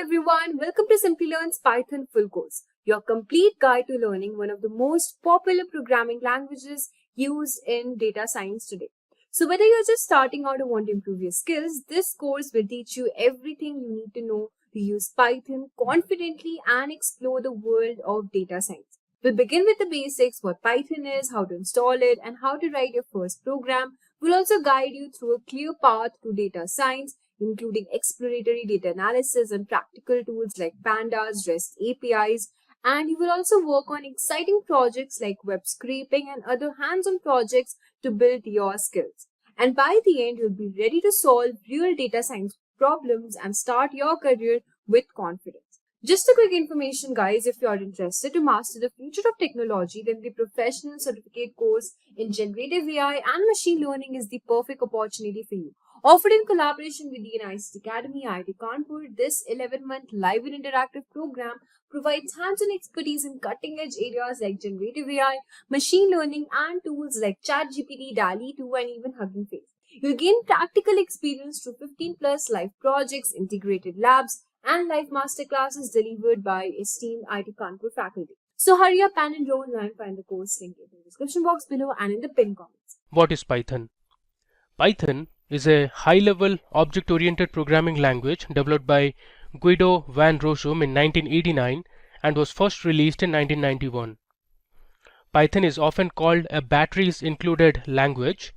everyone, welcome to Simplilearn's Python full course, your complete guide to learning one of the most popular programming languages used in data science today. So whether you're just starting out or want to improve your skills, this course will teach you everything you need to know to use Python confidently and explore the world of data science. We'll begin with the basics, what Python is, how to install it, and how to write your first program. We'll also guide you through a clear path to data science, including exploratory data analysis and practical tools like Pandas, REST APIs, and you will also work on exciting projects like web scraping and other hands-on projects to build your skills. And by the end, you'll be ready to solve real data science problems and start your career with confidence. Just a quick information, guys, if you are interested to master the future of technology, then the professional certificate course in generative AI and machine learning is the perfect opportunity for you. Offered in collaboration with the ICT Academy, IIT Kanpur, this 11-month live and interactive program provides hands-on expertise in cutting-edge areas like generative AI, machine learning, and tools like ChatGPT, DALL-E 2, and even Hugging Face. You'll gain practical experience through 15+ live projects, integrated labs, and live masterclasses delivered by esteemed IIT Kanpur faculty. So hurry up and enroll now and find the course link in the description box below and in the pinned comments. What is Python? Python is a high-level object-oriented programming language developed by Guido van Rossum in 1989 and was first released in 1991. Python is often called a batteries-included language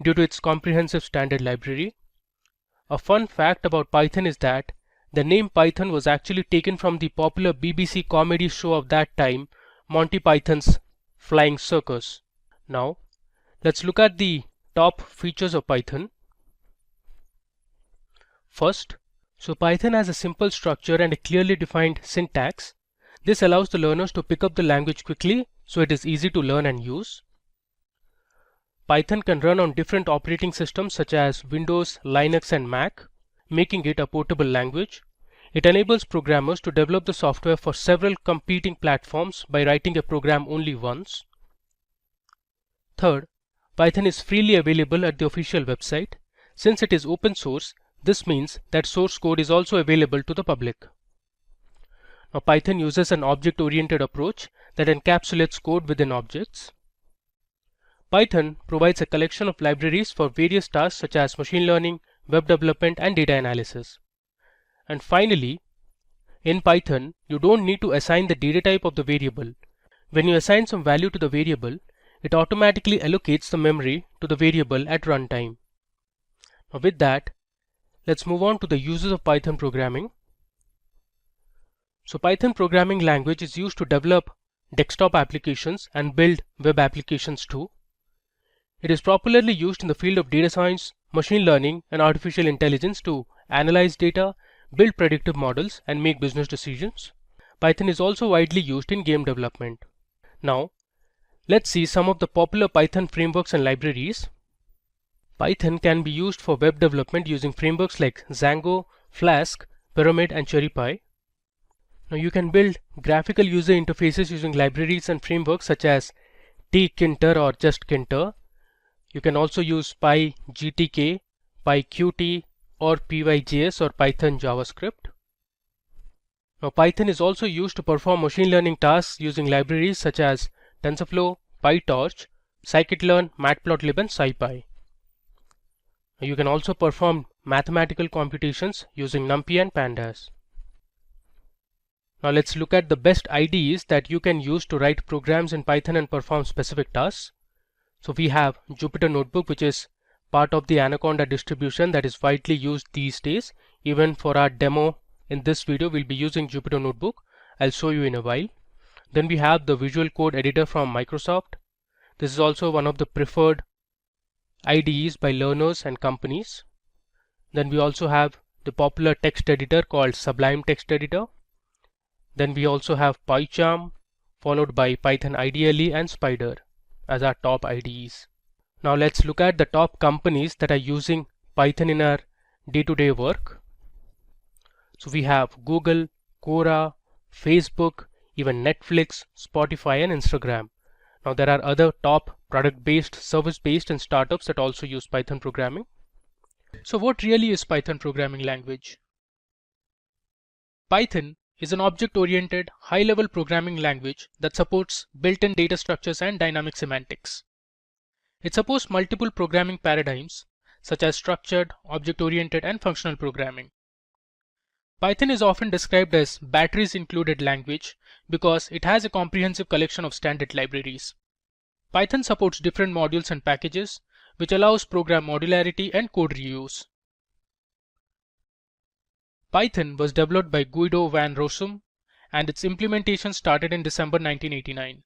due to its comprehensive standard library. A fun fact about Python is that the name Python was actually taken from the popular BBC comedy show of that time, Monty Python's Flying Circus. Now, let's look at the top features of Python. First, Python has a simple structure and a clearly defined syntax. This allows the learners to pick up the language quickly, so it is easy to learn and use. Python can run on different operating systems such as Windows, Linux, and Mac, making it a portable language. It enables programmers to develop the software for several competing platforms by writing a program only once. Third, Python is freely available at the official website. Since it is open source, this means that source code is also available to the public. Now, Python uses an object-oriented approach that encapsulates code within objects. Python provides a collection of libraries for various tasks such as machine learning, web development, and data analysis. And finally, in Python, you don't need to assign the data type of the variable. When you assign some value to the variable, it automatically allocates the memory to the variable at runtime. Now with that, let's move on to the uses of Python programming. So Python programming language is used to develop desktop applications and build web applications too. It is popularly used in the field of data science, machine learning, and artificial intelligence to analyze data, build predictive models, and make business decisions. Python is also widely used in game development. Now, let's see some of the popular Python frameworks and libraries. Python can be used for web development using frameworks like Django, Flask, Pyramid, and CherryPy. Now you can build graphical user interfaces using libraries and frameworks such as tkinter or justkinter. You can also use PyGTK, PyQt, or PyJS or Python JavaScript. Now Python is also used to perform machine learning tasks using libraries such as TensorFlow, PyTorch, Scikit-learn, Matplotlib, and SciPy. You can also perform mathematical computations using NumPy and Pandas. Now let's look at the best IDEs that you can use to write programs in Python and perform specific tasks. So we have Jupyter Notebook, which is part of the Anaconda distribution that is widely used these days. Even for our demo in this video, we'll be using Jupyter Notebook. I'll show you in a while. Then we have the Visual Code Editor from Microsoft. This is also one of the preferred IDEs by learners and companies. Then we also have the popular text editor called Sublime Text Editor. Then we also have PyCharm, followed by Python IDLE and Spider as our top IDEs. Now let's look at the top companies that are using Python in our day-to-day work. So we have Google, Quora, Facebook, even Netflix, Spotify, and Instagram. Now there are other top product-based, service-based, and startups that also use Python programming. So what really is Python programming language? Python is an object-oriented, high-level programming language that supports built-in data structures and dynamic semantics. It supports multiple programming paradigms such as structured, object-oriented, and functional programming. Python is often described as batteries included language because it has a comprehensive collection of standard libraries. Python supports different modules and packages, which allows program modularity and code reuse. Python was developed by Guido van Rossum, and its implementation started in December 1989.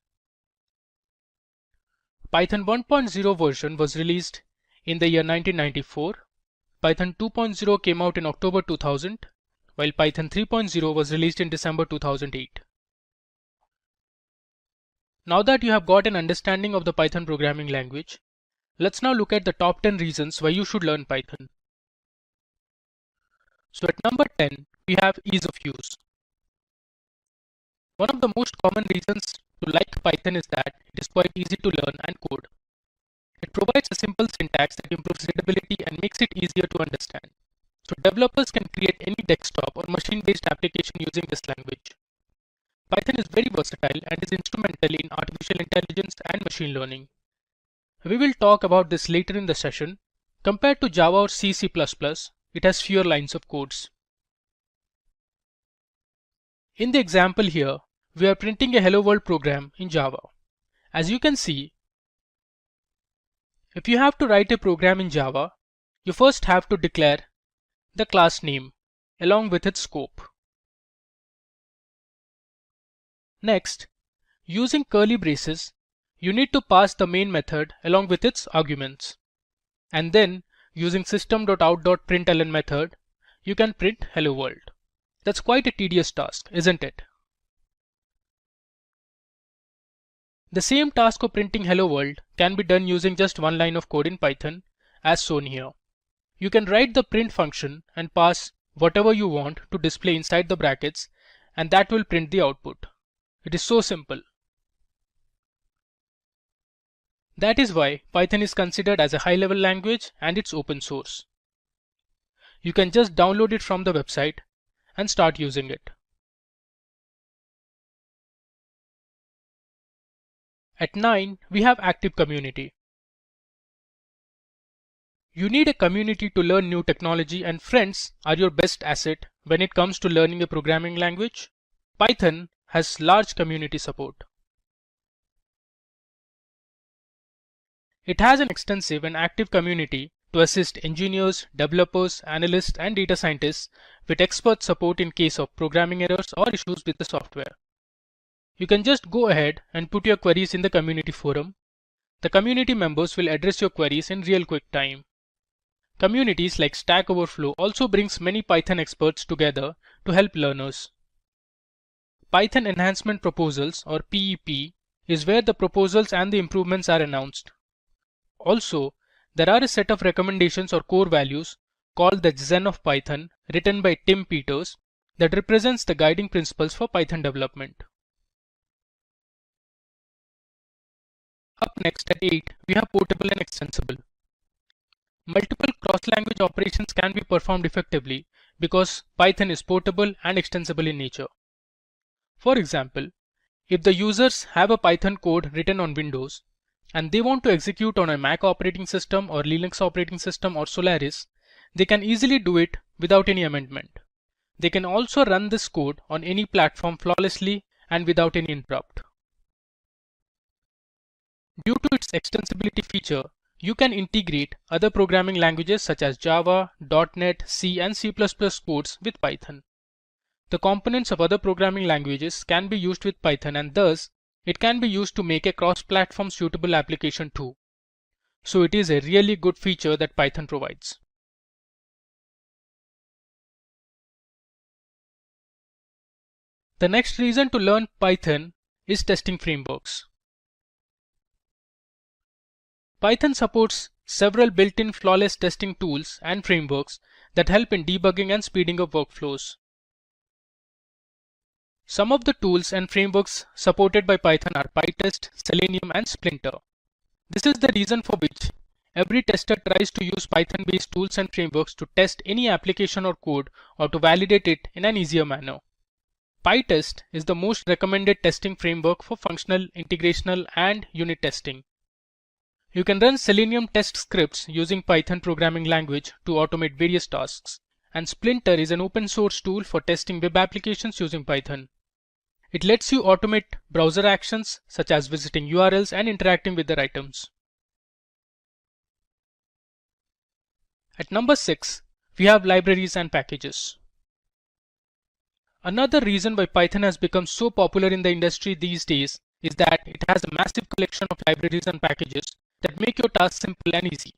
Python 1.0 version was released in the year 1994. Python 2.0 came out in October 2000, while Python 3.0 was released in December 2008. Now that you have got an understanding of the Python programming language, let's now look at the top 10 reasons why you should learn Python. So at number 10, we have ease of use. One of the most common reasons to like Python is that it is quite easy to learn and code. It provides a simple syntax that improves readability and makes it easier to understand. So developers can create any desktop or machine-based application using this language. Python is very versatile and is instrumental in artificial intelligence and machine learning. We will talk about this later in the session. Compared to Java or C++, it has fewer lines of codes. In the example here, we are printing a hello world program in Java. As you can see, if you have to write a program in Java, you first have to declare the class name along with its scope. Next, using curly braces, you need to pass the main method along with its arguments. And then, using system.out.println method, you can print hello world. That's quite a tedious task, isn't it? The same task of printing hello world can be done using just one line of code in Python, as shown here. You can write the print function and pass whatever you want to display inside the brackets, and that will print the output. It is so simple. That is why Python is considered as a high-level language and it's open source. You can just download it from the website and start using it. At 9, we have active community. You need a community to learn new technology, and friends are your best asset when it comes to learning a programming language. Python has large community support. It has an extensive and active community to assist engineers, developers, analysts, and data scientists with expert support in case of programming errors or issues with the software. You can just go ahead and put your queries in the community forum. The community members will address your queries in real quick time. Communities like Stack Overflow also brings many Python experts together to help learners. Python Enhancement Proposals, or PEP, is where the proposals and the improvements are announced. Also, there are a set of recommendations or core values called the Zen of Python, written by Tim Peters, that represents the guiding principles for Python development. Up next at 8, we have portable and extensible. Multiple cross-language operations can be performed effectively because Python is portable and extensible in nature. For example, if the users have a Python code written on Windows and they want to execute on a Mac operating system or Linux operating system or Solaris, they can easily do it without any amendment. They can also run this code on any platform flawlessly and without any interrupt. Due to its extensibility feature, you can integrate other programming languages such as Java, .NET, C, and C++ codes with Python. The components of other programming languages can be used with Python, and thus it can be used to make a cross-platform suitable application too. So it is a really good feature that Python provides. The next reason to learn Python is testing frameworks. Python supports several built-in flawless testing tools and frameworks that help in debugging and speeding up workflows. Some of the tools and frameworks supported by Python are PyTest, Selenium, and Splinter. This is the reason for which every tester tries to use Python-based tools and frameworks to test any application or code or to validate it in an easier manner. PyTest is the most recommended testing framework for functional, integrational, and unit testing. You can run Selenium test scripts using Python programming language to automate various tasks. And Splinter is an open source tool for testing web applications using Python. It lets you automate browser actions such as visiting URLs and interacting with their items. At number 6, we have libraries and packages. Another reason why Python has become so popular in the industry these days is that it has a massive collection of libraries and packages that make your task simple and easy.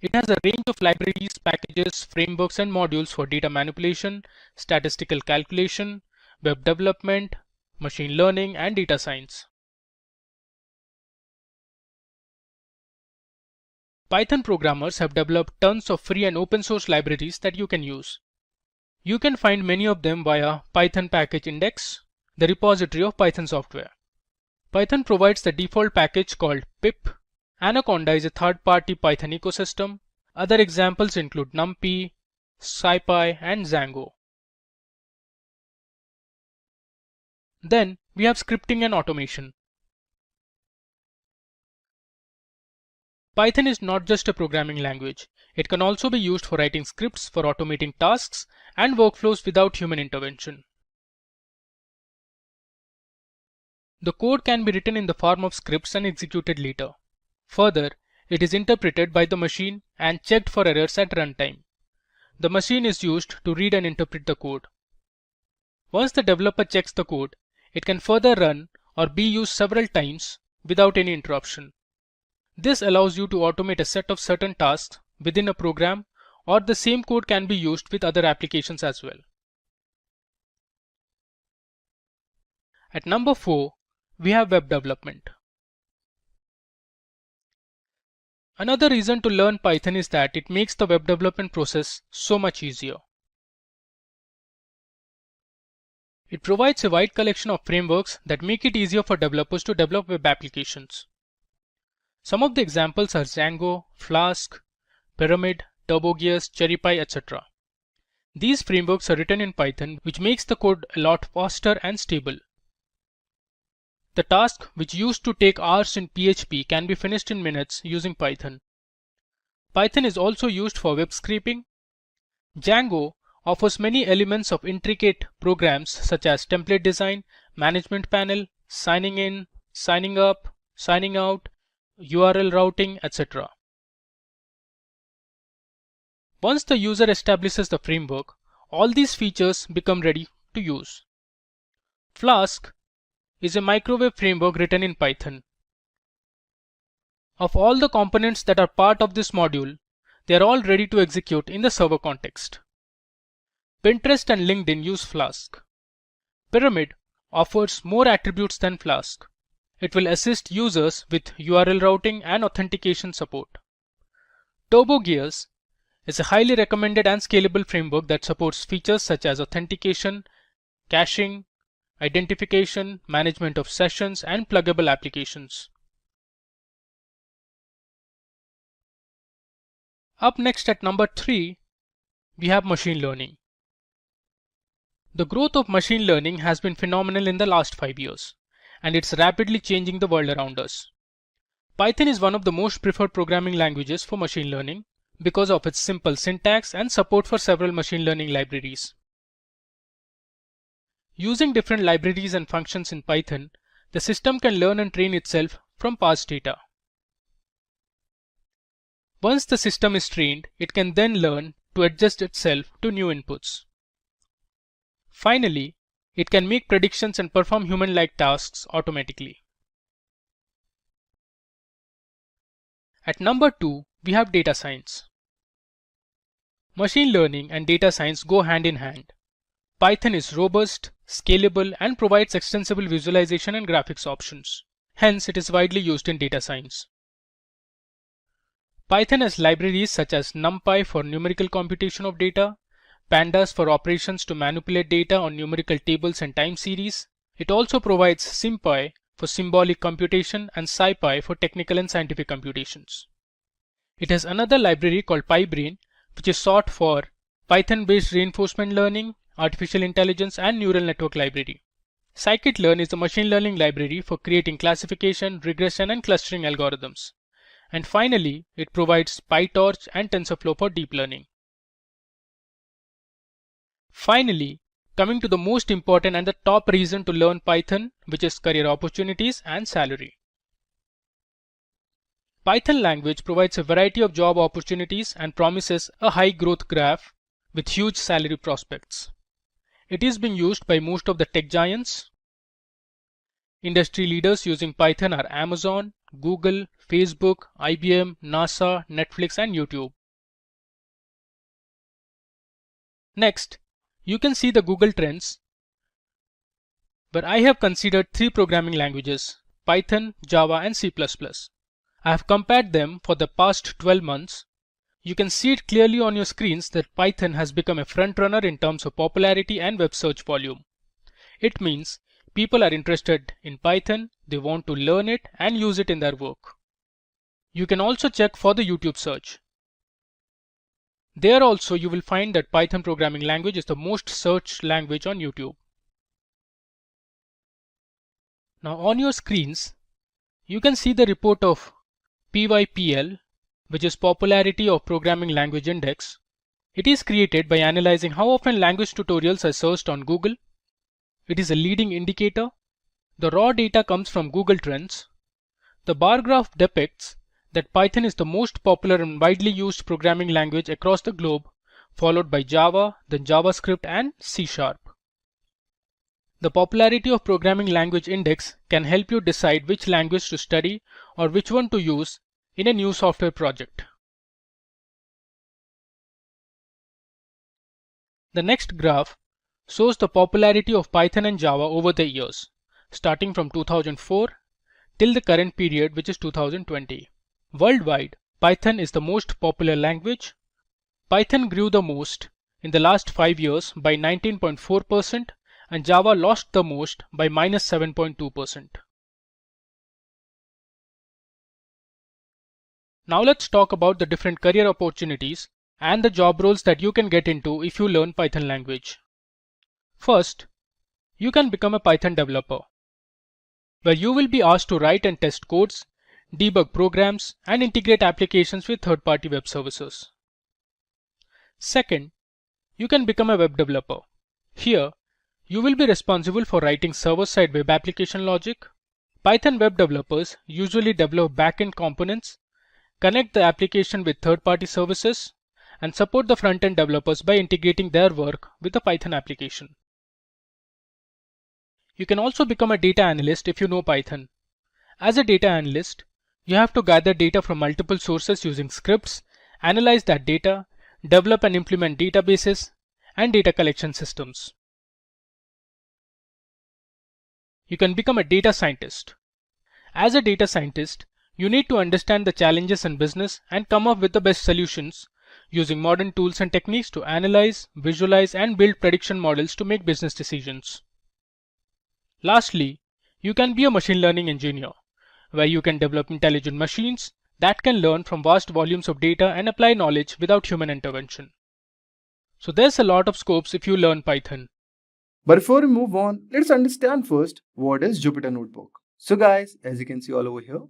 It has a range of libraries, packages, frameworks, and modules for data manipulation, statistical calculation, web development, machine learning, and data science. Python programmers have developed tons of free and open source libraries that you can use. You can find many of them via Python Package Index, the repository of Python software. Python provides the default package called pip. Anaconda is a third-party Python ecosystem. Other examples include NumPy, SciPy, and Django. Then we have scripting and automation. Python is not just a programming language. It can also be used for writing scripts for automating tasks and workflows without human intervention. The code can be written in the form of scripts and executed later. Further, it is interpreted by the machine and checked for errors at runtime. The machine is used to read and interpret the code. Once the developer checks the code, it can further run or be used several times without any interruption. This allows you to automate a set of certain tasks within a program, or the same code can be used with other applications as well. At number 4, we have web development. Another reason to learn Python is that it makes the web development process so much easier. It provides a wide collection of frameworks that make it easier for developers to develop web applications. Some of the examples are Django, Flask, Pyramid, TurboGears, CherryPy, etc. These frameworks are written in Python, which makes the code a lot faster and stable. The task which used to take hours in PHP can be finished in minutes using Python. Python is also used for web scraping. Django offers many elements of intricate programs such as template design, management panel, signing in, signing up, signing out, URL routing, etc. Once the user establishes the framework, all these features become ready to use. Flask is a microwave framework written in Python. Of all the components that are part of this module, they are all ready to execute in the server context. Pinterest and LinkedIn use Flask. Pyramid offers more attributes than Flask. It will assist users with URL routing and authentication support. TurboGears is a highly recommended and scalable framework that supports features such as authentication, caching, identification, management of sessions, and pluggable applications. Up next at number 3, we have machine learning. The growth of machine learning has been phenomenal in the last 5 years, and it's rapidly changing the world around us. Python is one of the most preferred programming languages for machine learning because of its simple syntax and support for several machine learning libraries. Using different libraries and functions in Python, the system can learn and train itself from past data. Once the system is trained, it can then learn to adjust itself to new inputs. Finally, it can make predictions and perform human-like tasks automatically. At number 2, we have data science. Machine learning and data science go hand in hand. Python is robust, scalable, and provides extensible visualization and graphics options. Hence, it is widely used in data science. Python has libraries such as NumPy for numerical computation of data, Pandas for operations to manipulate data on numerical tables and time series. It also provides SymPy for symbolic computation and SciPy for technical and scientific computations. It has another library called PyBrain, which is sought for Python-based reinforcement learning, artificial intelligence, and neural network library. Scikit-learn is the machine learning library for creating classification, regression, and clustering algorithms. And finally, it provides PyTorch and TensorFlow for deep learning. Finally, coming to the most important and the top reason to learn Python, which is career opportunities and salary. Python language provides a variety of job opportunities and promises a high growth graph with huge salary prospects. It is being used by most of the tech giants. Industry leaders using Python are Amazon, Google, Facebook, IBM, NASA, Netflix, and YouTube. Next, you can see the Google Trends, where I have considered 3 programming languages: Python, Java, and C++. I have compared them for the past 12 months. You can see it clearly on your screens that Python has become a frontrunner in terms of popularity and web search volume. It means people are interested in Python, they want to learn it and use it in their work. You can also check for the YouTube search. There also you will find that Python programming language is the most searched language on YouTube. Now on your screens, you can see the report of PYPL, which is Popularity of Programming Language Index. It is created by analyzing how often language tutorials are searched on Google. It is a leading indicator. The raw data comes from Google Trends. The bar graph depicts that Python is the most popular and widely used programming language across the globe, followed by Java, then JavaScript, and C#. The Popularity of Programming Language Index can help you decide which language to study or which one to use in a new software project. The next graph shows the popularity of Python and Java over the years, starting from 2004 till the current period, which is 2020. Worldwide, Python is the most popular language. Python grew the most in the last 5 years by 19.4%, and Java lost the most by -7.2%. Now let's talk about the different career opportunities and the job roles that you can get into if you learn Python language. First, you can become a Python developer, where you will be asked to write and test codes, debug programs, and integrate applications with third-party web services. Second, you can become a web developer. Here, you will be responsible for writing server-side web application logic. Python web developers usually develop backend components, connect the application with third-party services, and support the front-end developers by integrating their work with the Python application. You can also become a data analyst if you know Python. As a data analyst, you have to gather data from multiple sources using scripts, analyze that data, develop and implement databases, and data collection systems. You can become a data scientist. As a data scientist, you need to understand the challenges in business and come up with the best solutions using modern tools and techniques to analyze, visualize, and build prediction models to make business decisions. Lastly, you can be a machine learning engineer, where you can develop intelligent machines that can learn from vast volumes of data and apply knowledge without human intervention. So there's a lot of scopes if you learn Python. But before we move on, let's understand first what is Jupyter Notebook. So guys, as you can see all over here,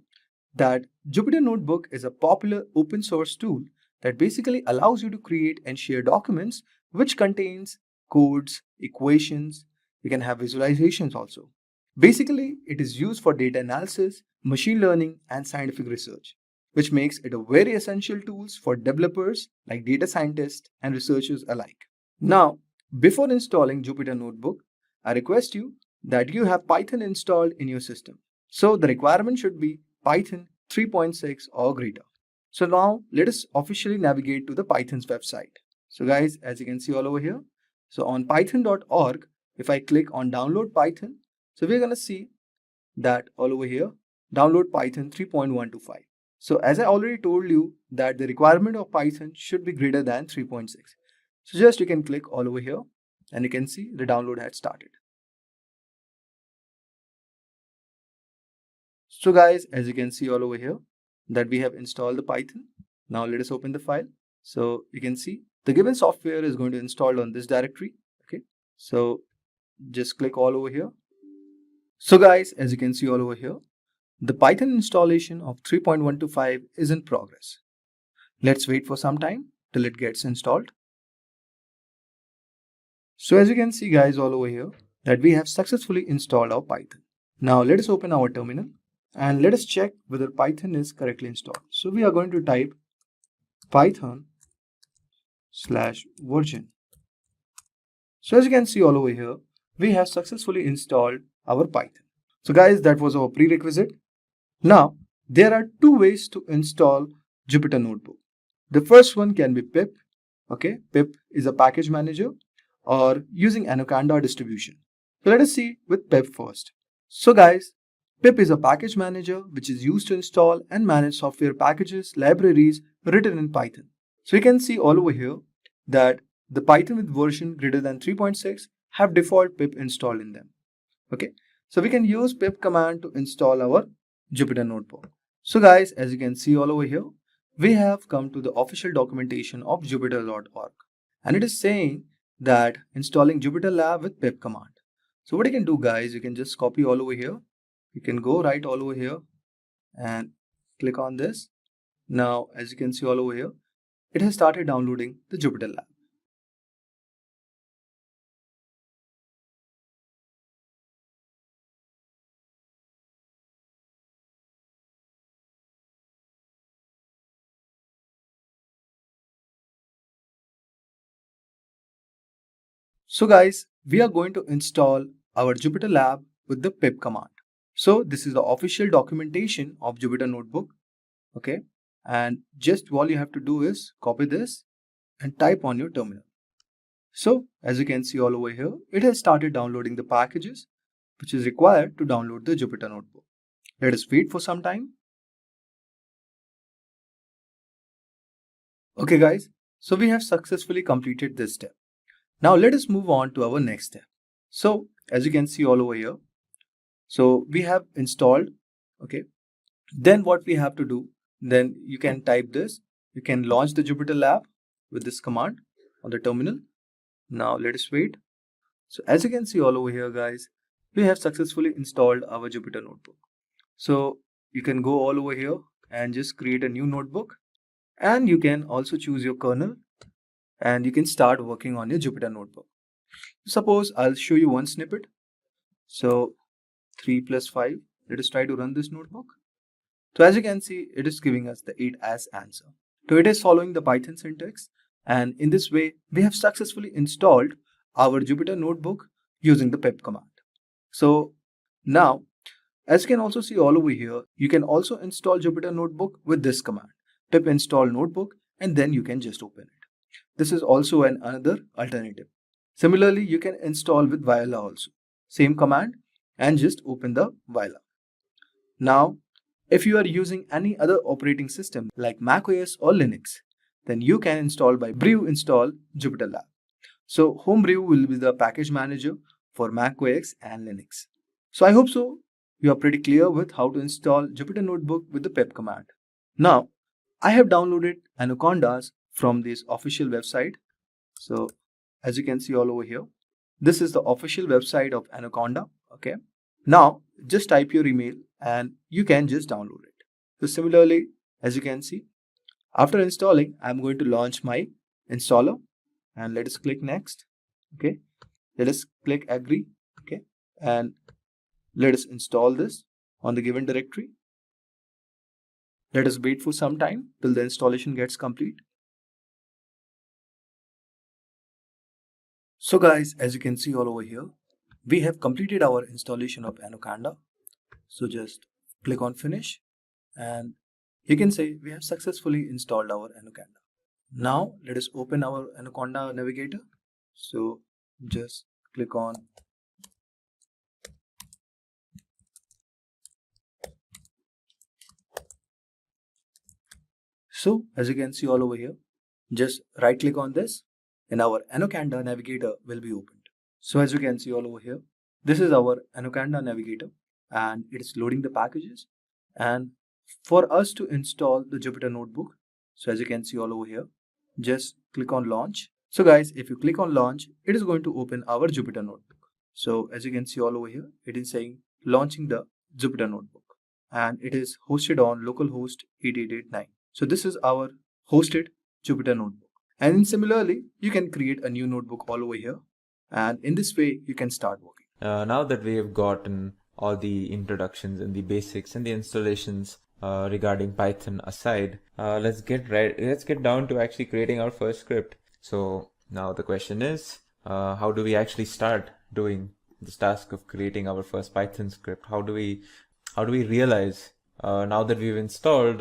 that Jupyter Notebook is a popular open source tool that basically allows you to create and share documents which contains codes, equations. You can have visualizations also. Basically, it is used for data analysis, machine learning, and scientific research, which makes it a very essential tool for developers like data scientists and researchers alike. Now, before installing Jupyter Notebook, I request you that you have Python installed in your system. So the requirement should be Python 3.6 or greater. So now let us officially navigate to the Python's website. So guys, as you can see all over here, so on python.org, if I click on download Python, so we're going to see that all over here, download Python 3.125. So as I already told you that the requirement of Python should be greater than 3.6. So just you can click all over here and you can see the download had started. So guys, as you can see all over here that we have installed the Python. Now let us open the file. So you can see the given software is going to install on this directory. Okay. So just click all over here. So guys, as you can see all over here, the Python installation of 3.125 is in progress. Let's wait for some time till it gets installed. So as you can see guys all over here that we have successfully installed our Python. Now let us open our terminal and let us check whether Python is correctly installed. So we are going to type python/version. So as you can see all over here, we have successfully installed our Python. So guys, that was our prerequisite. Now there are two ways to install Jupyter Notebook. The first one can be pip. Okay, pip is a package manager, or using Anaconda distribution. So let us see with pip first. So guys, pip is a package manager which is used to install and manage software packages, libraries written in Python. So you can see all over here that the Python with version greater than 3.6 have default pip installed in them. Okay, so we can use pip command to install our Jupyter Notebook. So guys, as you can see all over here, we have come to the official documentation of Jupyter.org, and it is saying that installing Jupyter Lab with pip command. So what you can do guys, you can just copy all over here. You can go right all over here and click on this. Now as you can see all over here, it has started downloading the Jupyter Lab. So guys, we are going to install our Jupyter Lab with the pip command. So this is the official documentation of Jupyter Notebook. Okay, and just all you have to do is copy this and type on your terminal. So as you can see all over here, it has started downloading the packages which is required to download the Jupyter Notebook. Let us wait for some time. Okay guys, so we have successfully completed this step. Now let us move on to our next step. So as you can see all over here, so we have installed. Okay, then what we have to do, then you can type this, you can launch the Jupyter Lab with this command on the terminal. Now let us wait. So as you can see all over here guys, we have successfully installed our Jupyter Notebook. So you can go all over here and just create a new notebook, and you can also choose your kernel and you can start working on your Jupyter Notebook. Suppose I'll show you one snippet. So 3 plus 5, let us try to run this notebook. So as you can see, it is giving us the 8 as answer. So it is following the Python syntax, and in this way we have successfully installed our Jupyter Notebook using the pip command. So now, as you can also see all over here, you can also install Jupyter Notebook with this command, pip install notebook, and then you can just open it. This is also another alternative. Similarly, you can install with Viola also. Same command and just open the Viola. Now, if you are using any other operating system like macOS or Linux, then you can install by brew install Jupyter Lab. So Homebrew will be the package manager for macOS and Linux. So I hope so you are pretty clear with how to install Jupyter Notebook with the pip command. Now, I have downloaded Anacondas from this official website. So as you can see all over here, this is the official website of Anaconda. Okay, now just type your email and you can just download it. So similarly, as you can see, after installing, I'm going to launch my installer, and let us click next. Okay, let us click agree. Okay, and let us install this on the given directory. Let us wait for some time till the installation gets complete. So guys, as you can see all over here, we have completed our installation of Anaconda. So just click on finish and you can say we have successfully installed our Anaconda. Now let us open our Anaconda navigator. So just click on So as you can see all over here, just right click on this and our Anaconda navigator will be opened. So as you can see all over here, this is our Anaconda navigator and it is loading the packages. And for us to install the Jupyter Notebook, so as you can see all over here, just click on launch So guys, if you click on launch, it is going to open our Jupyter notebook. So as you can see all over here, it is saying launching the Jupyter notebook, and it is hosted on localhost 8889. So this is our hosted Jupyter notebook. And similarly, you can create a new notebook all over here, and in this way you can start working. Now that we have gotten all the introductions and the basics and the installations regarding Python aside, let's get down to actually creating our first script. So now the question is, how do we actually start doing this task of creating our first Python script? How do we realize now that we've installed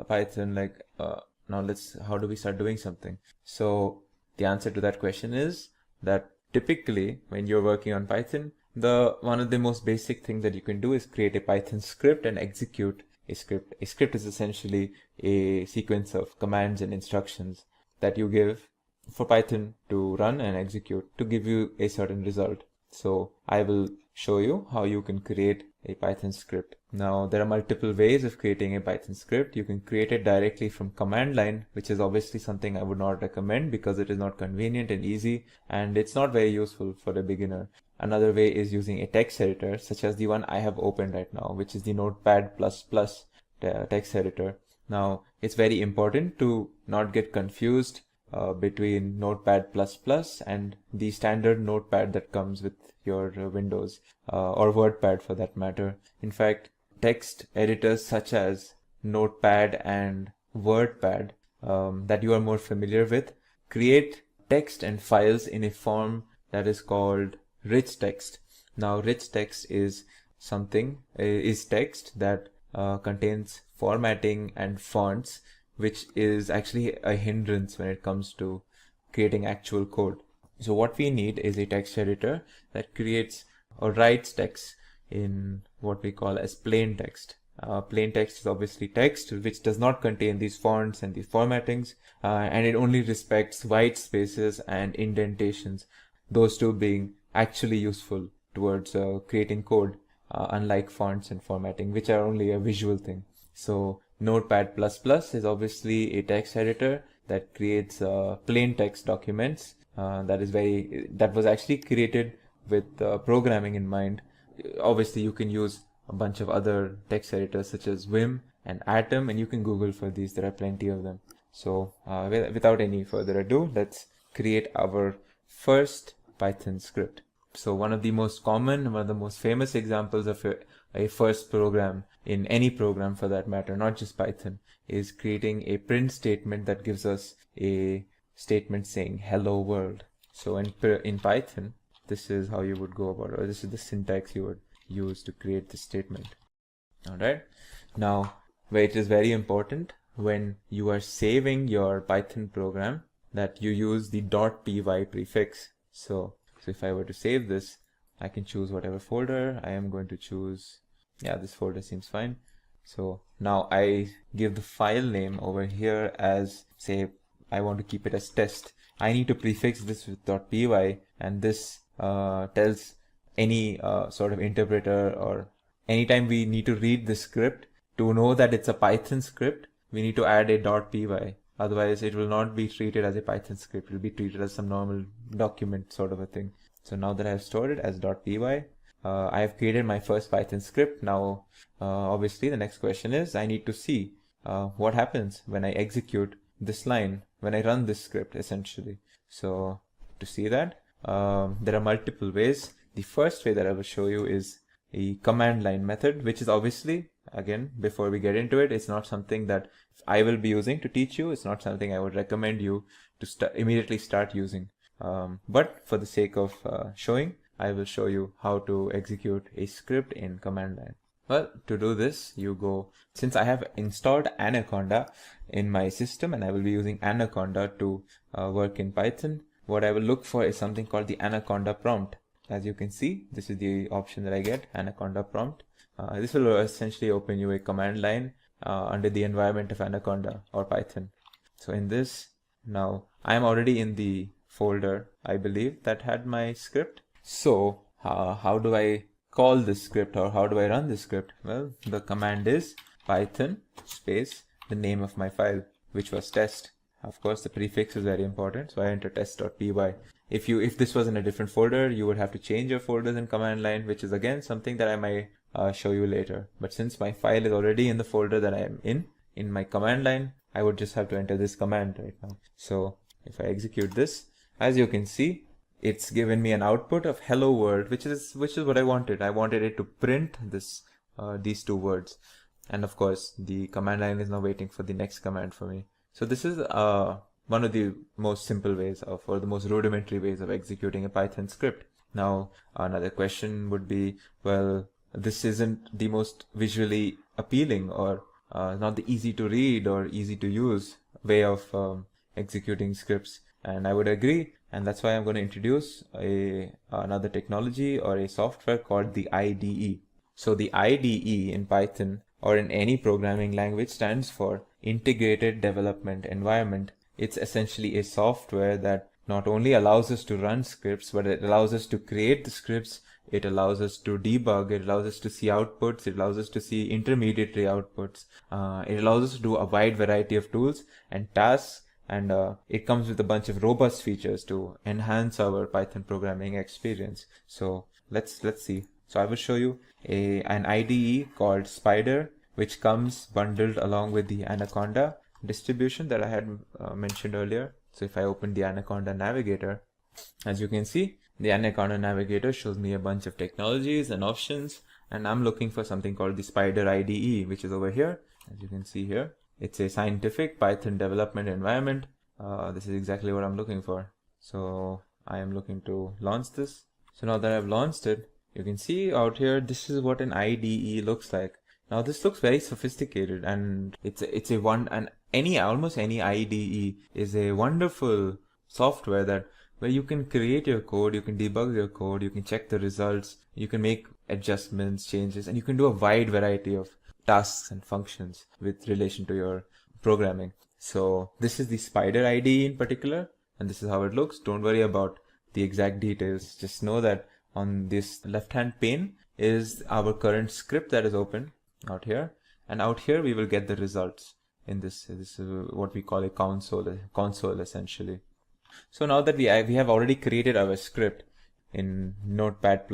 Python, how do we start doing something? So the answer to that question is that typically when you're working on Python, one of the most basic things that you can do is create a Python script and execute a script. A script is essentially a sequence of commands and instructions that you give for Python to run and execute to give you a certain result. So I will show you how you can create a Python script. Now there are multiple ways of creating a Python script. You can create it directly from command line, which is obviously something I would not recommend because it is not convenient and easy, and it's not very useful for a beginner. Another way is using a text editor, such as the one I have opened right now, which is the Notepad++ text editor. Now it's very important to not get confused between Notepad++ and the standard Notepad that comes with your Windows or WordPad for that matter. In fact, text editors such as Notepad and WordPad that you are more familiar with create text and files in a form that is called rich text. Now, rich text is text that contains formatting and fonts, which is actually a hindrance when it comes to creating actual code. So what we need is a text editor that creates or writes text in what we call as plain text. Plain text is obviously text which does not contain these fonts and these formattings, and it only respects white spaces and indentations, those two being actually useful towards creating code, unlike fonts and formatting, which are only a visual thing. So Notepad++ is obviously a text editor that creates plain text documents. That was actually created with programming in mind. Obviously, you can use a bunch of other text editors such as Vim and Atom, and you can Google for these. There are plenty of them. So without any further ado, let's create our first Python script. So one of the most common, one of the most famous examples of a first program in any program for that matter, not just Python, is creating a print statement that gives us a statement saying hello world. So in Python, this is how you would go about it, or this is the syntax you would use to create this statement. All right. Now, where it is very important when you are saving your Python program that you use the .py prefix. So if I were to save this, I can choose whatever folder. I am going to choose, this folder seems fine. So now I give the file name over here as, say, I want to keep it as test. I need to prefix this with .py, and this tells any sort of interpreter, or anytime we need to read the script to know that it's a Python script, we need to add a .py. Otherwise, it will not be treated as a Python script. It will be treated as some normal document sort of a thing. So now that I have stored it as .py, I have created my first Python script. Now, obviously, the next question is I need to see what happens when I execute this line, when I run this script, essentially. So to see that, there are multiple ways. The first way that I will show you is a command line method, which is obviously, again, before we get into it, it's not something that I will be using to teach you. It's not something I would recommend you to immediately start using. But for the sake of showing, I will show you how to execute a script in command line. Well, to do this, you go, since I have installed Anaconda in my system and I will be using Anaconda to work in Python, what I will look for is something called the Anaconda prompt. As you can see, this is the option that I get, Anaconda prompt. This will essentially open you a command line under the environment of Anaconda or Python. So in this, now I am already in the folder, I believe, that had my script. So how do I call this script, or how do I run this script? Well, the command is python space the name of my file, which was test. Of course, the prefix is very important, so I enter test.py. If this was in a different folder, you would have to change your folders in command line, which is again something that I might show you later. But since my file is already in the folder that I am in my command line, I would just have to enter this command right now. So if I execute this, as you can see, it's given me an output of hello world, which is what I wanted. I wanted it to print this these two words, and of course the command line is now waiting for the next command for me. So this is one of the most simple ways of, or the most rudimentary ways of executing a Python script. Now another question would be, well, this isn't the most visually appealing or not the easy to read or easy to use way of executing scripts, and I would agree, and that's why I'm going to introduce another technology or a software called the IDE. So the IDE in Python or in any programming language stands for Integrated Development Environment. It's essentially a software that not only allows us to run scripts, but it allows us to create the scripts, it allows us to debug, it allows us to see outputs, it allows us to see intermediary outputs, it allows us to do a wide variety of tools and tasks, and it comes with a bunch of robust features to enhance our Python programming experience. So let's see. So I will show you an IDE called Spider, which comes bundled along with the Anaconda distribution that I had mentioned earlier. So if I open the Anaconda Navigator, as you can see, the Anaconda Navigator shows me a bunch of technologies and options, and I'm looking for something called the Spider IDE, which is over here. As you can see here, it's a scientific Python development environment. This is exactly what I'm looking for. So I am looking to launch this. So now that I've launched it, you can see out here, this is what an IDE looks like. Now this looks very sophisticated, and almost any IDE is a wonderful software that where you can create your code, you can debug your code, you can check the results, you can make adjustments, changes, and you can do a wide variety of tasks and functions with relation to your programming. So this is the Spider IDE in particular, and this is how it looks. Don't worry about the exact details. Just know that on this left-hand pane is our current script that is open out here, and out here we will get the results in this is what we call a console essentially. So now that we have already created our script in Notepad++,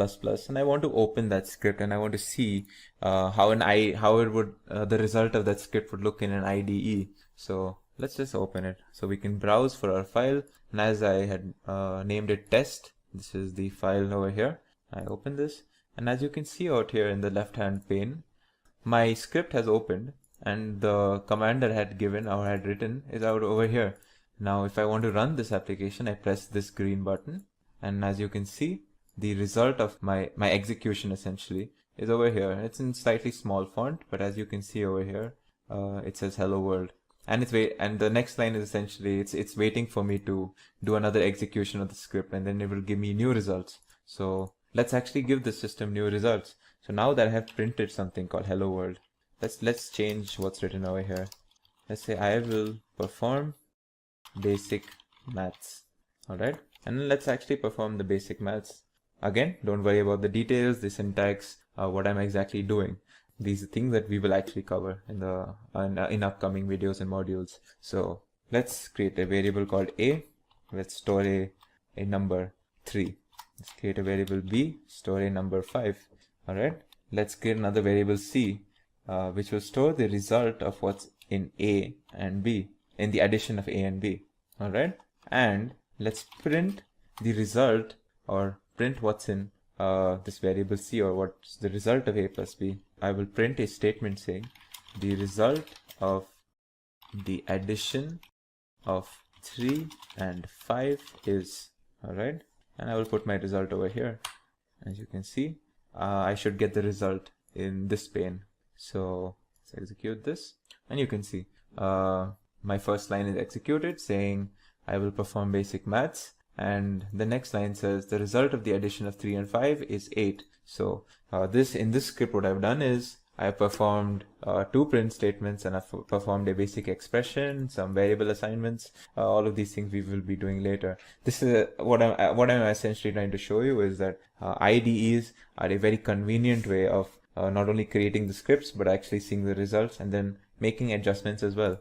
and I want to open that script and I want to see how the result of that script would look in an IDE. So let's just open it. So we can browse for our file, and as I had named it test, this is the file over here. I open this, and as you can see out here in the left hand pane, my script has opened, and the command that I had given or had written is out over here. Now if I want to run this application, I press this green button, and as you can see, the result of my execution essentially is over here. It's in slightly small font, but as you can see over here, it says hello world, and the next line is essentially it's waiting for me to do another execution of the script, and then it will give me new results. So let's actually give the system new results. So now that I have printed something called hello world, let's change what's written over here. Let's say I will perform basic maths. Alright, and let's actually perform the basic maths. Again, don't worry about the details, the syntax, what I'm exactly doing. These are things that we will actually cover in upcoming videos and modules. So let's create a variable called a. Let's store a number 3. Let's create a variable b, store a number 5. Alright, let's create another variable c, which will store the result of what's in a and b, in the addition of a and b. Alright, and let's print the result, or print what's in this variable c, or what's the result of a plus b. I will print a statement saying the result of the addition of 3 and 5 is. Alright, and I will put my result over here. As you can see, I should get the result in this pane. So let's execute this, and you can see my first line is executed saying I will perform basic maths, and the next line says the result of the addition of 3 and 5 is 8. So in this script, what I've done is I have performed 2 print statements, and I've performed a basic expression, some variable assignments. All of these things we will be doing later. This is what I'm essentially trying to show you, is that IDEs are a very convenient way of not only creating the scripts but actually seeing the results and then making adjustments as well.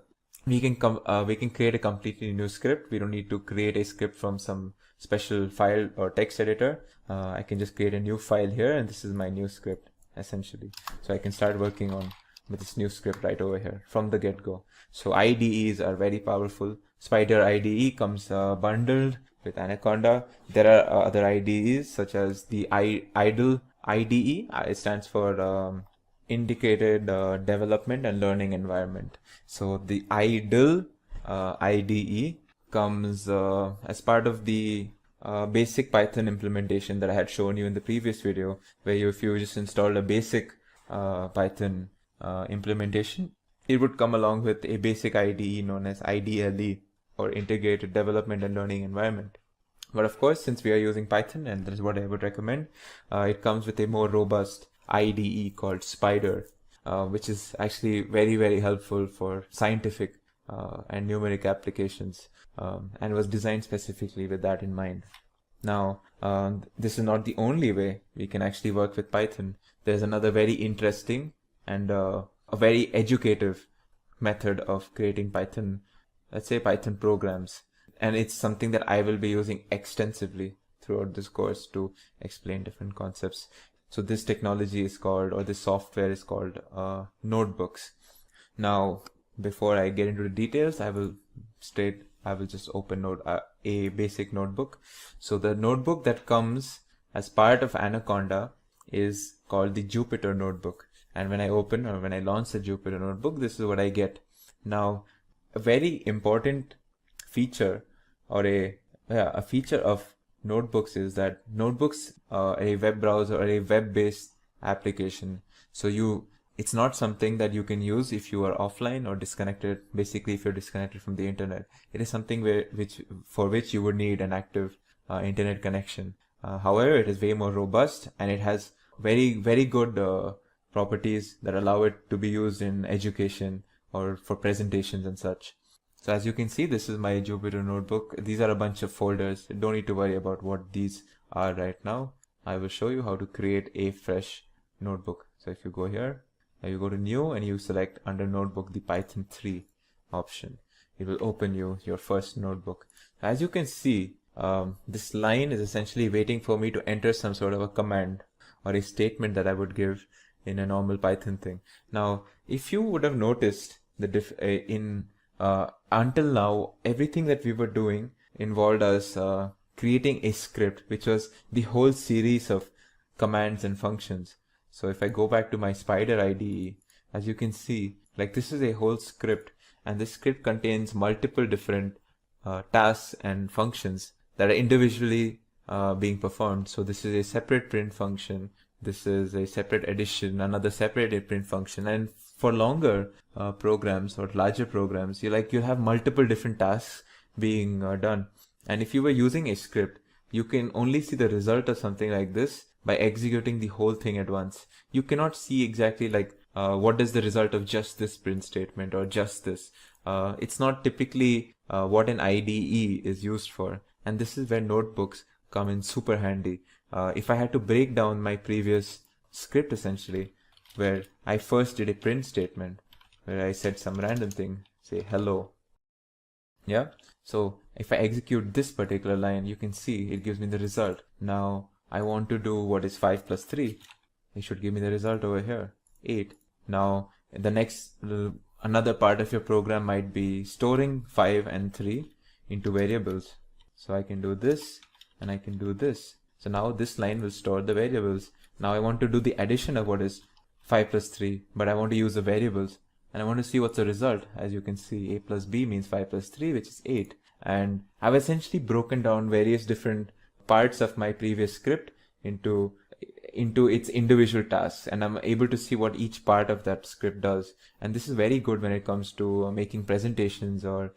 we can create a completely new script. We don't need to create a script from some special file or text editor. I can just create a new file here, and this is my new script essentially. So I can start working on with this new script right over here from the get-go. So IDEs are very powerful. Spider IDE comes bundled with Anaconda. There are other IDEs such as the IDLE IDE. It stands for Indicated Development and Learning Environment. So the IDLE IDE comes as part of the basic Python implementation that I had shown you in the previous video, where if you just installed a basic Python implementation, it would come along with a basic IDE known as IDLE, or Integrated Development and Learning Environment. But of course, since we are using Python, and that is what I would recommend, it comes with a more robust IDE called Spider, which is actually very, very helpful for scientific and numeric applications, and was designed specifically with that in mind. Now, this is not the only way we can actually work with Python. There's another very interesting and a very educative method of creating Python, let's say Python programs. And it's something that I will be using extensively throughout this course to explain different concepts. So this technology is called, or this software is called notebooks. Now, before I get into the details, I will just open a basic notebook. So the notebook that comes as part of Anaconda is called the Jupyter notebook. And when I launch the Jupyter notebook, this is what I get. Now, a very important feature, or a feature of notebooks, is that notebooks are a web browser or a web-based application. So it's not something that you can use if you are offline or disconnected. Basically, if you're disconnected from the internet, it is something for which you would need an active internet connection. However, it is way more robust, and it has very, very good properties that allow it to be used in education or for presentations and such. So as you can see, this is my Jupyter notebook. These are a bunch of folders. You don't need to worry about what these are right now. I will show you how to create a fresh notebook. So if you go here, you go to new, and you select under notebook the Python 3 option. It will open your first notebook. As you can see, this line is essentially waiting for me to enter some sort of a command or a statement that I would give in a normal Python thing. Now, if you would have noticed until now, everything that we were doing involved us creating a script, which was the whole series of commands and functions. So if I go back to my Spider IDE, as you can see, like, this is a whole script, and this script contains multiple different tasks and functions that are individually being performed. So this is a separate print function, this is a separate addition, another separate print function, and for longer programs or larger programs, you have multiple different tasks being done. And if you were using a script, you can only see the result of something like this by executing the whole thing at once. You cannot see exactly what is the result of just this print statement or just this. It's not typically what an IDE is used for. And this is where notebooks come in super handy. If I had to break down my previous script, essentially, where I first did a print statement, where I said some random thing, say hello. Yeah. So if I execute this particular line, you can see it gives me the result. Now I want to do what is 5 plus 3. It should give me the result over here, 8. Now the next, another part of your program might be storing 5 and 3 into variables. So I can do this and I can do this. So now this line will store the variables. Now I want to do the addition of what is 5 plus 3, but I want to use the variables, and I want to see what's the result. As you can see, a plus b means 5 plus 3, which is 8. And I've essentially broken down various different parts of my previous script into its individual tasks, and I'm able to see what each part of that script does. And this is very good when it comes to making presentations or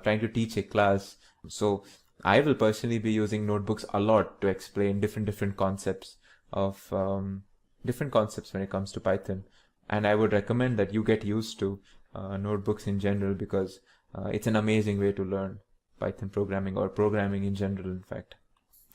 trying to teach a class. So I will personally be using notebooks a lot to explain different concepts when it comes to Python. And I would recommend that you get used to notebooks in general, because it's an amazing way to learn Python programming, or programming in general, in fact.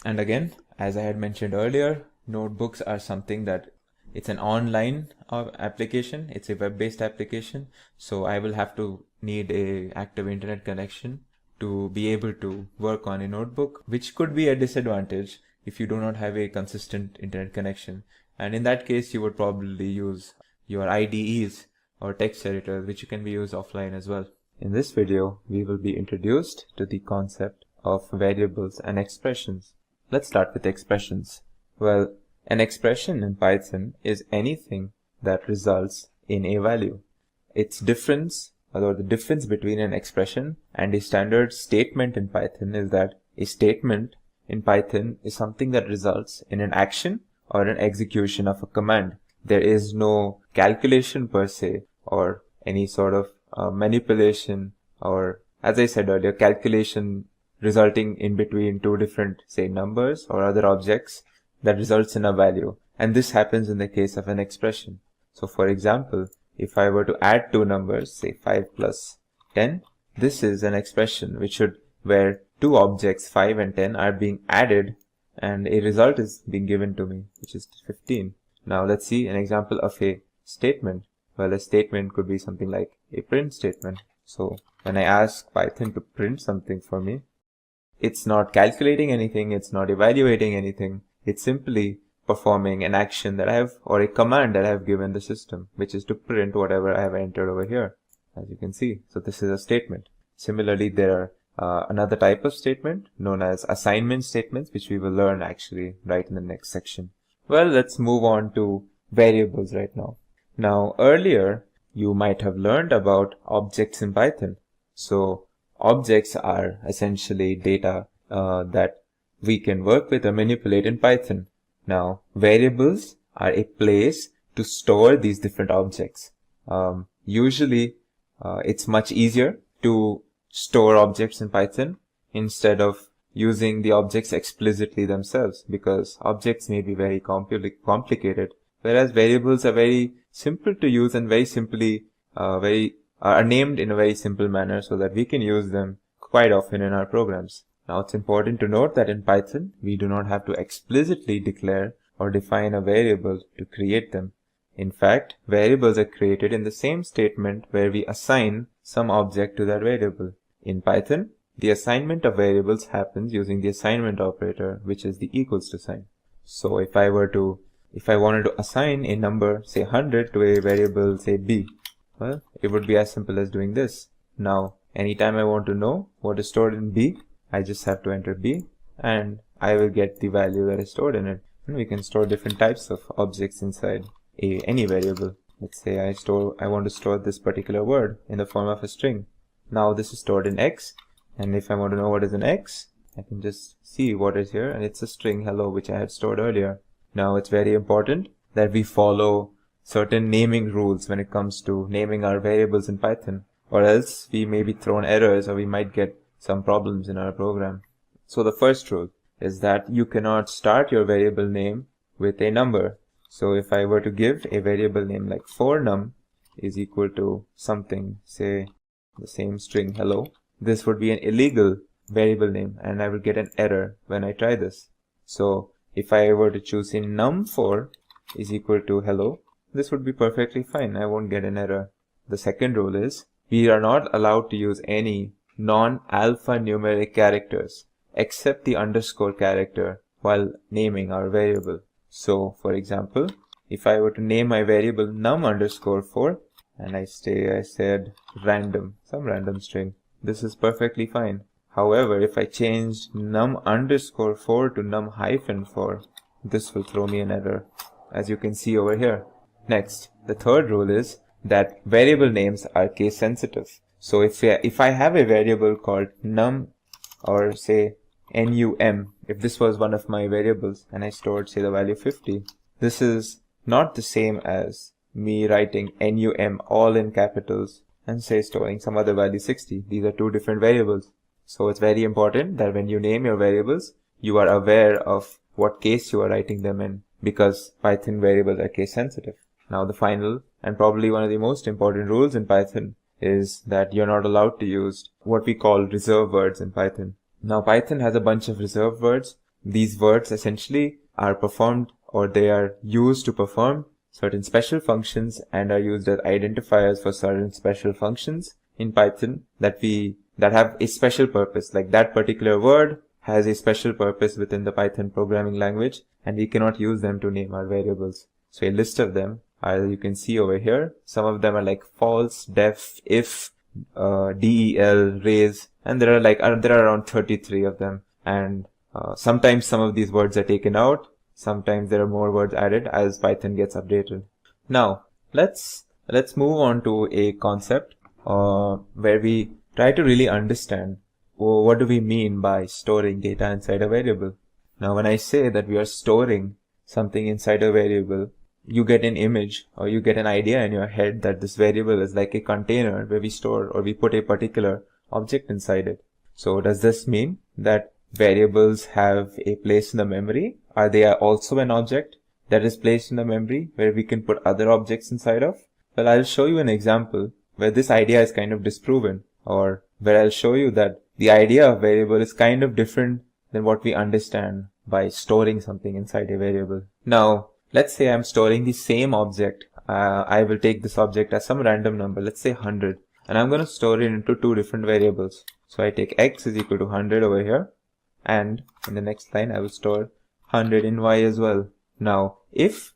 And again, as I had mentioned earlier, notebooks are something that it's an online application. It's a web-based application. So I will have to need a active internet connection to be able to work on a notebook, which could be a disadvantage if you do not have a consistent internet connection. And in that case, you would probably use your IDEs or text editors, which can be used offline as well. In this video, we will be introduced to the concept of variables and expressions. Let's start with expressions. Well, an expression in Python is anything that results in a value. Its difference, or the difference between an expression and a standard statement in Python, is that a statement in Python is something that results in an action or an execution of a command. There is no calculation per se, or any sort of manipulation, or, as I said earlier, calculation resulting in between two different, say, numbers or other objects that results in a value. And this happens in the case of an expression. So for example, if I were to add two numbers, say 5 plus 10, this is an expression where two objects, 5 and 10, are being added and a result is being given to me, which is 15. Now let's see an example of a statement. Well, a statement could be something like a print statement. So when I ask Python to print something for me, it's not calculating anything, it's not evaluating anything. It's simply performing an action that I have, or a command that I have given the system, which is to print whatever I have entered over here, as you can see. So this is a statement. Similarly, there are another type of statement known as assignment statements, which we will learn actually right in the next section. Well, let's move on to variables right now. Now, earlier, you might have learned about objects in Python. So objects are essentially data that we can work with or manipulate in Python. Now, variables are a place to store these different objects. Usually, it's much easier to store objects in Python instead of using the objects explicitly themselves, because objects may be very complicated, whereas variables are very simple to use and very simply are named in a very simple manner so that we can use them quite often in our programs. Now, it's important to note that in Python, we do not have to explicitly declare or define a variable to create them. In fact, variables are created in the same statement where we assign some object to that variable. In Python, the assignment of variables happens using the assignment operator, which is the equals to sign. So if I wanted to assign a number, say 100, to a variable, say b, well, it would be as simple as doing this. Now, anytime I want to know what is stored in b, I just have to enter b and I will get the value that is stored in it. And we can store different types of objects inside any variable. Let's say I want to store this particular word in the form of a string. Now this is stored in x, and if I want to know what is in x, I can just see what is here, and it's a string hello, which I had stored earlier. Now it's very important that we follow certain naming rules when it comes to naming our variables in Python, or else we may be thrown errors or we might get some problems in our program. So the first rule is that you cannot start your variable name with a number. So if I were to give a variable name like 4num is equal to something, say the same string hello, this would be an illegal variable name and I will get an error when I try this. So if I were to choose in num4 is equal to hello, this would be perfectly fine. I won't get an error. The second rule is we are not allowed to use any non-alphanumeric characters except the underscore character while naming our variable. So for example, if I were to name my variable num_4 and I said random, some random string, this is perfectly fine. However, if I changed num_4 to num-4, this will throw me an error, as you can see over here. Next, the third rule is that variable names are case sensitive. So if I have a variable called num, or say num, if this was one of my variables and I stored, say, the value 50, this is not the same as me writing num all in capitals and say storing some other value 60. These are two different variables. So it's very important that when you name your variables, you are aware of what case you are writing them in, because Python variables are case sensitive. Now the final and probably one of the most important rules in Python is that you're not allowed to use what we call reserve words in Python. Now Python has a bunch of reserve words. These words essentially are performed, or they are used to perform certain special functions and are used as identifiers for certain special functions in Python that have a special purpose. Like that particular word has a special purpose within the Python programming language, and we cannot use them to name our variables. So a list of them, as you can see over here, some of them are like false, def, if, del, raise, and there are around 33 of them. And sometimes some of these words are taken out. Sometimes there are more words added as Python gets updated. Now, let's move on to a concept where we try to really understand what do we mean by storing data inside a variable. Now, when I say that we are storing something inside a variable, you get an image or you get an idea in your head that this variable is like a container where we store or we put a particular object inside it. So does this mean that variables have a place in the memory? Are they also an object that is placed in the memory where we can put other objects inside of? Well, I'll show you an example where this idea is kind of disproven, or where I'll show you that the idea of variable is kind of different than what we understand by storing something inside a variable. Now, let's say I'm storing the same object. I will take this object as some random number, let's say 100, and I'm going to store it into two different variables. So I take x is equal to 100 over here, and in the next line I will store 100 in y as well. Now, if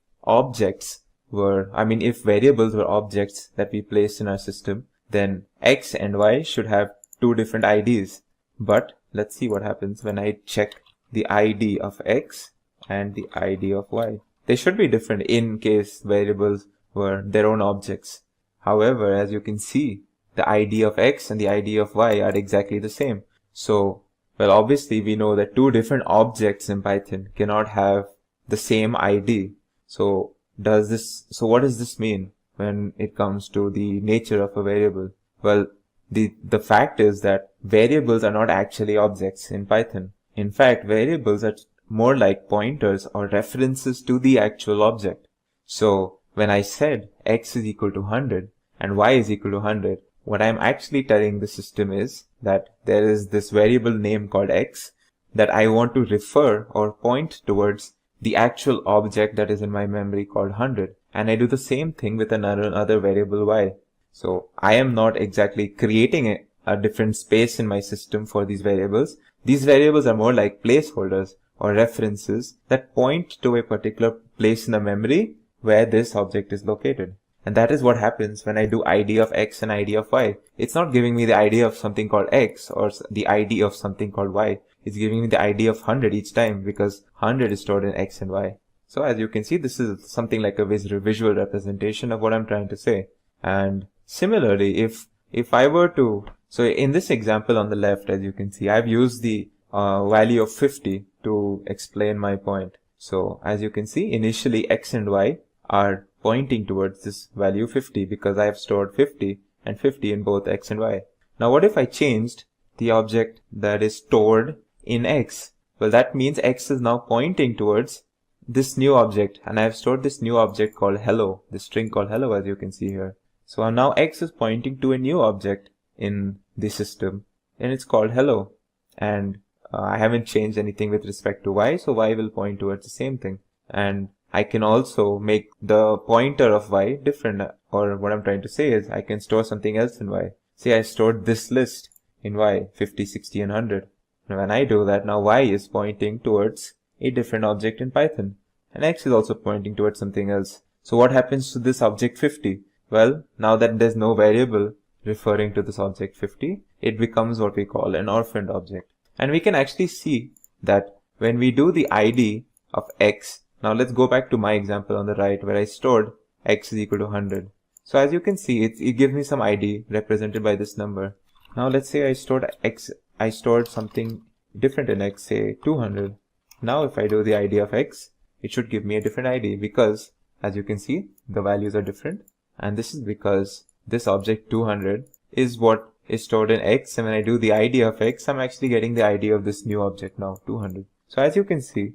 variables were objects that we placed in our system, then x and y should have two different IDs. But let's see what happens when I check the ID of x and the ID of y. They should be different in case variables were their own objects. However, as you can see, the ID of x and the ID of y are exactly the same. So, well, obviously we know that two different objects in Python cannot have the same ID. So what does this mean when it comes to the nature of a variable? Well, the fact is that variables are not actually objects in Python. In fact, variables are more like pointers or references to the actual object. So when I said x is equal to 100 and y is equal to 100, what I'm actually telling the system is that there is this variable name called x that I want to refer or point towards the actual object that is in my memory called 100. And I do the same thing with another variable y. So I am not exactly creating a different space in my system for these variables. These variables are more like placeholders or references that point to a particular place in the memory where this object is located. And that is what happens when I do ID of x and ID of y. It's not giving me the ID of something called x or the ID of something called y. It's giving me the ID of 100 each time because 100 is stored in x and y. So as you can see, this is something like a visual representation of what I'm trying to say. And similarly, if I were to, so in this example on the left, as you can see, I've used the value of 50 to explain my point. So as you can see, initially x and y are pointing towards this value 50 because I have stored 50 and 50 in both x and y. Now what if I changed the object that is stored in x? Well, that means x is now pointing towards this new object, and I have stored this new object called hello, this string called hello, as you can see here. So now x is pointing to a new object in the system, and it's called hello. And I haven't changed anything with respect to y, so y will point towards the same thing. And I can also make the pointer of y different, or what I'm trying to say is I can store something else in y. Say I stored this list in y, 50, 60, and 100. Now when I do that, now y is pointing towards a different object in Python, and x is also pointing towards something else. So what happens to this object 50? Well, now that there's no variable referring to this object 50, it becomes what we call an orphaned object. And we can actually see that when we do the ID of x, now let's go back to my example on the right where I stored x is equal to 100. So as you can see, it gives me some ID represented by this number. Now let's say I stored something different in x, say 200. Now if I do the ID of x, it should give me a different ID because, as you can see, the values are different. And this is because this object 200 is what is stored in x, and when I do the ID of x, I'm actually getting the ID of this new object now, 200. So as you can see,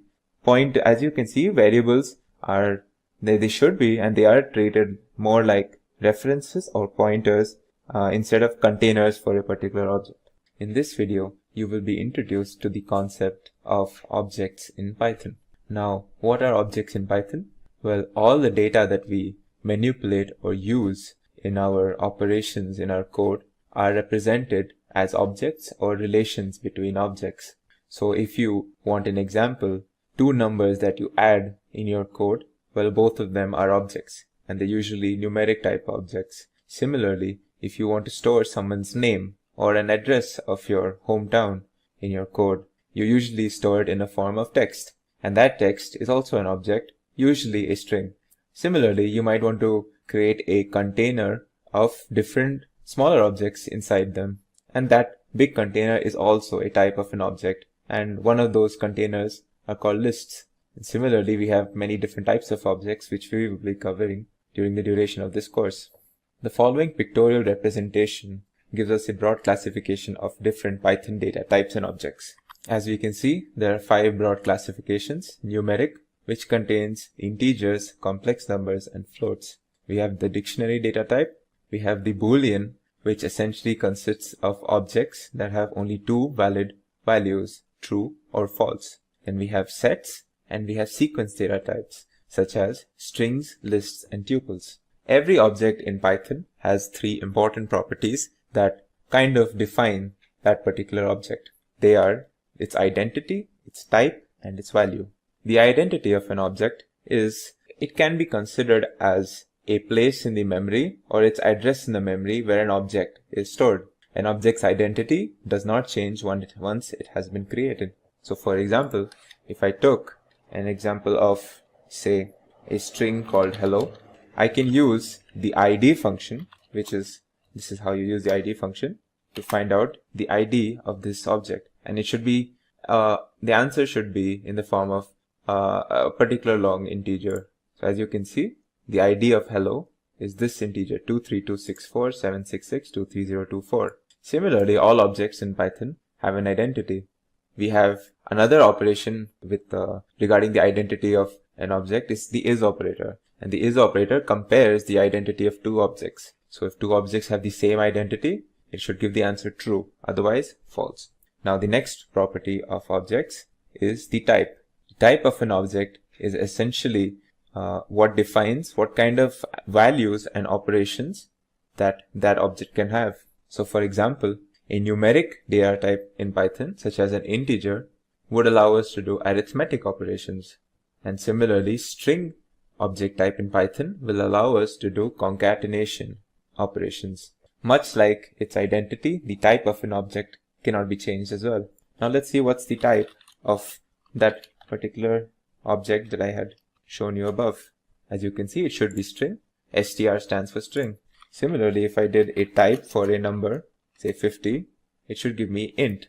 variables are, they should be, and they are treated more like references or pointers instead of containers for a particular object. In this video, you will be introduced to the concept of objects in Python. Now, what are objects in Python? Well, all the data that we manipulate or use in our operations in our code are represented as objects or relations between objects. So if you want an example, two numbers that you add in your code, well, both of them are objects, and they're usually numeric type objects. Similarly, if you want to store someone's name or an address of your hometown in your code, you usually store it in a form of text, and that text is also an object, usually a string. Similarly, you might want to create a container of different smaller objects inside them, and that big container is also a type of an object, and one of those containers are called lists. And similarly, we have many different types of objects which we will be covering during the duration of this course. The following pictorial representation gives us a broad classification of different Python data types and objects. As we can see, there are 5 broad classifications: numeric, which contains integers, complex numbers, and floats. We have the dictionary data type. We have the Boolean, which essentially consists of objects that have only 2 valid values, true or false. Then we have sets, and we have sequence data types, such as strings, lists, and tuples. Every object in Python has 3 important properties that kind of define that particular object. They are its identity, its type, and its value. The identity of an object is, it can be considered as a place in the memory or its address in the memory where an object is stored. An object's identity does not change once it has been created. So for example, if I took an example of, say, a string called hello, I can use the id function, this is how you use the id function, to find out the id of this object. And it should be, the answer should be in the form of a particular long integer. So as you can see, the id of hello is this integer 2326476623024. Similarly, all objects in Python have an identity. We have another operation with regarding the identity of an object is the is operator, and the is operator compares the identity of 2 objects. So if 2 objects have the same identity, it should give the answer true, otherwise false. Now the next property of objects is the type. The type of an object is essentially what defines what kind of values and operations that object can have. So for example, a numeric data type in Python, such as an integer, would allow us to do arithmetic operations. And similarly, string object type in Python will allow us to do concatenation operations. Much like its identity, the type of an object cannot be changed as well. Now let's see what's the type of that particular object that I had shown you above. As you can see, it should be string. str stands for string. Similarly, if I did a type for a number, say 50, it should give me int,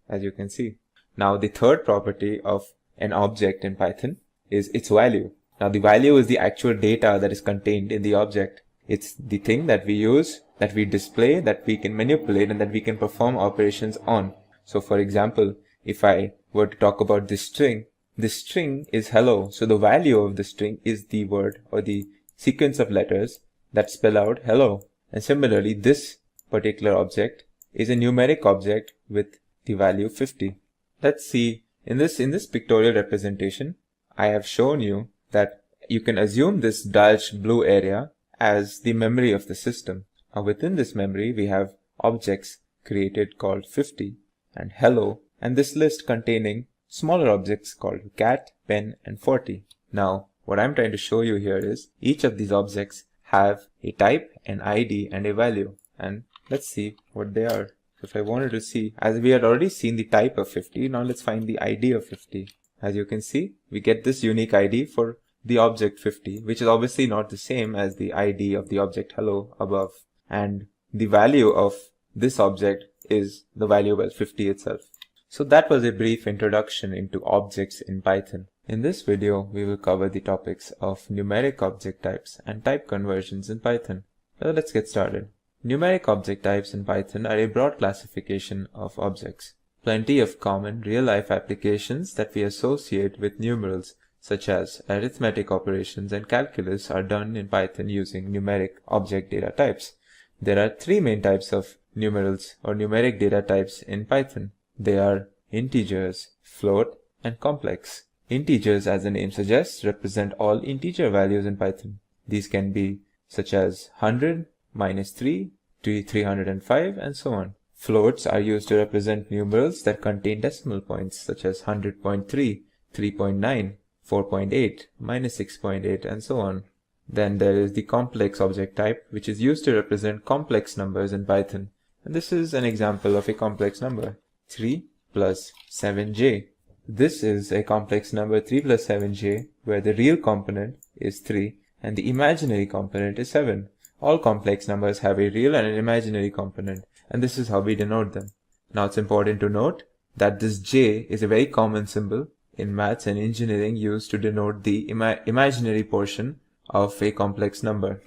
as you can see. Now the third property of an object in Python is its value. Now the value is the actual data that is contained in the object. It's the thing that we use, that we display, that we can manipulate, and that we can perform operations on. So for example, if I were to talk about this string is hello. So the value of the string is the word or the sequence of letters that spell out hello. And similarly, this particular object is a numeric object with the value 50. Let's see, in this pictorial representation, I have shown you that you can assume this dashed blue area as the memory of the system. Now within this memory, we have objects created called 50 and hello, and this list containing smaller objects called cat, pen, and 40. Now, what I'm trying to show you here is each of these objects have a type, an ID, and a value. And let's see what they are. So if I wanted to see, as we had already seen the type of 50, now let's find the ID of 50. As you can see, we get this unique ID for the object 50, which is obviously not the same as the ID of the object hello above. And the value of this object is the variable 50 itself. So that was a brief introduction into objects in Python. In this video, we will cover the topics of numeric object types and type conversions in Python. So let's get started. Numeric object types in Python are a broad classification of objects. Plenty of common real-life applications that we associate with numerals, such as arithmetic operations and calculus, are done in Python using numeric object data types. There are 3 main types of numerals or numeric data types in Python. They are integers, float, and complex. Integers, as the name suggests, represent all integer values in Python. These can be such as 100, -3, to 305, and so on. Floats are used to represent numerals that contain decimal points, such as 100.3, 3.9, 4.8, -6.8, and so on. Then there is the complex object type, which is used to represent complex numbers in Python. And this is an example of a complex number, 3 plus 7j. This is a complex number 3 plus 7j, where the real component is 3 and the imaginary component is 7. All complex numbers have a real and an imaginary component, and this is how we denote them. Now it's important to note that this j is a very common symbol in maths and engineering used to denote the imaginary portion of a complex number.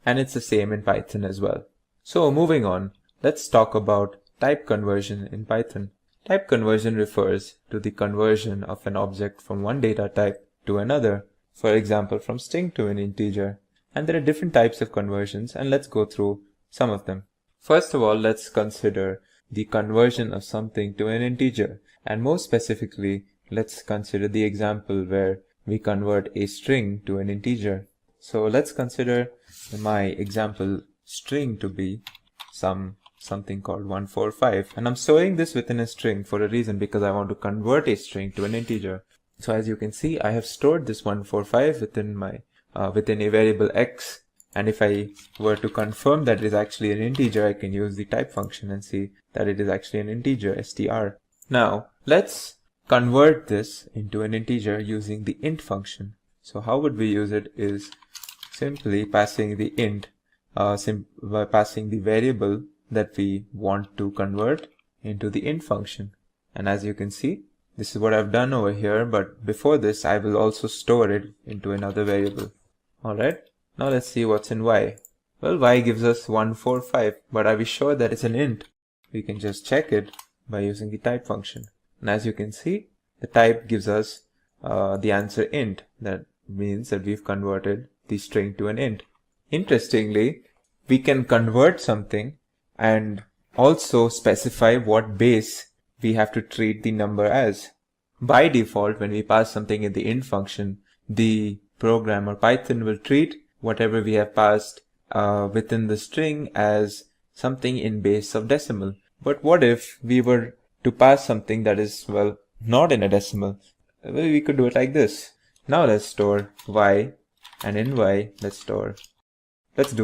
And it's the same in Python as well. So moving on, let's talk about type conversion in Python. Type conversion refers to the conversion of an object from one data type to another, for example from string to an integer. And there are different types of conversions, and let's go through some of them. First of all, let's consider the conversion of something to an integer, and more specifically, let's consider the example where we convert a string to an integer. So let's consider my example string to be something called 145, and I'm storing this within a string for a reason, because I want to convert a string to an integer. So as you can see, I have stored this 145 within a variable x, and if I were to confirm that it is actually an integer, I can use the type function and see that it is actually an integer, str. Now let's convert this into an integer using the int function. So how would we use it is simply passing the int, by passing the variable that we want to convert into the int function. And as you can see, this is what I've done over here, but before this I will also store it into another variable. Alright, now let's see what's in y. Well, y gives us 145, but are we sure that it's an int? We can just check it by using the type function. And as you can see, the type gives us the answer int. That means that we've converted the string to an int. Interestingly, we can convert something and also specify what base we have to treat the number as. By default, when we pass something in the int function, the program or Python will treat whatever we have passed within the string as something in base of decimal. But what if we were to pass something that is, well, not in a decimal? Well, we could do it like this. Now let's store y, and in y let's do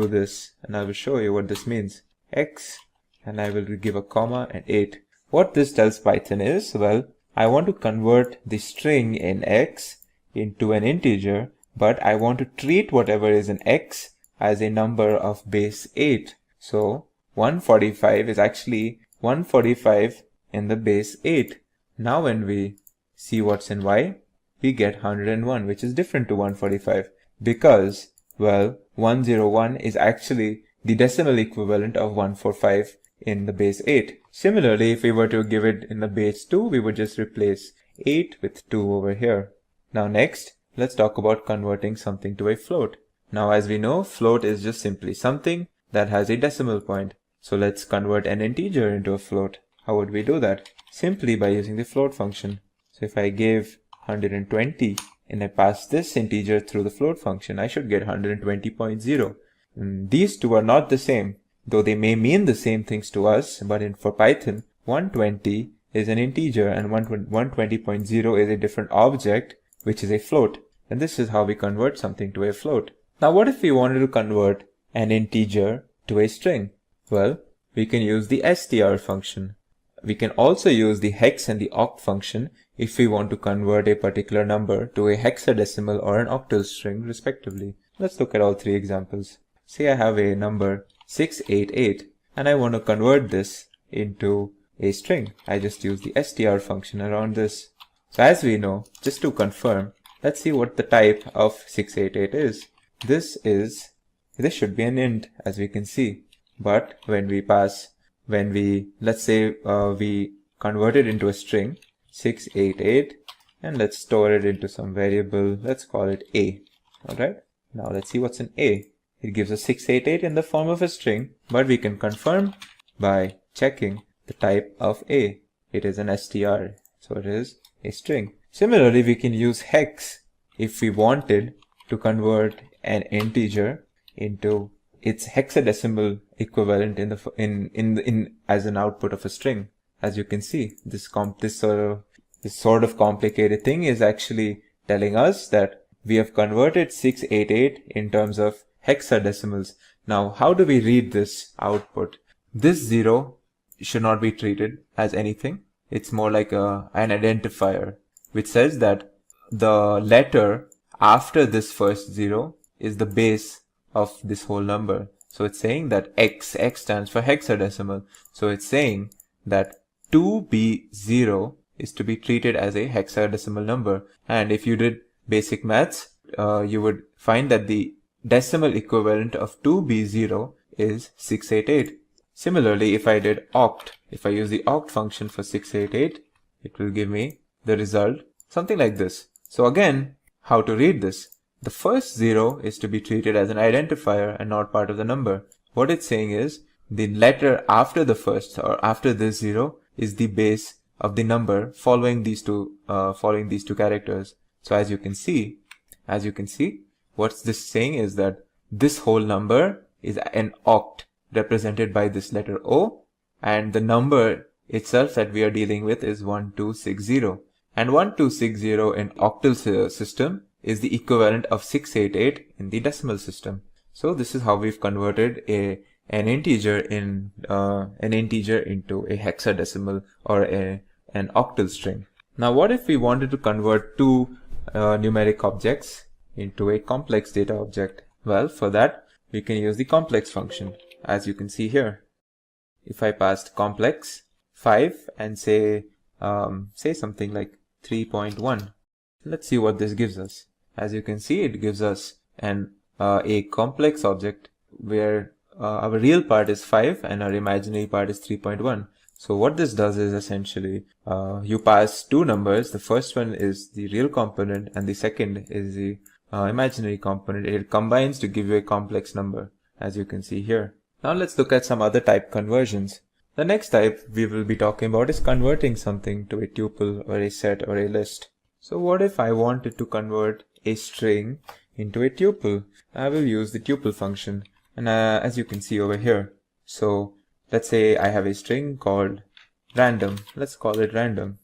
this, and I will show you what this means. X, and I will give a comma and 8. What this tells Python is, well, I want to convert the string in x into an integer, but I want to treat whatever is in x as a number of base 8. So 145 is actually 145 in the base 8. Now when we see what's in y, we get 101, which is different to 145 because, well, 101 is actually the decimal equivalent of 145 in the base 8. Similarly, if we were to give it in the base 2, we would just replace 8 with 2 over here. Now next, let's talk about converting something to a float. Now as we know, float is just simply something that has a decimal point. So let's convert an integer into a float. How would we do that? Simply by using the float function. So if I gave 120 and I pass this integer through the float function, I should get 120.0. These two are not the same, though they may mean the same things to us, but for Python, 120 is an integer and 120.0 is a different object, which is a float. And this is how we convert something to a float. Now what if we wanted to convert an integer to a string? Well, we can use the str function. We can also use the hex and the oct function if we want to convert a particular number to a hexadecimal or an octal string respectively. Let's look at all three examples. Say I have a number 688 and I want to convert this into a string. I just use the str function around this. So as we know, just to confirm, let's see what the type of 688 is. This should be an int, as we can see. But let's say we convert it into a string 688 and let's store it into some variable. Let's call it a. Alright, now let's see what's in a. It gives us 688 in the form of a string, but we can confirm by checking the type of a. It is an str, so it is a string. Similarly, we can use hex if we wanted to convert an integer into its hexadecimal equivalent as an output of a string. As you can see, this sort of complicated thing is actually telling us that we have converted 688 in terms of hexadecimals. Now, how do we read this output? This 0 should not be treated as anything. It's more like an identifier, which says that the letter after this first 0 is the base of this whole number. So it's saying that X stands for hexadecimal. So it's saying that 2B0 is to be treated as a hexadecimal number. And if you did basic maths, you would find that the decimal equivalent of 2B0 is 688. Similarly, if I did oct, if I use the oct function for 688, it will give me the result something like this. So again, how to read this? The first 0 is to be treated as an identifier and not part of the number. What it's saying is the letter after the first or after this 0 is the base of the number following these two characters. So as you can see, what's this saying is that this whole number is an oct represented by this letter O, and the number itself that we are dealing with is 1260. And 1260 in octal system is the equivalent of 688 in the decimal system. So this is how we've converted an integer into a hexadecimal or an octal string. Now, what if we wanted to convert two numeric objects into a complex data object? Well, for that, we can use the complex function, as you can see here. If I passed complex 5 and say something like 3.1, let's see what this gives us. As you can see, it gives us a complex object where our real part is 5 and our imaginary part is 3.1. So what this does is essentially you pass two numbers. The first one is the real component and the second is the imaginary component. It combines to give you a complex number, as you can see here. Now let's look at some other type conversions. The next type we will be talking about is converting something to a tuple or a set or a list. So what if I wanted to convert a string into a tuple? I will use the tuple function, and as you can see over here. So let's say I have a string called random. Let's call it random.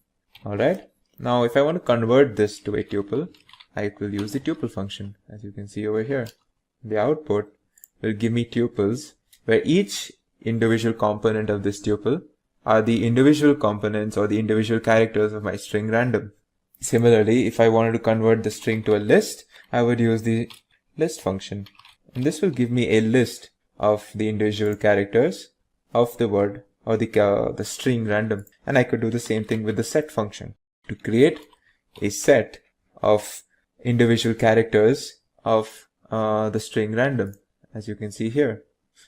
Alright. Now if I want to convert this to a tuple, I will use the tuple function, as you can see over here. The output will give me tuples where each individual component of this tuple are the individual components or the individual characters of my string random. Similarly, if I wanted to convert the string to a list, I would use the list function. And this will give me a list of the individual characters of the word or the string random. And I could do the same thing with the set function to create a set of individual characters of the string random, as you can see here.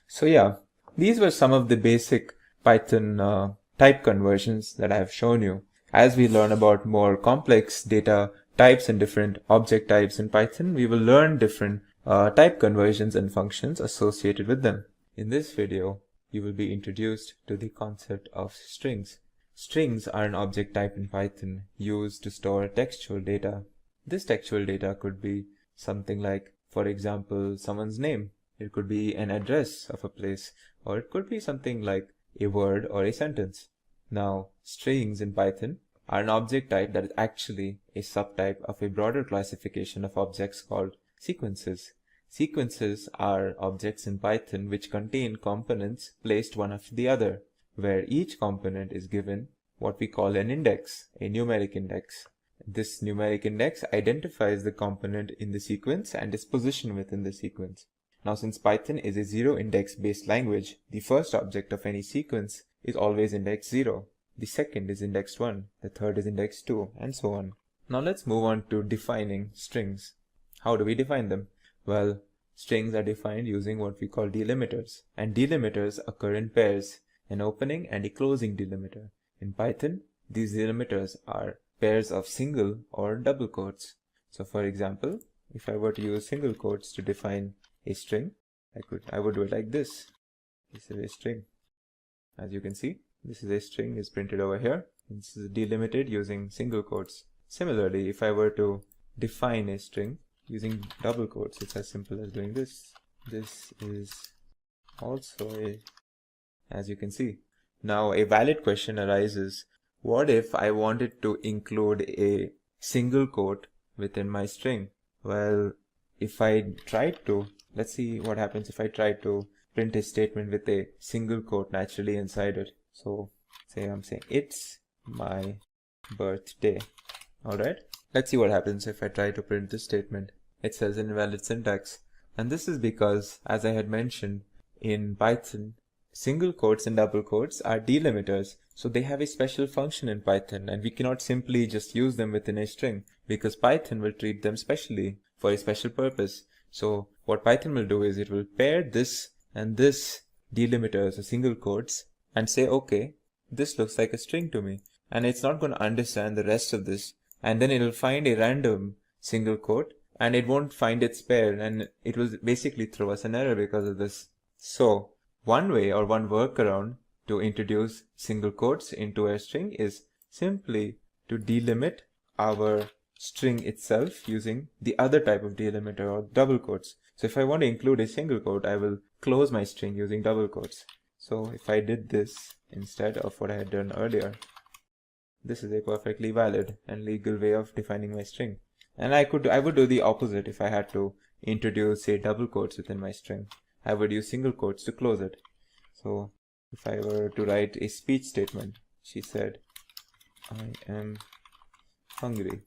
So yeah, these were some of the basic Python type conversions that I have shown you. As we learn about more complex data types and different object types in Python, we will learn different type conversions and functions associated with them. In this video, you will be introduced to the concept of strings. Strings are an object type in Python used to store textual data. This textual data could be something like, for example, someone's name. It could be an address of a place, or it could be something like a word or a sentence. Now, strings in Python are an object type that is actually a subtype of a broader classification of objects called sequences. Sequences are objects in Python which contain components placed one after the other, where each component is given what we call an index, a numeric index. This numeric index identifies the component in the sequence and its position within the sequence. Now, since Python is a zero-index based language, the first object of any sequence is always index 0. The second is index 1, the third is index 2, and so on. Now let's move on to defining strings. How do we define them? Well, strings are defined using what we call delimiters, and delimiters occur in pairs, an opening and a closing delimiter. In Python, these delimiters are pairs of single or double quotes. So for example, if I were to use single quotes to define a string, I would do it like this. This is a string. As you can see, this is a string is printed over here. This is delimited using single quotes. Similarly, if I were to define a string using double quotes, it's as simple as doing this. This is also a, as you can see. Now a valid question arises. What if I wanted to include a single quote within my string? Well, if I tried to, let's see what happens if I try to print a statement with a single quote naturally inside it. So say I'm saying it's my birthday. Alright, let's see what happens if I try to print this statement. It says invalid syntax. And this is because, as I had mentioned, in Python, single quotes and double quotes are delimiters. So they have a special function in Python, and we cannot simply just use them within a string because Python will treat them specially for a special purpose. So what Python will do is it will pair this and this delimiters or single quotes and say, okay, this looks like a string to me. And it's not going to understand the rest of this. And then it will find a random single quote and it won't find its pair, and it will basically throw us an error because of this. So one way or one workaround to introduce single quotes into a string is simply to delimit our string itself using the other type of delimiter or double quotes. So if I want to include a single quote, I will close my string using double quotes. So if I did this instead of what I had done earlier, this is a perfectly valid and legal way of defining my string. And I would do the opposite if I had to introduce, say, double quotes within my string. I would use single quotes to close it. So if I were to write a speech statement, she said, I am hungry.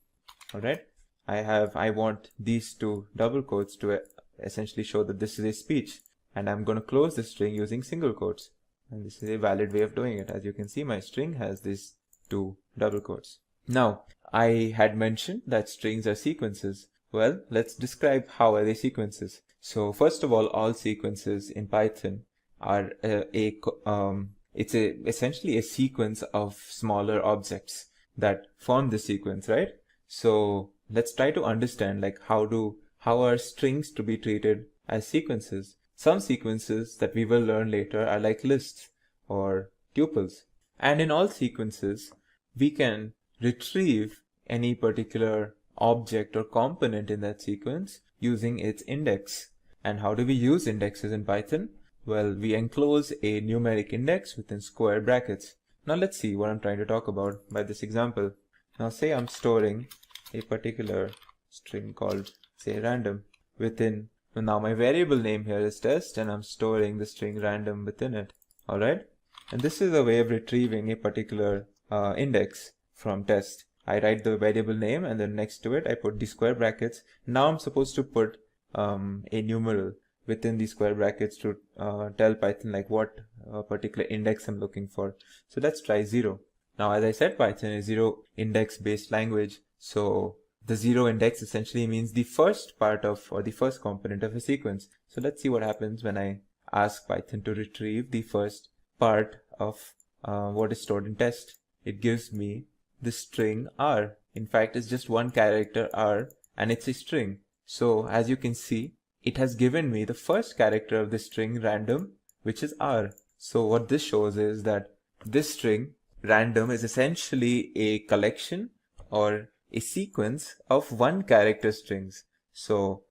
Alright, I want these two double quotes to essentially show that this is a speech, and I'm going to close the string using single quotes. And this is a valid way of doing it. As you can see, my string has these two double quotes. Now, I had mentioned that strings are sequences. Well, let's describe how are they sequences. So first of all sequences in Python are essentially a sequence of smaller objects that form the sequence, right? So let's try to understand like how are strings to be treated as sequences. Some sequences that we will learn later are like lists or tuples. And in all sequences, we can retrieve any particular object or component in that sequence using its index. And how do we use indexes in Python? Well, we enclose a numeric index within square brackets. Now let's see what I'm trying to talk about by this example. Now say I'm storing a particular string called, say, random within. Now my variable name here is test, and I'm storing the string random within it. Alright? And this is a way of retrieving a particular index from test. I write the variable name and then next to it I put the square brackets. Now I'm supposed to put a numeral within the square brackets to tell Python like what particular index I'm looking for. So let's try 0. Now as I said, Python is 0 index based language. So the 0 index essentially means the first part of or the first component of a sequence. So let's see what happens when I ask Python to retrieve the first part of what is stored in test. It gives me the string R. In fact, it's just one character R and it's a string. So as you can see, it has given me the first character of the string random, which is R. So what this shows is that this string random is essentially a collection or a sequence of one character strings. So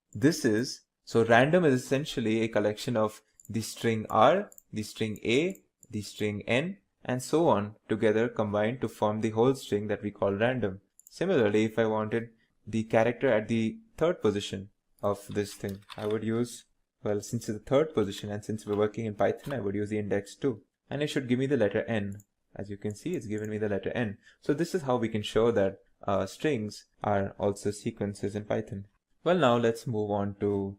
random is essentially a collection of the string R, the string A, the string N, and so on together combined to form the whole string that we call random. Similarly, if I wanted the character at the third position of this thing, I would use, well, since it's the third position and since we're working in Python, I would use the index 2. And it should give me the letter N. As you can see, it's given me the letter N. So this is how we can show that strings are also sequences in Python. Well, now let's move on to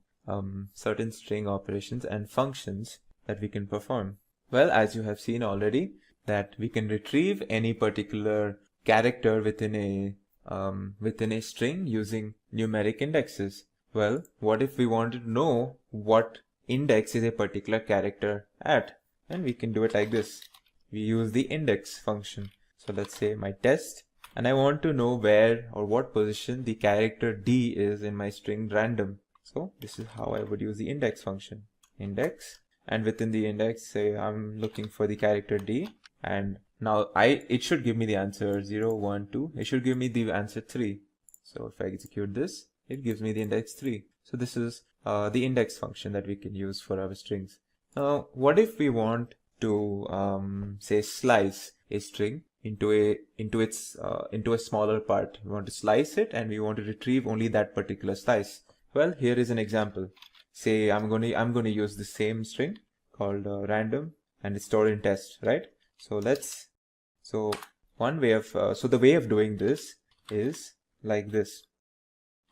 certain string operations and functions that we can perform. Well, as you have seen already, that we can retrieve any particular character within a string using numeric indexes. Well, what if we wanted to know what index is a particular character at? And we can do it like this. We use the index function. So let's say my test, and I want to know where or what position the character D is in my string random. So this is how I would use the index function. Index, and within the index, say I'm looking for the character D, and Now it should give me the answer 0, 1, 2. It should give me the answer 3. So if I execute this, it gives me the index 3. So this is the index function that we can use for our strings. Now, what if we want to say slice a string into a smaller part? We want to slice it and we want to retrieve only that particular slice. Well, here is an example. Say I'm going to use the same string called random, and it's stored in test, right? So the way of doing this is like this.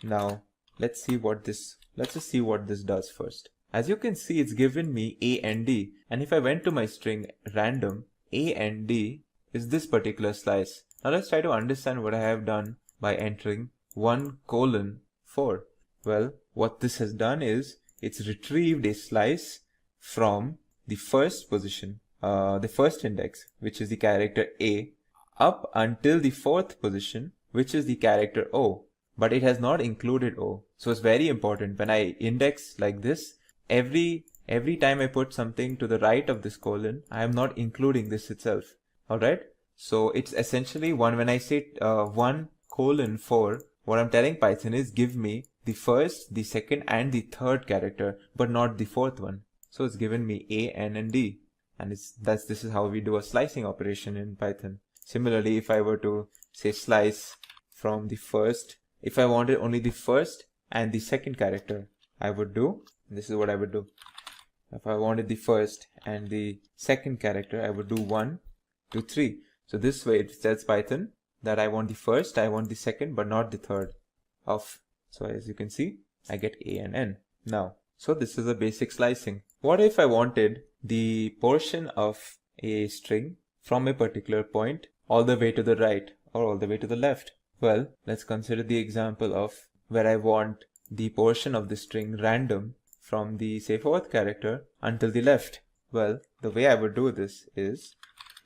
Now let's just see what this does first. As you can see, it's given me A and D, and if I went to my string random, A and D is this particular slice. Now let's try to understand what I have done by entering 1:4. Well, what this has done is it's retrieved a slice from the first position, the first index, which is the character A, up until the 4th position, which is the character O, but it has not included O. So it's very important when I index like this, every time I put something to the right of this colon, I am not including this itself. Alright, so it's essentially when I say 1:4, what I'm telling Python is give me the first, the second and the third character, but not the 4th one. So it's given me A, N and D, and this is how we do a slicing operation in Python. Similarly, if I were to say slice from the first, if I wanted only the first and the second character, this is what I would do. If I wanted the first and the second character, I would do 1, 2, 3. So this way it tells Python that I want the first, I want the second, but not the third of. So as you can see, I get A and N. Now, so this is a basic slicing. What if I wanted the portion of a string from a particular point all the way to the right or all the way to the left? Well, let's consider the example of where I want the portion of the string random from the, say, 4th character until the left. Well, the way I would do this is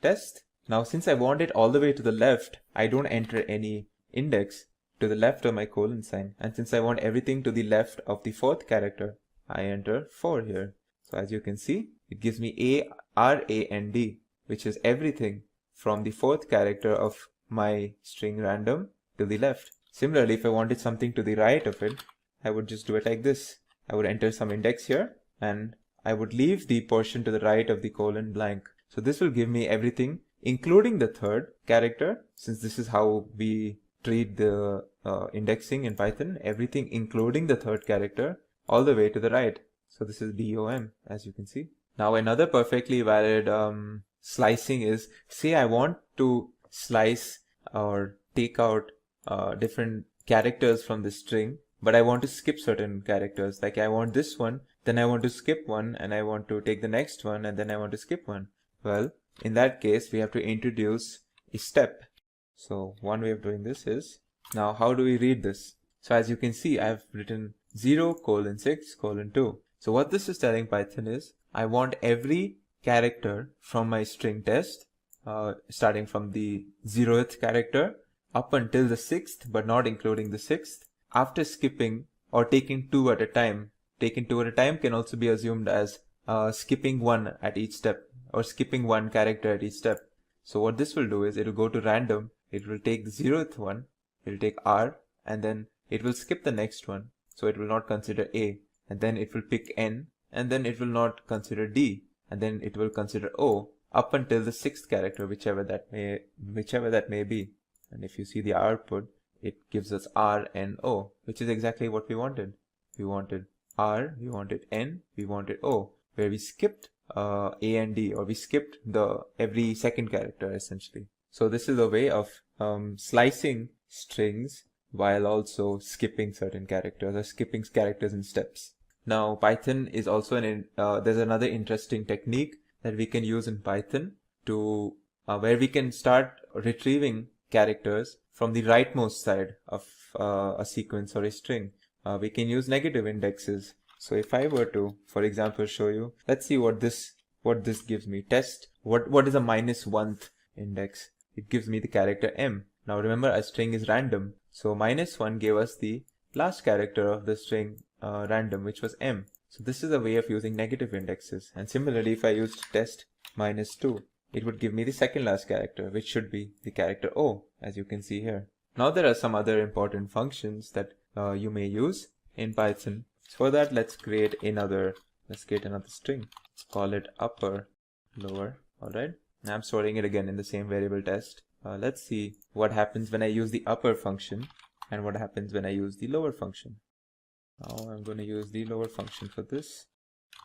test. Now, since I want it all the way to the left, I don't enter any index to the left of my colon sign. And since I want everything to the left of the 4th character, I enter 4 here. So as you can see, it gives me A, R, A, and D, which is everything from the 4th character of my string random to the left. Similarly, if I wanted something to the right of it, I would just do it like this. I would enter some index here and I would leave the portion to the right of the colon blank. So this will give me everything, including the 3rd character, since this is how we treat the indexing in Python, everything including the 3rd character all the way to the right. So this is DOM, as you can see. Now another perfectly valid slicing is, say I want to slice or take out different characters from the string, but I want to skip certain characters. Like I want this one, then I want to skip one, and I want to take the next one, and then I want to skip one. Well, in that case, we have to introduce a step. So one way of doing this is, now how do we read this? So as you can see, I've written 0:6:2. So what this is telling Python is, I want every character from my string test, starting from the 0th character up until the 6th, but not including the 6th, after skipping or taking 2 at a time. Taking 2 at a time can also be assumed as skipping 1 at each step, or skipping 1 character at each step. So what this will do is, it will go to random, it will take the 0th one, it will take R, and then it will skip the next one. So it will not consider A, and then it will pick N, and then it will not consider D, and then it will consider O, up until the 6th character, whichever that may be. And if you see the output, it gives us R, N, O, which is exactly what we wanted. We wanted R, we wanted N, we wanted O, where we skipped A and D, or we skipped every second character essentially. So this is a way of slicing strings while also skipping certain characters, or skipping characters in steps. Now Python is also there's another interesting technique that we can use in Python to where we can start retrieving characters from the rightmost side of a sequence or a string. We can use negative indexes. So if I were to, for example, show you, let's see what this gives me. Test what is a -1th index. It gives me the character M. Now remember, a string is random, so -1 gave us the last character of the string random, which was M. So this is a way of using negative indexes. And similarly, if I used test -2, it would give me the second last character, which should be the character O, as you can see here. Now there are some other important functions that you may use in Python. So for that, let's create another string. Let's call it upper, lower. All right. Now I'm storing it again in the same variable test. Let's see what happens when I use the upper function and what happens when I use the lower function. Now I'm going to use the lower function for this.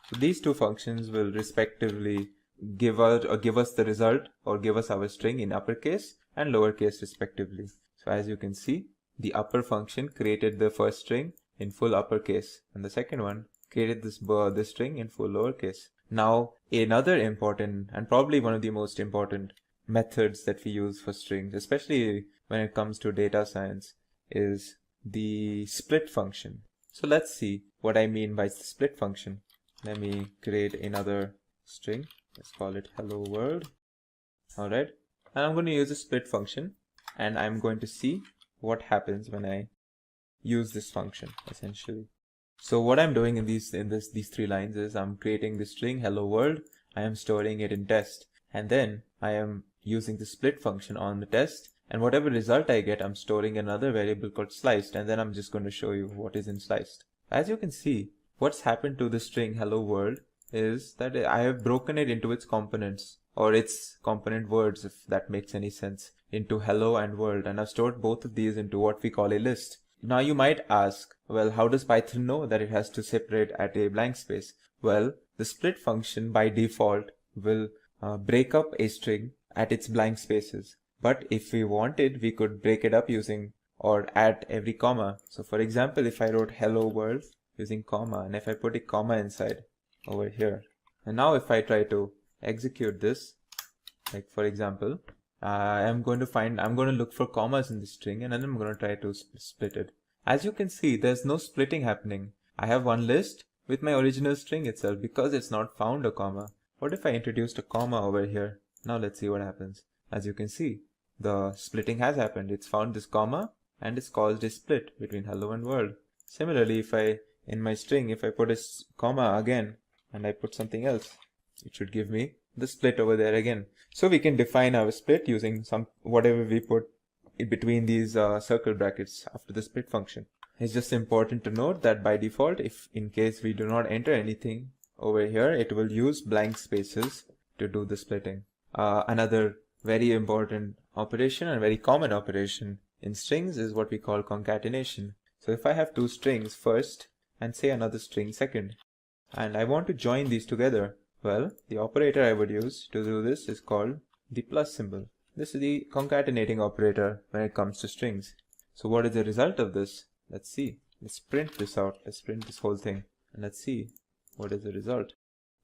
So these two functions will respectively give us the result or give us our string in uppercase and lowercase respectively. So as you can see, the upper function created the first string in full uppercase and the second one created this string in full lowercase. Now another important and probably one of the most important methods that we use for strings, especially when it comes to data science, is the split function. So let's see what I mean by the split function. Let me create another string. Let's call it hello world. All right. And I'm going to use a split function and I'm going to see what happens when I use this function essentially. So what I'm doing in these three lines is I'm creating the string hello world. I am storing it in test and then I am using the split function on the test, and whatever result I get, I'm storing another variable called sliced, and then I'm just going to show you what is in sliced. As you can see, what's happened to the string hello world is that I have broken it into its components, or its component words, if that makes any sense, into hello and world, and I've stored both of these into what we call a list. Now you might ask, well, how does Python know that it has to separate at a blank space? Well, the split function by default will break up a string at its blank spaces. But if we wanted, we could break it up using or at every comma. So for example, if I wrote hello world using comma, and if I put a comma inside over here, and now if I try to execute this, like for example, I'm going to look for commas in the string and then I'm going to try to split it. As you can see, there's no splitting happening. I have one list with my original string itself because it's not found a comma. What if I introduced a comma over here? Now let's see what happens. As you can see, the splitting has happened. It's found this comma and it's caused a split between hello and world. Similarly, in my string, if I put a comma again and I put something else, it should give me the split over there again. So we can define our split using whatever we put in between these circle brackets after the split function. It's just important to note that by default, if in case we do not enter anything over here, it will use blank spaces to do the splitting. Another very important operation and very common operation in strings is what we call concatenation. So if I have two strings first and say another string second, and I want to join these together, well, the operator I would use to do this is called the plus symbol. This is the concatenating operator when it comes to strings. So what is the result of this? Let's see. Let's print this out. Let's print this whole thing and let's see what is the result.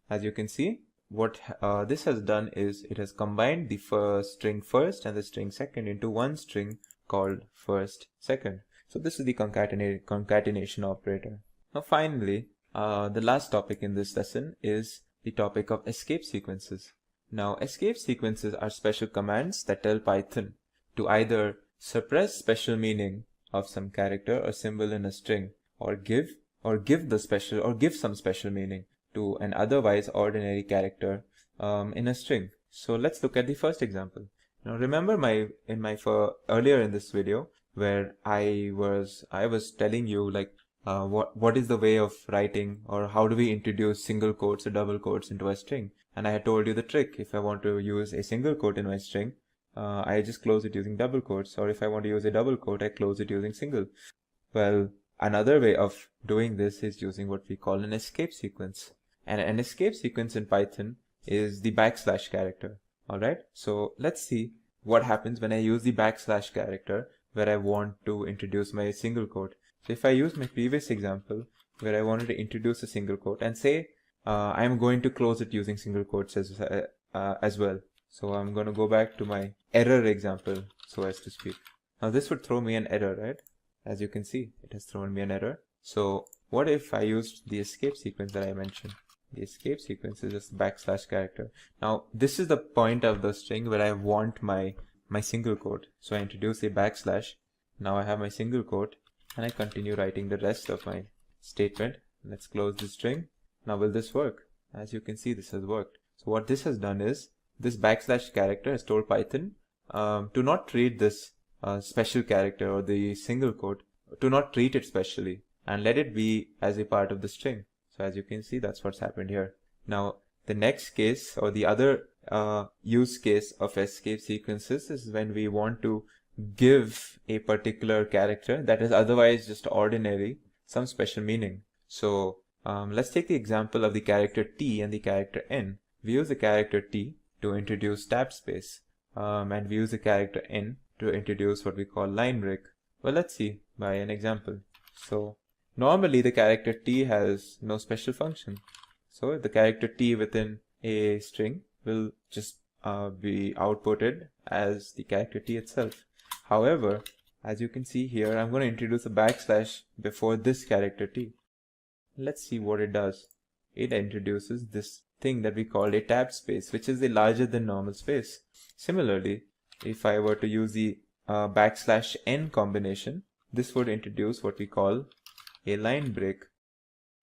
As you can see, what this has done is it has combined the string first and the string second into one string called first second. So this is the concatenation operator. Now finally, the last topic in this lesson is the topic of escape sequences. Now escape sequences are special commands that tell Python to either suppress special meaning of some character or symbol in a string, or give some special meaning to an otherwise ordinary character in a string. So let's look at the first example. Now remember earlier in this video where I was telling you like what is the way of writing, or how do we introduce single quotes or double quotes into a string, and I had told you the trick. If I want to use a single quote in my string, I just close it using double quotes, or if I want to use a double quote, I close it using single. Well, another way of doing this is using what we call an escape sequence. And an escape sequence in Python is the backslash character. Alright, so let's see what happens when I use the backslash character where I want to introduce my single quote. So if I use my previous example where I wanted to introduce a single quote and say I'm going to close it using single quotes as well. So I'm going to go back to my error example, so as to speak. Now this would throw me an error, right? As you can see, it has thrown me an error. So what if I used the escape sequence that I mentioned? The escape sequence is just backslash character. Now this is the point of the string where I want my single quote. So I introduce a backslash. Now I have my single quote and I continue writing the rest of my statement. Let's close the string. Now will this work? As you can see, this has worked. So what this has done is this backslash character has told Python to not treat this special character or the single quote, to not treat it specially and let it be as a part of the string. So as you can see, that's what's happened here. Now the next case, or the other use case of escape sequences, is when we want to give a particular character that is otherwise just ordinary some special meaning. So let's take the example of the character T and the character N. We use the character T to introduce tab space, and we use the character N to introduce what we call line break. Well, let's see by an example. So normally the character T has no special function. So the character T within a string will just be outputted as the character T itself. However, as you can see here, I'm going to introduce a backslash before this character T. Let's see what it does. It introduces this thing that we call a tab space, which is a larger than normal space. Similarly, if I were to use the backslash n combination, this would introduce what we call a line break.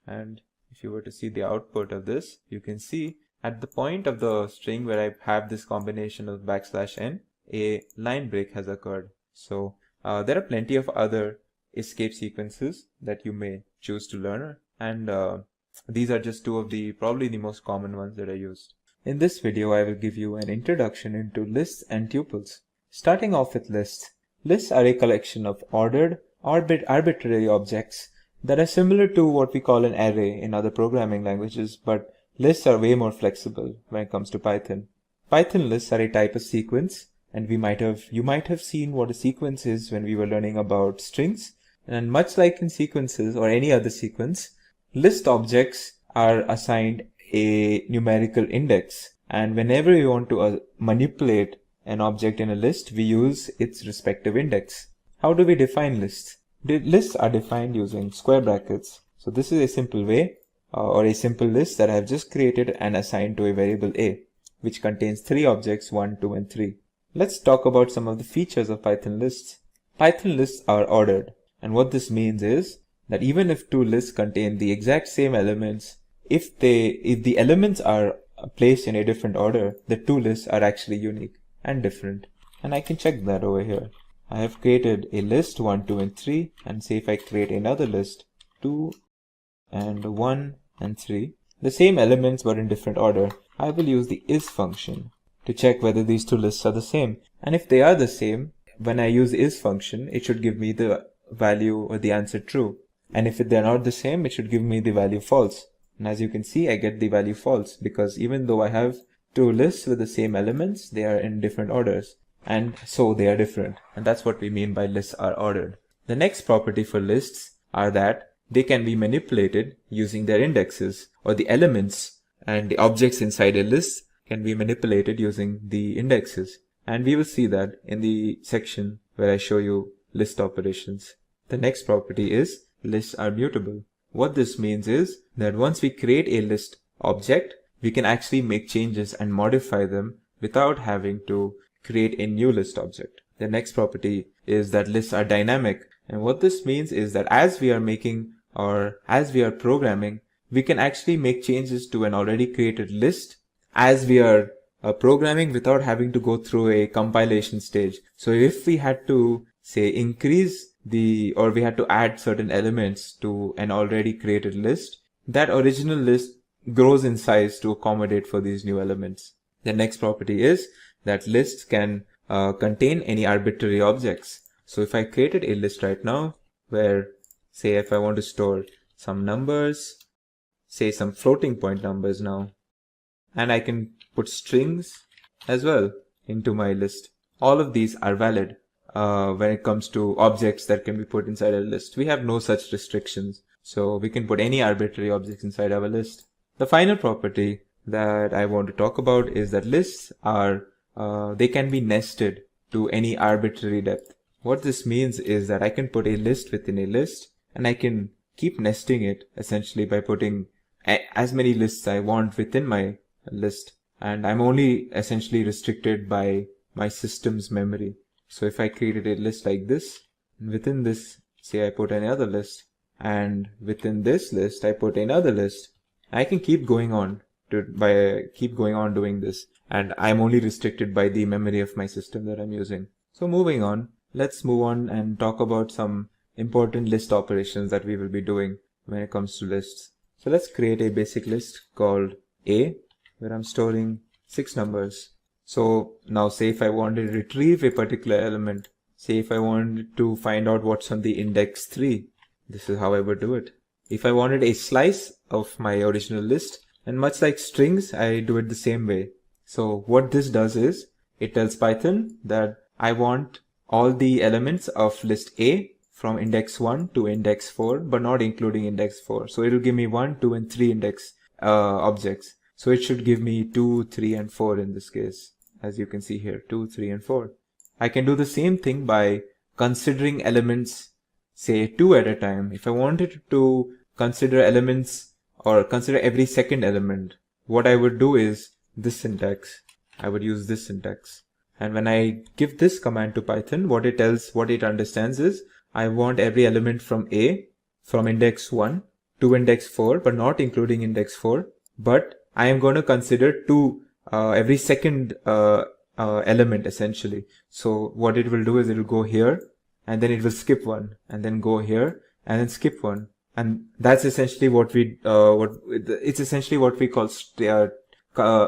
And if you were to see the output of this, you can see at the point of the string where I have this combination of backslash n, a line break has occurred. So there are plenty of other escape sequences that you may choose to learn, and these are just two of the probably the most common ones that I used. In this video, I will give you an introduction into lists and tuples. Starting off with lists. Lists are a collection of ordered or arbitrary objects that are similar to what we call an array in other programming languages, but lists are way more flexible when it comes to Python. Python lists are a type of sequence, and you might have seen what a sequence is when we were learning about strings. And much like in sequences or any other sequence, list objects are assigned a numerical index, and whenever we want to manipulate an object in a list, we use its respective index. How do we define lists? The lists are defined using square brackets. So this is a simple way or a simple list that I have just created and assigned to a variable a, which contains 3 objects, 1, 2, and 3. Let's talk about some of the features of Python lists. Python lists are ordered, and what this means is that even if 2 lists contain the exact same elements, if the elements are placed in a different order, the 2 lists are actually unique and different. And I can check that over here. I have created a list 1, 2, and 3, and say if I create another list 2 and 1 and 3, the same elements but in different order, I will use the is function to check whether these 2 lists are the same. And if they are the same, when I use the is function, it should give me the value or the answer true. And if they're not the same, it should give me the value false. And as you can see, I get the value false because even though I have 2 lists with the same elements, they are in different orders. And so they are different. And that's what we mean by lists are ordered. The next property for lists are that they can be manipulated using their indexes, or the elements and the objects inside a list can be manipulated using the indexes. And we will see that in the section where I show you list operations. The next property is lists are mutable. What this means is that once we create a list object, we can actually make changes and modify them without having to create a new list object. The next property is that lists are dynamic. And what this means is that as we are making or as we are programming, we can actually make changes to an already created list as we are programming without having to go through a compilation stage. So if we had to say increase or we had to add certain elements to an already created list, that original list grows in size to accommodate for these new elements. The next property is that lists can contain any arbitrary objects. So if I created a list right now where, say, if I want to store some numbers, say some floating point numbers now, and I can put strings as well into my list. All of these are valid when it comes to objects that can be put inside a list. We have no such restrictions, so we can put any arbitrary objects inside our list. The final property that I want to talk about is that lists are they can be nested to any arbitrary depth. What this means is that I can put a list within a list, and I can keep nesting it essentially by putting as many lists I want within my list, and I'm only essentially restricted by my system's memory. So if I created a list like this, within this, say I put another list, and within this list I put another list, I can keep going on keep going on doing this, and I'm only restricted by the memory of my system that I'm using. So moving on, let's move on and talk about some important list operations that we will be doing when it comes to lists. So let's create a basic list called A, where I'm storing 6 numbers. So now say if I wanted to retrieve a particular element, say if I wanted to find out what's on the index 3, this is how I would do it. If I wanted a slice of my original list, and much like strings, I do it the same way. So what this does is, it tells Python that I want all the elements of list A from index 1 to index 4, but not including index 4. So it will give me 1, 2, and 3 index objects. So it should give me 2, 3, and 4 in this case. As you can see here, 2, 3, and 4. I can do the same thing by considering elements, say 2 at a time. If I wanted to consider elements or consider every second element, what I would do is this syntax. I would use this syntax. And when I give this command to Python, what it understands is, I want every element from A, from index 1 to index 4, but not including index 4. But I am going to consider 2 every second element essentially. So what it will do is it will go here, and then it will skip one, and then go here, and then skip one. And that's essentially what we call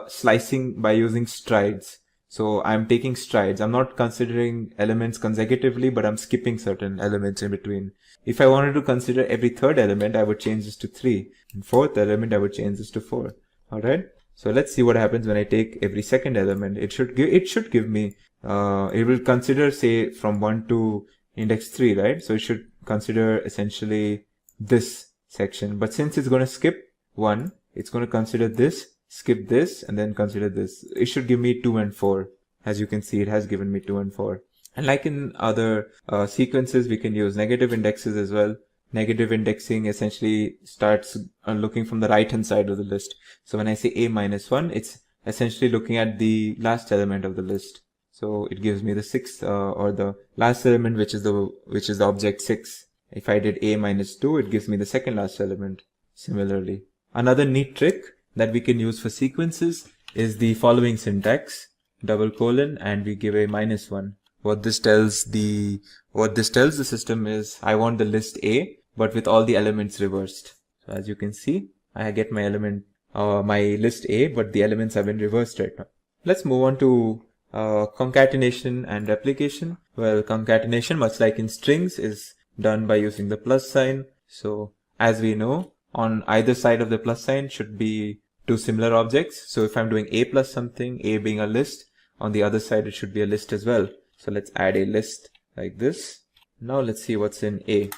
slicing by using strides. So I'm taking strides. I'm not considering elements consecutively, but I'm skipping certain elements in between. If I wanted to consider every third element, I would change this to 3. And fourth element, I would change this to 4. Alright. So let's see what happens when I take every second element. It should give me, it will consider, say, from 1 to index 3, right? So it should consider essentially this section. But since it's going to skip 1, it's going to consider this, skip this, and then consider this. It should give me 2 and 4. As you can see, it has given me 2 and 4. And like in other sequences, we can use negative indexes as well. Negative indexing essentially starts looking from the right hand side of the list. So when I say A minus 1, it's essentially looking at the last element of the list. So it gives me the 6th or the last element, which is the object 6. If I did A minus 2, it gives me the second last element. Similarly, another neat trick that we can use for sequences is the following syntax: double colon, and we give a minus 1. What this tells the system is, I want the list A, but with all the elements reversed. So as you can see, I get my list A, but the elements have been reversed right now. Let's move on to concatenation and replication. Well, concatenation, much like in strings, is done by using the plus sign. So as we know, on either side of the plus sign should be 2 similar objects. So if I'm doing A plus something, A being a list, on the other side it should be a list as well. So let's add a list like this. Now let's see what's in A.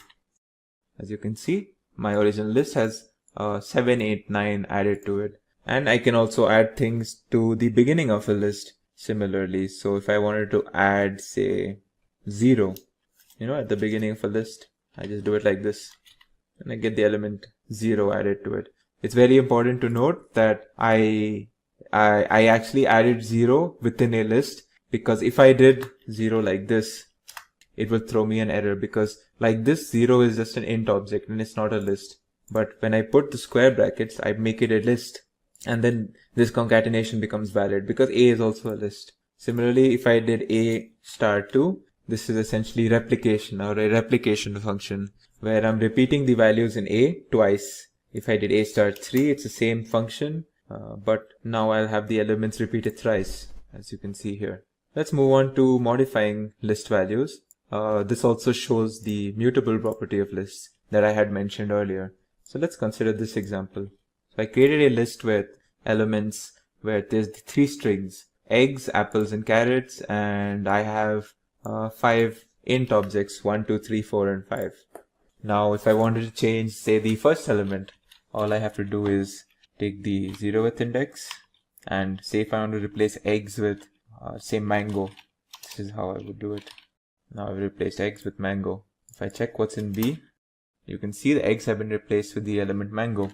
As you can see, my original list has 7, 8, 9 added to it. And I can also add things to the beginning of a list similarly. So if I wanted to add, say, 0, at the beginning of a list, I just do it like this, and I get the element 0 added to it. It's very important to note that I actually added 0 within a list, because if I did 0 like this, it will throw me an error, because like this 0 is just an int object and it's not a list. But when I put the square brackets, I make it a list, and then this concatenation becomes valid because A is also a list. Similarly, if I did A star 2, this is essentially replication, or a replication function, where I'm repeating the values in A twice. If I did A star 3, it's the same function, but now I'll have the elements repeated thrice, as you can see here. Let's move on to modifying list values. This also shows the mutable property of lists that I had mentioned earlier. So let's consider this example. So I created a list with elements where there's 3 strings: eggs, apples, and carrots, and I have 5 int objects, 1, 2, 3, 4, and 5. Now if I wanted to change, say, the first element, all I have to do is take the 0th index, and say if I want to replace eggs with say mango, this is how I would do it. Now I've replaced eggs with mango. If I check what's in B, you can see the eggs have been replaced with the element mango.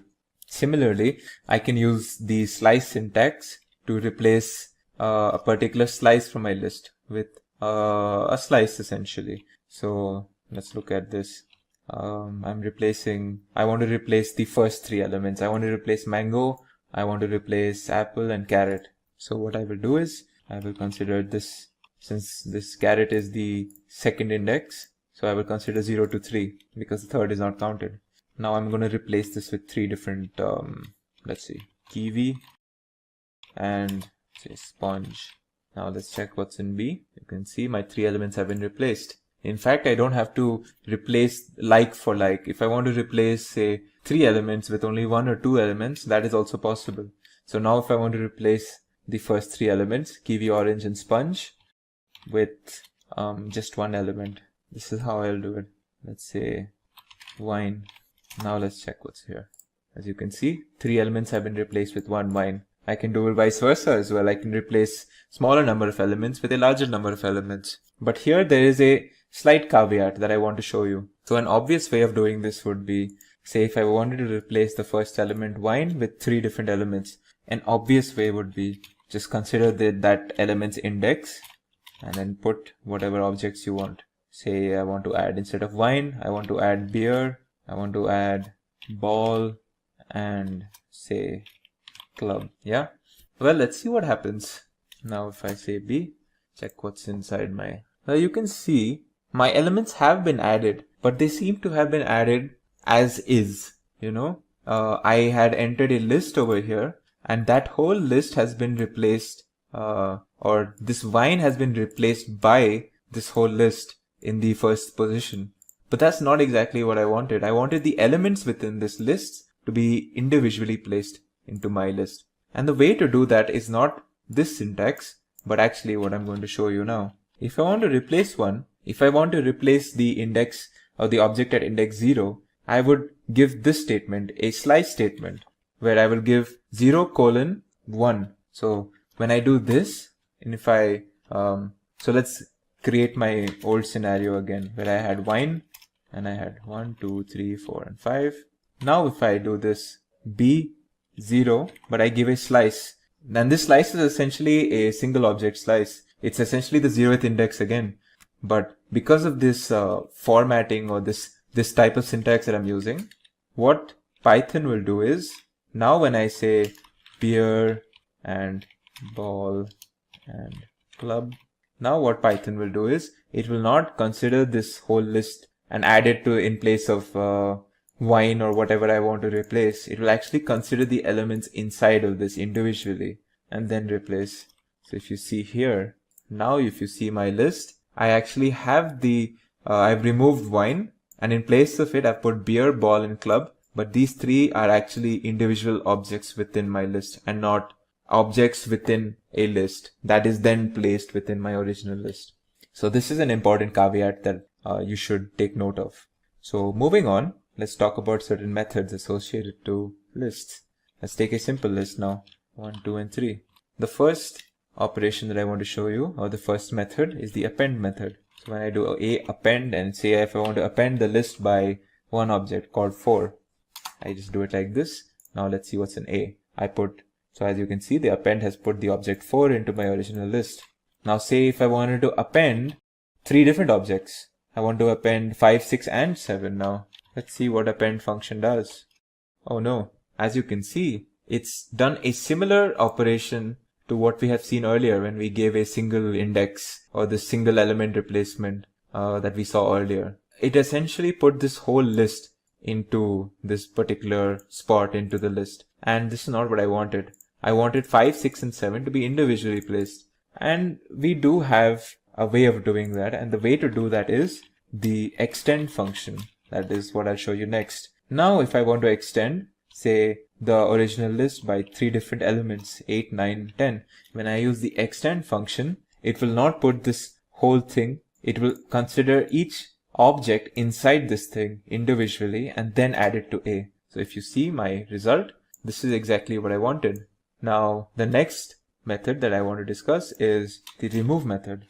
Similarly, I can use the slice syntax to replace a particular slice from my list with a slice essentially. So let's look at this. I want to replace the first 3 elements. I want to replace mango I want to replace apple and carrot. So what I will do is I will consider this, since this carrot is the second index, so I will consider 0 to 3 because the third is not counted. Now I'm going to replace this with three different, let's see, kiwi and say sponge. Now let's check what's in B. You can see my three elements have been replaced. In fact, I don't have to replace like for like. If I want to replace, say, three elements with only one or two elements, that is also possible. So now if I want to replace the first three elements, kiwi, orange, and sponge, with just one element, this is how I'll do it. Let's say wine. Now let's check what's here. As you can see, three elements have been replaced with one, wine. I can do it vice versa as well. I can replace smaller number of elements with a larger number of elements. But here there is a slight caveat that I want to show you. So an obvious way of doing this would be, say if I wanted to replace the first element wine with three different elements, an obvious way would be just consider that element's index and then put whatever objects you want. Say I want to add, instead of wine, I want to add beer, I want to add ball, and say club. Yeah, well, let's see what happens. Now if I say B, check what's inside my, you can see my elements have been added, but they seem to have been added as is. I had entered a list over here, and that whole list has been replaced, or this wine has been replaced by this whole list in the first position. But that's not exactly what I wanted. I wanted the elements within this list to be individually placed into my list. And the way to do that is not this syntax, but actually what I'm going to show you now. If I want to replace one, if I want to replace the index or the object at index 0, I would give this statement, a slice statement, where I will give 0:1. So when I do this, and if I, so let's create my old scenario again, where I had wine, and I had 1, 2, 3, 4, and 5. Now if I do this, B 0, but I give a slice, then this slice is essentially a single object slice. It's essentially the 0th index again. But because of this formatting or this type of syntax that I'm using, what Python will do is, now when I say beer and ball and club, now what Python will do is, it will not consider this whole list and add it to in place of wine or whatever I want to replace. It will actually consider the elements inside of this individually and then replace. So if you see here, now if you see my list, I actually have I've removed wine, and in place of it I've put beer, ball, and club, but these three are actually individual objects within my list and not objects within a list that is then placed within my original list. So this is an important caveat that you should take note of. So moving on, let's talk about certain methods associated to lists. Let's take a simple list now, 1, 2, and 3. The first operation that I want to show you, or the first method, is the append method. So when I do a append, and say if I want to append the list by one object called 4, I just do it like this. Now let's see what's in A. So as you can see, the append has put the object 4 into my original list. Now say if I wanted to append three different objects, I want to append 5, 6, and 7 now. Let's see what append function does. Oh no, as you can see, it's done a similar operation to what we have seen earlier when we gave a single index or the single element replacement that we saw earlier. It essentially put this whole list into this particular spot into the list. And this is not what I wanted. I wanted 5, 6, and 7 to be individually placed. And we do have a way of doing that. And the way to do that is the extend function. That is what I'll show you next. Now, if I want to extend, say, the original list by three different elements, 8, 9, 10. When I use the extend function, it will not put this whole thing. It will consider each object inside this thing individually and then add it to A. So if you see my result, this is exactly what I wanted. Now, the next method that I want to discuss is the remove method.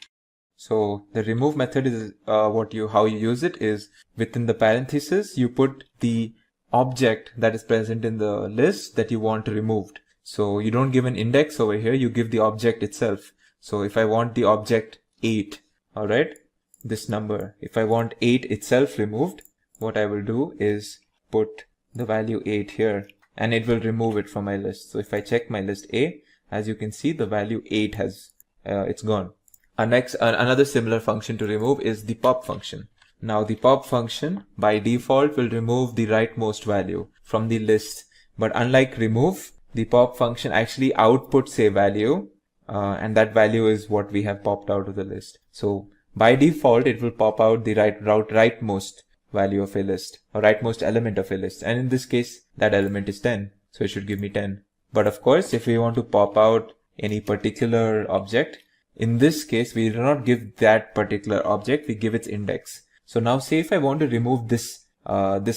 So the remove method is how you use it is within the parentheses, you put the object that is present in the list that you want removed. So you don't give an index over here, you give the object itself. So if I want the object 8, alright, this number, if I want 8 itself removed, what I will do is put the value 8 here. and it will remove it from my list. So if I check my list A, as you can see, the value 8 has, it's gone. Another similar function to remove is the pop function. Now the pop function by default will remove the rightmost value from the list. But unlike remove, the pop function actually outputs a value, and that value is what we have popped out of the list. So by default, it will pop out the rightmost value of a list, or rightmost element of a list. And in this case, that element is 10. So it should give me 10. But of course, if we want to pop out any particular object, in this case, we do not give that particular object, we give its index. So now say if I want to remove this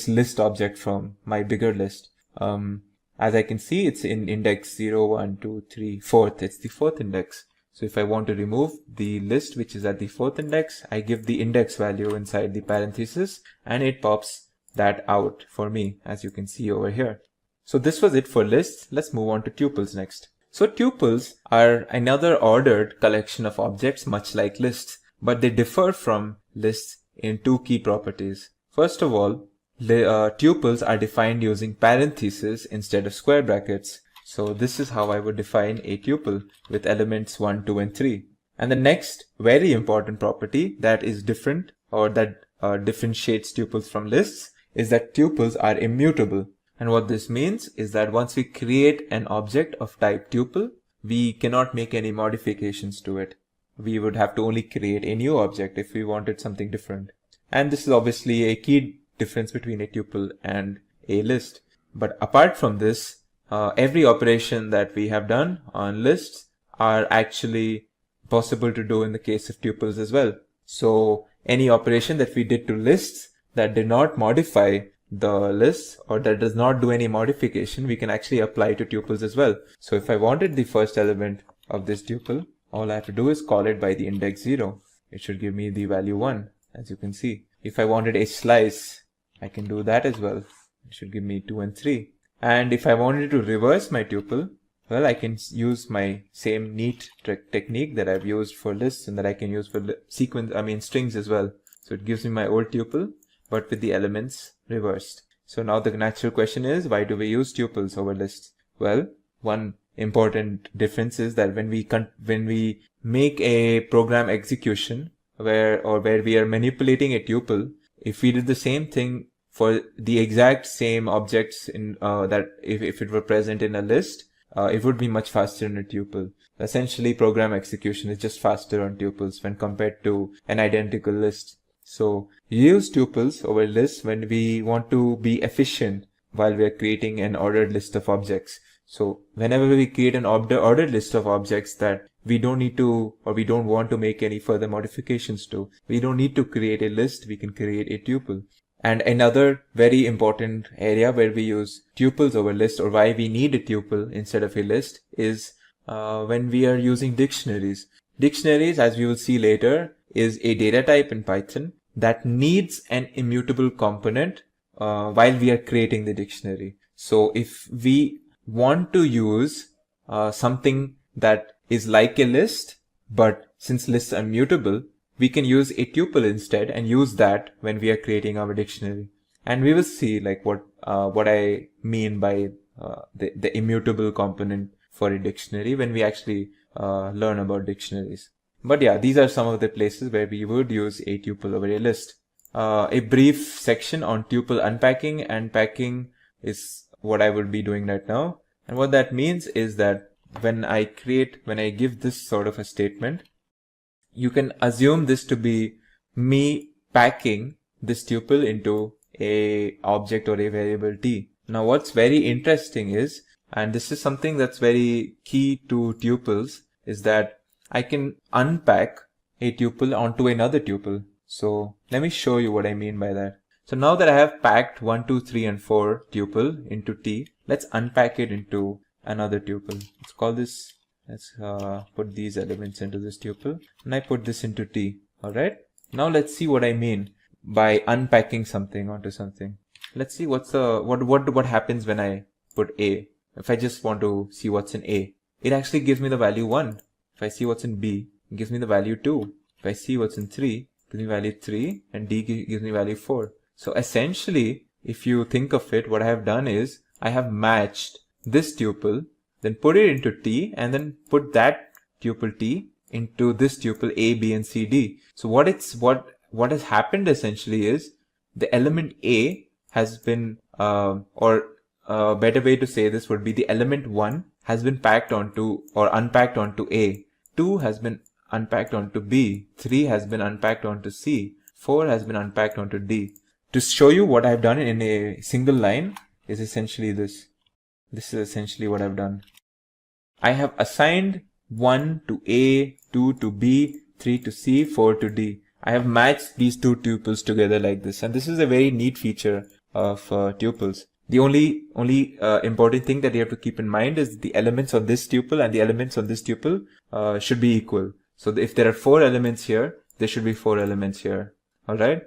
list object from my bigger list, as I can see, it's in index 0, 1, 2, 3, 4th. It's the 4th index. So if I want to remove the list which is at the 4th index, I give the index value inside the parenthesis and it pops that out for me, as you can see over here. So this was it for lists. Let's move on to tuples next. So tuples are another ordered collection of objects much like lists, but they differ from lists in two key properties. First of all, tuples are defined using parentheses instead of square brackets. So this is how I would define a tuple with elements 1, 2, and 3. And the next very important property that is different, or that differentiates tuples from lists, is that tuples are immutable. And what this means is that once we create an object of type tuple, we cannot make any modifications to it. We would have to only create a new object if we wanted something different. And this is obviously a key difference between a tuple and a list. But apart from this, every operation that we have done on lists are actually possible to do in the case of tuples as well. So any operation that we did to lists that did not modify the list, or that does not do any modification, we can actually apply to tuples as well. So if I wanted the first element of this tuple, all I have to do is call it by the index 0. It should give me the value 1, as you can see. If I wanted a slice, I can do that as well. It should give me 2 and 3. And if I wanted to reverse my tuple, well, I can use my same neat technique that I've used for lists and that I can use for strings as well. So it gives me my old tuple, but with the elements reversed. So now the natural question is, why do we use tuples over lists? Well, one important difference is that when we make a program execution where we are manipulating a tuple, if we did the same thing for the exact same objects in that if it were present in a list, it would be much faster in a tuple. Essentially, program execution is just faster on tuples when compared to an identical list. So you use tuples over lists when we want to be efficient while we are creating an ordered list of objects. So whenever we create an ordered list of objects that we don't need to, or we don't want to make any further modifications to, we don't need to create a list, we can create a tuple. And another very important area where we use tuples over lists, or why we need a tuple instead of a list, is when we are using dictionaries. Dictionaries, as we will see later, is a data type in Python that needs an immutable component while we are creating the dictionary. So if we want to use something that is like a list, but since lists are mutable, we can use a tuple instead and use that when we are creating our dictionary. And we will see like what I mean by the immutable component for a dictionary when we actually learn about dictionaries. But yeah, these are some of the places where we would use a tuple over a list. A brief section on tuple unpacking and packing is what I will be doing right now. And what that means is that when I give this sort of a statement, you can assume this to be me packing this tuple into a object or a variable t. Now what's very interesting is, and this is something that's very key to tuples, is that I can unpack a tuple onto another tuple. So let me show you what I mean by that. So now that I have packed 1, 2, 3, and 4 tuple into t, let's unpack it into another tuple. Let's call this, let's put these elements into this tuple, and I put this into t. Alright. Now let's see what I mean by unpacking something onto something. Let's see what happens when I put a. If I just want to see what's in a, it actually gives me the value 1. If I see what's in B, it gives me the value 2. If I see what's in 3, it gives me value 3, and D gives me value 4. So essentially, if you think of it, what I have done is I have matched this tuple, then put it into T, and then put that tuple T into this tuple A, B, and C, D. So what has happened essentially is the element A has been, or a better way to say this would be the element 1 has been packed onto or unpacked onto A, 2 has been unpacked onto B, 3 has been unpacked onto C, 4 has been unpacked onto D. To show you what I've done in a single line is essentially this. This is essentially what I've done. I have assigned 1 to A, 2 to B, 3 to C, 4 to D. I have matched these two tuples together like this, and this is a very neat feature of tuples. The only important thing that you have to keep in mind is the elements of this tuple and the elements of this tuple should be equal. So if there are 4 elements here, there should be 4 elements here. Alright?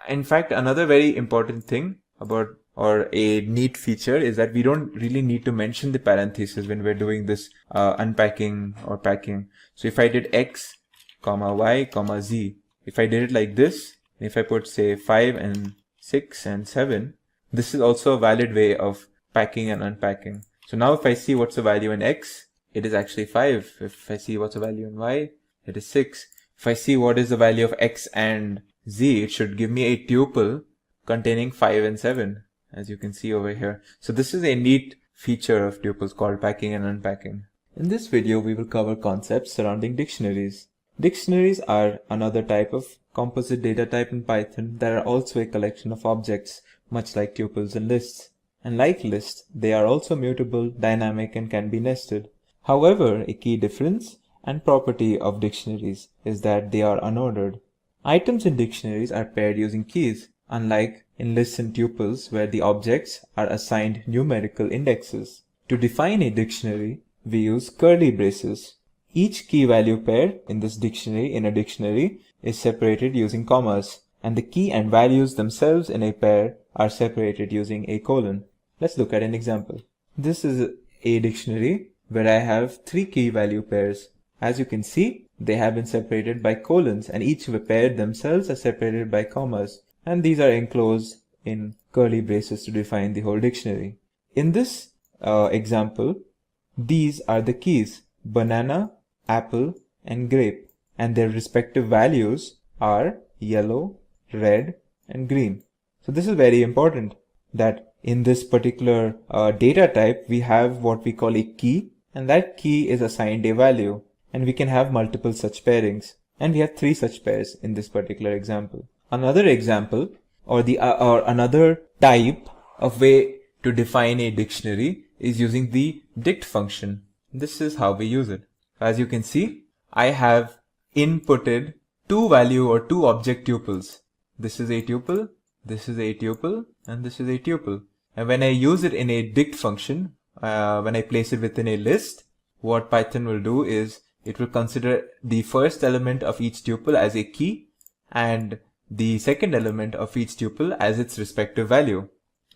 In fact, another very important thing about or a neat feature is that we don't really need to mention the parentheses when we're doing this unpacking or packing. So if I did X, comma, Y, comma, Z, if I did it like this, if I put say 5 and 6 and 7, this is also a valid way of packing and unpacking. So now if I see what's the value in X, it is actually 5. If I see what's the value in Y, it is 6. If I see what is the value of X and Z, it should give me a tuple containing 5 and 7, as you can see over here. So this is a neat feature of tuples called packing and unpacking. In this video, we will cover concepts surrounding dictionaries. Dictionaries are another type of composite data type in Python that are also a collection of objects, much like tuples and lists. And like lists, they are also mutable, dynamic, and can be nested. However, a key difference and property of dictionaries is that they are unordered. Items in dictionaries are paired using keys, unlike in lists and tuples where the objects are assigned numerical indexes. To define a dictionary, we use curly braces. Each key value pair in this dictionary in a dictionary is separated using commas, and the key and values themselves in a pair are separated using a colon. Let's look at an example. This is a dictionary where I have 3 key value pairs. As you can see, they have been separated by colons, and each pair themselves are separated by commas, and these are enclosed in curly braces to define the whole dictionary. In this example, these are the keys: banana, apple, and grape, and their respective values are yellow, red, and green. So this is very important that in this particular data type, we have what we call a key, and that key is assigned a value, and we can have multiple such pairings, and we have 3 such pairs in this particular example. Another example or another type of way to define a dictionary is using the dict function. This is how we use it. As you can see, I have inputted 2 value or 2 object tuples. This is a tuple, this is a tuple, and this is a tuple. And when I use it in a dict function, when I place it within a list, what Python will do is it will consider the first element of each tuple as a key and the second element of each tuple as its respective value.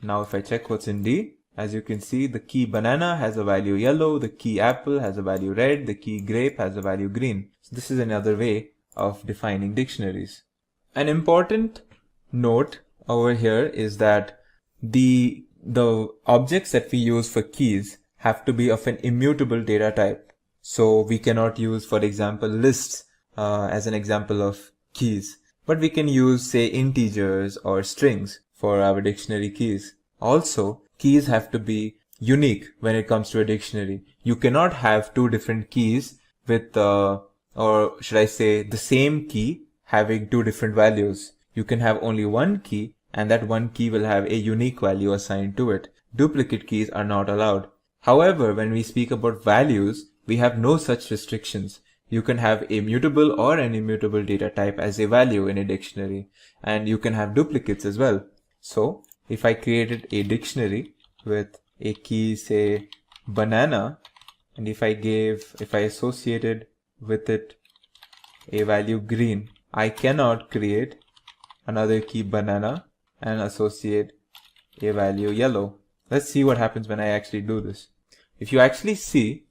Now if I check what's in D, as you can see, the key banana has a value yellow, the key apple has a value red, the key grape has a value green. So this is another way of defining dictionaries. An important note over here is that the objects that we use for keys have to be of an immutable data type. So we cannot use, for example, lists as an example of keys, but we can use, say, integers or strings for our dictionary keys. Also, keys have to be unique when it comes to a dictionary. You cannot have 2 different keys with, or should I say, the same key having 2 different values. You can have only one key, and that one key will have a unique value assigned to it. Duplicate keys are not allowed. However, when we speak about values, we have no such restrictions. You can have a mutable or an immutable data type as a value in a dictionary, and you can have duplicates as well. So, if I created a dictionary with a key, say, banana, and if I associated with it a value green, I cannot create another key banana and associate a value yellow. Let's see what happens when I actually do this. If you actually see,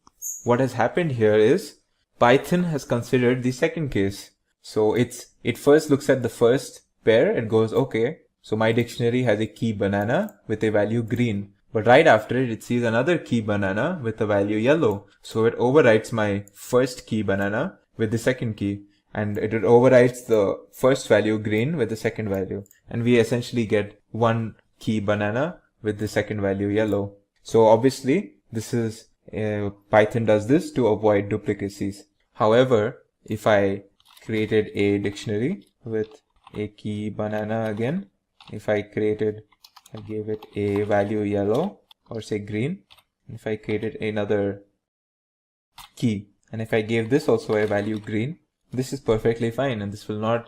what has happened here is Python has considered the second case. So it first looks at the first pair and goes, okay, so my dictionary has a key banana with a value green. But right after it, it sees another key banana with the value yellow. So it overwrites my first key banana with the second key. And it overwrites the first value green with the second value. And we essentially get one key banana with the second value yellow. So obviously, this is Python does this to avoid duplicacies. However, if I created a dictionary with a key banana again, if I gave it a value yellow or say green, if I created another key and if I gave this also a value green, this is perfectly fine, and this will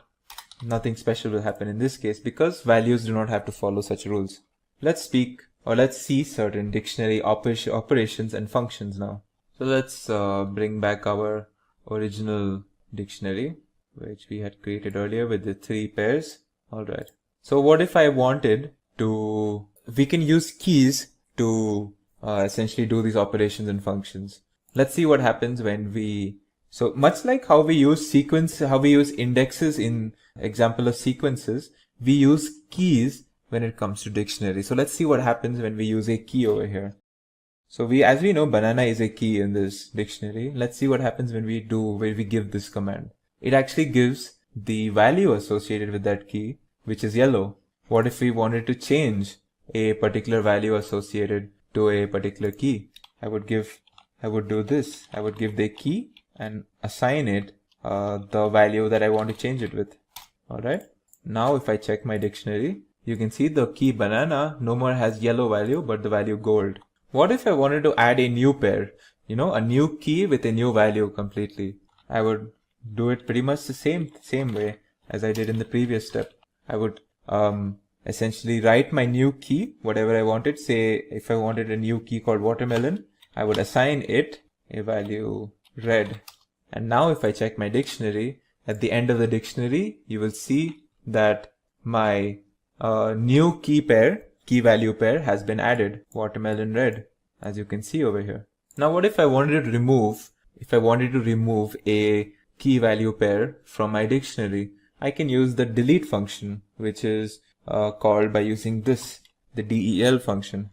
nothing special will happen in this case because values do not have to follow such rules. Let's see certain dictionary operations and functions now. So let's bring back our original dictionary, which we had created earlier with the 3 pairs. Alright. So what if I wanted to, we can use keys to essentially do these operations and functions. Let's see what happens when we, so much like how we use indexes in example of sequences, we use keys when it comes to dictionary. So let's see what happens when we use a key over here. So as we know, banana is a key in this dictionary. Let's see what happens when we give this command. It actually gives the value associated with that key, which is yellow. What if we wanted to change a particular value associated to a particular key? I would do this. I would give the key and assign it the value that I want to change it with. Alright. Now if I check my dictionary, you can see the key banana no more has yellow value, but the value gold. What if I wanted to add a new pair? A new key with a new value completely. I would do it pretty much the same way as I did in the previous step. I would essentially write my new key, whatever I wanted. Say if I wanted a new key called watermelon, I would assign it a value red. And now if I check my dictionary, at the end of the dictionary, you will see that my new key value pair has been added, watermelon red, as you can see over here. Now what if I wanted to remove a key value pair from my dictionary? I can use the delete function, which is called by using the del function.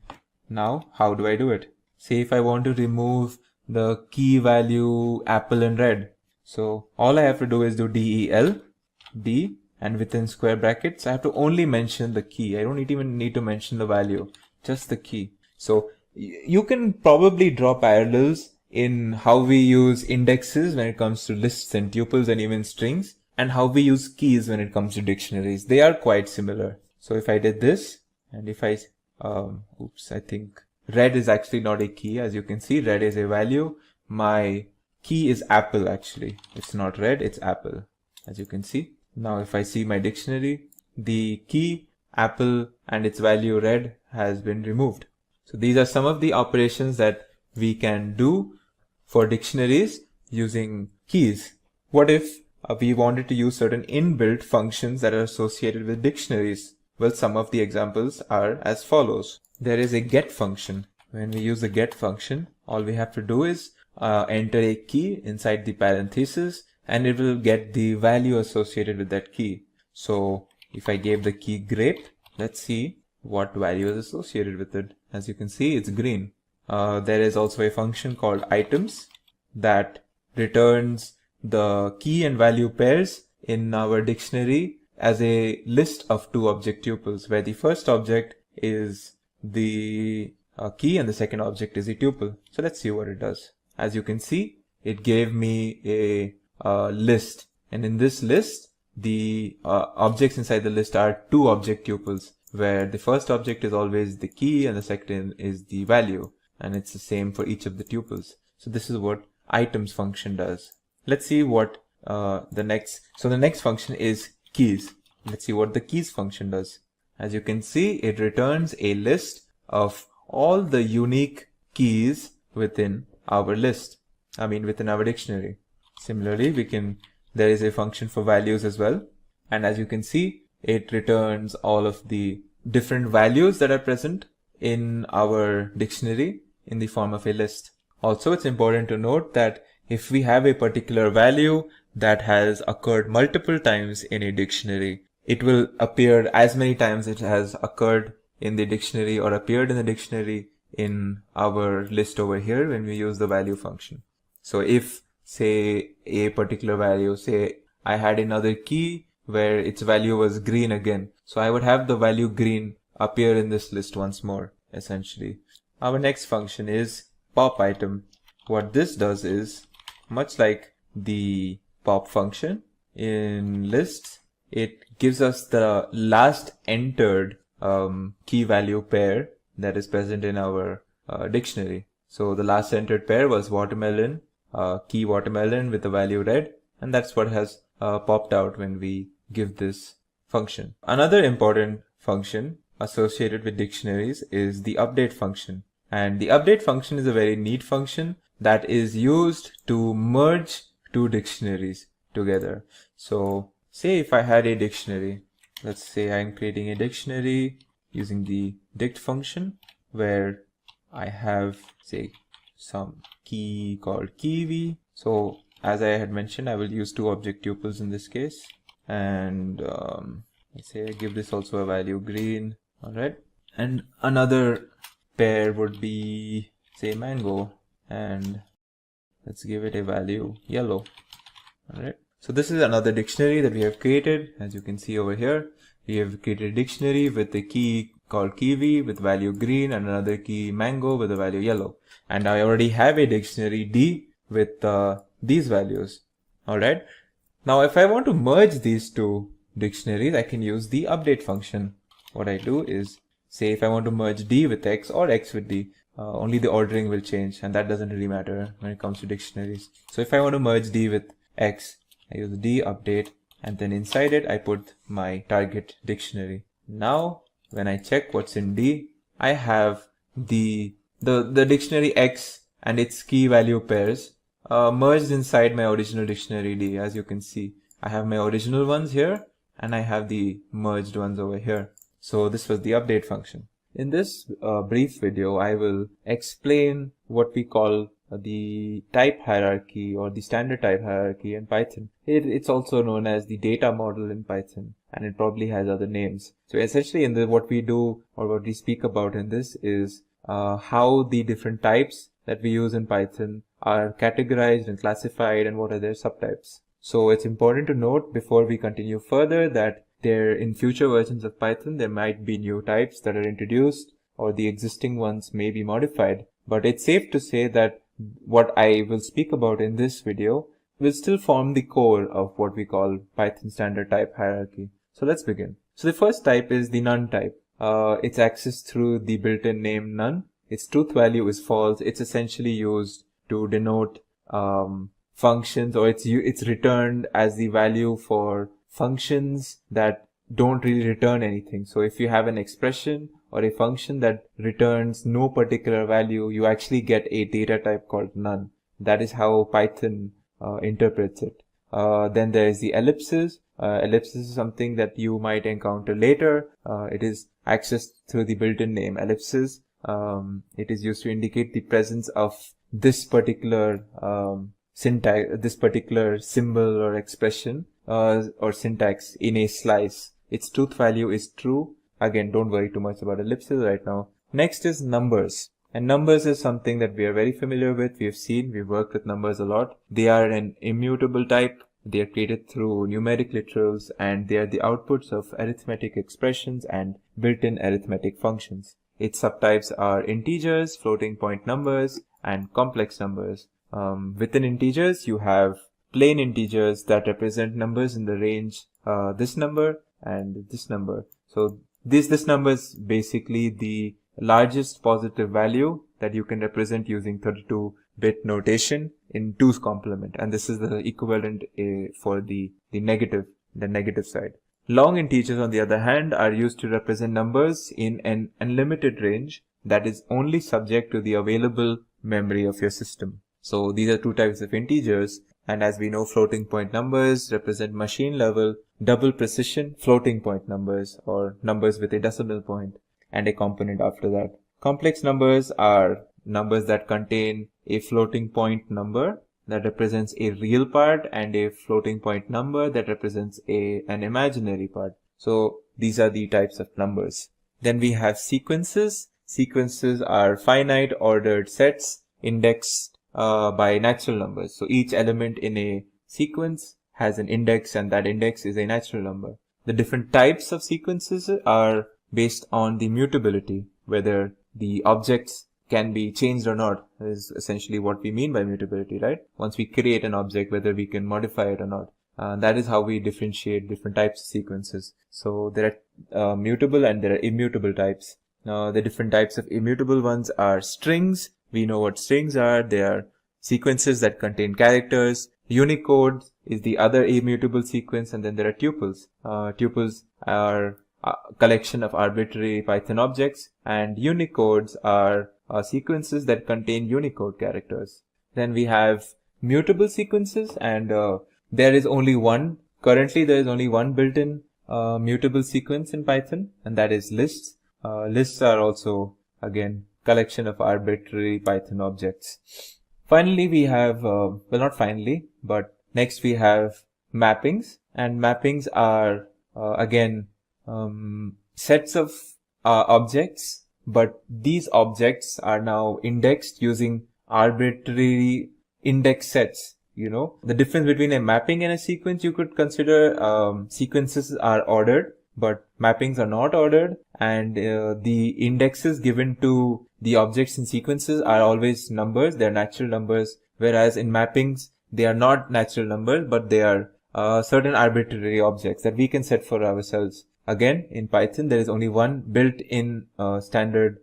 Now, how do I do it? Say if I want to remove the key value apple and red. So all I have to do is do del, and within square brackets, I have to only mention the key. I don't even need to mention the value, just the key. So you can probably draw parallels in how we use indexes when it comes to lists and tuples and even strings, and how we use keys when it comes to dictionaries. They are quite similar. So if I did this, and if I, I think red is actually not a key. As you can see, red is a value. My key is apple actually. It's not red, it's apple, as you can see. Now if I see my dictionary, the key apple and its value red has been removed. So these are some of the operations that we can do for dictionaries using keys. What if we wanted to use certain inbuilt functions that are associated with dictionaries? Well, some of the examples are as follows. There is a get function. When we use the get function, all we have to do is enter a key inside the parenthesis, and it will get the value associated with that key. So if I gave the key grape, let's see what value is associated with it. As you can see, it's green. There is also a function called items that returns the key and value pairs in our dictionary as a list of 2 object tuples, where the first object is the key and the second object is a tuple. So let's see what it does. As you can see, it gave me a list, and in this list, the objects inside the list are 2 object tuples, where the first object is always the key and the second is the value, and it's the same for each of the tuples. So this is what items function does. Let's see what the next function is keys. Let's see what the keys function does. As you can see, it returns a list of all the unique keys within our within our dictionary. Similarly, there is a function for values as well. And as you can see, it returns all of the different values that are present in our dictionary in the form of a list. Also, it's important to note that if we have a particular value that has occurred multiple times in a dictionary, it will appear as many times it has occurred in the dictionary or appeared in the dictionary in our list over here when we use the value function. So if, say, a particular value, say I had another key where its value was green again, so I would have the value green appear in this list once more, essentially. Our next function is pop item. What this does is, much like the pop function in lists, it gives us the last entered key value pair that is present in our dictionary. So the last entered pair was watermelon, key watermelon with the value red, and that's what has popped out when we give this function. Another important function associated with dictionaries is the update function. And the update function is a very neat function that is used to merge two dictionaries together. So say if I had a dictionary, let's say I'm creating a dictionary using the dict function where I have, say, some key called kiwi. So as I had mentioned, I will use two object tuples in this case. And let's say I give this also a value green. All right. And another pair would be, say, mango. And let's give it a value yellow. All right. So this is another dictionary that we have created. As you can see over here, we have created a dictionary with a key called kiwi with value green and another key mango with the value yellow. And I already have a dictionary D with these values. All right. Now, if I want to merge these two dictionaries, I can use the update function. What I do is, say if I want to merge D with X or X with D, only the ordering will change, and that doesn't really matter when it comes to dictionaries. So if I want to merge D with X, I use D update, and then inside it I put my target dictionary. Now when I check what's in D, I have the dictionary X and its key value pairs merged inside my original dictionary D. As you can see, I have my original ones here and I have the merged ones over here. So this was the update function. In this brief video, I will explain what we call the type hierarchy or the standard type hierarchy in Python. It's also known as the data model in Python, and it probably has other names. So essentially what we do or what we speak about in this is how the different types that we use in Python are categorized and classified and what are their subtypes. So it's important to note before we continue further that in future versions of Python, there might be new types that are introduced or the existing ones may be modified. But it's safe to say that what I will speak about in this video will still form the core of what we call Python standard type hierarchy. So let's begin. So the first type is the none type. It's accessed through the built-in name none. Its truth value is false. It's essentially used to denote functions, or it's returned as the value for functions that don't really return anything. So if you have an expression or a function that returns no particular value, you actually get a data type called none. That is how Python interprets it. Then there is the ellipses. Ellipses is something that you might encounter later. It is accessed through the built-in name ellipses. It is used to indicate the presence of this particular syntax, this particular symbol or expression or syntax in a slice. Its truth value is true. Again, don't worry too much about ellipses right now. Next is numbers. And numbers is something that we are very familiar with. We've worked with numbers a lot. They are an immutable type. They are created through numeric literals, and they are the outputs of arithmetic expressions and built-in arithmetic functions. Its subtypes are integers, floating point numbers, and complex numbers. Within integers, you have plain integers that represent numbers in the range this number and this number. So this number is basically the largest positive value that you can represent using 32-bit notation in 2's complement, and this is the equivalent for the negative side. Long integers, on the other hand, are used to represent numbers in an unlimited range that is only subject to the available memory of your system. So these are two types of integers, and as we know, floating point numbers represent machine level double precision floating point numbers, or numbers with a decimal point and a component after that. Complex numbers are numbers that contain a floating point number that represents a real part and a floating point number that represents an imaginary part. So these are the types of numbers. Then we have sequences. Sequences are finite ordered sets indexed by natural numbers. So each element in a sequence has an index, and that index is a natural number. The different types of sequences are based on the mutability, whether the objects can be changed or not is essentially what we mean by mutability, right? Once we create an object, whether we can modify it or not. That is how we differentiate different types of sequences. So there are mutable and there are immutable types. The different types of immutable ones are strings. We know what strings are. They are sequences that contain characters. Unicode is the other immutable sequence, and then there are tuples. Tuples are a collection of arbitrary Python objects, and unicodes are sequences that contain Unicode characters. Then we have mutable sequences, and there is only one. Currently, there is only one built-in mutable sequence in Python, and that is lists. Lists are also, again, collection of arbitrary Python objects. Finally, we have, well, not finally, but next we have mappings, and mappings are, again, sets of objects, but these objects are now indexed using arbitrary index sets. You know, the difference between a mapping and a sequence, you could consider sequences are ordered, but mappings are not ordered, and the indexes given to the objects in sequences are always numbers. They're natural numbers, whereas in mappings, they are not natural numbers, but they are certain arbitrary objects that we can set for ourselves. Again, in Python, there is only one built-in standard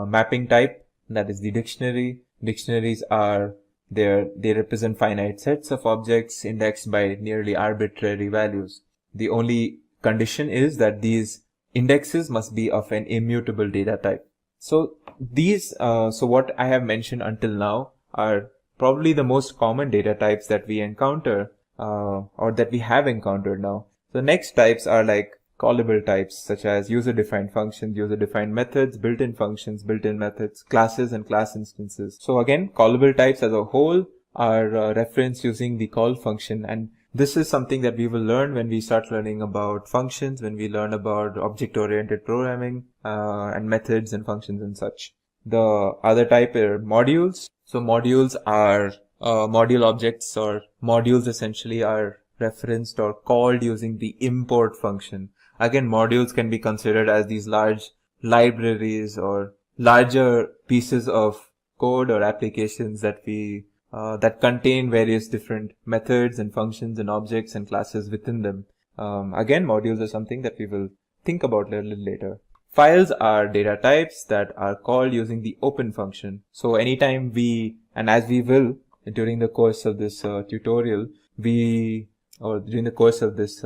mapping type, that is the dictionary. Dictionaries are they represent finite sets of objects indexed by nearly arbitrary values. The only condition is that these indexes must be of an immutable data type. So these, so what I have mentioned until now are probably the most common data types that we encounter, or that we have encountered now. The next types are like callable types, such as user-defined functions, user-defined methods, built-in functions, built-in methods, classes, and class instances. So again, callable types as a whole are referenced using the call function, and this is something that we will learn when we start learning about functions, when we learn about object-oriented programming, and methods and functions and such. The other type are modules. So modules are module objects, or modules essentially are referenced or called using the import function. Again, modules can be considered as these large libraries or larger pieces of code or applications that we that contain various different methods and functions and objects and classes within them. Again, modules are something that we will think about a little later. Files are data types that are called using the open function. So anytime we, and as we will during the course of this tutorial, during the course of this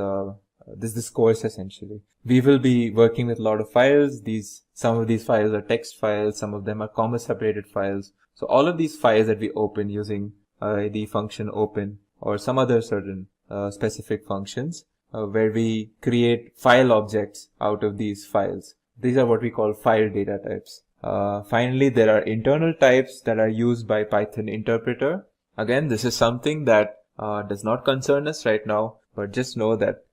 this course essentially, we will be working with a lot of files. Some of these files are text files, some of them are comma separated files. So all of these files that we open using the function open or some other certain specific functions where we create file objects out of these files. These are what we call file data types. Finally, there are internal types that are used by Python interpreter. Again, this is something that does not concern us right now, but just know that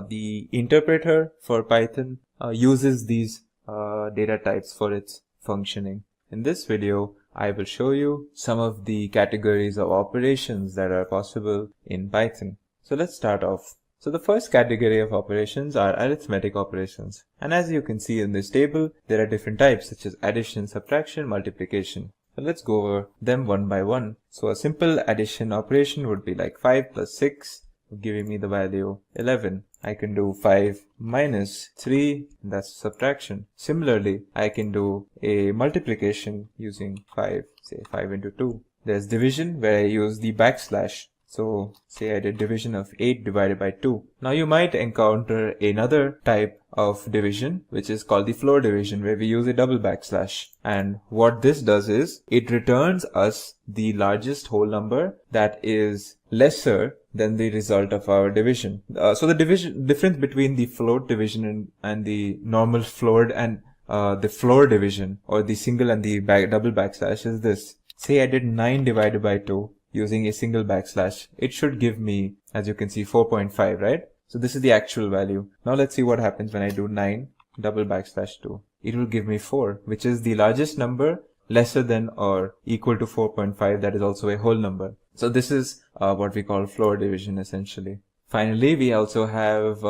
the interpreter for Python uses these data types for its functioning. In this video, I will show you some of the categories of operations that are possible in Python. So let's start off. So the first category of operations are arithmetic operations. And as you can see in this table, there are different types such as addition, subtraction, multiplication. So let's go over them one by one. So a simple addition operation would be like 5 plus 6, giving me the value 11. I can do 5 minus 3, that's subtraction. Similarly, I can do a multiplication using 5, say 5 into 2. There's division where I use the backslash. So say I did division of 8 divided by 2. Now you might encounter another type of division which is called the floor division, where we use a double backslash. And what this does is it returns us the largest whole number that is lesser than the result of our division. So the difference between the float division and the normal floored and the floor division, or the single and the double backslash, is this. Say I did 9 divided by 2 using a single backslash. It should give me, as you can see, 4.5, right? So this is the actual value. Now let's see what happens when I do 9 double backslash 2. it will give me 4, which is the largest number lesser than or equal to 4.5. That is also a whole number. So this is what we call floor division essentially. Finally, we also have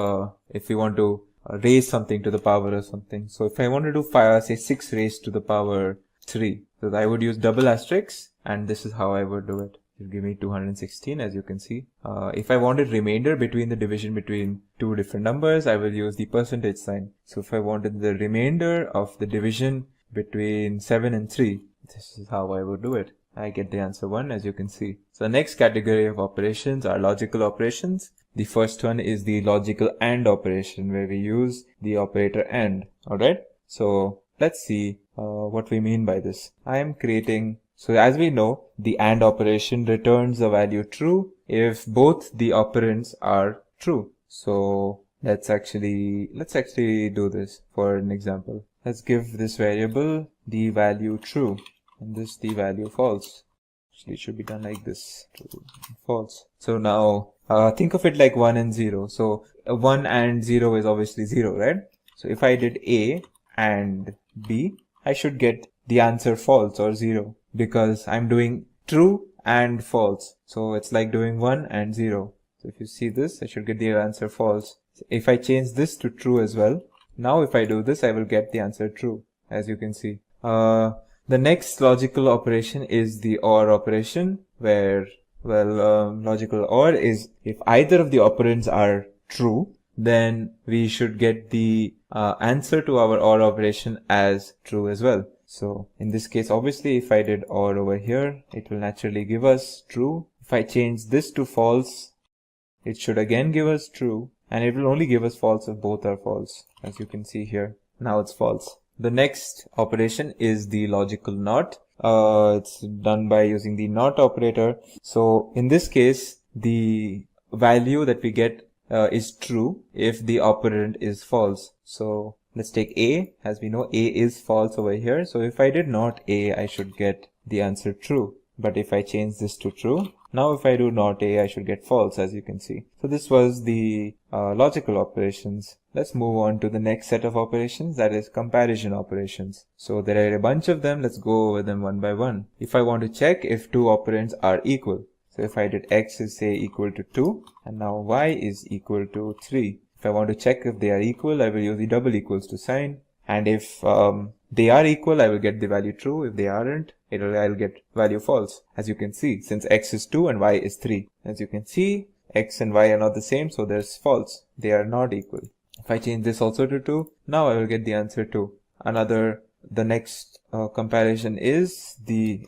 if we want to raise something to the power of something. So if I want to do say 6 raised to the power 3, so I would use double asterisks, and this is how I would do it. It will give me 216, as you can see. If I wanted remainder between the division between two different numbers, I will use the percentage sign. So if I wanted the remainder of the division between 7 and 3, this is how I would do it. I get the answer 1, as you can see. So the next category of operations are logical operations. The first one is the logical AND operation, where we use the operator AND. Alright, so let's see what we mean by this. I am creating, so as we know, the AND operation returns the value true if both the operands are true. So let's actually do this for an example. Let's give this variable the value true and this the value false. Actually, it should be done like this, true and false. So now think of it like 1 and 0. So 1 and 0 is obviously 0, right? So if I did A and B, I should get the answer false or 0, because I'm doing true and false. So it's like doing 1 and 0. So if you see this, I should get the answer false. If I change this to true as well, now if I do this, I will get the answer true, as you can see. The next logical operation is the OR operation, where, logical OR is if either of the operands are true, then we should get the answer to our OR operation as true as well. So in this case, obviously, if I did OR over here, it will naturally give us true. If I change this to false, it should again give us true, and it will only give us false if both are false, as you can see here. Now it's false. The next operation is the logical NOT. It's done by using the NOT operator. So in this case, the value that we get is true if the operand is false. So let's take A. As we know, A is false over here. So if I did not A, I should get the answer true. But if I change this to true, now if I do not A, I should get false, as you can see. So this was the logical operations. Let's move on to the next set of operations, that is comparison operations. So there are a bunch of them. Let's go over them one by one. If I want to check if two operands are equal, so if I did x is say equal to 2 and now y is equal to 3. If I want to check if they are equal, I will use the double equals to sign. And if they are equal, I will get the value true. If they aren't, I'll get value false, as you can see, since x is 2 and y is 3. As you can see, x and y are not the same, so there's false. They are not equal. If I change this also to 2, now I will get the answer 2. The next comparison is the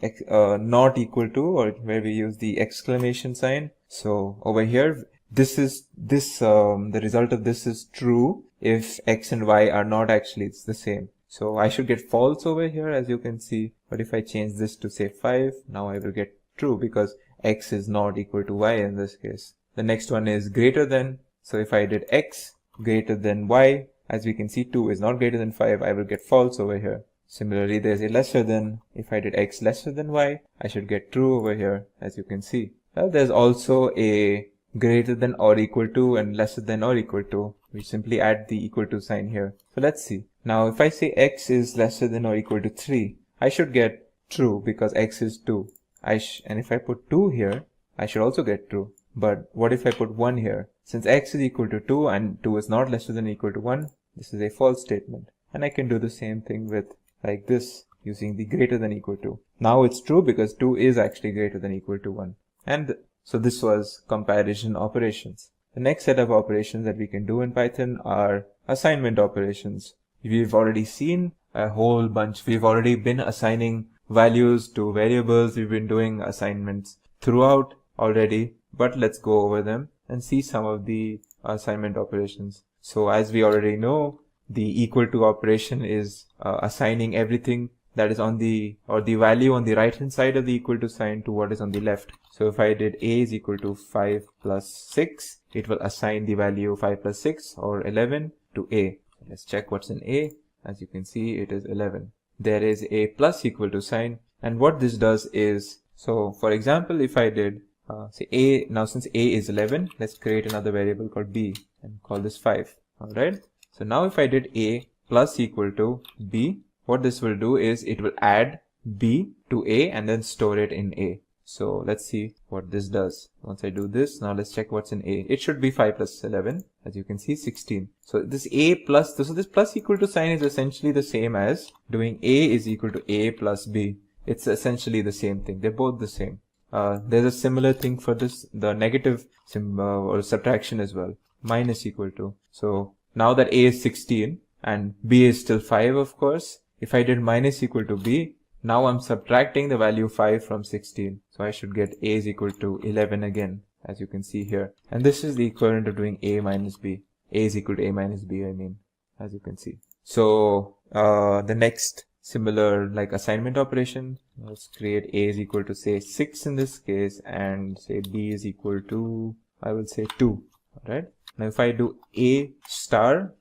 not equal to, or where we use the exclamation sign. So over here, the result of this is true if x and y are not actually the same. So I should get false over here, as you can see. But if I change this to say 5, now I will get true because x is not equal to y in this case. The next one is greater than. So if I did x greater than y, as we can see 2 is not greater than 5, I will get false over here. Similarly, there's a lesser than. If I did x lesser than y, I should get true over here, as you can see. Well, there's also a greater than or equal to and lesser than or equal to. We simply add the equal to sign here. So let's see. Now if I say x is lesser than or equal to 3, I should get true because x is 2. And if I put 2 here, I should also get true. But what if I put 1 here? Since x is equal to 2 and 2 is not lesser than or equal to 1, this is a false statement. And I can do the same thing with like this, using the greater than equal to. Now it's true because 2 is actually greater than equal to 1. And so this was comparison operations. The next set of operations that we can do in Python are assignment operations. We've already seen a whole bunch. We've already been assigning values to variables. We've been doing assignments throughout already, but let's go over them and see some of the assignment operations. So as we already know, the equal to operation is assigning everything that is on the value on the right hand side of the equal to sign to what is on the left. So if I did a is equal to 5 plus 6, it will assign the value 5 plus 6 or 11 to a. Let's check what's in a. As you can see, it is 11. There is a plus equal to sign, and what this does is, so for example, if I did say a, now since a is 11, let's create another variable called b and call this 5. Alright, so now if I did a plus equal to B. What this will do is it will add B to A and then store it in A. So let's see what this does. Once I do this, now let's check what's in A. It should be 5 plus 11. As you can see, 16. So this A plus, so this plus equal to sign is essentially the same as doing A is equal to A plus B. It's essentially the same thing. They're both the same. There's a similar thing for this, the negative or subtraction as well. Minus equal to. So now that A is 16 and B is still 5, of course. If I did minus equal to B, now I'm subtracting the value 5 from 16. So I should get A is equal to 11 again, as you can see here. And this is the equivalent of doing A minus B. A is equal to A minus B, I mean, as you can see. So the next similar like assignment operation, let's create A is equal to say 6 in this case and say B is equal to, I will say 2. Alright. Now if I do A star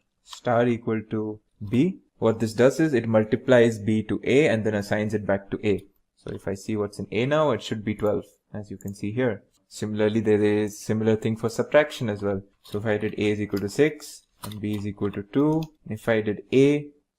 equal to B, what this does is it multiplies B to A and then assigns it back to A. So if I see what's in A now, it should be 12, as you can see here. Similarly, there is similar thing for subtraction as well. So if I did A is equal to 6 and B is equal to 2, if I did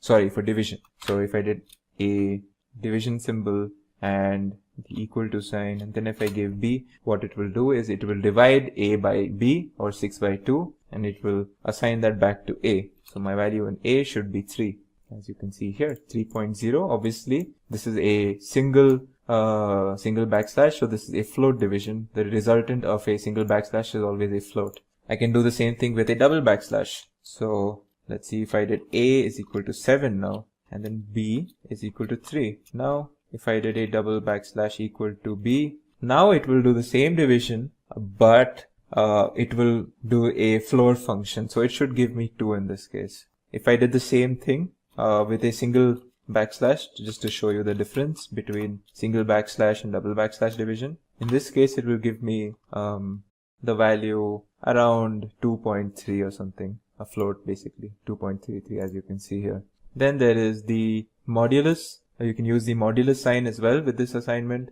for division. So if I did a division symbol and the equal to sign, and then if I give B, what it will do is it will divide A by B or 6 by 2 and it will assign that back to A. So my value in A should be 3, as you can see here, 3.0. Obviously, this is a single backslash, so this is a float division. The resultant of a single backslash is always a float. I can do the same thing with a double backslash. So let's see if I did A is equal to 7 now, and then B is equal to 3. Now, if I did a double backslash equal to B, now it will do the same division, but it will do a float function. So it should give me 2 in this case. If I did the same thing with a single backslash, just to show you the difference between single backslash and double backslash division, in this case it will give me the value around 2.3 or something, a float basically, 2.33, as you can see here. Then there is the modulus. You can use the modulus sign as well with this assignment.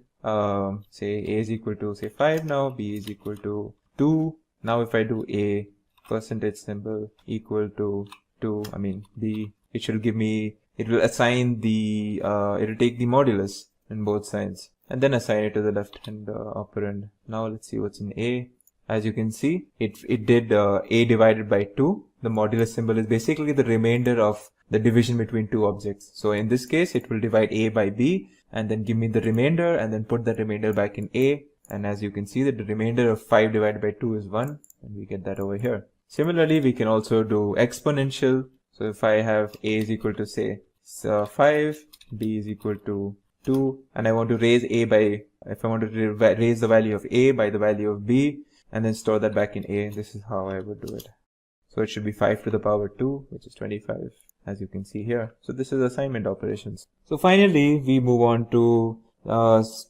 Say A is equal to say 5 now, B is equal to 2. Now if I do a percentage symbol equal to 2, I mean B, it should give me, it will assign the, it will take the modulus in both sides and then assign it to the left hand operand. Now let's see what's in A. As you can see, it did A divided by 2. The modulus symbol is basically the remainder of the division between two objects. So in this case, it will divide A by B and then give me the remainder and then put that remainder back in A. And as you can see that the remainder of 5 divided by 2 is 1, and we get that over here. Similarly, we can also do exponential. So if I have A is equal to say 5, B is equal to 2, and I want to raise A by, if I want to raise the value of A by the value of B and then store that back in A, this is how I would do it. So it should be 5 to the power 2, which is 25, as you can see here. So this is assignment operations. So finally, we move on to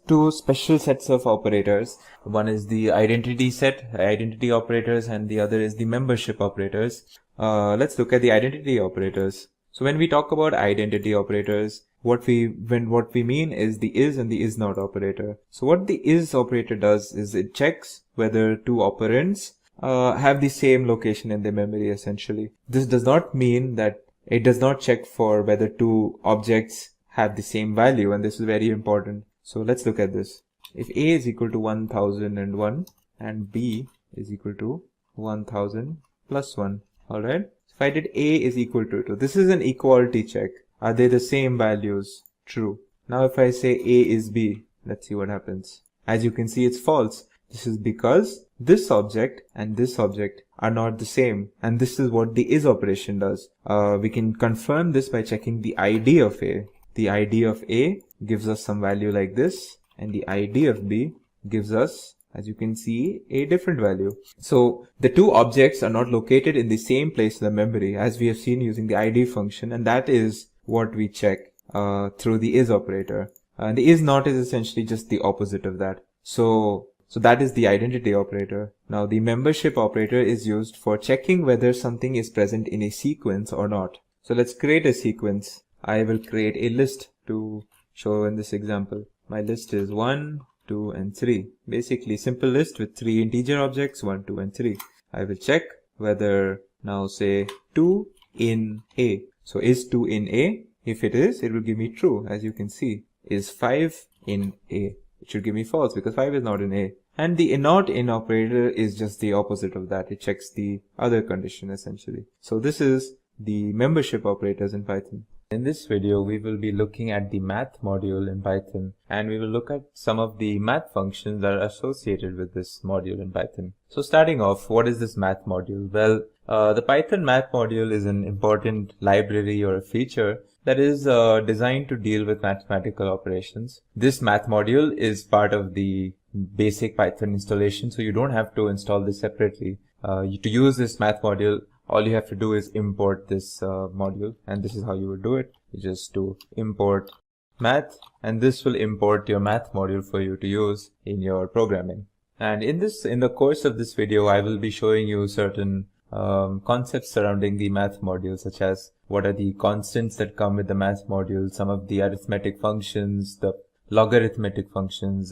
two special sets of operators. One is the identity set, identity operators, and the other is the membership operators. Let's look at the identity operators. So when we talk about identity operators, what we mean is the is and the is not operator. So what the is operator does is it checks whether two operands have the same location in the memory essentially. This does not mean that it does not check for whether two objects have the same value, and this is very important. So let's look at this. If A is equal to 1001 and B is equal to 1000 plus 1, alright? If I did A is equal to 2, this is an equality check. Are they the same values? True. Now if I say A is B, let's see what happens. As you can see, it's false. This is because this object and this object are not the same, and this is what the is operation does. We can confirm this by checking the ID of A. The ID of A gives us some value like this, and the ID of B gives us, as you can see, a different value. So the two objects are not located in the same place in the memory, as we have seen using the ID function, and that is what we check through the is operator. The is not is essentially just the opposite of that. So that is the identity operator. Now the membership operator is used for checking whether something is present in a sequence or not. So let's create a sequence. I will create a list to show in this example. My list is 1, 2, and 3. Basically simple list with 3 integer objects, 1, 2, and 3. I will check whether now say 2 in A. So is 2 in A? If it is, it will give me true, as you can see. Is 5 in A? It should give me false because 5 is not in A. And the not in operator is just the opposite of that. It checks the other condition essentially. So this is the membership operators in Python. In this video, we will be looking at the math module in Python, and we will look at some of the math functions that are associated with this module in Python. So starting off, what is this math module? Well, the Python math module is an important library or a feature that is designed to deal with mathematical operations. This math module is part of the basic Python installation, so you don't have to install this separately. To use this math module, all you have to do is import this module, and this is how you would do it. You just do import math, and this will import your math module for you to use in your programming. And in the course of this video, I will be showing you certain concepts surrounding the math module, such as what are the constants that come with the math module, some of the arithmetic functions, the logarithmic functions,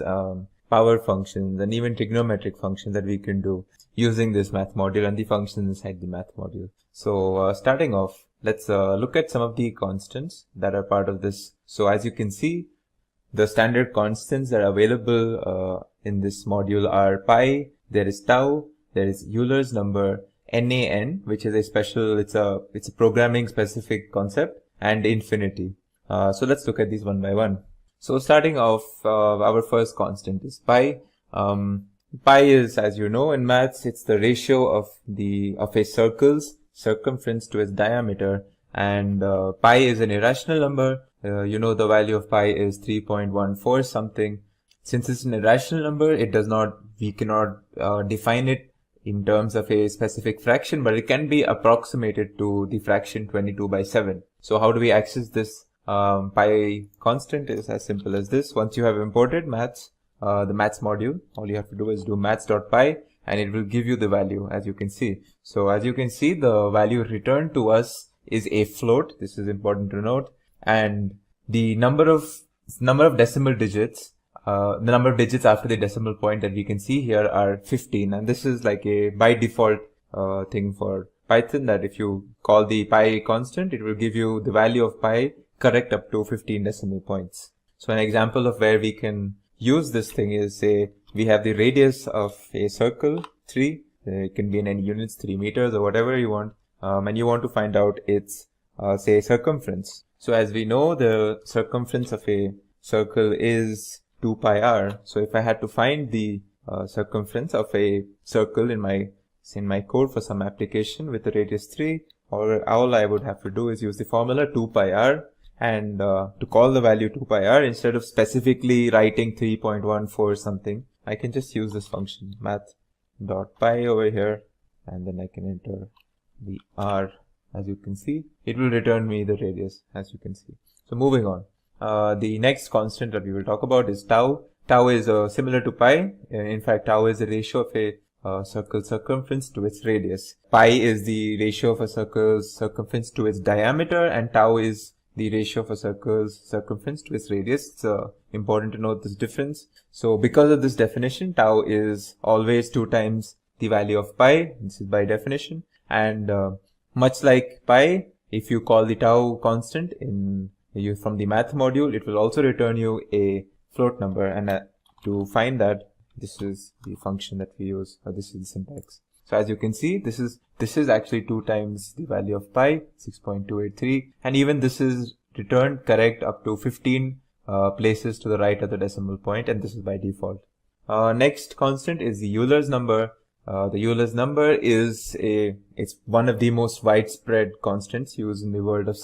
power functions, and even trigonometric functions that we can do using this math module and the functions inside the math module. So starting off, let's look at some of the constants that are part of this. So as you can see, the standard constants that are available in this module are pi, there is tau, there is Euler's number, NaN, which is a special, it's a programming specific concept, and infinity. So let's look at these one by one. So starting off, our first constant is pi. Pi is, as you know, in maths, it's the ratio of a circle's circumference to its diameter, and pi is an irrational number. You know the value of pi is 3.14 something. Since it's an irrational number, we cannot define it in terms of a specific fraction, but it can be approximated to the fraction 22/7. So how do we access this? Pi constant is as simple as this. Once you have imported maths, the maths module, all you have to do is do maths.py, and it will give you the value, as you can see. So as you can see, the value returned to us is a float. This is important to note. And the number of decimal digits, the number of digits after the decimal point that we can see here are 15. And this is like a by default thing for Python, that if you call the pi constant, it will give you the value of pi correct up to 15 decimal points. So an example of where we can use this thing is, say we have the radius of a circle 3, it can be in any units, 3 meters or whatever you want, and you want to find out its say circumference. So as we know, the circumference of a circle is 2 pi r. So if I had to find the circumference of a circle in my code for some application with the radius 3, all I would have to do is use the formula 2 pi r. And to call the value 2 pi r, instead of specifically writing 3.14 something, I can just use this function math.py over here, and then I can enter the r. As you can see, it will return me the radius, as you can see. So moving on, the next constant that we will talk about is tau. Tau is similar to pi. In fact, tau is the ratio of a circle's circumference to its radius. Pi is the ratio of a circle's circumference to its diameter, and tau is the ratio of a circle's circumference to its radius. It's important to note this difference. So because of this definition, tau is always 2 times the value of pi. This is by definition. And much like pi, if you call the tau constant from the math module, it will also return you a float number. And to find that, this is the function that we use, or this is the syntax. So as you can see, this is actually 2 times the value of pi, 6.283, and even this is returned correct up to 15 places to the right of the decimal point, and this is by default. Next constant is the Euler's number. The Euler's number is it's one of the most widespread constants used in the world of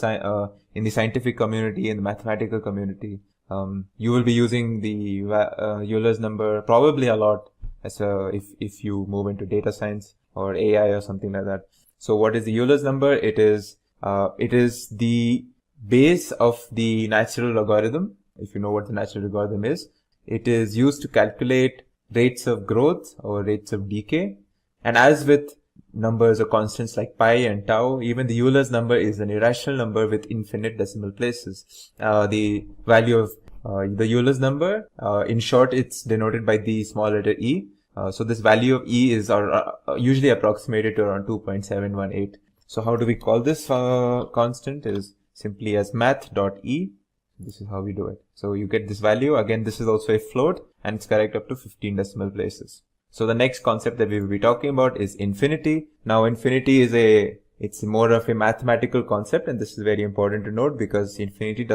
in the scientific community, in the mathematical community. You will be using the Euler's number probably a lot as if you move into data science or AI or something like that. So what is the Euler's number? It is the base of the natural logarithm. If you know what the natural logarithm is, it is used to calculate rates of growth or rates of decay. And as with numbers or constants like pi and tau, even the Euler's number is an irrational number with infinite decimal places. The value of the Euler's number, in short, it's denoted by the small letter e. So this value of e is usually approximated to around 2.718. So how do we call this constant? Is simply as math.e. This is how we do it. So you get this value. Again, this is also a float and it's correct up to 15 decimal places. So the next concept that we will be talking about is infinity. Now infinity is it's more of a mathematical concept, and this is very important to note because infinity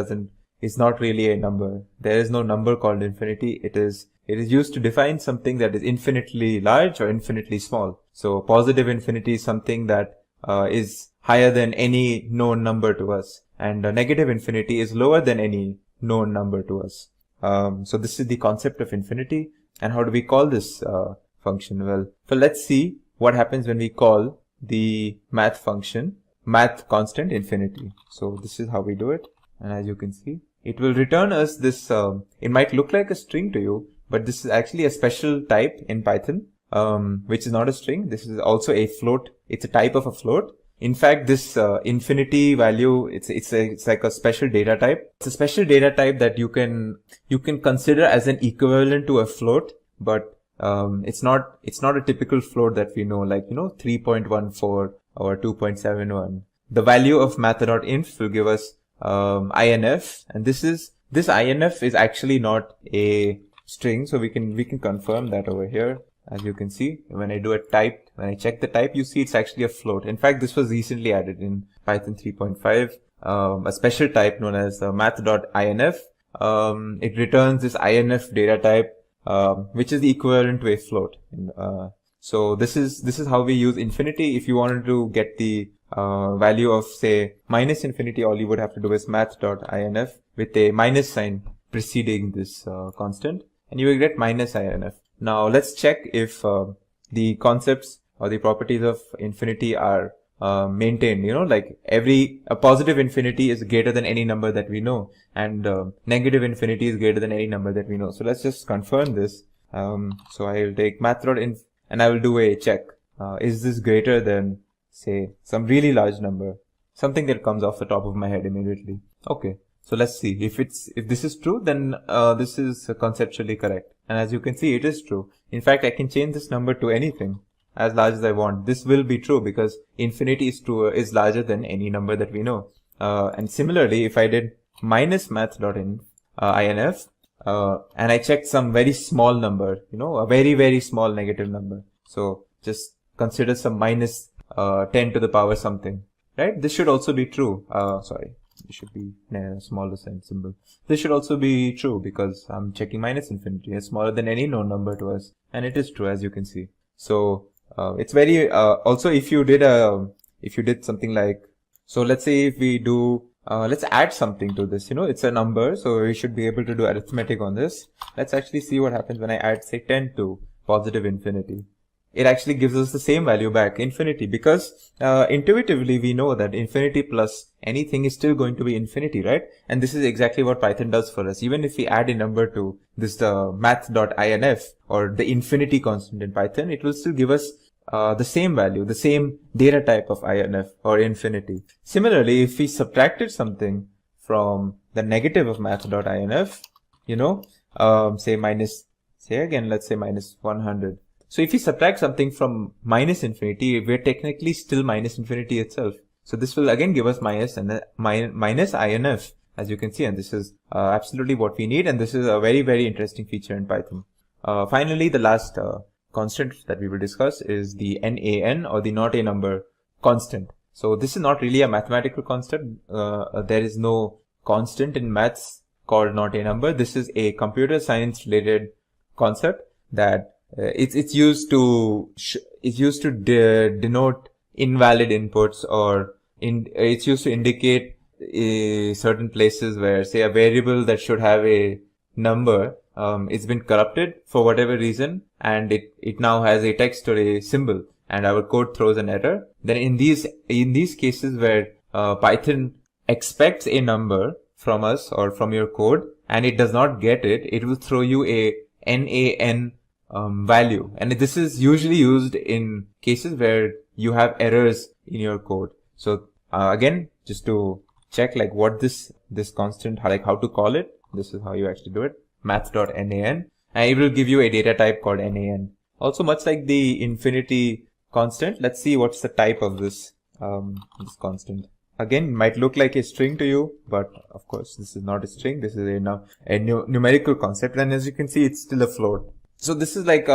is not really a number. There is no number called infinity. It is used to define something that is infinitely large or infinitely small. So positive infinity is something that is higher than any known number to us, and negative infinity is lower than any known number to us. So this is the concept of infinity. And how do we call this function? Well, so let's see what happens when we call the math function, math constant infinity. So this is how we do it. And as you can see, it will return us this, it might look like a string to you, but this is actually a special type in Python, which is not a string. This is also a float. It's a type of a float. In fact, this infinity value, it's like a special data type. It's a special data type that you can consider as an equivalent to a float, but it's not a typical float that we know, like 3.14 or 2.71. The value of math.inf will give us INF, and this INF is actually not a string, so we can confirm that over here. As you can see, when I check the type, you see it's actually a float. In fact, this was recently added in Python 3.5, a special type known as math.inf. It returns this INF data type, which is the equivalent to a float. So this is how we use infinity. If you wanted to get the value of, say, minus infinity, all you would have to do is math.inf with a minus sign preceding this constant, and you will get minus inf. Now let's check if the concepts or the properties of infinity are maintained. Like a positive infinity is greater than any number that we know, and negative infinity is greater than any number that we know. So let's just confirm this. So I will take math.inf and I will do a check. Is this greater than, say, some really large number? Something that comes off the top of my head immediately. Okay. So let's see if this is true, then this is conceptually correct. And as you can see, it is true. In fact, I can change this number to anything as large as I want. This will be true because infinity is larger than any number that we know. And similarly, if I did minus math.inf, and I checked some very small number, a very, very small negative number. So just consider some minus 10 to the power something, right? This should also be true. Sorry. It should be a smaller symbol. This should also be true because I'm checking minus infinity. It's smaller than any known number to us, and it is true, as you can see. So it's very also if you did something like, so let's say if we do let's add something to this. It's a number, so we should be able to do arithmetic on this. Let's actually see what happens when I add, say, 10 to positive infinity. It actually gives us the same value back, infinity, because intuitively we know that infinity plus anything is still going to be infinity, right? And this is exactly what Python does for us. Even if we add a number to this math.inf or the infinity constant in Python, it will still give us the same value, the same data type of inf or infinity. Similarly, if we subtracted something from the negative of math.inf, let's say minus 100. So if we subtract something from minus infinity, we're technically still minus infinity itself. So this will again give us minus INF, as you can see, and this is absolutely what we need, and this is a very, very interesting feature in Python. Finally, the last constant that we will discuss is the NaN, or the not a number constant. So this is not really a mathematical constant. There is no constant in maths called not a number. This is a computer science related concept that it's used to denote invalid inputs, or it's used to indicate certain places where, say, a variable that should have a number it's been corrupted for whatever reason, and it now has a text or a symbol, and our code throws an error. Then in these cases where Python expects a number from us or from your code and it does not get it, it will throw you a NaN value, and this is usually used in cases where you have errors in your code. So again, just to check like what this constant, how to call it, this is how you actually do it, math.nan, and it will give you a data type called nan. Also, much like the infinity constant, let's see what's the type of this this constant. Again, it might look like a string to you, but of course this is not a string. This is a numerical concept, and as you can see, it's still a float. So this is like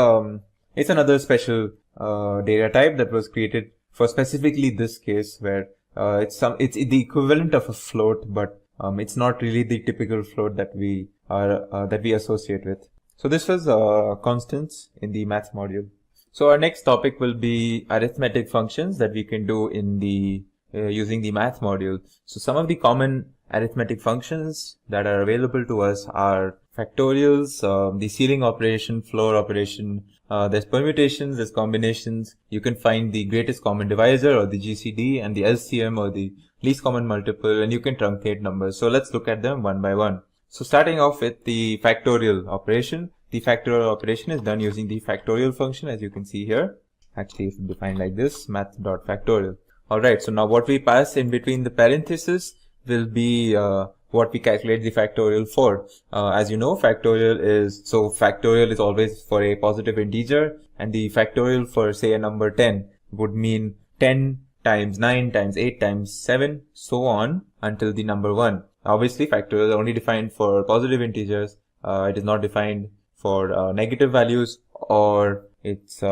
it's another special data type that was created for specifically this case, where it's the equivalent of a float, but it's not really the typical float that we associate with. So this was constants in the maths module. So our next topic will be arithmetic functions that we can do in the using the math module. So some of the common arithmetic functions that are available to us are factorials, the ceiling operation, floor operation, there's permutations, there's combinations. You can find the greatest common divisor or the GCD, and the LCM or the least common multiple, and you can truncate numbers. So let's look at them one by one. So starting off with the factorial operation. The factorial operation is done using the factorial function, as you can see here. Actually, it's defined like this, math.factorial. Alright, so now what we pass in between the parentheses will be what we calculate the factorial for. As you know, factorial is always for a positive integer, and the factorial for, say, a number 10 would mean 10 times 9 times 8 times 7, so on until the number 1. Obviously, factorial is only defined for positive integers. It is not defined for negative values, or and it's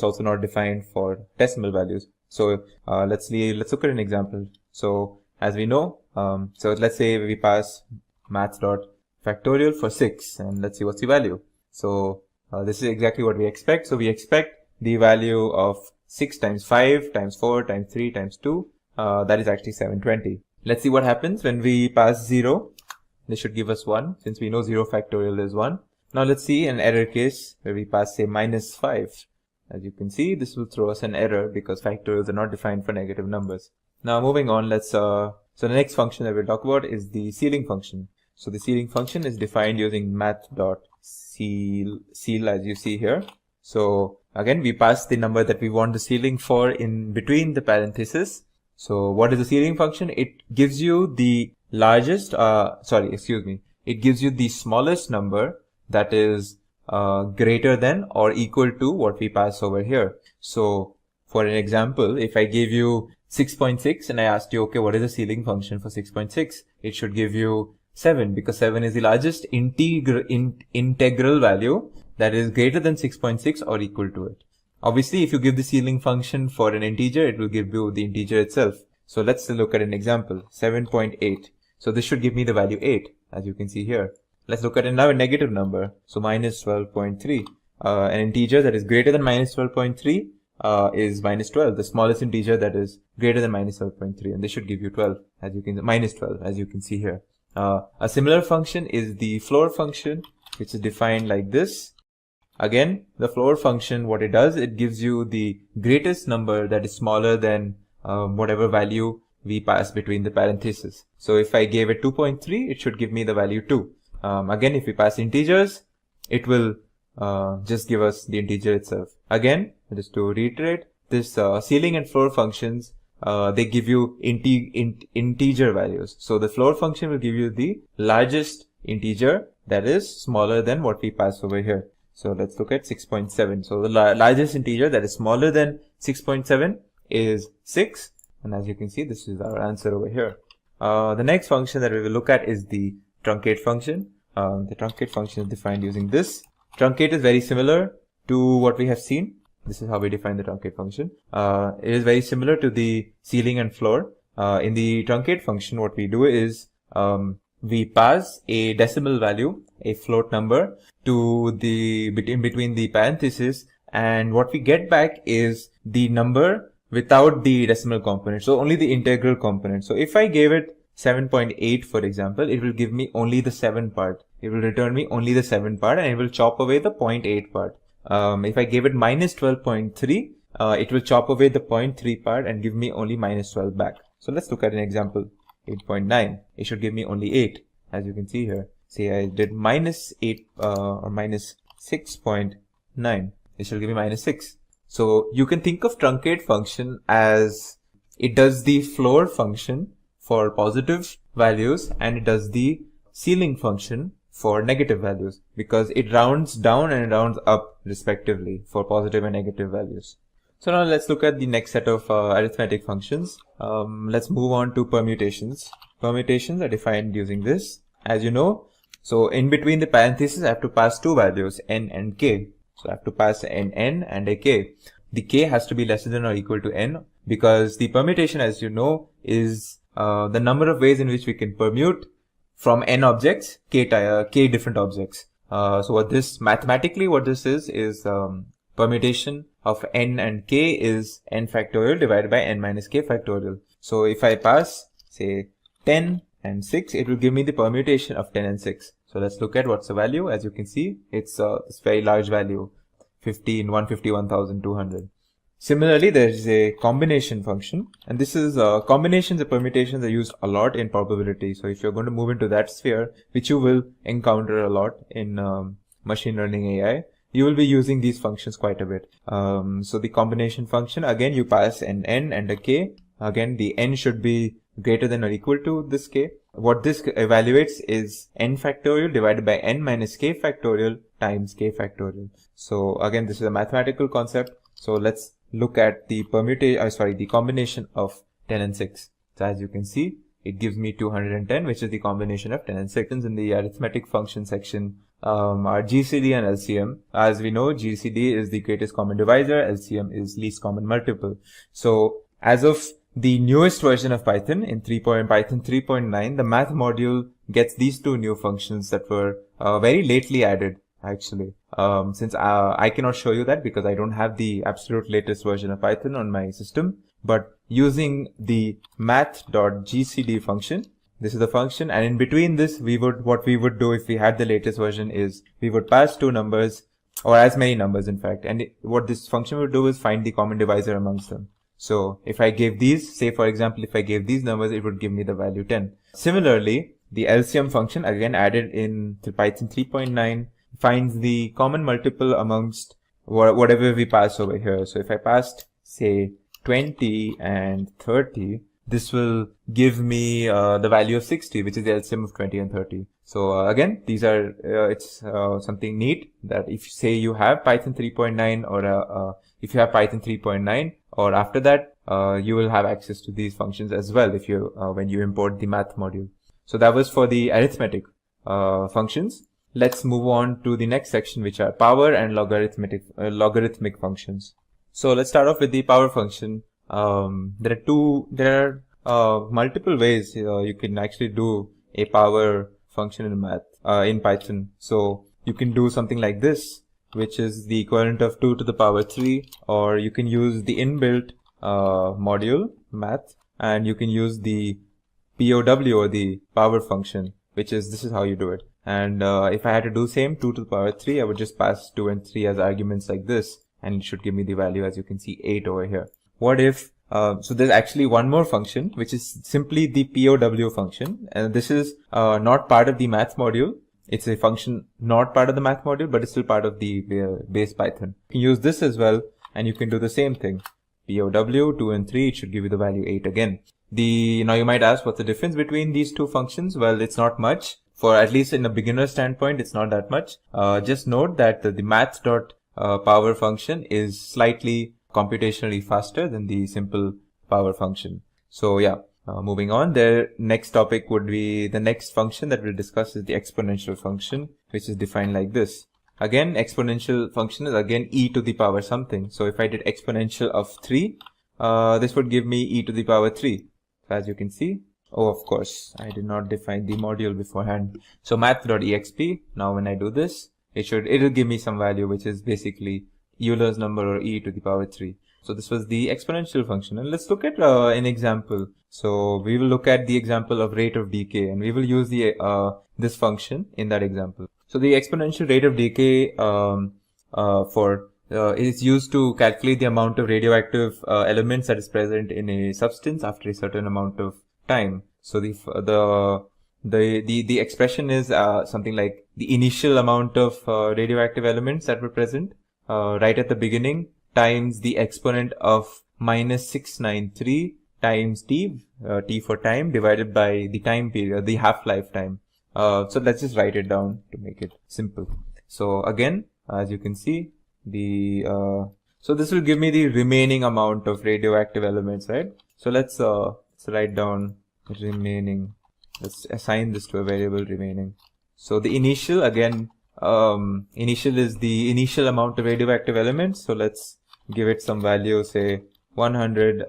also not defined for decimal values. So let's look at an example. So as we know, so let's say we pass maths.factorial for 6, and let's see what's the value. So this is exactly what we expect. So we expect the value of 6 times 5 times 4 times 3 times 2, that is actually 720. Let's see what happens when we pass 0. This should give us 1, since we know 0 factorial is 1. Now let's see an error case where we pass, say, minus 5. As you can see, this will throw us an error because factorials are not defined for negative numbers. Now moving on, so the next function that we'll talk about is the ceiling function. So the ceiling function is defined using math.ceil, as you see here. So again, we pass the number that we want the ceiling for in between the parentheses. So what is the ceiling function? It gives you the it gives you the smallest number that is greater than or equal to what we pass over here. So for an example, if I gave you 6.6 and I asked you, okay, what is the ceiling function for 6.6? It should give you 7, because 7 is the largest integral value that is greater than 6.6 or equal to it. Obviously, if you give the ceiling function for an integer, it will give you the integer itself. So let's look at an example, 7.8. So this should give me the value 8, as you can see here. Let's look at another negative number. So minus 12.3. An integer that is greater than minus 12.3 is minus 12, the smallest integer that is greater than minus 12.3, and this should give you 12, minus 12, as you can see here. A similar function is the floor function, which is defined like this. Again, the floor function, what it does, it gives you the greatest number that is smaller than whatever value we pass between the parentheses. So if I gave it 2.3, it should give me the value 2. Again, if we pass integers, it will just give us the integer itself. Again, just to reiterate, this ceiling and floor functions, they give you integer values. So the floor function will give you the largest integer that is smaller than what we pass over here. So let's look at 6.7. So the largest integer that is smaller than 6.7 is 6. And as you can see, this is our answer over here. The next function that we will look at is the truncate function. The truncate function is defined using this. Truncate is very similar to what we have seen. This is how we define the truncate function. It is very similar to the ceiling and floor. In the truncate function, what we do is we pass a decimal value, a float number, to the between the parentheses, and what we get back is the number without the decimal component. So only the integral component. So if I gave it 7.8, for example, it will give me only the 7 part. It will return me only the 7 part, and it will chop away the 0.8 part. If I gave it minus 12.3, it will chop away the 0.3 part and give me only minus 12 back. So let's look at an example. 8.9. It should give me only 8, as you can see here. Say I did minus 8 or minus 6.9. It should give me minus 6. So you can think of truncate function as it does the floor function for positive values and it does the ceiling function for negative values, because it rounds down and rounds up respectively for positive and negative values. So now let's look at the next set of arithmetic functions. Let's move on to permutations. Permutations are defined using this, as you know. So in between the parentheses, I have to pass two values, n and k. So I have to pass an n and a k. The k has to be lesser than or equal to n, because the permutation, as you know, is the number of ways in which we can permute from n objects, k different objects. So what this mathematically, what this is permutation of n and k is n factorial divided by n minus k factorial. So if I pass, say, 10 and 6, it will give me the permutation of 10 and 6. So let's look at what's the value. As you can see, it's this very large value, 151,200. Similarly, there is a combination function, and this is combinations and permutations are used a lot in probability. So if you're going to move into that sphere, which you will encounter a lot in machine learning AI, you will be using these functions quite a bit. So the combination function, again, you pass an n and a k. Again, the n should be greater than or equal to this k. What this evaluates is n factorial divided by n minus k factorial times k factorial. So again, this is a mathematical concept. So let's look at the the combination of 10 and 6. So as you can see, it gives me 210, which is the combination of 10 and 6. In the arithmetic function section, are GCD and LCM. As we know, GCD is the greatest common divisor, LCM is least common multiple. So as of the newest version of Python, in Python 3.9, the math module gets these two new functions that were very lately added, actually. Since I cannot show you that because I don't have the absolute latest version of Python on my system, but using the math.gcd function, this is the function, and in between this, what we would do if we had the latest version is we would pass two numbers, or as many numbers in fact, and what this function would do is find the common divisor amongst them. So if I gave these, say for example, if I gave these numbers, it would give me the value 10. Similarly, the LCM function, again added in Python 3.9, finds the common multiple amongst whatever we pass over here. So if I passed, say, 20 and 30, this will give me the value of 60, which is the LCM of 20 and 30. So again, these are it's something neat that if say you have Python 3.9 or if you have Python 3.9 or after that, you will have access to these functions as well if you when you import the math module. So that was for the arithmetic functions. Let's move on to the next section, which are power and logarithmic functions. So let's start off with the power function. There are multiple ways you can actually do a power function in Python. So you can do something like this, which is the equivalent of 2 to the power 3, or you can use the inbuilt module math, and you can use the POW or the power function, which is this is how you do it. And if I had to do same 2 to the power 3, I would just pass 2 and 3 as arguments like this, and it should give me the value, as you can see, 8 over here. What if so there's actually one more function, which is simply the POW function, and this is not part of the math module. It's a function not part of the math module, but it's still part of the base Python. You can use this as well, and you can do the same thing. POW 2 and 3, it should give you the value 8 again. Now you might ask, what's the difference between these two functions? Well, it's not much. For at least in a beginner standpoint, it's not that much. Just note that the math.power function is slightly computationally faster than the simple power function. So yeah, moving on, the next topic would be the next function that we'll discuss is the exponential function, which is defined like this. Again, exponential function is again e to the power something. So if I did exponential of 3, this would give me e to the power 3. So as you can see, oh, of course, I did not define the module beforehand. So math.exp, now when I do this, it'll give me some value, which is basically Euler's number or e to the power 3. So this was the exponential function, and let's look at an example. So we will look at the example of rate of decay, and we will use the this function in that example. So the exponential rate of decay is used to calculate the amount of radioactive elements that is present in a substance after a certain amount of time. So the expression is something like the initial amount of radioactive elements that were present right at the beginning times the exponent of minus 693 times t for time divided by the time period, the half-life time. So let's just write it down to make it simple. So again, as you can see, So this will give me the remaining amount of radioactive elements, right? So let's write down remaining. Let's assign this to a variable remaining. So the initial, again, initial is the initial amount of radioactive elements. So let's give it some value, say 100.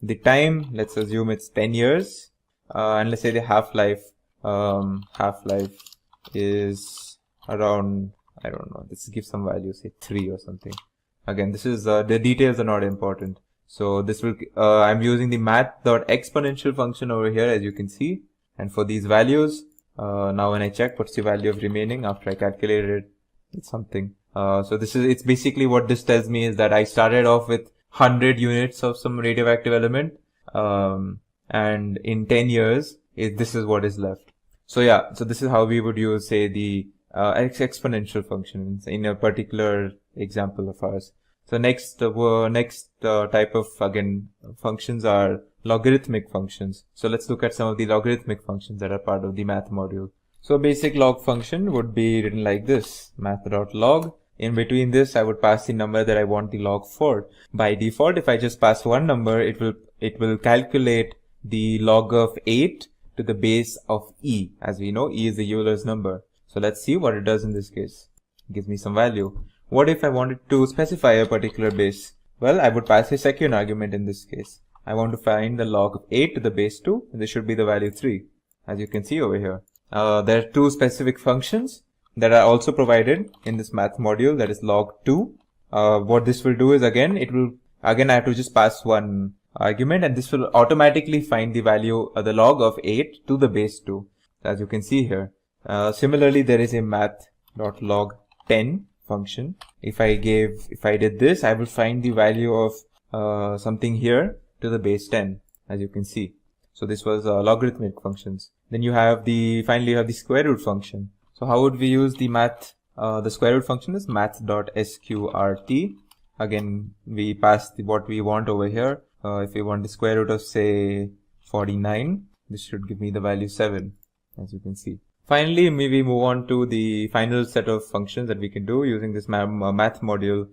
The time, let's assume it's 10 years. And let's say the half-life is around, I don't know, let's give some value, say 3 or something. Again, this is the details are not important. So this will I'm using the math.exponential function over here, as you can see. And for these values, now when I check what's the value of remaining after I calculated it, it's something. So it's basically what this tells me is that I started off with 100 units of some radioactive element, and in 10 years, this is what is left. So yeah, so this is how we would use, say, the exponential function in a particular example of ours. So next type of, again, functions are logarithmic functions. So let's look at some of the logarithmic functions that are part of the math module. So a basic log function would be written like this: math.log. In between this, I would pass the number that I want the log for. By default, if I just pass one number, it will calculate the log of 8 to the base of e. As we know, e is the Euler's number. So let's see what it does in this case. It gives me some value. What if I wanted to specify a particular base? Well, I would pass a second argument in this case. I want to find the log of 8 to the base 2, and this should be the value 3, as you can see over here. There are two specific functions that are also provided in this math module, that is log2. What this will do is, again, I have to just pass one argument, and this will automatically find the value of the log of 8 to the base 2, as you can see here. Similarly, there is a math.log10 function. If I did this, I will find the value of something here to the base 10, as you can see. So this was logarithmic functions. Then finally you have the square root function. So how would we use the square root function is math.sqrt. Again, we pass what we want over here. If we want the square root of, say, 49, this should give me the value 7, as you can see. Finally, we move on to the final set of functions that we can do using this math module.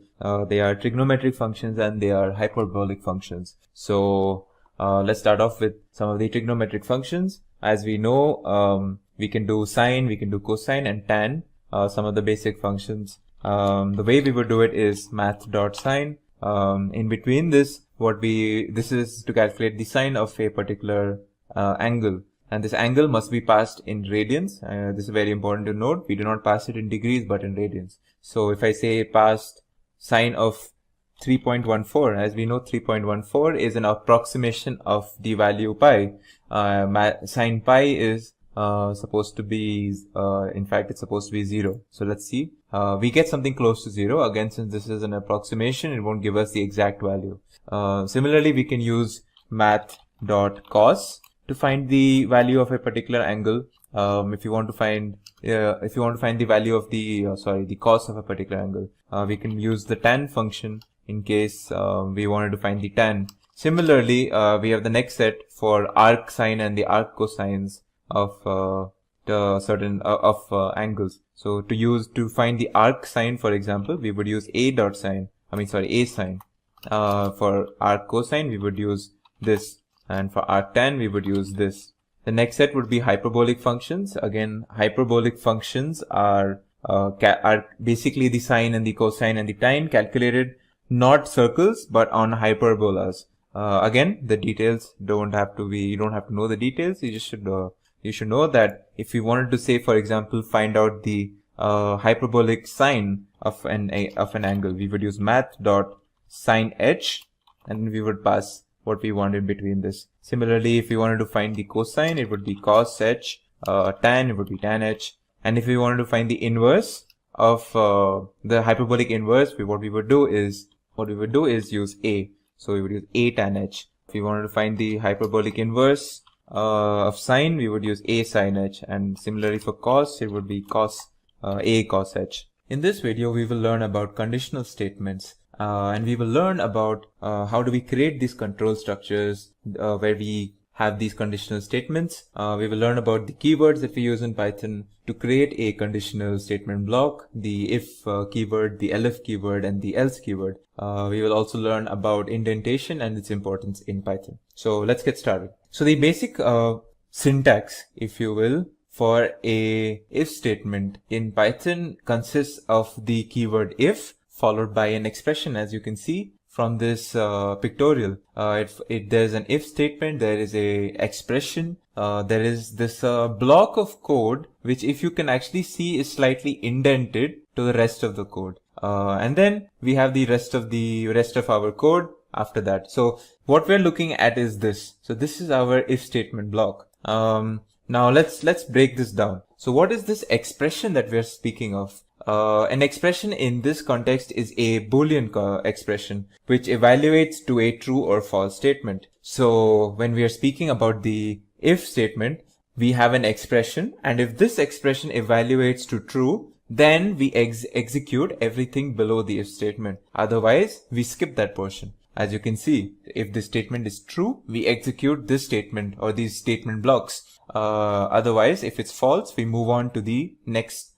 They are trigonometric functions and they are hyperbolic functions. So let's start off with some of the trigonometric functions. As we know, we can do sine, we can do cosine and tan, some of the basic functions. The way we would do it is math.sine. In between this, this is to calculate the sine of a particular angle. And this angle must be passed in radians. This is very important to note. We do not pass it in degrees, but in radians. So if I say passed sine of 3.14, as we know, 3.14 is an approximation of the value pi. Sine pi is supposed to be, in fact, it's supposed to be 0. So let's see. We get something close to 0. Again, since this is an approximation, it won't give us the exact value. Similarly, we can use math.cos to find the value of a particular angle. If you want to find the value of the cos of a particular angle, we can use the tan function in case we wanted to find the tan. Similarly, we have the next set for arc sine and the arc cosines of angles. So to find the arc sine, for example, we would use a sine. For arc cosine, we would use this. And for arctan, we would use this. The next set would be hyperbolic functions. Again, hyperbolic functions are basically the sine and the cosine and the tan calculated not circles, but on hyperbolas. Again, the details you don't have to know the details. You should know that if you wanted to, say, for example, find out the hyperbolic sine of an angle, we would use math.sine h, and we would pass what we want in between this. Similarly, if we wanted to find the cosine, it would be cos h, tan, it would be tan h. And if we wanted to find the inverse of the hyperbolic inverse, what we would do is use a. So we would use a tan h. If we wanted to find the hyperbolic inverse of sine, we would use a sin h. And similarly for cos, it would be a cos h. In this video, we will learn about conditional statements. And we will learn about how do we create these control structures where we have these conditional statements. We will learn about the keywords that we use in Python to create a conditional statement block, the if keyword, the elif keyword, and the else keyword. We will also learn about indentation and its importance in Python. So let's get started. So the basic syntax, if you will, for a if statement in Python consists of the keyword if followed by an expression. As you can see from this pictorial, there's an if statement, there is a expression, there is this block of code which, if you can actually see, is slightly indented to the rest of the code, and then we have the rest of our code after that. So what we're looking at is this. So this is our if statement block. Now let's break this down. So what is this expression that we're speaking of? An expression in this context is a Boolean expression which evaluates to a true or false statement. So when we are speaking about the if statement, we have an expression, and if this expression evaluates to true, then we execute everything below the if statement. Otherwise, we skip that portion. As you can see, if this statement is true, we execute this statement or these statement blocks. Otherwise, if it's false, we move on to the next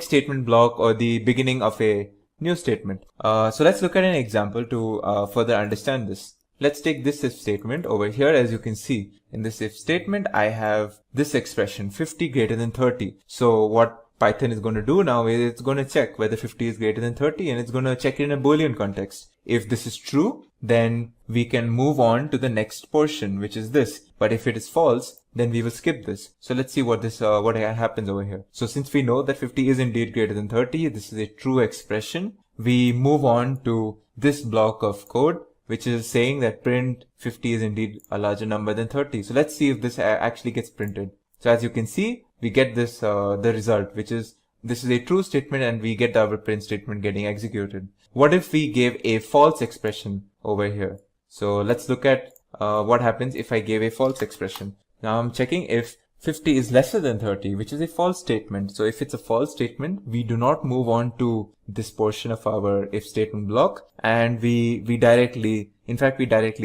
statement block or the beginning of a new statement. So let's look at an example to further understand this. Let's take this if statement over here. As you can see, in this if statement, I have this expression 50 greater than 30. So what Python is going to do now is it's going to check whether 50 is greater than 30, and it's going to check it in a Boolean context. If this is true, then we can move on to the next portion, which is this. But if it is false, then we will skip this. So let's see what happens over here. So since we know that 50 is indeed greater than 30, this is a true expression, we move on to this block of code, which is saying that print 50 is indeed a larger number than 30. So let's see if this actually gets printed. So as you can see, we get this, the result, which is, this is a true statement, and we get our print statement getting executed. What if we gave a false expression over here? So let's look at what happens if I gave a false expression. Now I'm checking if 50 is lesser than 30, which is a false statement. So if it's a false statement, we do not move on to this portion of our if statement block, and we directly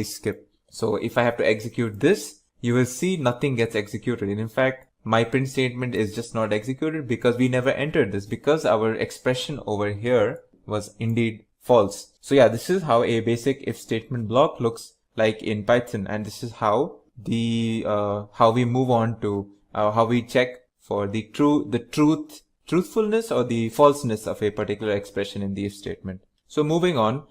skip. So if I have to execute this, you will see nothing gets executed. And in fact, my print statement is just not executed because we never entered this, because our expression over here was indeed false. So yeah, this is how a basic if statement block looks like in Python, and this is how how we move on to how we check for the truthfulness or the falseness of a particular expression in the if statement. So moving on,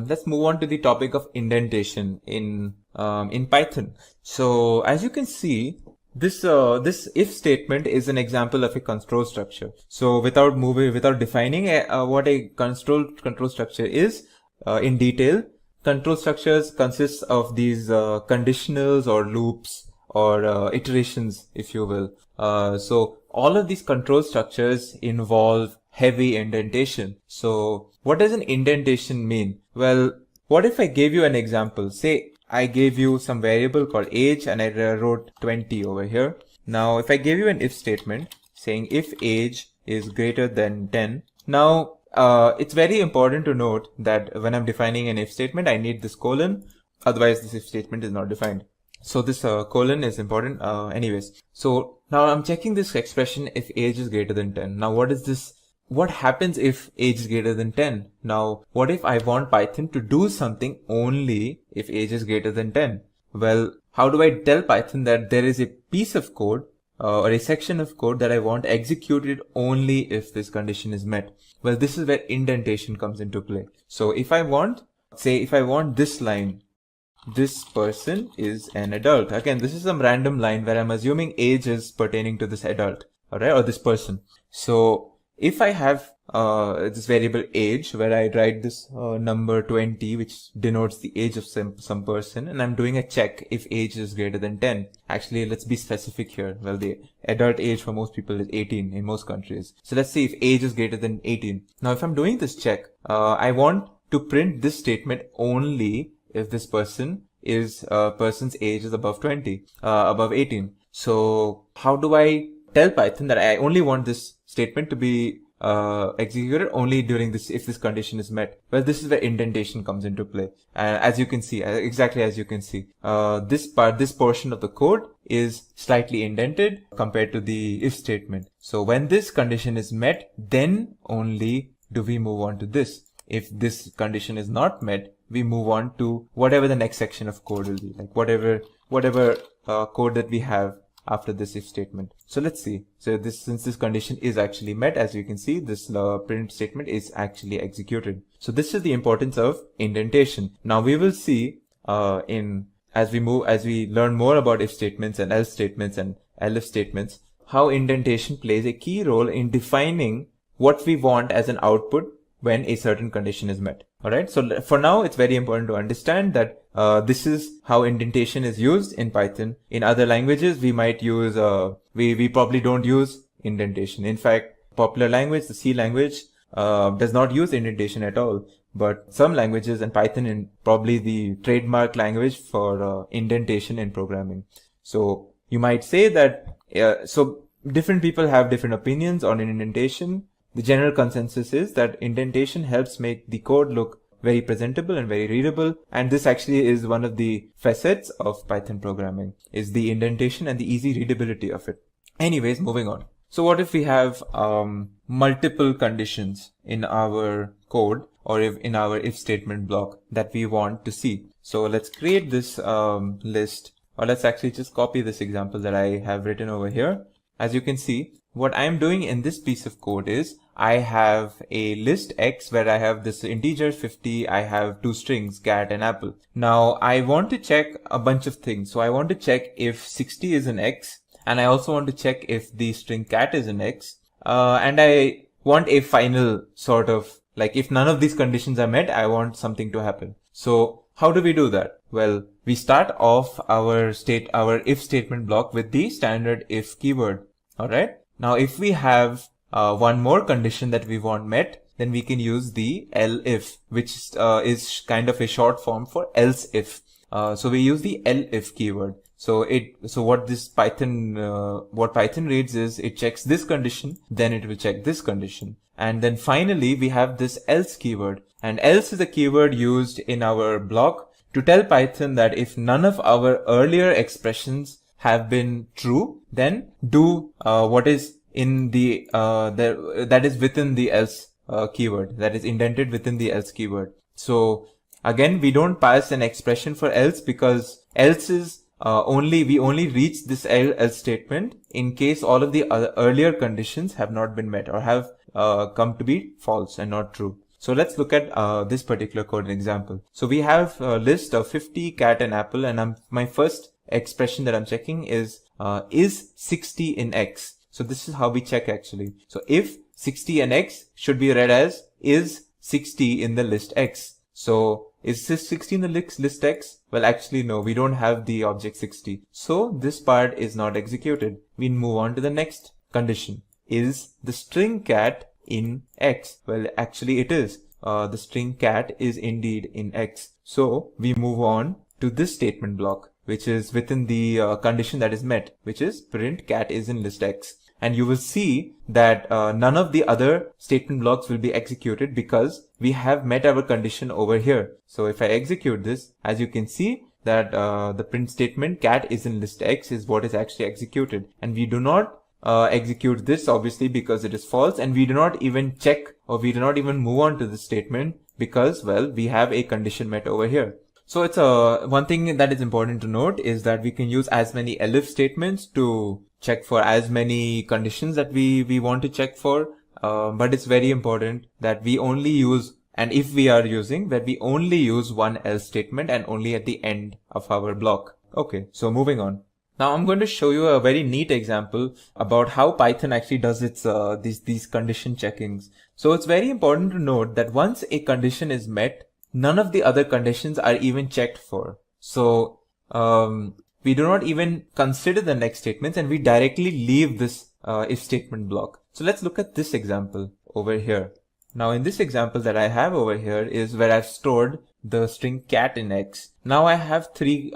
let's move on to the topic of indentation in Python. So as you can see, this if statement is an example of a control structure. So without defining what a control structure is in detail, control structures consists of these conditionals or loops or iterations, if you will. So all of these control structures involve heavy indentation. So what does an indentation mean? Well, what if I gave you an example? Say I gave you some variable called age, and I wrote 20 over here. Now if I gave you an if statement saying if age is greater than 10, now it's very important to note that when I'm defining an if statement, I need this colon, otherwise this if statement is not defined. So this colon is important anyways. So now I'm checking this expression if age is greater than 10. Now what happens if age is greater than 10? Now what if I want Python to do something only if age is greater than 10? Well, how do I tell Python that there is a piece of code or a section of code that I want executed only if this condition is met? Well, this is where indentation comes into play. So if I want this line, this person is an adult. Again, this is some random line where I'm assuming age is pertaining to this adult, alright, or this person. So if I have this variable age where I write this number 20, which denotes the age of some person, and I'm doing a check if age is greater than 10. Actually, let's be specific here. Well, the adult age for most people is 18 in most countries. So let's see if age is greater than 18. Now, if I'm doing this check, I want to print this statement only if this person's age is above 18. So how do I tell Python that I only want this statement to be executed only during this, if this condition is met. Well, this is where indentation comes into play. And as you can see, exactly as you can see, this portion of the code is slightly indented compared to the if statement. So when this condition is met, then only do we move on to this. If this condition is not met, we move on to whatever the next section of code will be, like whatever code that we have after this if statement. So let's see. So since this condition is actually met, as you can see, this print statement is actually executed. So this is the importance of indentation. Now we will see as we learn more about if statements and else statements and elif statements, how indentation plays a key role in defining what we want as an output when a certain condition is met. Alright, so for now, it's very important to understand that this is how indentation is used in Python. In other languages, we might use, we probably don't use indentation. In fact, popular language, the C language, does not use indentation at all. But some languages, and Python is probably the trademark language for indentation in programming. So you might say that, so different people have different opinions on indentation. The general consensus is that indentation helps make the code look very presentable and very readable. And this actually is one of the facets of Python programming, is the indentation and the easy readability of it. Anyways, moving on. So what if we have multiple conditions in our code, or in our if statement block that we want to see? So let's create this list, or let's actually just copy this example that I have written over here. As you can see, what I'm doing in this piece of code is I have a list X where I have this integer 50, I have two strings, cat and apple. Now I want to check a bunch of things. So I want to check if 60 is an X, and I also want to check if the string cat is an X, and I want a final sort of, like, if none of these conditions are met, I want something to happen. So how do we do that? Well, we start off our if statement block with the standard if keyword. Alright. Now, if we have one more condition that we want met, then we can use the elif, which is kind of a short form for else if. So we use the elif keyword. So what Python reads is it checks this condition, then it will check this condition. And then finally we have this else keyword. And else is a keyword used in our block to tell Python that if none of our earlier expressions have been true, then do what is in the that is within the else keyword, that is indented within the else keyword. So again, we don't pass an expression for else, because else is we only reach this else statement in case all of the earlier conditions have not been met, or have come to be false and not true. So let's look at this particular code example. So we have a list of 50, cat and apple, and my first expression that I'm checking is 60 in X. So this is how we check actually. So if 60 and X should be read as is 60 in the list X. So is this 60 in the list X? Well, actually no, we don't have the object 60. So this part is not executed. We move on to the next condition. Is the string cat in X? Well, actually it is. The string cat is indeed in X. So we move on to this statement block, which is within the condition that is met, which is print cat is in list X. And you will see that none of the other statement blocks will be executed because we have met our condition over here. So if I execute this, as you can see that the print statement cat is in list X is what is actually executed. And we do not execute this obviously because it is false, and we do not even check, or we do not even move on to this statement because, well, we have a condition met over here. So it's one thing that is important to note is that we can use as many elif statements to check for as many conditions that we want to check for. But it's very important that we only use, and if we are using, that we only use one else statement and only at the end of our block. Okay, so moving on. Now I'm going to show you a very neat example about how Python actually does its these condition checkings. So it's very important to note that once a condition is met, none of the other conditions are even checked for. So we do not even consider the next statements, and we directly leave this if statement block. So let's look at this example over here. Now in this example that I have over here is where I've stored the string cat in X. Now I have three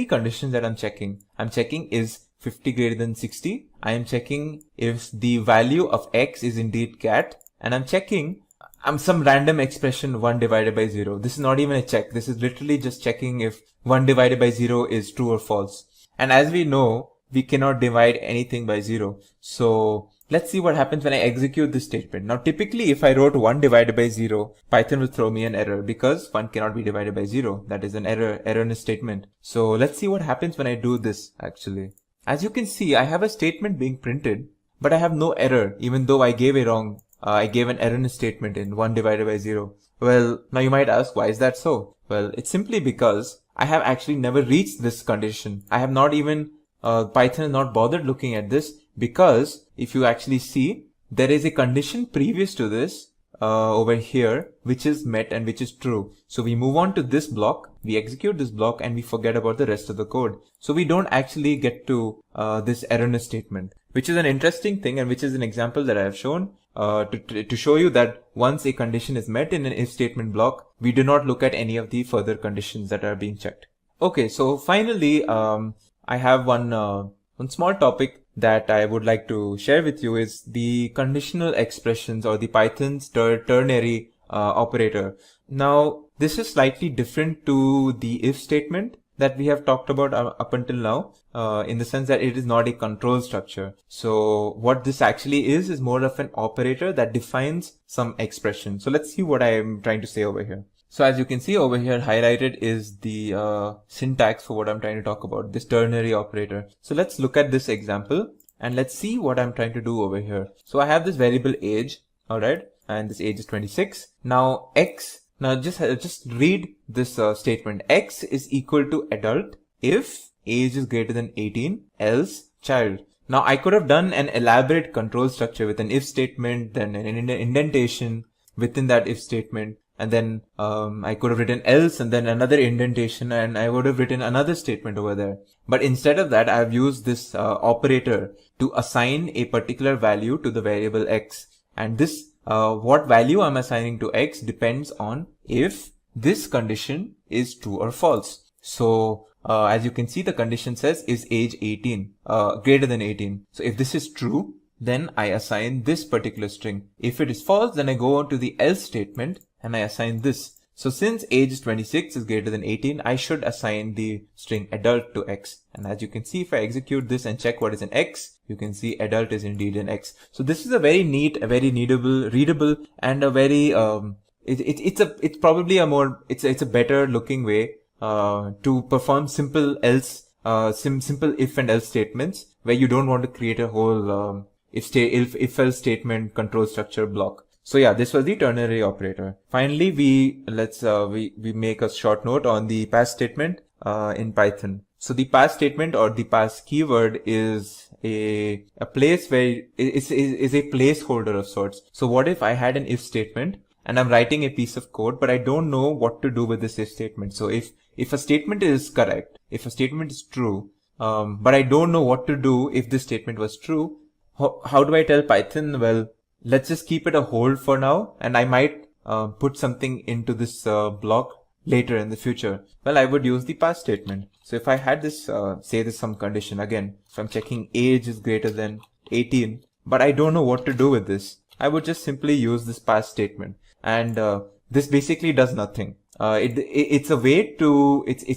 conditions that I'm checking. I'm checking is 50 greater than 60, I am checking if the value of x is indeed cat, and I'm checking some random expression 1 divided by 0. This is not even a check. This is literally just checking if 1 divided by 0 is true or false. And as we know, we cannot divide anything by 0. So let's see what happens when I execute this statement. Now, typically, if I wrote 1 divided by 0, Python will throw me an error because 1 cannot be divided by 0. That is an erroneous statement. So let's see what happens when I do this actually. As you can see, I have a statement being printed, but I have no error, even though I gave an erroneous statement in 1 divided by 0. Well, now you might ask, why is that so? Well, it's simply because I have actually never reached this condition. I have not even, Python has not bothered looking at this, because if you actually see, there is a condition previous to this over here, which is met and which is true. So we move on to this block, we execute this block, and we forget about the rest of the code. So we don't actually get to this erroneous statement, which is an interesting thing, and which is an example that I have shown to show you that once a condition is met in an if statement block, we do not look at any of the further conditions that are being checked. Okay, so finally, I have one small topic that I would like to share with you is the conditional expressions, or the Python's ternary operator. Now, this is slightly different to the if statement that we have talked about up until now, in the sense that it is not a control structure. So what this actually is more of an operator that defines some expression. So let's see what I am trying to say over here. So as you can see over here, highlighted is the syntax for what I'm trying to talk about, this ternary operator. So let's look at this example and let's see what I'm trying to do over here. So I have this variable age, alright, and this age is 26. Now just read this statement. X is equal to adult if age is greater than 18, else child. Now I could have done an elaborate control structure with an if statement, then an indentation within that if statement, and then I could have written else and then another indentation, and I would have written another statement over there. But instead of that, I have used this operator to assign a particular value to the variable x, and this what value I'm assigning to x depends on if this condition is true or false. So as you can see, the condition says is age 18, greater than 18. So if this is true, then I assign this particular string. If it is false, then I go on to the else statement and I assign this. So since age 26 is greater than 18, I should assign the string adult to x. And as you can see, if I execute this and check what is an x, you can see adult is indeed an x. So this is a very neat, a very readable, and a very it's a better looking way to perform simple else, simple if and else statements, where you don't want to create a whole if else statement control structure block. So yeah, this was the ternary operator. Finally, we make a short note on the pass statement in Python. So the pass statement, or the pass keyword, is a place where is a placeholder of sorts. So what if I had an if statement and I'm writing a piece of code, but I don't know what to do with this if statement. So if a statement is correct, if a statement is true, but I don't know what to do if this statement was true, how do I tell Python, well, let's just keep it a hold for now, and I might put something into this block later in the future? Well, I would use the pass statement. So if I had this, say this some condition again, if I'm checking age is greater than 18, but I don't know what to do with this, I would just simply use this pass statement. And this basically does nothing. It's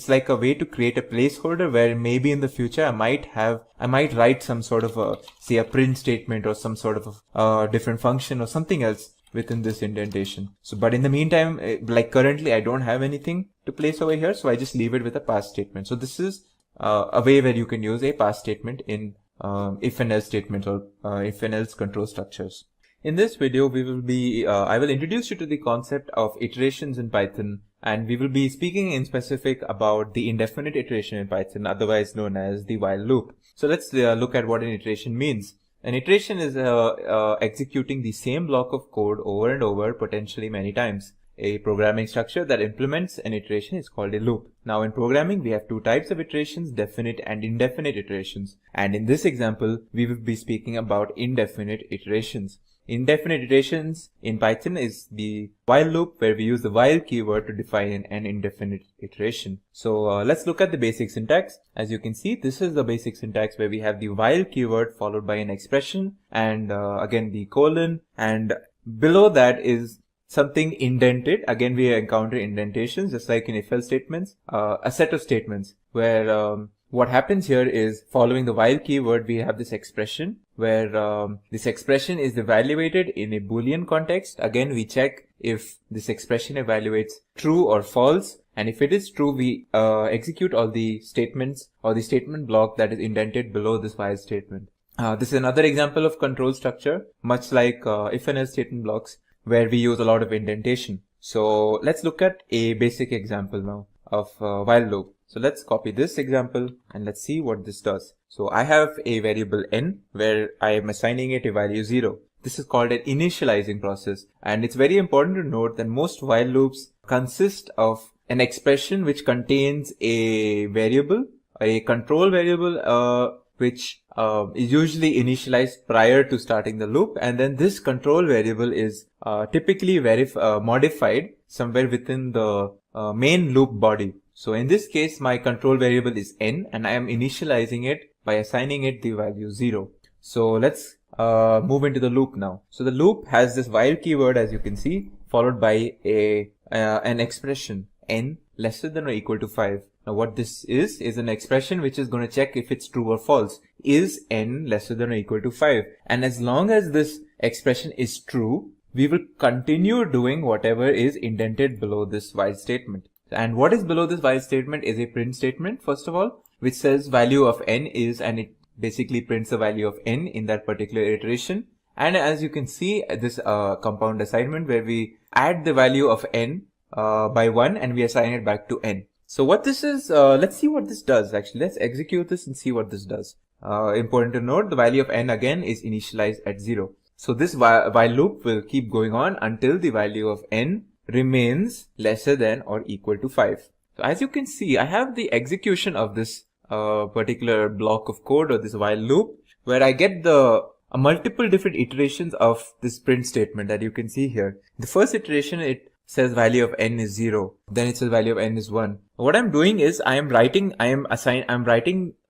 like a way to create a placeholder where maybe in the future I might write some sort of say a print statement or some sort of a different function or something else within this indentation. So, but in the meantime, like currently I don't have anything to place over here, so I just leave it with a pass statement. So this is a way where you can use a pass statement in if and else statements or if and else control structures. In this video, I will introduce you to the concept of iterations in Python, and we will be speaking in specific about the indefinite iteration in Python, otherwise known as the while loop. So let's look at what an iteration means. An iteration is executing the same block of code over and over, potentially many times. A programming structure that implements an iteration is called a loop. Now in programming, we have two types of iterations, definite and indefinite iterations. And in this example, we will be speaking about indefinite iterations. indefinite iterations in Python is the while loop, where we use the while keyword to define an indefinite iteration. So let's look at the basic syntax. As you can see, this is the basic syntax where we have the while keyword followed by an expression and again the colon, and below that is something indented. Again, we encounter indentations just like in if-else statements, a set of statements where what happens here is, following the while keyword, we have this expression where this expression is evaluated in a Boolean context. Again, we check if this expression evaluates true or false, and if it is true, we execute all the statements or the statement block that is indented below this while statement. This is another example of control structure, much like if and else statement blocks, where we use a lot of indentation. So let's look at a basic example now of while loop. So let's copy this example and let's see what this does. So I have a variable n where I am assigning it a value 0. This is called an initializing process, and it's very important to note that most while loops consist of an expression which contains a variable, a control variable, which is usually initialized prior to starting the loop, and then this control variable is typically modified somewhere within the main loop body. So in this case, my control variable is n, and I am initializing it by assigning it the value 0. So let's move into the loop now. So the loop has this while keyword, as you can see, followed by an expression n lesser than or equal to 5. Now what this is an expression which is going to check if it's true or false. Is n lesser than or equal to 5? And as long as this expression is true, we will continue doing whatever is indented below this while statement. And what is below this while statement is a print statement, first of all, which says value of n is, and it basically prints the value of n in that particular iteration. And as you can see, this compound assignment where we add the value of n by 1 and we assign it back to n. So what this is, let's see what this does actually. Let's execute this and see what this does. Important to note, the value of n again is initialized at 0. So this while loop will keep going on until the value of n remains lesser than or equal to 5. So as you can see, I have the execution of this particular block of code or this while loop where I get the multiple different iterations of this print statement that you can see here. The first iteration, it says value of n is 0. Then it says value of n is 1. What I'm doing is I'm writing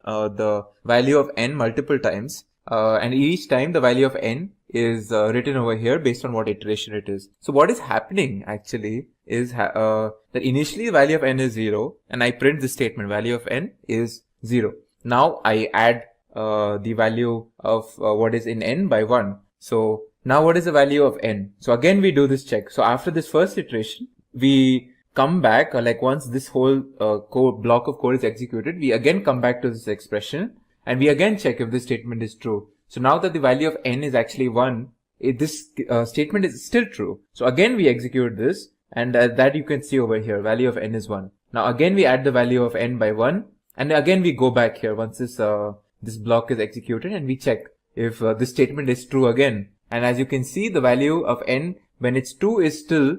the value of n multiple times, and each time the value of n is written over here based on what iteration it is. So what is happening actually is that initially the value of n is 0, and I print the statement value of n is 0. Now I add the value of what is in n by 1. So now what is the value of n? So again we do this check. So after this first iteration, we come back, like once this whole block of code is executed, we again come back to this expression and we again check if this statement is true. So now that the value of n is actually 1, this statement is still true. So again we execute this, and that you can see over here, value of n is 1. Now again we add the value of n by 1, and again we go back here once this block is executed, and we check if this statement is true again. And as you can see, the value of n when it's 2 is still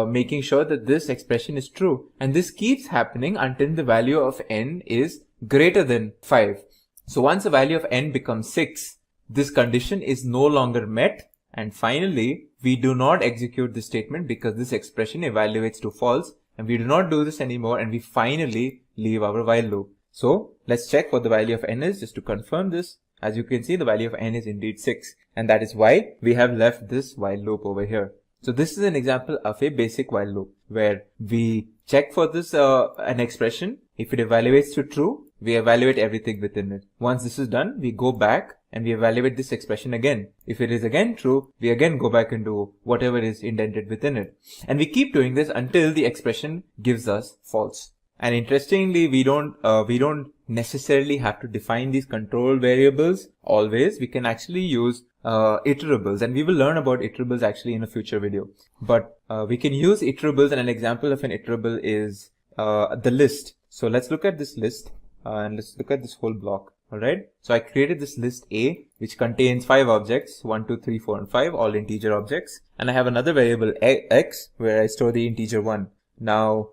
making sure that this expression is true. And this keeps happening until the value of n is greater than 5. So once the value of n becomes 6, this condition is no longer met, and finally we do not execute this statement because this expression evaluates to false, and we do not do this anymore, and we finally leave our while loop. So let's check what the value of n is just to confirm this. As you can see, the value of n is indeed 6, and that is why we have left this while loop over here. So this is an example of a basic while loop where we check for this an expression. If it evaluates to true, we evaluate everything within it. Once this is done, we go back and we evaluate this expression again. If it is again true, we again go back and do whatever is indented within it. And we keep doing this until the expression gives us false. And interestingly, we don't necessarily have to define these control variables always. We can actually use iterables, and we will learn about iterables actually in a future video. But we can use iterables, and an example of an iterable is the list. So let's look at this list and let's look at this whole block. Alright, so I created this list A, which contains 5 objects, 1, 2, 3, 4, and 5, all integer objects. And I have another variable x where I store the integer 1. Now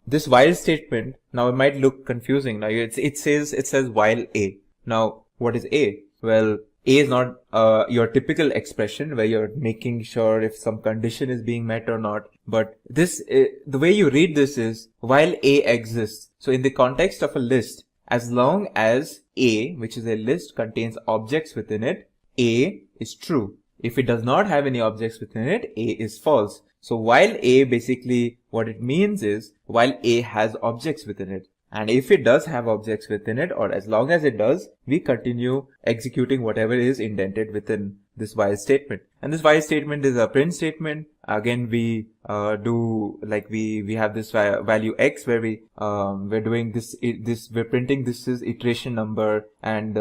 this while statement, now it might look confusing. Now it says while A. Now what is A? Well, A is not your typical expression where you're making sure if some condition is being met or not. But this, the way you read this is while A exists. So in the context of a list, as long as A, which is a list, contains objects within it, A is true. If it does not have any objects within it, A is false. So while A, basically what it means is while A has objects within it. And if it does have objects within it, or as long as it does, we continue executing whatever is indented within this while statement. And this while statement is a print statement. Again, we we have this value x where we're doing we're printing this is iteration number, and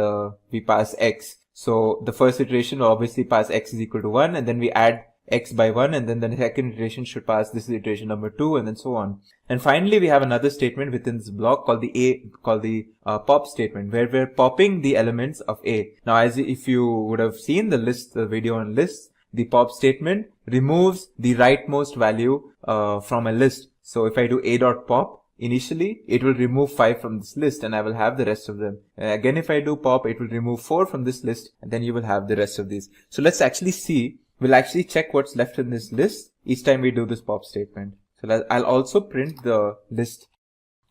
we pass x. So the first iteration will obviously pass x is equal to 1, and then we add x by 1, and then the second iteration should pass this is iteration number 2, and then so on. And finally, we have another statement within this block called the pop statement, where we're popping the elements of A. Now, as if you would have seen the video on lists, the pop statement removes the rightmost value from a list. So if I do a.pop, initially it will remove 5 from this list, and I will have the rest of them. Again, if I do pop, it will remove 4 from this list, and then you will have the rest of these. So let's actually see. We'll actually check what's left in this list each time we do this pop statement. So I'll also print the list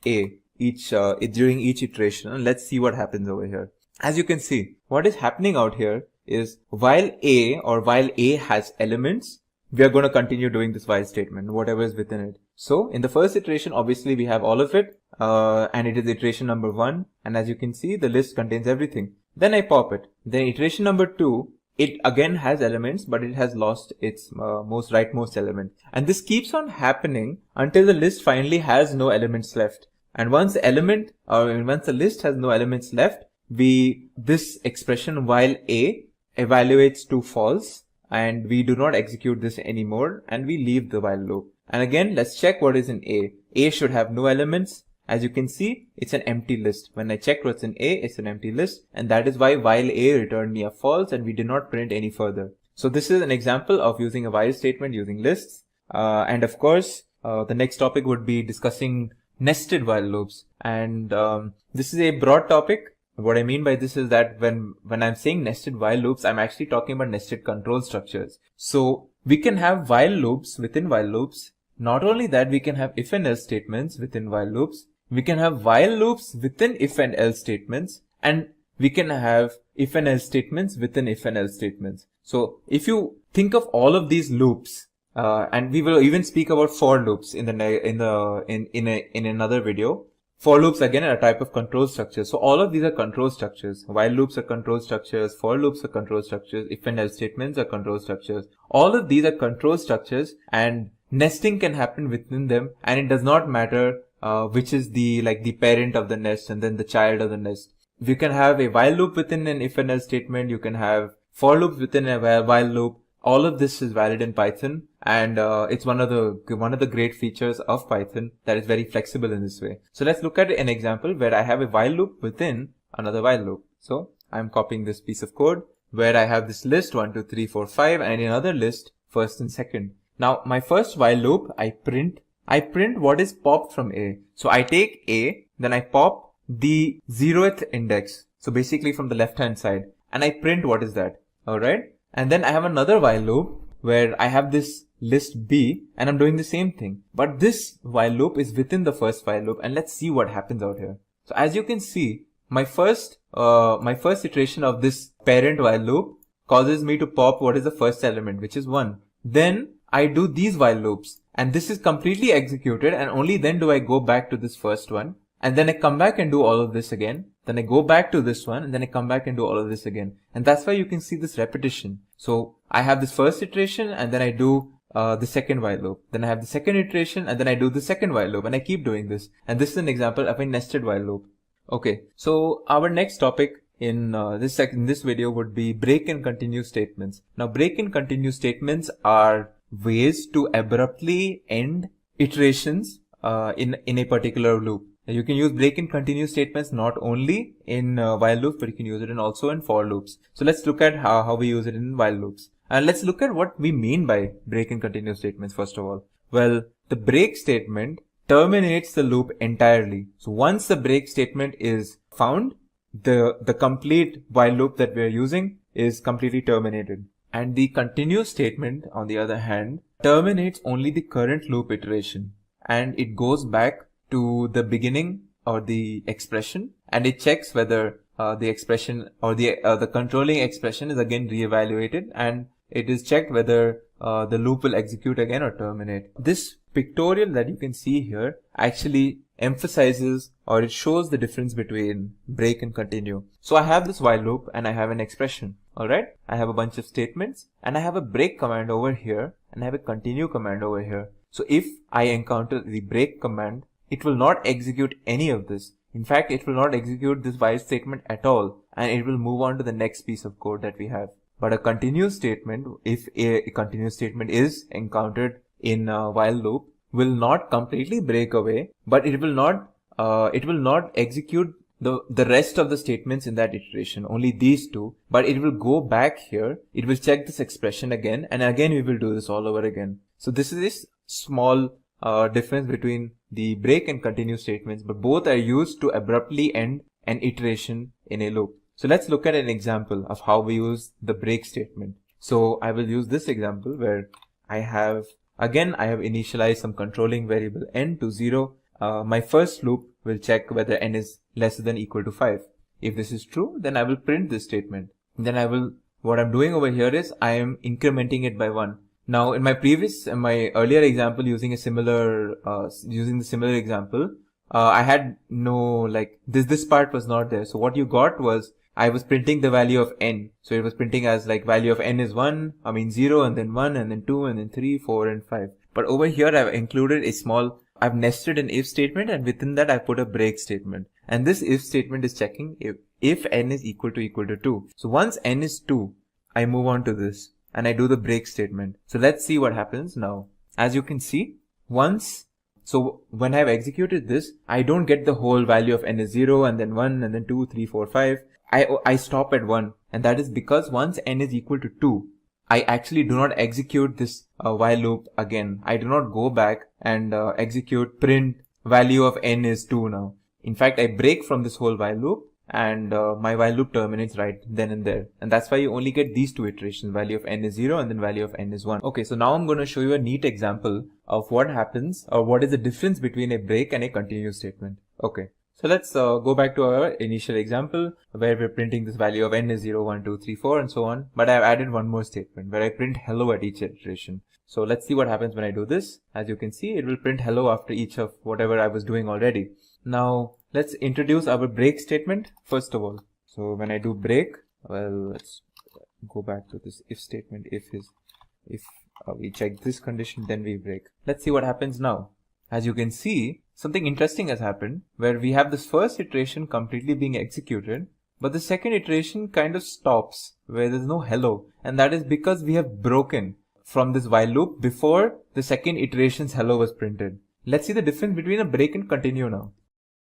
A during each iteration, and let's see what happens over here. As you can see, what is happening out here is while A has elements, we are going to continue doing this while statement, whatever is within it. So in the first iteration, obviously we have all of it, and it is iteration number 1. And as you can see, the list contains everything. Then I pop it. Then iteration number 2, it again has elements, but it has lost its rightmost element. And this keeps on happening until the list finally has no elements left. And once the list has no elements left, this expression while A evaluates to false, and we do not execute this anymore, and we leave the while loop. And again, let's check what is in A. A should have no elements. As you can see, it's an empty list. When I checked what's in A, it's an empty list, and that is why while A returned me a false, and we did not print any further. So this is an example of using a while statement using lists. And of course, the next topic would be discussing nested while loops. And this is a broad topic. What I mean by this is that when I'm saying nested while loops, I'm actually talking about nested control structures. So we can have while loops within while loops. Not only that, we can have if and else statements within while loops. We can have while loops within if and else statements, and we can have if and else statements within if and else statements. So if you think of all of these loops, and we will even speak about for loops in another video. For loops again are a type of control structure. So all of these are control structures. While loops are control structures. For loops are control structures. If and else statements are control structures. All of these are control structures, and nesting can happen within them, and it does not matter which is the parent of the nest and then the child of the nest. You can have a while loop within an if and else statement. You can have for loops within a while loop. All of this is valid in Python, and it's one of the great features of Python that is very flexible in this way. So let's look at an example where I have a while loop within another while loop. So I'm copying this piece of code where I have this list 1, 2, 3, 4, 5, and another list first and second. Now my first while loop, I print what is popped from A. So I take A, then I pop the 0th index. So basically from the left hand side, and I print what is that. Alright. And then I have another while loop where I have this list B, and I'm doing the same thing. But this while loop is within the first while loop, and let's see what happens out here. So as you can see, my first iteration of this parent while loop causes me to pop what is the first element, which is 1. Then I do these while loops, and this is completely executed, and only then do I go back to this first one, and then I come back and do all of this again. Then I go back to this one, and then I come back and do all of this again. And that's why you can see this repetition. So I have this first iteration, and then I do the second while loop. Then I have the second iteration, and then I do the second while loop, and I keep doing this. And this is an example of a nested while loop. Okay, so our next topic in this video would be break and continue statements. Now break and continue statements are ways to abruptly end iterations in a particular loop. You can use break and continue statements not only in while loops, but you can use it also in for loops. So let's look at how we use it in while loops. And let's look at what we mean by break and continue statements first of all. Well, the break statement terminates the loop entirely. So once the break statement is found, the complete while loop that we are using is completely terminated. And the continue statement, on the other hand, terminates only the current loop iteration, and it goes back to the beginning or the expression, and it checks whether the expression or the controlling expression is again reevaluated, and it is checked whether the loop will execute again or terminate. This pictorial that you can see here actually emphasizes, or it shows the difference between break and continue. So I have this while loop and I have an expression. Alright, I have a bunch of statements and I have a break command over here and I have a continue command over here. So if I encounter the break command, it will not execute any of this. In fact, it will not execute this while statement at all, and it will move on to the next piece of code that we have. But a continue statement, if a continuous statement is encountered in a while loop, will not completely break away, but it will not execute the rest of the statements in that iteration, only these two, but it will go back here, it will check this expression again, and again we will do this all over again. So this is this small difference between the break and continue statements, but both are used to abruptly end an iteration in a loop. So let's look at an example of how we use the break statement. So I will use this example where I have initialized some controlling variable n to 0. My first loop will check whether n is less than or equal to 5. If this is true, then I will print this statement. Then what I'm doing over here is I am incrementing it by 1. Now in my earlier example using the similar example, I had no, this part was not there. So what you got was, I was printing the value of n. So it was printing as value of n is 0 and then 1 and then 2 and then 3, 4 and 5. But over here I've included I've nested an if statement, and within that I put a break statement. And this if statement is checking if n is equal to 2. So once n is 2, I move on to this and I do the break statement. So let's see what happens now. As you can see, when I've executed this, I don't get the whole value of n is 0 and then 1 and then 2, 3, 4, 5. I stop at 1, and that is because once n is equal to 2, I actually do not execute this while loop again. I do not go back and execute print value of n is 2 now. In fact, I break from this whole while loop, and my while loop terminates right then and there. And that's why you only get these two iterations, value of n is 0 and then value of n is 1. Okay, so now I'm going to show you a neat example of what happens, or what is the difference between a break and a continue statement. Okay. So let's go back to our initial example where we're printing this value of n is 0, 1, 2, 3, 4 and so on. But I've added one more statement where I print hello at each iteration. So let's see what happens when I do this. As you can see, it will print hello after each of whatever I was doing already. Now let's introduce our break statement first of all. So when I do break, well, let's go back to this if statement. If we check this condition, then we break. Let's see what happens now. As you can see, something interesting has happened where we have this first iteration completely being executed, but the second iteration kind of stops where there's no hello, and that is because we have broken from this while loop before the second iteration's hello was printed. Let's see the difference between a break and continue now.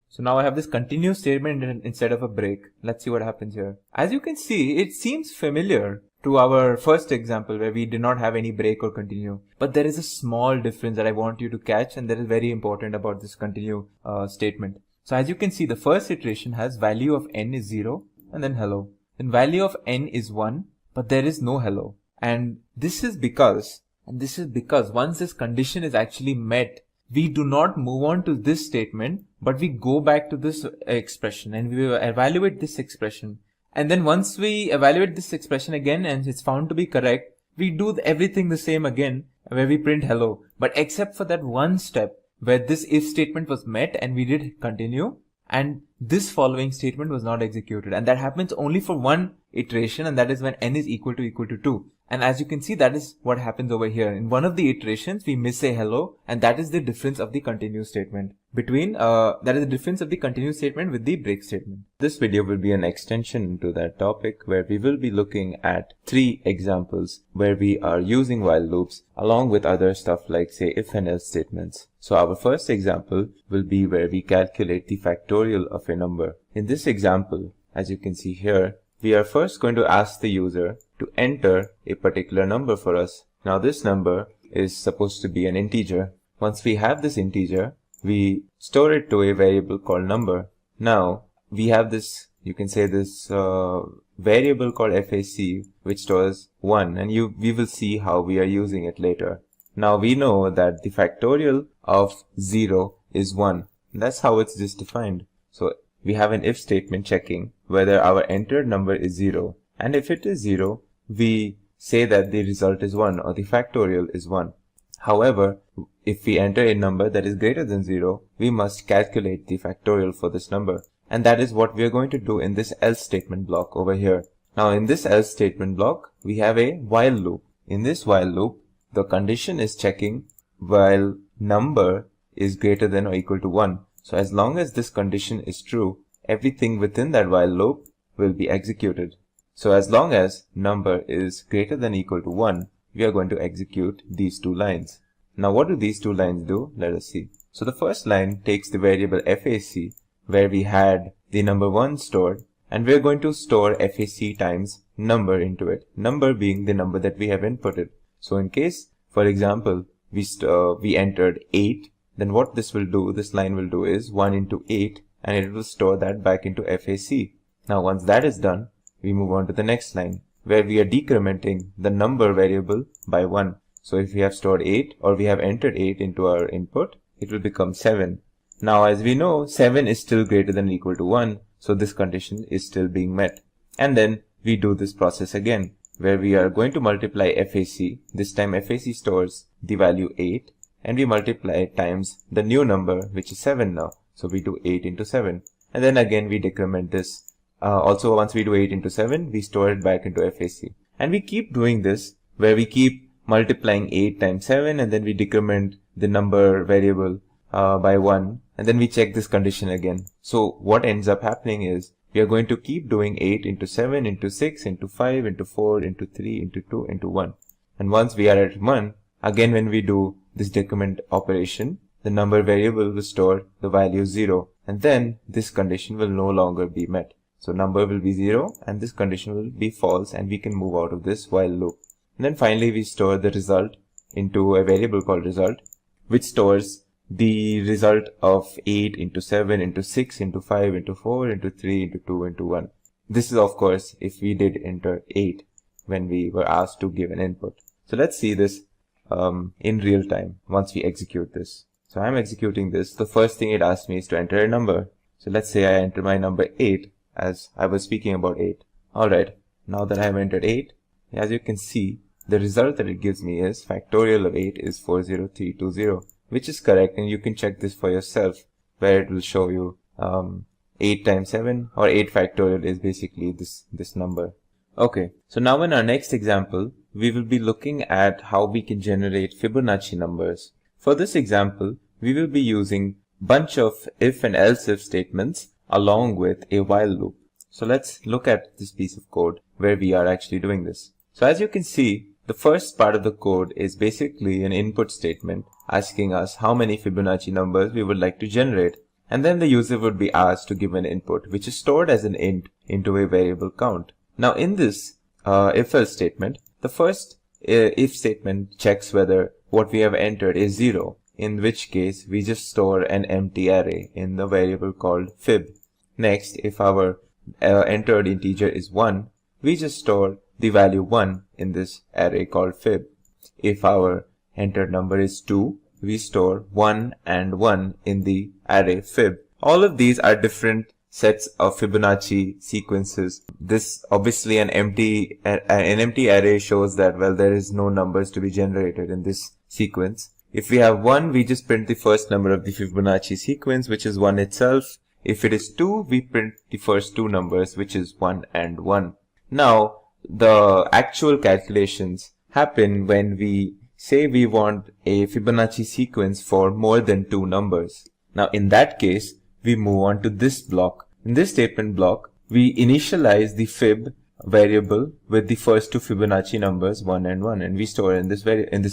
So now I have this continue statement instead of a break. Let's see what happens here. As you can see, it seems familiar to our first example where we did not have any break or continue. But there is a small difference that I want you to catch, and that is very important about this continue statement. So as you can see, the first iteration has value of n is 0 and then hello. Then value of n is 1, but there is no hello. And this is because once this condition is actually met, we do not move on to this statement, but we go back to this expression and we evaluate this expression. And then once we evaluate this expression again and it's found to be correct, we do everything the same again where we print hello. But except for that one step where this if statement was met and we did continue, and this following statement was not executed. And that happens only for one iteration, and that is when n is equal to 2. And as you can see, that is what happens over here. In one of the iterations, we miss a hello, and that is the difference of the continue statement with the break statement. This video will be an extension to that topic where we will be looking at 3 examples where we are using while loops along with other stuff like say if and else statements. So our first example will be where we calculate the factorial of a number. In this example, as you can see here, we are first going to ask the user to enter a particular number for us. Now this number is supposed to be an integer. Once we have this integer, we store it to a variable called number. Now we have this, you can say this variable called FAC which stores 1, and we will see how we are using it later. Now we know that the factorial of 0 is 1. That's how it's just defined. So we have an if statement checking whether our entered number is 0, and if it is 0, we say that the result is 1 or the factorial is 1. However, if we enter a number that is greater than 0, we must calculate the factorial for this number. And that is what we are going to do in this else statement block over here. Now in this else statement block, we have a while loop. In this while loop, the condition is checking while number is greater than or equal to 1. So as long as this condition is true, everything within that while loop will be executed. So as long as number is greater than or equal to 1, we are going to execute these two lines. Now what do these two lines do? Let us see. So the first line takes the variable FAC where we had the number 1 stored, and we are going to store FAC times number into it, number being the number that we have inputted. So in case, for example, we entered 8, then what this line will do is 1 into 8, and it will store that back into FAC. Now once that is done, we move on to the next line where we are decrementing the number variable by 1. So if we have stored 8 or we have entered 8 into our input, it will become 7. Now as we know, 7 is still greater than or equal to 1, so this condition is still being met. And then we do this process again where we are going to multiply FAC. This time FAC stores the value 8 and we multiply it times the new number, which is 7 now. So we do 8 into 7. And then again we decrement this. Also once we do 8 into 7, we store it back into FAC. And we keep doing this where we keep multiplying 8 times 7 and then we decrement the number variable by 1, and then we check this condition again. So what ends up happening is we are going to keep doing 8 into 7 into 6 into 5 into 4 into 3 into 2 into 1. And once we are at 1, again when we do this decrement operation, the number variable will store the value 0, and then this condition will no longer be met. So number will be 0 and this condition will be false, and we can move out of this while loop. And then finally we store the result into a variable called result, which stores the result of 8 into 7 into 6 into 5 into 4 into 3 into 2 into 1. This is of course if we did enter 8 when we were asked to give an input. So let's see this in real time once we execute this. So I'm executing this. The first thing it asks me is to enter a number. So let's say I enter my number 8, as I was speaking about 8. Alright, now that I have entered 8, as you can see, the result that it gives me is factorial of 8 is 40320, which is correct, and you can check this for yourself where it will show you 8 times 7 or 8 factorial is basically this number. Okay, so now in our next example, we will be looking at how we can generate Fibonacci numbers. For this example, we will be using bunch of if and else if statements along with a while loop. So let's look at this piece of code where we are actually doing this. So as you can see, the first part of the code is basically an input statement asking us how many Fibonacci numbers we would like to generate, and then the user would be asked to give an input which is stored as an int into a variable count. Now in this if-else statement, the first if statement checks whether what we have entered is 0, in which case we just store an empty array in the variable called fib. Next, if our entered integer is 1, we just store the value 1 in this array called fib. If our entered number is 2, we store 1 and 1 in the array fib. All of these are different sets of Fibonacci sequences. This obviously an empty array shows that, well, there is no numbers to be generated in this sequence. If we have 1, we just print the first number of the Fibonacci sequence, which is 1 itself. If it is 2, we print the first two numbers, which is 1 and 1. Now, the actual calculations happen when we say we want a Fibonacci sequence for more than 2 numbers. Now, in that case, we move on to this block. In this statement block, we initialize the fib variable with the first two Fibonacci numbers 1 and 1, and we store in this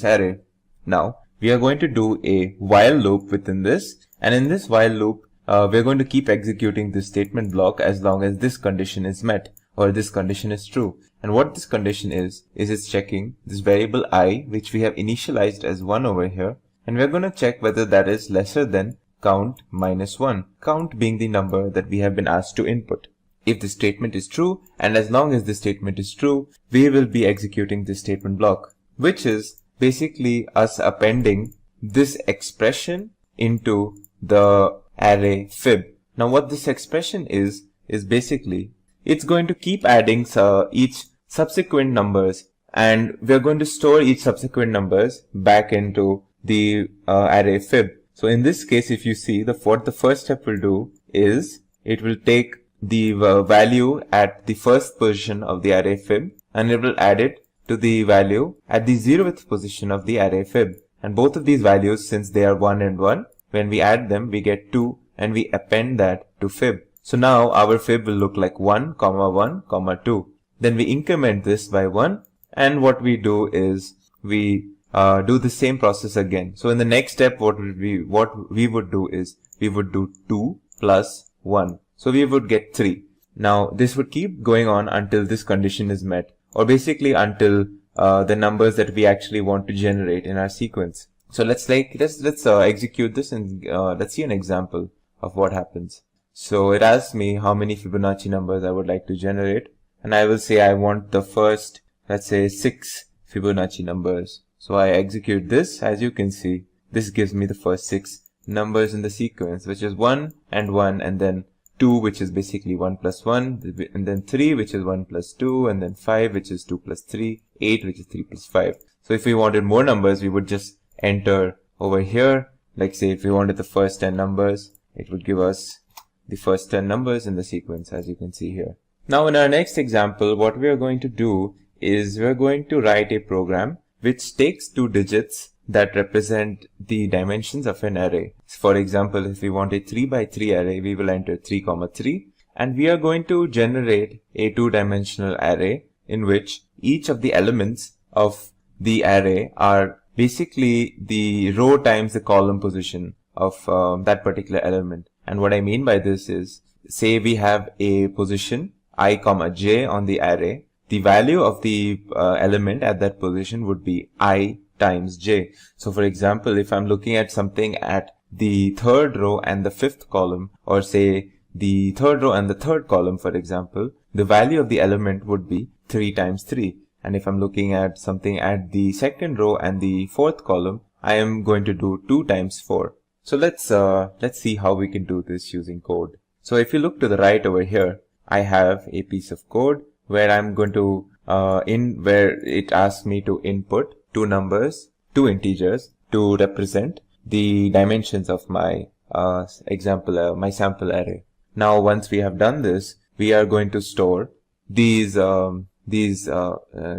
array. Now, we are going to do a while loop within this, and in this while loop, we're going to keep executing this statement block as long as this condition is met or this condition is true. And what this condition is it's checking this variable I, which we have initialized as 1 over here, and we're going to check whether that is lesser than count minus 1, count being the number that we have been asked to input. if the statement is true, and as long as the statement is true, we will be executing this statement block, which is basically us appending this expression into the array fib. Now what this expression is basically, it's going to keep adding each subsequent numbers, and we're going to store each subsequent numbers back into the array fib. So in this case, if you see, what the first step will do is it will take the value at the first position of the array fib, and it will add it to the value at the 0th position of the array fib. And both of these values, since they are 1 and 1, when we add them, we get 2, and we append that to fib. So now our fib will look like 1, 1, 2. Then we increment this by 1, and what we do is we do the same process again. So in the next step, what we would do is we would do 2 plus 1. So we would get 3. Now this would keep going on until this condition is met, or basically until the numbers that we actually want to generate in our sequence. So let's execute this, and let's see an example of what happens. So it asks me how many Fibonacci numbers I would like to generate, and I will say I want the first, let's say 6 Fibonacci numbers. So I execute this. As you can see, this gives me the first 6 numbers in the sequence, which is 1 and 1, and then 2, which is basically 1 plus 1, and then 3, which is 1 plus 2, and then 5, which is 2 plus 3, 8, which is 3 plus 5. So if we wanted more numbers, we would just enter over here. Like say if we wanted the first 10 numbers, it would give us the first 10 numbers in the sequence, as you can see here. Now in our next example, what we are going to do is we are going to write a program which takes 2 digits that represent the dimensions of an array. For example, if we want a 3 by 3 array, we will enter 3, 3, and we are going to generate a 2-dimensional array in which each of the elements of the array are basically the row times the column position of that particular element. And what I mean by this is, say we have a position I, j on the array. The value of the element at that position would be I times j. So for example, if I'm looking at something at the 3rd row and the 5th column, or say the 3rd row and the 3rd column, for example, the value of the element would be 3 times 3. And if I'm looking at something at the 2nd row and the 4th column, I am going to do 2 times 4. So let's see how we can do this using code. So if you look to the right over here, I have a piece of code where I'm going to where it asks me to input 2 numbers, 2 integers, to represent the dimensions of my my sample array. Now once we have done this, we are going to store these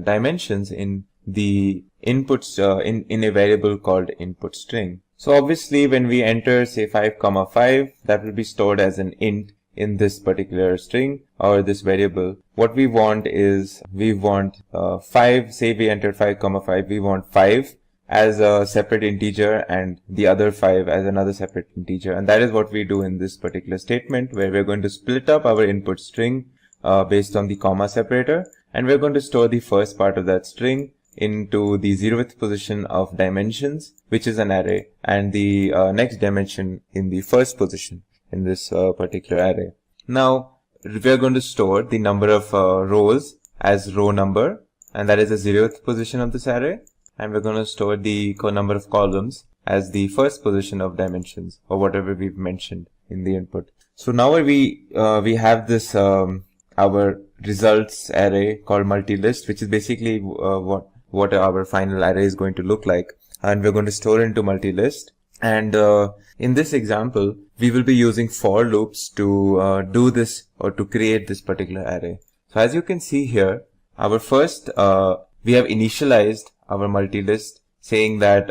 dimensions in the inputs in a variable called input string. So obviously when we enter say 5, 5, that will be stored as an int in this particular string or this variable. What we want is, we want 5, say we entered 5, 5, we want 5 as a separate integer and the other 5 as another separate integer. And that is what we do in this particular statement, where we're going to split up our input string based on the comma separator, and we're going to store the first part of that string into the 0th position of dimensions, which is an array, and the next dimension in the first position in this particular array. Now we are going to store the number of rows as row number, and that is the 0th position of this array, and we're going to store the number of columns as the first position of dimensions, or whatever we've mentioned in the input. So now we have this our results array called multi-list, which is basically what our final array is going to look like, and we're going to store into multi-list. And in this example, we will be using for loops to do this, or to create this particular array. So as you can see here, our first we have initialized our multi-list, saying that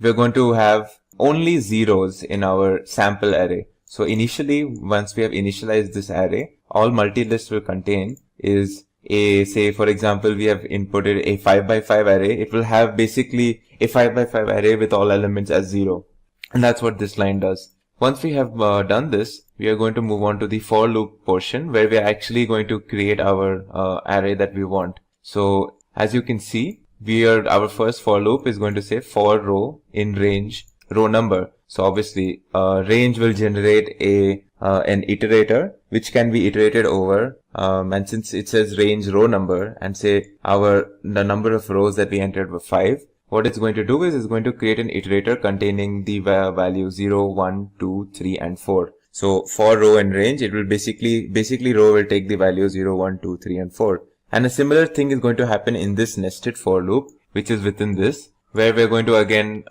we're going to have only zeros in our sample array. So initially, once we have initialized this array, all multi-list will contain is a, say for example, we have inputted a 5 by 5 array. It will have basically a 5 by 5 array with all elements as 0. And that's what this line does. Once we have done this, we are going to move on to the for loop portion, where we are actually going to create our array that we want. So as you can see, our first for loop is going to say for row in range row number. So obviously range will generate a an iterator which can be iterated over, and since it says range row number and say the number of rows that we entered were 5, what it's going to do is it's going to create an iterator containing the value 0, 1, 2, 3 and 4. So for row and range, it will basically row will take the value 0, 1, 2, 3 and 4. And a similar thing is going to happen in this nested for loop, which is within this, where we're going to again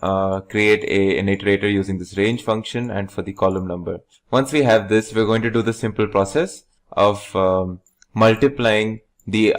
create an iterator using this range function and for the column number. Once we have this, we're going to do the simple process of multiplying the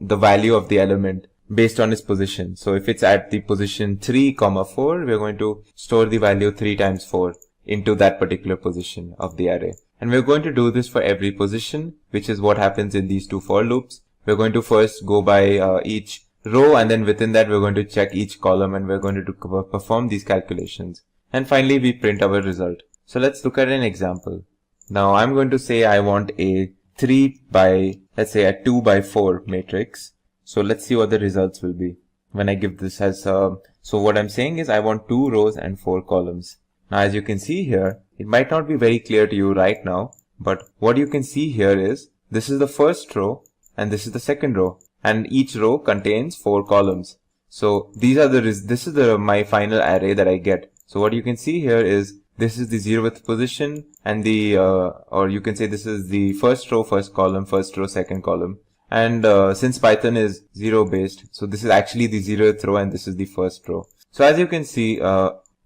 value of the element based on its position. So if it's at the position 3, 4, we're going to store the value 3 times 4 into that particular position of the array. And we're going to do this for every position, which is what happens in these two for loops. We're going to first go by each row, and then within that we're going to check each column, and we're going to perform these calculations. And finally we print our result. So let's look at an example. Now I'm going to say I want a 3 by, let's say a 2 by 4 matrix. So let's see what the results will be when I give this as, so what I'm saying is I want 2 rows and 4 columns. Now as you can see here, it might not be very clear to you right now, but what you can see here is this is the first row and this is the second row, and each row contains 4 columns. So these are this is my final array that I get. So what you can see here is this is the 0th position, and the or you can say this is the first row, first column, first row, second column. And since Python is 0 based, so this is actually the 0th row and this is the first row. So as you can see,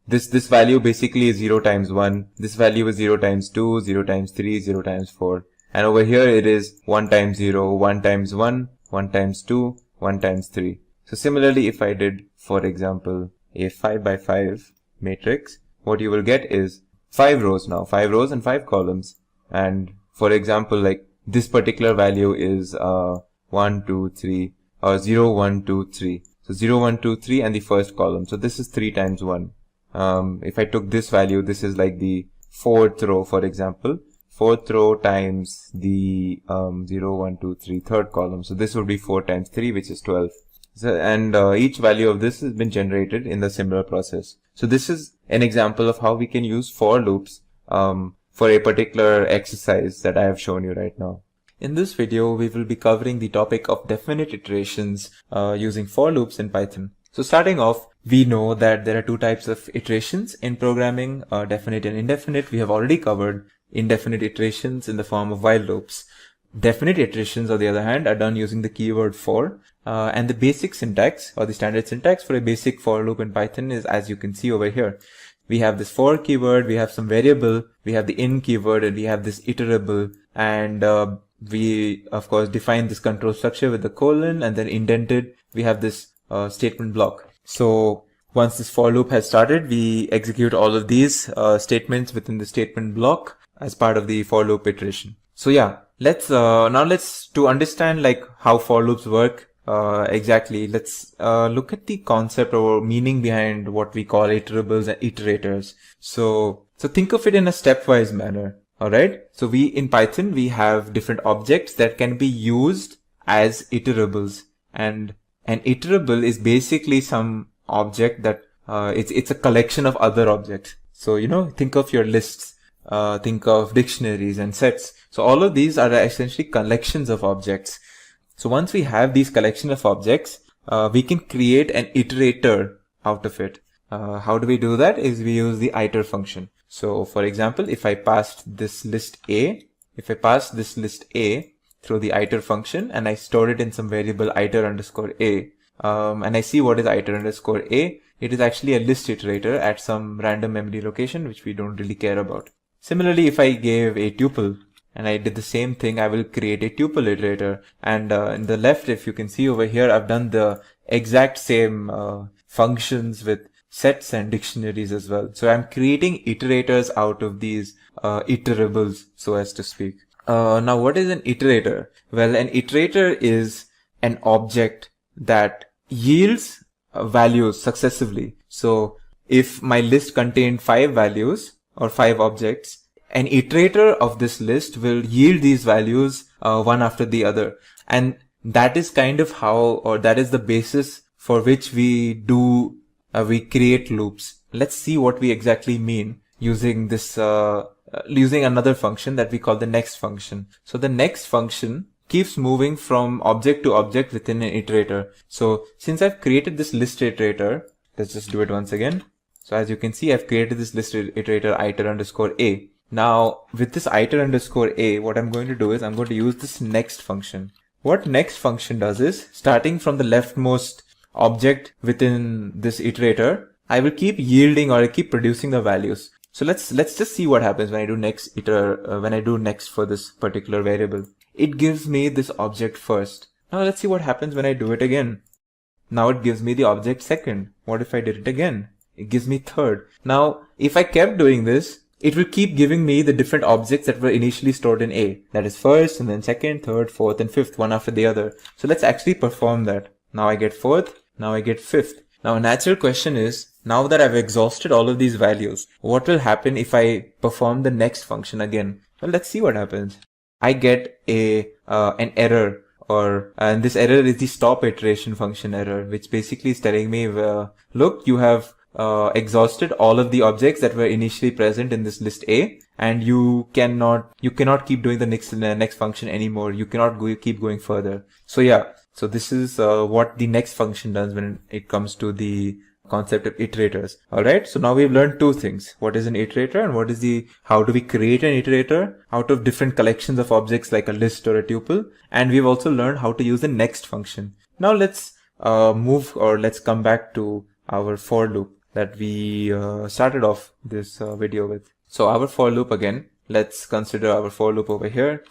this value basically is 0 times 1. This value is 0 times 2, 0 times 3, 0 times 4. And over here it is 1 times 0, 1 times 1, 1 times 2, 1 times 3. So similarly, if I did, for example, a 5 by 5 matrix, what you will get is 5 rows now, 5 rows and 5 columns. And for example, like this particular value is 1, 2, 3, or 0, 1, 2, 3. So 0, 1, 2, 3 and the first column. So this is 3 times 1. If I took this value, this is like the 4th row, for example. 4th row times the 0, 1, 2, 3, third column. So this would be 4 times 3, which is 12. So, and each value of this has been generated in the similar process. So this is an example of how we can use for loops for a particular exercise that I have shown you right now. In this video, we will be covering the topic of definite iterations using for loops in Python. So starting off, we know that there are two types of iterations in programming, definite and indefinite. We have already covered indefinite iterations in the form of while loops. Definite iterations, on the other hand, are done using the keyword for, and the basic syntax or the standard syntax for a basic for loop in Python is as you can see over here. We have this for keyword, we have some variable, we have the in keyword, and we have this iterable, and we of course define this control structure with the colon, and then indented we have this statement block. So once this for loop has started, we execute all of these statements within the statement block as part of the for loop iteration. So yeah, let's to understand like how for loops work exactly, let's look at the concept or meaning behind what we call iterables and iterators. So think of it in a stepwise manner. All right. So in Python, we have different objects that can be used as iterables, and an iterable is basically some object that it's a collection of other objects. So, think of your lists, think of dictionaries and sets. So all of these are essentially collections of objects. So once we have these collection of objects, we can create an iterator out of it. How do we do that? Is we use the iter function. So for example, if I passed this list A through the iter function and I store it in some variable iter underscore A, and I see what is iter underscore A, it is actually a list iterator at some random memory location, which we don't really care about. Similarly, if I gave a tuple and I did the same thing, I will create a tuple iterator. And in the left, if you can see over here, I've done the exact same functions with sets and dictionaries as well. So I'm creating iterators out of these iterables, so as to speak. Now, what is an iterator? Well, an iterator is an object that yields values successively. So if my list contained 5 values or 5 objects, an iterator of this list will yield these values one after the other. And that is kind of how, or that is the basis for which we create loops. Let's see what we exactly mean using this using another function that we call the next function. So the next function keeps moving from object to object within an iterator. So since I've created this list iterator, let's just do it once again. So as you can see, I've created this list iterator iter_a. Now with this iter_a, what I'm going to do is I'm going to use this next function. What next function does is, starting from the leftmost object within this iterator, I will keep yielding, or I keep producing the values. So let's just see what happens when I do next for this particular variable. It gives me this object first. Now let's see what happens when I do it again. Now it gives me the object second. What if I did it again? It gives me third. Now if I kept doing this, it will keep giving me the different objects that were initially stored in A. That is first, and then second, third, fourth, and fifth, one after the other. So let's actually perform that. Now I get fourth, now I get fifth. Now a natural question is, now that I've exhausted all of these values, what will happen if I perform the next function again? Well, let's see what happens. I get an error, and this error is the stop iteration function error, which basically is telling me, look, you have exhausted all of the objects that were initially present in this list A, and you cannot keep doing the next function anymore. You cannot keep going further. So yeah, so this is what the next function does when it comes to the concept of iterators. Alright, so now we've learned two things. What is an iterator, and how do we create an iterator out of different collections of objects like a list or a tuple. And we've also learned how to use the next function. Now let's let's come back to our for loop that we started off this video with. So our for loop again, let's consider our for loop over here.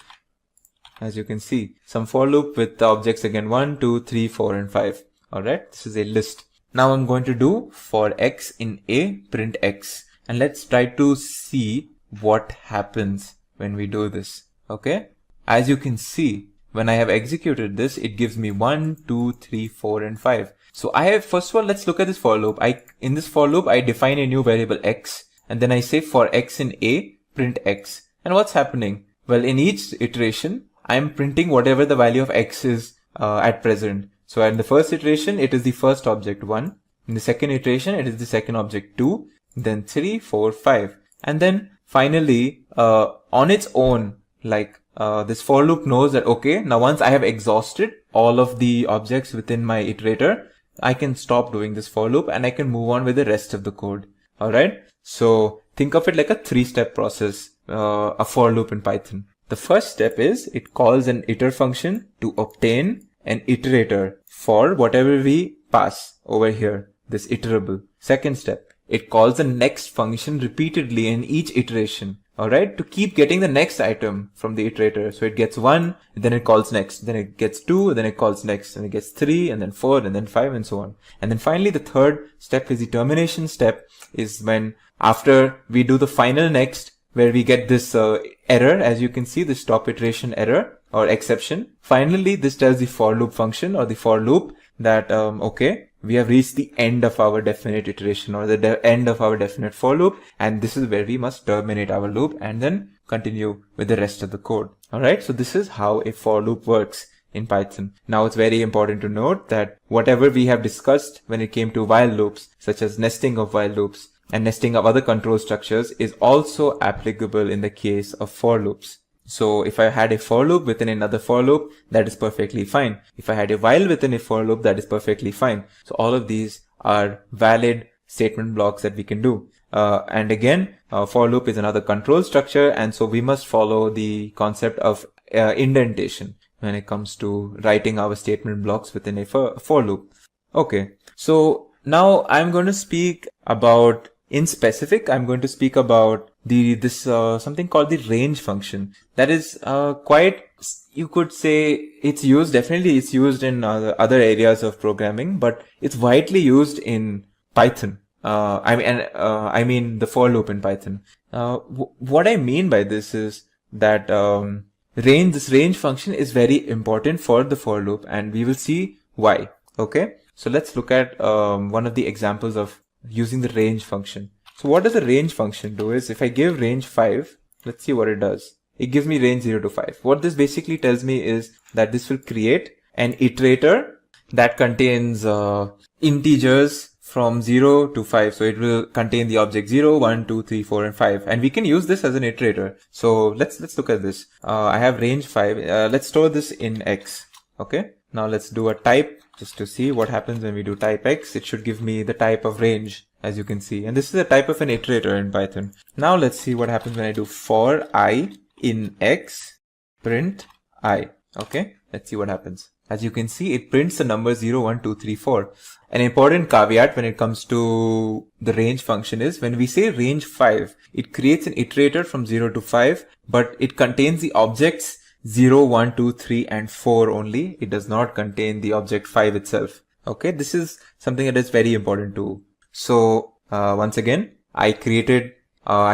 As you can see, some for loop with the objects again 1, 2, 3, 4, and 5. Alright, this is a list. Now I'm going to do for x in A, print x. And let's try to see what happens when we do this. Okay, as you can see, when I have executed this, it gives me 1, 2, 3, 4, and 5. So first of all, let's look at this for loop. In this for loop, I define a new variable x, and then I say for x in A, print x. And what's happening? Well, in each iteration, I'm printing whatever the value of x is at present. So in the first iteration, it is the first object 1. In the second iteration, it is the second object 2. Then 3, 4, 5. And then finally, on its own, this for loop knows that, okay, now once I have exhausted all of the objects within my iterator, I can stop doing this for loop and I can move on with the rest of the code. Alright, so think of it like a 3-step process, a for loop in Python. The first step is it calls an iter function to obtain an iterator for whatever we pass over here, this iterable. Second step, it calls the next function repeatedly in each iteration. Alright, to keep getting the next item from the iterator. So it gets 1, then it calls next, then it gets 2, then it calls next, and it gets 3, and then 4, and then 5, and so on. And then finally the third step is the termination step, is when after we do the final next, where we get this error, as you can see, the stop iteration error or exception. Finally, this tells the for loop function or the for loop that, okay, we have reached the end of our definite iteration or the end of our definite for loop, and this is where we must terminate our loop and then continue with the rest of the code. Alright, so this is how a for loop works in Python. Now it's very important to note that whatever we have discussed when it came to while loops, such as nesting of while loops and nesting of other control structures, is also applicable in the case of for loops. So if I had a for loop within another for loop, that is perfectly fine. If I had a while within a for loop, that is perfectly fine. So all of these are valid statement blocks that we can do. And again, for loop is another control structure, and so we must follow the concept of indentation when it comes to writing our statement blocks within a for loop. Okay, so now I'm going to speak about, in specific, I'm going to speak about this something called the range function. That is quite, you could say, it's used in other areas of programming, but it's widely used in Python. I mean the for loop in Python. What I mean by this is that this range function is very important for the for loop, and we will see why. Okay, so let's look at one of the examples of using the range function. So what does the range function do is, if I give range 5, let's see what it does. It gives me range 0 to 5. What this basically tells me is that this will create an iterator that contains integers from 0 to 5. So it will contain the object 0, 1, 2, 3, 4, and 5. And we can use this as an iterator. So let's look at this. I have range 5. Let's store this in X. Okay. Now let's do a type just to see what happens when we do type X. It should give me the type of range, as you can see. And this is a type of an iterator in Python. Now let's see what happens when I do for I in X print I. Okay. Let's see what happens. As you can see, it prints the number 0, 1, 2, 3, 4. An important caveat when it comes to the range function is when we say range 5, it creates an iterator from 0 to 5, but it contains the objects 0, 1, 2, 3, and 4 only. It does not contain the object 5 itself. Okay, this is something that is very important too. So once again, I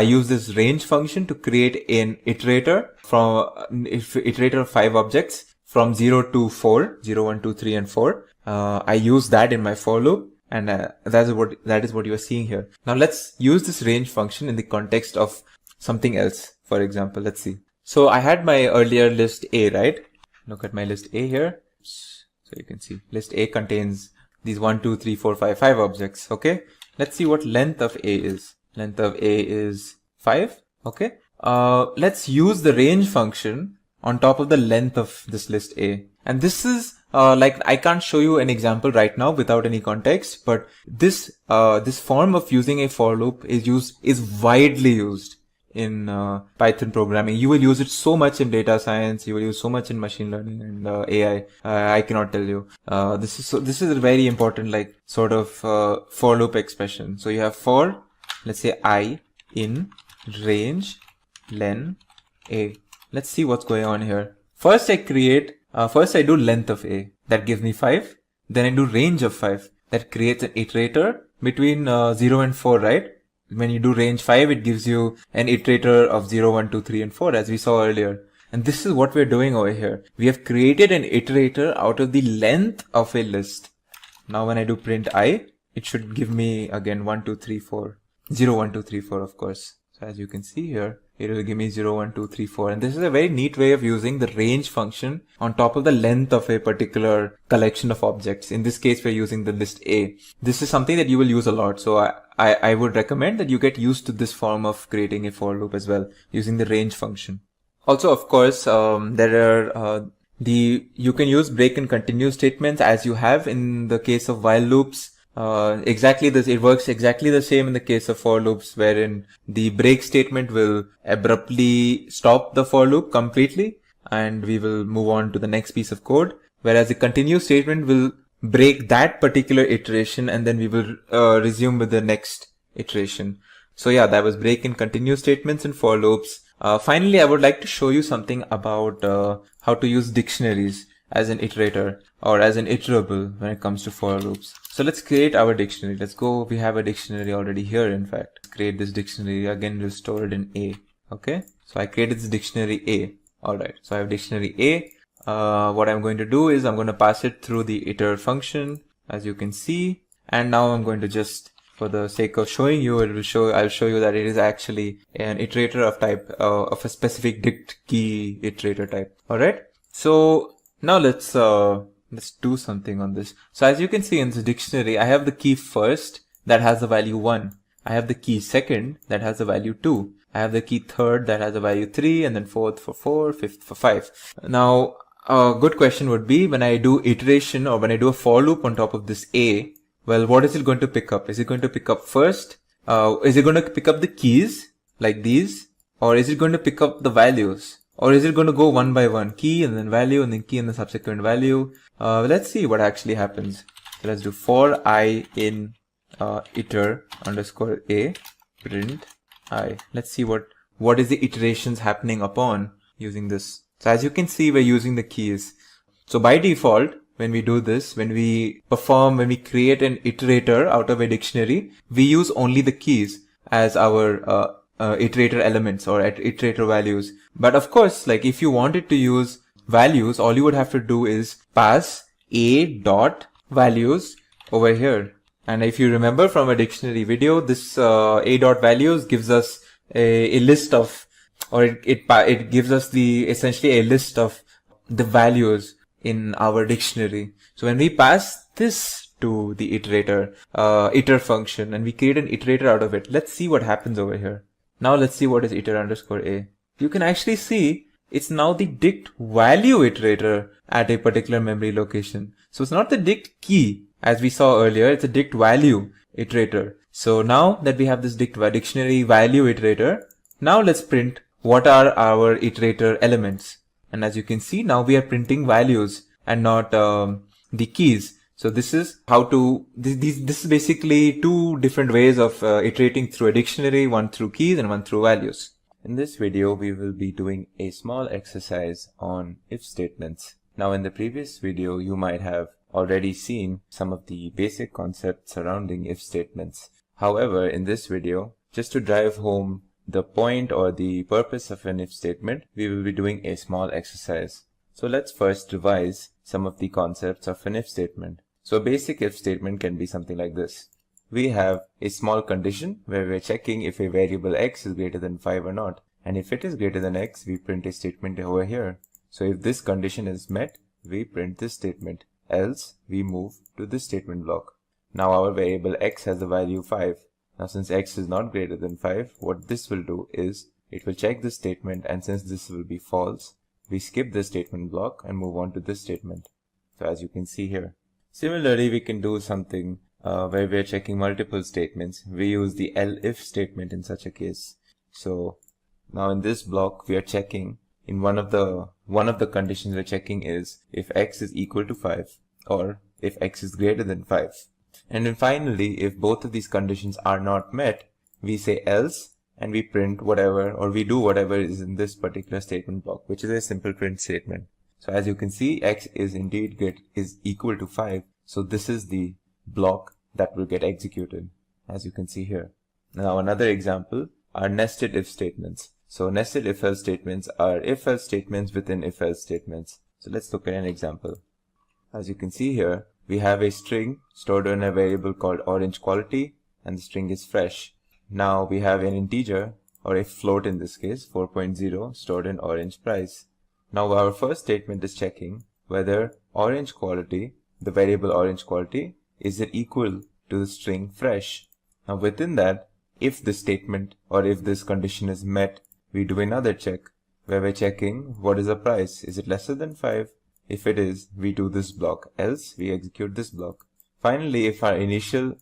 use this range function to create an iterator iterator of 5 objects from 0 to 4, 0, 1, 2, 3, and 4. I use that in my for loop, and that is what you are seeing here. Now let's use this range function in the context of something else. For example, let's see. So I had my earlier list A, right? Look at my list A here. So you can see list A contains these 1, 2, 3, 4, 5 objects. Okay. Let's see what length of A is. Length of A is 5. Okay. Let's use the range function on top of the length of this list A. And this is like I can't show you an example right now without any context, but this form of using a for loop is widely used in Python programming. You will use it so much in data science. You will use so much in machine learning and AI. I cannot tell you. This is a very important like sort of for loop expression. So you have for, let's say I in range len A. Let's see what's going on here. First I do length of A. That gives me 5. Then I do range of 5. That creates an iterator between 0 and 4, right? When you do range 5, it gives you an iterator of 0, 1, 2, 3, and 4, as we saw earlier. And this is what we're doing over here. We have created an iterator out of the length of a list. Now when I do print I, it should give me again 1, 2, 3, 4. 0, 1, 2, 3, 4, of course. So as you can see here, it will give me 0, 1, 2, 3, 4. And this is a very neat way of using the range function on top of the length of a particular collection of objects. In this case, we're using the list A. This is something that you will use a lot. So I would recommend that you get used to this form of creating a for loop as well, using the range function. Also, of course, you can use break and continue statements as you have in the case of while loops. It works exactly the same in the case of for loops, wherein the break statement will abruptly stop the for loop completely and we will move on to the next piece of code, whereas the continue statement will break that particular iteration and then we will resume with the next iteration. So yeah, that was break and continue statements in for loops. Finally, I would like to show you something about how to use dictionaries as an iterator or as an iterable when it comes to for loops. So let's create our dictionary. Let's go. We have a dictionary already here. In fact, let's create this dictionary again. We'll store it in A. Okay. So I created this dictionary A. All right. So I have dictionary A. What I'm going to do is I'm going to pass it through the iter function, as you can see. And now I'm going to just, for the sake of showing you, I'll show you that it is actually an iterator of type of a specific dict key iterator type. All right. So now let's do something on this. So as you can see in this dictionary, I have the key first that has the value 1. I have the key second that has the value 2. I have the key third that has the value 3, and then fourth for 4, fifth for 5. Now, a good question would be, when I do iteration or when I do a for loop on top of this A, well, what is it going to pick up? Is it going to pick up first? Is it going to pick up the keys like these? Or is it going to pick up the values? Or is it going to go one by one? Key and then value and then key and the subsequent value. Let's see what actually happens. So let's do for I in iter underscore A print I. Let's see what is the iterations happening upon using this. So as you can see, we're using the keys. So by default, when we do this, when we create an iterator out of a dictionary, we use only the keys as our iterator elements or iterator values. But of course, like if you wanted to use values, all you would have to do is pass a dot values over here. And if you remember from a dictionary video, this a dot values gives us a list of, or it gives us essentially a list of the values in our dictionary. So when we pass this to the iterator, iter function, and we create an iterator out of it. Let's see what happens over here. Now let's see what is iter underscore a. You can actually see it's now the dict value iterator at a particular memory location. So it's not the dict key as we saw earlier, it's a dict value iterator. So now that we have this dictionary value iterator, now let's print what are our iterator elements. And as you can see, now we are printing values and not the keys. So this is how to, this is basically two different ways of iterating through a dictionary, one through keys and one through values. In this video, we will be doing a small exercise on if statements. Now in the previous video, you might have already seen some of the basic concepts surrounding if statements. However, in this video, just to drive home the point or the purpose of an if statement, we will be doing a small exercise. So let's first revise some of the concepts of an if statement. So a basic if statement can be something like this. We have a small condition where we're checking if a variable x is greater than 5 or not. And if it is greater than x, we print a statement over here. So if this condition is met, we print this statement. Else, we move to this statement block. Now our variable x has the value 5. Now since x is not greater than 5, what this will do is, it will check this statement, and since this will be false, we skip this statement block and move on to this statement. So as you can see here. Similarly, we can do something where we are checking multiple statements. We use the elif statement in such a case. So now in this block, we are checking in one of the conditions we're checking is if x is equal to 5 or if x is greater than 5. And then finally, if both of these conditions are not met, we say else and we print whatever, or we do whatever is in this particular statement block, which is a simple print statement. So as you can see, x is indeed equal to 5. So this is the block that will get executed, as you can see here. Now another example are nested if statements. So nested if else statements are if else statements within if else statements. So let's look at an example. As you can see here, we have a string stored in a variable called orange quality, and the string is fresh. Now we have an integer, or a float in this case, 4.0 stored in orange price. Now our first statement is checking whether orange quality, the variable orange quality, is it equal to the string fresh. Now within that, if this statement or if this condition is met, we do another check where we're checking what is the price. Is it lesser than 5? If it is, we do this block. Else, we execute this block. Finally, if our initial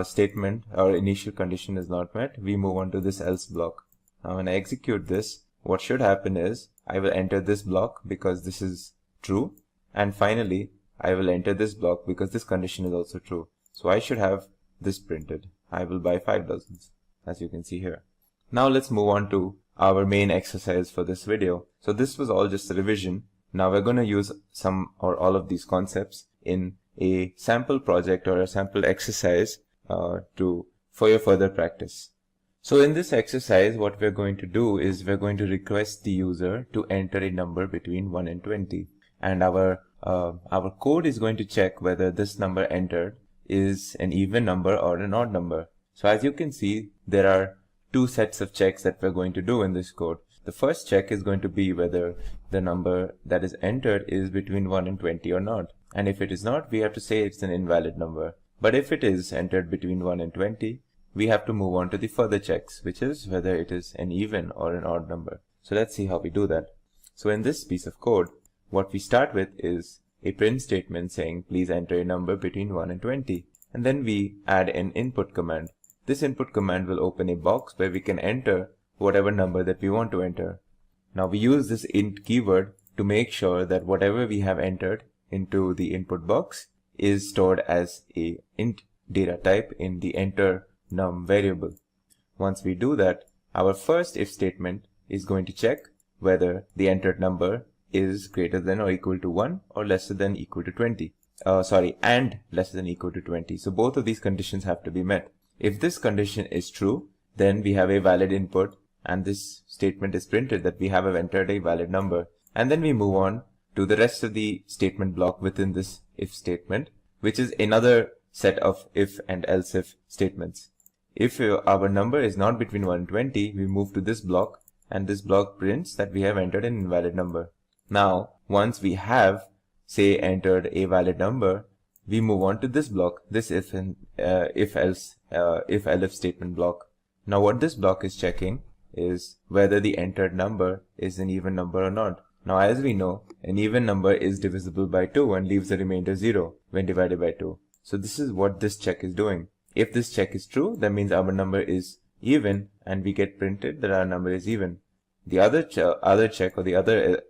statement or initial condition is not met, we move on to this else block. Now when I execute this, what should happen is I will enter this block because this is true. And finally, I will enter this block because this condition is also true. So I should have this printed. I will buy 5 dozens, as you can see here. Now let's move on to our main exercise for this video. So this was all just a revision. Now we're going to use some or all of these concepts in a sample project or a sample exercise for your further practice. So in this exercise, what we're going to do is we're going to request the user to enter a number between 1 and 20. And our code is going to check whether this number entered is an even number or an odd number. So as you can see, there are two sets of checks that we're going to do in this code. The first check is going to be whether the number that is entered is between 1 and 20 or not. And if it is not, we have to say it's an invalid number. But if it is entered between 1 and 20, we have to move on to the further checks, which is whether it is an even or an odd number. So let's see how we do that. So in this piece of code, what we start with is a print statement saying, please enter a number between 1 and 20. And then we add an input command. This input command will open a box where we can enter whatever number that we want to enter. Now we use this int keyword to make sure that whatever we have entered into the input box is stored as a int data type in the enter num variable. Once we do that, our first if statement is going to check whether the entered number is greater than or equal to 1 or lesser than equal to 20. And lesser than equal to 20. So both of these conditions have to be met. If this condition is true, then we have a valid input and this statement is printed that we have entered a valid number. And then we move on to the rest of the statement block within this if statement, which is another set of if and else if statements. If our number is not between 1 and 20, we move to this block and this block prints that we have entered an invalid number. Now, once we have, say, entered a valid number, we move on to this block, this if elif statement block. Now what this block is checking is whether the entered number is an even number or not. Now as we know, an even number is divisible by 2 and leaves the remainder 0 when divided by 2. So this is what this check is doing. If this check is true, that means our number is even and we get printed that our number is even. The other check or the other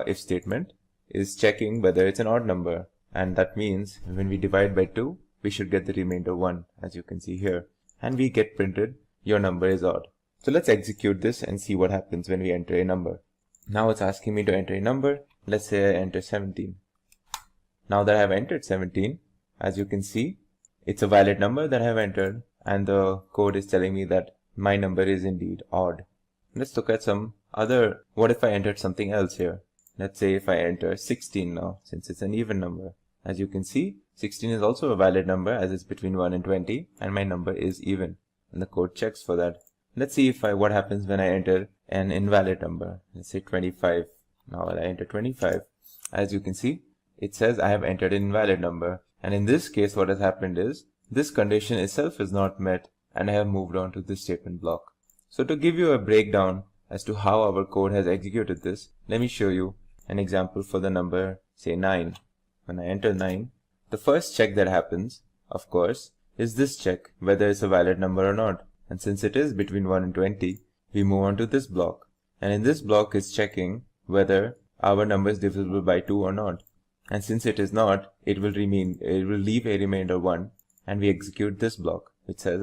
if statement is checking whether it's an odd number, and that means when we divide by 2, we should get the remainder 1, as you can see here, and we get printed your number is odd. So let's execute this and see what happens when we enter a number. Now it's asking me to enter a number. Let's say I enter 17. Now that I have entered 17, as you can see, it's a valid number that I have entered, and the code is telling me that my number is indeed odd. Let's look at some other. What if I entered something else here? Let's say if I enter 16 now, since it's an even number. As you can see, 16 is also a valid number as it's between 1 and 20, and my number is even, and the code checks for that. Let's see what happens when I enter an invalid number. Let's say 25. Now I enter 25. As you can see, it says I have entered an invalid number, and in this case what has happened is this condition itself is not met, and I have moved on to this statement block. So to give you a breakdown as to how our code has executed this, let me show you an example for the number, say 9. When I enter 9, the first check that happens, of course, is this check, whether it's a valid number or not. And since it is between 1 and 20, we move on to this block. And in this block is checking whether our number is divisible by 2 or not. And since it is not, it will leave a remainder 1, and we execute this block, which says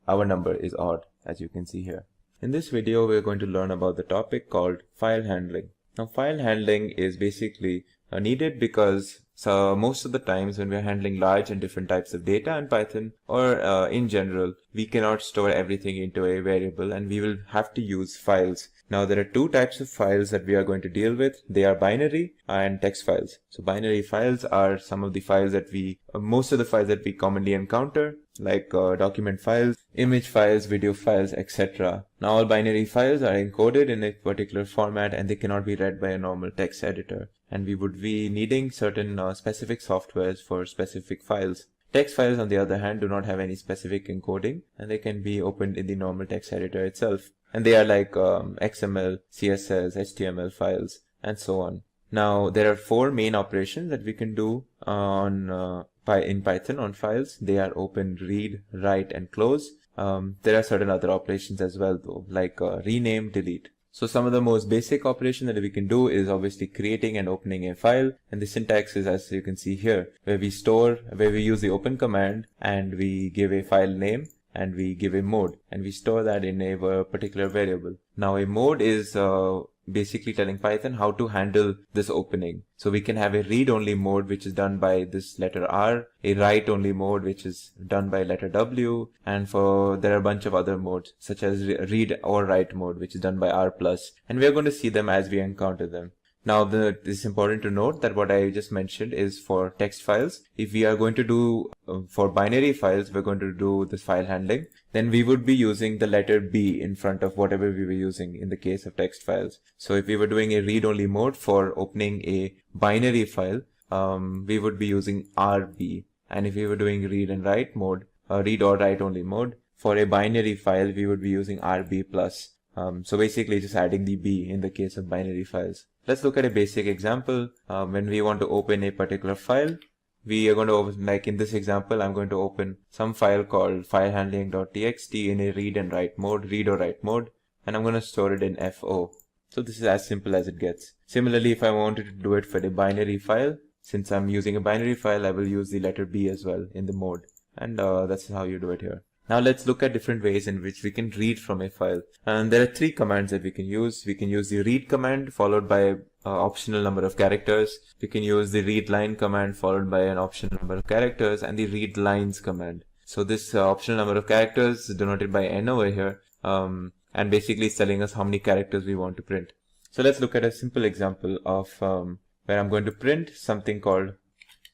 our number is odd, as you can see here. In this video, we are going to learn about the topic called file handling. Now, file handling is basically needed because most of the times when we are handling large and different types of data in Python, or in general, we cannot store everything into a variable, and we will have to use files. Now, there are two types of files that we are going to deal with. They are binary and text files. So binary files are some of the files that most of the files that we commonly encounter, like document files, image files, video files, etc. Now all binary files are encoded in a particular format, and they cannot be read by a normal text editor. And we would be needing certain specific softwares for specific files. Text files, on the other hand, do not have any specific encoding, and they can be opened in the normal text editor itself. And they are like XML, CSS, HTML files, and so on. Now, there are 4 main operations that we can do in Python on files. They are open, read, write, and close. There are certain other operations as well, though, like rename, delete. So some of the most basic operation that we can do is obviously creating and opening a file, and the syntax is as you can see here, where we use the open command, and we give a file name, and we give a mode, and we store that in a particular variable. Now a mode is basically telling Python how to handle this opening. So we can have a read-only mode, which is done by this letter R, a write-only mode, which is done by letter W, and there are a bunch of other modes, such as read or write mode, which is done by R+, and we are going to see them as we encounter them. Now, it's important to note that what I just mentioned is for text files. If we are going to do, for binary files, we're going to do this file handling, then we would be using the letter B in front of whatever we were using in the case of text files. So if we were doing a read-only mode for opening a binary file, we would be using RB. And if we were doing read and write mode, read or write only mode, for a binary file, we would be using RB+. So basically just adding the B in the case of binary files. Let's look at a basic example. When we want to open a particular file, we are going to open, like in this example, I'm going to open some file called filehandling.txt in a read and write mode, read or write mode, and I'm going to store it in FO. So this is as simple as it gets. Similarly, if I wanted to do it for a binary file, since I'm using a binary file, I will use the letter B as well in the mode. And that's how you do it here. Now let's look at different ways in which we can read from a file. And there are 3 commands that we can use. We can use the read command followed by an optional number of characters. We can use the read line command followed by an optional number of characters, and the read lines command. So this optional number of characters is denoted by N over here, and basically it's telling us how many characters we want to print. So let's look at a simple example of where I'm going to print something called,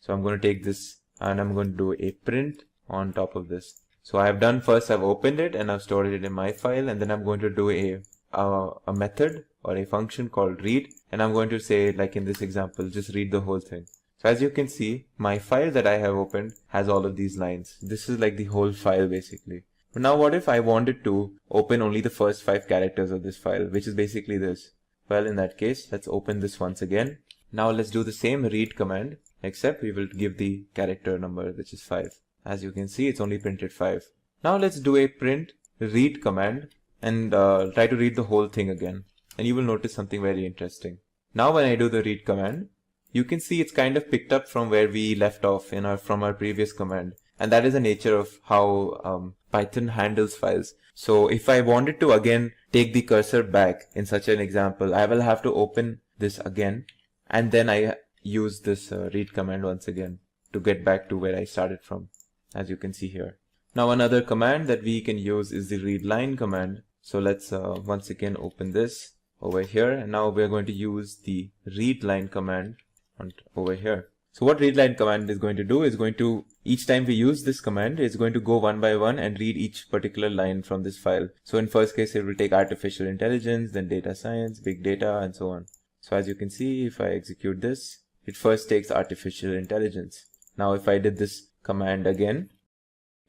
so I'm going to take this and I'm going to do a print on top of this. So I've opened it and I've stored it in my file, and then I'm going to do a method or a function called read, and I'm going to say, like in this example, just read the whole thing. So as you can see, my file that I have opened has all of these lines. This is like the whole file basically. But now what if I wanted to open only the first 5 characters of this file, which is basically this? Well, in that case, let's open this once again. Now let's do the same read command, except we will give the character number, which is 5. As you can see, it's only printed 5. Now let's do a print read command and try to read the whole thing again. And you will notice something very interesting. Now when I do the read command, you can see it's kind of picked up from where we left off from our previous command. And that is the nature of how Python handles files. So if I wanted to again take the cursor back in such an example, I will have to open this again. And then I use this read command once again to get back to where I started from, as you can see here. Now another command that we can use is the read line command. So let's once again open this over here. And now we're going to use the read line command over here. So what readline command is going to do is going to, each time we use this command, it's going to go one by one and read each particular line from this file. So in first case, it will take artificial intelligence, then data science, big data, and so on. So as you can see, if I execute this, it first takes artificial intelligence. Now if I did this command again,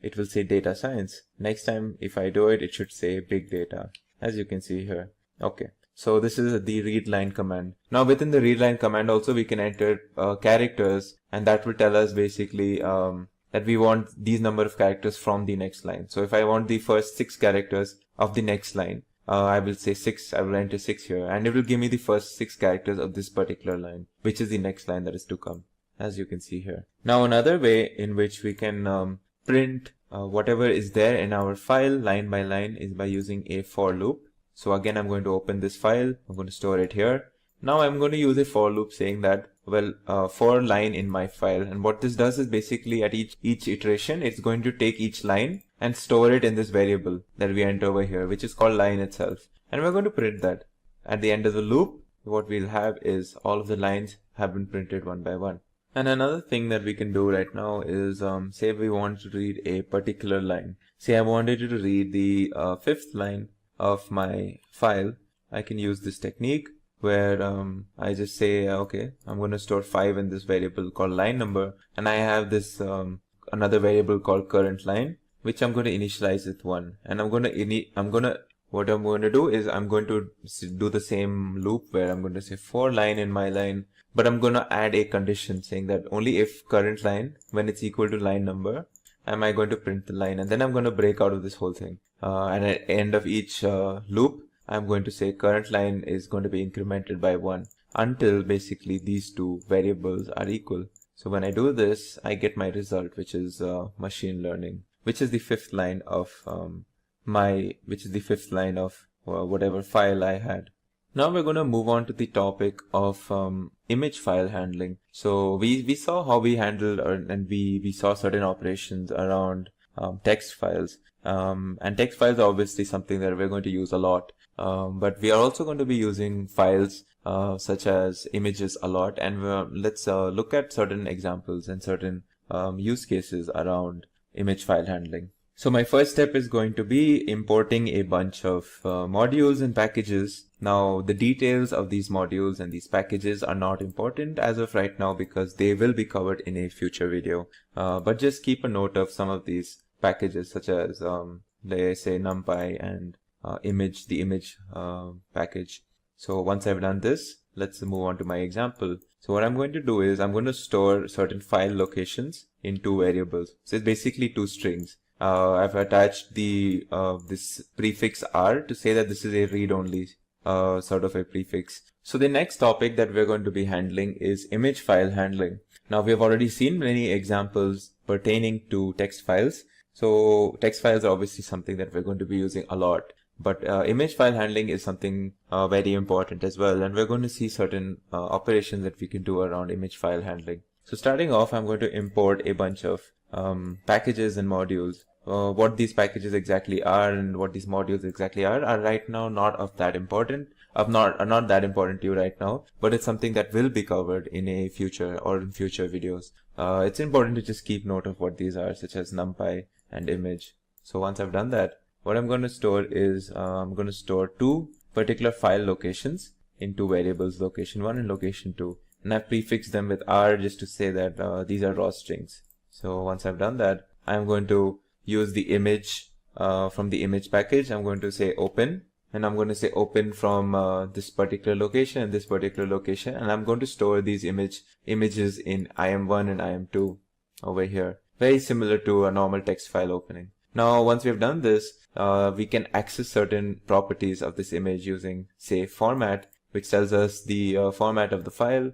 it will say data science. Next time, if I do it, it should say big data, as you can see here. Okay. So this is the read line command. Now within the read line command also we can enter characters, and that will tell us basically that we want these number of characters from the next line. So if I want the first 6 characters of the next line, I will say 6, I will enter 6 here, and it will give me the first 6 characters of this particular line, which is the next line that is to come, as you can see here. Now another way in which we can print whatever is there in our file line by line is by using a for loop. So again, I'm going to open this file. I'm going to store it here. Now I'm going to use a for loop saying that, well, for line in my file. And what this does is basically at each iteration, it's going to take each line and store it in this variable that we enter over here, which is called line itself. And we're going to print that. At the end of the loop, what we'll have is all of the lines have been printed one by one. And another thing that we can do right now is, say we want to read a particular line. Say I wanted to read the 5th line of my file. I can use this technique where I just say, okay, I'm going to store 5 in this variable called line number, and I have this another variable called current line, which I'm going to initialize with 1. And what I'm going to do is I'm going to do the same loop where I'm going to say for line in my line, but I'm going to add a condition saying that only if current line, when it's equal to line number, am I going to print the line, and then I'm going to break out of this whole thing. And at the end of each loop, I'm going to say current line is going to be incremented by 1 until basically these two variables are equal. So when I do this, I get my result, which is machine learning, which is the 5th line of whatever file I had. Now we're going to move on to the topic of image file handling. So we saw how we handled and we saw certain operations around text files. And text files are obviously something that we're going to use a lot. But we are also going to be using files such as images a lot. And let's look at certain examples and certain use cases around image file handling. So my first step is going to be importing a bunch of modules and packages. Now the details of these modules and these packages are not important as of right now because they will be covered in a future video. But just keep a note of some of these packages such as let's say NumPy and the image package. So once I've done this, let's move on to my example. So what I'm going to do is I'm going to store certain file locations in 2 variables. So it's basically 2 strings. I've attached the this prefix R to say that this is a read-only sort of a prefix. So the next topic that we're going to be handling is image file handling. Now we have already seen many examples pertaining to text files. So text files are obviously something that we're going to be using a lot. But image file handling is something very important as well. And we're going to see certain operations that we can do around image file handling. So starting off, I'm going to import a bunch of packages and modules. What these packages exactly are and what these modules exactly are right now not that important to you right now, but it's something that will be covered in a future or in future videos. It's important to just keep note of what these are, such as NumPy and image. So once I've done that, what I'm going to store is I'm going to store 2 particular file locations in 2 variables, location 1 and location 2. and I've prefixed them with R just to say that these are raw strings. So once I've done that, I'm going to use the image from the image package. I'm going to say open, and I'm going to say open from this particular location and this particular location, and I'm going to store these images in IM1 and IM2 over here, very similar to a normal text file opening. Now once we've done this, we can access certain properties of this image using, say, format, which tells us the format of the file.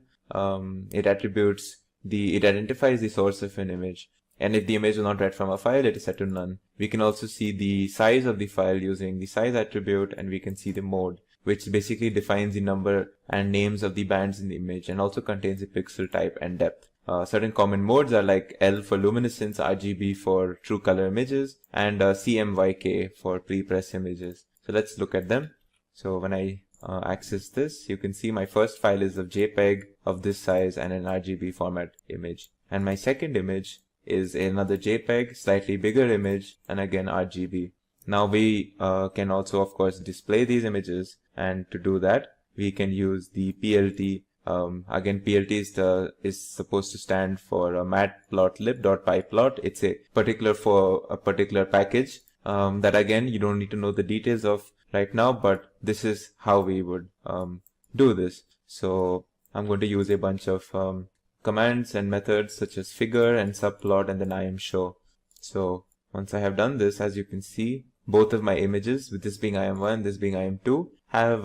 It identifies the source of an image, and if the image is not read from a file, it is set to none. We can also see the size of the file using the size attribute, and we can see the mode, which basically defines the number and names of the bands in the image, and also contains the pixel type and depth. Certain common modes are like L for luminescence, RGB for true color images, and CMYK for pre-press images. So let's look at them. So when I access this, you can see my first file is of JPEG of this size and an RGB format image, and my second image is another JPEG, slightly bigger image, and again RGB. Now we can also, of course, display these images, and to do that, we can use the PLT. Again, PLT is supposed to stand for matplotlib.pyplot. It's a particular package that, again, you don't need to know the details of right now, but this is how we would do this. So I'm going to use a bunch of commands and methods such as figure and subplot and then IMShow. So once I have done this, as you can see, both of my images, with this being IM1, this being IM2, have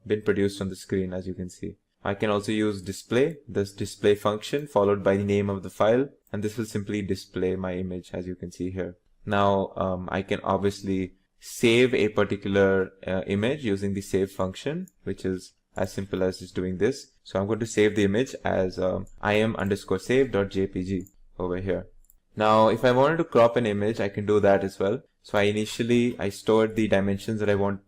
been produced on the screen, as you can see. I can also use display, this display function followed by the name of the file, and this will simply display my image, as you can see here. Now I can obviously save a particular image using the save function, which is as simple as just doing this. So I'm going to save the image as im_save.jpg over here. Now if I wanted to crop an image, I can do that as well. So I stored the dimensions that I want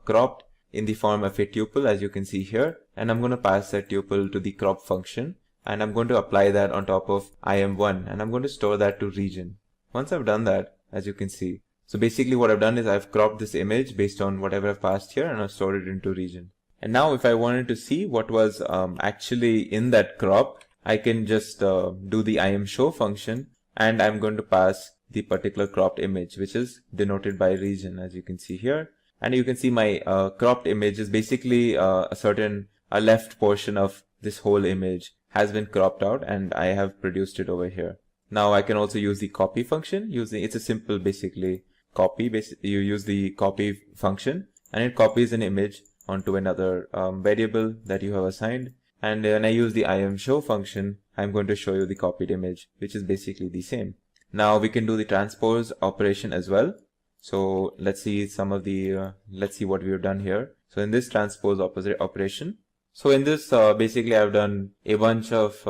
cropped in the form of a tuple, as you can see here, and I'm going to pass that tuple to the crop function, and I'm going to apply that on top of IM1, and I'm going to store that to region. Once I've done that, as you can see, so basically what I've done is I've cropped this image based on whatever I've passed here, and I've stored it into region. And now if I wanted to see what was actually in that crop, I can just do the IMShow function, and I'm going to pass the particular cropped image, which is denoted by region, as you can see here. And you can see my cropped image is basically a left portion of this whole image has been cropped out, and I have produced it over here. Now I can also use the copy function. It's a simple basically copy. You use the copy function, and it copies an image onto another variable that you have assigned. And when I use the IMShow function, I'm going to show you the copied image, which is basically the same. Now we can do the transpose operation as well. So let's see what we have done here. So in this transpose operation, so in this basically I've done a bunch of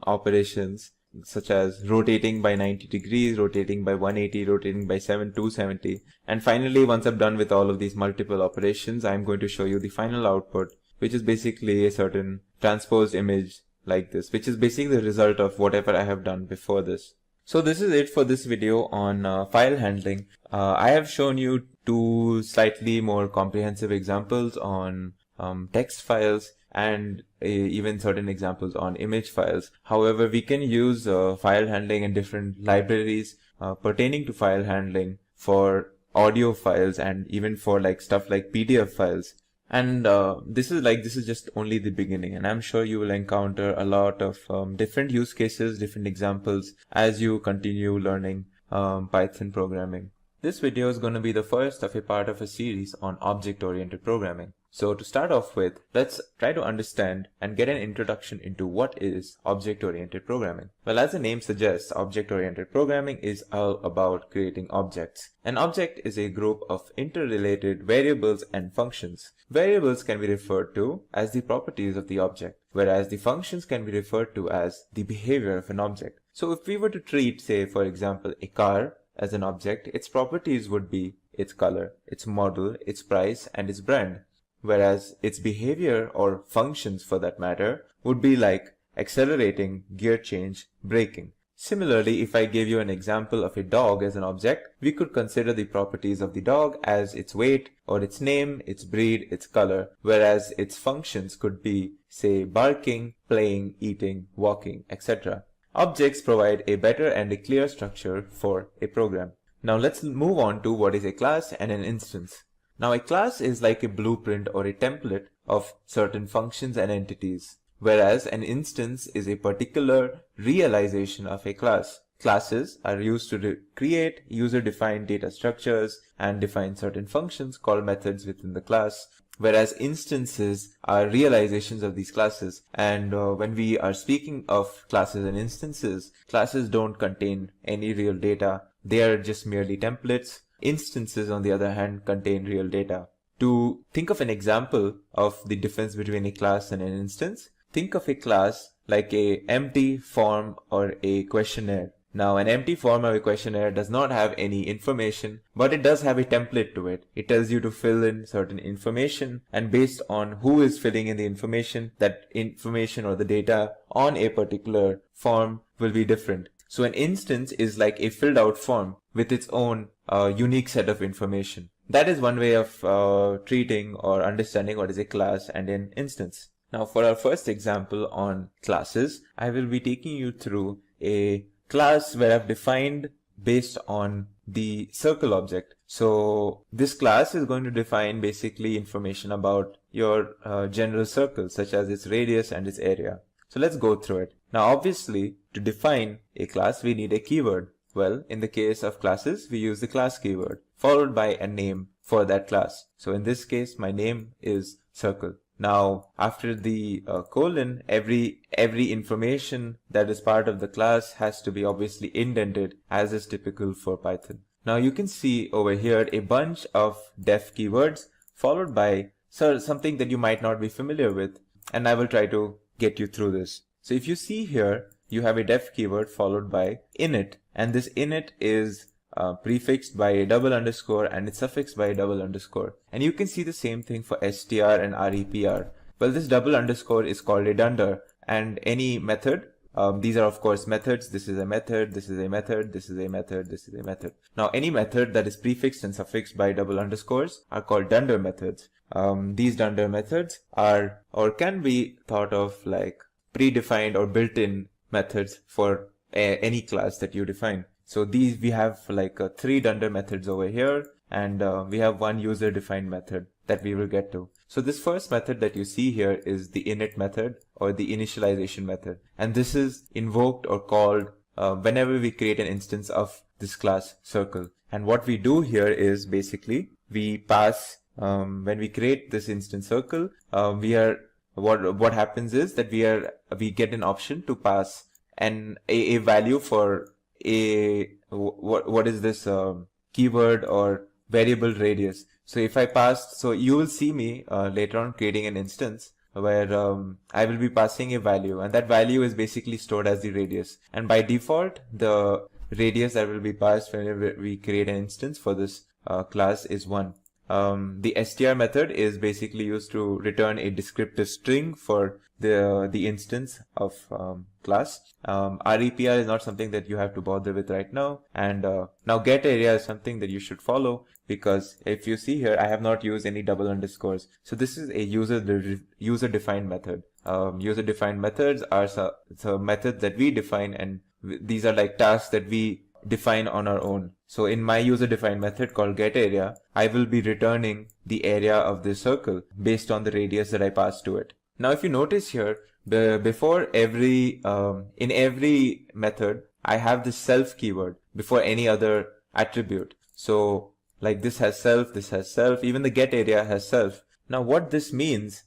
operations such as rotating by 90 degrees, rotating by 180, rotating by 270. And finally, once I've done with all of these multiple operations, I'm going to show you the final output, which is basically a certain transposed image like this, which is basically the result of whatever I have done before this. So this is it for this video on file handling. I have shown you two slightly more comprehensive examples on text files and even certain examples on image files. However, we can use file handling and different libraries pertaining to file handling for audio files and even for stuff like PDF files. And this is just only the beginning, and I'm sure you will encounter a lot of different use cases, different examples as you continue learning Python programming. This video is going to be the first of a part of a series on object-oriented programming. So to start off with, let's try to understand and get an introduction into what is object-oriented programming. Well, as the name suggests, object-oriented programming is all about creating objects. An object is a group of interrelated variables and functions. Variables can be referred to as the properties of the object, whereas the functions can be referred to as the behavior of an object. So if we were to treat, say, for example, a car as an object, its properties would be its color, its model, its price, and its brand. Whereas its behavior, or functions for that matter, would be like accelerating, gear change, braking. Similarly, if I gave you an example of a dog as an object, we could consider the properties of the dog as its weight or its name, its breed, its color, whereas its functions could be, say, barking, playing, eating, walking, etc. Objects provide a better and a clear structure for a program. Now let's move on to what is a class and an instance. Now a class is like a blueprint or a template of certain functions and entities, whereas an instance is a particular realization of a class. Classes are used to create user-defined data structures and define certain functions called methods within the class, whereas instances are realizations of these classes. And when we are speaking of classes and instances, classes don't contain any real data. They are just merely templates. Instances, on the other hand, contain real data. To think of an example of the difference between a class and an instance, think of a class like a empty form or a questionnaire. Now, an empty form or a questionnaire does not have any information, but it does have a template to it. It tells you to fill in certain information, and based on who is filling in the information, that information or the data on a particular form will be different. So an instance is like a filled out form with its own unique set of information. That is one way of treating or understanding what is a class and an instance. Now for our first example on classes, I will be taking you through a class where I've defined based on the circle object. So this class is going to define basically information about your general circle, such as its radius and its area. So let's go through it. Now obviously, to define a class we need a keyword. Well, in the case of classes, we use the class keyword followed by a name for that class. So in this case, my name is circle. Now after the colon, every information that is part of the class has to be obviously indented, as is typical for Python. Now you can see over here a bunch of def keywords followed by something that you might not be familiar with, and I will try to get you through this. So if you see here, you have a def keyword followed by init, and this init is prefixed by a double underscore and it's suffixed by a double underscore. And you can see the same thing for str and repr. Well, this double underscore is called a dunder, and any method, these are of course methods. This is a method, this is a method, this is a method, this is a method. Now any method that is prefixed and suffixed by double underscores are called dunder methods. These dunder methods are or can be thought of like predefined or built-in methods for any class that you define. So these we have like 3 dunder methods over here, and we have one user defined method that we will get to. So this first method that you see here is the init method or the initialization method, and this is invoked or called whenever we create an instance of this class circle. And what we do here is basically we pass when we create this instance circle, what happens is that we get an option to pass a value for what is this keyword or variable radius. So if I pass, so you will see me later on creating an instance where I will be passing a value, and that value is basically stored as the radius. And by default, the radius that will be passed whenever we create an instance for this class is 1. The str method is basically used to return a descriptive string for the instance of class. repr is not something that you have to bother with right now. And now get area is something that you should follow, because if you see here, I have not used any double underscores. So this is a user defined method. User defined methods are so methods that we define, and these are like tasks that we define on our own. So in my user defined method called getArea, I will be returning the area of this circle based on the radius that I pass to it. Now if you notice here, before in every method, I have this self keyword before any other attribute. So like this has self, even the getArea has self. Now what this means,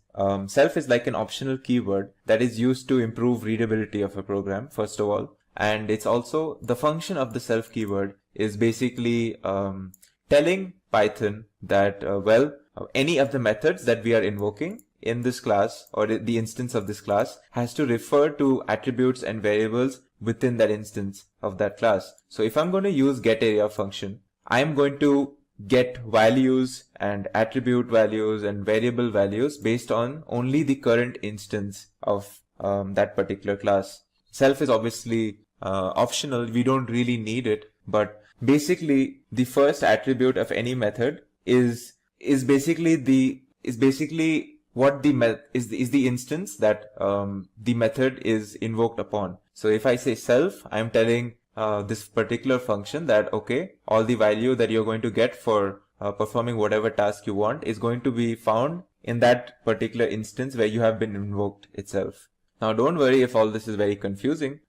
self is like an optional keyword that is used to improve readability of a program, first of all. And it's also the function of the self keyword is basically telling Python that any of the methods that we are invoking in this class or the instance of this class has to refer to attributes and variables within that instance of that class. So if I'm going to use getArea function, I'm going to get values and attribute values and variable values based on only the current instance of that particular class. Self is obviously optional. We don't really need it, but basically the first attribute of any method is basically the instance that the method is invoked upon. So if I say self, I'm telling this particular function that, okay, all the value that you're going to get for performing whatever task you want is going to be found in that particular instance where you have been invoked itself. Now don't worry if all this is very confusing.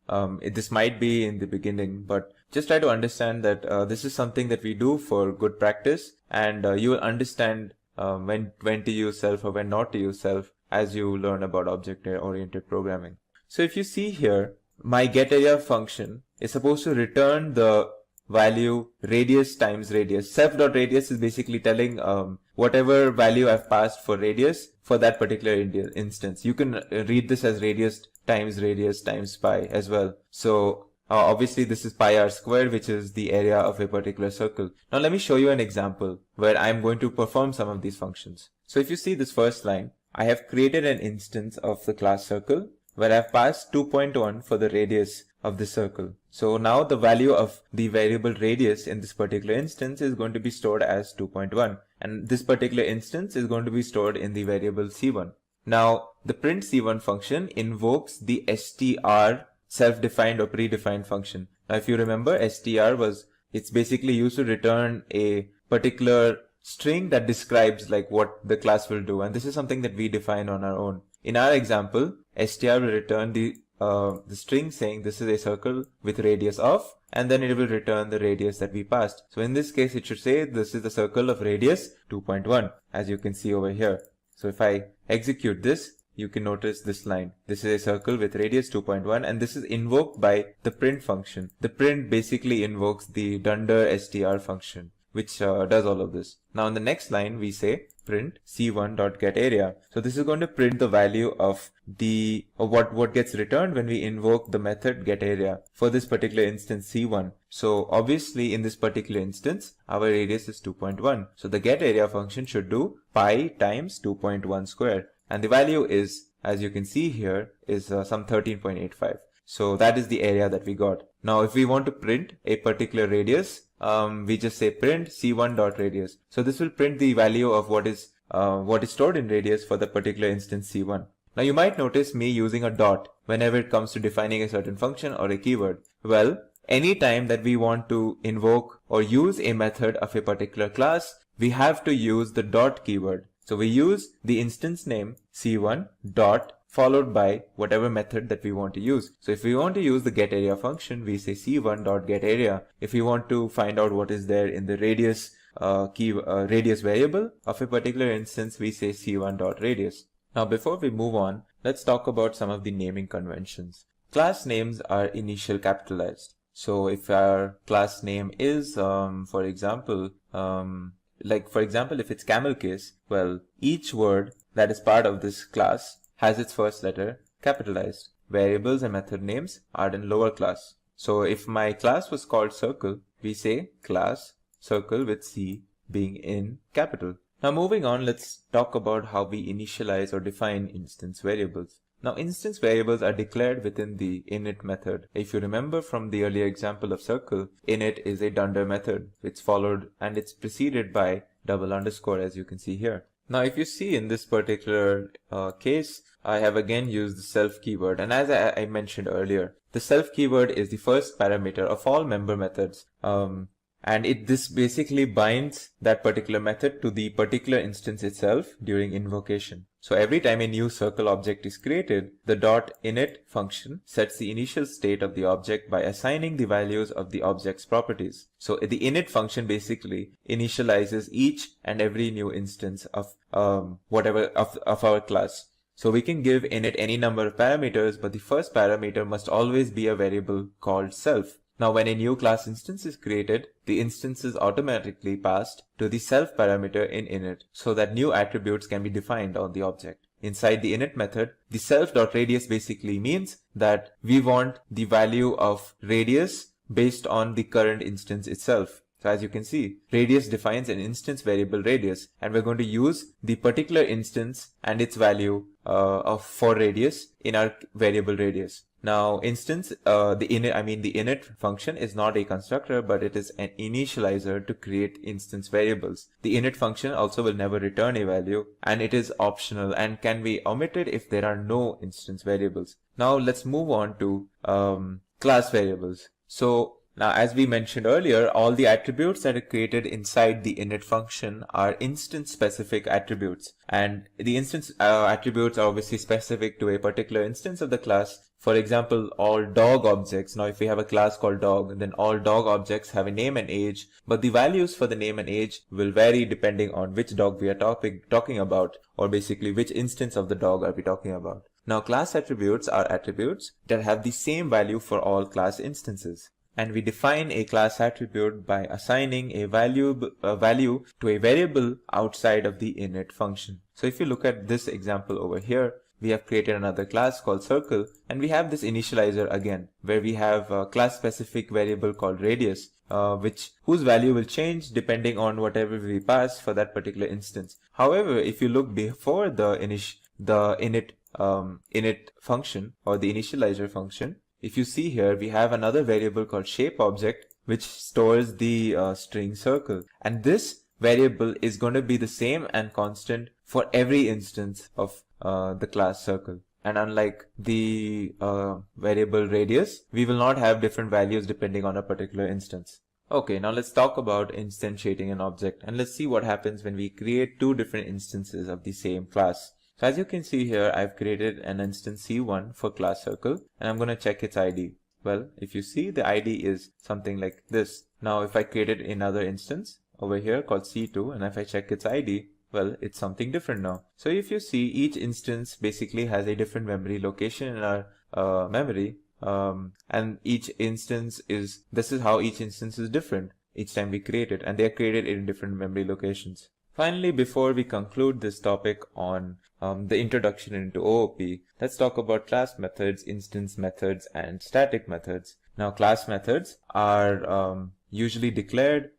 This might be in the beginning, but just try to understand that this is something that we do for good practice, and you will understand when to use self or when not to use self as you learn about object-oriented programming. So if you see here, my getArea function is supposed to return the value radius times radius. Self.radius is basically telling whatever value I've passed for radius for that particular instance. You can read this as radius times pi as well. So obviously this is pi r squared, which is the area of a particular circle. Now let me show you an example where I'm going to perform some of these functions. So if you see this first line, I have created an instance of the class circle where I've passed 2.1 for the radius of the circle. So now the value of the variable radius in this particular instance is going to be stored as 2.1, and this particular instance is going to be stored in the variable c1. Now the print c1 function invokes the str self-defined or predefined function. Now if you remember, it's basically used to return a particular string that describes like what the class will do, and this is something that we define on our own. In our example, str will return the string saying this is a circle with radius of, and then it will return the radius that we passed. So in this case, it should say this is the circle of radius 2.1, as you can see over here. So if I execute this, you can notice this line. This is a circle with radius 2.1, and this is invoked by the print function. The print basically invokes the dunder str function, which does all of this. Now in the next line, we say print c1.getArea. So this is going to print the value of what gets returned when we invoke the method getArea for this particular instance c1. So obviously in this particular instance, our radius is 2.1. So the getArea function should do pi times 2.1 squared. And the value is, as you can see here, is some 13.85. So that is the area that we got. Now if we want to print a particular radius, we just say print c1.radius. So this will print the value of what is stored in radius for the particular instance c1. Now you might notice me using a dot whenever it comes to defining a certain function or a keyword. Well, anytime that we want to invoke or use a method of a particular class, we have to use the dot keyword. So we use the instance name c1 dot followed by whatever method that we want to use. So if we want to use the getArea function, we say c1.getArea. If we want to find out what is there in the radius radius variable of a particular instance, we say c1.radius. Now before we move on, let's talk about some of the naming conventions. Class names are initial capitalized. So if our class name is, for example, if it's camel case, well, each word that is part of this class has its first letter capitalized. Variables and method names are in lower class. So if my class was called circle, we say class circle with C being in capital. Now moving on, let's talk about how we initialize or define instance variables. Now instance variables are declared within the init method. If you remember from the earlier example of circle, init is a dunder method. It's followed and it's preceded by double underscore, as you can see here. Now if you see in this particular case, I have again used the self keyword, and as I mentioned earlier, the self keyword is the first parameter of all member methods, and this basically binds that particular method to the particular instance itself during invocation. So every time a new circle object is created, the .init function sets the initial state of the object by assigning the values of the object's properties. So the init function basically initializes each and every new instance of of our class. So we can give init any number of parameters, but the first parameter must always be a variable called self. Now when a new class instance is created, the instance is automatically passed to the self parameter in init so that new attributes can be defined on the object. Inside the init method, the self.radius basically means that we want the value of radius based on the current instance itself. So as you can see, radius defines an instance variable radius, and we're going to use the particular instance and its value for radius in our variable radius. Now, instance, the init function is not a constructor, but it is an initializer to create instance variables. The init function also will never return a value, and it is optional and can be omitted if there are no instance variables. Now, let's move on to class variables. So now, as we mentioned earlier, all the attributes that are created inside the init function are instance-specific attributes. And the instance attributes are obviously specific to a particular instance of the class. For example, all dog objects. Now, if we have a class called dog, then all dog objects have a name and age, but the values for the name and age will vary depending on which dog we are talking about, or basically which instance of the dog are we talking about. Now, class attributes are attributes that have the same value for all class instances. And we define a class attribute by assigning a value to a variable outside of the init function. So if you look at this example over here, we have created another class called circle, and we have this initializer again, where we have a class specific variable called radius, whose value will change depending on whatever we pass for that particular instance. However, if you look before the init function or the initializer function, if you see here, we have another variable called shape object, which stores the string circle. And this variable is going to be the same and constant for every instance of the class circle. And unlike the variable radius, we will not have different values depending on a particular instance. Okay, now let's talk about instantiating an object, and let's see what happens when we create two different instances of the same class. So as you can see here, I've created an instance C1 for class circle, and I'm going to check its ID. Well, if you see, the ID is something like this. Now, if I created another instance over here called C2, and if I check its ID, well, it's something different now. So if you see, each instance basically has a different memory location in our memory, and each instance this is how each instance is different each time we create it, and they are created in different memory locations. Finally, before we conclude this topic on the introduction into OOP, let's talk about class methods, instance methods, and static methods. Now, class methods are actually declared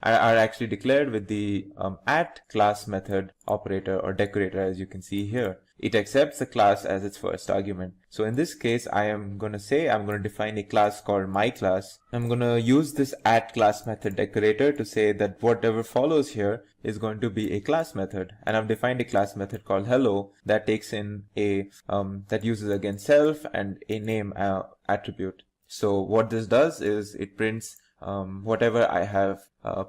with the @class method operator or decorator, as you can see here. It accepts the class as its first argument. So in this case, I'm going to define a class called myClass. I'm going to use this @class method decorator to say that whatever follows here is going to be a class method. And I've defined a class method called hello that takes in that uses again self and a name attribute. So what this does is it prints whatever I have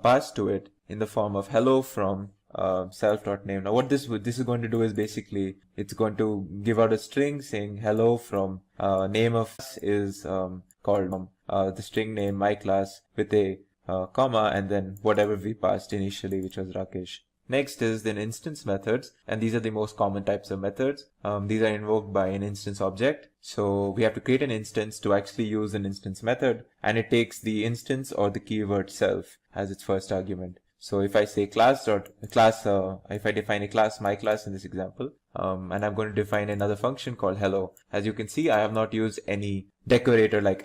passed to it in the form of hello from self.name. Now what this is going to do is basically it's going to give out a string saying hello from name of is called the string name myClass with a comma and then whatever we passed initially, which was Rakesh. Next is then instance methods, and these are the most common types of methods. These are invoked by an instance object. So we have to create an instance to actually use an instance method, and it takes the instance or the keyword self as its first argument. So if I say if I define a class myClass in this example, and I'm going to define another function called hello. As you can see, I have not used any decorator like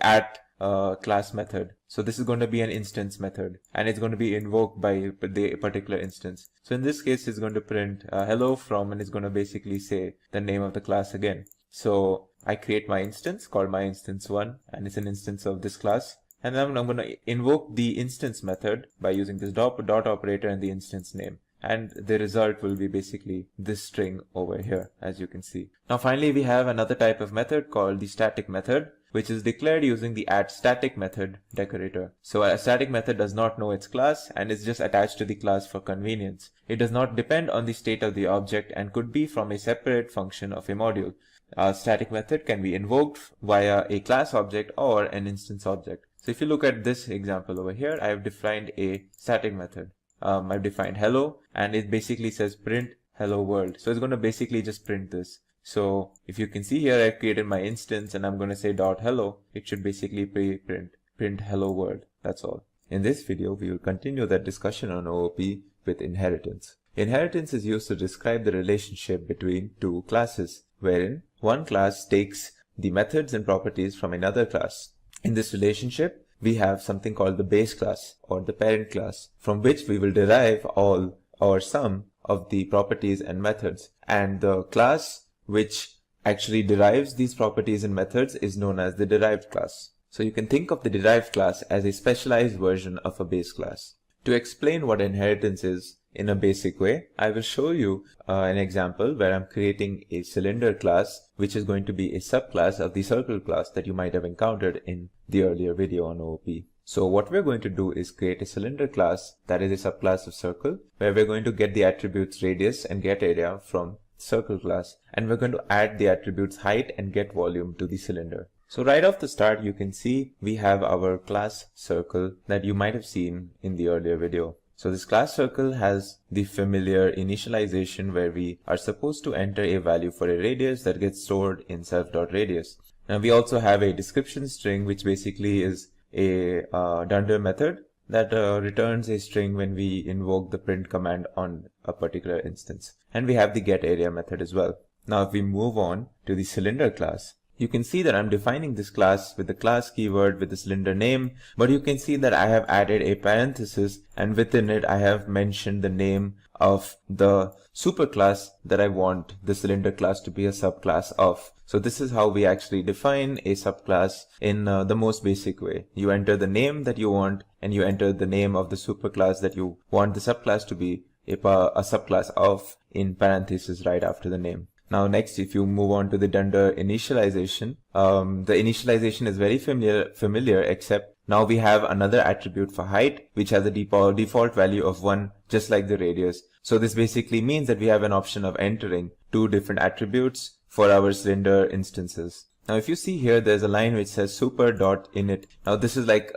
@class method. So this is going to be an instance method, and it's going to be invoked by the particular instance. So in this case, it's going to print hello from, and it's going to basically say the name of the class again. So I create my instance called myInstance1, and it's an instance of this class. And then I'm going to invoke the instance method by using this dot operator and the instance name. And the result will be basically this string over here, as you can see. Now finally, we have another type of method called the static method, which is declared using the @static method decorator. So a static method does not know its class and is just attached to the class for convenience. It does not depend on the state of the object and could be from a separate function of a module. A static method can be invoked via a class object or an instance object. So if you look at this example over here, I have defined a static method. I've defined hello, and it basically says print hello world. So it's going to basically just print this. So if you can see here, I've created my instance and I'm going to say .hello. It should basically print hello world. That's all. In this video, we will continue that discussion on OOP with inheritance. Inheritance is used to describe the relationship between two classes, wherein one class takes the methods and properties from another class. In this relationship, we have something called the base class or the parent class, from which we will derive all or some of the properties and methods. And the class which actually derives these properties and methods is known as the derived class. So you can think of the derived class as a specialized version of a base class. To explain what inheritance is in a basic way, I will show you an example where I'm creating a cylinder class, which is going to be a subclass of the circle class that you might have encountered in the earlier video on OOP. So what we're going to do is create a cylinder class that is a subclass of circle, where we're going to get the attributes radius and get area from circle class, and we're going to add the attributes height and get volume to the cylinder. So right off the start, you can see we have our class circle that you might have seen in the earlier video. So this class circle has the familiar initialization where we are supposed to enter a value for a radius that gets stored in self.radius. Now we also have a description string, which basically is a dunder method that returns a string when we invoke the print command on a particular instance. And we have the getArea method as well. Now if we move on to the cylinder class, you can see that I'm defining this class with the class keyword with the cylinder name, but you can see that I have added a parenthesis, and within it I have mentioned the name of the superclass that I want the cylinder class to be a subclass of. So this is how we actually define a subclass in the most basic way. You enter the name that you want, and you enter the name of the superclass that you want the subclass to be a subclass of in parentheses right after the name. Now next, if you move on to the dunder initialization, the initialization is very familiar, except now we have another attribute for height, which has a default value of 1, just like the radius. So this basically means that we have an option of entering 2 different attributes for our cylinder instances. Now if you see here, there's a line which says super.init. Now this is like,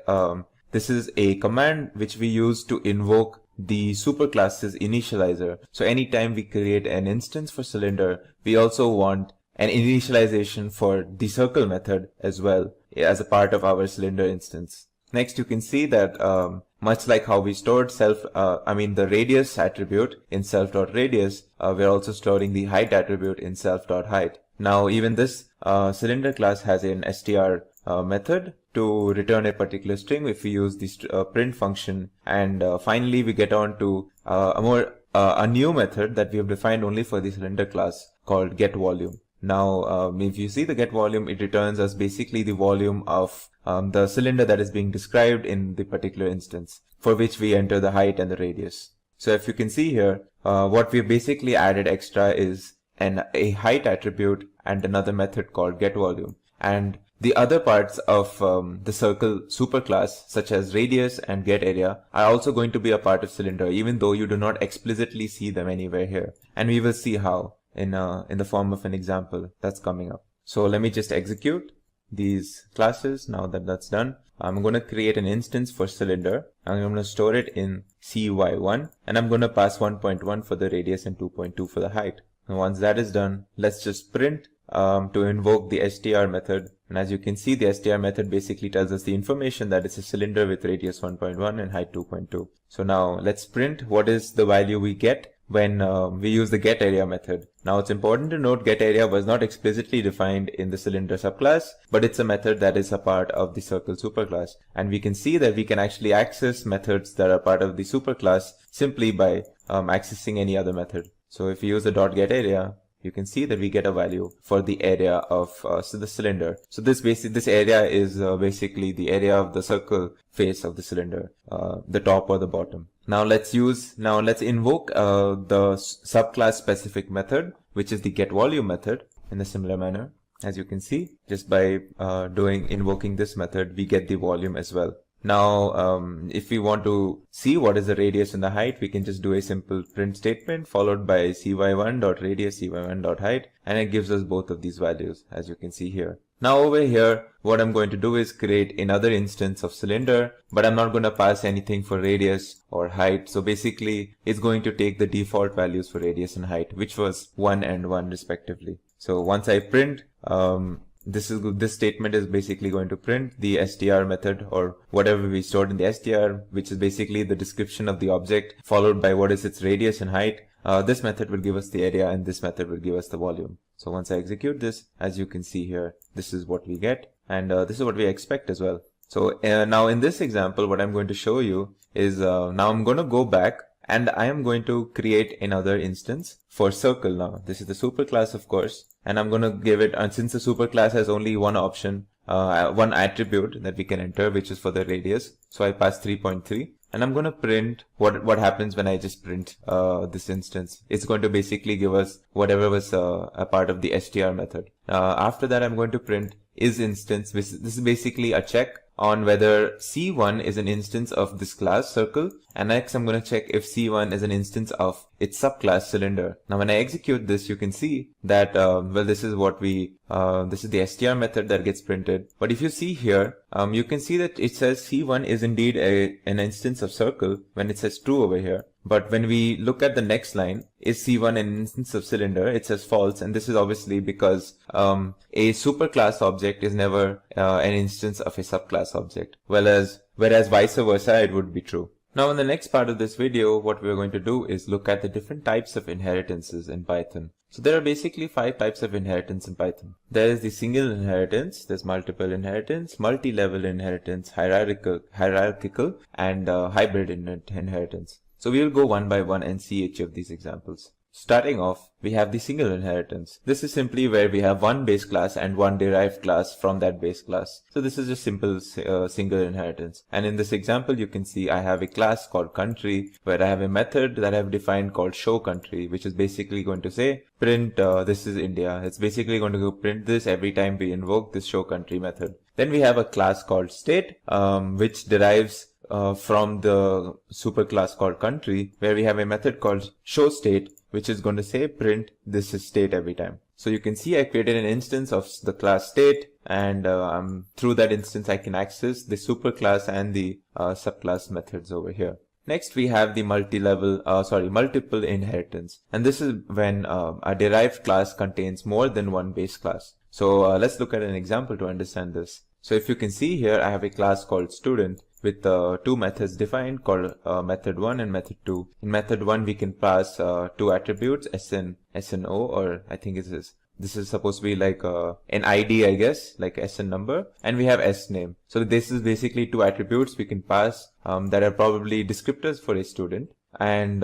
this is a command which we use to invoke the superclass's initializer. So anytime we create an instance for cylinder, we also want an initialization for the circle method as well as a part of our cylinder instance. Next, you can see that much like how we stored the radius attribute in self.radius, we're also storing the height attribute in self.height. Now even this cylinder class has an str method to return a particular string if we use the print function, and finally we get on to a new method that we have defined only for the cylinder class called getVolume. Now if you see the getVolume, it returns us basically the volume of the cylinder that is being described in the particular instance, for which we enter the height and the radius. So if you can see here, what we basically added extra is a height attribute and another method called getVolume. And the other parts of the circle superclass, such as radius and getArea, are also going to be a part of cylinder, even though you do not explicitly see them anywhere here. And we will see how in the form of an example that's coming up. So let me just execute these classes. Now that that's done, I'm going to create an instance for cylinder. I'm going to store it in cy1, and I'm going to pass 1.1 for the radius and 2.2 for the height. And once that is done, let's just print to invoke the str method. And as you can see, the str method basically tells us the information that it's a cylinder with radius 1.1 and height 2.2. So now let's print what is the value we get when we use the getArea method. Now it's important to note getArea was not explicitly defined in the cylinder subclass, but it's a method that is a part of the circle superclass. And we can see that we can actually access methods that are part of the superclass simply by accessing any other method. So if we use the .getArea, you can see that we get a value for the area of the cylinder. So this area is basically the area of the circle face of the cylinder, the top or the bottom. Now let's invoke the subclass specific method, which is the getVolume method, in a similar manner. As you can see, just by invoking this method, we get the volume as well. Now, if we want to see what is the radius and the height, we can just do a simple print statement followed by cy1.radius, cy1.height, and it gives us both of these values, as you can see here. Now over here, what I'm going to do is create another instance of cylinder, but I'm not going to pass anything for radius or height. So basically, it's going to take the default values for radius and height, which was 1 and 1 respectively. So once I print, this statement is basically going to print the str method, or whatever we stored in the str, which is basically the description of the object followed by what is its radius and height. This method will give us the area, and this method will give us the volume. So once I execute this, as you can see here, this is what we get, and this is what we expect as well. So now in this example, what I'm going to show you is now I'm going to go back And I am going to create another instance for circle now. This is the superclass, of course, and I'm going to give it, and since the superclass has only one option, one attribute that we can enter, which is for the radius. So I pass 3.3. And I'm going to print what happens when I just print this instance. It's going to basically give us whatever was a part of the str method. After that, I'm going to print isInstance. This is basically a check on whether C1 is an instance of this class circle, and next I'm going to check if C1 is an instance of its subclass cylinder. Now when I execute this, you can see that well, this is what this is the str method that gets printed. But if you see here, you can see that it says C1 is indeed an instance of circle when it says true over here. But when we look at the next line, is C1 an instance of cylinder? It says false, and this is obviously because a superclass object is never an instance of a subclass object, whereas vice versa, it would be true. Now in the next part of this video, what we're going to do is look at the different types of inheritances in Python. So there are basically 5 types of inheritance in Python. There is the single inheritance, there's multiple inheritance, multi-level inheritance, hierarchical, and hybrid inheritance. So we will go one by one and see each of these examples. Starting off, we have the single inheritance. This is simply where we have one base class and one derived class from that base class. So this is just simple single inheritance. And in this example, you can see I have a class called country, where I have a method that I have defined called show country, which is basically going to say print this is India. It's basically going to go print this every time we invoke this show country method. Then we have a class called state, which derives from the superclass called country, where we have a method called show state, which is going to say print this is state every time. So you can see I created an instance of the class state, and through that instance I can access the superclass and the subclass methods over here. Next we have the multiple inheritance, and this is when a derived class contains more than one base class. So let's look at an example to understand this. So if you can see here, I have a class called student with 2 methods defined called method 1 and method 2. In method 1, we can pass 2 attributes, SN, SNO, or I think this is supposed to be like an ID, I guess, like SN number, and we have S name. So this is basically 2 attributes we can pass that are probably descriptors for a student. And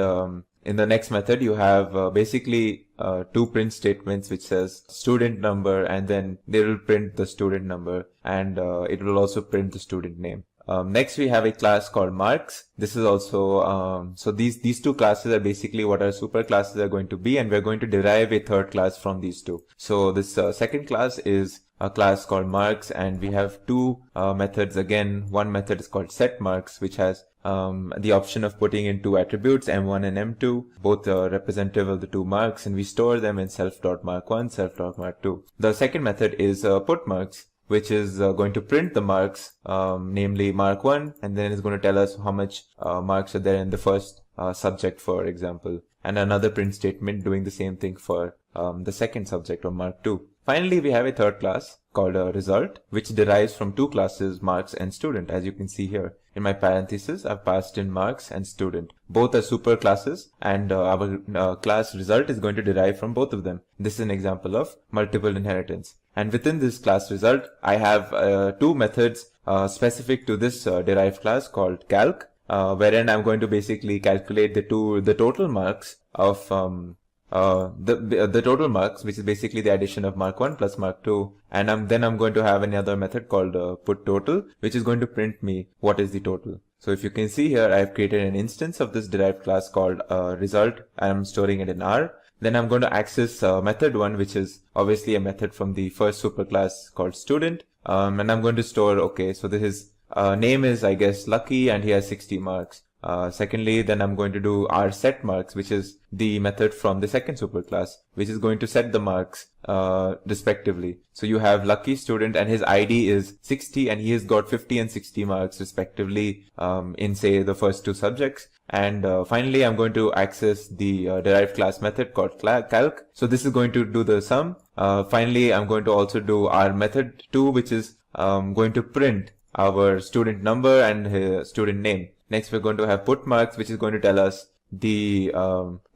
in the next method, you have basically 2 print statements which says student number, and then they will print the student number, and it will also print the student name. Next we have a class called marks. This is also so these 2 classes are basically what our super classes are going to be, and we're going to derive a third class from these 2. So this second class is a class called marks, and we have 2 methods again. One method is called setMarks, which has the option of putting in 2 attributes, M1 and M2, both representative of the 2 marks, and we store them in self.mark1, self.mark2. The second method is putMarks, which is going to print the marks, namely mark 1, and then it's going to tell us how much marks are there in the first subject, for example, and another print statement doing the same thing for the second subject, or mark 2. Finally, we have a third class called result, which derives from 2 classes, marks and student, as you can see here. In my parentheses, I've passed in marks and student. Both are super classes, and our class result is going to derive from both of them. This is an example of multiple inheritance. And within this class result, I have 2 methods specific to this derived class called calc, wherein I'm going to basically calculate the total marks of the total marks, which is basically the addition of mark 1 plus mark 2, and then I'm going to have another method called put total, which is going to print me what is the total. So if you can see here, I've created an instance of this derived class called result, and I'm storing it in R. Then I'm going to access method 1, which is obviously a method from the first superclass called student, and I'm going to store, okay, so this is name is, I guess, Lucky, and he has 60 marks. Secondly, then I'm going to do our set marks, which is the method from the second superclass, which is going to set the marks respectively. So you have Lucky student, and his ID is 60, and he has got 50 and 60 marks respectively in, say, the first 2 subjects. And finally, I'm going to access the derived class method called calc. So this is going to do the sum. Finally, I'm going to also do our method 2, which is going to print our student number and his student name. Next, we're going to have put marks, which is going to tell us the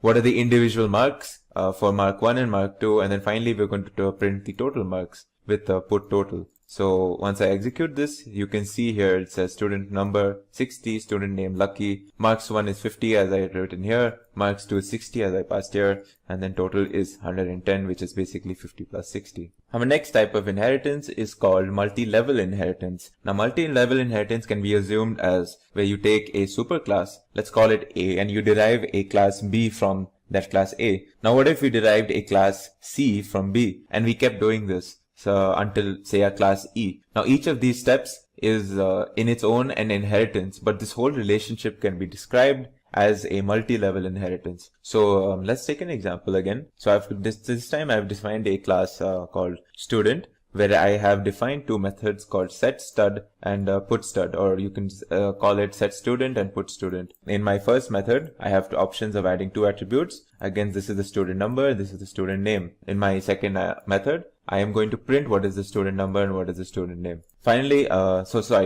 what are the individual marks for mark 1 and mark 2, and then finally we're going to print the total marks with put total. So once I execute this, you can see here it says student number 60, student name Lucky, marks 1 is 50 as I had written here, marks 2 is 60 as I passed here, and then total is 110, which is basically 50 plus 60. Our next type of inheritance is called multi-level inheritance. Now multi-level inheritance can be assumed as where you take a superclass, let's call it A, and you derive a class B from that class A. Now what if we derived a class C from B, and we kept doing this until say a class E. Now each of these steps is in its own an inheritance, but this whole relationship can be described as a multi-level inheritance. So let's take an example again. So this time I've defined a class called student, where I have defined two methods called setStud and putStud, or you can call it setStudent and putStudent. In my first method, I have two options of adding two attributes. Again, this is the student number, this is the student name. In my second method, I am going to print what is the student number and what is the student name. Finally,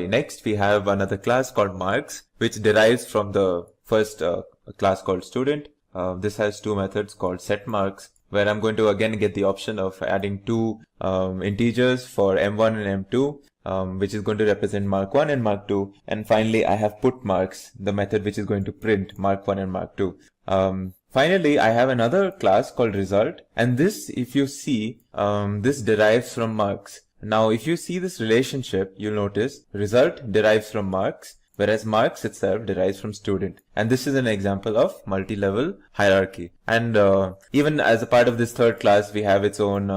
next we have another class called marks, which derives from the first class called student. This has two methods called setMarks, where I'm going to again get the option of adding two integers for m1 and m2, which is going to represent mark 1 and mark 2. And finally, I have putMarks, the method which is going to print mark 1 and mark 2. Finally, I have another class called result, and this, if you see, this derives from marks. Now, if you see this relationship, you'll notice result derives from marks, whereas marks itself derives from student. And this is an example of multi-level hierarchy. And even as a part of this third class, we have its own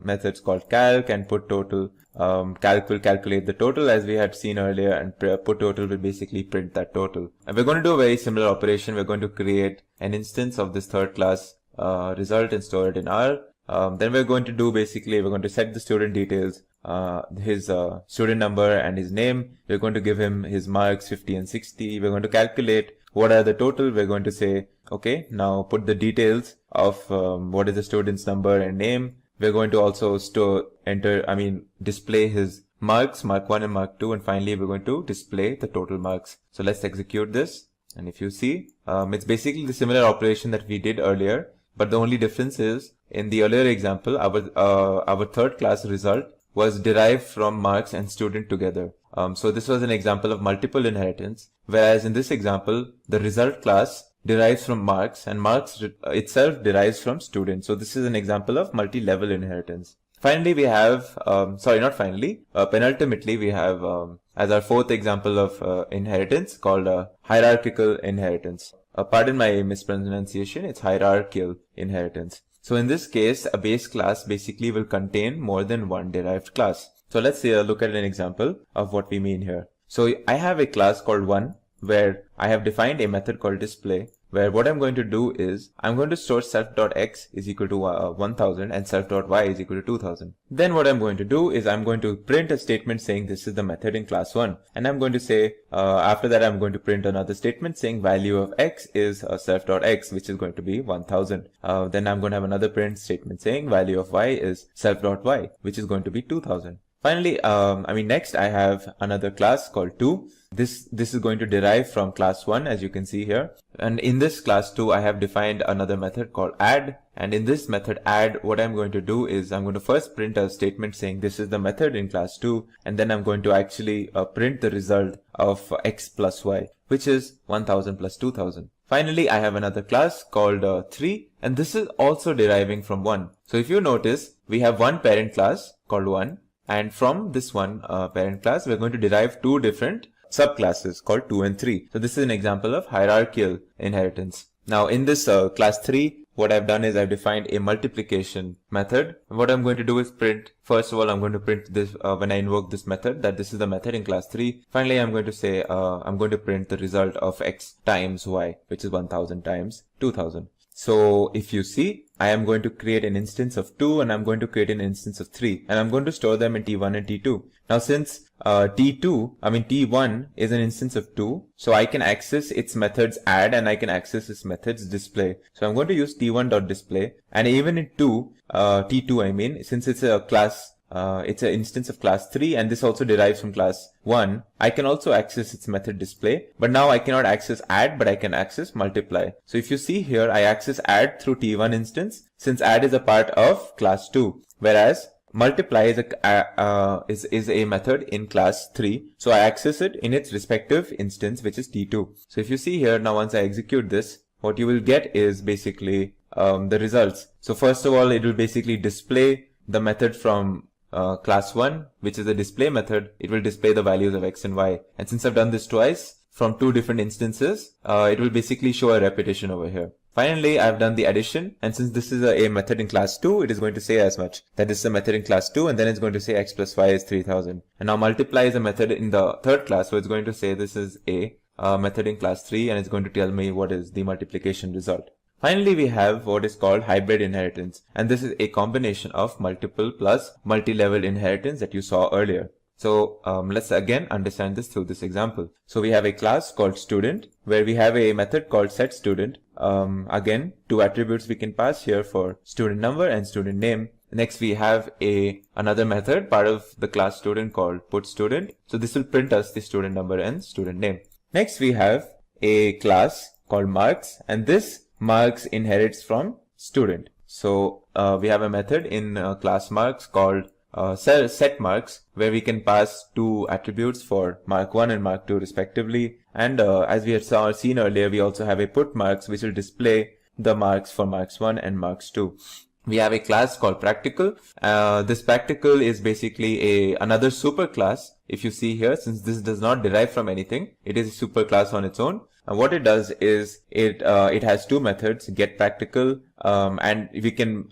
methods called calc and putTotal. Calc will calculate the total as we had seen earlier, and putTotal will basically print that total. And we're going to do a very similar operation. We're going to create an instance of this third class result and store it in R. Then we're going to do we're going to set the student details, his student number and his name. We're going to give him his marks 50 and 60. We're going to calculate what are the total. We're going to say, okay, now put the details of what is the student's number and name. We're going to also display his marks, mark 1 and mark 2, and finally we're going to display the total marks. So let's execute this. And if you see, it's basically the similar operation that we did earlier, but the only difference is in the earlier example, our third class result was derived from marks and student together. So this was an example of multiple inheritance, whereas in this example, the result class derives from marks and marks itself derives from student. So this is an example of multi-level inheritance. Finally, we have, penultimately we have as our fourth example of inheritance called hierarchical inheritance. Pardon my mispronunciation, it's hierarchical inheritance. So in this case, a base class basically will contain more than one derived class. So let's look at an example of what we mean here. So I have a class called 1, where I have defined a method called display, where what I'm going to do is I'm going to store self.x is equal to 1000 and self.y is equal to 2000. Then what I'm going to do is I'm going to print a statement saying this is the method in class 1, and I'm going to say after that I'm going to print another statement saying value of x is self.x, which is going to be 1000. Then I'm going to have another print statement saying value of y is self.y, which is going to be 2000. Finally, next I have another class called 2. This is going to derive from class 1, as you can see here. And in this class 2, I have defined another method called add. And in this method add, what I'm going to do is I'm going to first print a statement saying this is the method in class 2. And then I'm going to actually print the result of x plus y, which is 1000 plus 2000. Finally, I have another class called 3. And this is also deriving from 1. So if you notice, we have one parent class called 1. And from this one parent class, we're going to derive two different subclasses called 2 and 3. So this is an example of hierarchical inheritance. Now in this class 3, what I've done is I've defined a multiplication method. What I'm going to do is print, first of all, I'm going to print this when I invoke this method, that this is the method in class 3. Finally, I'm going to say, I'm going to print the result of x times y, which is 1000 times 2000. So if you see, I am going to create an instance of 2 and I'm going to create an instance of 3, and I'm going to store them in T1 and T2. Now since T1 is an instance of 2, so I can access its methods add and I can access its methods display. So I'm going to use T1.display, and even in T2, since it's a class, it's an instance of class 3 and this also derives from class 1, I can also access its method display, but now I cannot access add, but I can access multiply. So if you see here, I access add through T1 instance, since add is a part of class 2, whereas multiply is a method in class 3. So I access it in its respective instance, which is T2. So if you see here, now once I execute this, what you will get is basically the results. So first of all, it will basically display the method from class 1, which is a display method. It will display the values of x and y. And since I've done this twice from 2 different instances, it will basically show a repetition over here. Finally, I've done the addition, and since this is a method in class 2, it is going to say as much. That is a method in class 2, and then it's going to say x plus y is 3000. And now multiply is a method in the third class, so it's going to say this is a method in class 3, and it's going to tell me what is the multiplication result. Finally, we have what is called hybrid inheritance, and this is a combination of multiple plus multi-level inheritance that you saw earlier. So let's again understand this through this example. So we have a class called student, where we have a method called setStudent. Again, 2 attributes we can pass here for student number and student name. Next, we have another method, part of the class student, called putStudent. So this will print us the student number and student name. Next, we have a class called marks, and this marks inherits from student. So we have a method in class marks called setMarks, where we can pass 2 attributes for mark 1 and mark 2 respectively. And as we had seen earlier, we also have a putMarks, which will display the marks for marks 1 and marks 2. We have a class called practical. This practical is basically another superclass. If you see here, since this does not derive from anything, it is a superclass on its own. And what it does is it has 2 methods, getPractical, and we can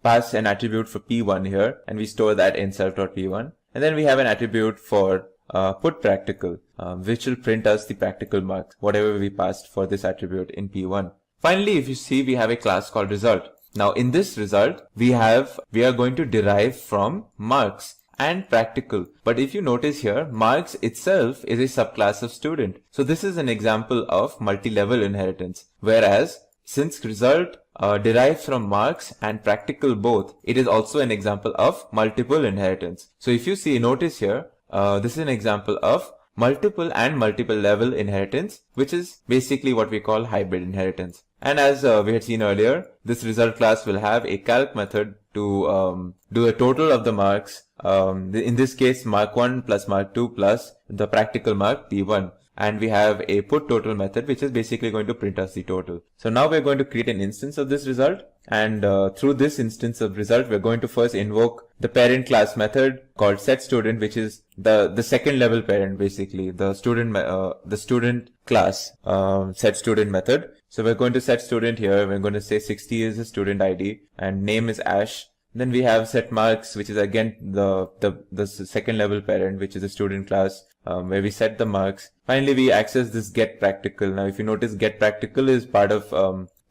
pass an attribute for p1 here, and we store that in self.p1. And then we have an attribute for putPractical, which will print us the practical marks, whatever we passed for this attribute in p1. Finally, if you see, we have a class called result. Now in this result, we are going to derive from marks and practical. But if you notice here, marks itself is a subclass of student. So this is an example of multi-level inheritance. Whereas since result derives from marks and practical both, it is also an example of multiple inheritance. So if you see, notice here, this is an example of multiple and multiple level inheritance, which is basically what we call hybrid inheritance. And as we had seen earlier, this result class will have a calc method to do a total of the marks. In this case, mark 1 plus mark 2 plus the practical mark p1. And we have a putTotal method, which is basically going to print us the total. So now we're going to create an instance of this result. And through this instance of result, we're going to first invoke the parent class method called setStudent, which is the second level parent, basically the student class setStudent method. So we're going to setStudent here. We're going to say 60 is the student ID and name is Ash. Then we have setMarks, which is again the second level parent, which is a student class, where we set the marks. Finally, we access this getPractical. Now, if you notice, getPractical is part of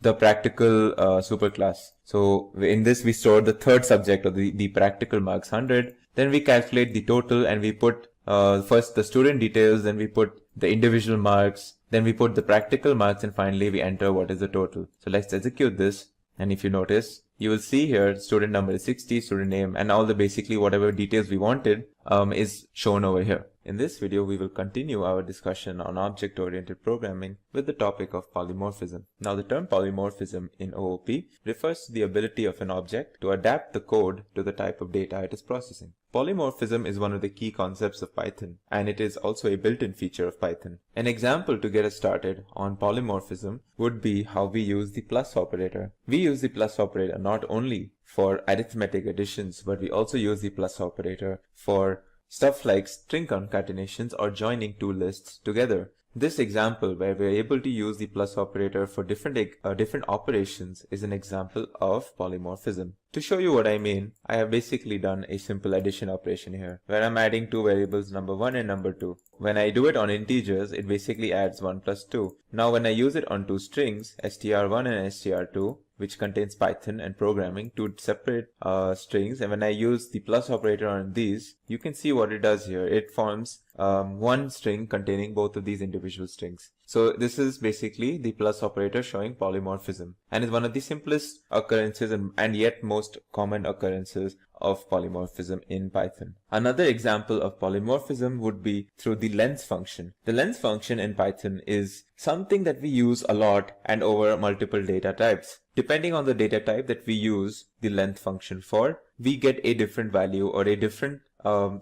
the practical superclass. So in this, we store the third subject of the practical marks 100. Then we calculate the total and we put first the student details, then we put the individual marks, then we put the practical marks, and finally we enter what is the total. So let's execute this. And if you notice, you will see here student number is 60, student name, and all the basically whatever details we wanted is shown over here. In this video, we will continue our discussion on object-oriented programming with the topic of polymorphism. Now, the term polymorphism in OOP refers to the ability of an object to adapt the code to the type of data it is processing. Polymorphism is one of the key concepts of Python, and it is also a built-in feature of Python. An example to get us started on polymorphism would be how we use the plus operator. We use the plus operator not only for arithmetic additions, but we also use the plus operator for stuff like string concatenations or joining 2 lists together. This example where we're able to use the plus operator for different operations is an example of polymorphism. To show you what I mean, I have basically done a simple addition operation here, where I'm adding 2 variables, number 1 and number 2. When I do it on integers, it basically adds 1 plus 2. Now when I use it on 2 strings, str1 and str2, which contains Python and programming, 2 separate strings, and when I use the plus operator on these, you can see what it does here. It forms 1 string containing both of these individual strings. So this is basically the plus operator showing polymorphism, and is one of the simplest occurrences and yet most common occurrences of polymorphism in Python. Another example of polymorphism would be through the length function. The length function in Python is something that we use a lot and over multiple data types. Depending on the data type that we use the length function for, we get a different value or a different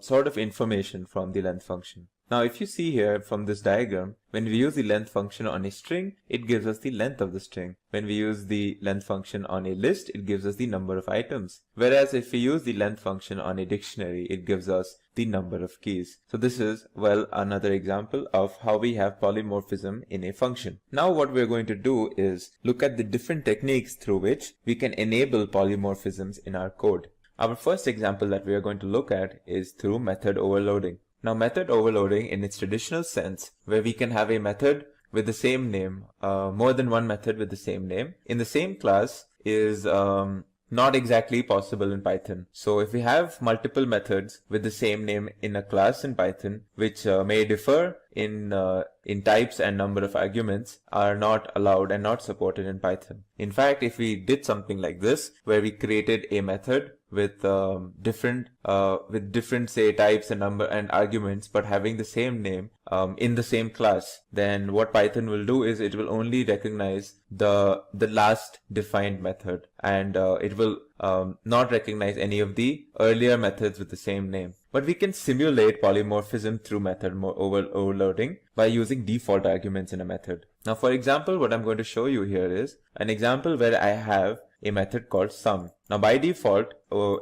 sort of information from the length function. Now, if you see here from this diagram, when we use the length function on a string, it gives us the length of the string. When we use the length function on a list, it gives us the number of items. Whereas if we use the length function on a dictionary, it gives us the number of keys. So this is, well, another example of how we have polymorphism in a function. Now what we're going to do is look at the different techniques through which we can enable polymorphisms in our code. Our first example that we are going to look at is through method overloading. Now, method overloading in its traditional sense, where we can have a method with the same name, more than one method with the same name in the same class, is not exactly possible in Python. So if we have multiple methods with the same name in a class in Python, which may differ in types and number of arguments, are not allowed and not supported in Python. In fact, if we did something like this, where we created a method with different say types and number and arguments, but having the same name in the same class, then what Python will do is it will only recognize the last defined method, and it will not recognize any of the earlier methods with the same name. But we can simulate polymorphism through method overloading by using default arguments in a method. Now, for example, what I'm going to show you here is an example where I have a method called sum. Now, by default,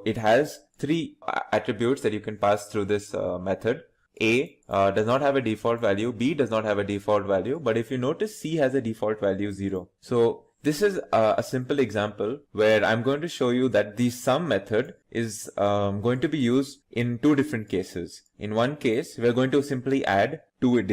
it has three attributes that you can pass through this method. A does not have a default value, B does not have a default value, but if you notice, C has a default value 0. So this is a simple example where I'm going to show you that the sum method is going to be used in two different cases. In one case, we're going to simply add two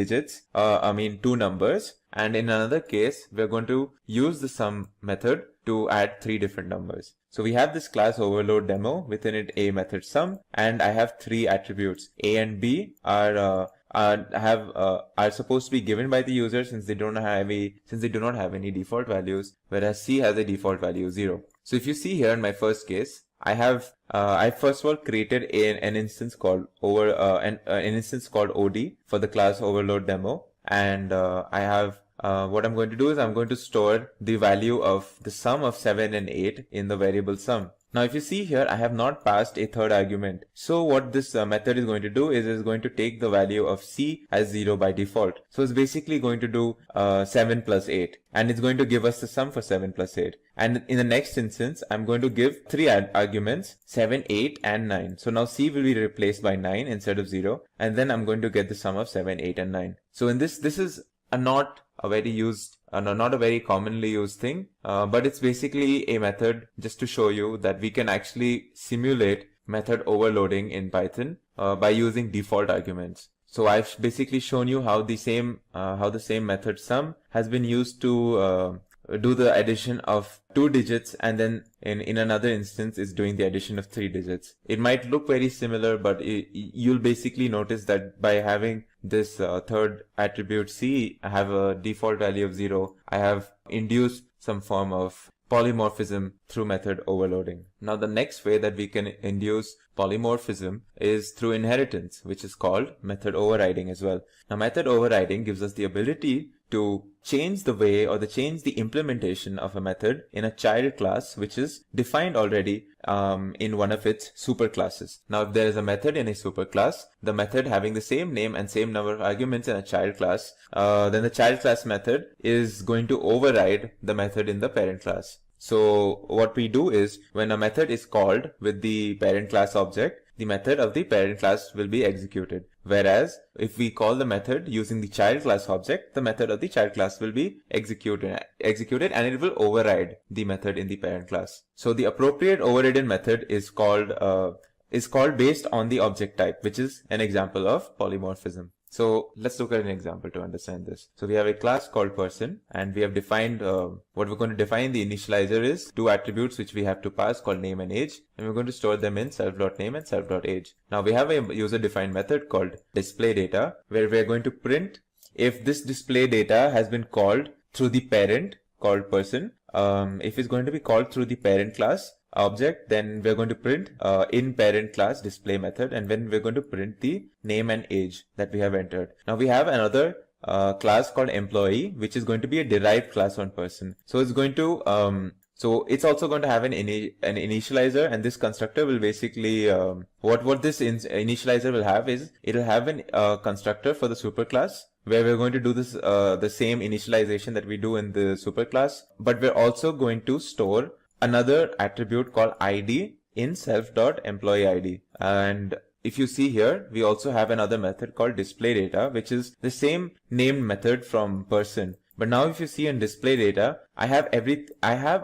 numbers, and in another case, we're going to use the sum method to add three different numbers. So we have this class overload demo, within it a method sum, and I have three attributes. A and B are supposed to be given by the user since they do not have any default values, whereas C has a default value 0. So if you see here in my first case, I first of all created an instance called an instance called OD for the class overload demo, and I have what I'm going to do is I'm going to store the value of the sum of 7 and 8 in the variable sum. Now, if you see here, I have not passed a third argument. So what this method is going to do is it's going to take the value of C as 0 by default. So it's basically going to do 7 plus 8, and it's going to give us the sum for 7 plus 8. And in the next instance, I'm going to give three arguments, 7, 8, and 9. So now C will be replaced by 9 instead of 0, and then I'm going to get the sum of 7, 8, and 9. So in this is not a very commonly used thing, but it's basically a method just to show you that we can actually simulate method overloading in Python by using default arguments. So I've basically shown you how the same method sum has been used to do the addition of 2 digits, and then in another instance is doing the addition of 3 digits. It might look very similar, but you'll basically notice that by having this third attribute C have a default value of 0, I have induced some form of polymorphism through method overloading. Now, the next way that we can induce polymorphism is through inheritance, which is called method overriding as well. Now, method overriding gives us the ability to change the way or change the implementation of a method in a child class which is defined already in one of its superclasses. Now, if there is a method in a superclass, the method having the same name and same number of arguments in a child class, then the child class method is going to override the method in the parent class. So what we do is when a method is called with the parent class object, the method of the parent class will be executed. Whereas if we call the method using the child class object, the method of the child class will be executed and it will override the method in the parent class. So the appropriate overridden method is called based on the object type, which is an example of polymorphism. So let's look at an example to understand this. So we have a class called person, and we have defined what we're going to define the initializer is 2 attributes which we have to pass called name and age, and we're going to store them in self.name and self.age. Now we have a user defined method called display data, where we're going to print if this display data has been called through the parent called person. If it's going to be called through the parent class, object, then we're going to print in parent class display method, and then we're going to print the name and age that we have entered. Now we have another class called employee, which is going to be a derived class on person. So it's going to so it's also going to have an initializer, and this constructor will basically what this initializer will have is it'll have an constructor for the superclass, where we're going to do this the same initialization that we do in the superclass, but we're also going to store another attribute called id in self.employeeID. And if you see here, we also have another method called display data, which is the same named method from person. But now if you see in display data, I have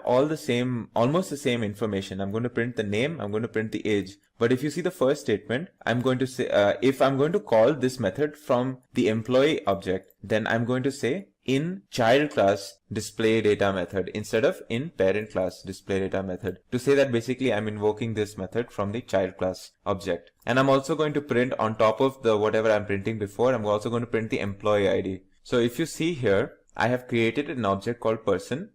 almost the same information. I'm going to print the name, I'm going to print the age. But if you see the first statement, I'm going to say, if I'm going to call this method from the employee object, then I'm going to say in child class display data method instead of in parent class display data method, to say that basically I'm invoking this method from the child class object. And I'm also going to print on top of the whatever I'm printing before, I'm also going to print the employee ID. So if you see here, I have created an object called person,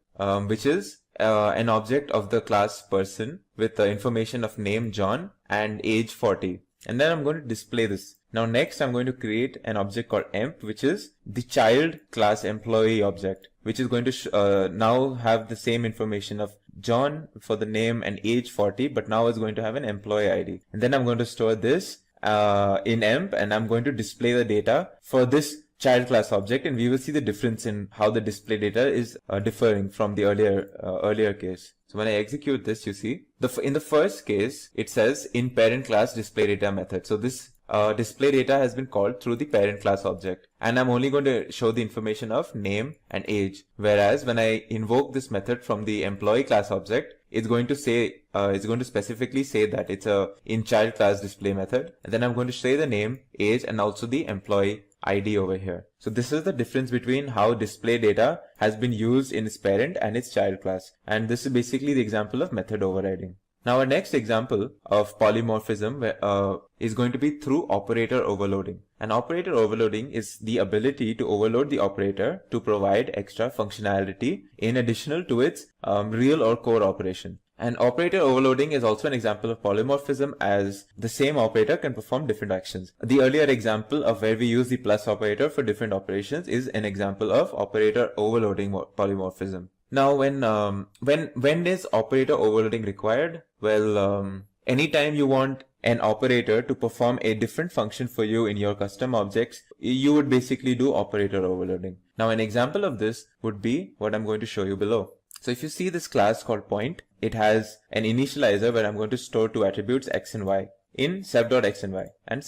which is an object of the class person with the information of name John and age 40. And then I'm going to display this. Now next I'm going to create an object called emp, which is the child class employee object, which is going to now have the same information of John for the name and age 40, but now it's going to have an employee ID. And then I'm going to store this in emp, and I'm going to display the data for this child class object, and we will see the difference in how the display data is differing from the earlier case. So when I execute this, you see in the first case it says in parent class display data method. So this display data has been called through the parent class object, and I'm only going to show the information of name and age. Whereas when I invoke this method from the employee class object, it's going to say it's going to specifically say that it's a in child class display method, and then I'm going to say the name, age, and also the employee ID over here. So this is the difference between how display data has been used in its parent and its child class, and this is basically the example of method overriding. Now our next example of polymorphism is going to be through operator overloading. And operator overloading is the ability to overload the operator to provide extra functionality in addition to its real or core operation. And operator overloading is also an example of polymorphism, as the same operator can perform different actions. The earlier example of where we use the plus operator for different operations is an example of operator overloading polymorphism. Now when is operator overloading required? Well, anytime you want an operator to perform a different function for you in your custom objects, you would basically do operator overloading. Now an example of this would be what I'm going to show you below. So if you see this class called point, it has an initializer where I'm going to store two attributes x and y in self.x and y, and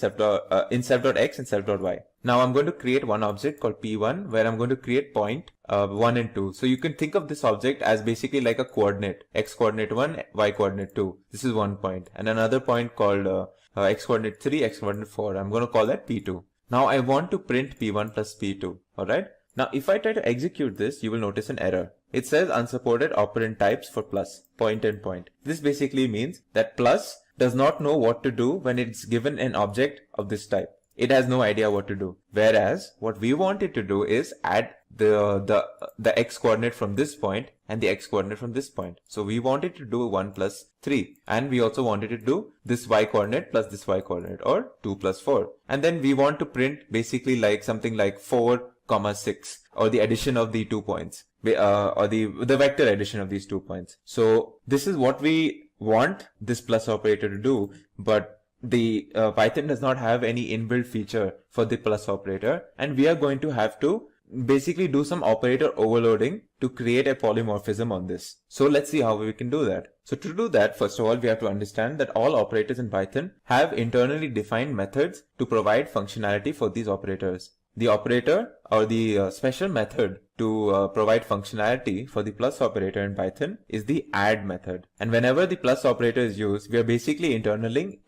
in self.x and self.y. Now I'm going to create one object called p1 where I'm going to create point 1 and 2. So you can think of this object as basically like a coordinate, x coordinate 1, y coordinate 2. This is one point, and another point called x coordinate 3, x coordinate 4. I'm going to call that p2. Now I want to print p1 plus p2. Alright. Now if I try to execute this, you will notice an error. It says unsupported operand types for plus, point and point. This basically means that plus does not know what to do when it's given an object of this type. It has no idea what to do. Whereas what we want it to do is add the x coordinate from this point and the x coordinate from this point. So we want it to do 1 plus 3, and we also wanted it to do this y coordinate plus this y coordinate, or 2 plus 4. And then we want to print basically like something like 4, 6, or the addition of the 2 points, or the vector addition of these 2 points. So this is what we want this plus operator to do, but the Python does not have any inbuilt feature for the plus operator, and we are going to have to basically do some operator overloading to create a polymorphism on this. So let's see how we can do that. So to do that, first of all, we have to understand that all operators in Python have internally defined methods to provide functionality for these operators. The operator, or the special method to provide functionality for the plus operator in Python, is the add method. And whenever the plus operator is used, we are basically internally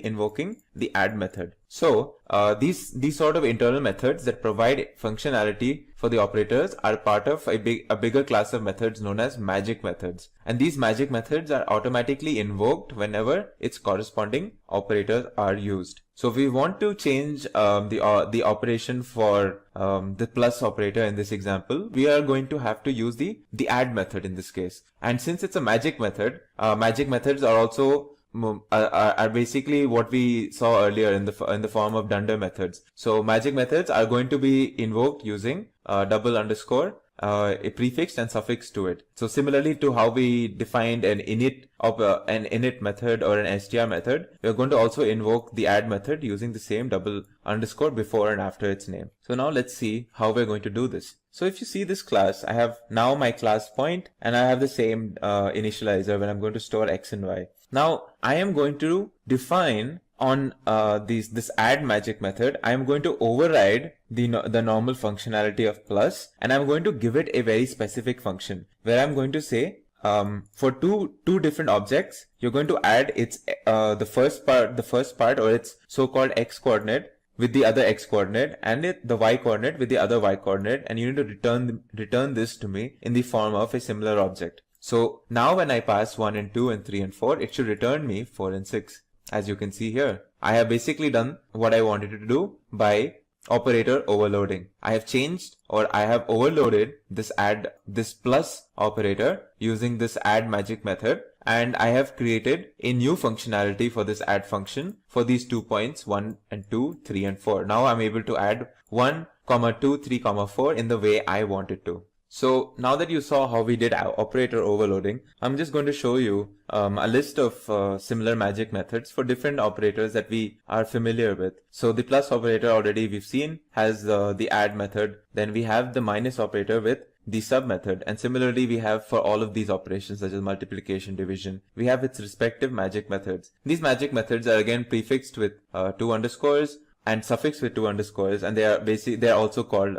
invoking the add method. So these sort of internal methods that provide functionality for the operators are part of a bigger class of methods known as magic methods. And these magic methods are automatically invoked whenever its corresponding operators are used. So if we want to change the operation for the plus operator in this example, we are going to have to use the add method in this case. And since it's a magic method, magic methods are also are basically what we saw earlier in the form of dunder methods. So magic methods are going to be invoked using double underscore, a prefix and suffix to it. So similarly to how we defined an init method or an str method, we are going to also invoke the add method using the same double underscore before and after its name. So now let's see how we're going to do this. So if you see this class, I have now my class point, and I have the same initializer when I'm going to store x and y. Now I am going to define on this add magic method, I am going to override the normal functionality of plus, and I'm going to give it a very specific function where I'm going to say for two different objects, you're going to add its the first part or its so-called x coordinate with the other x coordinate, and the y coordinate with the other y coordinate, and you need to return this to me in the form of a similar object. So now when I pass 1 and 2 and 3 and 4, it should return me 4 and 6. As you can see here, I have basically done what I wanted to do by operator overloading. I have changed, or I have overloaded this plus operator using this add magic method, and I have created a new functionality for this add function for these 2 points 1 and 2, 3 and 4. Now I'm able to add 1, 2, 3, 4 in the way I wanted to. So now that you saw how we did operator overloading, I'm just going to show you a list of similar magic methods for different operators that we are familiar with. So the plus operator already we've seen has the add method. Then we have the minus operator with the sub method. And similarly, we have for all of these operations such as multiplication, division, we have its respective magic methods. These magic methods are again prefixed with 2 underscores and suffix with 2 underscores, and they're also called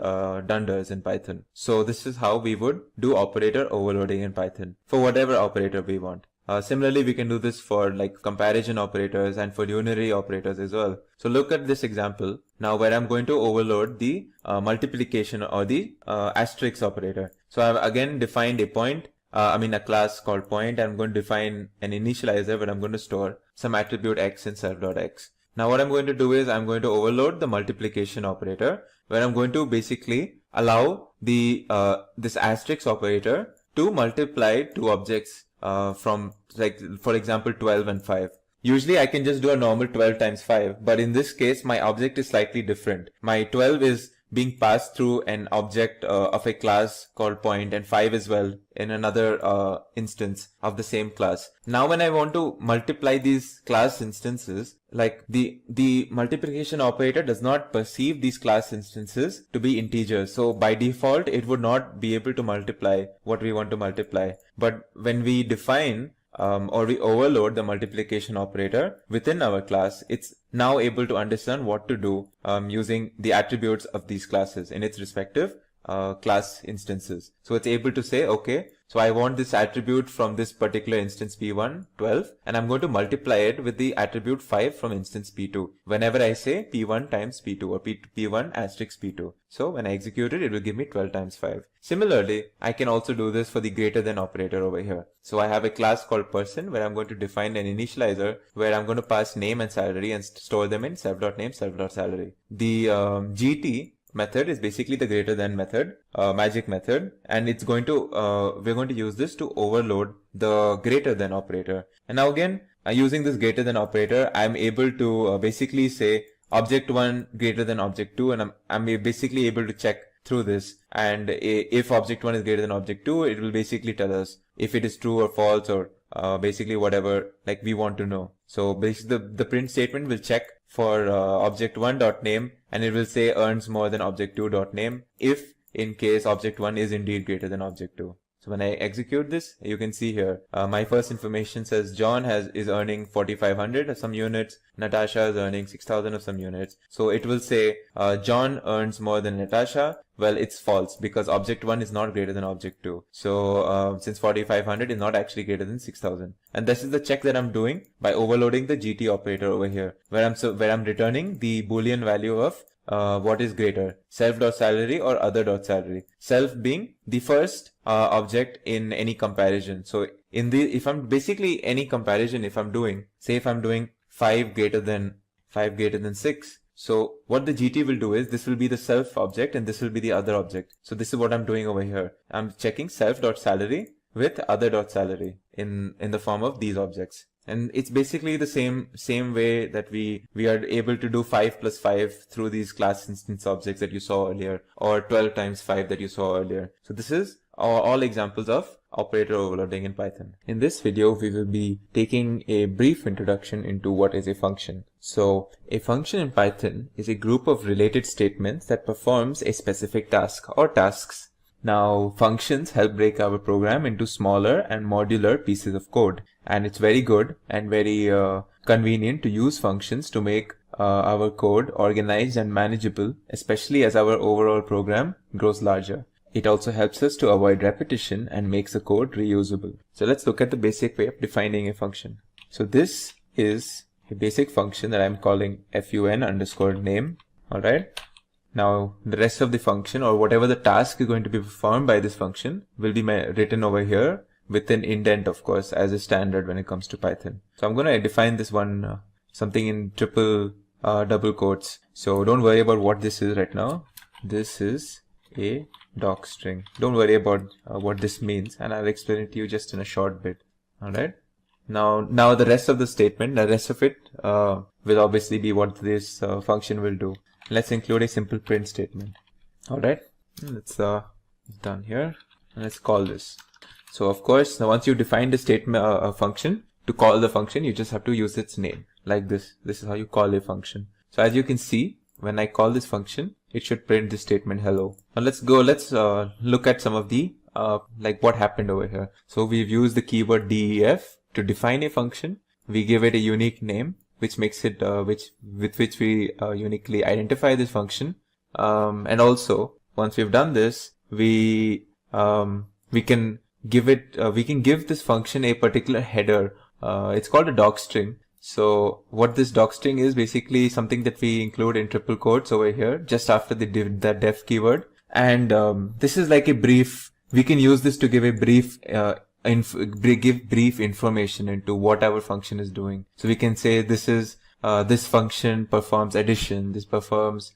dunders in Python. So this is how we would do operator overloading in Python for whatever operator we want. Similarly, we can do this for like comparison operators and for unary operators as well. So look at this example now where I'm going to overload the multiplication or the asterisk operator. So I've again defined a class called point, and I'm going to define an initializer where I'm going to store some attribute x in self.x. Now what I'm going to do is I'm going to overload the multiplication operator, where I'm going to basically allow the this asterisk operator to multiply two objects from, like, for example 12 and 5. Usually I can just do a normal 12 times 5, but in this case my object is slightly different. My 12 is being passed through an object of a class called point, and 5 as well in another instance of the same class. Now when I want to multiply these class instances, like the multiplication operator does not perceive these class instances to be integers. So by default it would not be able to multiply what we want to multiply. But when we define or we overload the multiplication operator within our class, it's now able to understand what to do using the attributes of these classes in its respective class instances. So it's able to say, okay, so I want this attribute from this particular instance P1, 12, and I'm going to multiply it with the attribute 5 from instance P2 whenever I say P1 times P2 or P1 asterisk P2. So when I execute it, it will give me 12 times 5. Similarly, I can also do this for the greater than operator over here. So I have a class called person where I'm going to define an initializer where I'm going to pass name and salary and store them in self.name, self.salary. The GT method is basically the greater than method, magic method, and it's going to we're going to use this to overload the greater than operator. And now again, using this greater than operator, I'm able to basically say object 1 greater than object 2, and I'm basically able to check through this, and if object 1 is greater than object 2, it will basically tell us if it is true or false, or basically whatever like we want to know. So basically the print statement will check for object 1.name, and it will say earns more than object 2.name if in case object 1 is indeed greater than object 2. So when I execute this, you can see here my first information says John is earning 4,500 of some units, Natasha is earning 6,000 of some units. So it will say John earns more than Natasha. Well, it's false because object 1 is not greater than object 2. So since 4,500 is not actually greater than 6,000. And this is the check that I'm doing by overloading the GT operator over here, where I'm returning the Boolean value of what is greater, self.salary or other.salary. Self being the first object in any comparison. So if I'm basically any comparison, if I'm doing, say if I'm doing 5 greater than 6, So what the GT will do is, this will be the self object and this will be the other object. So this is what I'm doing over here. I'm checking self.salary with other.salary in the form of these objects. And it's basically the same way that we are able to do 5 plus 5 through these class instance objects that you saw earlier, or 12 times 5 that you saw earlier. So this is all examples of operator overloading in Python. In this video, we will be taking a brief introduction into what is a function. So a function in Python is a group of related statements that performs a specific task or tasks. Now, functions help break our program into smaller and modular pieces of code. And it's very good and very convenient to use functions to make our code organized and manageable, especially as our overall program grows larger. It also helps us to avoid repetition and makes the code reusable. So let's look at the basic way of defining a function. So this is a basic function that I'm calling fun_name. Alright. Now the rest of the function, or whatever the task is going to be performed by this function, will be written over here with an indent, of course, as a standard when it comes to Python. So I'm going to define this one something in triple double quotes. So don't worry about what this is right now. This is a doc string. Don't worry about what this means, and I'll explain it to you just in a short bit. Alright. Now the rest of the statement, the rest of it will obviously be what this function will do. Let's include a simple print statement. Alright. Let's done here. And let's call this. So of course, now once you define the statement a function, to call the function, you just have to use its name like this. This is how you call a function. So as you can see, when I call this function, it should print the statement hello. Now let's look at some of the like what happened over here. So we've used the keyword def to define a function. We give it a unique name, which makes it with which we uniquely identify this function. And also, once we've done this, we can give this function a particular header. It's called a doc string. So what this doc string is basically something that we include in triple quotes over here, just after the def keyword. And this is like a brief. We can use this to give a brief give brief information into what our function is doing. So we can say this is this function performs addition, this performs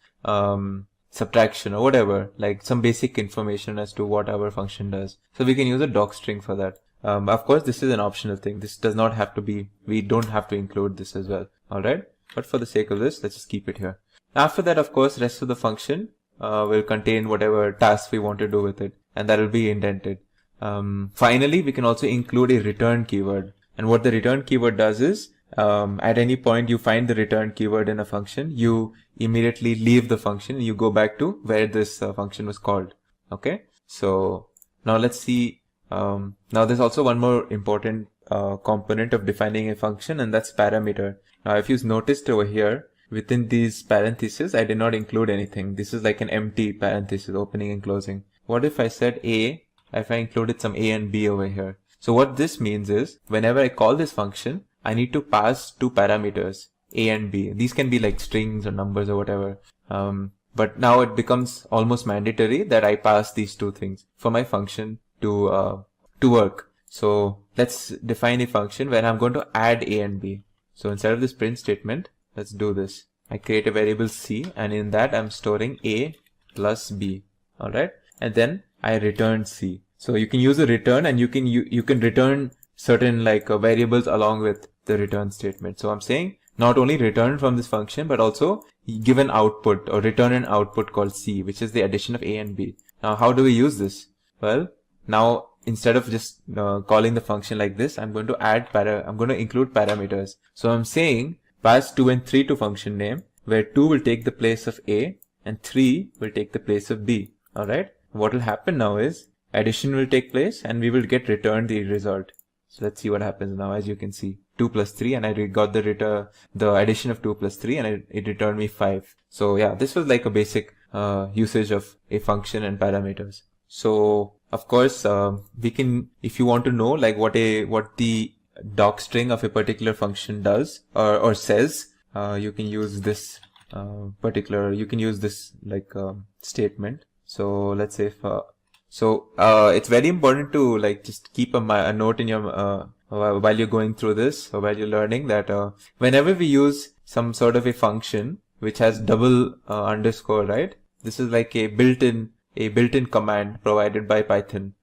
subtraction, or whatever, like some basic information as to what our function does. So we can use a doc string for that. Of course, this is an optional thing. This does not have to be, we don't have to include this as well. Alright. But for the sake of this, let's just keep it here. After that, of course, rest of the function will contain whatever tasks we want to do with it, and that will be indented. Finally, we can also include a return keyword. And what the return keyword does is, at any point you find the return keyword in a function, you immediately leave the function and you go back to where this function was called. Okay. So now let's see. Now there's also one more important component of defining a function, and that's parameter. Now if you've noticed over here, within these parentheses, I did not include anything. This is like an empty parenthesis, opening and closing. What if I said if I included some a and b over here? So what this means is, whenever I call this function, I need to pass two parameters, a and b. These can be like strings or numbers or whatever. But now it becomes almost mandatory that I pass these two things for my function to work. So let's define a function where I'm going to add a and b. So instead of this print statement, let's do this. I create a variable c, and in that I'm storing a plus b. Alright. And then I return c. So you can use a return, and you can return certain like variables along with the return statement. So I'm saying not only return from this function, but also give an output or return an output called c, which is the addition of a and b. Now how do we use this? Well, now instead of just calling the function like this, I'm going to include parameters. So I'm saying pass 2 and 3 to function name, where 2 will take the place of a and 3 will take the place of b. Alright. What will happen now is addition will take place and we will get returned the result. So let's see what happens now. As you can see, 2 plus 3, and I got the addition of 2 plus 3, and it returned me 5. So yeah, this was like a basic usage of a function and parameters. So of course, we can, if you want to know like what the doc string of a particular function does or says, you can use this statement. So let's say it's very important to like just keep a note in your while you're going through this or while you're learning that whenever we use some sort of a function, which has double underscore, right? This is like a built-in command provided by Python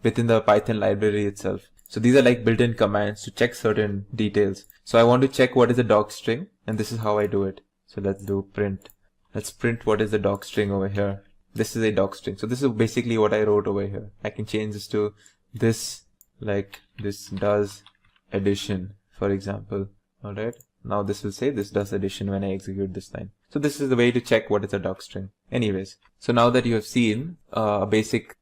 within the Python library itself. So these are like built-in commands to check certain details. So I want to check what is the doc string, and this is how I do it. So let's do print. Let's print what is the doc string over here. This is a doc string. So this is basically what I wrote over here. I can change this to this, like this does addition, for example. All right. Now this will say this does addition when I execute this line. So this is the way to check what is a doc string. Anyways, so now that you have seen a basic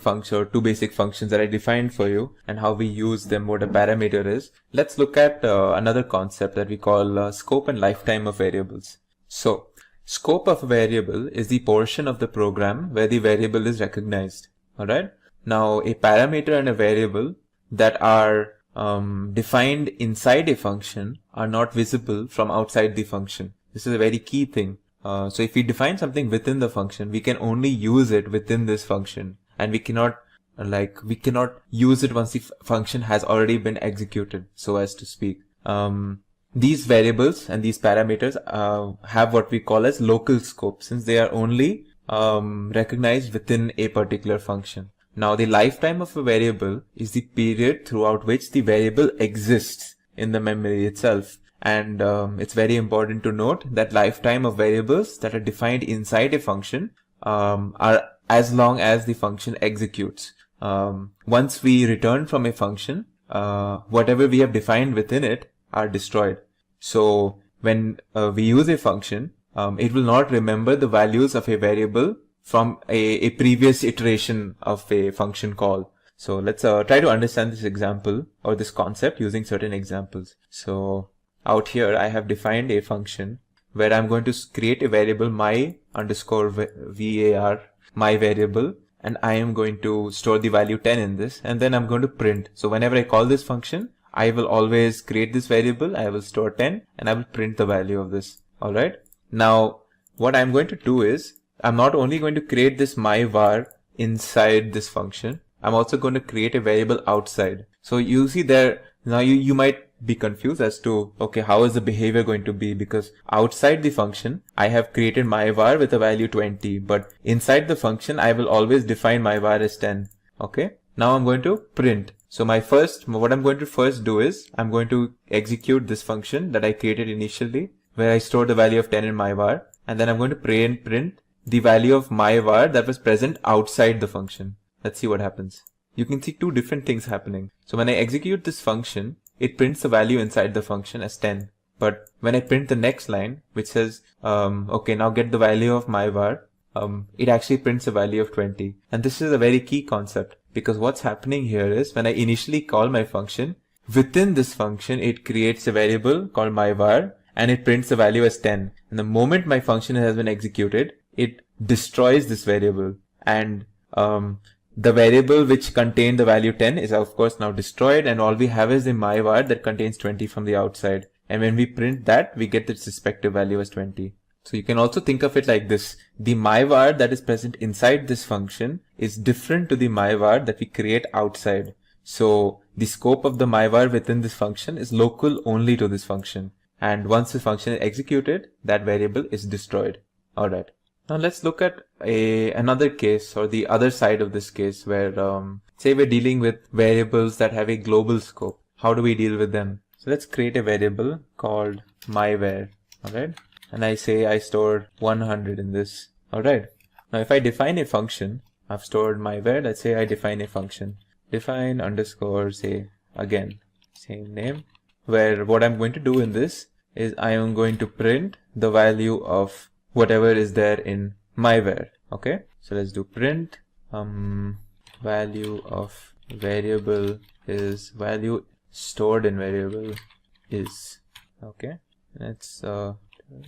function or two basic functions that I defined for you and how we use them, what a parameter is, let's look at another concept that we call scope and lifetime of variables. So scope of a variable is the portion of the program where the variable is recognized. All right. Now a parameter and a variable that are defined inside a function are not visible from outside the function. This is a very key thing. So if we define something within the function, we can only use it within this function, and we cannot use it once the function has already been executed, so as to speak. These variables and these parameters have what we call as local scope, since they are only recognized within a particular function. Now the lifetime of a variable is the period throughout which the variable exists in the memory itself. And it's very important to note that lifetime of variables that are defined inside a function are as long as the function executes. Once we return from a function, whatever we have defined within it are destroyed. So when we use a function, it will not remember the values of a variable from a previous iteration of a function call. So let's try to understand this example or this concept using certain examples. So out here I have defined a function where I'm going to create a variable my underscore var, my variable, and I am going to store the value 10 in this, and then I'm going to print. So whenever I call this function, I will always create this variable, I will store 10, and I will print the value of this. Alright. Now what I'm going to do is, I'm not only going to create this my var inside this function, I'm also going to create a variable outside. So you see there, now you might be confused as to, okay, how is the behavior going to be? Because outside the function, I have created my var with a value 20, but inside the function, I will always define my var as 10. Okay. Now I'm going to print. So what I'm going to first do is, I'm going to execute this function that I created initially, where I store the value of 10 in my var, and then I'm going to print the value of my var that was present outside the function. Let's see what happens. You can see two different things happening. So when I execute this function, it prints the value inside the function as 10. But when I print the next line, which says, okay, now get the value of my var, it actually prints a value of 20. And this is a very key concept, because what's happening here is when I initially call my function, within this function, it creates a variable called my var, and it prints the value as 10. And the moment my function has been executed, it destroys this variable, and the variable which contained the value 10 is of course now destroyed, and all we have is the my var that contains 20 from the outside. And when we print that, we get its respective value as 20. So you can also think of it like this. The my var that is present inside this function is different to the my var that we create outside. So the scope of the my var within this function is local only to this function. And once the function is executed, that variable is destroyed. Alright. Now let's look at another case, or the other side of this case, where say we're dealing with variables that have a global scope. How do we deal with them? So let's create a variable called myvar. Alright. And I say I store 100 in this. Alright. Now if I define a function, I've stored myvar. Let's say I define a function. Define underscore, say again, same name, where what I'm going to do in this is I am going to print the value of whatever is there in myvar. Okay. So let's do print value of variable is value stored in variable is. Okay. Let's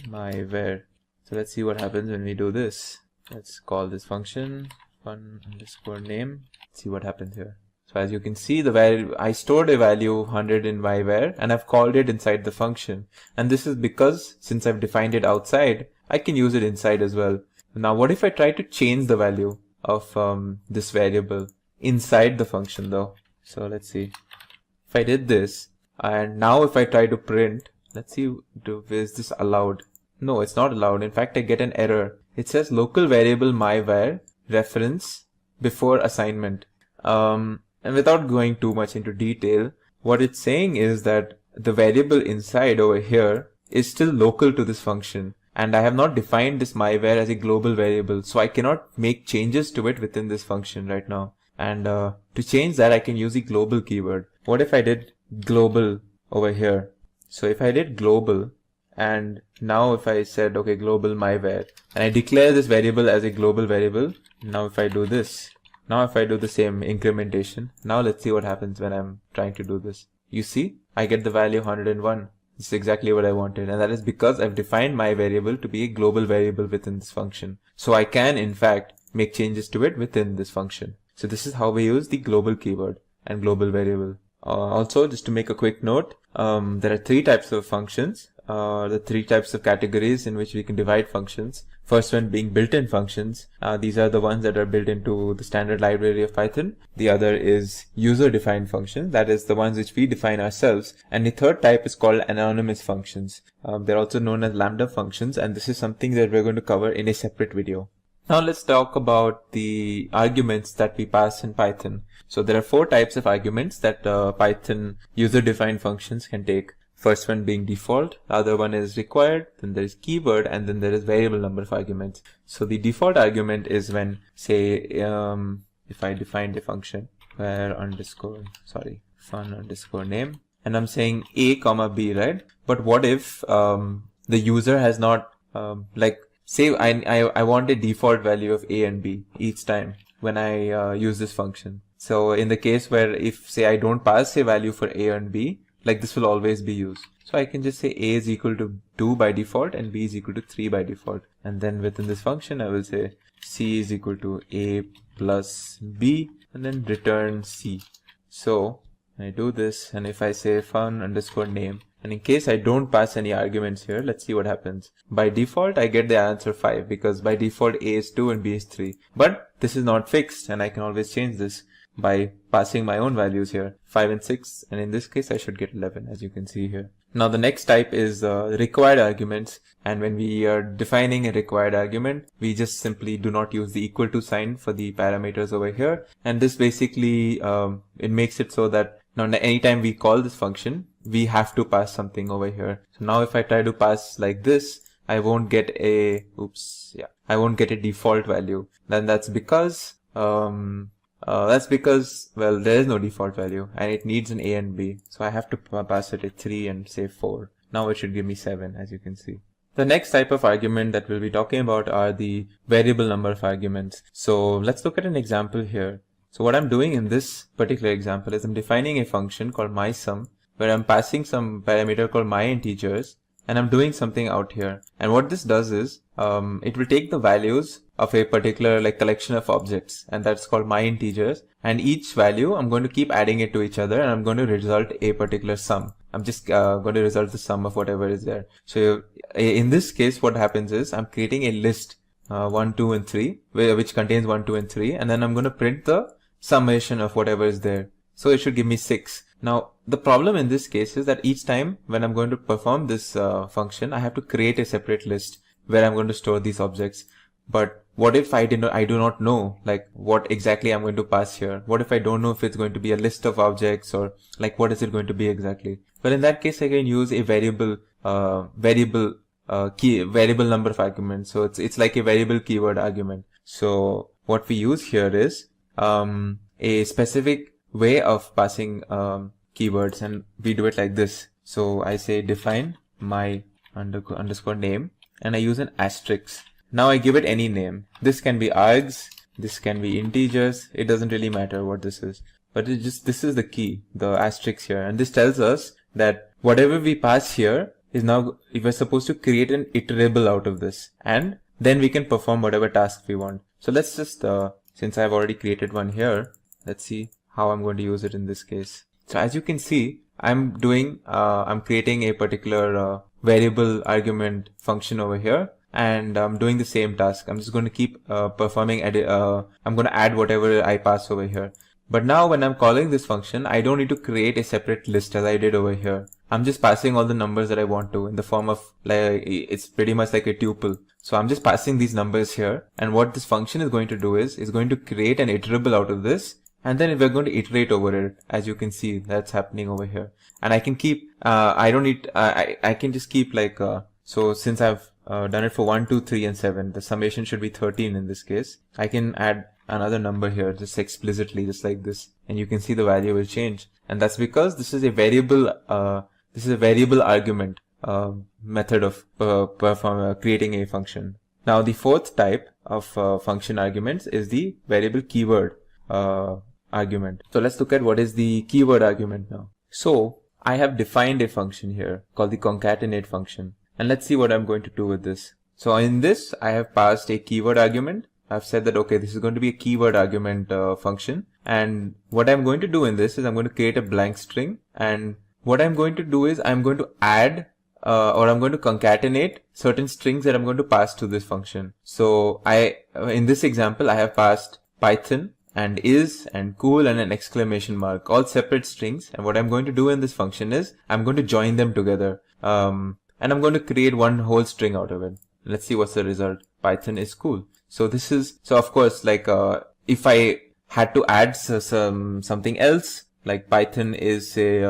myvar. So let's see what happens when we do this. Let's call this function fun underscore name. Let's see what happens here. So as you can see, the value, I stored a value 100 in myvar, and I've called it inside the function. And this is because since I've defined it outside, I can use it inside as well. Now what if I try to change the value of this variable inside the function though? So let's see. If I did this, and now if I try to print, let's see, is this allowed? No, it's not allowed. In fact, I get an error. It says local variable myvar reference before assignment. And without going too much into detail, what it's saying is that the variable inside over here is still local to this function. And I have not defined this myvar as a global variable, so I cannot make changes to it within this function right now. And to change that, I can use the global keyword. What if I did global over here? So if I did global, and now if I said, okay, global myvar, and I declare this variable as a global variable, now if I do this, now if I do the same incrementation, now let's see what happens when I'm trying to do this. You see, I get the value 101. This is exactly what I wanted, and that is because I've defined my variable to be a global variable within this function. So I can, in fact, make changes to it within this function. So this is how we use the global keyword and global variable. Also, just to make a quick note, there are three types of functions, the three types of categories in which we can divide functions. First one being built-in functions. These are the ones that are built into the standard library of Python. The other is user-defined functions. That is the ones which we define ourselves. And the third type is called anonymous functions. They're also known as lambda functions, and this is something that we're going to cover in a separate video. Now let's talk about the arguments that we pass in Python. So there are four types of arguments that Python user-defined functions can take. First one being default, the other one is required, then there is keyword, and then there is variable number of arguments. So the default argument is when, say, if I defined a function where fun underscore name, and I'm saying a comma b, right? But what if the user has not, say I want a default value of a and b each time when I use this function. So in the case where if, say, I don't pass a value for a and b, like this will always be used. So I can just say a is equal to 2 by default and b is equal to 3 by default. And then within this function, I will say c is equal to a plus b and then return c. So I do this, and if I say fun underscore name, and in case I don't pass any arguments here, let's see what happens. By default, I get the answer 5 because by default a is 2 and b is 3. But this is not fixed, and I can always change this by passing my own values here, 5 and 6, and in this case I should get 11, as you can see here. Now the next type is required arguments, and when we are defining a required argument, we just simply do not use the equal to sign for the parameters over here, and this basically it makes it so that now anytime we call this function, we have to pass something over here. So now if I try to pass like this, I won't get a default value. Then that's because well, there is no default value and it needs an a and b. So I have to pass it a 3 and say 4. Now it should give me 7, as you can see. The next type of argument that we'll be talking about are the variable number of arguments. So let's look at an example here. So what I'm doing in this particular example is I'm defining a function called mySum, where I'm passing some parameter called myIntegers, and I'm doing something out here. And what this does is, it will take the values of a particular collection of objects, and that's called myIntegers. And each value, I'm going to keep adding it to each other, and I'm going to result a particular sum. I'm just going to result the sum of whatever is there. So in this case, what happens is I'm creating a list 1, 2, and 3, which contains 1, 2, and 3, and then I'm going to print the summation of whatever is there. So it should give me 6. Now, the problem in this case is that each time when I'm going to perform this function, I have to create a separate list where I'm going to store these objects. But what if I do not know what exactly I'm going to pass here? What if I don't know if it's going to be a list of objects or what is it going to be exactly? Well, in that case, I can use a variable number of arguments. So it's like a variable keyword argument. So what we use here is a specific way of passing keywords, and we do it like this. So I say define my underscore name, and I use an asterisk. Now I give it any name. This can be args, this can be integers. It doesn't really matter what this is, but this is the key, the asterisk here, and this tells us that whatever we pass here is now we're supposed to create an iterable out of this, and then we can perform whatever task we want. So let's just since I've already created one here, let's see how I'm going to use it in this case. So as you can see, I'm creating a particular variable argument function over here, and I'm doing the same task. I'm just going to keep performing I'm going to add whatever I pass over here. But now when I'm calling this function, I don't need to create a separate list as I did over here. I'm just passing all the numbers that I want to in the form of, like, it's pretty much like a tuple. So I'm just passing these numbers here, and what this function is going to do is going to create an iterable out of this, and then we're going to iterate over it. As you can see, that's happening over here. And I can keep, I can just keep like, so since I've done it for 1, 2, 3, and 7, the summation should be 13 in this case. I can add another number here just explicitly, just like this, and you can see the value will change. And that's because this is a variable, argument method of creating a function. Now the fourth type of function arguments is the variable keyword argument. So let's look at what is the keyword argument now. So I have defined a function here called the concatenate function, and let's see what I'm going to do with this. So in this, I have passed a keyword argument. I've said that, okay, this is going to be a keyword argument function, and what I'm going to do in this is I'm going to create a blank string, and what I'm going to do is I'm going to add or I'm going to concatenate certain strings that I'm going to pass to this function. So in this example, I have passed Python and is and cool and an exclamation mark, all separate strings. And what I'm going to do in this function is I'm going to join them together. And I'm going to create one whole string out of it. Let's see what's the result. Python is cool. So this is, so of course, like, if I had to add something else, like Python is say,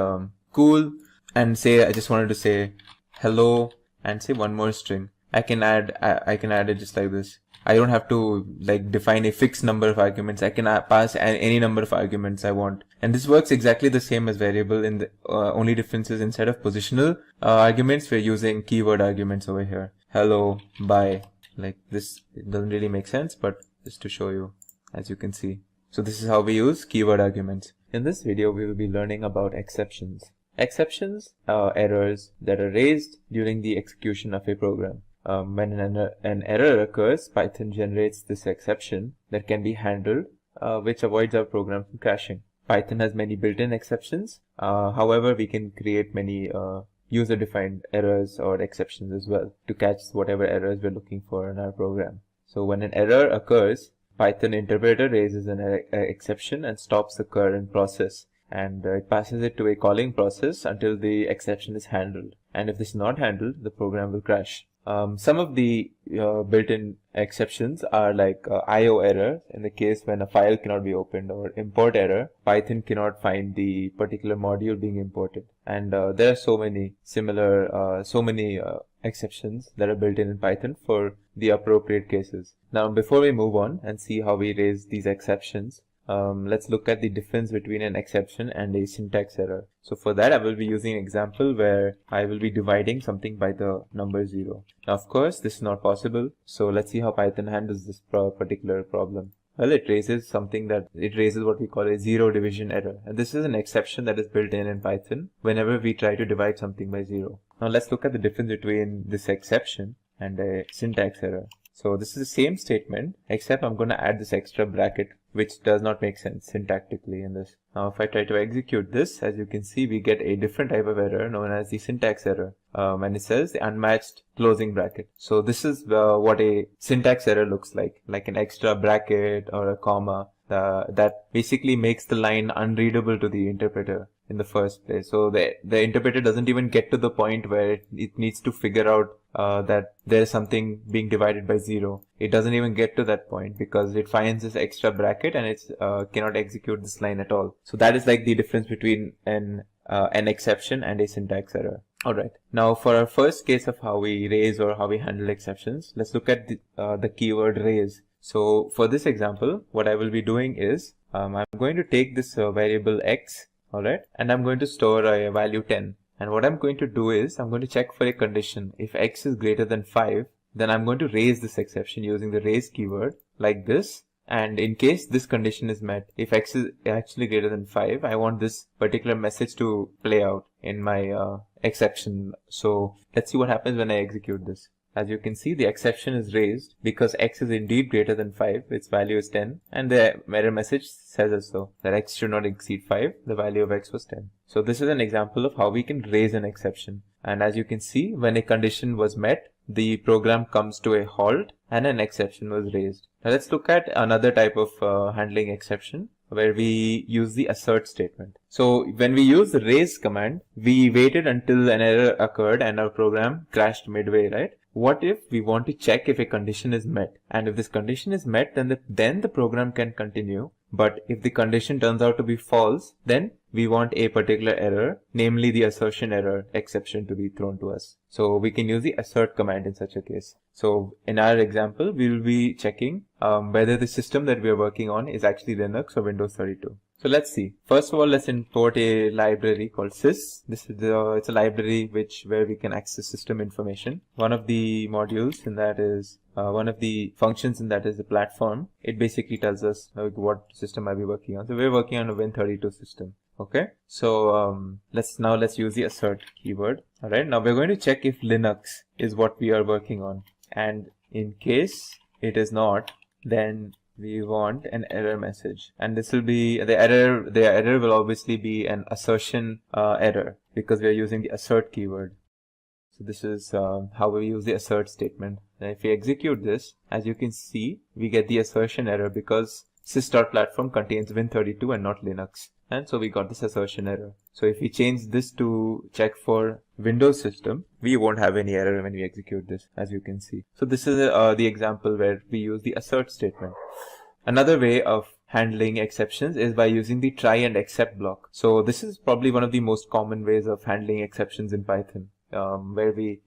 cool, and say, I just wanted to say hello and say one more string. I can add it just like this. I don't have to like define a fixed number of arguments. I can pass any number of arguments I want. And this works exactly the same as variable. In the only difference is instead of positional arguments, we're using keyword arguments over here. Hello, bye. Like this, it doesn't really make sense, but just to show you, as you can see. So this is how we use keyword arguments. In this video, we will be learning about exceptions. Exceptions are errors that are raised during the execution of a program. When an error occurs, Python generates this exception that can be handled, which avoids our program from crashing. Python has many built-in exceptions. However, we can create many user-defined errors or exceptions as well to catch whatever errors we're looking for in our program. So when an error occurs, Python interpreter raises an exception and stops the current process, and it passes it to a calling process until the exception is handled. And if this is not handled, the program will crash. Some of the built-in exceptions are like IO error, in the case when a file cannot be opened, or import error, Python cannot find the particular module being imported. And there are so many similar, exceptions that are built in Python for the appropriate cases. Now, before we move on and see how we raise these exceptions, let's look at the difference between an exception and a syntax error. So for that, I will be using an example where I will be dividing something by the number 0. Now, of course, this is not possible. So let's see how Python handles this particular problem. Well, it raises what we call a zero division error. And this is an exception that is built in Python whenever we try to divide something by 0. Now let's look at the difference between this exception and a syntax error. So this is the same statement, except I'm going to add this extra bracket, which does not make sense syntactically in this. Now, if I try to execute this, as you can see, we get a different type of error known as the syntax error. And it says the unmatched closing bracket. So this is what a syntax error looks like an extra bracket or a comma that basically makes the line unreadable to the interpreter in the first place. So the interpreter doesn't even get to the point where it needs to figure out that there's something being divided by 0. It doesn't even get to that point because it finds this extra bracket and it cannot execute this line at all. So that is like the difference between an exception and a syntax error. Alright, now for our first case of how we raise or how we handle exceptions, let's look at the keyword raise. So for this example, what I will be doing is I'm going to take this variable x, alright, and I'm going to store a value 10. And what I'm going to do is I'm going to check for a condition. If x is greater than 5, then I'm going to raise this exception using the raise keyword like this. And in case this condition is met, if x is actually greater than 5, I want this particular message to play out in my exception. So let's see what happens when I execute this. As you can see, the exception is raised because x is indeed greater than 5, its value is 10, and the error message says as so, that x should not exceed 5, the value of x was 10. So this is an example of how we can raise an exception. And as you can see, when a condition was met, the program comes to a halt and an exception was raised. Now let's look at another type of handling exception where we use the assert statement. So when we use the raise command, we waited until an error occurred and our program crashed midway, right? What if we want to check if a condition is met? And if this condition is met, then the program can continue. But if the condition turns out to be false, then we want a particular error, namely the assertion error exception, to be thrown to us. So we can use the assert command in such a case. So in our example, we will be checking whether the system that we are working on is actually Linux or Windows 32. So let's see. First of all, let's import a library called sys. It's a library where we can access system information. One of the modules in that is one of the functions in that is the platform. It basically tells us what system are we working on. So we're working on a Win32 system. Okay. So let's use the assert keyword. All right. Now we're going to check if Linux is what we are working on, and in case it is not, then we want an error message, and this will be the error. The error will obviously be an assertion error because we are using the assert keyword. So this is how we use the assert statement. And if we execute this, as you can see, we get the assertion error because sys.platform contains Win32 and not Linux. And so we got this assertion error. So if we change this to check for Windows system, we won't have any error when we execute this, as you can see. So this is the example where we use the assert statement. Another way of handling exceptions is by using the try and except block. So this is probably one of the most common ways of handling exceptions in Python, where we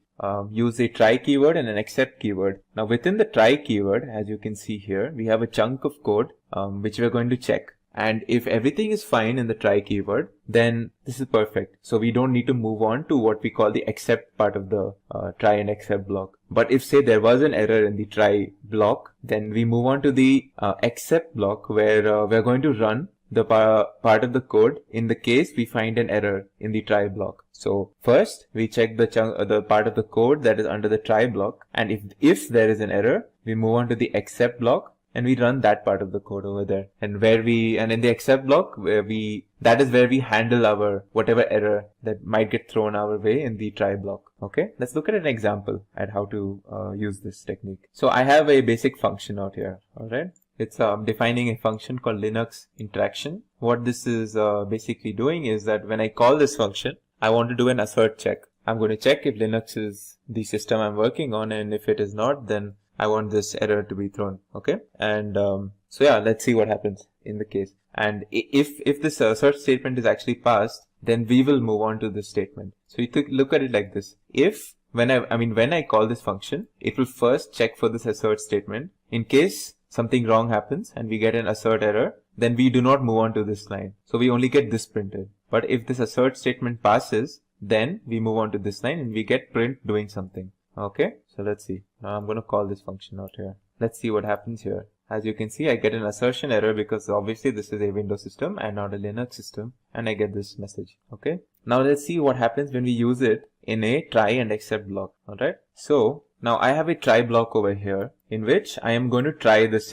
use a try keyword and an except keyword. Now within the try keyword, as you can see here, we have a chunk of code which we're going to check. And if everything is fine in the try keyword, then this is perfect. So we don't need to move on to what we call the except part of the try and except block. But if say there was an error in the try block, then we move on to the except block where we're going to run the part of the code in the case we find an error in the try block. So first we check the part of the code that is under the try block, and if there is an error, we move on to the except block and we run that part of the code over there. And in the except block, that is where we handle our whatever error that might get thrown our way in the try block. Okay, let's look at an example at how to use this technique. So I have a basic function out here. All right, it's defining a function called Linux interaction. What this is basically doing is that when I call this function, I want to do an assert check. I'm going to check if Linux is the system I'm working on, and if it is not, then I want this error to be thrown. Okay, and so yeah, let's see what happens in the case. And if this assert statement is actually passed, then we will move on to this statement. So you look at it like this: if when I call this function, it will first check for this assert statement. In case something wrong happens and we get an assert error, then we do not move on to this line. So we only get this printed. But if this assert statement passes, then we move on to this line and we get print doing something. Okay, so let's see. Now I'm going to call this function out here. Let's see what happens here. As you can see, I get an assertion error because obviously this is a Windows system and not a Linux system, and I get this message. Okay, now let's see what happens when we use it in a try and except block. All right, so now I have a try block over here in which I am going to try this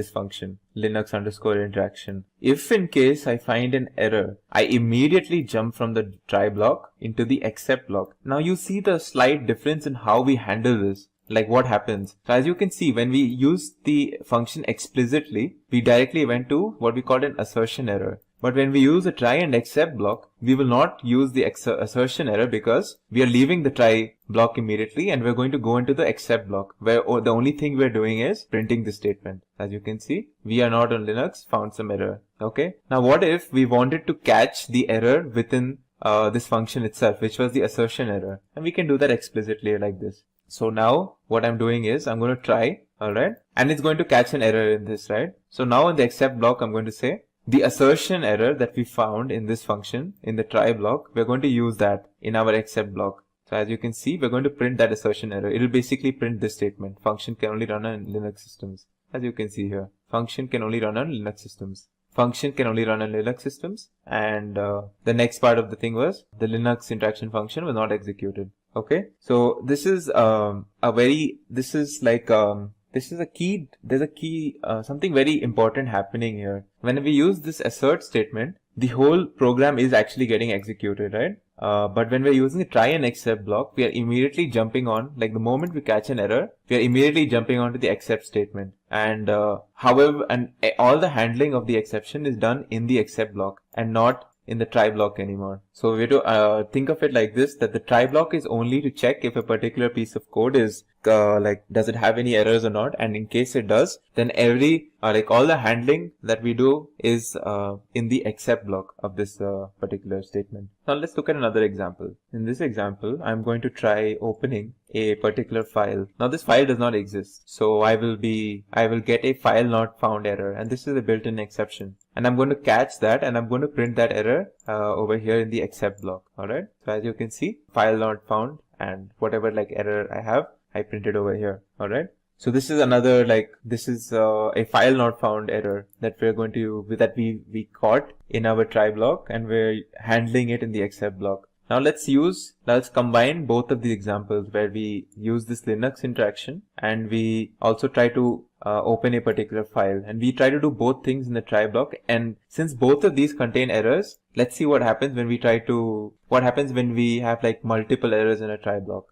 function, Linux_interaction. If in case I find an error, I immediately jump from the try block into the except block. Now you see the slight difference in how we handle this. Like what happens? So as you can see, when we use the function explicitly, we directly went to what we call an assertion error. But when we use a try and except block, we will not use the assertion error because we are leaving the try block immediately and we're going to go into the except block where the only thing we're doing is printing the statement. As you can see, we are not on Linux, found some error. Okay. Now what if we wanted to catch the error within this function itself, which was the assertion error? And we can do that explicitly like this. So now what I'm doing is I'm going to try, alright, and it's going to catch an error in this, right? So now in the except block, I'm going to say the assertion error that we found in this function in the try block, we're going to use that in our except block. So as you can see, we're going to print that assertion error. It will basically print this statement: function can only run on Linux systems. As you can see here, function can only run on Linux systems. Function can only run on Linux systems. And the next part of the thing was the Linux interaction function was not executed. Okay, so this is something very important happening here. When we use this assert statement, the whole program is actually getting executed, right? But when we're using the try and except block, we are immediately jumping on, like the moment we catch an error, we are immediately jumping onto the except statement. And all the handling of the exception is done in the except block and not in the try block anymore. So we have to think of it like this, that the try block is only to check if a particular piece of code is does it have any errors or not, and in case it does, then all the handling that we do is in the except block of this particular statement. Now let's look at another example. In this example, I'm going to try opening a particular file. Now this file does not exist, so I will get a file not found error, and this is a built-in exception. And I'm going to catch that, and I'm going to print that error over here in the except block. Alright, so as you can see, file not found, and whatever error I have, I printed over here. Alright, so this is another a file not found error that we caught in our try block, and we're handling it in the except block. Now let's combine both of the examples where we use this Linux interaction and we also try to open a particular file, and we try to do both things in the try block. And since both of these contain errors, let's see what happens when we have multiple errors in a try block.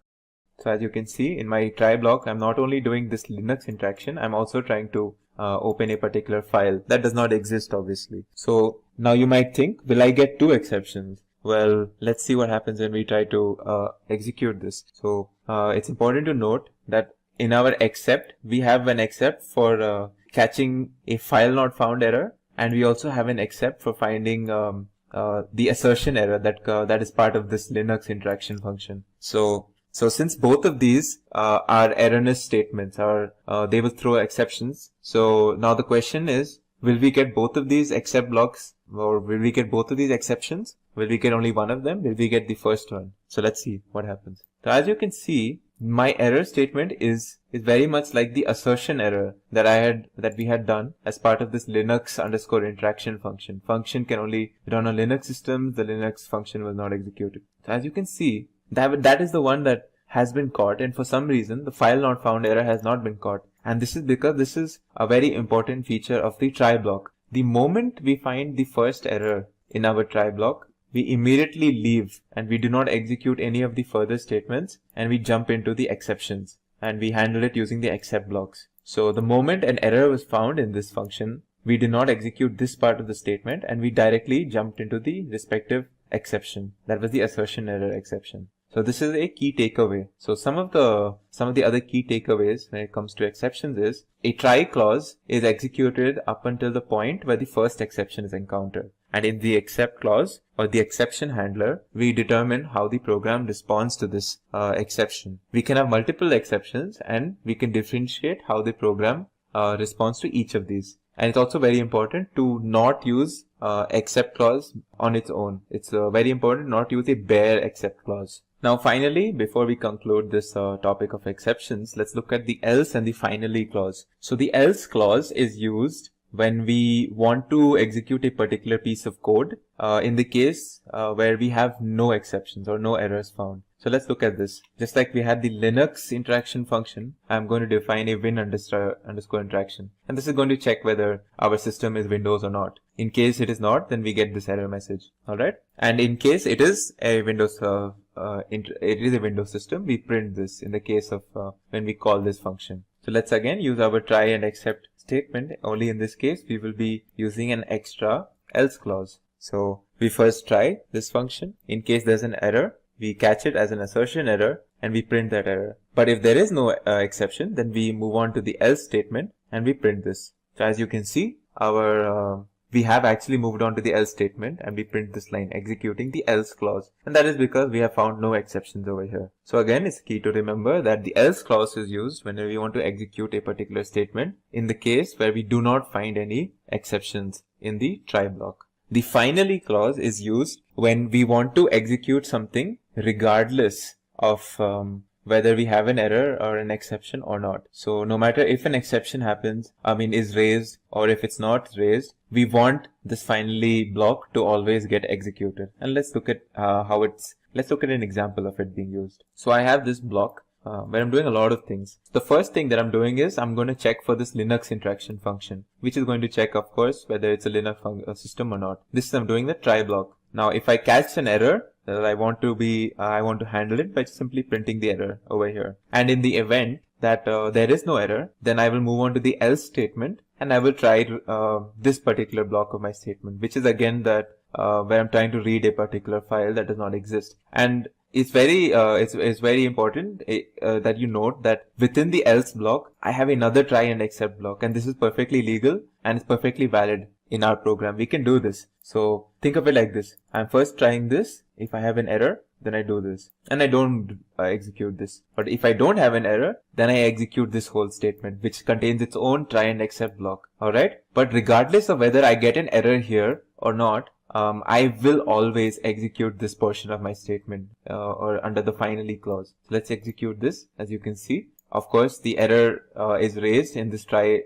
So as you can see, in my try block, I'm not only doing this Linux interaction, I'm also trying to open a particular file that does not exist, obviously. So now you might think, will I get two exceptions? Well, let's see what happens when we try to execute this. So it's important to note that in our except, we have an except for catching a file not found error, and we also have an except for finding the assertion error that is part of this Linux interaction function. So since both of these are erroneous statements, they will throw exceptions. So now the question is, will we get both of these except blocks, or will we get both of these exceptions? Will we get only one of them? Will we get the first one? So let's see what happens. So as you can see, my error statement is very much like the assertion error that we had done as part of this Linux_interaction function. Function can only run on Linux systems. The Linux function will not execute it. So as you can see, that is the one that has been caught, and for some reason the file not found error has not been caught. And this is because this is a very important feature of the try block. The moment we find the first error in our try block, we immediately leave and we do not execute any of the further statements, and we jump into the exceptions and we handle it using the except blocks. So the moment an error was found in this function, we did not execute this part of the statement and we directly jumped into the respective exception. That was the assertion error exception. So this is a key takeaway. So some of the other key takeaways when it comes to exceptions is a try clause is executed up until the point where the first exception is encountered. And in the except clause or the exception handler, we determine how the program responds to this exception. We can have multiple exceptions and we can differentiate how the program responds to each of these. And it's also very important to not use except clause on its own. It's very important not use a bare except clause. Now finally, before we conclude this topic of exceptions, let's look at the else and the finally clause. So the else clause is used when we want to execute a particular piece of code in the case where we have no exceptions or no errors found. So let's look at this. Just like we had the Linux interaction function, I'm going to define a win underscore interaction. And this is going to check whether our system is Windows or not. In case it is not, then we get this error message. Alright. And in case it is a Windows system, we print this in the case of when we call this function. So let's again use our try and except statement. Only in this case, we will be using an extra else clause. So we first try this function. In case there's an error, we catch it as an assertion error and we print that error. But if there is no exception, then we move on to the else statement and we print this. So as you can see, we have actually moved on to the else statement and we print this line executing the else clause. And that is because we have found no exceptions over here. So again, it's key to remember that the else clause is used whenever we want to execute a particular statement in the case where we do not find any exceptions in the try block. The finally clause is used when we want to execute something regardless of whether we have an error or an exception or not. So no matter if an exception is raised or if it's not raised, we want this finally block to always get executed. And let's look at let's look at an example of it being used. So I have this block where I'm doing a lot of things. The first thing that I'm doing is I'm going to check for this Linux interaction function, which is going to check, of course, whether it's a Linux system or not. This I'm doing the try block. Now, if I catch an error, that I want to handle it by simply printing the error over here. And in the event that there is no error, then I will move on to the else statement, and I will try this particular block of my statement, which is again that where I'm trying to read a particular file that does not exist. And it's very important that you note that within the else block, I have another try and except block, and this is perfectly legal and it's perfectly valid in our program. We can do this. So think of it like this. I'm first trying this. If I have an error, then I do this, and I don't execute this. But if I don't have an error, then I execute this whole statement, which contains its own try and except block. Alright? But regardless of whether I get an error here or not, I will always execute this portion of my statement or under the finally clause. So let's execute this. As you can see, of course, the error is raised in this try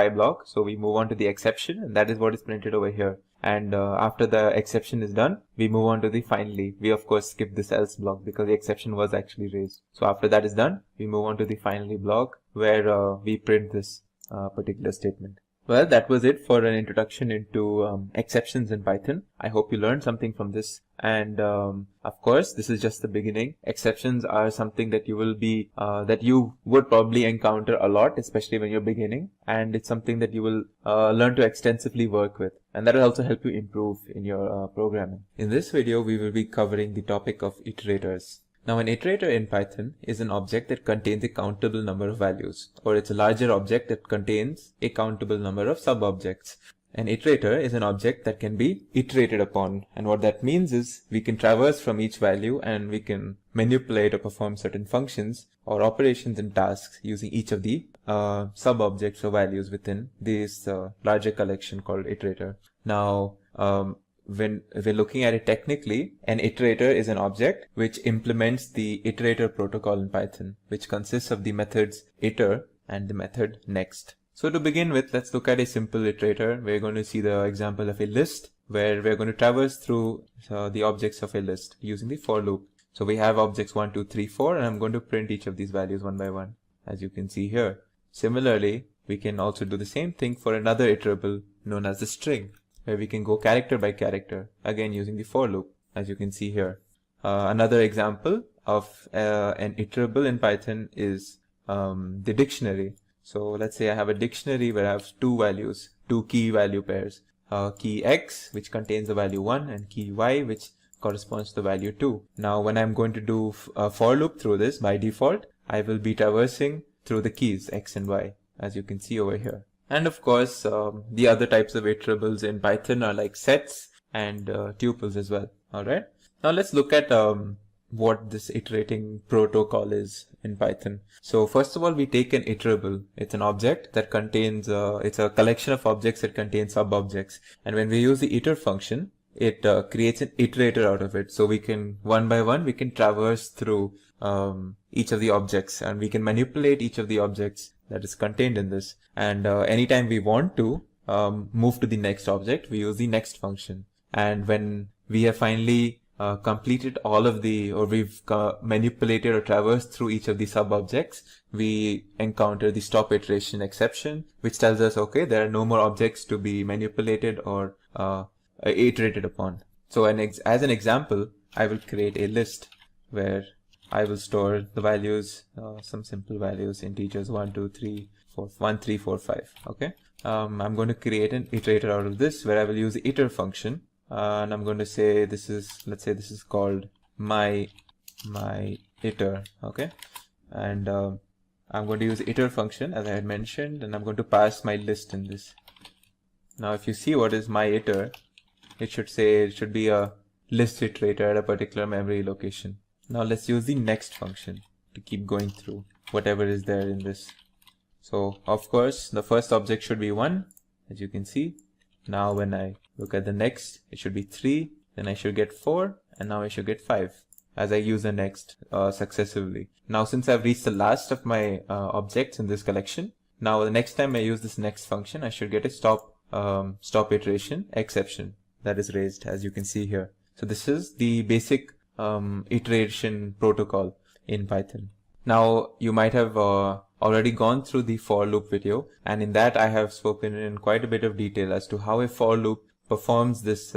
block. So we move on to the exception, and that is what is printed over here. And after the exception is done, we move on to the finally. We of course skip this else block because the exception was actually raised. So after that is done, we move on to the finally block where we print this particular statement. Well, that was it for an introduction into exceptions in Python. I hope you learned something from this. And of course, this is just the beginning. Exceptions are something that you would probably encounter a lot, especially when you're beginning. And it's something that you will learn to extensively work with. And that will also help you improve in your programming. In this video, we will be covering the topic of iterators. Now, an iterator in Python is an object that contains a countable number of values, or it's a larger object that contains a countable number of sub-objects. An iterator is an object that can be iterated upon, and what that means is we can traverse from each value and we can manipulate or perform certain functions or operations and tasks using each of the sub-objects or values within this larger collection called iterator. Now, when we're looking at it technically, an iterator is an object which implements the iterator protocol in Python, which consists of the methods iter and the method next. So to begin with, let's look at a simple iterator. We're going to see the example of a list where we're going to traverse through the objects of a list using the for loop. So we have objects 1, 2, 3, 4, and I'm going to print each of these values one by one, as you can see here. Similarly, we can also do the same thing for another iterable known as the string, where we can go character by character, again using the for loop, as you can see here. Another example of an iterable in Python is the dictionary. So let's say I have a dictionary where I have two values, two key value pairs. Key x, which contains the value 1, and key y, which corresponds to the value 2. Now, when I'm going to do a for loop through this, by default, I will be traversing through the keys x and y, as you can see over here. And of course, the other types of iterables in Python are like sets and tuples as well. Alright. Now let's look at what this iterating protocol is in Python. So first of all, we take an iterable. It's an object that contains, it's a collection of objects that contain sub-objects. And when we use the iter function, it creates an iterator out of it. So we can, one by one, we can traverse through each of the objects, and we can manipulate each of the objects that is contained in this. And anytime we want to move to the next object, we use the next function. And when we have finally completed all of the, or we've manipulated or traversed through each of the sub-objects, we encounter the stop iteration exception, which tells us, okay, there are no more objects to be manipulated or iterated upon. So as an example, I will create a list where I will store the values, some simple values, integers 1, 2, 3, 4, 1, 3, 4, 5. Okay. I'm going to create an iterator out of this where I will use the iter function, and I'm going to say this is, let's say this is called my iter. Okay. And I'm going to use the iter function as I had mentioned, and I'm going to pass my list in this. Now, if you see what is my iter, it should be a list iterator at a particular memory location. Now let's use the next function to keep going through whatever is there in this. So of course, the first object should be 1, as you can see. Now when I look at the next, it should be 3, then I should get 4, and now I should get 5 as I use the next successively. Now since I've reached the last of my objects in this collection, now the next time I use this next function, I should get a stop iteration exception that is raised, as you can see here. So this is the basic iteration protocol in Python. Now you might have already gone through the for loop video, and in that I have spoken in quite a bit of detail as to how a for loop performs this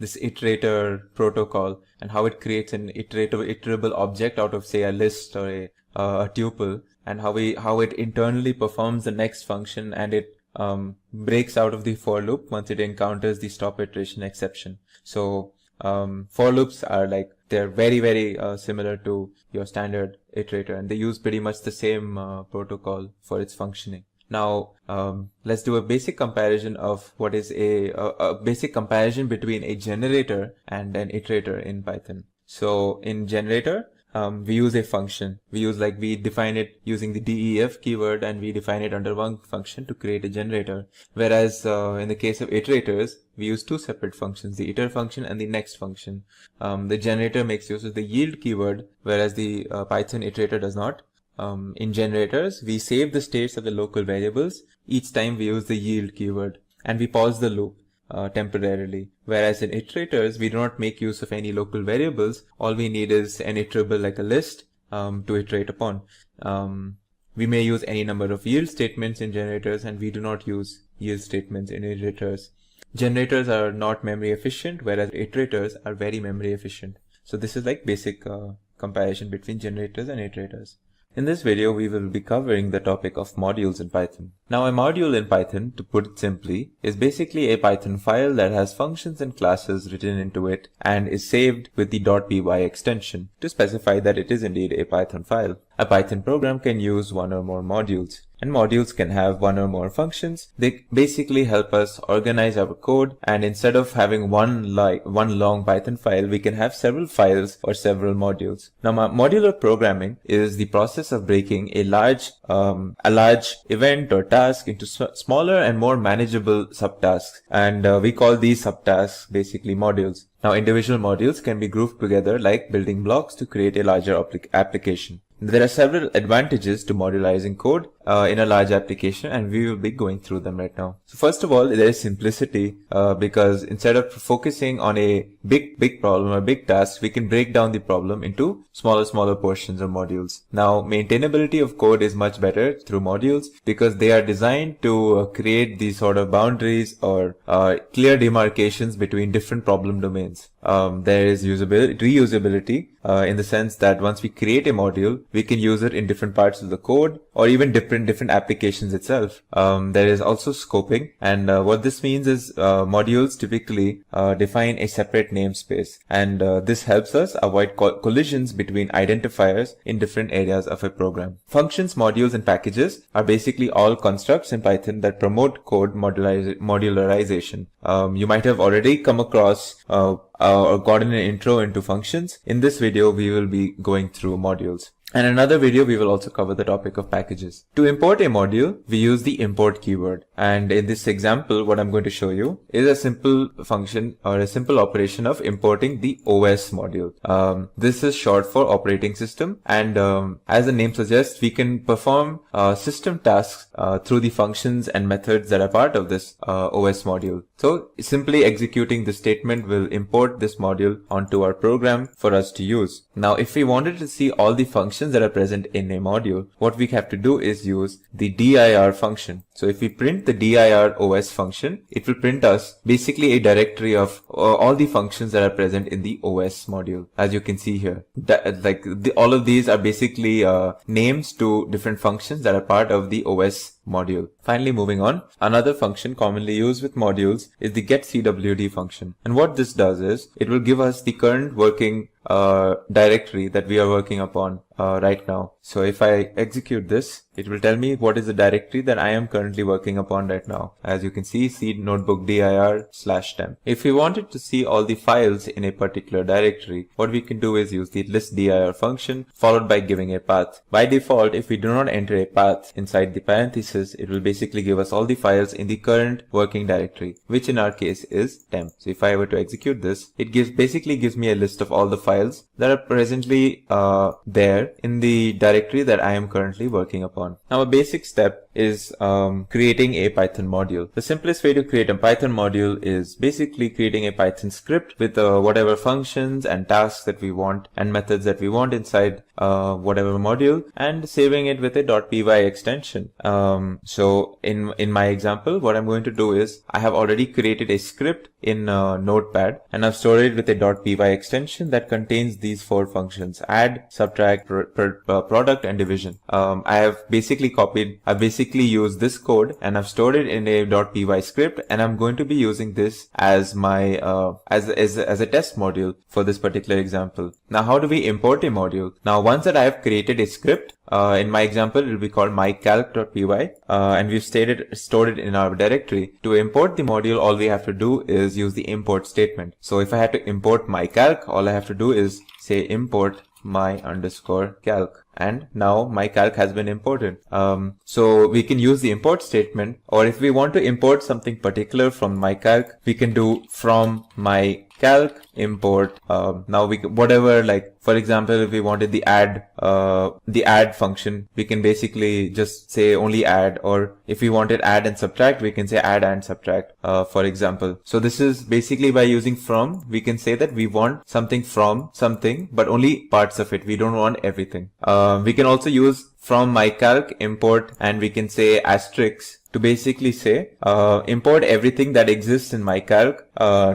this iterator protocol and how it creates an iterable object out of, say, a list or a tuple, and how it internally performs the next function, and it breaks out of the for loop once it encounters the stop iteration exception. So for loops are like, they're very, very similar to your standard iterator, and they use pretty much the same protocol for its functioning. Now, let's do a basic comparison of what is a basic comparison between a generator and an iterator in Python. So in generator, we use a function. We define it using the def keyword, and we define it under one function to create a generator. Whereas in the case of iterators, we use two separate functions, the iter function and the next function. The generator makes use of the yield keyword, whereas the Python iterator does not. In generators, we save the states of the local variables each time we use the yield keyword, and we pause the loop temporarily. Whereas in iterators, we do not make use of any local variables. All we need is an iterable like a list to iterate upon. We may use any number of yield statements in generators, and we do not use yield statements in iterators. Generators are not memory efficient, whereas iterators are very memory efficient. So this is like basic comparison between generators and iterators. In this video, we will be covering the topic of modules in Python. Now, a module in Python, to put it simply, is basically a Python file that has functions and classes written into it and is saved with the .py extension to specify that it is indeed a Python file. A Python program can use one or more modules, and modules can have one or more functions. They basically help us organize our code, and instead of having one long Python file, we can have several files or several modules. Now, modular programming is the process of breaking a large event or task into smaller and more manageable subtasks, and we call these subtasks basically modules. Now, individual modules can be grouped together like building blocks to create a larger application. There are several advantages to modularizing code in a large application, and we will be going through them right now. So first of all, there is simplicity because instead of focusing on a big problem or big task, we can break down the problem into smaller portions or modules. Now, maintainability of code is much better through modules because they are designed to create these sort of boundaries or clear demarcations between different problem domains. There is reusability in the sense that once we create a module, we can use it in different parts of the code or even different applications itself. There is also scoping, and what this means is modules typically define a separate namespace, and this helps us avoid collisions between identifiers in different areas of a program. Functions, modules, and packages are basically all constructs in Python that promote code modularization. You might have already come across or gotten an intro into functions. In this video, we will be going through modules. And in another video, we will also cover the topic of packages. To import a module, we use the import keyword. And in this example, what I'm going to show you is a simple function or a simple operation of importing the OS module. This is short for operating system. And as the name suggests, we can perform system tasks through the functions and methods that are part of this OS module. So simply executing this statement will import this module onto our program for us to use. Now, if we wanted to see all the functions that are present in a module, what we have to do is use the dir function. So if we print the dir OS function, it will print us basically a directory of all the functions that are present in the OS module. As you can see here, all of these are basically names to different functions that are part of the OS module. Finally, moving on, another function commonly used with modules is the getCwd function. And what this does is it will give us the current working directory that we are working upon right now. So if I execute this, it will tell me what is the directory that I am currently working upon right now. As you can see, C notebook dir/temp. If we wanted to see all the files in a particular directory, what we can do is use the listdir function followed by giving a path. By default, if we do not enter a path inside the parenthesis, it will basically give us all the files in the current working directory, which in our case is temp. So if I were to execute this, it basically gives me a list of all the files files that are presently there in the directory that I am currently working upon. Now a basic step is creating a Python module. The simplest way to create a Python module is basically creating a Python script with whatever functions and tasks that we want and methods that we want inside whatever module, and saving it with a .py extension. So in my example, what I'm going to do is I have already created a script in Notepad, and I've stored it with a .py extension that contains these 4 functions: add, subtract, product, and division. I've basically used this code and I've stored it in a .py script, and I'm going to be using this as my as a test module for this particular example. Now, how do we import a module? Now, once that I have created a script, in my example, it will be called mycalc.py, and we've stored it in our directory. To import the module, all we have to do is use the import statement. So if I had to import mycalc, all I have to do is say import my_calc, and now my calc has been imported. So we can use the import statement, or if we want to import something particular from mycalc, we can do from mycalc import. Now we can, whatever, like for example, if we wanted the add function, we can basically just say only add, or if we wanted add and subtract, we can say add and subtract, for example. So this is basically by using from, we can say that we want something from something, but only parts of it. We don't want everything. We can also use from mycalc import, and we can say asterisk to basically say import everything that exists in mycalc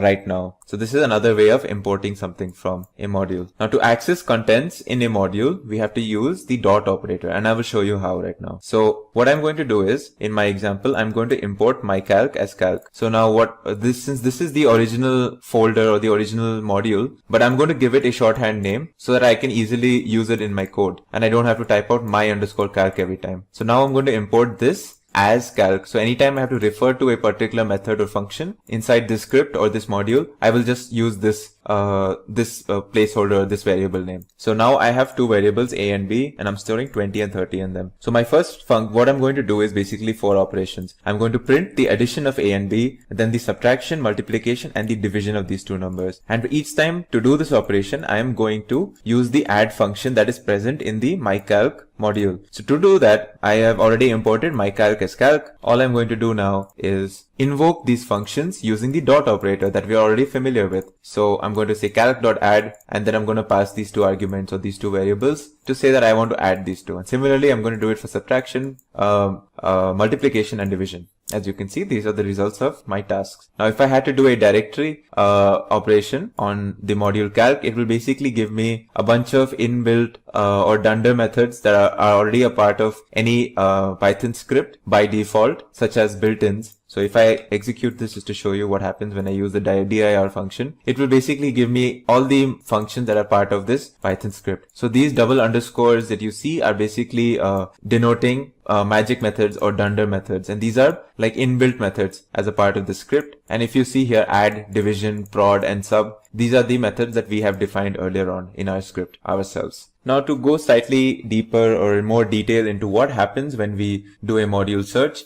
right now. So this is another way of importing something from a module. Now to access contents in a module, we have to use the dot operator, and I will show you how right now. So what I'm going to do is, in my example, I'm going to import mycalc as calc. So now since this is the original folder or the original module, but I'm going to give it a shorthand name so that I can easily use it in my code, and I don't have to type out my_calc every time. So now I'm going to import this as calc. So anytime I have to refer to a particular method or function inside this script or this module, I will just use this placeholder, this variable name. So now I have 2 variables, a and b, and I'm storing 20 and 30 in them. So my first what I'm going to do is basically 4 operations. I'm going to print the addition of a and b, then the subtraction, multiplication, and the division of these 2 numbers. And each time to do this operation, I am going to use the add function that is present in the mycalc module. So to do that, I have already imported mycalc as calc. All I'm going to do now is invoke these functions using the dot operator that we are already familiar with. So I'm going to say calc.add, and then I'm going to pass these 2 arguments or these 2 variables to say that I want to add these 2. And similarly, I'm going to do it for subtraction, multiplication, and division. As you can see, these are the results of my tasks. Now, if I had to do a directory operation on the module calc, it will basically give me a bunch of inbuilt or dunder methods that are already a part of any Python script by default, such as built-ins. So if I execute this just to show you what happens when I use the dir function, it will basically give me all the functions that are part of this Python script. So these double underscores that you see are basically denoting magic methods or dunder methods, and these are like inbuilt methods as a part of the script. And if you see here, add, division, prod, and sub, these are the methods that we have defined earlier on in our script ourselves. Now to go slightly deeper or in more detail into what happens when we do a module search,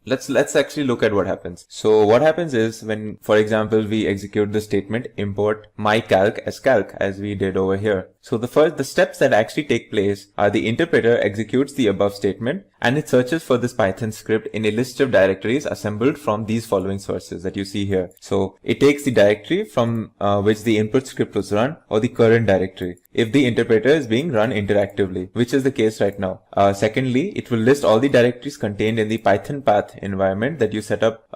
let's actually look at what happens. So what happens is when, for example, we execute the statement import mycalc as calc, as we did over here. So the steps that actually take place are the interpreter executes the above statement, and it searches for this Python script in a list of directories assembled from these following sources that you see here. So it takes the directory from which the input script was run, or the current directory, if the interpreter is being run interactively, which is the case right now. Secondly, it will list all the directories contained in the Python path environment that you set up,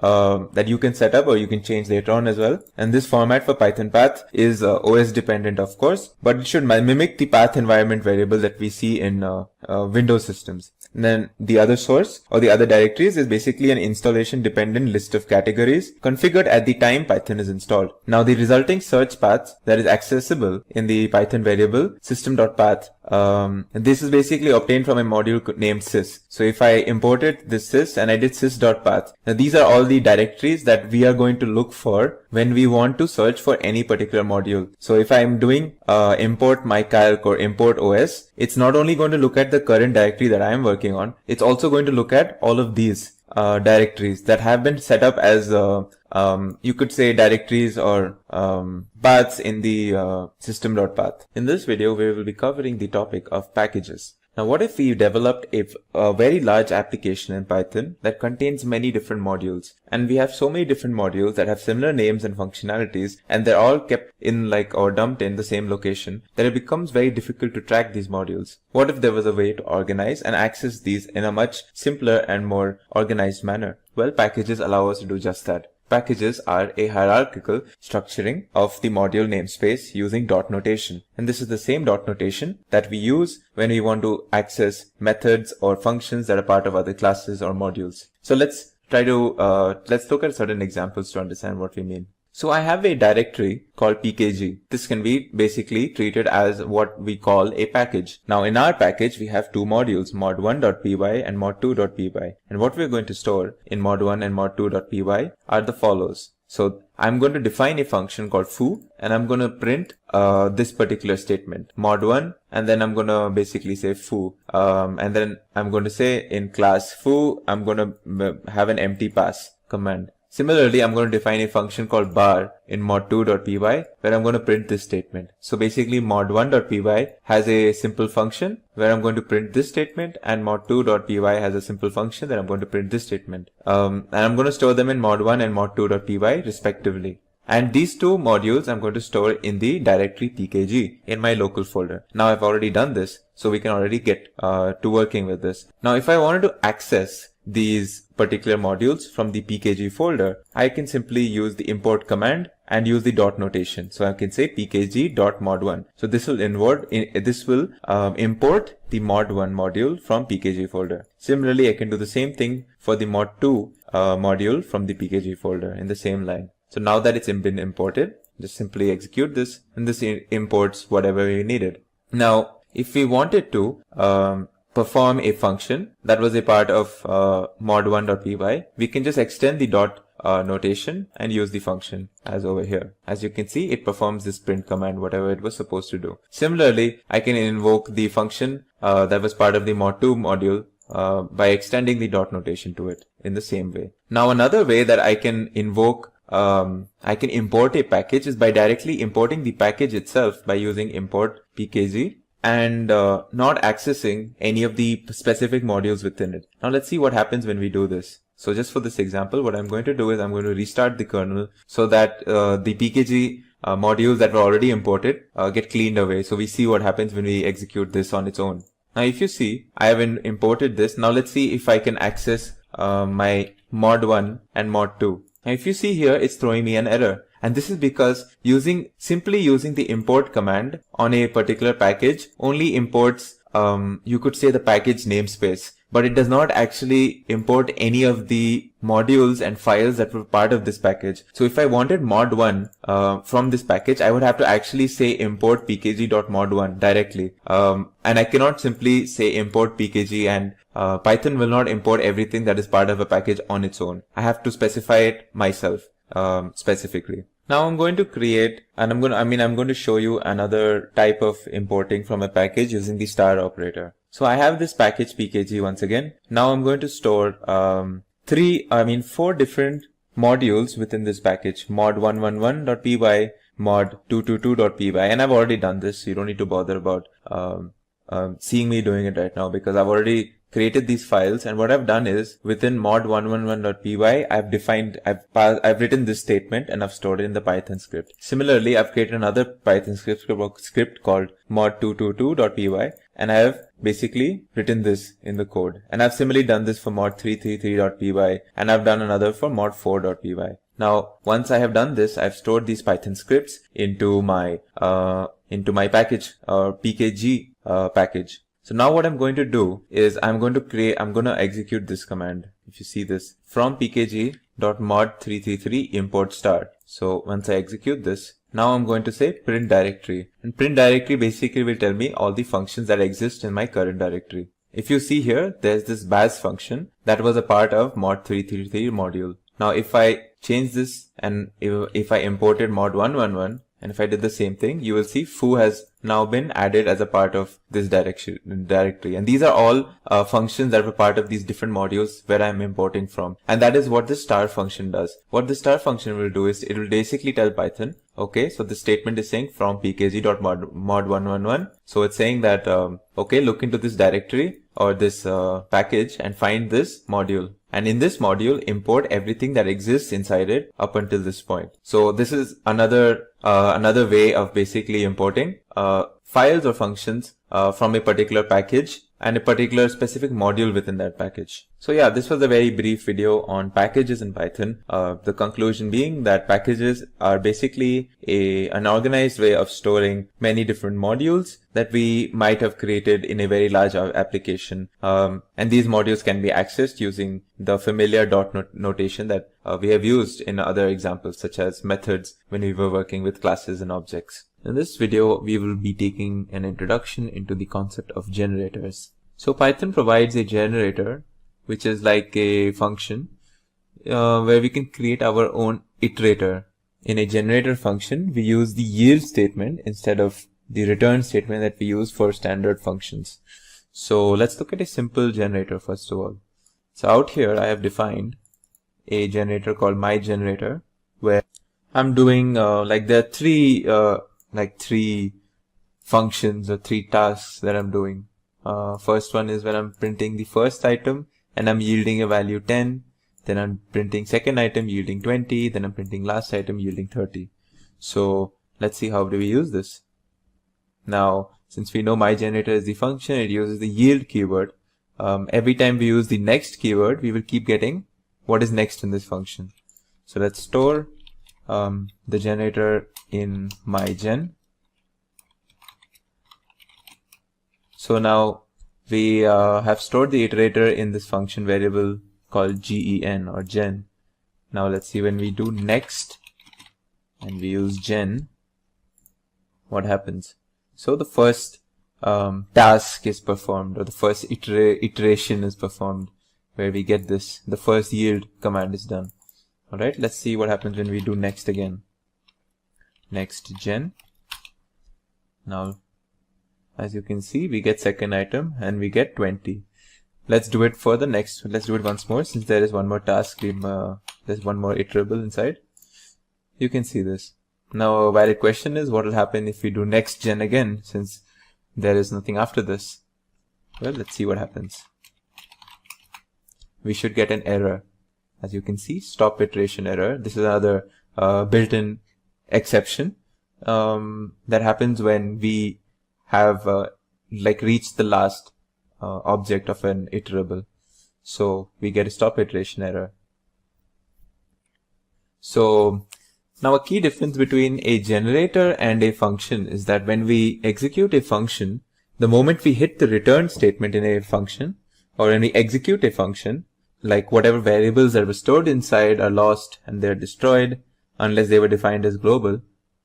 that you can set up or you can change later on as well. And this format for Python path is OS dependent, of course, but it should mimic the path environment variable that we see in Windows systems. And then the other source or the other directories is basically an installation dependent list of categories configured at the time Python is installed. Now the resulting search path that is accessible in the Python variable system.path, this is basically obtained from a module named sys. So if I imported this sys and I did sys.path, now these are all the directories that we are going to look for when we want to search for any particular module. So if I'm doing import mycalc or import OS, it's not only going to look at the current directory that I am working on, it's also going to look at all of these directories that have been set up as you could say directories or paths in the system.path. In this video, we will be covering the topic of packages. Now, what if we developed a very large application in Python that contains many different modules, and we have so many different modules that have similar names and functionalities, and they're all kept in or dumped in the same location, that it becomes very difficult to track these modules. What if there was a way to organize and access these in a much simpler and more organized manner? Well, packages allow us to do just that. Packages are a hierarchical structuring of the module namespace using dot notation. And this is the same dot notation that we use when we want to access methods or functions that are part of other classes or modules. So let's look at certain examples to understand what we mean. So I have a directory called pkg. This can be basically treated as what we call a package. Now in our package, we have two modules, mod1.py and mod2.py. And what we're going to store in mod1 and mod2.py are the follows. So I'm going to define a function called foo, and I'm going to print this particular statement, mod1, and then I'm going to basically say foo. And then I'm going to say in class foo, I'm going to have an empty pass command. Similarly, I'm going to define a function called bar in mod2.py where I'm going to print this statement. So basically mod1.py has a simple function where I'm going to print this statement, and mod2.py has a simple function that I'm going to print this statement. And I'm going to store them in mod1 and mod2.py respectively. And these two modules I'm going to store in the directory pkg in my local folder. Now I've already done this, so we can already get to working with this. Now if I wanted to access these particular modules from the pkg folder, I can simply use the import command and use the dot notation. So I can say pkg.mod1. So this will import the mod1 module from pkg folder. Similarly, I can do the same thing for the mod2 module from the pkg folder in the same line. So now that it's been imported, just simply execute this, and this imports whatever we needed. Now, if we wanted to perform a function that was a part of mod1.py, we can just extend the dot notation and use the function as over here. As you can see, it performs this print command, whatever it was supposed to do. Similarly, I can invoke the function that was part of the mod2 module by extending the dot notation to it in the same way. Now, another way that I can invoke I can import a package is by directly importing the package itself by using import pkg and not accessing any of the specific modules within it. Now let's see what happens when we do this. So just for this example, what I'm going to do is I'm going to restart the kernel so that the pkg modules that were already imported get cleaned away. So we see what happens when we execute this on its own. Now if you see, I have imported this. Now let's see if I can access my mod1 and mod2. Now if you see here, it's throwing me an error. And this is because simply using the import command on a particular package only imports, you could say, the package namespace, but it does not actually import any of the modules and files that were part of this package. So if I wanted mod1 from this package, I would have to actually say import pkg.mod1 directly. And I cannot simply say import pkg, and Python will not import everything that is part of a package on its own. I have to specify it myself specifically. Now I'm going to create, and I'm going to show you another type of importing from a package using the star operator. So I have this package pkg once again. Now I'm going to store 4 different modules within this package: mod111.py, mod222.py, and I've already done this, so you don't need to bother about seeing me doing it right now, because I've already created these files. And what I've done is within mod111.py, I've written this statement and I've stored it in the Python script. Similarly, I've created another Python script called mod222.py, and I have basically written this in the code. And I've similarly done this for mod333.py, and I've done another for mod4.py. Now, once I have done this, I've stored these Python scripts into my package or pkg package. So now what I'm going to do is I'm going to execute this command. If you see this, from pkg.mod333 import star. So once I execute this, now I'm going to say print directory, and print directory basically will tell me all the functions that exist in my current directory. If you see here, there's this baz function that was a part of mod333 module. Now if I change this, and if I imported mod111, And if I did the same thing, you will see foo has now been added as a part of this directory. And these are all functions that were part of these different modules where I'm importing from. And that is what the star function does. What the star function will do is it will basically tell Python, okay, so the statement is saying from pkg.mod111. So it's saying that, okay, look into this directory or this package and find this module. And in this module, import everything that exists inside it up until this point. So this is another way of basically importing files or functions from a particular package and a particular specific module within that package. So yeah, this was a very brief video on packages in Python. The conclusion being that packages are basically an organized way of storing many different modules that we might have created in a very large application. And these modules can be accessed using the familiar dot notation that we have used in other examples such as methods when we were working with classes and objects. In this video, we will be taking an introduction into the concept of generators. So Python provides a generator, which is like a function where we can create our own iterator. In a generator function, we use the yield statement instead of the return statement that we use for standard functions. So let's look at a simple generator first of all. So out here, I have defined a generator called myGenerator, where I'm doing like there are three functions or three tasks that I'm doing. First one is when I'm printing the first item and I'm yielding a value 10. Then I'm printing second item yielding 20. Then I'm printing last item yielding 30. So let's see how do we use this. Now, since we know myGenerator is the function, it uses the yield keyword. Every time we use the next keyword, we will keep getting what is next in this function. So let's store the generator in mygen. So now we have stored the iterator in this function variable called gen or gen. Now let's see when we do next and we use gen, what happens. So the first task is performed, or the first iteration is performed, where we get this, the first yield command is done. Alright, let's see what happens when we do next again. Next gen. Now, as you can see, we get second item and we get 20. Let's do it for the next. Let's do it once more, since there is one more task. There's one more iterable inside. You can see this. Now, a valid question is what will happen if we do next gen again, since there is nothing after this. Well, let's see what happens. We should get an error. As you can see, stop iteration error. This is another built-in exception that happens when we have reached the last object of an iterable. So we get a stop iteration error. So now a key difference between a generator and a function is that when we execute a function, the moment we hit the return statement in a function, or when we execute a function, like whatever variables that were stored inside are lost and they're destroyed unless they were defined as global.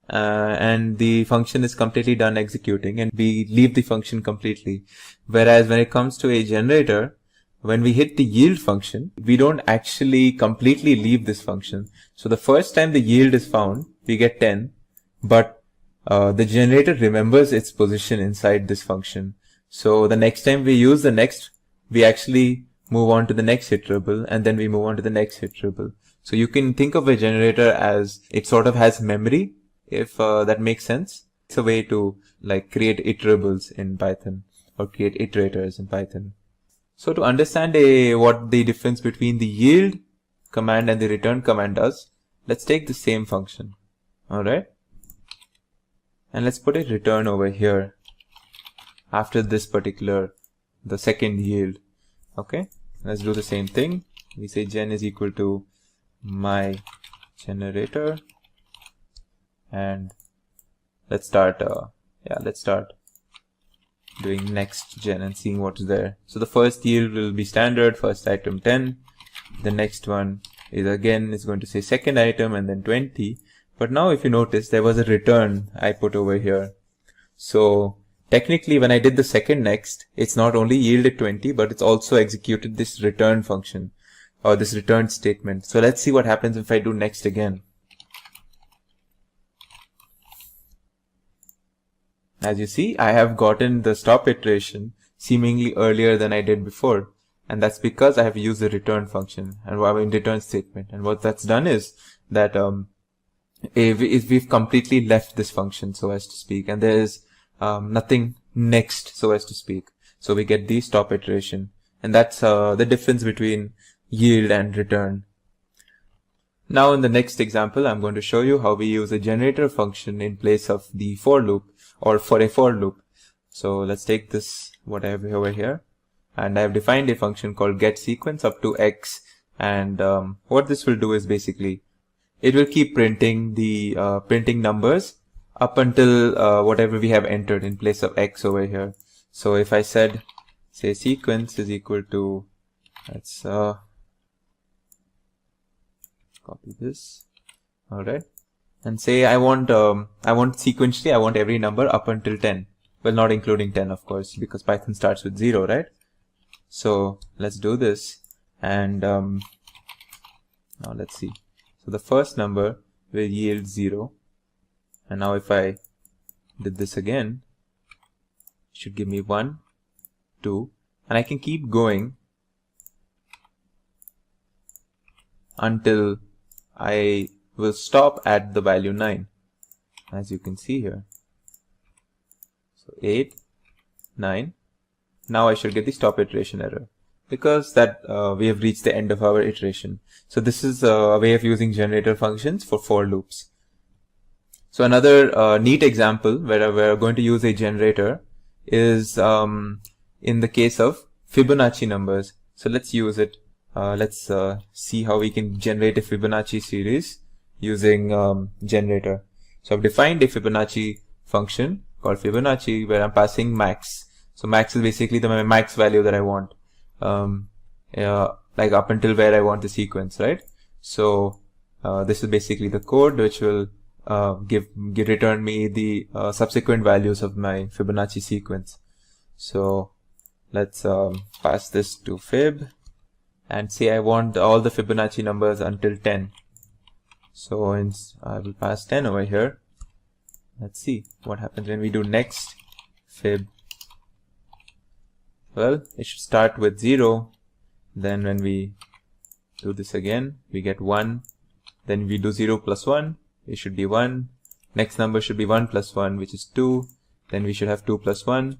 And the function is completely done executing and we leave the function completely. Whereas when it comes to a generator, when we hit the yield function, we don't actually completely leave this function. So the first time the yield is found, we get 10, but the generator remembers its position inside this function. So the next time we use the next, we actually move on to the next iterable, and then we move on to the next iterable. So you can think of a generator as it sort of has memory, if that makes sense. It's a way to create iterables in Python or create iterators in Python. So to understand what the difference between the yield command and the return command does, let's take the same function. Alright. And let's put a return over here after this particular, the second yield. Okay. Let's do the same thing. We say gen is equal to my generator, and let's start doing next gen and seeing what's there. So the first yield will be standard, first item 10. The next one is again going to say second item and then 20. But now if you notice, there was a return I put over here. So technically when I did the second next, it's not only yielded 20, but it's also executed this return function or this return statement. So let's see what happens if I do next again. As you see, I have gotten the stop iteration seemingly earlier than I did before. And that's because I have used the return function and return statement. And what that's done is that if we've completely left this function, so as to speak, and there is nothing next, so as to speak. So we get the stop iteration. And that's the difference between yield and return. Now in the next example, I'm going to show you how we use a generator function in place of the for loop, or for a for loop. So let's take this, what I have over here, and I have defined a function called getSequence up to x, and what this will do is basically it will keep printing the printing numbers up until whatever we have entered in place of x over here. So if I said, say, sequence is equal to, let's copy this, all right, and say I want sequentially, I want every number up until 10. Well, not including 10, of course, because Python starts with 0, right? So let's do this, and now let's see. So the first number will yield 0, and now if I did this again, it should give me 1, 2, and I can keep going until I will stop at the value 9, as you can see here. So 8, 9. Now I should get the stop iteration error, because that we have reached the end of our iteration. So this is a way of using generator functions for loops. So another neat example where we're going to use a generator is in the case of Fibonacci numbers. So let's use it. Let's see how we can generate a Fibonacci series using generator. So I've defined a Fibonacci function called Fibonacci where I'm passing max. So max is basically the max value that I want, like up until where I want the sequence, right? So this is basically the code which will return me the subsequent values of my Fibonacci sequence. So let's pass this to fib and say I want all the Fibonacci numbers until 10. So I will pass 10 over here. Let's see what happens when we do next fib. Well, it should start with 0. Then when we do this again, we get 1. Then we do 0 plus 1. It should be 1. Next number should be 1 plus 1, which is 2. Then we should have 2 plus 1,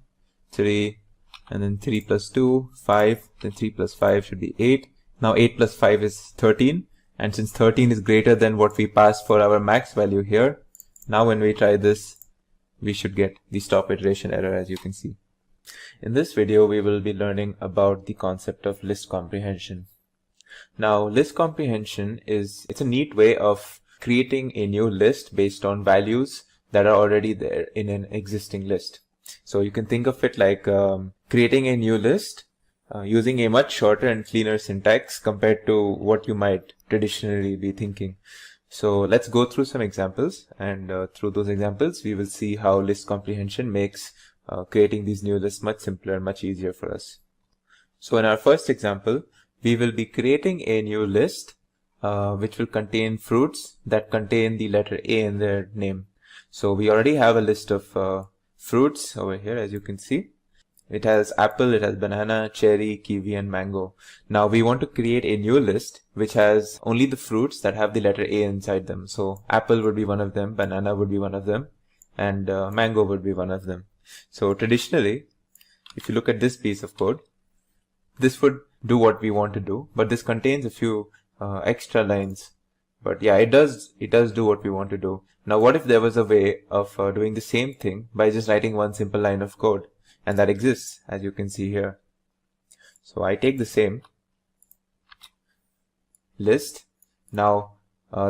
3. And then 3 plus 2, 5. Then 3 plus 5 should be 8. Now 8 plus 5 is 13. And since 13 is greater than what we passed for our max value here, now when we try this, we should get the stop iteration error, as you can see. In this video, we will be learning about the concept of list comprehension. Now, list comprehension it's a neat way of creating a new list based on values that are already there in an existing list. So you can think of it like creating a new list using a much shorter and cleaner syntax compared to what you might traditionally be thinking. So let's go through some examples, and through those examples, we will see how list comprehension makes creating these new lists much simpler and much easier for us. So in our first example, we will be creating a new list which will contain fruits that contain the letter A in their name. So we already have a list of fruits over here, as you can see. It has apple, it has banana, cherry, kiwi, and mango. Now we want to create a new list which has only the fruits that have the letter A inside them. So apple would be one of them, banana would be one of them, and mango would be one of them. So traditionally, if you look at this piece of code, this would do what we want to do, but this contains a few extra lines. But yeah, it does do what we want to do. Now what if there was a way of doing the same thing by just writing one simple line of code? And that exists, as you can see here. So I take the same list. Now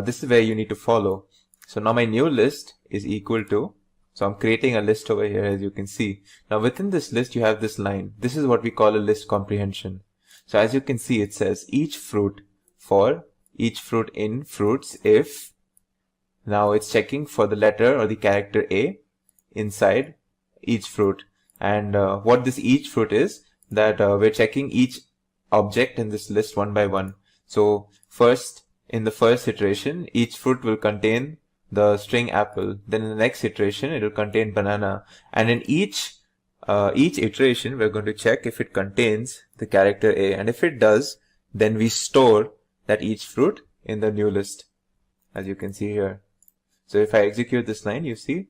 this is where you need to follow. So now my new list is equal to, so I'm creating a list over here, as you can see. Now within this list you have this line. This is what we call a list comprehension. So as you can see, it says each fruit for each fruit in fruits if, now it's checking for the letter or the character A inside each fruit. And what this each fruit is, that we're checking each object in this list one by one. So first, in the first iteration, each fruit will contain the string apple, then in the next iteration it will contain banana, and in each iteration we're going to check if it contains the character A, and if it does, then we store that each fruit in the new list, as you can see here. So if I execute this line, you see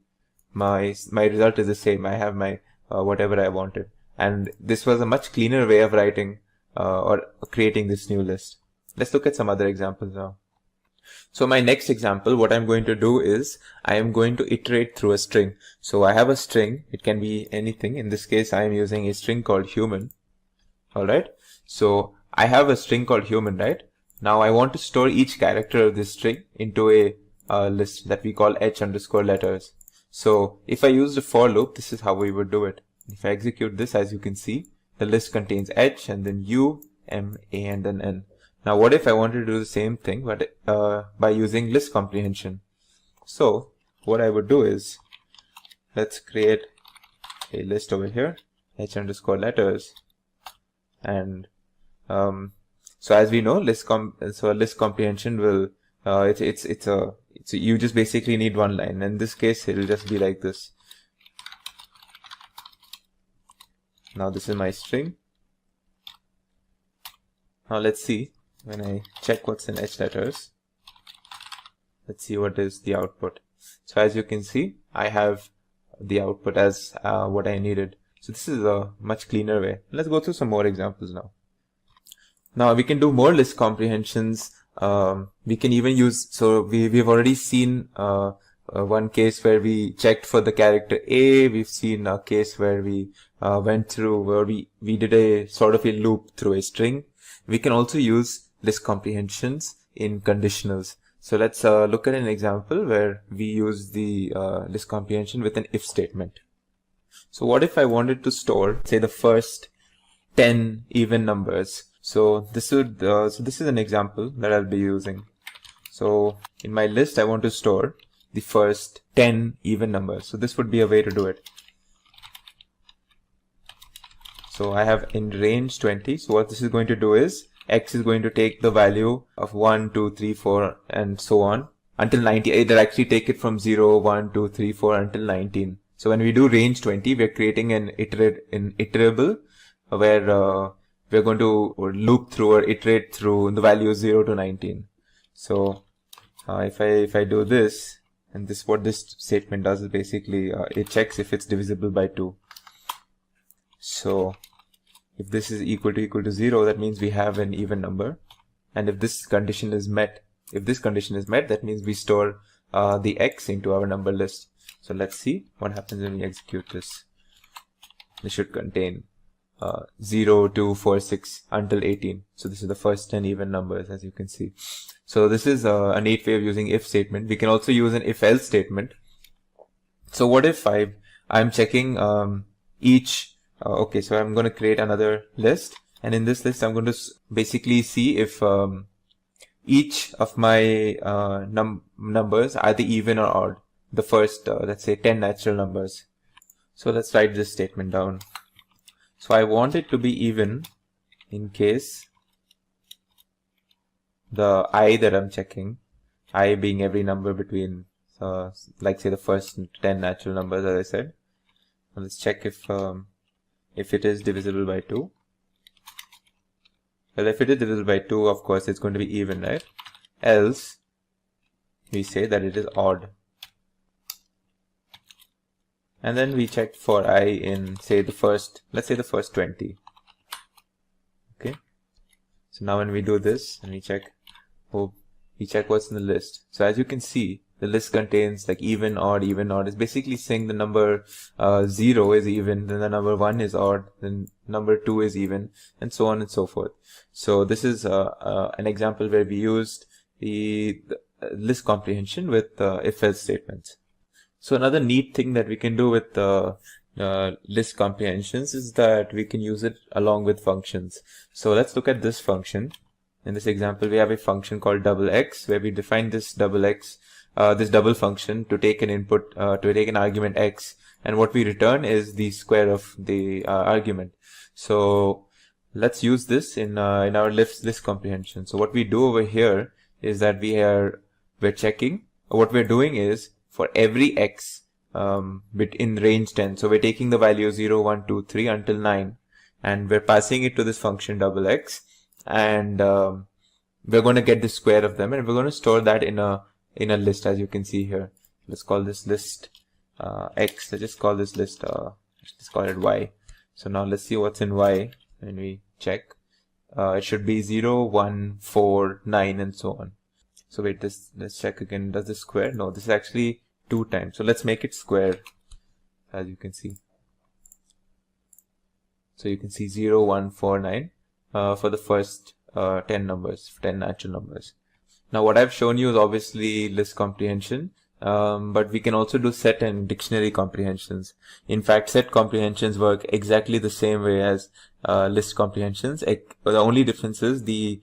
my result is the same. I have my whatever I wanted, and this was a much cleaner way of writing or creating this new list. Let's look at some other examples now. So my next example, what I'm going to do is I am going to iterate through a string. So I have a string, it can be anything. In this case, I am using a string called human. Alright, so I have a string called human, right? Now I want to store each character of this string into a list that we call h_letters. So if I use the for loop, this is how we would do it. If I execute this, as you can see, the list contains h and then u, m, a, and then n. Now what if I wanted to do the same thing but by using list comprehension? So what I would do is, let's create a list over here, h_letters, and so as we know, list comprehension will you just basically need one line. In this case, it will just be like this. Now this is my string. Now let's see. When I check what's in h letters, let's see what is the output. So as you can see, I have the output as what I needed. So this is a much cleaner way. Let's go through some more examples now. Now we can do more list comprehensions. We can even use, so we've already seen one case where we checked for the character A. We've seen a case where we went through, where we did a sort of a loop through a string. We can also use list comprehensions in conditionals. So let's look at an example where we use the list comprehension with an if statement. So what if I wanted to store, say, the first 10 even numbers? So this would this is an example that I'll be using. So in my list, I want to store the first 10 even numbers. So this would be a way to do it. So I have in range 20. So what this is going to do is x is going to take the value of 1, 2, 3, 4, and so on until 90. It'll actually take it from 0, 1, 2, 3, 4 until 19. So when we do range 20, we're creating an iterable where we're going to loop through or iterate through the values 0 to 19. So if I do this, and this, what this statement does is basically it checks if it's divisible by 2. So if this is equal to 0, that means we have an even number. And if this condition is met, that means we store the x into our number list. So let's see what happens when we execute this. This should contain 0, 2, 4, 6 until 18. So this is the first 10 even numbers, as you can see. So this is a neat way of using if statement. We can also use an if else statement. So what if I'm checking each. Okay, so I'm going to create another list, and in this list I'm going to basically see if each of my numbers are the even or odd. The first, let's say 10 natural numbers. So let's write this statement down. So I want it to be even in case the I that I'm checking, I being every number between, like say the first 10 natural numbers, as I said. Now let's check if it is divisible by 2. Well, if it is divisible by 2, of course, it's going to be even, right? Else, we say that it is odd. And then we check for I in, say, let's say the first 20. Okay. So now when we do this, and we check what's in the list. So as you can see, the list contains like even, odd. It's basically saying the number 0 is even, then the number 1 is odd, then number 2 is even, and so on and so forth. So this is an example where we used the list comprehension with if-else statements. So another neat thing that we can do with list comprehensions is that we can use it along with functions. So let's look at this function. In this example, we have a function called double x, where we define this double function to take an input, to take an argument x, and what we return is the square of the argument. So let's use this in our list comprehension. So what we do over here is that we're checking, what we're doing is for every x bit in range 10, so we're taking the value 0, 1, 2, 3 until 9, and we're passing it to this function double x, and we're going to get the square of them, and we're going to store that in a list, as you can see here. Let's call this list x. Let's just call this list let's call it y. So now let's see what's in y, and we check. It should be 0, 1, 4, 9 and so on. So wait, let's check again. Does this square? No, this is actually 2 times. So let's make it square, as you can see. So you can see 0, 1, 4, 9 for the first 10 numbers, 10 natural numbers. Now what I've shown you is obviously list comprehension, but we can also do set and dictionary comprehensions. In fact, set comprehensions work exactly the same way as list comprehensions. The only difference is the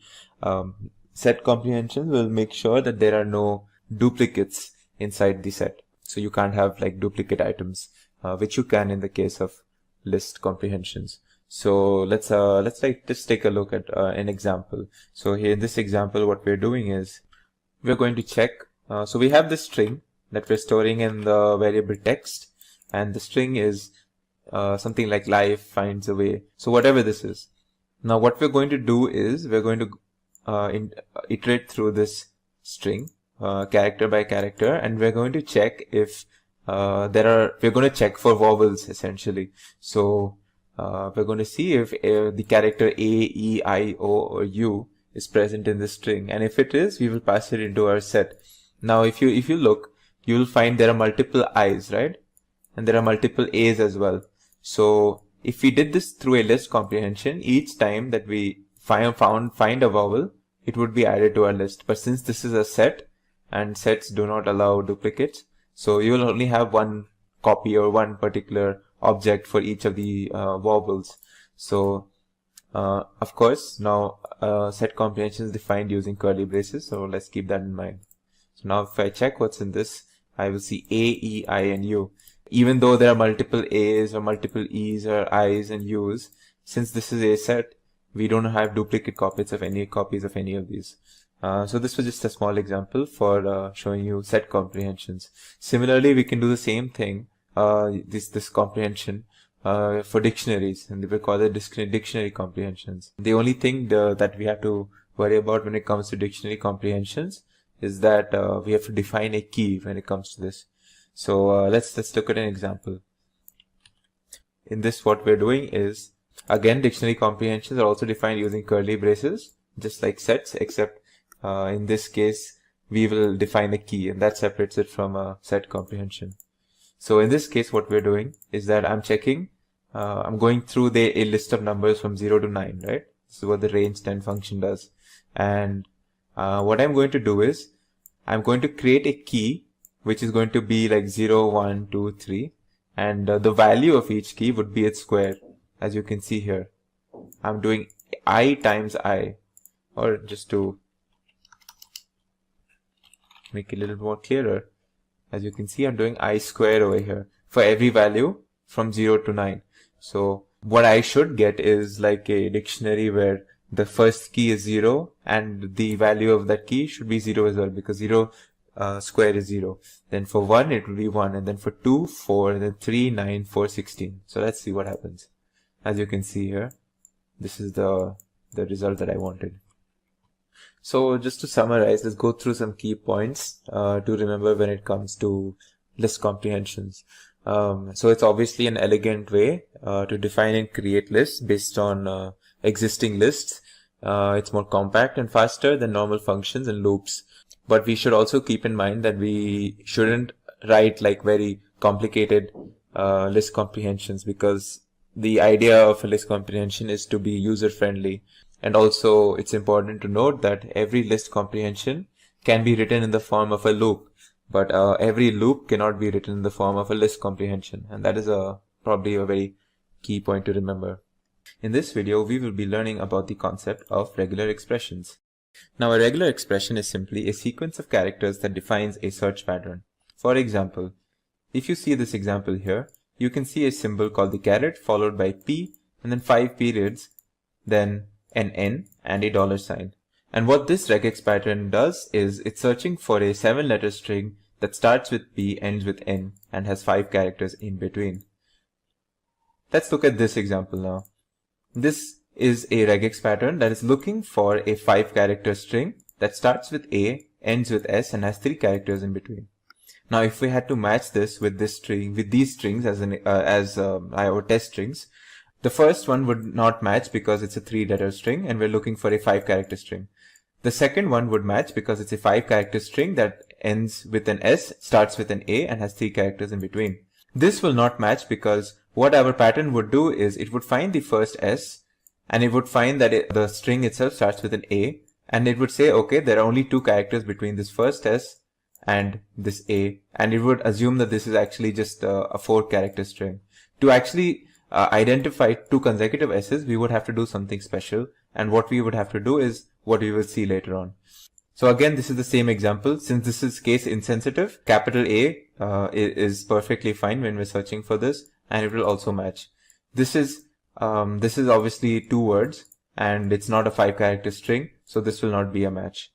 set comprehensions will make sure that there are no duplicates inside the set. So you can't have like duplicate items, which you can in the case of list comprehensions. So let's like just take a look at an example. So here in this example, what we're doing is we're going to check. So we have this string that we're storing in the variable text, and the string is something like life finds a way. So whatever this is. Now what we're going to do is we're going to iterate through this string character by character, and we're going to check if we're going to check for vowels essentially. So we're going to see if the character A, E, I, O or U is present in the string, and if it is, we will pass it into our set. Now if you look, you will find there are multiple I's, right? And there are multiple A's as well. So if we did this through a list comprehension, each time that we find a vowel, it would be added to our list. But since this is a set, and sets do not allow duplicates, so you will only have one copy or one particular object for each of the vowels. So of course, now set comprehension is defined using curly braces, so let's keep that in mind. So now if I check what's in this, I will see A, E, I and U. Even though there are multiple A's or multiple E's or I's and U's, since this is a set, we don't have duplicate copies of any of these. So this was just a small example for showing you set comprehensions. Similarly, we can do the same thing, this comprehension for dictionaries, and we call it dictionary comprehensions. The only thing that we have to worry about when it comes to dictionary comprehensions is that we have to define a key when it comes to this. So let's look at an example. In this, what we're doing is, again, dictionary comprehensions are also defined using curly braces, just like sets, except in this case, we will define a key, and that separates it from a set comprehension. So in this case, what we're doing is that I'm checking, I'm going through a list of numbers from 0 to 9, right? This is what the range 10 function does. And what I'm going to do is, I'm going to create a key, which is going to be like 0, 1, 2, 3. And the value of each key would be its square, as you can see here. I'm doing I times I, or just to make it a little more clearer, as you can see, I'm doing I square over here for every value from 0 to 9. So what I should get is like a dictionary where the first key is 0 and the value of that key should be 0 as well, because 0 square is 0. Then for 1 it will be 1, and then for 2, 4, and then 3, 9, 4, 16. So let's see what happens. As you can see here, this is the result that I wanted. So just to summarize, let's go through some key points to remember when it comes to list comprehensions. So it's obviously an elegant way to define and create lists based on existing lists. It's more compact and faster than normal functions and loops. But we should also keep in mind that we shouldn't write like very complicated list comprehensions, because the idea of a list comprehension is to be user-friendly. And also it's important to note that every list comprehension can be written in the form of a loop, but every loop cannot be written in the form of a list comprehension. And that is probably a very key point to remember. In this video, we will be learning about the concept of regular expressions. Now, a regular expression is simply a sequence of characters that defines a search pattern. For example, if you see this example here, you can see a symbol called the caret followed by P and then 5 periods, then an N and a $sign. And what this regex pattern does is it's searching for a 7-letter string that starts with P, ends with N, and has 5 characters in between. Let's look at this example now. This is a regex pattern that is looking for a 5-character string that starts with A, ends with S, and has 3 characters in between. Now, if we had to match this with this string, with these strings as our test strings, the first one would not match because it's a 3-letter string and we're looking for a 5-character string. The second one would match because it's a 5-character string that ends with an S, starts with an A, and has 3 characters in between. This will not match because what our pattern would do is it would find the first S and it would find that the string itself starts with an A, and it would say, okay, there are only 2 characters between this first S and this A, and it would assume that this is actually just a 4-character string. To actually identify 2 consecutive S's, we would have to do something special, and what we would have to do is what we will see later on. So again, this is the same example. Since this is case insensitive, capital A is perfectly fine when we're searching for this, and it will also match. This is obviously 2 words, and it's not a 5-character string, so this will not be a match.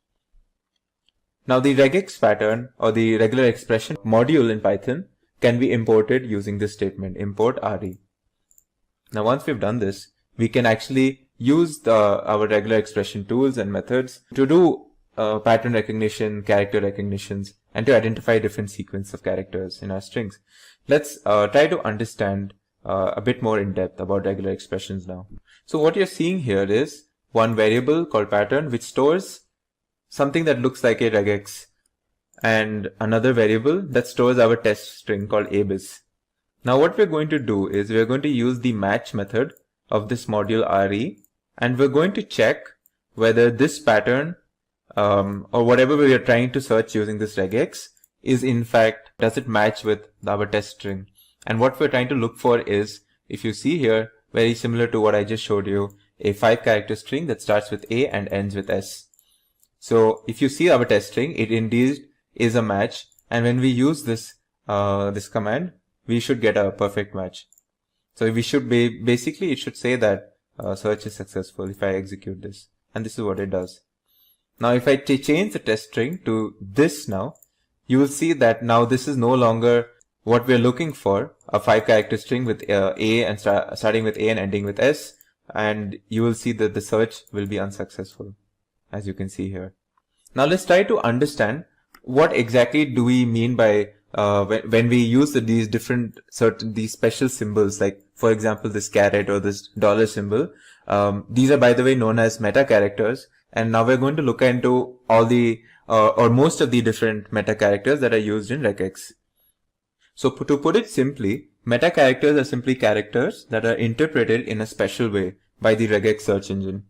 Now the regex pattern or the regular expression module in Python can be imported using this statement, import re. Now once we've done this, we can actually use our regular expression tools and methods to do pattern recognition, character recognitions, and to identify different sequence of characters in our strings. Let's try to understand a bit more in depth about regular expressions now. So what you're seeing here is one variable called pattern which stores something that looks like a regex, and another variable that stores our test string called abis. Now what we're going to do is we're going to use the match method of this module re, and we're going to check whether this pattern or whatever we are trying to search using this regex is in fact, does it match with our test string. And what we're trying to look for is, if you see here, very similar to what I just showed you, a 5-character string that starts with A and ends with S. So if you see our test string, it indeed is a match, and when we use this this command, we should get a perfect match. So we should basically it should say that search is successful if I execute this, and this is what it does. Now if I change the test string to this now, you will see that now this is no longer what we're looking for, a 5-character string with A and starting with A and ending with S, and you will see that the search will be unsuccessful, as you can see here. Now let's try to understand what exactly do we mean by when we use these special symbols, like for example this caret or this dollar symbol. These are, by the way, known as meta characters, and now we're going to look into all the or most of the different meta characters that are used in regex. So to put it simply, meta characters are simply characters that are interpreted in a special way by the regex search engine.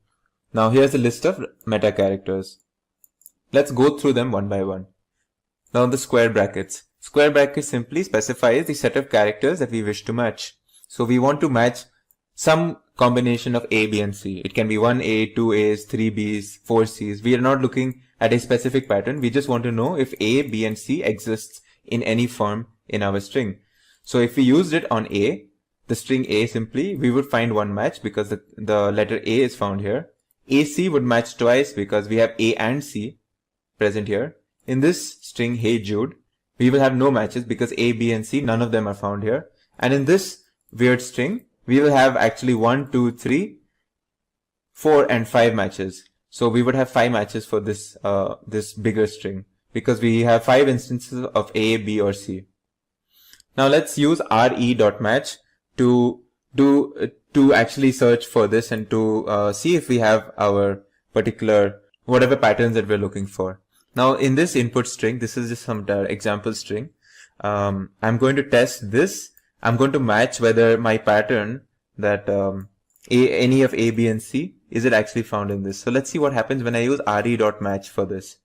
Now here's a list of meta characters. Let's go through them one by one. Now the square brackets. Square brackets simply specifies the set of characters that we wish to match. So we want to match some combination of A, B, and C. It can be 1A, 2A's, 3B's, 4C's. We are not looking at a specific pattern. We just want to know if A, B, and C exists in any form in our string. So if we used it on A, the string A simply, we would find one match because the letter A is found here. AC would match twice because we have A and C present here. In this string, Hey Jude, we will have no matches because A, B, and C, none of them are found here. And in this weird string, we will have actually 1, 2, 3, 4, and 5 matches. So we would have 5 matches for this bigger string because we have 5 instances of A, B, or C. Now let's use re.match to actually search for this and to see if we have our particular whatever patterns that we're looking for. Now in this input string, this is just some example string. I'm going to test this. I'm going to match whether my pattern that any of A, B, and C, is it actually found in this. So let's see what happens when I use re.match for this.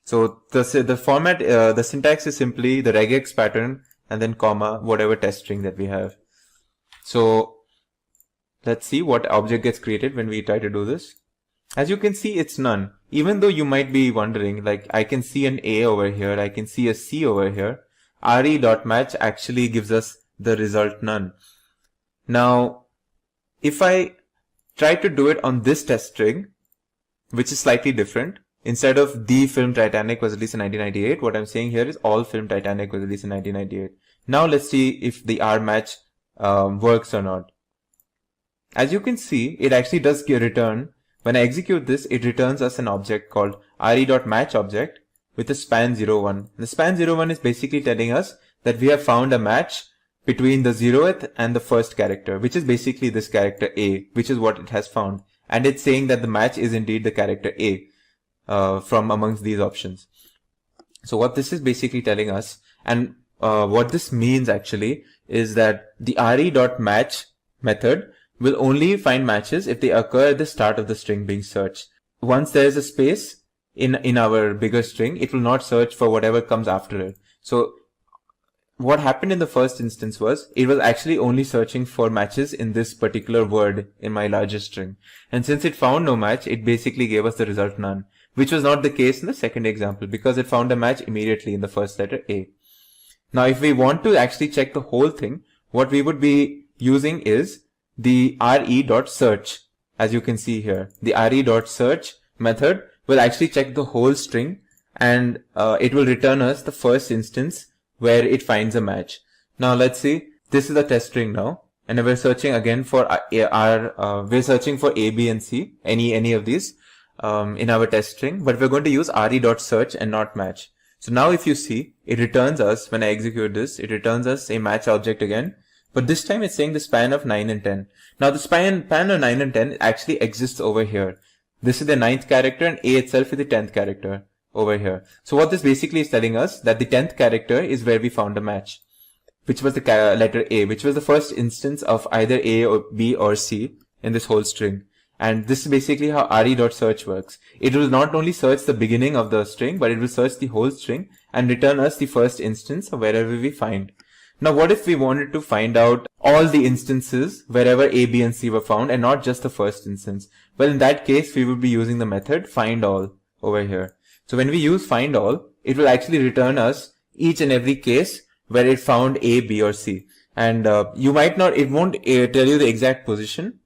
So the format, the syntax is simply the regex pattern and then comma, whatever test string that we have. So let's see what object gets created when we try to do this. As you can see, it's none. Even though you might be wondering, like I can see an A over here, I can see a C over here. re.match actually gives us the result none. Now, if I try to do it on this test string, which is slightly different. Instead of the film Titanic was released in 1998, what I'm saying here is all film Titanic was released in 1998. Now let's see if the R match works or not. As you can see, it actually does return. When I execute this, it returns us an object called re.match object with a span 01. The span 01 is basically telling us that we have found a match between the 0th and the first character, which is basically this character A, which is what it has found. And it's saying that the match is indeed the character A from amongst these options. So what this is basically telling us, and what this means actually, is that the re.match method will only find matches if they occur at the start of the string being searched. Once there is a space in our bigger string, it will not search for whatever comes after it. So what happened in the first instance was, it was actually only searching for matches in this particular word in my larger string. And since it found no match, it basically gave us the result none, which was not the case in the second example, because it found a match immediately in the first letter A. Now, if we want to actually check the whole thing, what we would be using is the re.search. As you can see here, the re.search method will actually check the whole string, and it will return us the first instance where it finds a match. Now let's see, this is a test string now, and we're searching again for we're searching for A, B and C, any of these in our test string, but we're going to use re.search and not match. So now if you see, it returns us, when I execute this, it returns us a match object again, but this time it's saying the span of 9 and 10. Now the span of 9 and 10 actually exists over here. This is the 9th character and A itself is the 10th character over here. So what this basically is telling us, that the 10th character is where we found a match, which was the letter A, which was the first instance of either A or B or C in this whole string. And this is basically how re.search works. It will not only search the beginning of the string, but it will search the whole string and return us the first instance of wherever we find. Now what if we wanted to find out all the instances wherever A, B and C were found and not just the first instance? Well, in that case, we would be using the method findAll over here. So when we use findAll, it will actually return us each and every case where it found A, B or C. And you might not, it won't tell you the exact position,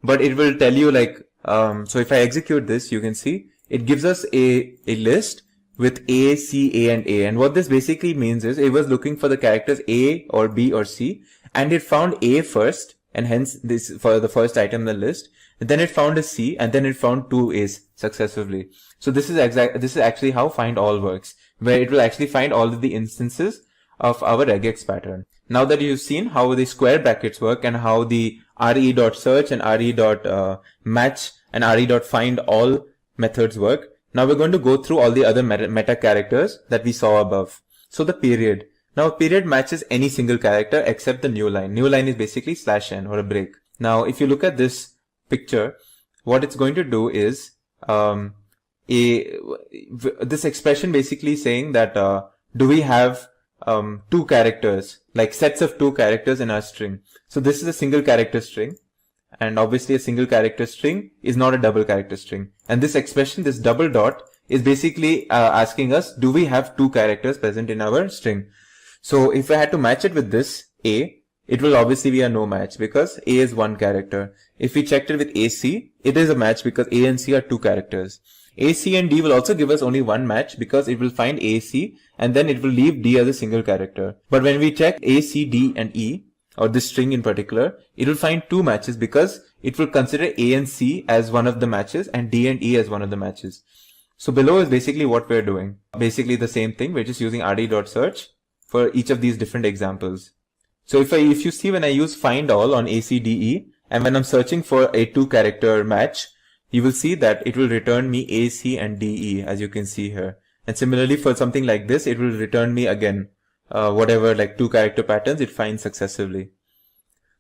but it will tell you like, so if I execute this, you can see it gives us a list with A, C, A and A. And what this basically means is it was looking for the characters A or B or C, and it found A first, and hence this for the first item in the list. And then it found a C, and then it found two A's successively. So this is actually how findAll works, where it will actually find all of the instances of our regex pattern. Now that you've seen how the square brackets work and how the re.search and re.match and re.findAll methods work, now we're going to go through all the other meta characters that we saw above. So the period. Now a period matches any single character except the new line. New line is basically /n or a break. Now if you look at this picture, what it's going to do is this expression basically saying that do we have two characters, like sets of two characters in our string. So this is a single character string, and obviously a single character string is not a double character string. And this expression, this double dot, is basically asking us, do we have two characters present in our string? So if I had to match it with this A, it will obviously be a no match because A is one character. If we checked it with AC, it is a match because A and C are two characters. A, C and D will also give us only one match because it will find A, C and then it will leave D as a single character. But when we check A, C, D and E, or this string in particular, it will find two matches because it will consider A and C as one of the matches and D and E as one of the matches. So below is basically what we're doing. Basically the same thing, we're just using re.search for each of these different examples. So if you see when I use findAll on A, C, D, E, and when I'm searching for a two character match, you will see that it will return me A, C and D, E, as you can see here. And similarly for something like this, it will return me again, whatever like two character patterns it finds successively.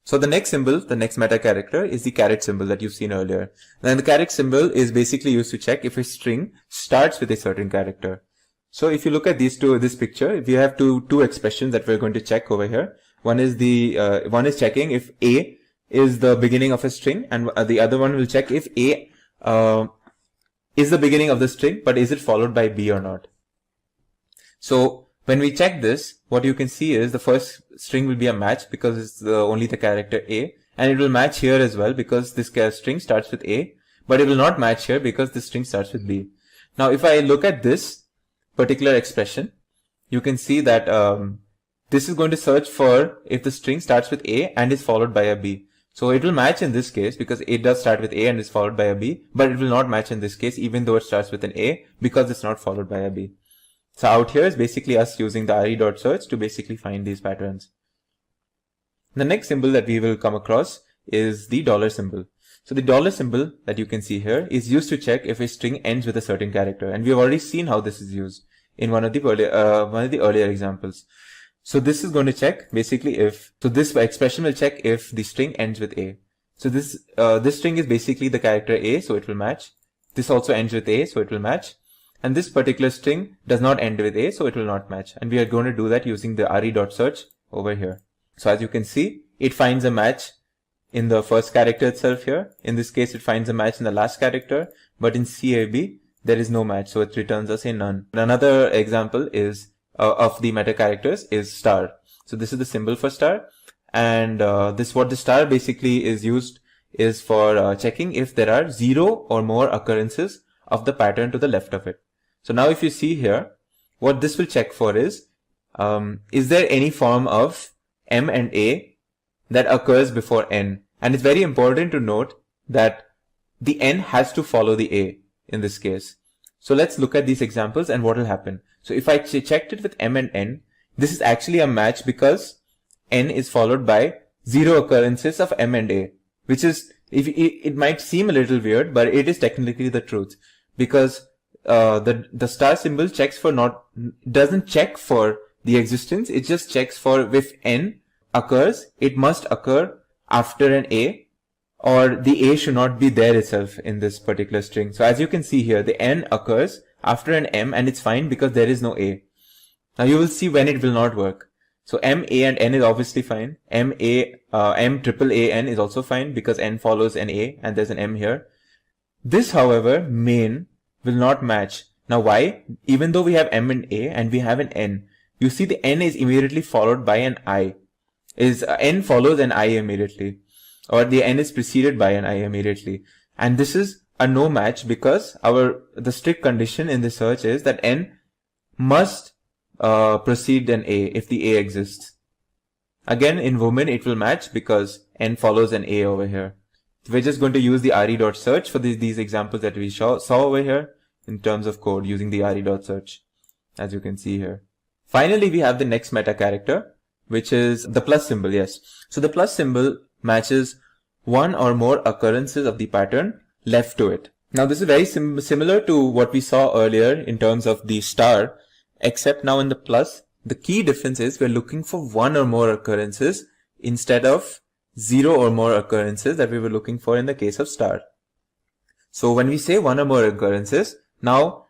So the next symbol, the next meta character is the caret symbol that you've seen earlier. And the caret symbol is basically used to check if a string starts with a certain character. So if you look at this picture, we have two expressions that we're going to check over here. One is checking if A is the beginning of a string, and the other one will check if A is the beginning of the string, but is it followed by B or not. So when we check this, what you can see is the first string will be a match because it's only the character A, and it will match here as well because this string starts with A. but it will not match here because the string starts with B. Now, if I look at this particular expression, you can see that this is going to search for if the string starts with A and is followed by a B. So it will match in this case because it does start with A and is followed by a B, but it will not match in this case even though it starts with an A because it's not followed by a B. So out here is basically us using the re.search to basically find these patterns. The next symbol that we will come across is the dollar symbol. So the dollar symbol that you can see here is used to check if a string ends with a certain character, and we have already seen how this is used in one of the earlier examples. So this is going to check basically this expression will check if the string ends with A. So this string is basically the character A, so it will match. This also ends with A, so it will match. And this particular string does not end with A, so it will not match. And we are going to do that using the re.search over here. So as you can see, it finds a match in the first character itself here. In this case, it finds a match in the last character, but in CAB, there is no match, so it returns us a none. Another example is of the meta characters is star. So this is the symbol for star, and what the star basically is used is for checking if there are 0 or more occurrences of the pattern to the left of it. So now if you see here, what this will check for is there any form of M and A that occurs before N? And it's very important to note that the N has to follow the A in this case. So let's look at these examples and what will happen. So if I checked it with M and N, this is actually a match because N is followed by 0 occurrences of M and A, which is, it might seem a little weird, but it is technically the truth, because the star symbol doesn't check for the existence, it just checks for if N occurs, it must occur after an A, or the A should not be there itself in this particular string. So as you can see here, the N occurs after an M, and it's fine because there is no A. Now you will see when it will not work. So M, A and N is obviously fine. M triple A N is also fine because N follows an A and there's an M here. This, however, main will not match. Now why? Even though we have M and A and we have an N, you see the N is immediately followed by an I. N follows an I immediately, or the N is preceded by an I immediately. And this is a no match because the strict condition in the search is that N must precede an A if the A exists. Again, in woman it will match because N follows an A over here. We're just going to use the re.search for these examples that we saw over here in terms of code using the re.search, as you can see here. Finally, we have the next meta character, which is the plus symbol. Yes. So the plus symbol matches one or more occurrences of the pattern left to it. Now this is very similar to what we saw earlier in terms of the star, except now in the plus, the key difference is we're looking for one or more occurrences instead of 0 or more occurrences that we were looking for in the case of star. So when we say one or more occurrences, now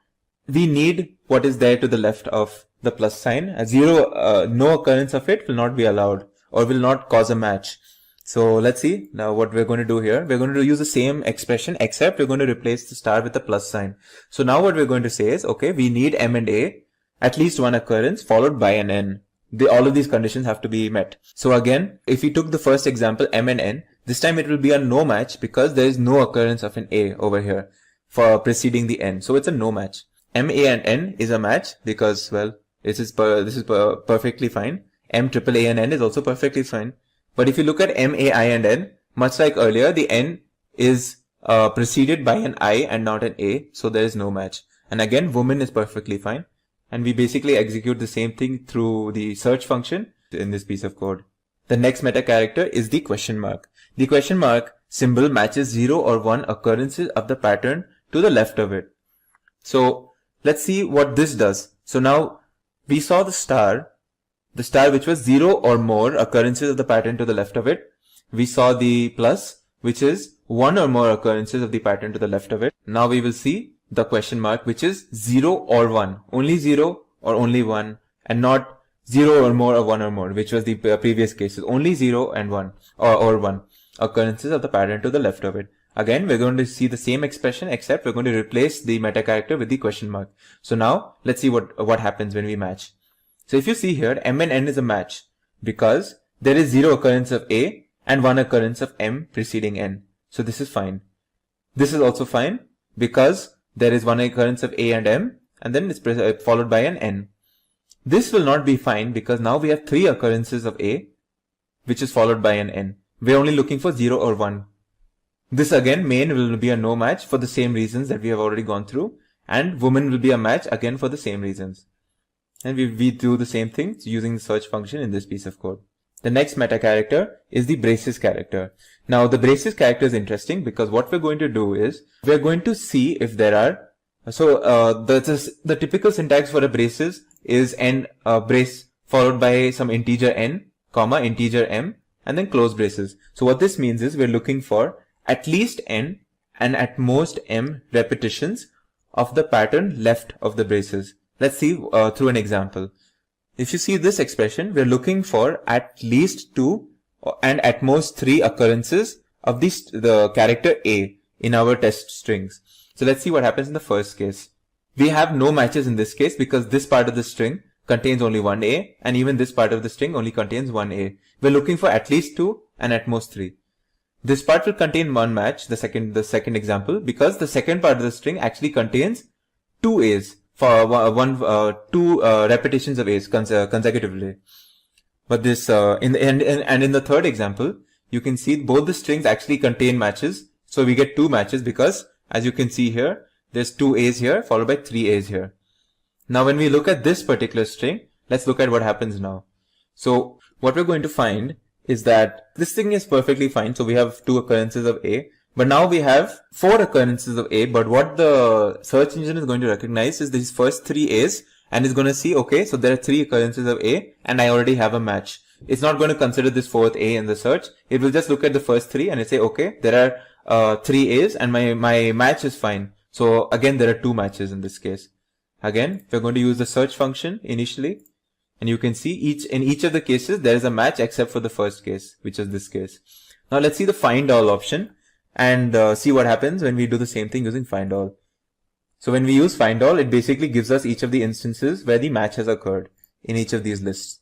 we need what is there to the left of the plus sign. A 0, no occurrence of it will not be allowed or will not cause a match. So let's see now what we're going to do here. We're going to use the same expression, except we're going to replace the star with the plus sign. So now what we're going to say is, okay, we need M and A, at least one occurrence followed by an N. All of these conditions have to be met. So again, if we took the first example, M and N, this time it will be a no match because there is no occurrence of an A over here for preceding the N. So it's a no match. M, A and N is a match because, well, this is perfectly fine. M triple A and N is also perfectly fine. But if you look at M, A, I and N, much like earlier, the N is preceded by an I and not an A. So there is no match. And again, woman is perfectly fine. And we basically execute the same thing through the search function in this piece of code. The next meta character is the question mark. The question mark symbol matches 0 or 1 occurrences of the pattern to the left of it. So let's see what this does. So now we saw the star which was 0 or more occurrences of the pattern to the left of it. We saw the plus, which is 1 or more occurrences of the pattern to the left of it. Now we will see the question mark, which is 0 or 1, only 0 or only 1, and not 0 or more or 1 or more, which was the previous cases, only 0 and 1 or 1 occurrences of the pattern to the left of it. Again, we're going to see the same expression, except we're going to replace the meta character with the question mark. So now let's see what happens when we match. So if you see here, M and N is a match because there is 0 occurrence of A and 1 occurrence of M preceding N. So this is fine. This is also fine because there is one occurrence of A and M and then it's followed by an N. This will not be fine because now we have 3 occurrences of A which is followed by an N. We're only looking for 0 or 1. This again, main will be a no match for the same reasons that we have already gone through, and woman will be a match again for the same reasons. And we do the same thing using the search function in this piece of code. The next meta character is the braces character. Now the braces character is interesting because what we're going to do is we're going to see if there are, the typical syntax for a braces is n brace followed by some integer n, comma, integer m, and then close braces. So what this means is we're looking for at least n and at most m repetitions of the pattern left of the braces. Let's see through an example. If you see this expression, we're looking for at least 2 and at most 3 occurrences of the character A in our test strings. So let's see what happens in the first case. We have no matches in this case because this part of the string contains only one A, and even this part of the string only contains one A. We're looking for at least 2 and at most 3. This part will contain one match, the second example, because the second part of the string actually contains 2 A's for two repetitions of A's consecutively. But this in the third example, you can see both the strings actually contain matches, so we get 2 matches because, as you can see here, there's 2 A's here followed by 3 A's here. Now when we look at this particular string, let's look at what happens now. So what we're going to find is that this thing is perfectly fine. So we have 2 occurrences of A, but now we have 4 occurrences of A. But what the search engine is going to recognize is these first 3 A's, and it's going to see, okay, so there are 3 occurrences of A and I already have a match. It's not going to consider this 4th A in the search. It will just look at the first 3 and it say, okay, there are 3 A's and my match is fine. So again, there are 2 matches in this case. Again, we're going to use the search function initially, and you can see in each of the cases there is a match except for the first case, which is this case. Now let's see the find all option and see what happens when we do the same thing using find all. So when we use find all, it basically gives us each of the instances where the match has occurred in each of these lists.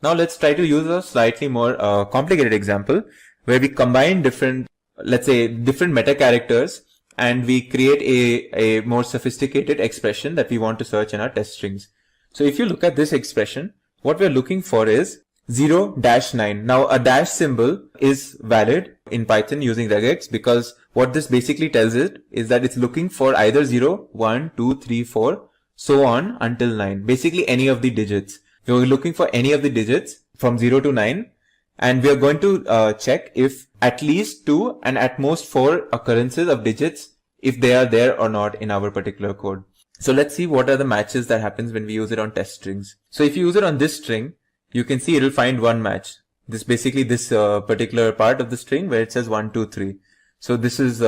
Now let's try to use a slightly more complicated example where we combine different meta characters and we create a more sophisticated expression that we want to search in our test strings. So if you look at this expression, what we're looking for is 0-9. Now a dash symbol is valid in Python using regex because what this basically tells it is that it's looking for either 0, 1, 2, 3, 4, so on until 9. Basically any of the digits. We're looking for any of the digits from 0 to 9. And we are going to check if at least 2 and at most 4 occurrences of digits, if they are there or not in our particular code. So let's see what are the matches that happens when we use it on test strings. So if you use it on this string, you can see it will find one match. This particular part of the string where it says 1, 2, 3. So this is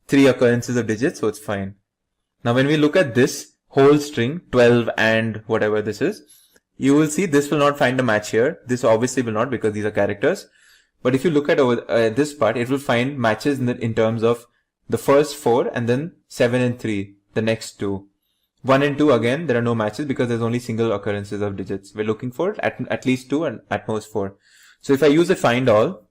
3 occurrences of digits, so it's fine. Now when we look at this whole string, 12 and whatever this is, you will see this will not find a match here. This obviously will not because these are characters. But if you look at this part, it will find matches in terms of the first 4 and then 7 and 3, the next 2. 1 and 2 again, there are no matches because there's only single occurrences of digits. We're looking for at least 2 and at most 4. So if I use a find all,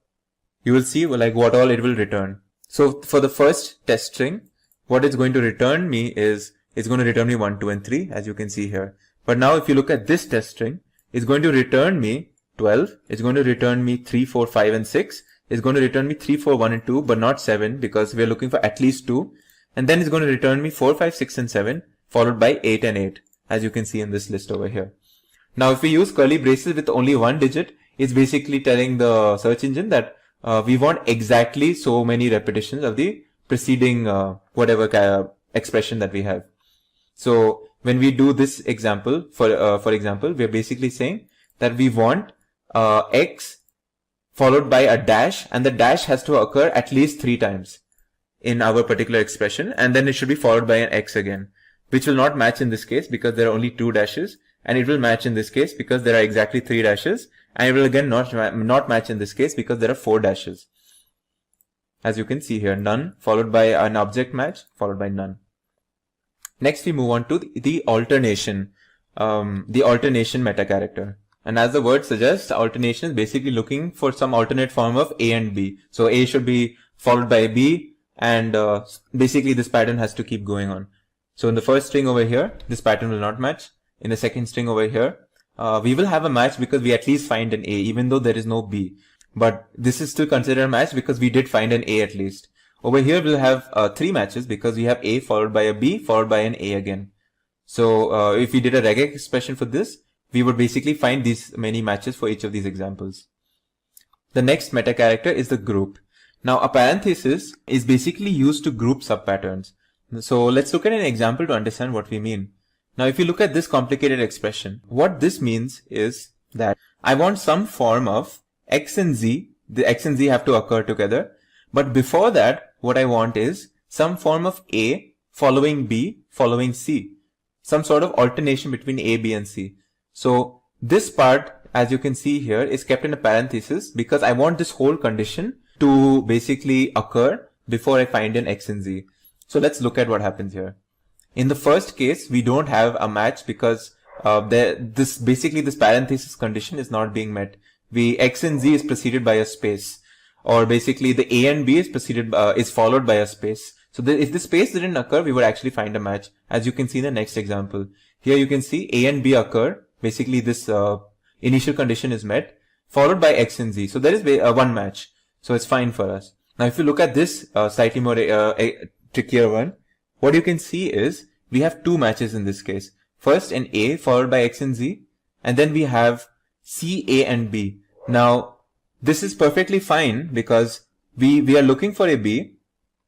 you will see like what all it will return. So for the first test string, what it's going to return me is, it's going to return me 1, 2 and 3 as you can see here. But now if you look at this test string, it's going to return me 12, it's going to return me 3, 4, 5 and 6, it's going to return me 3, 4, 1 and 2 but not 7 because we're looking for at least 2, and then it's going to return me 4, 5, 6 and 7 followed by 8 and 8 as you can see in this list over here. Now if we use curly braces with only one digit, it's basically telling the search engine that we want exactly so many repetitions of the preceding whatever expression that we have. So when we do this example, for example, we are basically saying that we want x followed by a dash, and the dash has to occur at least 3 times in our particular expression, and then it should be followed by an x again, which will not match in this case because there are only 2 dashes, and it will match in this case because there are exactly 3 dashes, and it will again not match in this case because there are 4 dashes. As you can see here, none followed by an object match followed by none. Next we move on to the alternation meta character. And as the word suggests, alternation is basically looking for some alternate form of A and B. So A should be followed by B, and basically this pattern has to keep going on. So in the first string over here, this pattern will not match. In the second string over here, we will have a match because we at least find an A, even though there is no B. But this is still considered a match because we did find an A at least. Over here we'll have 3 matches because we have A followed by a B followed by an A again. So if we did a regex expression for this, we would basically find these many matches for each of these examples. The next meta character is the group. Now a parenthesis is basically used to group subpatterns. So let's look at an example to understand what we mean. Now if you look at this complicated expression, what this means is that I want some form of x and z. The x and z have to occur together. But before that, what I want is some form of A following B following C. Some sort of alternation between A, B and C. So this part, as you can see here, is kept in a parenthesis because I want this whole condition to basically occur before I find an x and z. So let's look at what happens here. In the first case, we don't have a match because this parenthesis condition is not being met. X and z is preceded by a space, or basically the A and B is followed by a space. So if the space didn't occur, we would actually find a match, as you can see in the next example. Here you can see A and B occur. Basically this initial condition is met, followed by x and z. So there is one match. So it's fine for us. Now if you look at this slightly more trickier one, what you can see is we have 2 matches in this case. First an A followed by x and z, and then we have C, A and B. Now this is perfectly fine because we are looking for a B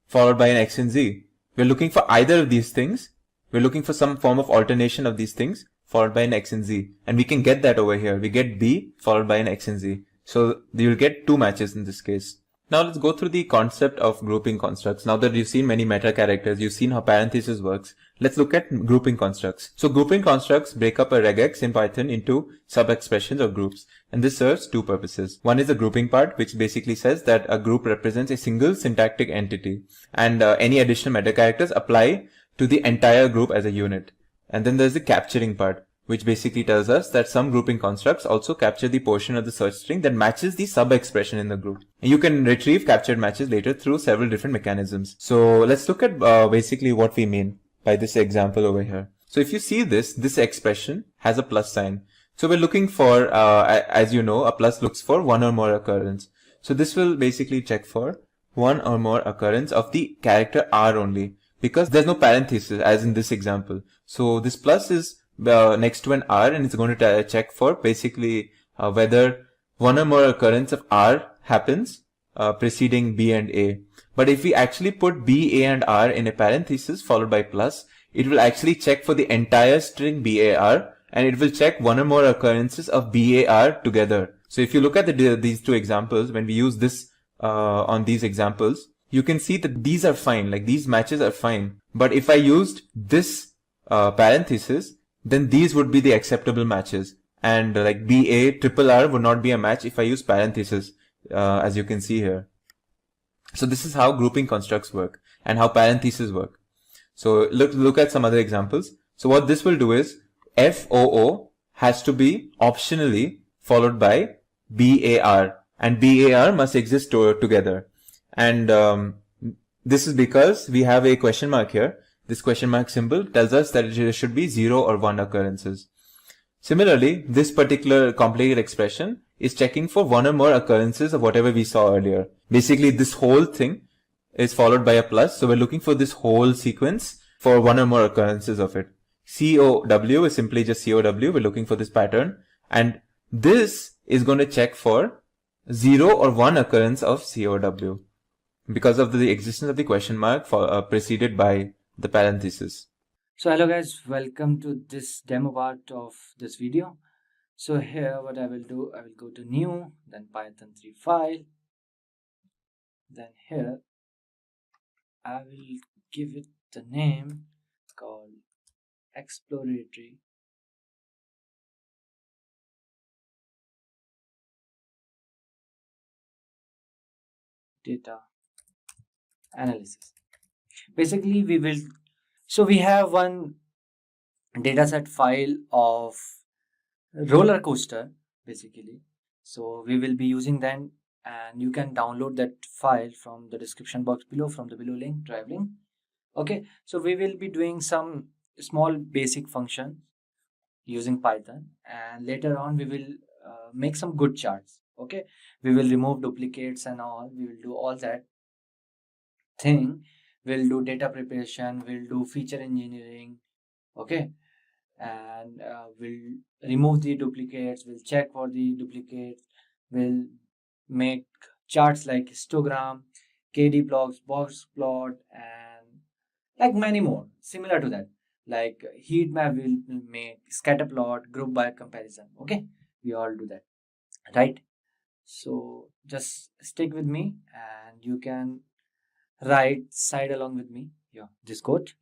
followed by an x and z. We're looking for either of these things. We're looking for some form of alternation of these things followed by an x and z. And we can get that over here. We get B followed by an x and z. So you'll get 2 matches in this case. Now let's go through the concept of grouping constructs. Now that you've seen many meta characters, you've seen how parenthesis works. Let's look at grouping constructs. So grouping constructs break up a regex in Python into sub-expressions or groups. And this serves 2 purposes. One is the grouping part, which basically says that a group represents a single syntactic entity. And any additional meta characters apply to the entire group as a unit. And then there's the capturing part, which basically tells us that some grouping constructs also capture the portion of the search string that matches the sub-expression in the group. And you can retrieve captured matches later through several different mechanisms. So let's look at basically what we mean by this example over here. So if you see this expression has a plus sign. So we're looking for, as you know, a plus looks for one or more occurrence. So this will basically check for one or more occurrence of the character R only, because there's no parenthesis as in this example. So this plus is next to an R, and it's going to check for basically whether one or more occurrence of R happens preceding B and A. But if we actually put B, A and R in a parenthesis followed by plus, it will actually check for the entire string BAR, and it will check one or more occurrences of BAR together. So if you look at these 2 examples, when we use this on these examples, you can see that these are fine, like these matches are fine. But if I used this parenthesis, then these would be the acceptable matches. And like BA triple R would not be a match if I use parenthesis, as you can see here. So this is how grouping constructs work and how parentheses work. So look at some other examples. So what this will do is FOO has to be optionally followed by BAR, and BAR must exist together. And this is because we have a question mark here. This question mark symbol tells us that there should be 0 or 1 occurrences. Similarly, this particular complicated expression is checking for one or more occurrences of whatever we saw earlier. Basically, this whole thing is followed by a plus. So we're looking for this whole sequence for one or more occurrences of it. COW is simply just COW. We're looking for this pattern. And this is going to check for 0 or 1 occurrence of COW because of the existence of the question mark preceded by the parenthesis. So hello guys, welcome to this demo part of this video. So here what I will do, I will go to new, then Python 3 file, then here I will give it the name called exploratory data analysis. Basically we have one dataset file of roller coaster basically. So we will be using and you can download that file from the description box below, from the below link, drive link. Okay, so we will be doing some small basic function using Python, and later on we will make some good charts. Okay, we will remove duplicates and all, we will do all that thing. We'll do data preparation, we'll do feature engineering. Okay, and we'll remove the duplicates, we'll check for the duplicates, we'll make charts like histogram, KD blocks, box plot, and like many more similar to that, like heat map will make, scatter plot, group by comparison. Okay, we all do that, right? So just stick with me and you can write side along with me this code.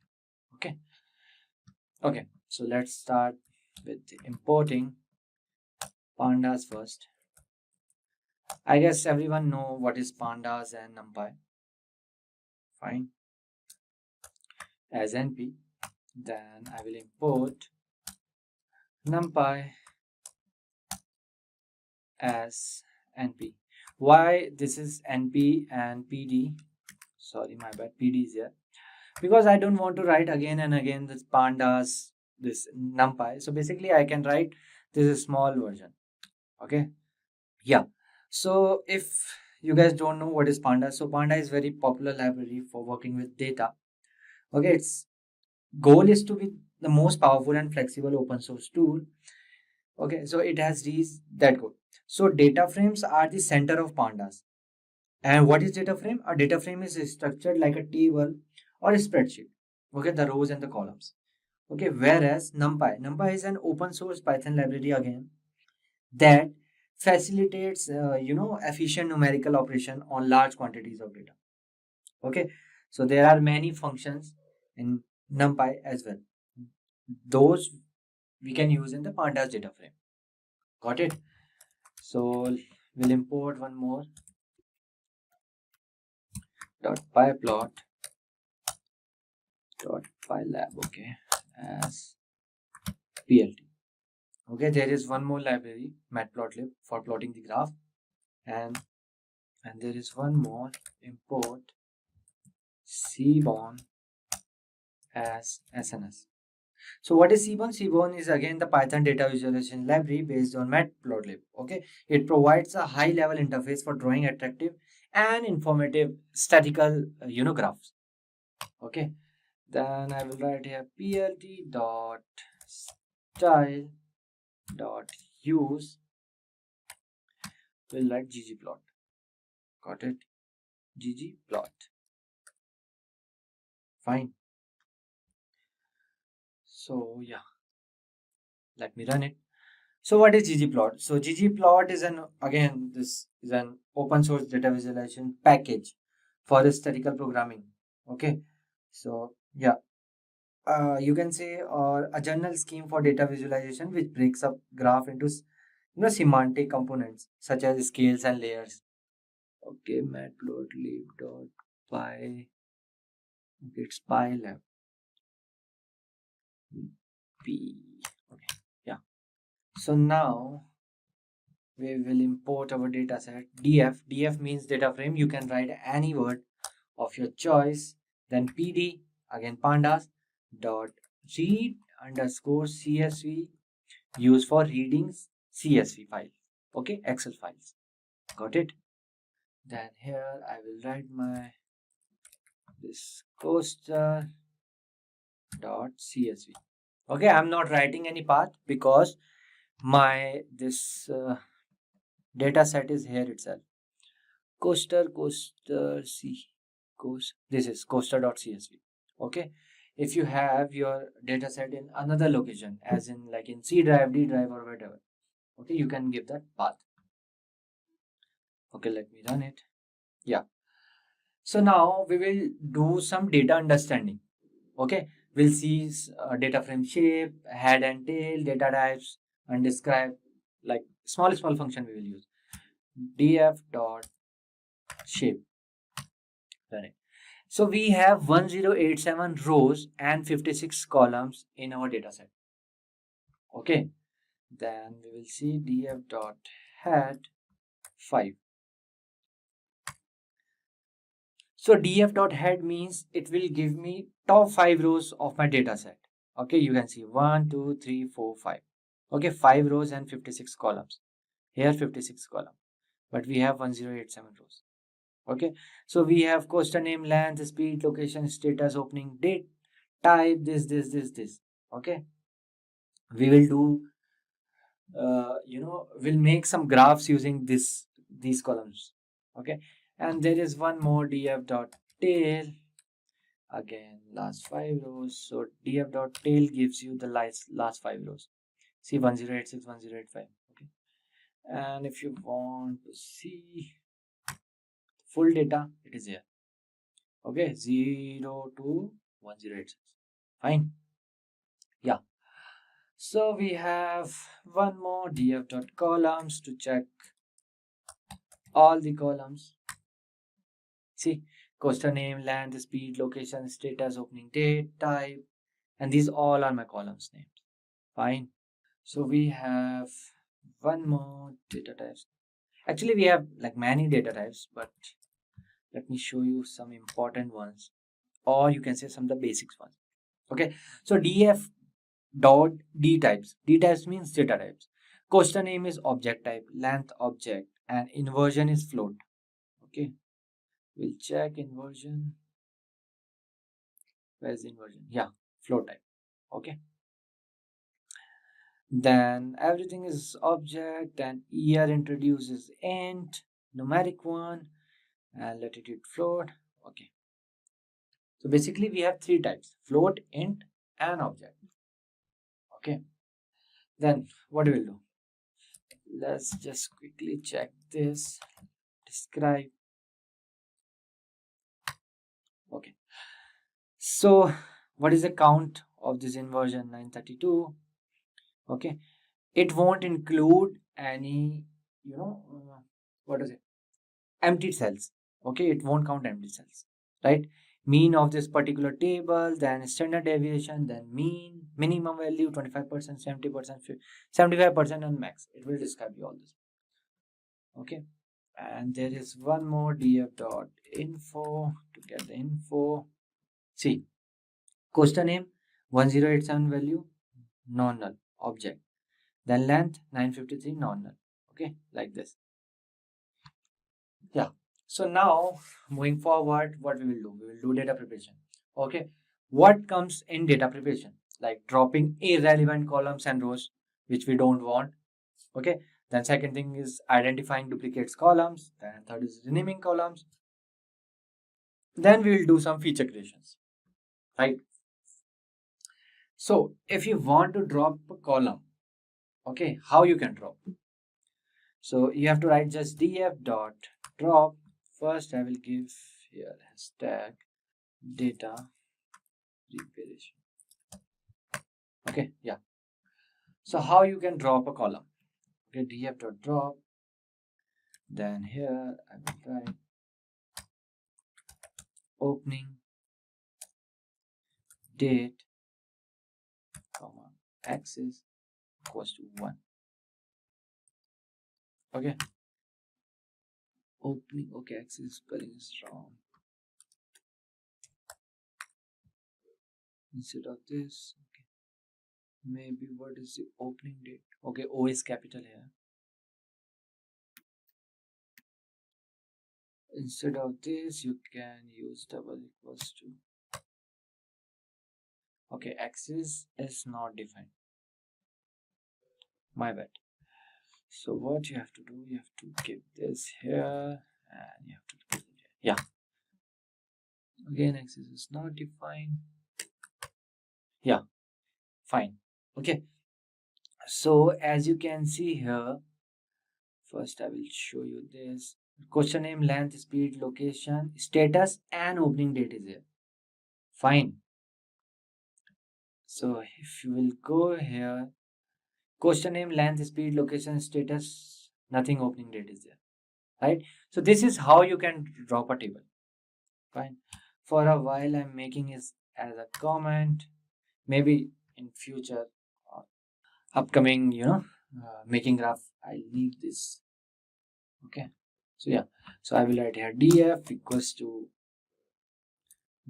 Okay, so let's start with importing pandas first. I guess everyone know what is pandas and numpy. Fine. As np, then I will import numpy as np. Why this is np and pd? Sorry, my bad, pd is here. Because I don't want to write again and again this pandas, this numpy. So basically I can write this small version. Okay. Yeah. So if you guys don't know what is Pandas, so Pandas is very popular library for working with data. Okay, its goal is to be the most powerful and flexible open source tool. Okay, so it has reached that goal. So data frames are the center of Pandas. And what is data frame? A data frame is structured like a table or a spreadsheet. Okay, the rows and the columns. Okay, whereas NumPy is an open source Python library again that facilitates efficient numerical operation on large quantities of data. Okay, so there are many functions in NumPy as well. Those we can use in the pandas data frame. Got it? So we'll import one more .pyplot .pylab, okay, as plt. Okay, there is one more library, matplotlib, for plotting the graph, and there is one more, import cbon as SNS. So what is cbon? Cbon is again the Python data visualization library based on matplotlib. Okay, it provides a high level interface for drawing attractive and informative statistical graphs. Okay, then I will write here plt dot style dot use, will write ggplot. Got it? ggplot. Fine. So yeah, let me run it. So what is ggplot? So ggplot is this is an open source data visualization package for statistical programming. Okay, so yeah, you can say, or a general scheme for data visualization which breaks up graph into semantic components such as scales and layers. Okay, matplotlib.py, it's pylab p. Okay, yeah. So now we will import our data set df. Df means data frame. You can write any word of your choice. Then pd, again pandas dot read underscore csv, used for reading csv file. Okay, excel files. Got it? Then here I will write my this coaster dot csv. Okay, I'm not writing any path because my this data set is here itself. Coaster this is coaster.csv. Okay, if you have your data set in another location, as in like in C drive, D drive, or whatever, okay, you can give that path. Okay, let me run it. Yeah, so now we will do some data understanding. Okay, we'll see data frame shape, head and tail, data types, and describe like small function we will use. df dot shape. Right. So we have 1087 rows and 56 columns in our data set. Okay, then we will see df dot head 5. So df.head means it will give me top 5 rows of my data set. Okay, you can see 1, 2, 3, 4, 5. Okay, 5 rows and 56 columns. Here 56 columns, but we have 1087 rows. Okay, so we have question name, length, speed, location, status, opening date, type, this. Okay, we will do we'll make some graphs using these columns. Okay, and there is one more df.tail, again last 5 rows. So df.tail gives you the last 5 rows. See 1086, 1085. Okay, and if you want to see full data, it is here. Okay, 0 to 1086. Fine. Yeah, so we have one more df.columns to check all the columns. See, question name, length, speed, location, status, opening date, type, and these all are my columns names. Fine. So we have one more data types. Actually, we have like many data types, but let me show you some important ones, or you can say some of the basics ones. Okay, so df dot d types. D types means data types. Question name is object type, length object, and inversion is float. Okay, we'll check inversion. Where's inversion? Yeah, float type. Okay, then everything is object, and year introduces int, numeric one, and latitude float. Okay, so basically we have 3 types: float, int, and object. Okay, then what we will do, let's just quickly check this. Describe. Okay, so what is the count of this inversion? 932. Okay, it won't include any what is it, empty cells. Okay, it won't count empty cells, right? Mean of this particular table, then standard deviation, then mean, minimum value 25%, 70%, 75%, and max. It will describe you all this. Okay, and there is one more df.info to get the info. See, question name 1087 value non-null object, then length 953 non-null. Okay, like this. Yeah, so now moving forward, what we will do, we will do data preparation. Okay, what comes in data preparation? Like dropping irrelevant columns and rows which we don't want. Okay, then second thing is identifying duplicates columns, then third is renaming columns, then we will do some feature creations, right? So if you want to drop a column, okay, how you can drop? So you have to write just df.drop. First I will give here hashtag data preparation. Okay, yeah. So how you can drop a column? Okay, df.drop. Then here I will write opening date, comma, axis equals to 1. Okay, opening, okay, axis spelling is wrong. Instead of this, okay, maybe what is the opening date? Okay, O is capital here. Instead of this, you can use double equals to. Okay, axis is not defined. My bad. So what you have to do, you have to keep this here and you have to keep it here. Yeah. Again, axis is not defined. Yeah, fine. Okay. So as you can see here, first I will show you this. Question name, length, speed, location, status, and opening date is here. Fine. So if you will go here, question name, length, speed, location, status, nothing, opening date is there, right? So this is how you can drop a table. Fine. For a while I'm making it as a comment. Maybe in future upcoming making graph I'll need this. Okay, so yeah, so I will write here df equals to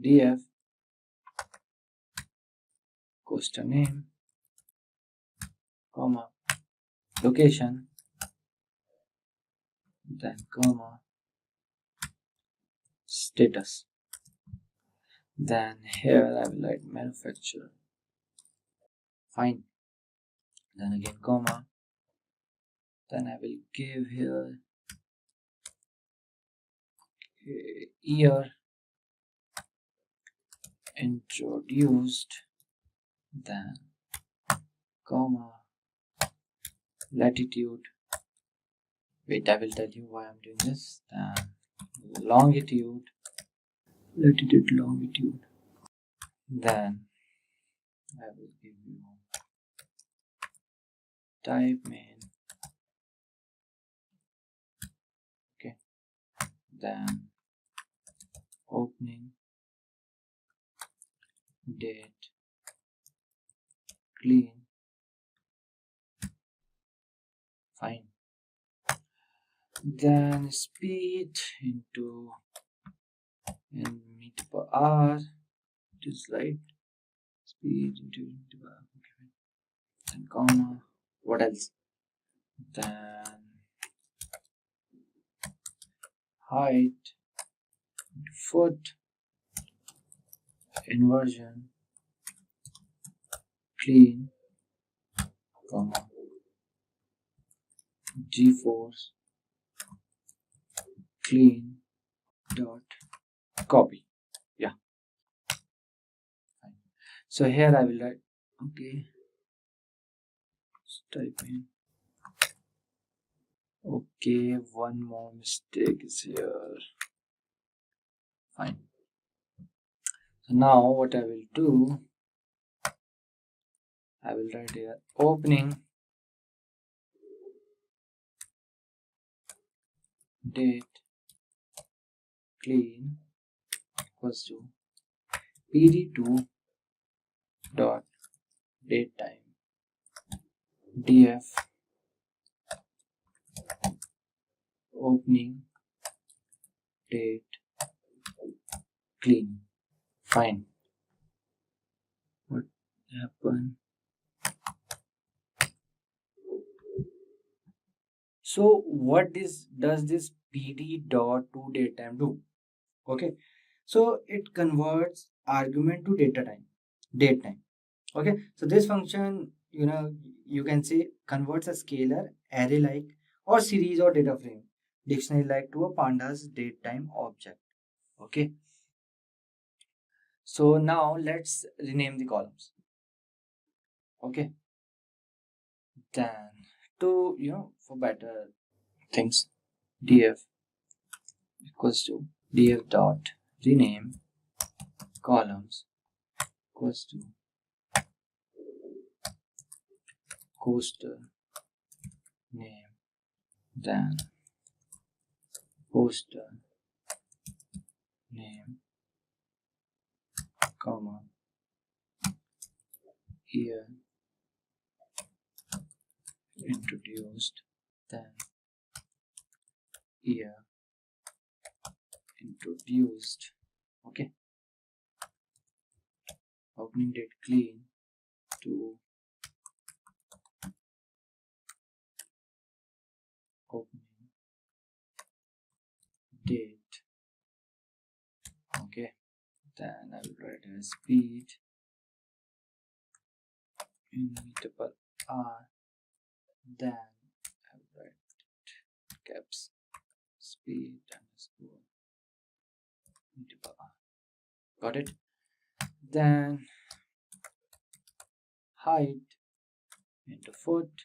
df coaster name, comma, location, then comma, status. Then here I will write manufacturer. Fine. Then again comma. Then I will give here year introduced, then comma, latitude. Wait, I will tell you why I'm doing this. Then longitude, latitude, longitude. Then I will give you type main. Okay. Then opening date clean. Fine. Then speed into in meter per hour. It is right. Speed into meter per hour. Okay. Then comma. What else? Then height into foot. Inversion clean, comma, g-force clean dot copy. Yeah. So here I will write, okay, type in. Okay, one more mistake is here. Fine. So now what I will do, I will write here opening date clean equals to pd2 dot date time df opening date clean. Fine. What happened? So what does this pd dot to date time do? Okay, so it converts argument to date time. Okay, so this function, you can say converts a scalar, array like, or series or data frame, dictionary like, to a pandas date time object. Okay, so now let's rename the columns. Okay, then to for better things, df equals to df dot rename columns equals to coaster name, then coaster name, comma, year introduced, then year introduced. Okay, opening date clean to opening date. Okay, then I will write as speed in meter per hour, then I will write caps speed underscore meter per hour. Got it? Then height into foot,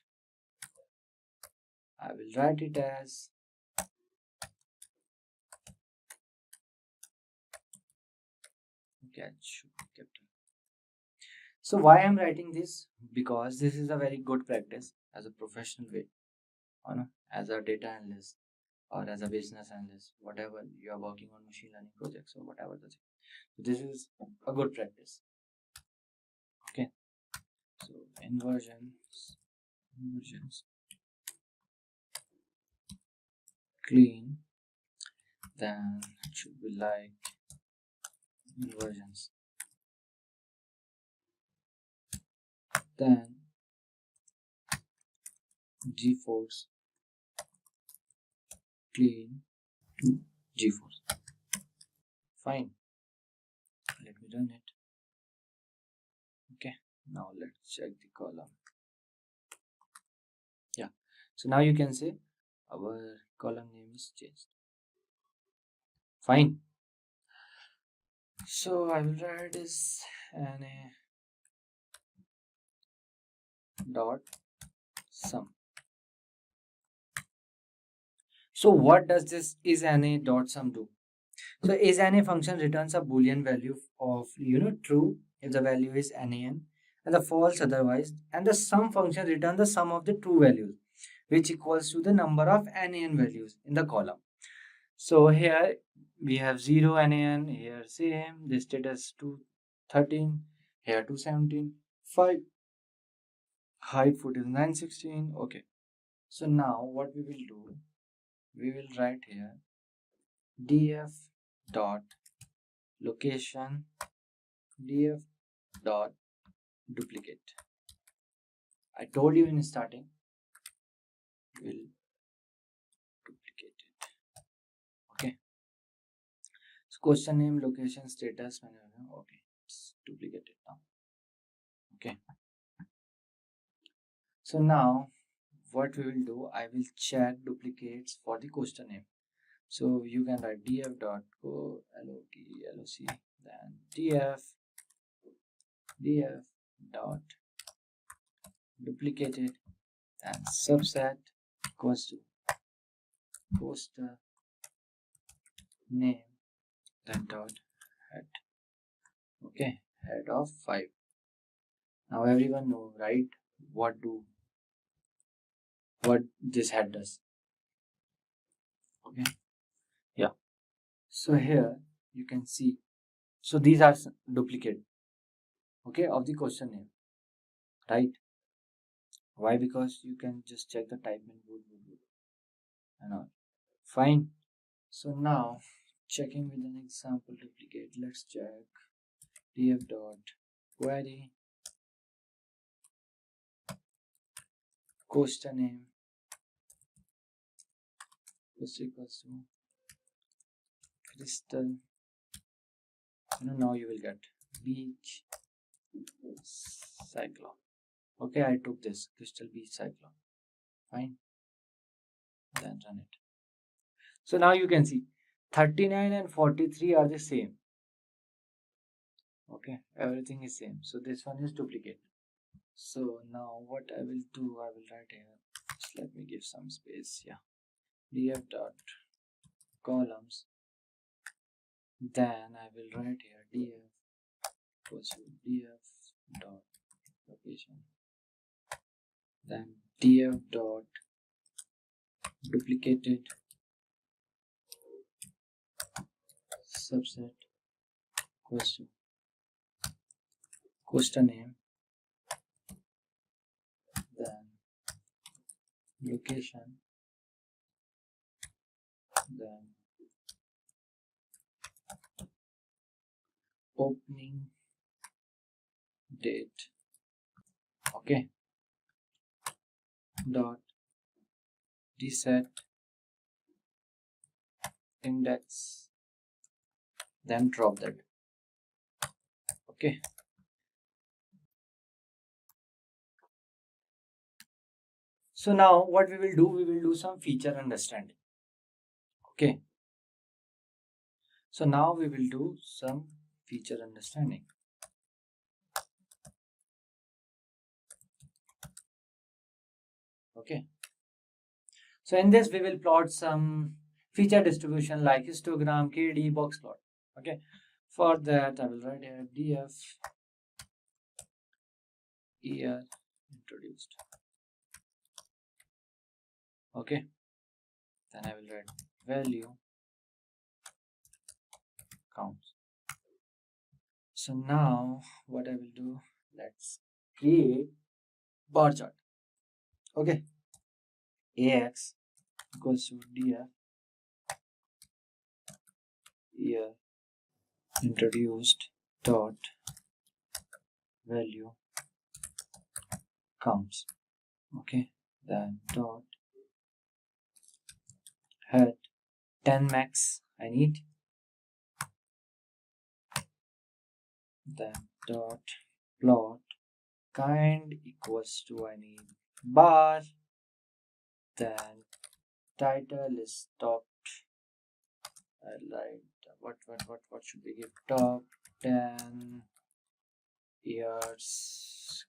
I will write it as should be capital. So why I'm writing this? Because this is a very good practice as a professional way, as a data analyst or as a business analyst, whatever you are working on machine learning projects or whatever the thing. So this is a good practice. Okay, so inversions clean, then it should be like inversions. Then G-force clean to G-force. Fine. Let me run it. Okay. Now let's check the column. Yeah. So now you can say our column name is changed. Fine. So I will write this NA dot sum. So what does this is NA dot sum do? So is NA function returns a boolean value of true if the value is NaN and the false otherwise, and the sum function returns the sum of the true values which equals to the number of NaN values in the column. So here we have 0 NaN, here same, this status 213, here 217, 5, height foot is 916. Okay, so now what we will do, we will write here df dot location df dot duplicate. I told you in starting we'll duplicate it. Okay, so question name, location, status, okay, it's duplicated now. Okay, so now what we will do, I will check duplicates for the question name. So you can write df dot go loc, then df dot duplicated and subset equals to poster name, then dot head. Okay, head of 5. Now everyone know, right, what this head does. Okay, yeah. So here you can see, so these are duplicate, okay, of the question name, right? Why? Because you can just check the type in bool and all. Fine. So now checking with an example duplicate, let's check df dot query question name is equals to crystal. Now you will get beach cyclone. Okay, I took this crystal beach cyclone. Fine, then run it. So now you can see 39 and 43 are the same. Okay, everything is same. So this one is duplicate. So now what I will do, I will write here, just let me give some space. Yeah, df dot columns, then I will write here df equals to df dot location, then df dot duplicated subset equals to question name, then location, then opening date. Okay, dot reset index, then drop that. Okay, so now what we will do, we will do some feature understanding. Okay, so now we will do some feature understanding. Okay, so in this we will plot some feature distribution like histogram, KD, box plot. Okay, for that I will write here df year introduced. Okay, then I will write value counts. So now what I will do, let's create bar chart. Okay, ax equals to df year introduced dot value counts. Okay, then dot head 10 max I need, then dot plot kind equals to I need bar, then title is top, like what should we give, top 10 years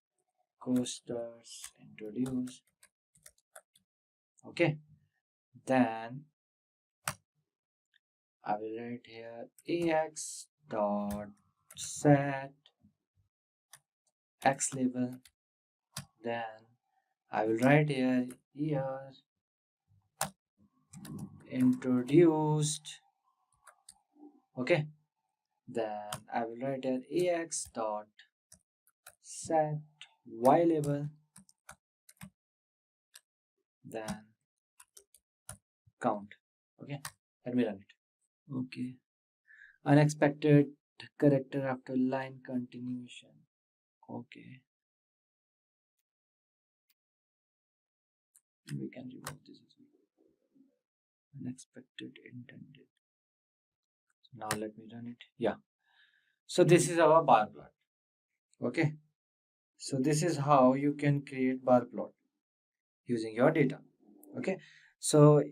coasters introduced. Okay, then I will write here ax dot set x label, then I will write here year introduced. Okay, then I will write here ax dot set y label, then count. Okay, let me run it. Okay, unexpected character after line continuation. Okay, we can remove this as well. Unexpected intended. Now let me run it. Yeah, so this is our bar plot. Okay, so this is how you can create bar plot using your data. Okay, so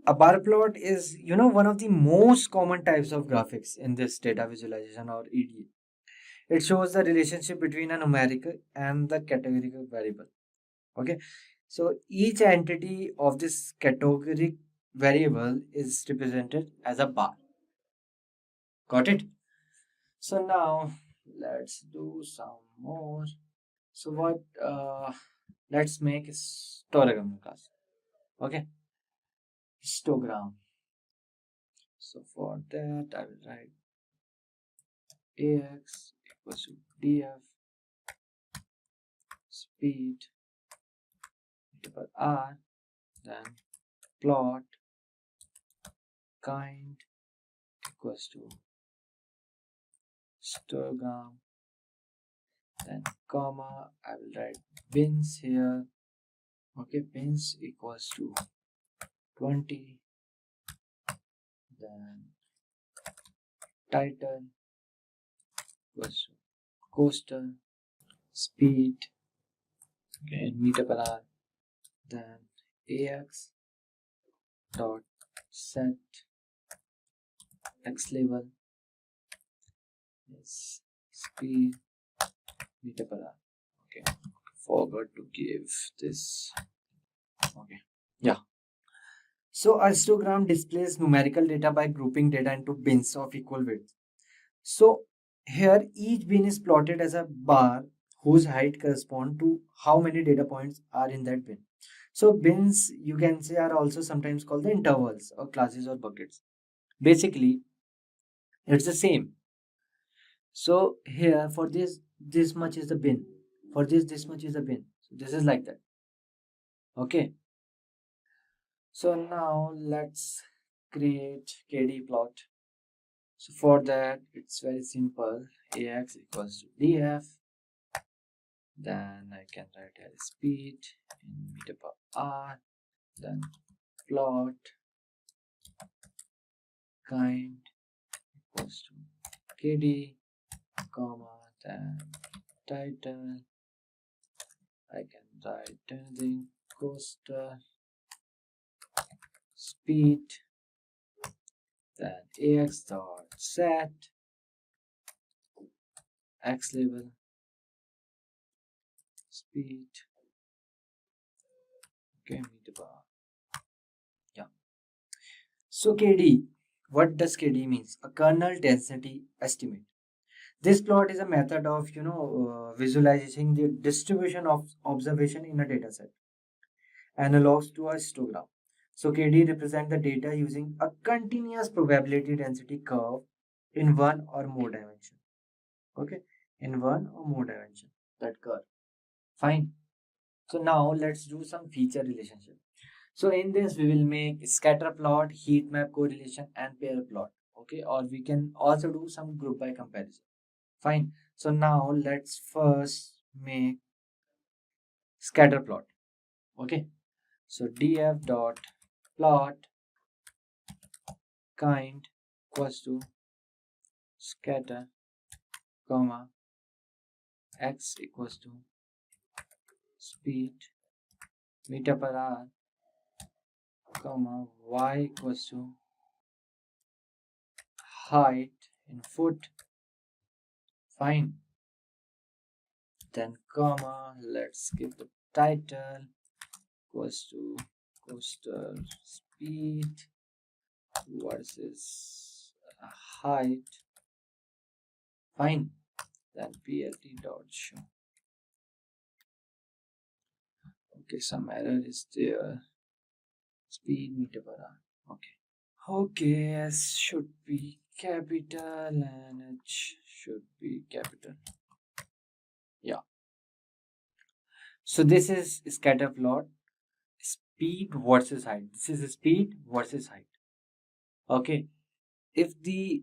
a bar plot is one of the most common types of graphics in this data visualization or EDA. It shows the relationship between a numerical and the categorical variable. Okay, so each entity of this categoric variable is represented as a bar. Got it? So now let's do some more. So what let's make a histogram class. Okay, histogram. So for that I will write ax equals to df speed multiple r, then plot kind equals to histogram, then comma I will write bins here. Okay, bins equals to 20, then title equals to coaster speed, okay, meter per hour, then ax dot set x level is speed meter per hour. Okay, forgot to give this. Okay, yeah. So a histogram displays numerical data by grouping data into bins of equal width. So here each bin is plotted as a bar whose height corresponds to how many data points are in that bin. So bins, you can say, are also sometimes called the intervals or classes or buckets. Basically, it's the same. So here for this much is the bin. For this much is the bin. So this is like that. Okay. So now let's create KD plot. So for that, it's very simple. Ax equals to df. Then I can write here speed in meter per hour. Then plot kind equals to KD, comma, then title. I can write anything, coaster speed, then ax dot set x level speed, okay, meter per hour. Yeah. So KD, what does KD means? A kernel density estimate. This plot is a method of visualizing the distribution of observation in a data set, analogs to a histogram. So KD represent the data using a continuous probability density curve in one or more dimension. Okay, in one or more dimension, that curve. Fine. So now let's do some feature relationship. So in this we will make scatter plot, heat map correlation and pair plot. Okay, or we can also do some group by comparison. Fine. So now let's first make scatter plot. Okay, so df dot plot kind equals to scatter comma x equals to speed meter per hour comma y equals to height in foot. Fine. Then comma, let's give the title equals to coaster speed versus height. Fine. Then plt dot show. Okay, some error is there. Speed meter per hour. Okay. Okay, S should be capital and H should be capital. Yeah. So this is scatter plot, speed versus height. This is speed versus height. Okay. If the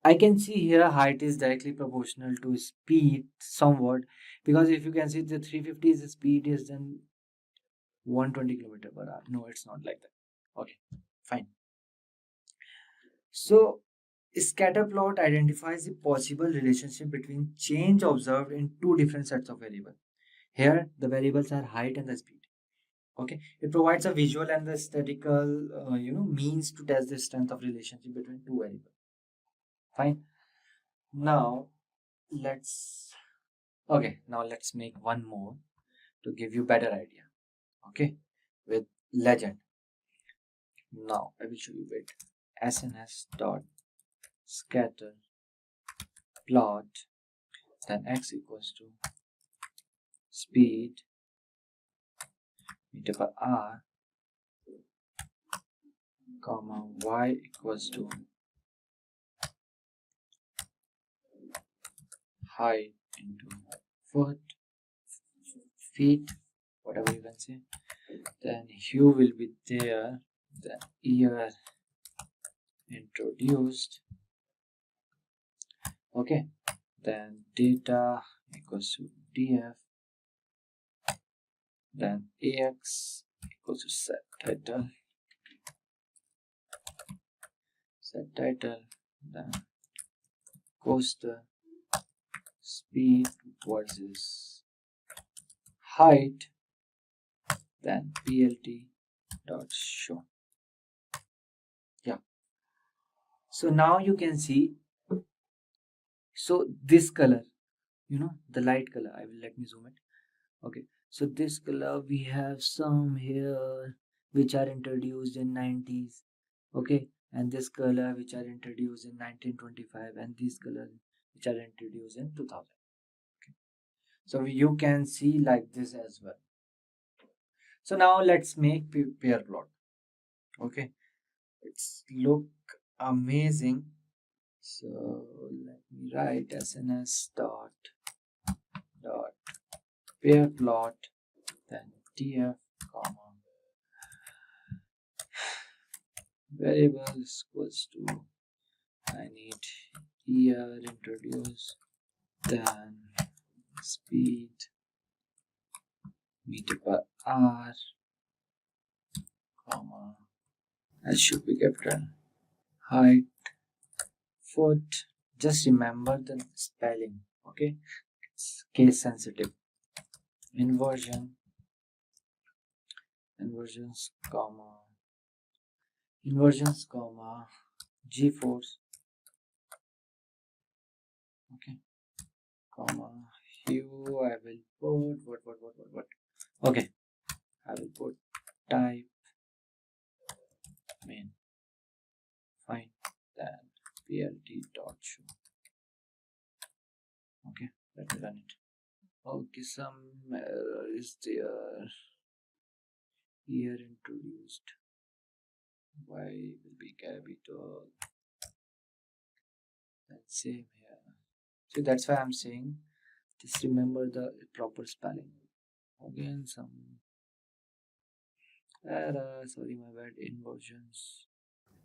I can see here height is directly proportional to speed somewhat, because if you can see the 350's speed is then 120 km per hour. No, it's not like that. Okay, fine. So scatter plot identifies the possible relationship between change observed in two different sets of variables. Here the variables are height and the speed. Okay, it provides a visual and the statistical means to test the strength of relationship between two variables. Fine. Now let's make one more to give you better idea. Okay, with legend. Now I will show you with sns dot scatter plot, then x equals to speed meter per hour comma y equals to height into foot feet, whatever you can say. Then hue will be there, then year introduced. Okay, then data equals to df, then ax equals to set title, then coaster speed versus height, then plt dot show. Yeah, so now you can see, so this color, the light color, let me zoom it. Okay, so this color we have some here which are introduced in 90s. Okay, and this color which are introduced in 1925, and these color which are introduced in 2000. Okay, so you can see like this as well. So now let's make pair plot. Okay, it's look amazing. So let me write sns dot pair plot, then df comma variables equals to, I need year introduce, then speed meter per hour comma that should be capital, height foot. Just remember the spelling. Okay, it's case sensitive. Inversions comma g-force, okay, comma hue. I will put what okay, I will put type main. Fine, then plt dot show. Okay, let me run it. Okay, some error is there. Here introduced, y will be capital, and same here. So that's why I'm saying just remember the proper spelling. Again some error, sorry, my bad. Inversions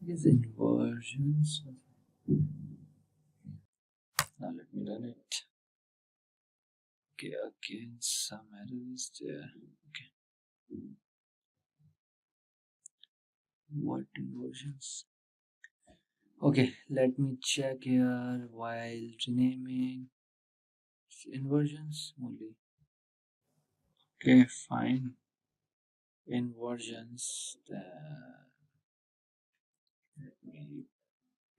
is inversions. Now let me run it. Okay, again some errors there. Okay, what inversions? Okay, let me check here while renaming inversions only. Okay, fine. Inversions. Let me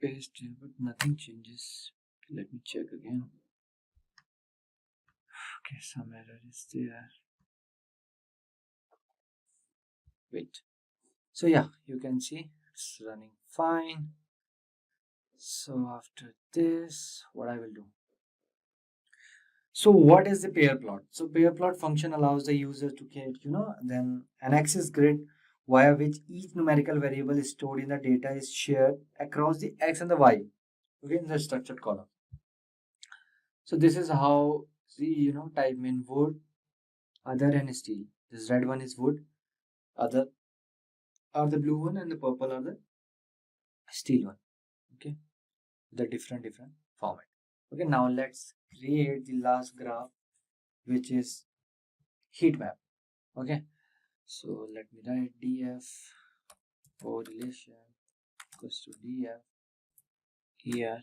paste here, but nothing changes. Let me check again. Okay, some error is there. Wait. So yeah, you can see it's running fine. So after this, what I will do? So what is the pair plot? So pair plot function allows the user to create, then an axis grid via which each numerical variable stored in the data is shared across the x and the y, okay, in the structured column. So this is how the type in wood, other and steel. This red one is wood, other are the blue one, and the purple are the steel one. Okay, the different format. Okay, now let's create the last graph, which is heat map. Okay, so let me write df correlation equals to df here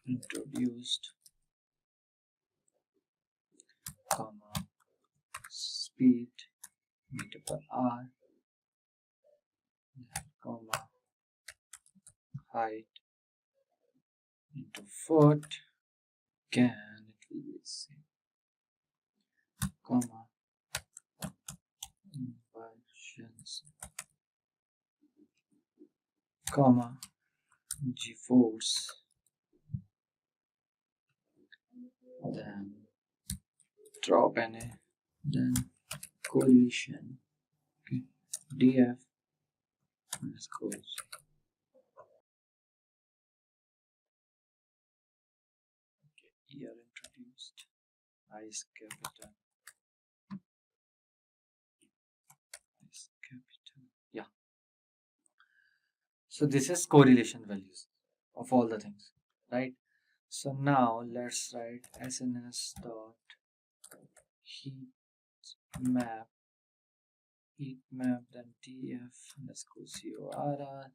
introduced comma speed meter per hour comma height into foot. Again it will be the same, comma inversions comma g-force, then drop NA, then correlation. Okay, df underscore here introduced ice capital, yeah. So this is correlation values of all the things, right? So now let's write SNS dot heat map then tf underscore corr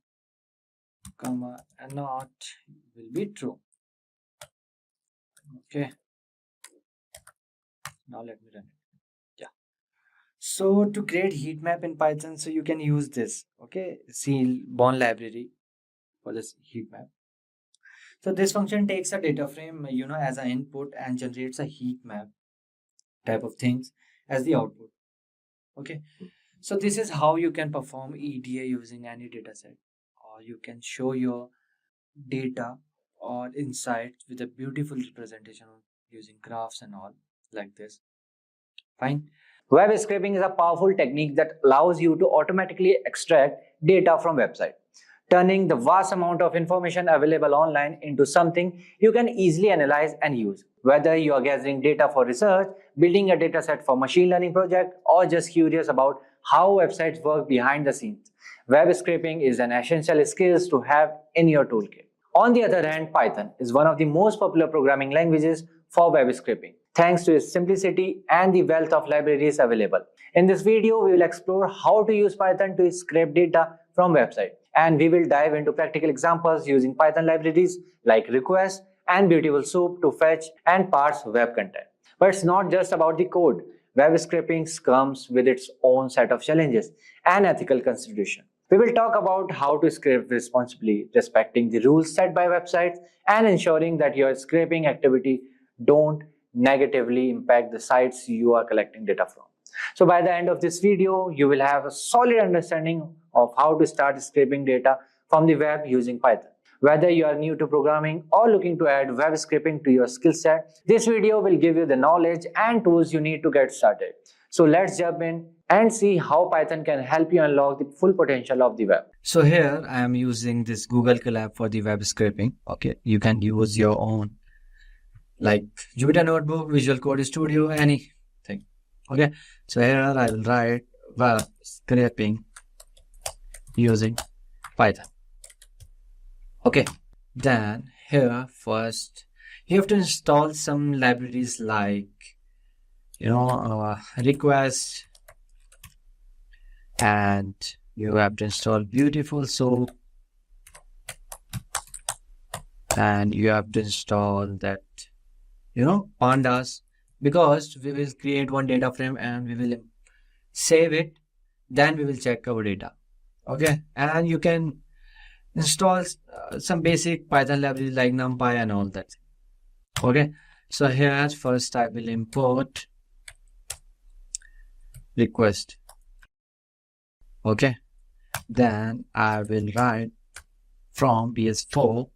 comma and not will be true. Okay, now let me run it. Yeah, so to create heat map in Python, so you can use this, okay, Sealborn library for this heat map. So this function takes a data frame as an input and generates a heat map type of things as the output. Okay, so this is how you can perform EDA using any data set, or you can show your data or insights with a beautiful representation using graphs and all like this. Fine. Web scraping is a powerful technique that allows you to automatically extract data from website, turning the vast amount of information available online into something you can easily analyze and use. Whether you are gathering data for research, building a dataset for machine learning project, or just curious about how websites work behind the scenes, web scraping is an essential skill to have in your toolkit. On the other hand, Python is one of the most popular programming languages for web scraping, thanks to its simplicity and the wealth of libraries available. In this video, we will explore how to use Python to scrape data from websites, and we will dive into practical examples using Python libraries like request and beautiful soup to fetch and parse web content. But it's not just about the code. Web scraping comes with its own set of challenges and ethical considerations. We will talk about how to scrape responsibly, respecting the rules set by websites, and ensuring that your scraping activity don't negatively impact the sites you are collecting data from. So by the end of this video, you will have a solid understanding of how to start scraping data from the web using Python. Whether you are new to programming or looking to add web scraping to your skill set, this video will give you the knowledge and tools you need to get started. So let's jump in and see how Python can help you unlock the full potential of the web. So here I am using this Google Colab for the web scraping. Okay, you can use your own like Jupyter Notebook, Visual Code Studio, anything. Okay, so here I will write web scraping using Python. Okay, then here first you have to install some libraries like request, and you have to install beautiful soup, and you have to install that pandas, because we will create one data frame and we will save it, then we will check our data. Okay, and you can install some basic Python libraries like NumPy and all that. Okay, so here first I will import request. Okay, then I will write from PS4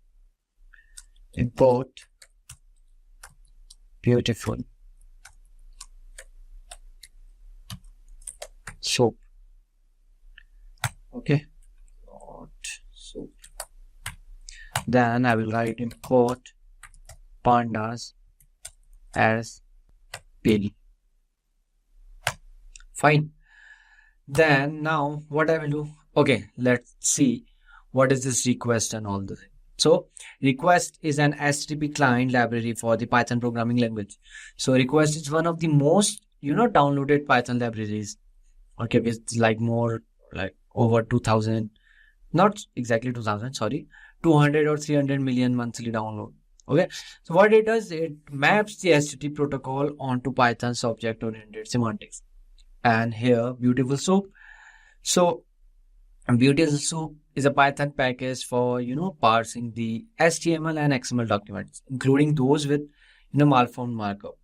import beautiful soup. Okay, soup. Then I will write import pandas as PD. Fine. Then now what I will do, okay, let's see what is this request and all this. So request is an HTTP client library for the Python programming language. So request is one of the most downloaded Python libraries. Okay, with like over 2000, not exactly 2000, sorry, 200 or 300 million monthly download. Okay, so what it does, it maps the HTTP protocol onto Python's object-oriented semantics. And here, beautiful soup. So beautiful soup is a Python package for parsing the HTML and XML documents, including those with malformed markup.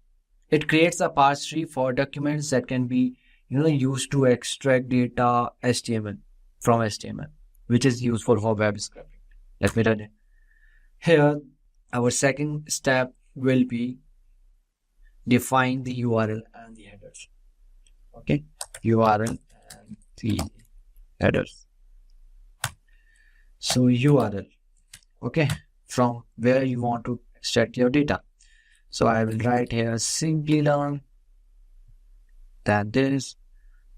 It creates a parse tree for documents that can be used to extract data HTML from HTML, which is useful for web scraping. Let me run it. Here, our second step will be define the URL and the headers. Okay, URL and the headers. So URL, okay, from where you want to extract your data. So I will write here Simplilearn, then this.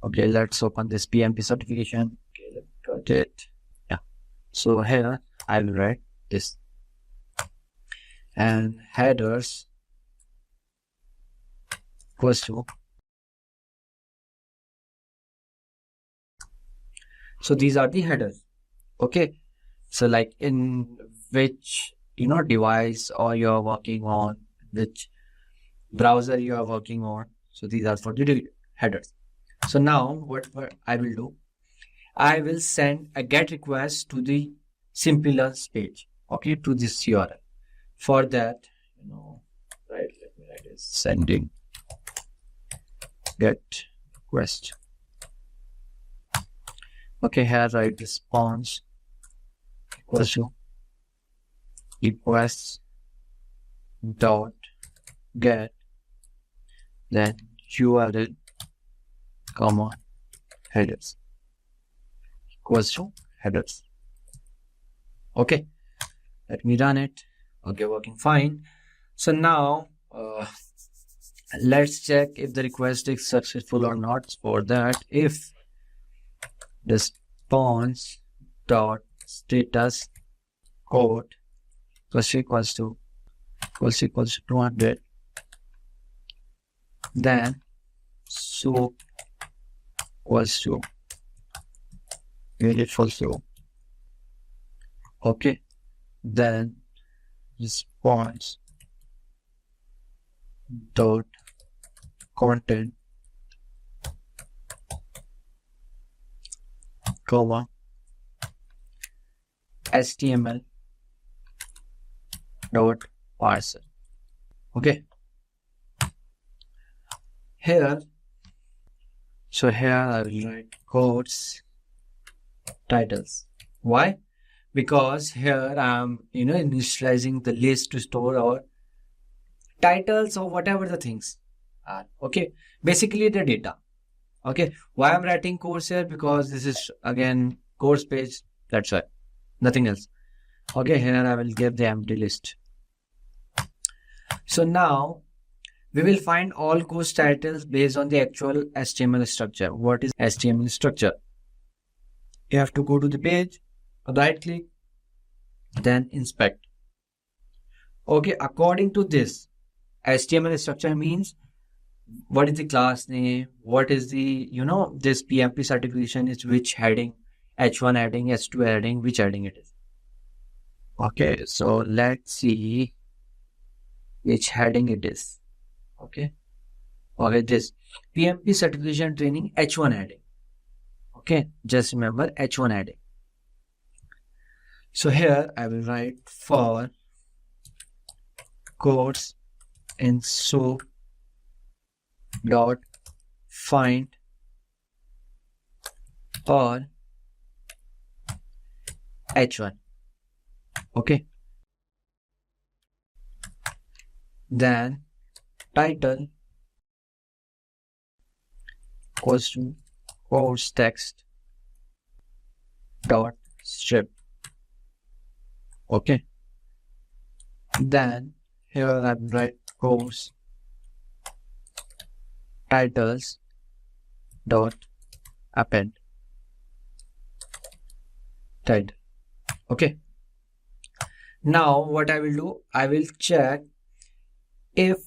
Okay, let's open this PMP certification. Okay, let's cut it. Yeah. So here I will write this. And headers equals to. So these are the headers. Okay. So like in which device or you are working on, which browser you are working on. So these are for the headers. So now what I will do, I will send a GET request to the Simplilearn page. Okay, to this URL. For that, right, let me write this, sending GET request. Okay, here write response equals to requests dot get, then URL comma headers equals to headers. Okay, let me run it. Okay, working fine. So now let's check if the request is successful or not. For that, if response dot status code equals to 200, then soup equals to beautiful soup. Okay, then response dot content comma HTML dot parser. Okay, here, so here I will write codes titles. Why? Because here I'm initializing the list to store our titles or whatever the things are. Okay, basically the data. Okay, why I'm writing course here? Because this is again course page, that's why, nothing else. Okay, here I will give the empty list. So now we will find all course titles based on the actual HTML structure. What is HTML structure? You have to go to the page, right click, then inspect. Okay, according to this, HTML structure means what is the class name, what is the, this PMP certification is which heading, H1 heading, H2 heading, which heading it is. Okay, so let's see which heading it is. Okay, this PMP certification training H1 heading. Okay, just remember H1 heading. So here I will write for course info dot find or H1. Okay, then title equals to course text dot strip. Okay, then here I will write course titles dot append title. Okay, now what I will do, I will check if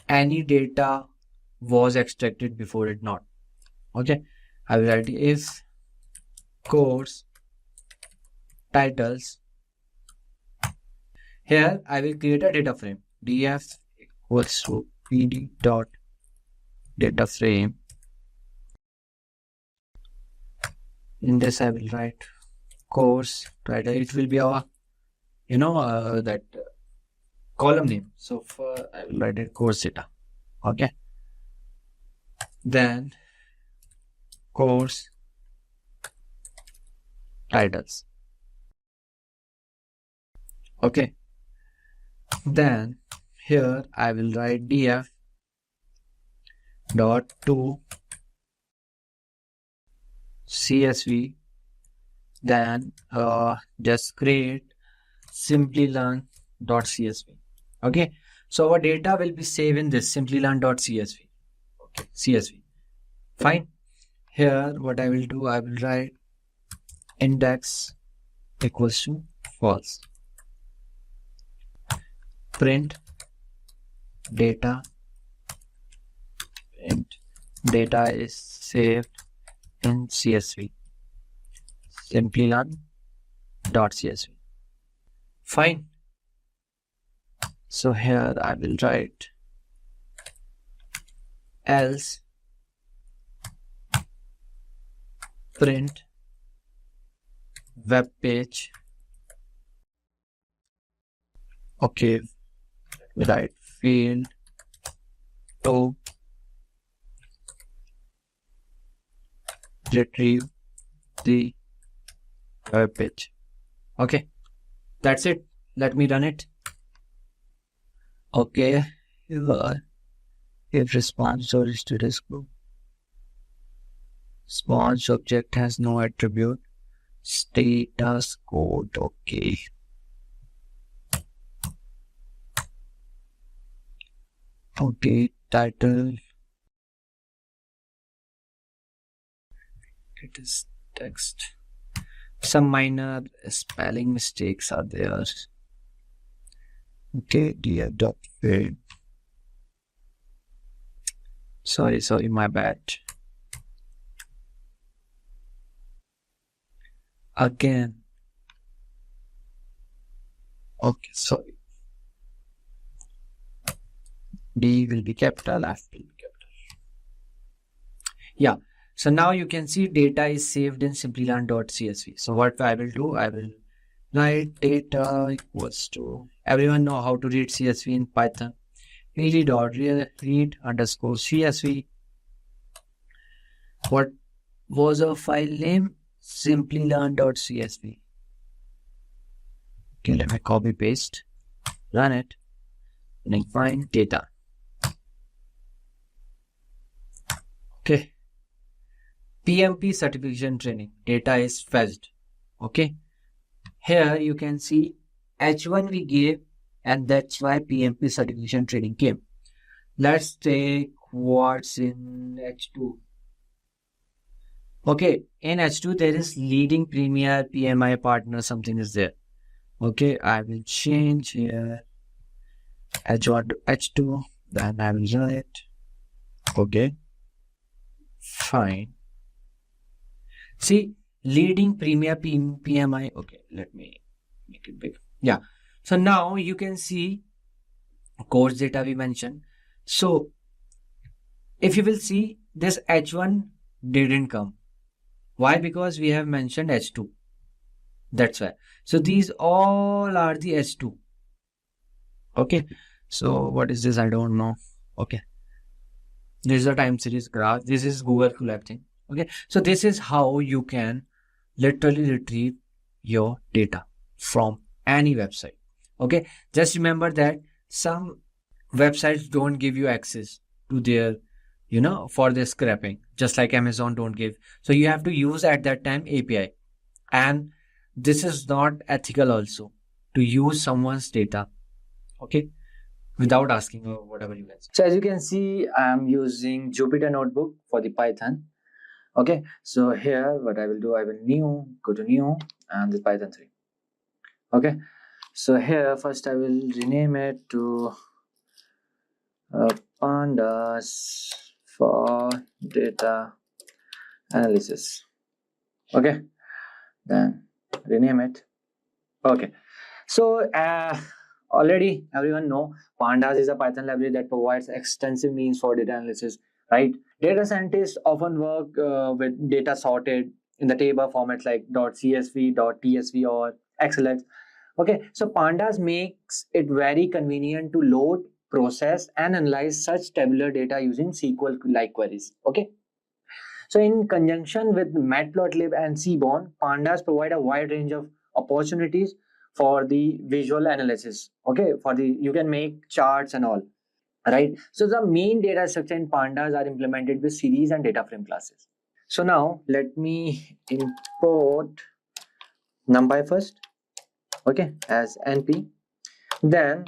any data was extracted before it not. Okay, I will write if course titles. Here I will create a data frame, df equals to pd dot data frame. In this I will write course title. It will be our that column name. So for I will write it course data. Okay, then course titles. Okay, then here I will write df dot to CSV, then just create Simplilearn.csv. Okay, so our data will be saved in this Simplilearn.csv. Okay, CSV. Fine. Here what I will do, I will write index equals to false. Print data, and data is saved in CSV, Simplilearn.csv. Fine. So here I will write else print web page. Okay, write field to retrieve the web page. Okay, that's it. Let me run it. Okay, if response or status group, response object has no attribute, status code. Okay, title, it is text. Some minor spelling mistakes are there. Okay, df dot field. Sorry, my bad. Again. Okay, sorry. D will be capital, F will be capital. Yeah. So now you can see data is saved in Simplilearn.csv. So what I will do, I will write data equals to, everyone know how to read CSV in Python. read underscore CSV. What was our file name? Simplilearn.csv. Okay, let me copy paste, run it, and then find data. Okay. PMP certification training data is fetched. Okay, here you can see H1 we gave, and that's why PMP certification training came. Let's take what's in H2. Okay, in H2 there is leading premier PMI partner, something is there. Okay, I will change here H1 to H2, then I will write. Okay, fine. See, leading premier PMI. Okay, let me make it big. Yeah, so now you can see course data we mentioned. So if you will see, this H1 didn't come. Why? Because we have mentioned H2. That's why. So these all are the H2. Okay. So what is this? I don't know. Okay. This is a time series graph. This is Google Colab thing. Okay. So this is how you can literally retrieve your data from any website. Okay. Just remember that some websites don't give you access to their, for their scraping, just like Amazon don't give. So you have to use at that time API. And this is not ethical also to use someone's data. Okay. Without asking or whatever you guys. So as you can see, I'm using Jupyter Notebook for the Python. Okay, so here what I will do, I will go to new and the Python 3. Okay, so here first I will rename it to Pandas for data analysis. Okay, then rename it. Okay, so already everyone know Pandas is a Python library that provides extensive means for data analysis, right? Data scientists often work with data sorted in the table formats like .csv, .tsv or XLX. Okay, so Pandas makes it very convenient to load, process and analyze such tabular data using SQL-like queries. Okay, so in conjunction with Matplotlib and Seaborn, Pandas provide a wide range of opportunities for the visual analysis. Okay, you can make charts and all, right? So the main data structure in Pandas are implemented with series and data frame classes. So now let me import NumPy first, okay, as NP. Then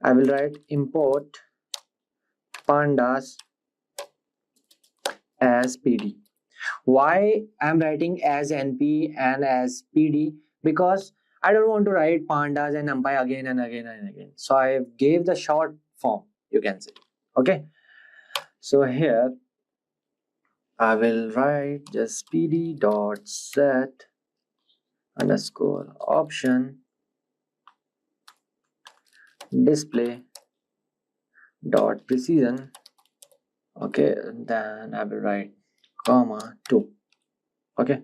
I will write import Pandas as PD. Why I'm writing as NP and as PD? Because I don't want to write Pandas and NumPy again and again and again. So I gave the short form, you can say. Okay. So here I will write just PD dot set underscore option display dot precision. Okay, then I will write comma 2. Okay,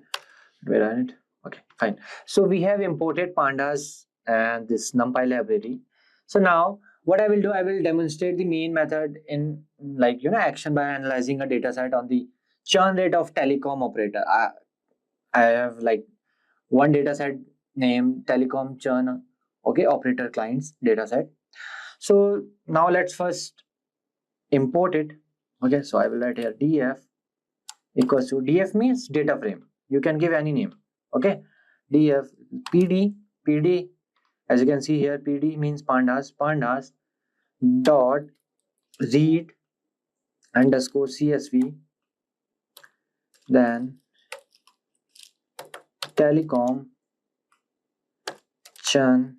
where are it? Okay, fine. So we have imported Pandas and this NumPy library. So now what I will do, I will demonstrate the main method in action by analyzing a data set on the churn rate of telecom operator. I have one data set named telecom churn, okay, operator clients data set. So now let's first import it. Okay, so I will write here df equals to, df means data frame. You can give any name. Okay, df pd, as you can see here, pd means pandas dot read underscore csv, then telecom churn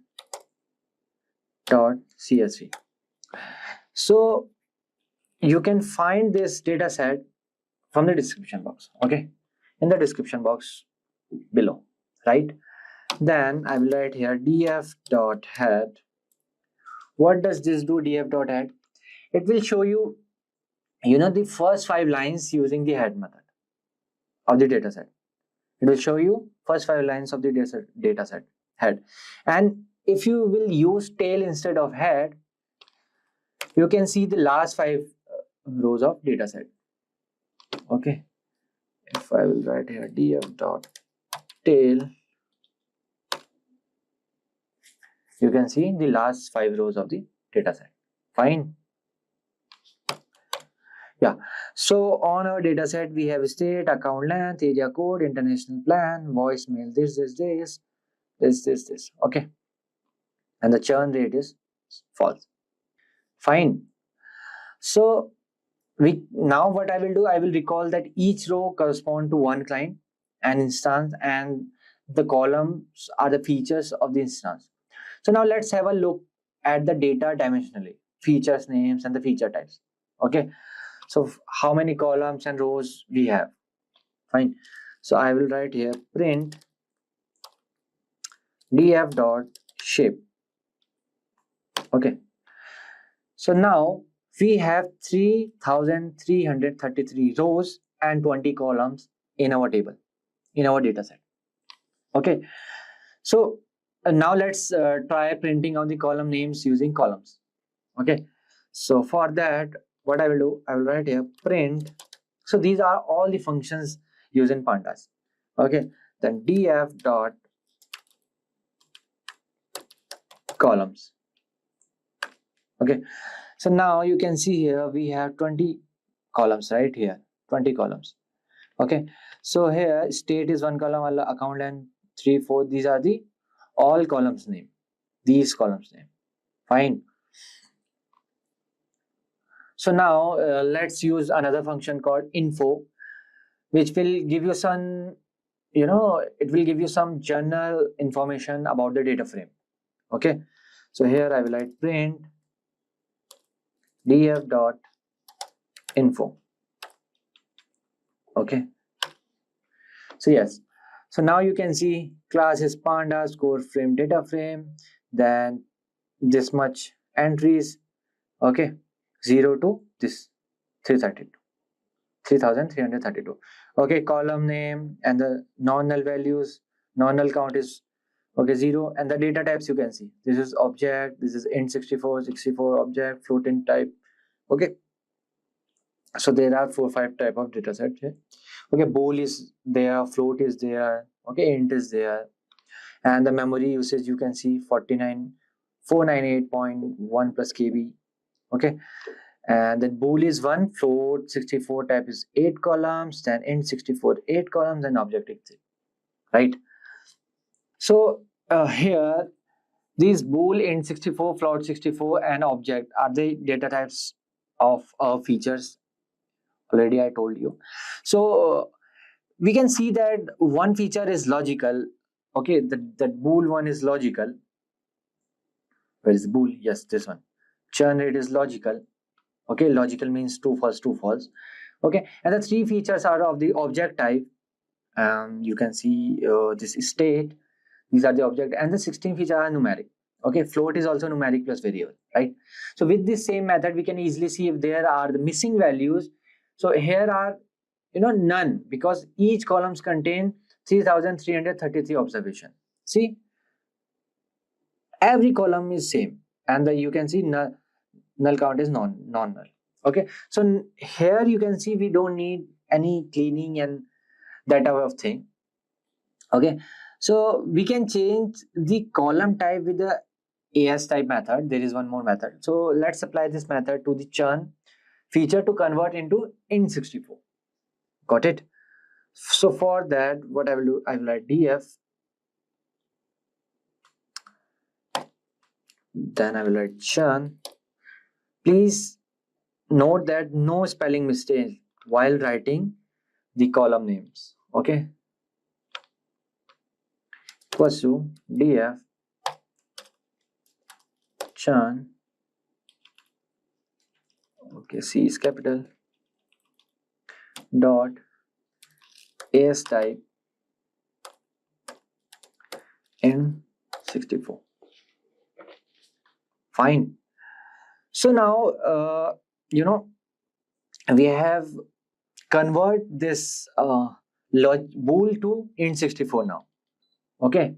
dot csv. So you can find this data set from the description box. Okay, in the description box below, right? Then I will write here df dot head. What does this do, df dot head? It will show you, the first 5 lines using the head method of the data set. It will show you first 5 lines of the data set head. And if you will use tail instead of head, you can see the last 5 rows of data set. Okay, if I will write here df dot tail, you can see the last 5 rows of the data set. Fine. Yeah, so on our data set we have state, account length, area code, international plan, voicemail, this. Okay, and the churn rate is false. Fine. So now what I will do, I will recall that each row correspond to one client, an instance, and the columns are the features of the instance. So now let's have a look at the data dimensionally, features, names, and the feature types. Okay, so how many columns and rows we have? Fine. So I will write here print df dot shape. Okay. So now we have 3,333 rows and 20 columns in our table, in our data set. Okay. So now let's try printing on the column names using columns. Okay. So for that, what I will do, I will write here print. So these are all the functions used in Pandas. Okay. Then df dot columns. Okay. So now you can see here we have 20 columns right here, 20 columns. Okay. So here state is one column, account and 3, 4. These are the all columns name. These columns name. Fine. So now let's use another function called info, which will give you some, it will give you some general information about the data frame. Okay. So here I will write print df dot info. Okay. So yes. So now you can see class is Pandas core frame data frame, then this much entries. Okay. 0 to this 3,332. Okay, column name and the non-null values. Non-null count is 0, and the data types you can see. This is object, this is int64, 64 object, floating type. Okay. So there are 4-5 type of data sets here. Okay, bool is there, float is there, okay, int is there, and the memory usage you can see 498.1 plus KB. Okay, and then bool is 1, float 64 type is 8 columns, then int 64 8 columns, and object is 3, right? So here these bool, int 64, float 64, and object are the data types of features. Already I told you. So we can see that one feature is logical. Okay, that bool one is logical. Where is bool? Yes, this one. Churn rate is logical. Okay, logical means true, false, true, false. Okay, and the 3 features are of the object type. You can see this state. These are the object, and the 16 features are numeric. Okay, float is also numeric plus variable, right? So with this same method, we can easily see if there are the missing values. So here are, none, because each columns contain 3,333 observation. See, every column is same, and you can see null count is non-null. Okay, so here you can see we don't need any cleaning and that type of thing. Okay, so we can change the column type with the AS type method. There is one more method. So let's apply this method to the churn feature to convert into int64. Got it? So for that, what I will do, I will write df, then I will write churn. Please note that no spelling mistake while writing the column names. Okay, equals to df churn. Okay, C is capital dot AS type int64. Fine. So now we have convert this bool to int64 now. Okay,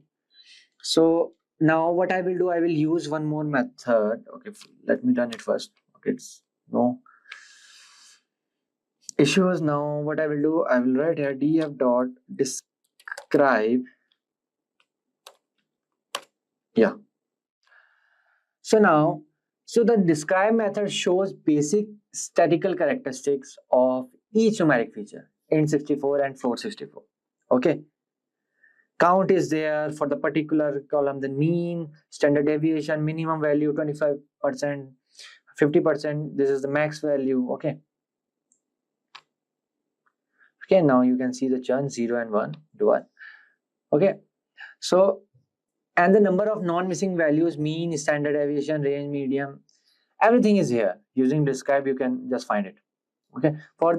so now what I will do, I will use one more method. Okay, let me run it first. Okay, it's no issues. Now what I will do, I will write here df dot describe. Yeah. So now, so the describe method shows basic statistical characteristics of each numeric feature, int64 and float64. Okay. Count is there for the particular column, the mean, standard deviation, minimum value 25%, 50%. This is the max value. Okay. Okay, now you can see the churn 0 and 1 to 1. Okay, so and the number of non-missing values, mean, standard deviation, range, median, everything is here. Using describe, you can just find it. Okay, for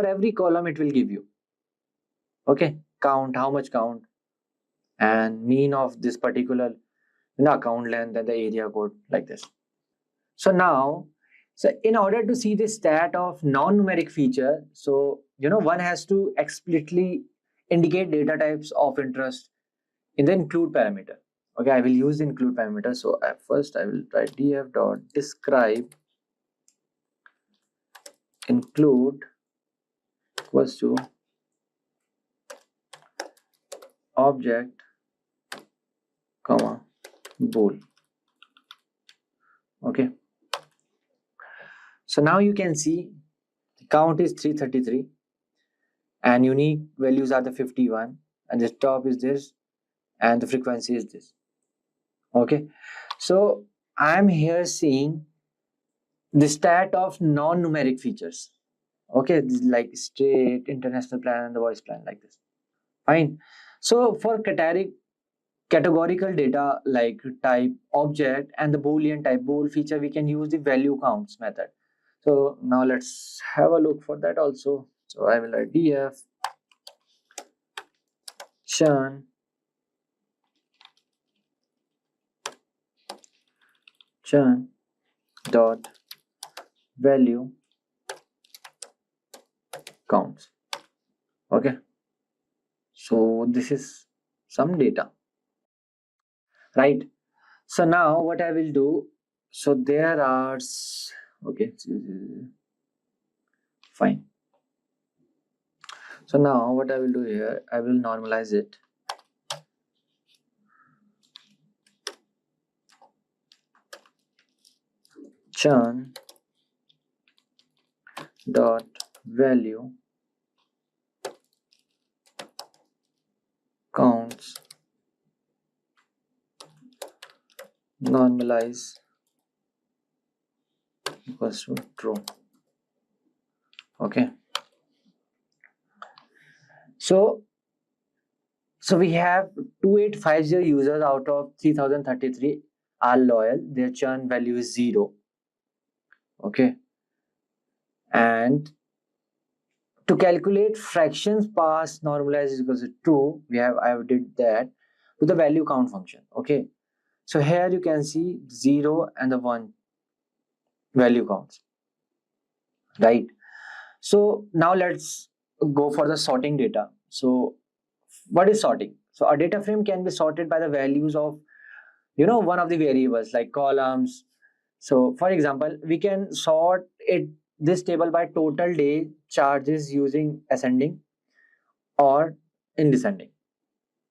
every column it will give you, okay, count, how much count, and mean of this particular account length and the area code, like this. So now, so in order to see the stat of non-numeric feature, so one has to explicitly indicate data types of interest in the include parameter. Okay, I will use the include parameter. So at first I will write df dot describe include equals to object comma bool. Okay, so now you can see the count is 333 and unique values are the 51, and the top is this and the frequency is this. Okay, so I'm here seeing the stat of non-numeric features. Okay, like state, international plan, and the voice plan, like this. Fine. So for categorical data like type, object, and the Boolean type bool feature, we can use the value counts method. So now let's have a look for that also. So I will write df churn dot value counts. Okay, so this is some data, right? So now what I will do, so there are, okay, fine. So now what I will do here, I will normalize it. Churn dot value counts normalize equals to true. Okay, so we have 2850 users out of 3033 are loyal. Their churn value is 0. Okay, and to calculate fractions pass normalize is equals to true, I have did that to the value count function. Okay, so here you can see 0 and the 1 value counts, right? So now let's go for the sorting data. So what is sorting? So a data frame can be sorted by the values of one of the variables like columns. So for example, we can sort this table by total day charges using ascending or in descending,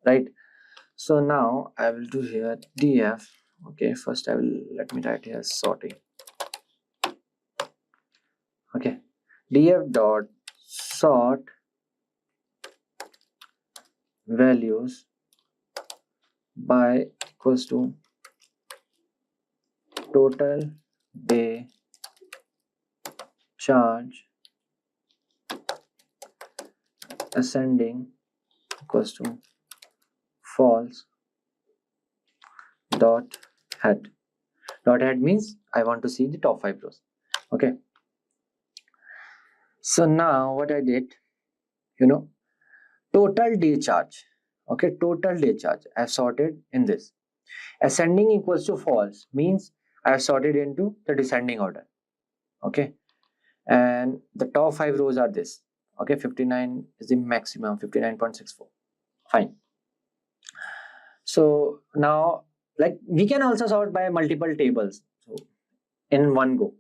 right? So now I will do here df. Okay, first let me write here sorting. Okay, df dot sort values by equals to total day charge ascending equals to false dot head. Dot head means I want to see the top 5 rows. Okay, so now what I did, total day charge. Okay, total day charge I have sorted in this. Ascending equals to false means I have sorted into the descending order. Okay, and the top 5 rows are this. Okay, 59 is the maximum, 59.64. Fine. So now, like, we can also sort by multiple tables, so in one go.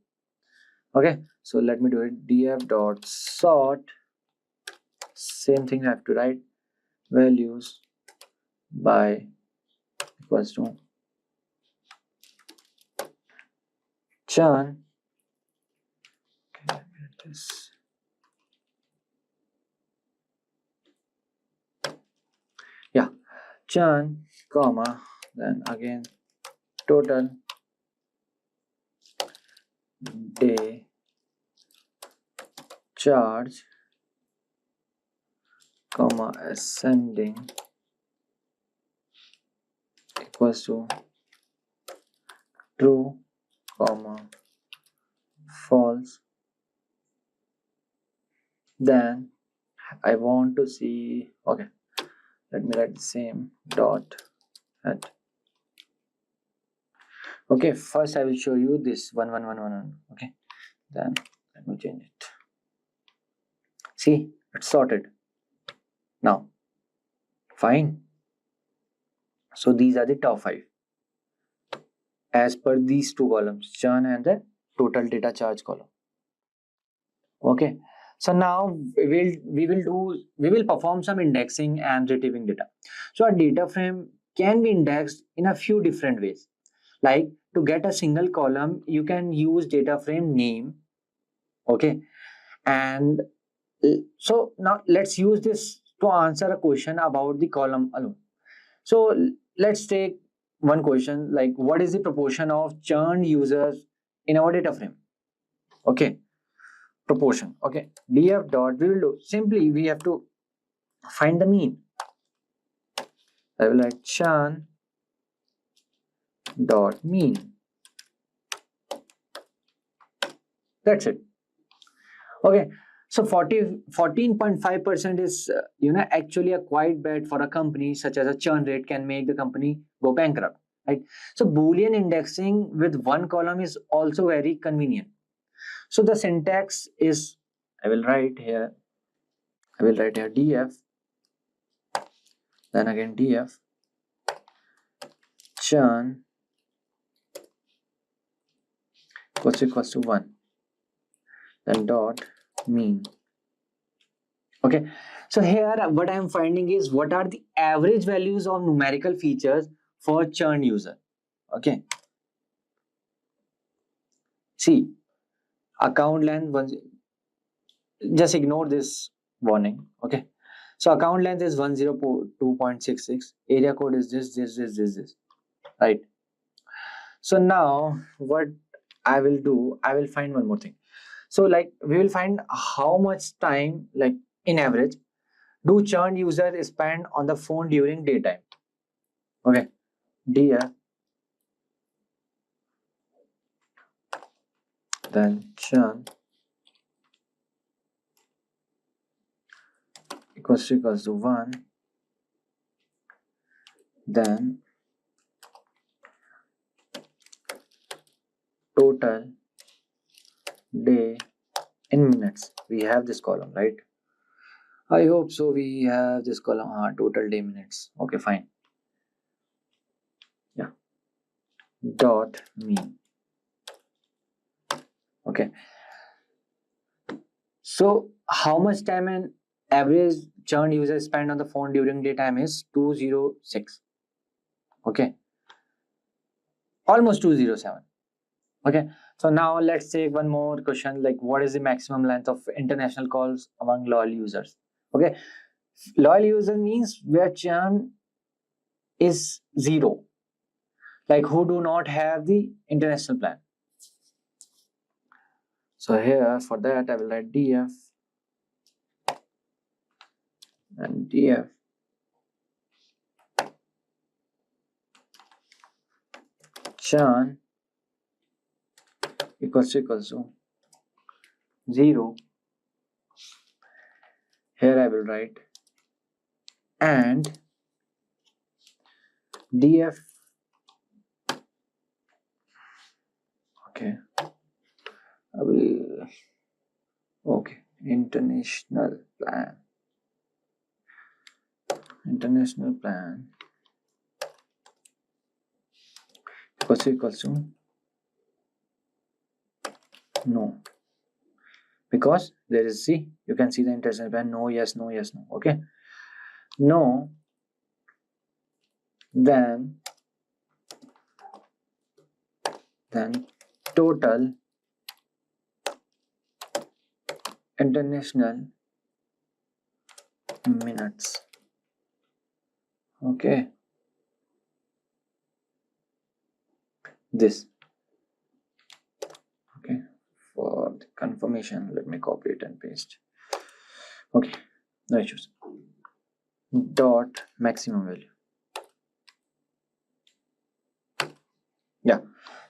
Okay, so let me do it. Df dot sort, same thing I have to write, values by equals to churn. Okay, let me write this. Yeah, churn, comma, then again total day charge comma ascending equals to true, comma false. Then I want to see, okay, let me write the same dot at. Okay, first I will show you this 1 1 1 1 1. Okay, then let me change it. See, it's sorted now. Fine. So these are the top 5 as per these 2 columns, churn and the total data charge column. Okay, so now we will perform some indexing and retrieving data. So a data frame can be indexed in a few different ways. Like to get a single column, you can use data frame name. Okay, and so now let's use this to answer a question about the column alone. So let's take one question like, what is the proportion of churned users in our data frame? Okay, proportion. Okay, df dot, we will do simply, we have to find the mean. I will write churn dot mean. That's it. Okay, so 14.5% is actually a quite bad for a company, such as a churn rate can make the company go bankrupt, right? So Boolean indexing with one column is also very convenient. So the syntax is, I will write here df, then again df churn equals to 1, then dot mean. Okay, so here what I am finding is what are the average values of numerical features for churn user. Okay, see, account length just ignore this warning. Okay, so account length is 102.66, area code is this, right? So now what I will do, I will find one more thing. So like we will find how much time, like in average, do churn users spend on the phone during daytime. Okay, df then churn equals to 1, then total day in minutes. We have this column, right? I hope so. We have this column, total day minutes. Okay, fine. Yeah, dot mean. Okay, so how much time an average churn user spend on the phone during daytime is 206. Okay, almost 207. Okay, so now let's take one more question, like what is the maximum length of international calls among loyal users? Okay, loyal user means where churn is 0, like who do not have the international plan. So here for that I will write df and df churn equals to 0. Here I will write and df, okay, I will, okay, international plan equals to no, because there is, see, you can see the international plan, no, yes, no, yes, no. Okay, no, then total international minutes. Okay, this, okay, for the confirmation let me copy it and paste. Okay, no issues. dot maximum value. Yeah,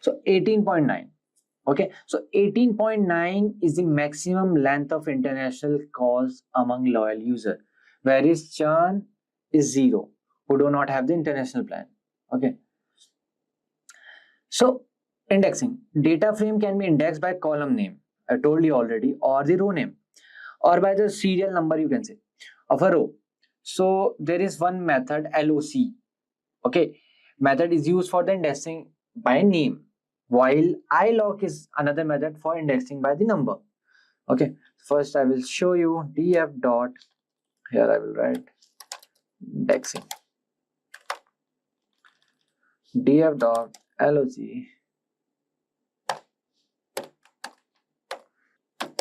so 18.9. Okay, so 18.9 is the maximum length of international calls among loyal user, whereas churn is 0 who do not have the international plan. Okay, so indexing, data frame can be indexed by column name, I told you already, or the row name, or by the serial number, you can say, of a row. So there is one method, loc. Okay, method is used for the indexing by name, while iloc is another method for indexing by the number. Okay, first I will show you df dot, here I will write indexing, df dot loc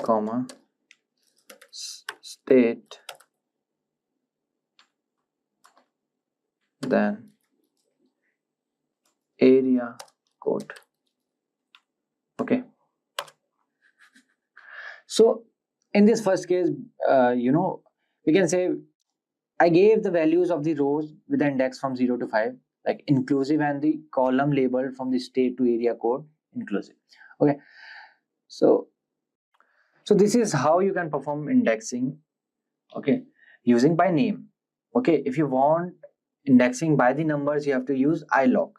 comma state, then area code. Okay, so in this first case, we can say I gave the values of the rows with the index from 0 to 5, like inclusive, and the column labeled from the state to area code inclusive. Okay, so this is how you can perform indexing. Okay, using by name. Okay, if you want indexing by the numbers, you have to use iloc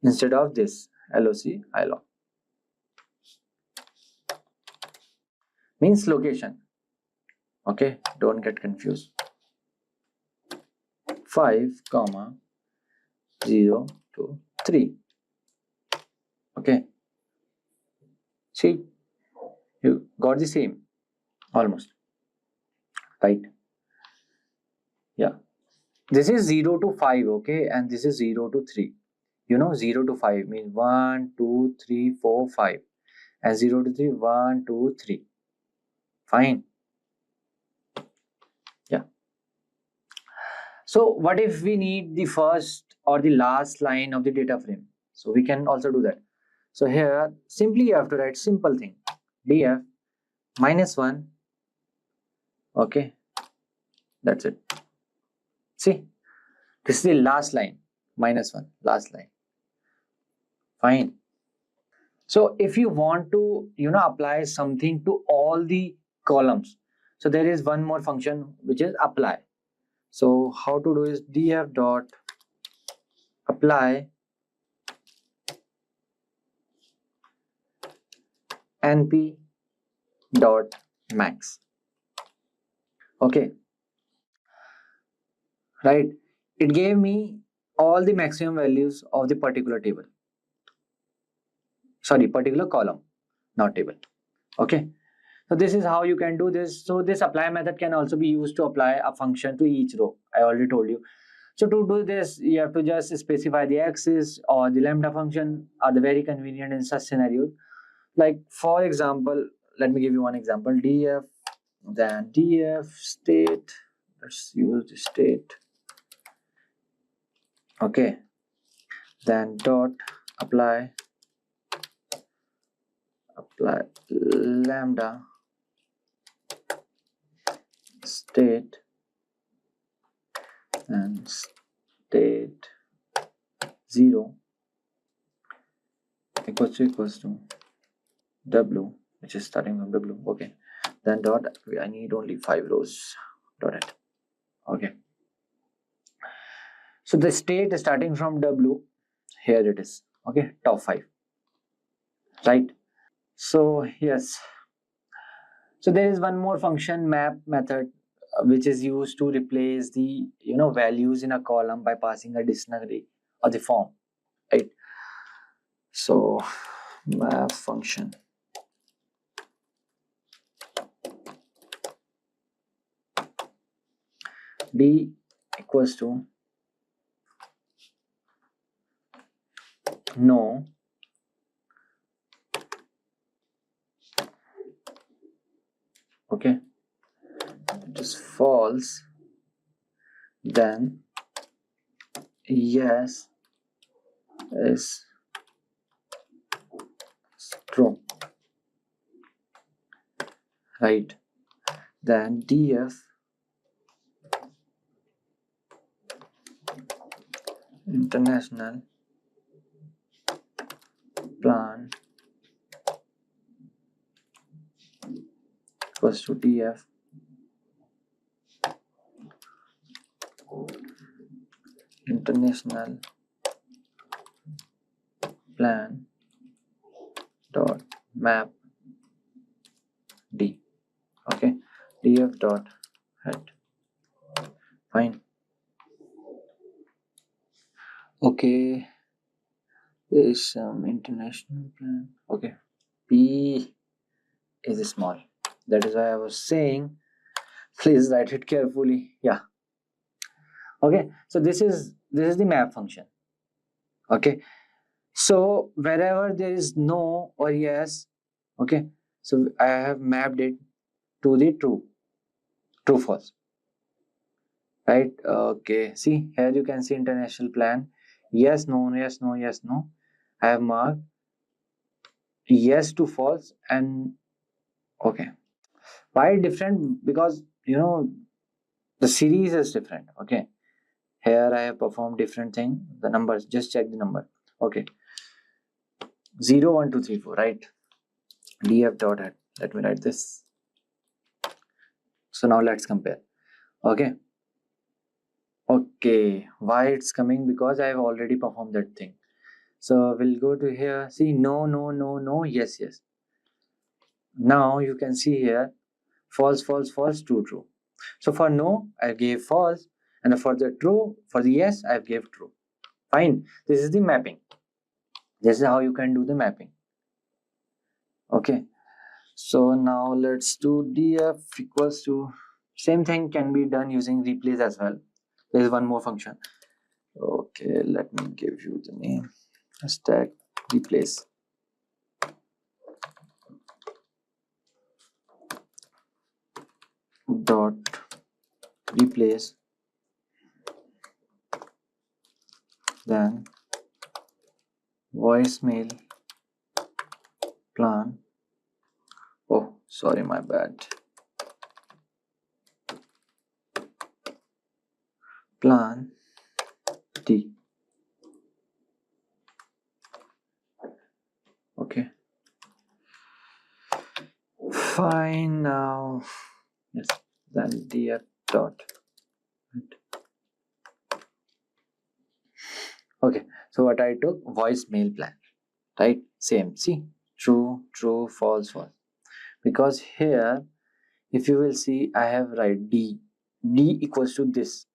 instead of this loc. Iloc means location. Okay, don't get confused. 5 comma 0 to 3. Okay, see, you got the same almost, right? Yeah, this is 0 to 5. Okay, and this is 0 to 3. 0 to 5 means 1 2 3 4 5, and 0 to 3 1 2 3. Fine. Yeah, so what if we need the first or the last line of the data frame? So we can also do that. So here simply you have to write simple thing, df -1. Okay, that's it. See, this is the last line, -1, last line. Fine. So if you want to apply something to all the columns, so there is one more function which is apply. So how to do is df dot apply np dot max. Okay, right, it gave me all the maximum values of the particular table, sorry, particular column, not table. Okay, so this is how you can do this. So this apply method can also be used to apply a function to each row, I already told you. So to do this, you have to just specify the axis, or the lambda function are the very convenient in such scenarios. Like for example, let me give you one example, df, then df state, let's use the state. Okay, then dot apply lambda state and state 0 equals to w, which is starting from w. Okay, then dot, I need only 5 rows, dot it. Okay, so the state is starting from w, here it is. Okay, top 5, right? So yes, so there is one more function, map method, which is used to replace the values in a column by passing a dictionary or the form, right? So map function d equals to no okay, it is false, then yes is true, right? Then df international plan equals to df international plan dot map d. Okay, df dot head. Fine. Okay, there is some international plan. Okay, p is small. That is why I was saying, please write it carefully. Yeah. Okay, so this is the map function. Okay, so wherever there is no or yes, okay, so I have mapped it to the true false, right? Okay, see here you can see international plan, yes no yes no yes no. I have marked yes to false. And okay, why different? Because the series is different. Okay, here I have performed different thing. The numbers, just check the number. Okay, 0 1 2 3 4, right? Df dot head. Let me write this. So now let's compare. Okay, why it's coming? Because I have already performed that thing. So we'll go to here. See, no no no no, yes yes. Now you can see here false false false, true true. So for no I gave false, and for the true, for the yes I gave true. Fine, this is the mapping. This is how you can do the mapping. Okay, so now let's do df equals to, same thing can be done using replace as well. There is one more function. Okay, let me give you the name. Stack replace. Dot replace, then voicemail plan. Oh, sorry, my bad. Plan D. Okay. Fine now. Yes. Then df dot. Okay. So what I took, voicemail plan. Right? Same. See, true, true, false, false. Because here, if you will see, I have write D. D equals to this.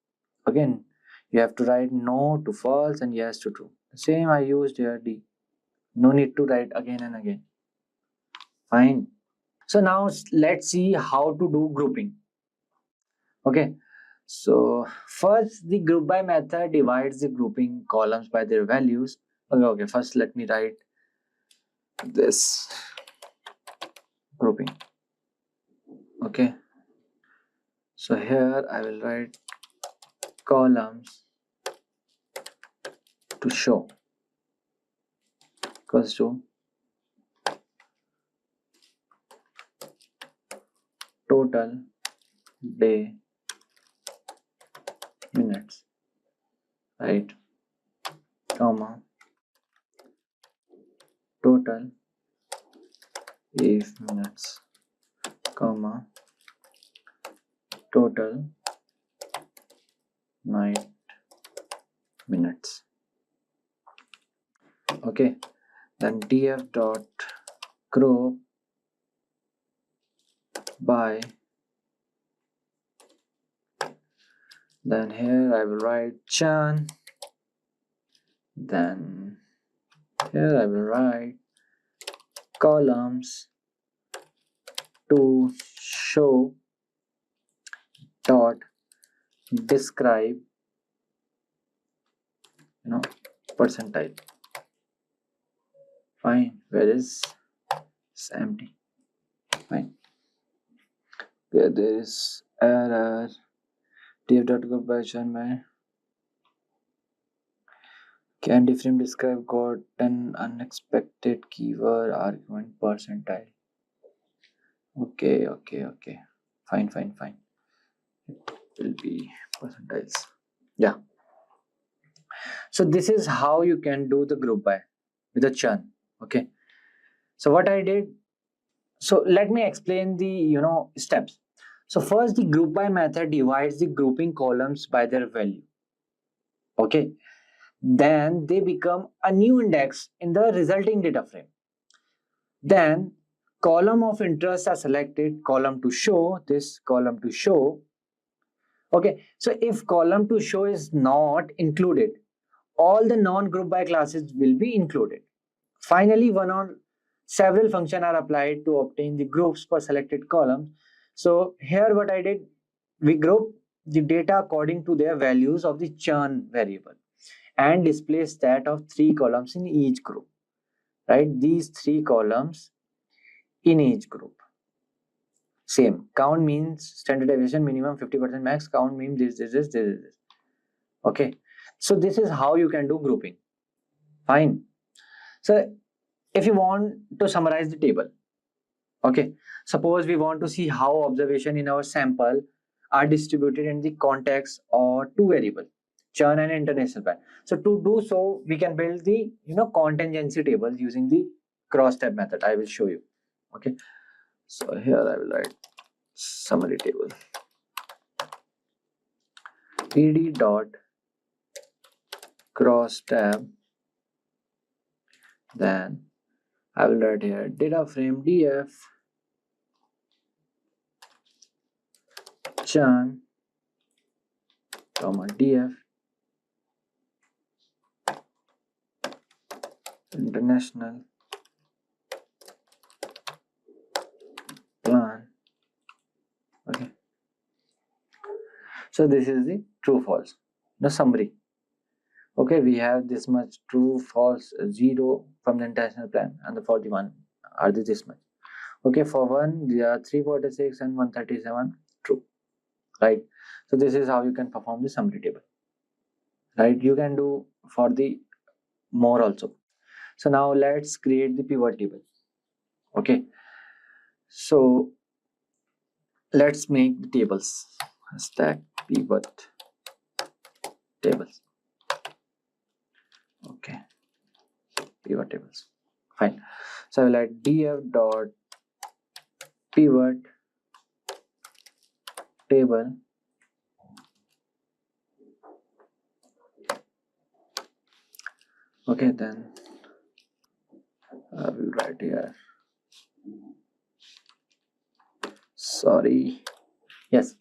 Again, you have to write no to false and yes to true. The same I used here, D. No need to write again and again. Fine. So now let's see how to do grouping. Okay. So first, the group by method divides the grouping columns by their values. Okay. First, let me write this grouping. Okay. So here I will write columns to show equals to total day minutes, right? Comma total if minutes, comma total night minutes. Okay, then df dot group by, then here I will write Chan, then here I will write columns to show dot describe percentile. Fine, where is it's empty. Fine, there is error. Df dot group by Chan by can different describe got an unexpected keyword argument percentile. Okay. Fine. It will be percentiles. Yeah. So this is how you can do the group by with a churn. Okay, so what I did, so let me explain the steps. So first, the group by method divides the grouping columns by their value. Okay, then they become a new index in the resulting data frame. Then column of interest are selected, column to show, this column to show. Okay, so if column to show is not included, all the non-group by classes will be included. Finally, one or several functions are applied to obtain the groups for selected columns. So here what I did, we group the data according to their values of the churn variable and display stat of 3 columns in each group. Right, these 3 columns in each group. Same. Count means standard deviation minimum 50% max. Count means this. Okay. So this is how you can do grouping. Fine. So if you want to summarize the table, okay, suppose we want to see how observation in our sample are distributed in the context or two variable, churn and international plan. So to do so, we can build the contingency table using the cross tab method. I will show you. Okay. So here I will write summary table. Ed dot cross tab. Then I will write here data frame df churn comma df international plan. Okay. So this is the true false. The summary. Okay, we have this much true, false, 0 from the international plan, and the 41 are this much. Okay, for one, there are 346 and 137 true. Right. So this is how you can perform the summary table. Right. You can do for the more also. So now let's create the pivot table. Okay. So let's make the tables. Stack pivot tables. Okay, pivot tables. Fine. So I will add df dot pivot table okay, then I will write here, sorry, yes.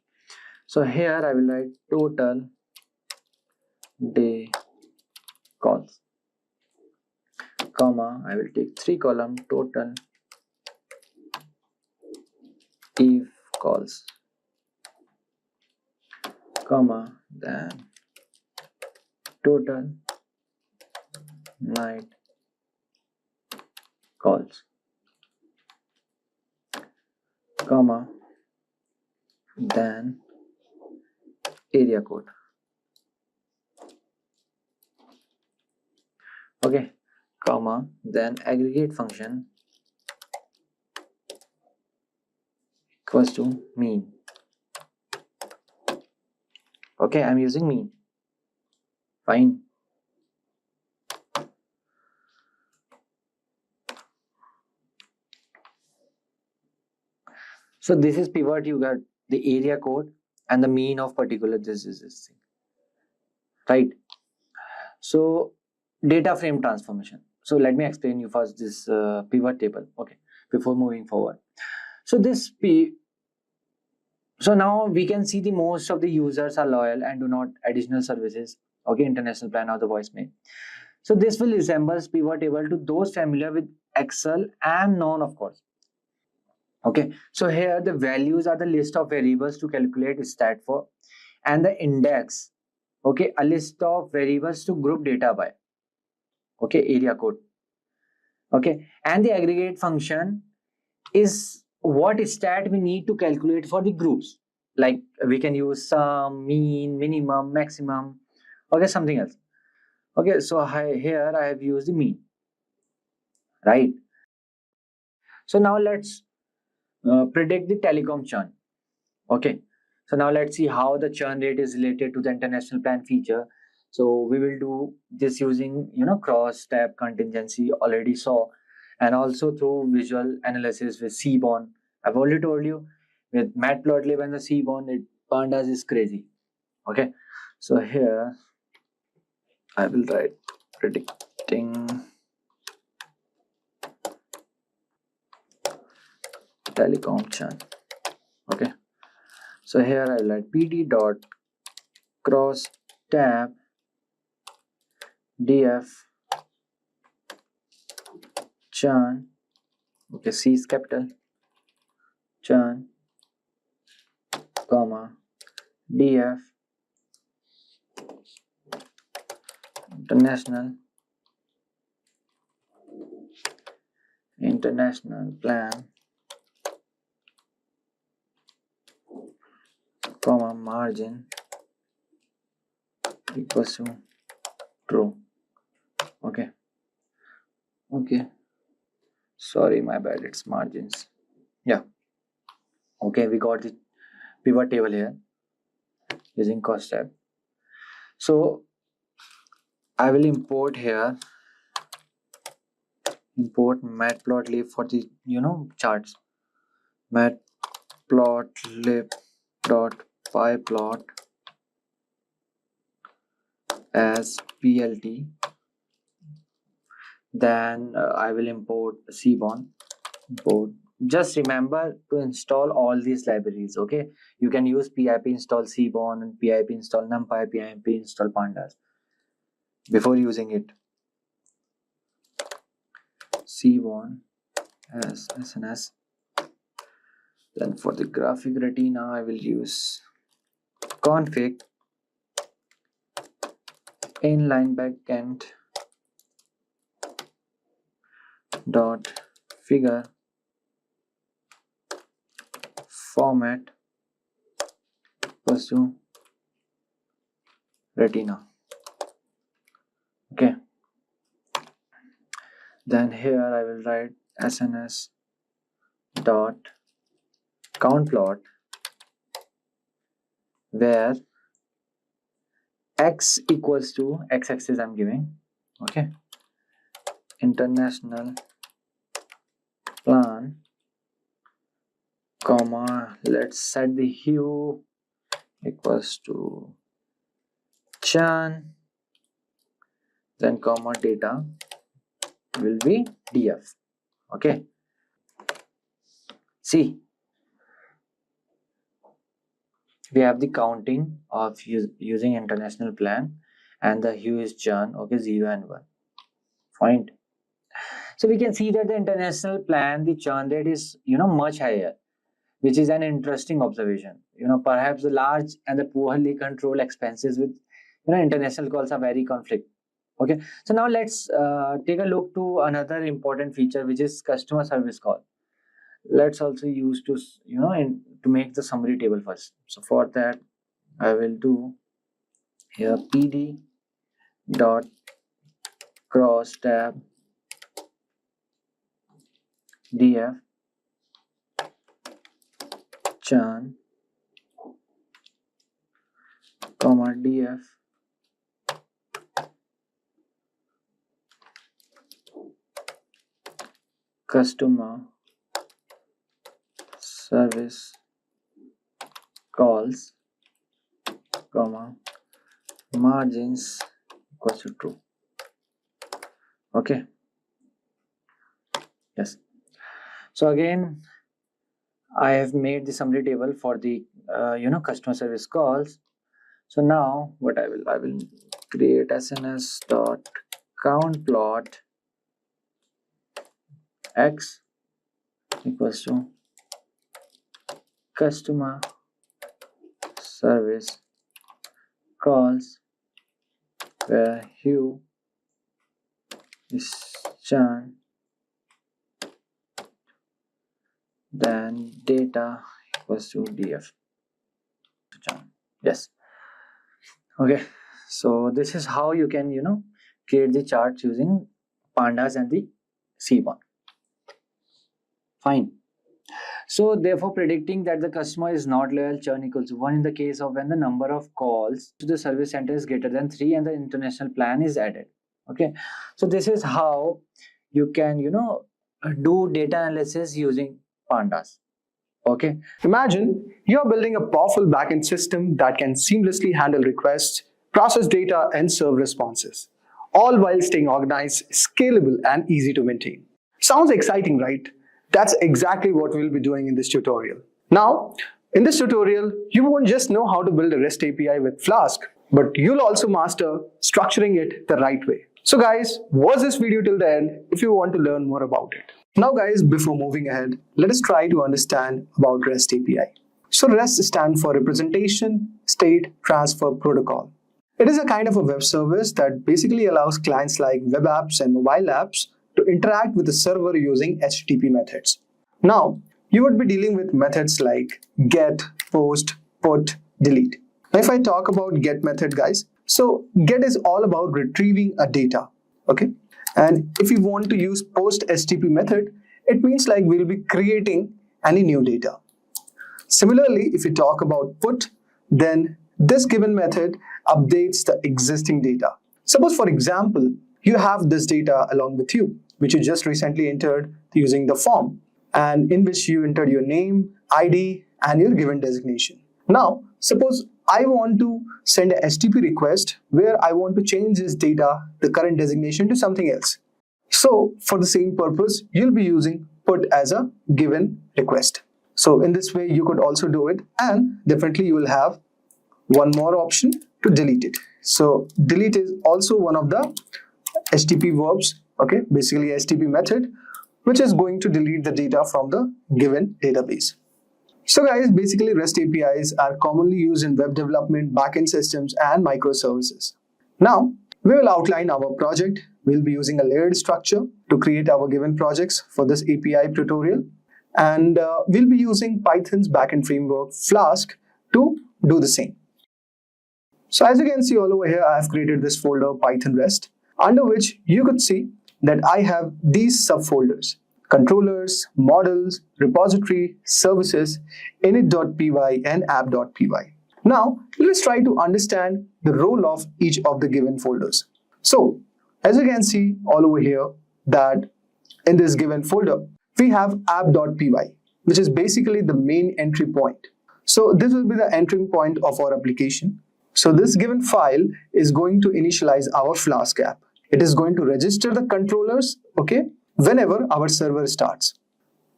So here I will write total day calls, comma, I will take 3 column total if calls, comma, then total night calls, comma, then area code. Okay, comma, then aggregate function equals to mean. Okay, I'm using mean. Fine. So this is pivot, you got the area code and the mean of particular this thing. Right. So data frame transformation. So let me explain you first this pivot table. Okay, before moving forward. So this so now we can see the most of the users are loyal and do not additional services. Okay, international plan or the voicemail. So this will resemble pivot table to those familiar with Excel and non, of course. Okay, so here the values are the list of variables to calculate stat for, and the index, okay, a list of variables to group data by. Okay, area code. Okay, and the aggregate function is what stat we need to calculate for the groups. Like we can use sum, mean, minimum, maximum, okay, something else. Okay, so here I have used the mean, right? So now let's predict the telecom churn. Okay, so now let's see how the churn rate is related to the international plan feature. So we will do this using cross tab contingency, already saw, and also through visual analysis with Seaborn. I've already told you with Matplotlib and the Seaborn, Pandas is crazy. Okay, so here I will write predicting telecom churn. Okay, so here I will write pd dot cross tab df churn. Okay, C is capital, churn, comma, df international plan, comma, margin equals to true. Okay, sorry, my bad, it's margins. Yeah, okay, we got the pivot table here using cost tab. So I will import here, import matplotlib for the charts. Matplotlib dot pyplot as plt. Then I will import Seaborn. Just remember to install all these libraries. Okay, you can use pip install Seaborn and pip install numpy, pip install pandas before using it. Seaborn as SNS. Then for the graphic retina, I will use config inline backend dot figure format equals to retina. Okay, then here I will write SNS dot count plot, where x equals to x-axis I'm giving. Okay, international plan, comma, let's set the hue equals to churn, then comma, data will be df. Okay, see, we have the counting of using international plan, and the hue is churn. Okay, 0 and 1. Fine. So we can see that the international plan, the churn rate is much higher, which is an interesting observation. Perhaps the large and the poorly controlled expenses with international calls are very conflict. Okay, so now let's take a look to another important feature, which is customer service call. Let's also use to to make the summary table first. So for that I will do here pd dot cross tab df churn, comma, df customer service calls, comma, margins equals to true. Okay, yes. So again, I have made the summary table for the customer service calls. So now what I will create SNS dot count plot x equals to customer service calls, where hue is churn, then data equals to df churn. Yes. Okay, so this is how you can create the charts using pandas and the Seaborn. Fine. So therefore predicting that the customer is not loyal, churn equals 1 in the case of when the number of calls to the service center is greater than 3 and the international plan is added. Okay, so this is how you can do data analysis using Pandas. Okay, Imagine you're building a powerful backend system that can seamlessly handle requests, process data, and serve responses, all while staying organized, scalable, and easy to maintain. Sounds exciting, right? That's exactly what we'll be doing in this tutorial. Now, in this tutorial, you won't just know how to build a REST API with Flask, but you'll also master structuring it the right way. So guys, watch this video till the end if you want to learn more about it. Now guys, before moving ahead, let us try to understand about REST API. So REST stands for Representation State Transfer Protocol. It is a kind of a web service that basically allows clients like web apps and mobile apps to interact with the server using HTTP methods. Now, you would be dealing with methods like get, post, put, delete. Now, if I talk about get method, guys, so get is all about retrieving a data, okay? And if you want to use post HTTP method, it means like we'll be creating any new data. Similarly, if you talk about put, then this given method updates the existing data. Suppose, for example, you have this data along with you, which you just recently entered using the form, and in which you entered your name, ID, and your given designation. Now, suppose I want to send a HTTP request where I want to change this data, the current designation, to something else. So, for the same purpose, you'll be using put as a given request. So, in this way, you could also do it, and definitely you will have one more option to delete it. So, delete is also one of the HTTP verbs, okay, basically HTTP method, which is going to delete the data from the given database. So guys, basically REST APIs are commonly used in web development, backend systems, and microservices. Now, we will outline our project. We'll be using a layered structure to create our given projects for this API tutorial. And we'll be using Python's backend framework, Flask, to do the same. So as you can see all over here, I have created this folder Python REST, under which you could see that I have these subfolders: controllers, models, repository, services, init.py, and app.py. Now, let's try to understand the role of each of the given folders. So, as you can see all over here, that in this given folder, we have app.py, which is basically the main entry point. So, this will be the entering point of our application. So, this given file is going to initialize our Flask app. It is going to register the controllers, okay, whenever our server starts.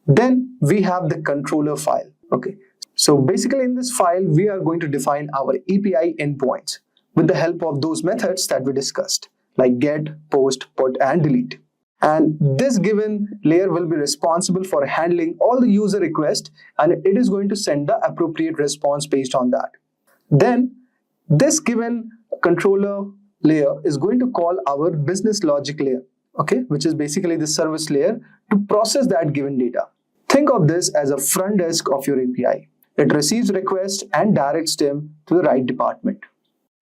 Then we have the controller file, okay. So basically in this file, we are going to define our API endpoints with the help of those methods that we discussed, like get, post, put, and delete. And this given layer will be responsible for handling all the user requests, and it is going to send the appropriate response based on that. Then this given controller layer is going to call our business logic layer, okay, which is basically the service layer to process that given data. Think of this as a front desk of your API. It receives requests and directs them to the right department.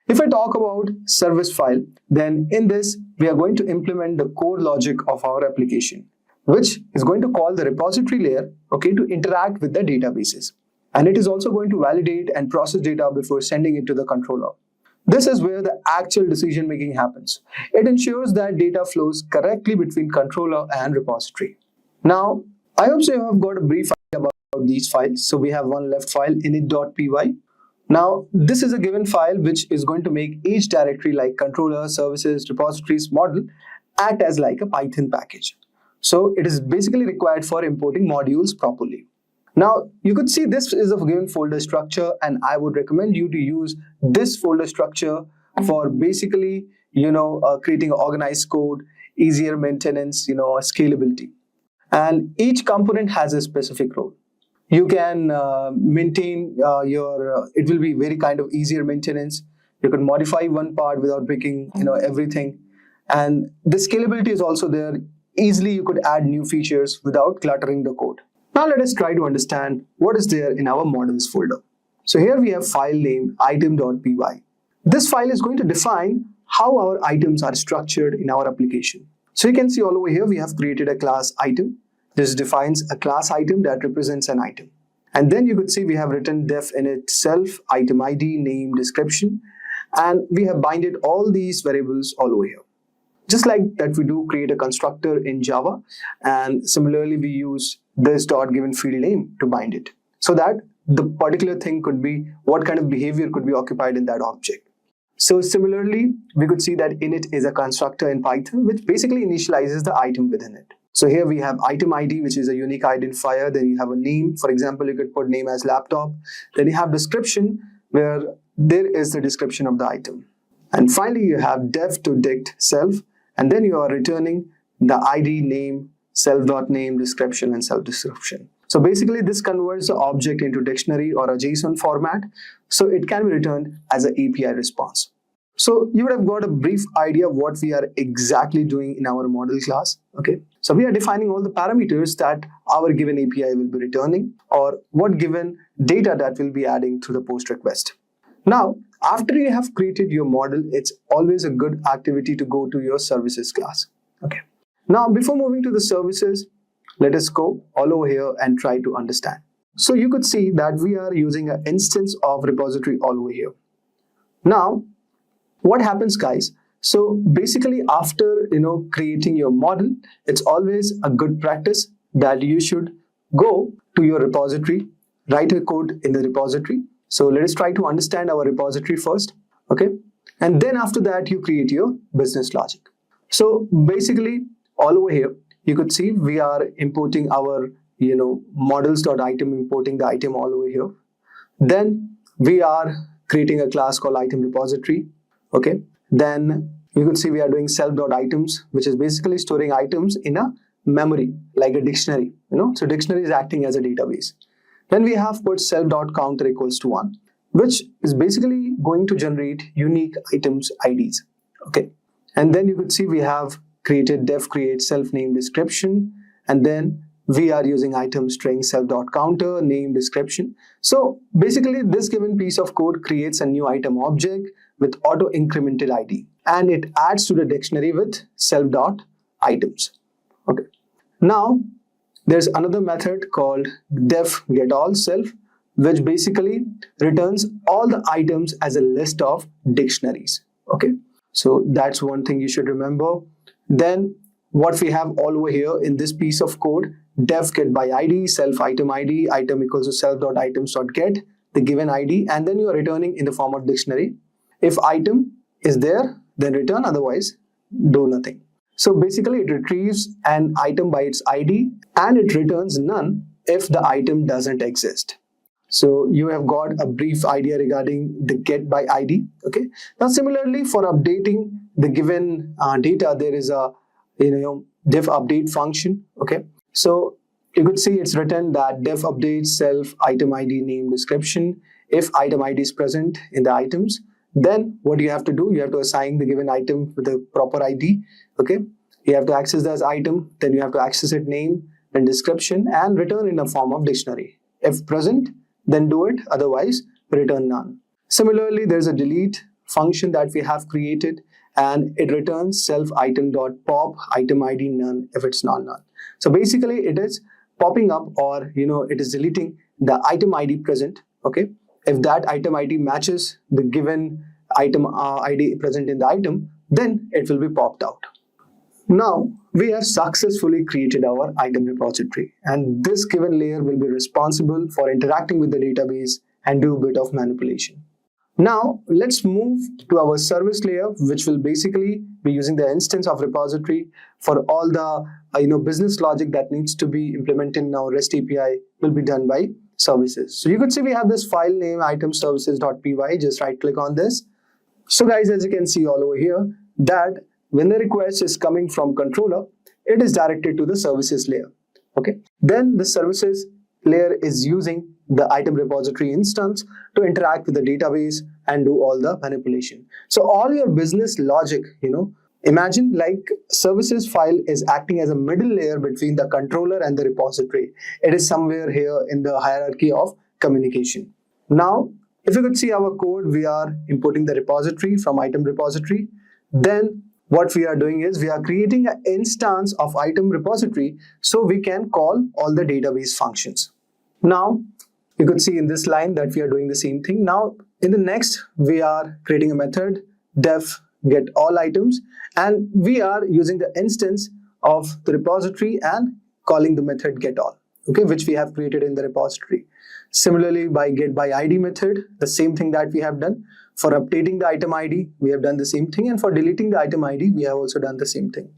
If I talk about service file, then in this, we are going to implement the core logic of our application, which is going to call the repository layer, okay, to interact with the databases. And it is also going to validate and process data before sending it to the controller. This is where the actual decision making happens. It ensures that data flows correctly between controller and repository. Now, I hope so you have got a brief idea about these files. So we have one left file, init.py. Now, this is a given file which is going to make each directory like controller, services, repositories, model act as like a Python package. So it is basically required for importing modules properly. Now, you could see this is a given folder structure, and I would recommend you to use this folder structure for basically, creating organized code, easier maintenance, scalability. And each component has a specific role. You can maintain it will be very kind of easier maintenance. You can modify one part without breaking, everything. And the scalability is also there. Easily, you could add new features without cluttering the code. Now let us try to understand what is there in our models folder. So here we have file name item.py. This file is going to define how our items are structured in our application. So you can see all over here we have created a class item. this defines a class item that represents an item. And then you could see we have written def init self, item ID, name, description, and we have binded all these variables all over here. Just like that we do create a constructor in Java, and similarly we use this dot given field name to bind it, so that the particular thing could be what kind of behavior could be occupied in that object. So similarly, we could see that init is a constructor in Python, which basically initializes the item within it. So here we have item ID, which is a unique identifier. Then you have a name. For example, you could put name as laptop. Then you have description, where there is the description of the item. And finally, you have def to dict self. And then you are returning the ID, name, self.name, description, and self-description. So basically, this converts the object into dictionary or a JSON format, so it can be returned as an API response. So you would have got a brief idea of what we are exactly doing in our model class. Okay, so we are defining all the parameters that our given API will be returning, or what given data that will be adding to the post request. Now, after you have created your model, it's always a good activity to go to your services class. Okay. Now, before moving to the services, let us go all over here and try to understand. So you could see that we are using an instance of repository all over here. Now, what happens, guys? So basically, after creating your model, it's always a good practice that you should go to your repository, write a code in the repository. So let us try to understand our repository first, okay? And then after that, you create your business logic. So basically, all over here, you could see we are importing our models.item, importing the item all over here. Then we are creating a class called item repository. Okay. Then you could see we are doing self.items, which is basically storing items in a memory like a dictionary. So dictionary is acting as a database. Then we have put self.counter equals to 1, which is basically going to generate unique items IDs. Okay. And then you could see we have created def create self name description, and then we are using item string self.counter name description. So basically this given piece of code creates a new item object with auto incremented ID, and it adds to the dictionary with self.items. Okay. Now there's another method called def get all self, which basically returns all the items as a list of dictionaries. Okay. So that's one thing you should remember. Then what we have all over here in this piece of code, def get by ID, self item ID, item equals to self.items.get the given ID, and then you are returning in the form of dictionary. If item is there, then return, otherwise do nothing. So basically it retrieves an item by its ID and it returns none if the item doesn't exist. So you have got a brief idea regarding the get by ID. Okay. Now similarly, for updating the given data, there is a def update function. Okay. So you could see it's written that def update self item ID name description. If item ID is present in the items, then what you have to do, you have to assign the given item with the proper ID. Okay. You have to access this item, then you have to access it name and description and return in the form of dictionary. If present, then do it, otherwise return none. Similarly, there's a delete function that we have created, and it returns self item.pop item ID none if it's not none. So basically it is popping up, or it is deleting the item ID present. Okay. If that item ID matches the given item ID present in the item, then it will be popped out. Now we have successfully created our item repository, and this given layer will be responsible for interacting with the database and do a bit of manipulation. Now let's move to our service layer, which will basically be using the instance of repository for all the business logic that needs to be implemented in our REST API will be done by services. So you could see we have this file name item services.py. Just right click on this. So guys, as you can see all over here, that when the request is coming from controller, it is directed to the services layer. Okay. Then the services layer is using the item repository instance to interact with the database and do all the manipulation. So all your business logic, imagine like services file is acting as a middle layer between the controller and the repository. It is somewhere here in the hierarchy of communication. Now, if you could see our code, we are importing the repository from item repository. Then what we are doing is we are creating an instance of item repository so we can call all the database functions. Now, you could see in this line that we are doing the same thing. Now, in the next, we are creating a method def get all items, and we are using the instance of the repository and calling the method get all, okay, which we have created in the repository. Similarly, by get by ID method, the same thing that we have done. For updating the item ID, we have done the same thing, and for deleting the item ID, we have also done the same thing.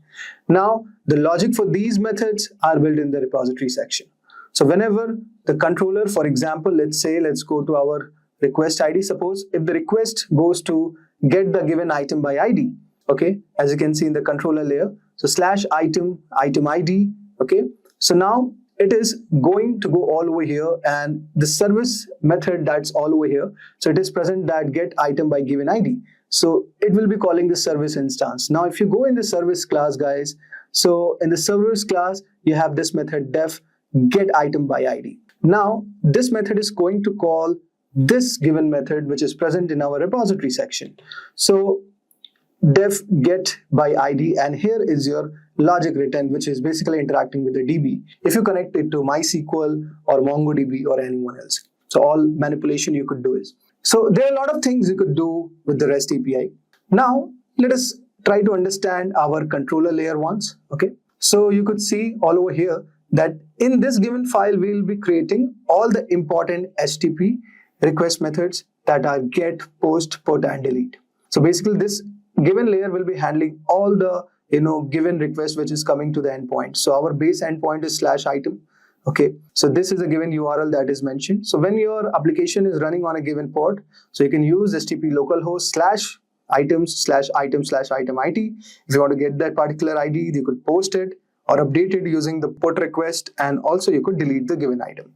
Now, the logic for these methods are built in the repository section. So whenever the controller, for example, let's go to our request ID. Suppose if the request goes to get the given item by ID, okay, as you can see in the controller layer, so slash item ID, okay. So now it is going to go all over here, and the service method that's all over here. So it is present that get item by given ID. So it will be calling the service instance. Now, if you go in the service class, guys, so in the service class, you have this method def get item by ID. Now, this method is going to call this given method, which is present in our repository section. So def get by ID, and here is your logic written, which is basically interacting with the DB. If you connect it to MySQL or MongoDB or anyone else, so all manipulation you could do is. So there are a lot of things you could do with the REST API. Now let us try to understand our controller layer once. Okay, so you could see all over here that in this given file we will be creating all the important HTTP request methods that are get, post, put, and delete. So basically this given layer will be handling all the given request which is coming to the endpoint. So our base endpoint is slash item. Okay, so this is a given URL that is mentioned. So when your application is running on a given port, so you can use HTTP localhost slash items slash item slash item ID. If you want to get that particular ID, you could post it or update it using the put request, and also you could delete the given item.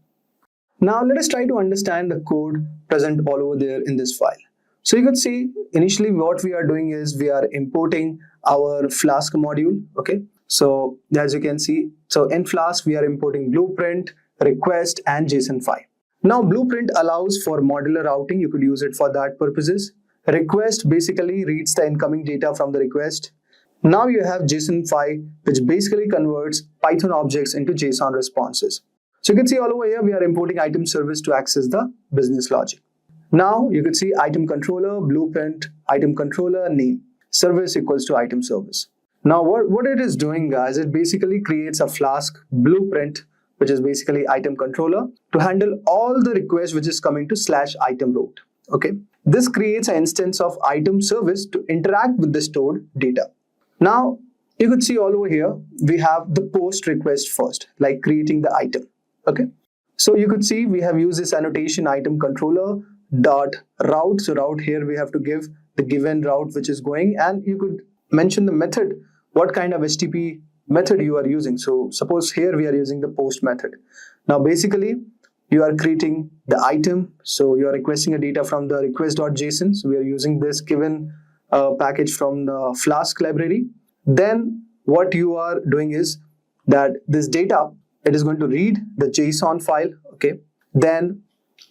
Now let us try to understand the code present all over there in this file. So you could see initially what we are doing is we are importing our Flask module. Okay, so as you can see, so in Flask we are importing blueprint, request, and JSON file. Now blueprint allows for modular routing. You could use it for that purposes. Request basically reads the incoming data from the request. Now you have JSON file, which basically converts Python objects into JSON responses. So you can see all over here we are importing item service to access the business logic. Now you can see item controller, blueprint, item controller, name, service equals to item service. Now what it is doing, guys, it basically creates a Flask blueprint, which is basically item controller, to handle all the requests which is coming to slash item route. Okay, this creates an instance of item service to interact with the stored data. Now you could see all over here we have the post request first, like creating the item. Okay, so you could see we have used this annotation item controller dot route. So route here we have to give the given route which is going, and you could mention the method, what kind of HTTP method you are using. So suppose here we are using the post method. Now basically you are creating the item, so you are requesting a data from the request.json. So we are using this given package from the Flask library. Then what you are doing is that this data, it is going to read the JSON file. Okay, then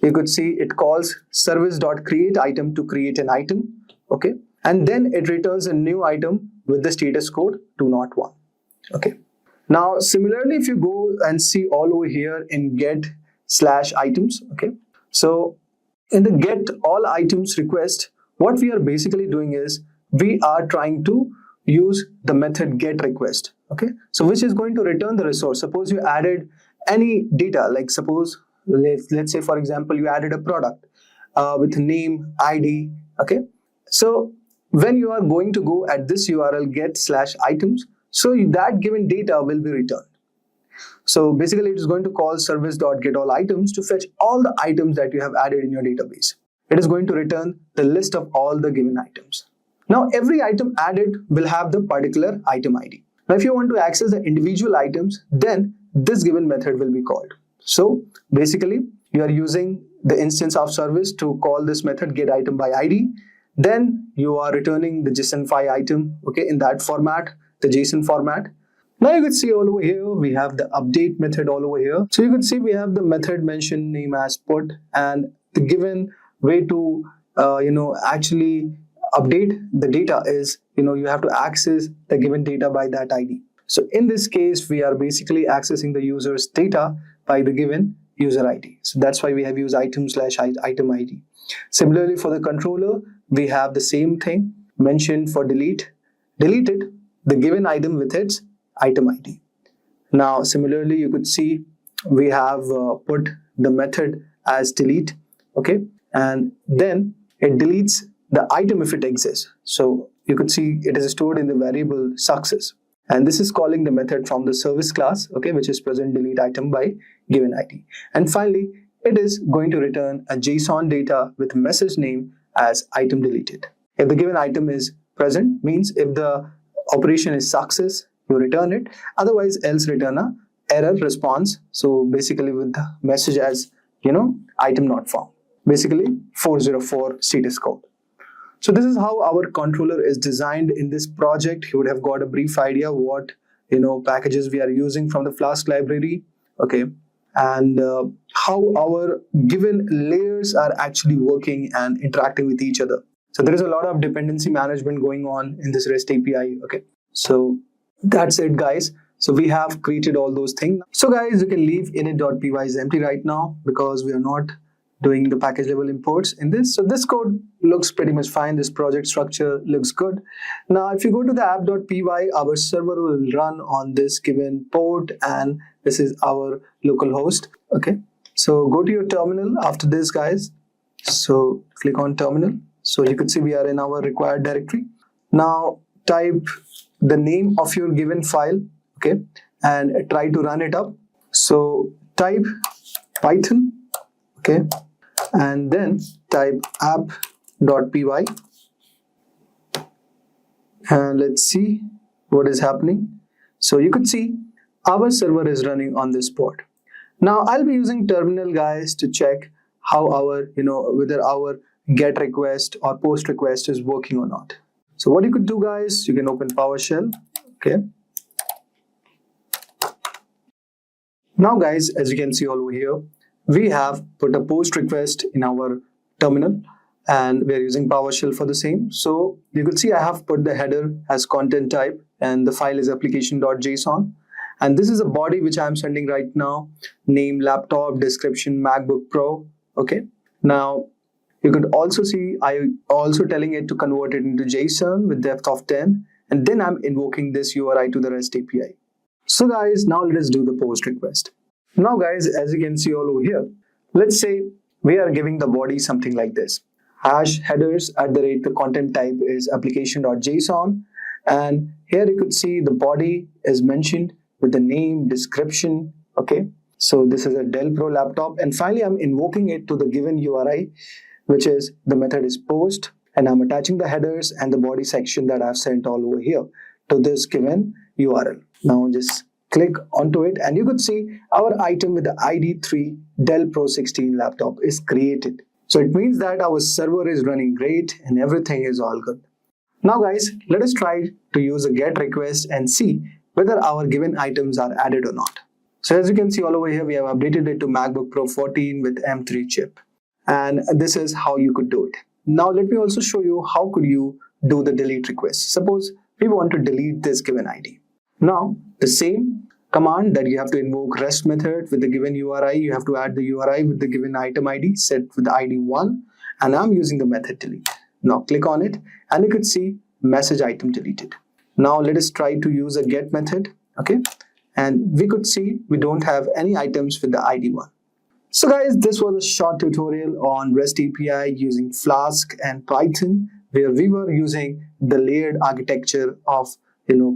you could see it calls service.create item to create an item. Okay, and then it returns a new item with the status code 201. Okay, now similarly if you go and see all over here in get slash items, okay, so in the get all items request, what we are basically doing is we are trying to use the method get request. Okay, so which is going to return the resource. Suppose you added any data, like suppose let's say for example you added a product with name, ID. Okay, so when you are going to go at this URL get slash items, so that given data will be returned. So basically it is going to call service.getAllItems to fetch all the items that you have added in your database. It is going to return the list of all the given items. Now every item added will have the particular item ID. Now if you want to access the individual items, then this given method will be called. So basically you are using the instance of service to call this method get item by ID. Then you are returning the JSON file item, okay, in that format, the JSON format. Now you can see all over here we have the update method all over here. So you can see we have the method mentioned name as put, and the given way to actually update the data is, you have to access the given data by that ID. So in this case, we are basically accessing the user's data by the given user ID. So that's why we have used item/item ID. Similarly, for the controller, we have the same thing mentioned for deleted the given item with its item ID. Now, similarly, you could see we have put the method as delete, okay, and then it deletes the item if it exists. So you could see it is stored in the variable success, and this is calling the method from the service class, okay, which is present delete item by given ID. And finally, it is going to return a JSON data with message name as item deleted. If the given item is present, means if the operation is success, you return it. Otherwise, else return a error response. So basically with the message as, item not found. Basically 404 status code. So this is how our controller is designed in this project. You would have got a brief idea what, packages we are using from the Flask library, okay, and how our given layers are actually working and interacting with each other. So there is a lot of dependency management going on in this REST API, okay. So that's it, guys. So we have created all those things. So guys, you can leave init.py is empty right now because we are not doing the package level imports in this. So this code looks pretty much fine. This project structure looks good. Now, if you go to the app.py, our server will run on this given port, and this is our local host. Okay. So go to your terminal after this, guys. So click on terminal. So you could see we are in our required directory. Now type the name of your given file, okay, and try to run it up. So type Python, okay, and then type app.py, and let's see what is happening. So you could see our server is running on this port. Now I'll be using terminal, guys, to check how our, whether our get request or post request is working or not. So what you could do, guys, you can open PowerShell, okay. Now, guys, as you can see all over here, we have put a post request in our terminal, and we are using PowerShell for the same. So you could see I have put the header as content type, and the file is application.json. And this is a body which I'm sending right now, name, laptop, description, MacBook Pro, okay. Now, you could also see I also telling it to convert it into JSON with depth of 10, and then I'm invoking this URI to the REST API. So guys, now let us do the post request. Now guys, as you can see all over here, let's say we are giving the body something like this. Hash headers @ the content type is application.json, and here you could see the body is mentioned with the name, description, okay. So this is a Dell Pro laptop, and finally I'm invoking it to the given URI, which is the method is post, and I'm attaching the headers and the body section that I've sent all over here to this given URL. Now just click onto it, and you could see our item with the ID 3 Dell Pro 16 laptop is created. So it means that our server is running great and everything is all good. Now guys, let us try to use a get request and see whether our given items are added or not. So as you can see all over here, we have updated it to MacBook Pro 14 with M3 chip. And this is how you could do it. Now let me also show you how could you do the delete request. Suppose we want to delete this given ID. Now the same command that you have to invoke REST method with the given URI, you have to add the URI with the given item ID set with the ID 1, and I'm using the method delete. Now click on it, and you could see message item deleted. Now let us try to use a get method, okay, and we could see we don't have any items with the ID 1. So guys, this was a short tutorial on REST API using Flask and Python, where we were using the layered architecture of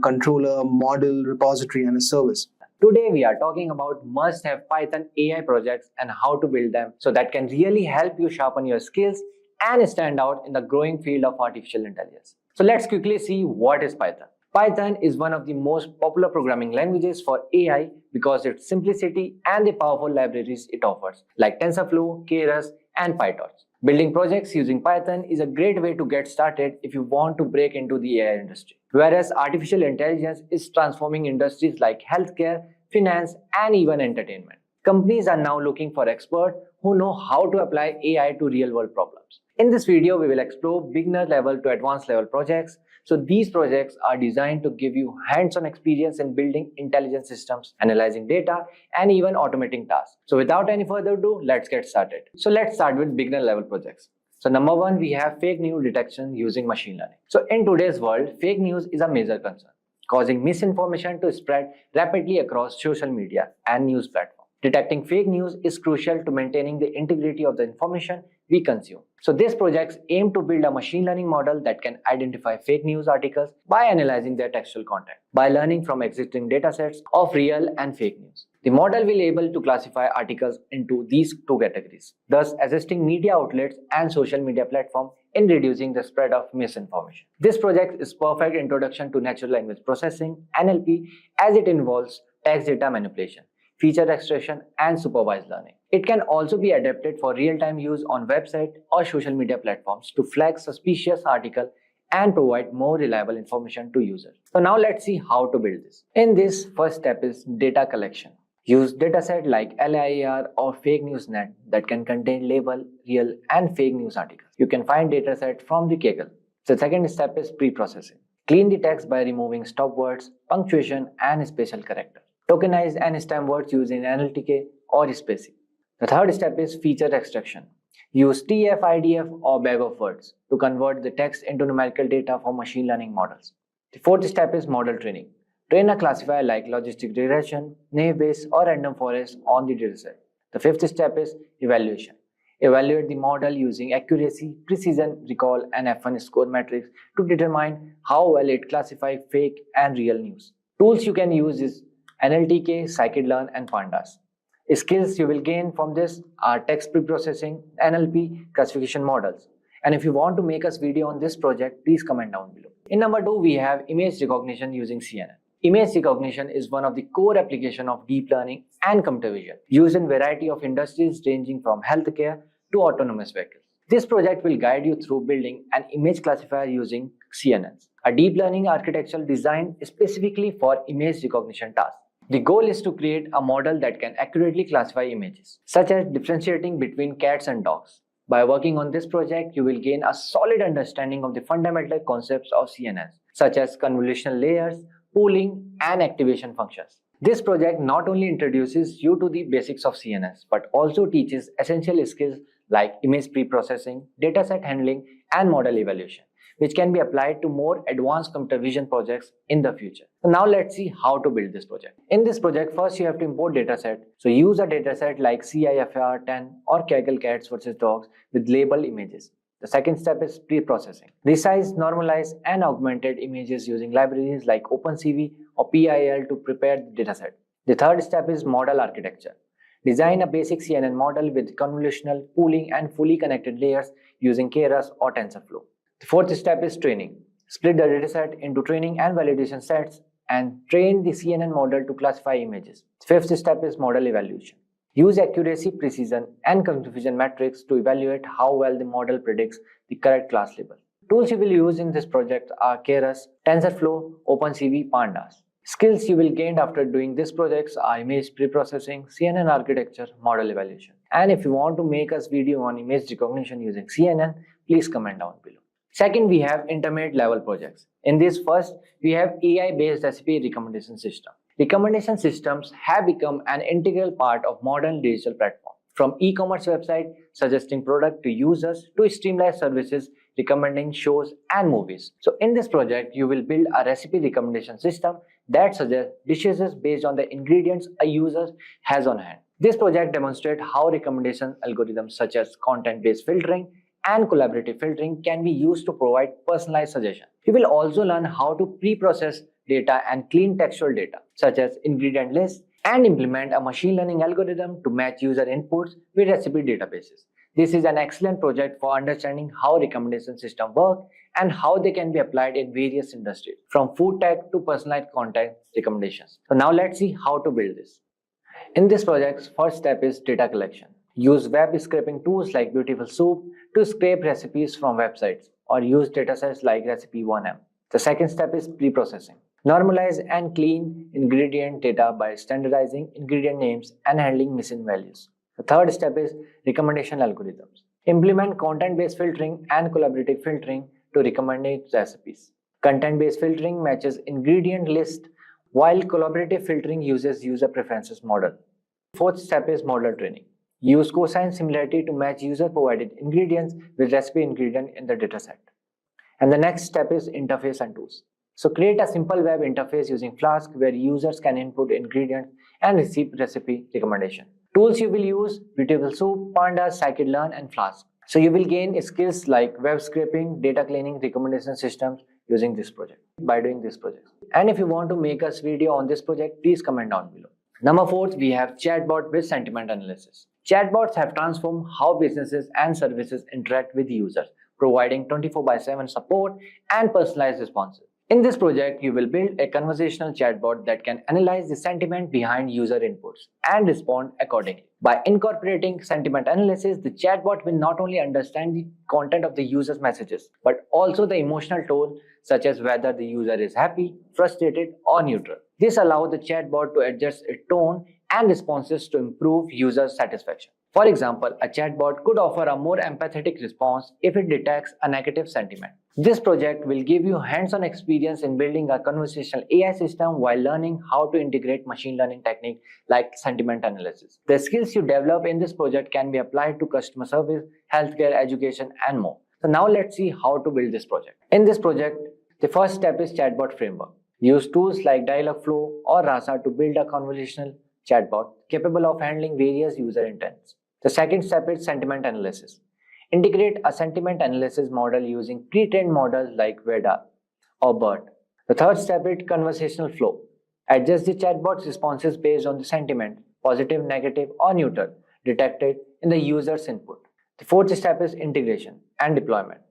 controller, model, repository, and a service. Today we are talking about must-have Python AI projects and how to build them so that can really help you sharpen your skills and stand out in the growing field of artificial intelligence. So let's quickly see what is Python. Python is one of the most popular programming languages for AI because of its simplicity and the powerful libraries it offers, like TensorFlow, Keras, and PyTorch. Building projects using Python is a great way to get started if you want to break into the AI industry. Whereas artificial intelligence is transforming industries like healthcare, finance, and even entertainment. Companies are now looking for experts who know how to apply AI to real-world problems. In this video, we will explore beginner level to advanced level projects. So these projects are designed to give you hands-on experience in building intelligent systems, analyzing data, and even automating tasks. So without any further ado, let's get started. So let's start with beginner level projects. So number one, we have fake news detection using machine learning. So in today's world, fake news is a major concern, causing misinformation to spread rapidly across social media and news platforms. Detecting fake news is crucial to maintaining the integrity of the information we consume. So these projects aim to build a machine learning model that can identify fake news articles by analyzing their textual content, by learning from existing datasets of real and fake news. The model will be able to classify articles into these two categories, thus assisting media outlets and social media platforms in reducing the spread of misinformation. This project is perfect introduction to natural language processing (NLP) as it involves text data manipulation, feature extraction, and supervised learning. It can also be adapted for real-time use on website or social media platforms to flag suspicious articles and provide more reliable information to users. So now let's see how to build this. In this, first step is data collection. Use dataset like LIAR or fake news net that can contain label, real, and fake news articles. You can find dataset from the Kaggle. The second step is pre-processing. Clean the text by removing stop words, punctuation, and special characters. Tokenize and stem words using NLTK or spacing. The third step is feature extraction. Use TF-IDF or bag of words to convert the text into numerical data for machine learning models. The fourth step is model training. Train a classifier like logistic regression, naive Bayes, or random forest on the dataset. The fifth step is evaluation. Evaluate the model using accuracy, precision, recall, and F1 score metrics to determine how well it classifies fake and real news. Tools you can use is NLTK, Scikit-learn, and Pandas. Skills you will gain from this are text preprocessing, NLP, classification models. And if you want to make us video on this project, please comment down below. In number 2, we have image recognition using CNN. Image recognition is one of the core applications of deep learning and computer vision, used in a variety of industries ranging from healthcare to autonomous vehicles. This project will guide you through building an image classifier using CNNs, a deep learning architecture designed specifically for image recognition tasks. The goal is to create a model that can accurately classify images, such as differentiating between cats and dogs. By working on this project, you will gain a solid understanding of the fundamental concepts of CNNs, such as convolutional layers, pooling, and activation functions. This project not only introduces you to the basics of CNNs, but also teaches essential skills like image preprocessing, dataset handling, and model evaluation, which can be applied to more advanced computer vision projects in the future. So now let's see how to build this project. In this project, first you have to import dataset. So use a dataset like CIFAR10 or Kaggle cats versus dogs with labeled images. The second step is pre-processing. Resize, normalize, and augmented images using libraries like OpenCV or PIL to prepare the dataset. The third step is model architecture. Design a basic CNN model with convolutional, pooling, and fully connected layers using Keras or TensorFlow. The fourth step is training. Split the dataset into training and validation sets and train the CNN model to classify images. The fifth step is model evaluation. Use accuracy, precision, and confusion metrics to evaluate how well the model predicts the correct class label. Tools you will use in this project are Keras, TensorFlow, OpenCV, Pandas. Skills you will gain after doing these projects are image preprocessing, CNN architecture, model evaluation. And if you want to make us video on image recognition using CNN, please comment down below. Second, we have intermediate level projects. In this first, we have AI-based recipe recommendation system. Recommendation systems have become an integral part of modern digital platforms. From e-commerce website suggesting product to users to streamlined services recommending shows and movies. So in this project, you will build a recipe recommendation system that suggests dishes based on the ingredients a user has on hand. This project demonstrates how recommendation algorithms such as content-based filtering and collaborative filtering can be used to provide personalized suggestions. You will also learn how to pre-process data and clean textual data, such as ingredient lists, and implement a machine learning algorithm to match user inputs with recipe databases. This is an excellent project for understanding how recommendation systems work and how they can be applied in various industries, from food tech to personalized content recommendations. So now let's see how to build this. In this project, first step is data collection. Use web scraping tools like Beautiful Soup to scrape recipes from websites, or use datasets like Recipe1M. The second step is pre-processing. Normalize and clean ingredient data by standardizing ingredient names and handling missing values. The third step is recommendation algorithms. Implement content-based filtering and collaborative filtering to recommended recipes. Content-based filtering matches ingredient list, while collaborative filtering uses user preferences model. Fourth step is model training. Use cosine similarity to match user-provided ingredients with recipe ingredient in the dataset. And the next step is interface and tools. So create a simple web interface using Flask where users can input ingredients and receive recipe recommendation. Tools you will use: Beautiful Soup, Pandas, Scikit-learn, and Flask. So you will gain skills like web scraping, data cleaning, recommendation systems using this project, by doing this project. And if you want to make us video on this project, please comment down below. Number 4, we have chatbot with sentiment analysis. Chatbots have transformed how businesses and services interact with users, providing 24/7 support and personalized responses. In this project, you will build a conversational chatbot that can analyze the sentiment behind user inputs and respond accordingly. By incorporating sentiment analysis, the chatbot will not only understand the content of the user's messages, but also the emotional tone, such as whether the user is happy, frustrated, or neutral. This allows the chatbot to adjust its tone and responses to improve user satisfaction. For example, a chatbot could offer a more empathetic response if it detects a negative sentiment. This project will give you hands-on experience in building a conversational AI system while learning how to integrate machine learning techniques like sentiment analysis. The skills you develop in this project can be applied to customer service, healthcare, education, and more. So now let's see how to build this project. In this project, the first step is chatbot framework. Use tools like Dialogflow or Rasa to build a conversational chatbot capable of handling various user intents. The second step is sentiment analysis. Integrate a sentiment analysis model using pre-trained models like Eda or BERT. The third step is conversational flow. Adjust the chatbot's responses based on the sentiment, positive, negative, or neutral, detected in the user's input. The fourth step is integration and deployment.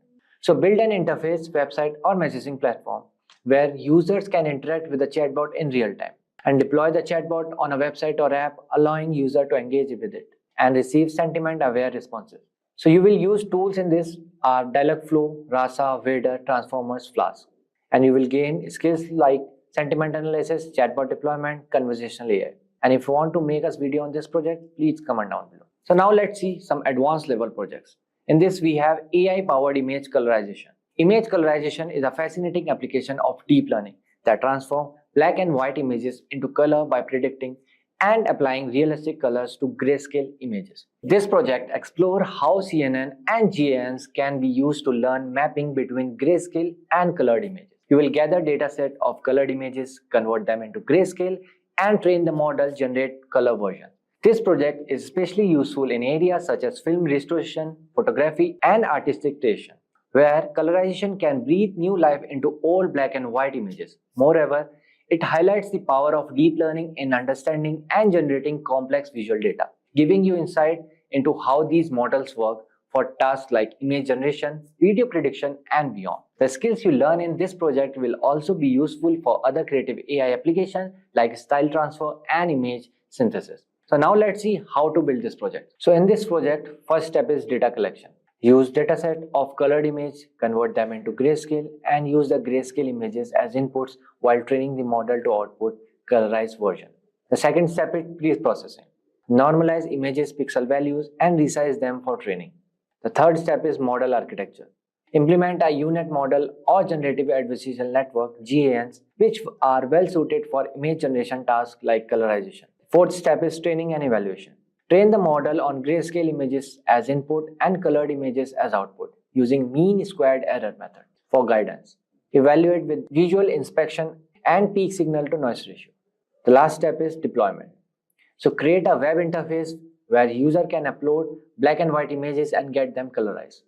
So build an interface, website, or messaging platform where users can interact with the chatbot in real time, and deploy the chatbot on a website or app, allowing user to engage with it and receive sentiment-aware responses. So you will use tools in this are Dialogflow, Rasa, Vader, Transformers, Flask. And you will gain skills like sentiment analysis, chatbot deployment, conversational AI. And if you want to make us video on this project, please comment down below. So now let's see some advanced level projects. In this we have AI-powered image colorization. Image colorization is a fascinating application of deep learning that transforms black and white images into color by predicting and applying realistic colors to grayscale images. This project explores how CNN and GANs can be used to learn mapping between grayscale and colored images. You will gather dataset of colored images, convert them into grayscale, and train the model generate color version. This project is especially useful in areas such as film restoration, photography, and artistic creation, where colorization can breathe new life into old black and white images. Moreover, it highlights the power of deep learning in understanding and generating complex visual data, giving you insight into how these models work for tasks like image generation, video prediction, and beyond. The skills you learn in this project will also be useful for other creative AI applications like style transfer and image synthesis. So now let's see how to build this project. So in this project, first step is data collection. Use dataset of colored image, convert them into grayscale, and use the grayscale images as inputs while training the model to output colorized version. The second step is pre-processing. Normalize images pixel values and resize them for training. The third step is model architecture. Implement a UNet model or generative adversarial network (GANs), which are well suited for image generation tasks like colorization. Fourth step is training and evaluation. Train the model on grayscale images as input and colored images as output using mean squared error method for guidance. Evaluate with visual inspection and peak signal to noise ratio. The last step is deployment. So create a web interface where user can upload black and white images and get them colorized.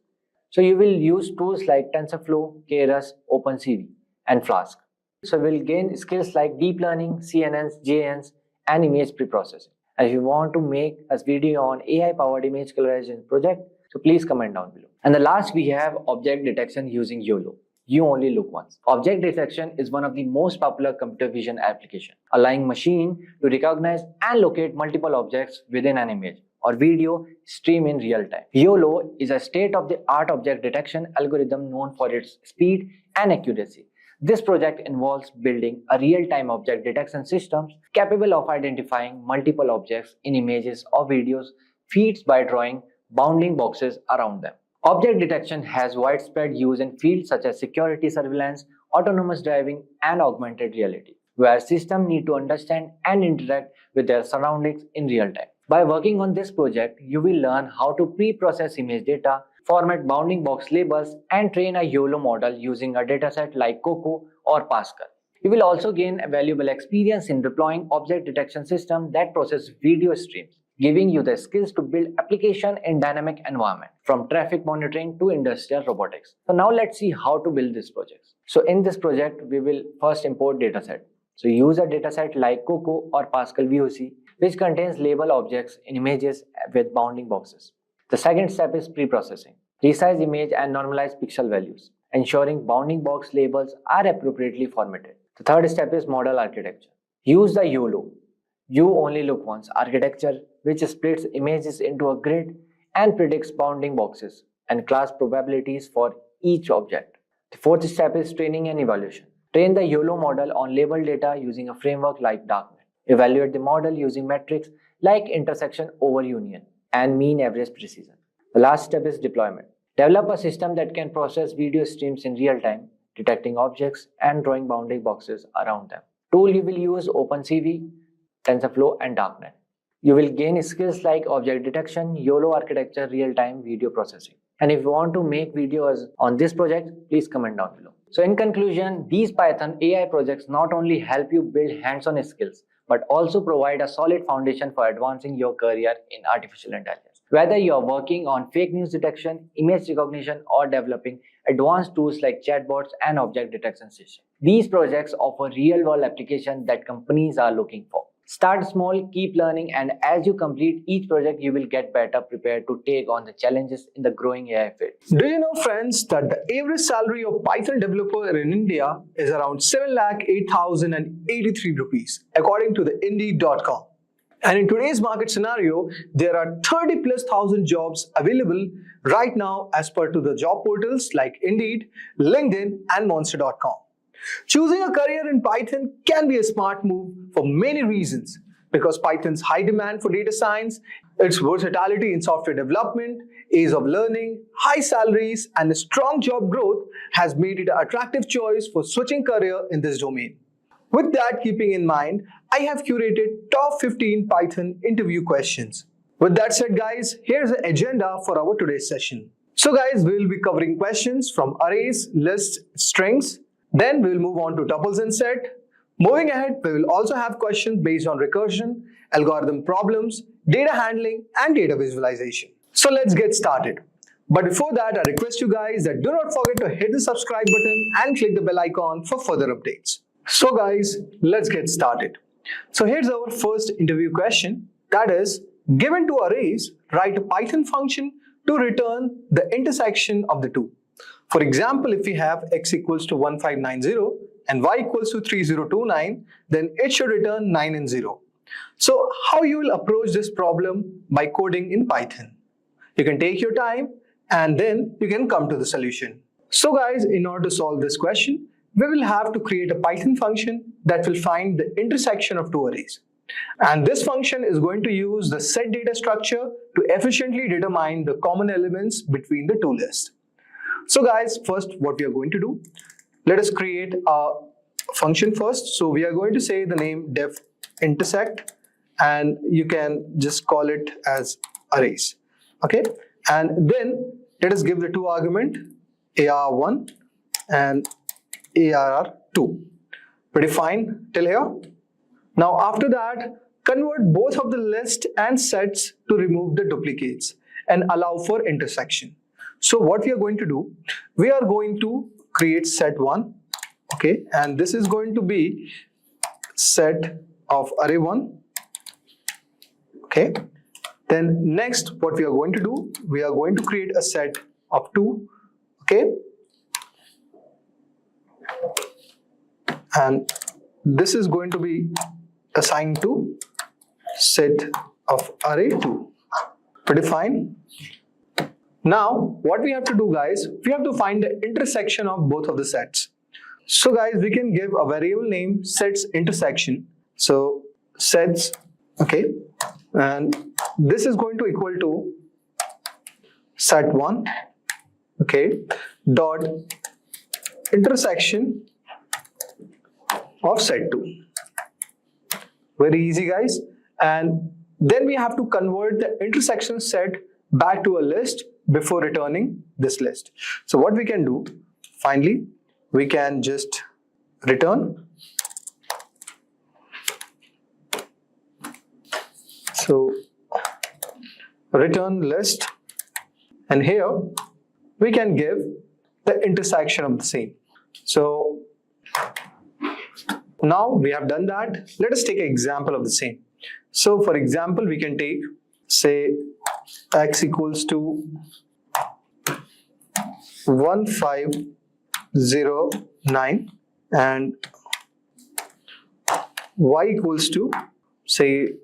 So you will use tools like TensorFlow, Keras, OpenCV, and Flask. So we'll gain skills like deep learning, CNNs, JNs, and image preprocessing. And if you want to make a video on AI-powered image colorization project, so please comment down below. And the last we have object detection using YOLO. You only look once. Object detection is one of the most popular computer vision applications, allowing machine to recognize and locate multiple objects within an image or video stream in real time. YOLO is a state-of-the-art object detection algorithm known for its speed and accuracy. This project involves building a real-time object detection system capable of identifying multiple objects in images or videos feeds by drawing bounding boxes around them. Object detection has widespread use in fields such as security surveillance, autonomous driving, and augmented reality, where systems need to understand and interact with their surroundings in real time. By working on this project, you will learn how to pre-process image data, format bounding box labels, and train a YOLO model using a dataset like Coco or Pascal. You will also gain a valuable experience in deploying object detection systems that process video streams, giving you the skills to build application in dynamic environment, from traffic monitoring to industrial robotics. So now let's see how to build these projects. So in this project, we will first import dataset. So use a dataset like Coco or Pascal VOC, which contains label objects in images with bounding boxes. The second step is pre-processing. Resize image and normalize pixel values, ensuring bounding box labels are appropriately formatted. The third step is model architecture. Use the YOLO, you only look once architecture, which splits images into a grid and predicts bounding boxes and class probabilities for each object. The fourth step is training and evaluation. Train the YOLO model on labeled data using a framework like Darknet. Evaluate the model using metrics like intersection over union and mean average precision. The last step is deployment. Develop a system that can process video streams in real time, detecting objects and drawing bounding boxes around them. Tool you will use OpenCV, TensorFlow, and Darknet. You will gain skills like object detection, YOLO architecture, real-time video processing. And if you want to make videos on this project, please comment down below. So in conclusion, these Python AI projects not only help you build hands-on skills, but also provide a solid foundation for advancing your career in artificial intelligence. Whether you are working on fake news detection, image recognition, or developing advanced tools like chatbots and object detection systems, these projects offer real-world applications that companies are looking for. Start small, keep learning, and as you complete each project, you will get better prepared to take on the challenges in the growing AI field. Do you know, friends, that the average salary of Python developer in India is around 7,08,083 rupees, according to the Indeed.com. And in today's market scenario, there are 30,000+ jobs available right now as per to the job portals like Indeed, LinkedIn, and Monster.com. Choosing a career in Python can be a smart move for many reasons, because Python's high demand for data science, its versatility in software development, ease of learning, high salaries, and strong job growth has made it an attractive choice for switching career in this domain. With that keeping in mind, I have curated top 15 Python interview questions. With that said, guys, here's the agenda for our today's session. So guys, we will be covering questions from arrays, lists, strings. Then we will move on to tuples and set. Moving ahead, we will also have questions based on recursion, algorithm problems, data handling, and data visualization. So let's get started. But before that, I request you guys that do not forget to hit the subscribe button and click the bell icon for further updates. So guys, let's get started. So here's our first interview question. That is, given two arrays, write a Python function to return the intersection of the two. For example, if we have x equals to 1590 and y equals to 3029, then it should return 9 and 0. So how you will approach this problem by coding in Python? You can take your time and then you can come to the solution. So guys, in order to solve this question, we will have to create a Python function that will find the intersection of two arrays. And this function is going to use the set data structure to efficiently determine the common elements between the two lists. So guys, first what we are going to do, let us create a function first. So we are going to say the name def intersect, and you can just call it as arrays. Okay, and then let us give the two argument AR1 and ARR2. Pretty fine till here. Now after that, convert both of the list and sets to remove the duplicates and allow for intersection. So what we are going to do, we are going to create set1, okay, and this is going to be set of array1, okay. Then next what we are going to do, we are going to create a set of 2, okay, and this is going to be assigned to set of array2. Pretty fine. Now what we have to do, guys, we have to find the intersection of both of the sets. So guys, we can give a variable name sets intersection. So sets, okay, and this is going to equal to set1, okay, dot intersection of set2. Very easy, guys. And then we have to convert the intersection set back to a list before returning this list. So what we can do, finally, we can just return. So return list, and here we can give the intersection of the same. So now we have done that. Let us take an example of the same. So for example, we can take, say, x equals to 1509 and y equals to, say,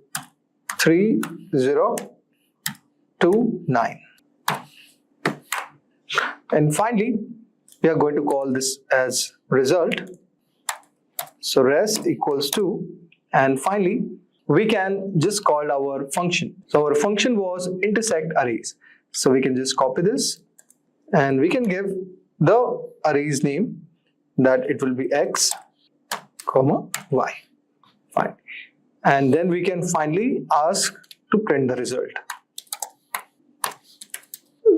3029. And finally, we are going to call this as result. So res equals to, and finally, we can just call our function. So our function was intersect arrays. So we can just copy this and we can give the array's name, that it will be x, comma, y. Fine. And then we can finally ask to print the result.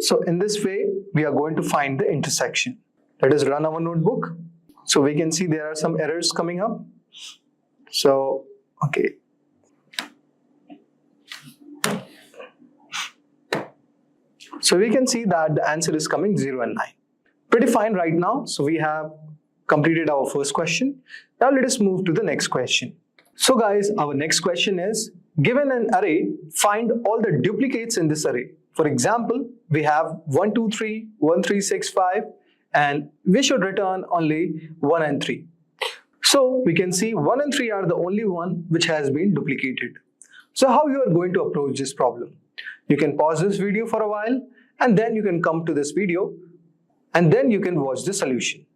So in this way, we are going to find the intersection. Let us run our notebook. So we can see there are some errors coming up. So, okay. So we can see that the answer is coming 0 and 9. Pretty fine right now. So we have completed our first question. Now let us move to the next question. So guys, our next question is, given an array, find all the duplicates in this array. For example, we have 1, 2, 3, 1, 3, 6, 5, and we should return only 1 and 3. So we can see 1 and 3 are the only one which has been duplicated. So how you are going to approach this problem? You can pause this video for a while and then you can come to this video and then you can watch the solution.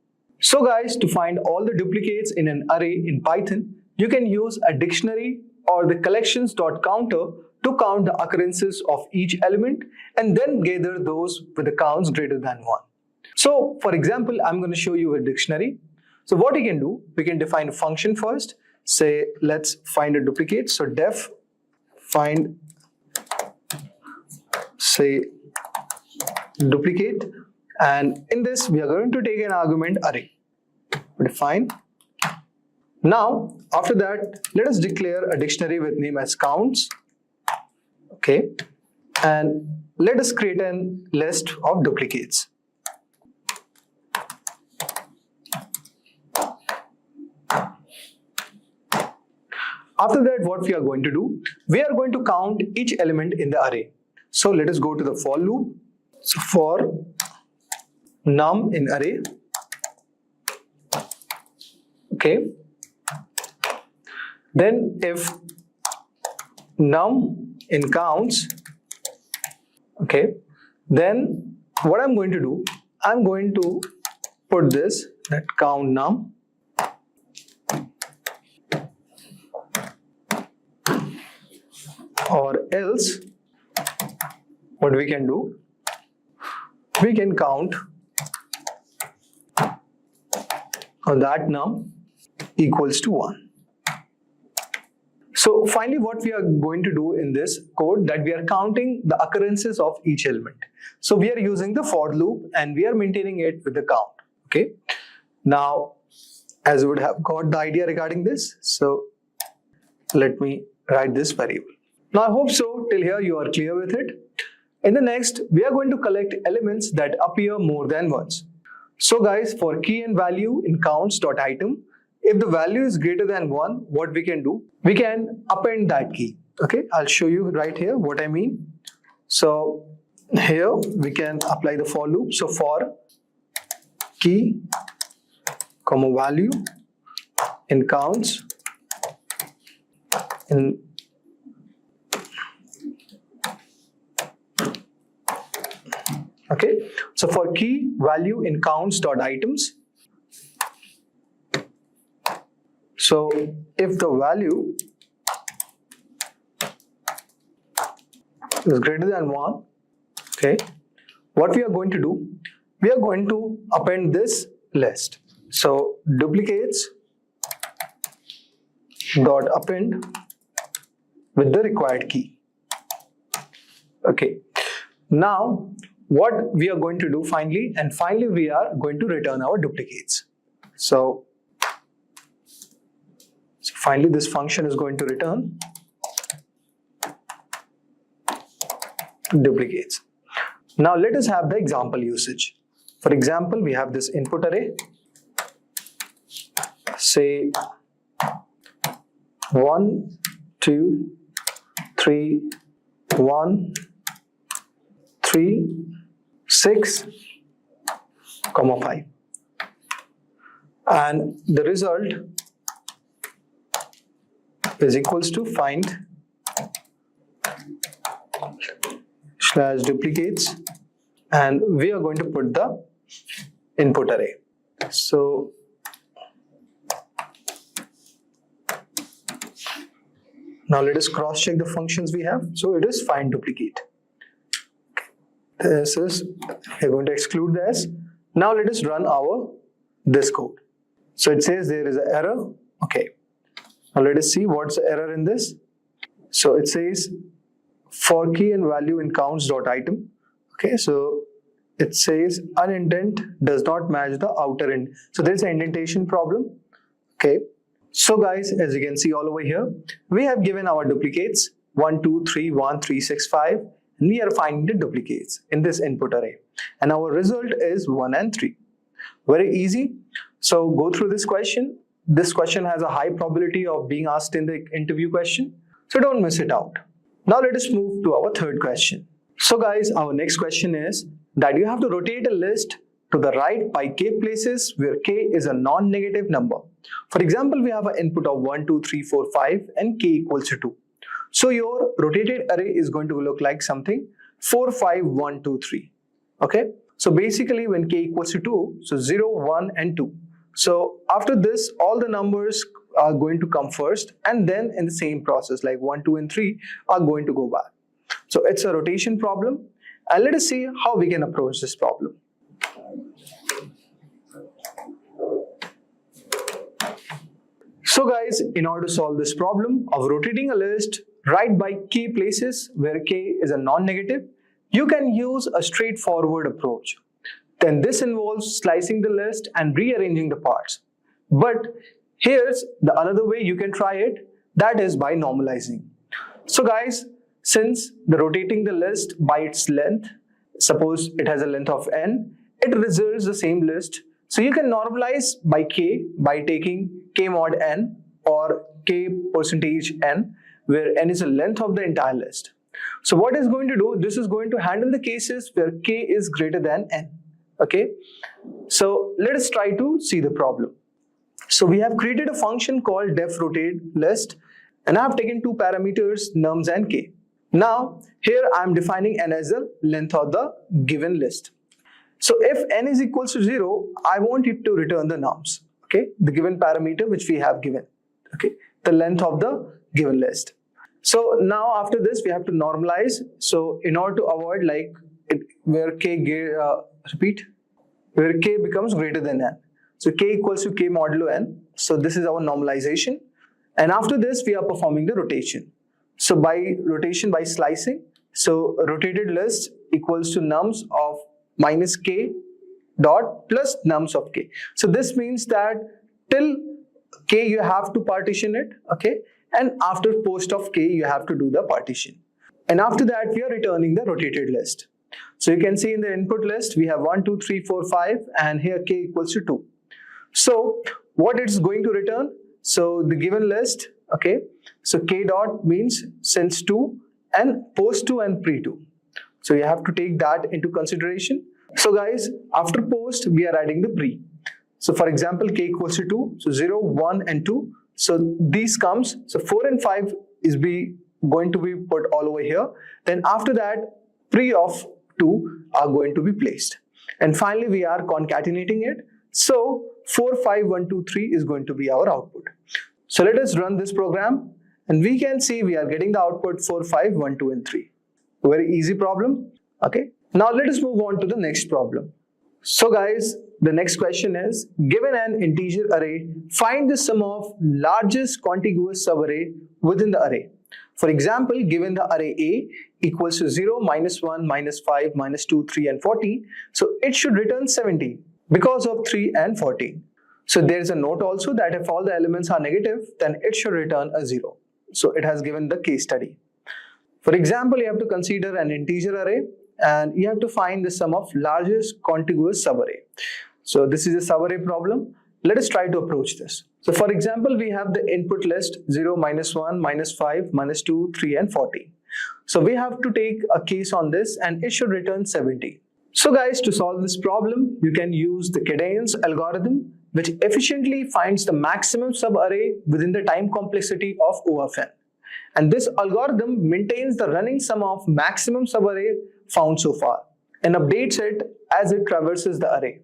So guys, to find all the duplicates in an array in Python, you can use a dictionary or the collections.counter to count the occurrences of each element and then gather those with the counts greater than 1. So for example, I'm going to show you a dictionary. So what you can do, we can define a function first. Say, let's find a duplicate. So def find, say, duplicate, and in this we are going to take an argument array. Define. Now after that, let us declare a dictionary with name as counts. Okay, and let us create a list of duplicates. After that, what we are going to do, we are going to count each element in the array. So let us go to the for loop. So for num in array, okay, then if num in counts, okay, then what I'm going to do, I'm going to put this, that count num, or else what we can do, we can count on that num equals to 1. So finally what we are going to do in this code, that we are counting the occurrences of each element. So we are using the for loop and we are maintaining it with the count. Okay. Now, as you would have got the idea regarding this, so let me write this variable. Now I hope so till here you are clear with it. In the next, we are going to collect elements that appear more than once. So guys, for key and value in counts.item, if the value is greater than 1, what we can do, we can append that key. Okay, I'll show you right here what I mean. So here we can apply the for loop. So for key, comma value in counts, in okay, so for key value in counts.items, so if the value is greater than 1, okay, what we are going to do, we are going to append this list. So duplicates dot append with the required key. Okay. Now what we are going to do finally we are going to return our duplicates. So finally this function is going to return duplicates. Now let us have the example usage. For example, we have this input array, say 1, 2, 3, 1, 3, 6, 5. And the result is equals to find slash duplicates, and we are going to put the input array. So now let us cross check the functions we have. So it is find duplicate. This is, we're going to exclude this. Now let us run this code. So it says there is an error. Okay. Now let us see what's the error in this. So it says for key and value in counts.item. Okay, so it says an indent does not match the outer end. So there's an indentation problem. Okay. So guys, as you can see all over here, we have given our duplicates 1, 2, 3, 1, 3, 6, 5, and we are finding the duplicates in this input array. And our result is 1 and 3. Very easy. So go through this question. This question has a high probability of being asked in the interview question. So don't miss it out. Now let us move to our third question. So guys, our next question is that you have to rotate a list to the right by k places where k is a non-negative number. For example, we have an input of 1, 2, 3, 4, 5 and k equals to 2. So your rotated array is going to look like something 4, 5, 1, 2, 3. Okay. So basically when k equals to 2, so 0, 1 and 2. So after this, all the numbers are going to come first, and then in the same process like 1, 2 and 3 are going to go back. So it's a rotation problem, and let us see how we can approach this problem. So guys, in order to solve this problem of rotating a list right by key places where k is a non-negative, you can use a straightforward approach. Then this involves slicing the list and rearranging the parts. But here's the another way you can try it, that is by normalizing. So guys, since the rotating the list by its length, suppose it has a length of n, it results the same list. So you can normalize by k by taking k mod n or k percentage n, where n is the length of the entire list. So what is going to do, this is going to handle the cases where k is greater than n. Okay, so let us try to see the problem. So we have created a function called defRotate list, and I have taken two parameters nums and k. Now here I am defining n as the length of the given list. So if n is equals to 0, I want it to return the nums. Okay, the given parameter which we have given. Okay, the length of the given list. So now after this we have to normalize. So in order to avoid like it, where where k becomes greater than n. So k equals to k modulo n. So this is our normalization. And after this we are performing the rotation. So by rotation by slicing, so rotated list equals to nums of minus k dot plus nums of k. So this means that till k you have to partition it, okay, and after post of k you have to do the partition. And after that we are returning the rotated list. So you can see in the input list we have 1, 2, 3, 4, 5 and here k equals to 2. So what it's going to return? So the given list, okay, so k dot means since 2 and post 2 and pre 2. So you have to take that into consideration. So guys, after post we are adding the pre. So for example k equals to 2, so 0, 1 and 2. So these comes, so 4 and 5 is going to be put all over here. Then after that pre of 2 are going to be placed. And finally we are concatenating it. So 4, 5, 1, 2, 3 is going to be our output. So let us run this program and we can see we are getting the output 4, 5, 1, 2 and 3. Very easy problem. Okay. Now let us move on to the next problem. So guys, the next question is, given an integer array, find the sum of largest contiguous subarray within the array. For example, given the array A equals to 0, -1, -5, -2, 3 and 14, so it should return 17 because of 3 and 14. So there is a note also that if all the elements are negative, then it should return a 0. So it has given the case study. For example, you have to consider an integer array and you have to find the sum of largest contiguous subarray. So this is a subarray problem. Let us try to approach this. So for example, we have the input list 0, -1, -5, -2, 3 and 14. So we have to take a case on this and it should return 70. So guys, to solve this problem, you can use the Cadence algorithm, which efficiently finds the maximum subarray within the time complexity of O of n. And this algorithm maintains the running sum of maximum subarray found so far and updates it as it traverses the array.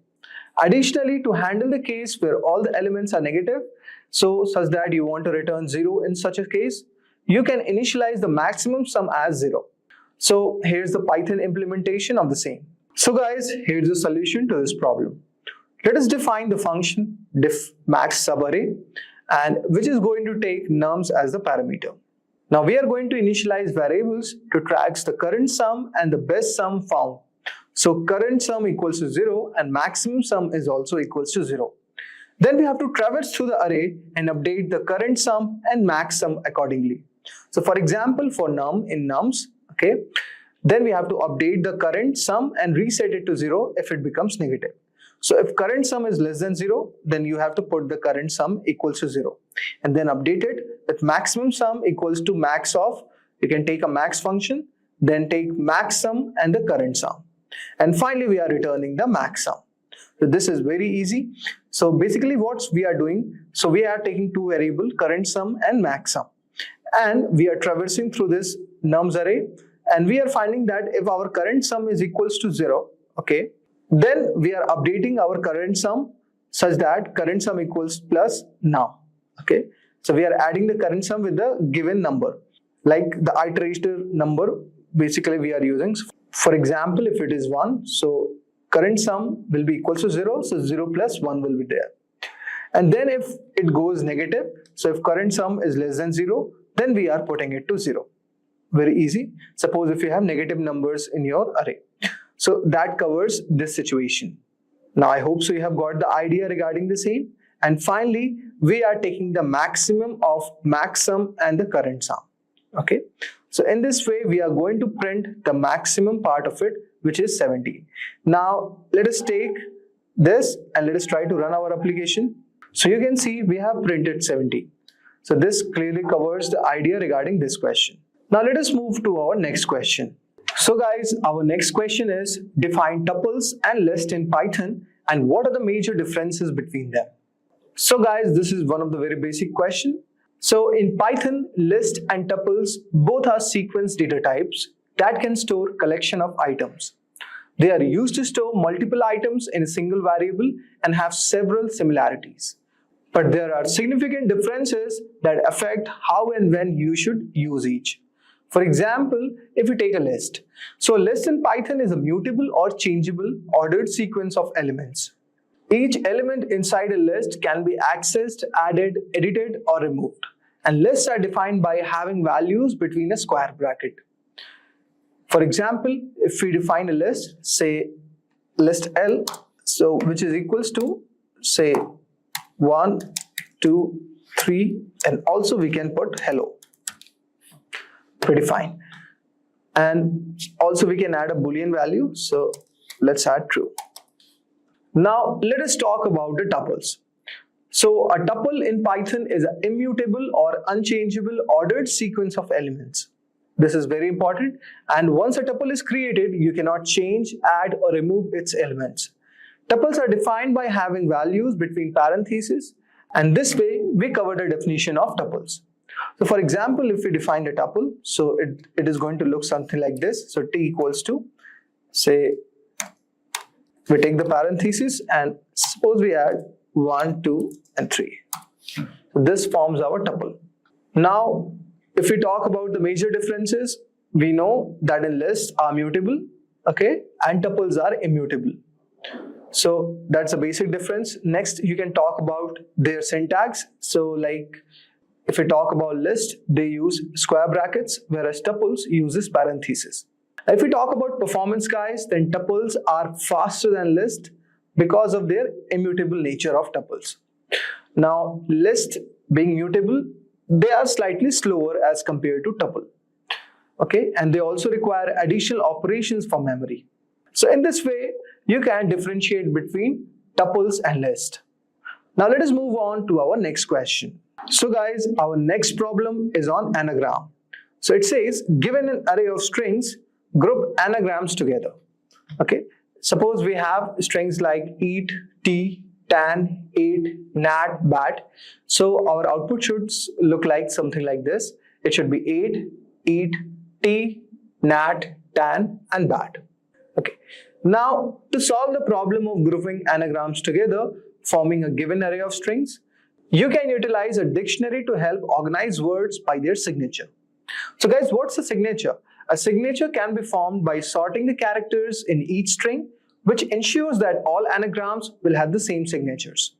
Additionally, to handle the case where all the elements are negative, so such that you want to return 0 in such a case, you can initialize the maximum sum as 0. So here's the Python implementation of the same. So guys, here's the solution to this problem. Let us define the function diff max subarray, and which is going to take nums as the parameter. Now we are going to initialize variables to track the current sum and the best sum found. So current sum equals to 0 and maximum sum is also equals to 0. Then we have to traverse through the array and update the current sum and max sum accordingly. So for example, for num in nums, okay, then we have to update the current sum and reset it to 0 if it becomes negative. So if current sum is less than 0, then you have to put the current sum equals to 0 and then update it with maximum sum equals to max of, you can take a max function, then take max sum and the current sum. And finally, we are returning the max sum. So this is very easy. So basically what we are doing, so we are taking two variables, current sum and max sum. And we are traversing through this nums array and we are finding that if our current sum is equals to 0, okay, then we are updating our current sum such that current sum equals plus now. Okay, so we are adding the current sum with the given number, like the iterator number basically we are using. For example, if it is 1, so current sum will be equal to 0, so 0 plus 1 will be there. And then if it goes negative, so if current sum is less than 0, then we are putting it to 0. Very easy. Suppose if you have negative numbers in your array. So that covers this situation. Now I hope so you have got the idea regarding the same. And finally, we are taking the maximum of max sum and the current sum. Okay. So in this way, we are going to print the maximum part of it, which is 17. Now let us take this and let us try to run our application. So you can see we have printed 17. So this clearly covers the idea regarding this question. Now let us move to our next question. So guys, our next question is define tuples and list in Python and what are the major differences between them. So guys, this is one of the very basic questions. So in Python, list and tuples both are sequence data types that can store collection of items. They are used to store multiple items in a single variable and have several similarities. But there are significant differences that affect how and when you should use each. For example, if you take a list. So a list in Python is a mutable or changeable ordered sequence of elements. Each element inside a list can be accessed, added, edited, or removed. And lists are defined by having values between a square bracket. For example, if we define a list, say list L, so which is equals to say 1, 2, 3, and also we can put hello. Pretty fine. And also we can add a boolean value. So let's add true. Now let us talk about the tuples. So a tuple in Python is an immutable or unchangeable ordered sequence of elements. This is very important. And once a tuple is created, you cannot change, add, or remove its elements. Tuples are defined by having values between parentheses. And this way we cover the definition of tuples. So for example, if we define a tuple, so it is going to look something like this. So t equals to, say, we take the parentheses and suppose we add 1, 2, and 3. So this forms our tuple. Now, if we talk about the major differences, we know that in lists are mutable, okay, and tuples are immutable. So that's a basic difference. Next, you can talk about their syntax. So like if we talk about list, they use square brackets, whereas tuples uses parentheses. If we talk about performance, guys, then tuples are faster than list because of their immutable nature of tuples. Now, list being mutable, they are slightly slower as compared to tuple. Okay, and they also require additional operations for memory. So in this way, you can differentiate between tuples and list. Now let us move on to our next question. So guys, our next problem is on anagram. So it says, given an array of strings, group anagrams together. Okay, suppose we have strings like eat, tea, tan, ate, nat, bat. So our output should look like something like this. It should be ate, eat, tea, nat, tan, and bat. Okay. Now, to solve the problem of grouping anagrams together, forming a given array of strings, you can utilize a dictionary to help organize words by their signature. So guys, what's a signature? A signature can be formed by sorting the characters in each string, which ensures that all anagrams will have the same signatures.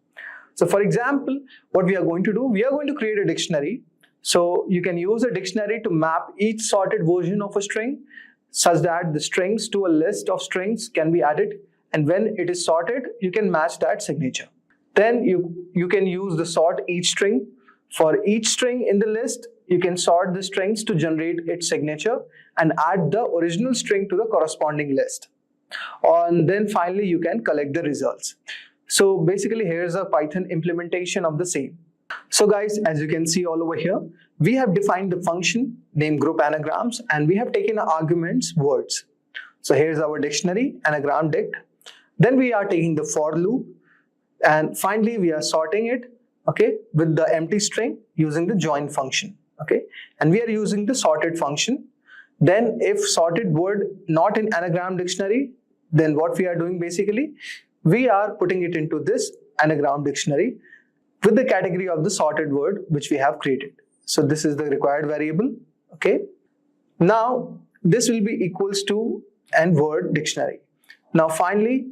So for example, what we are going to do, we are going to create a dictionary. So you can use a dictionary to map each sorted version of a string such that the strings to a list of strings can be added, and when it is sorted, you can match that signature. Then you can use the sort each string. For each string in the list, you can sort the strings to generate its signature and add the original string to the corresponding list. And then finally, you can collect the results. So basically, here's a Python implementation of the same. So guys, as you can see all over here, we have defined the function named group anagrams, and we have taken arguments words. So here's our dictionary, anagram dict. Then we are taking the for loop, and finally we are sorting it, okay, with the empty string using the join function, okay, and we are using the sorted function. Then if sorted word not in anagram dictionary, then what we are doing basically, we are putting it into this anagram dictionary with the category of the sorted word which we have created. So this is the required variable, okay. Now this will be equals to and word dictionary. Now finally,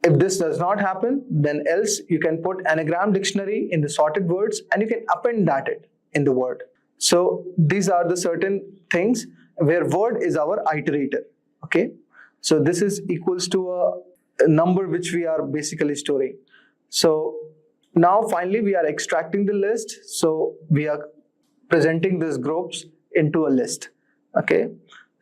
if this does not happen, then else you can put anagram dictionary in the sorted words and you can append that in the word. So these are the certain things where word is our iterator, okay. So this is equals to a number which we are basically storing. So now finally we are extracting the list. So we are presenting these groups into a list, okay.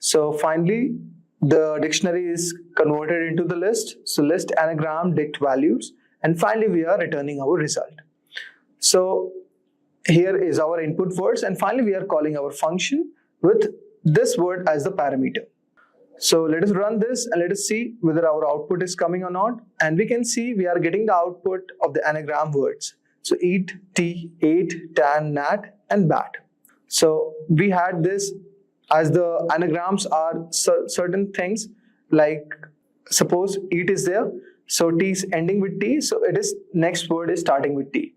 So finally the dictionary is converted into the list. So list anagram dict values, and finally we are returning our result. So here is our input words, and finally we are calling our function with this word as the parameter. So let us run this and let us see whether our output is coming or not. And we can see we are getting the output of the anagram words. So eat, tea, ate, tan, nat, and bat. So we had this as the anagrams are certain things, like suppose eat is there, so t is ending with t, so it is next word is starting with t.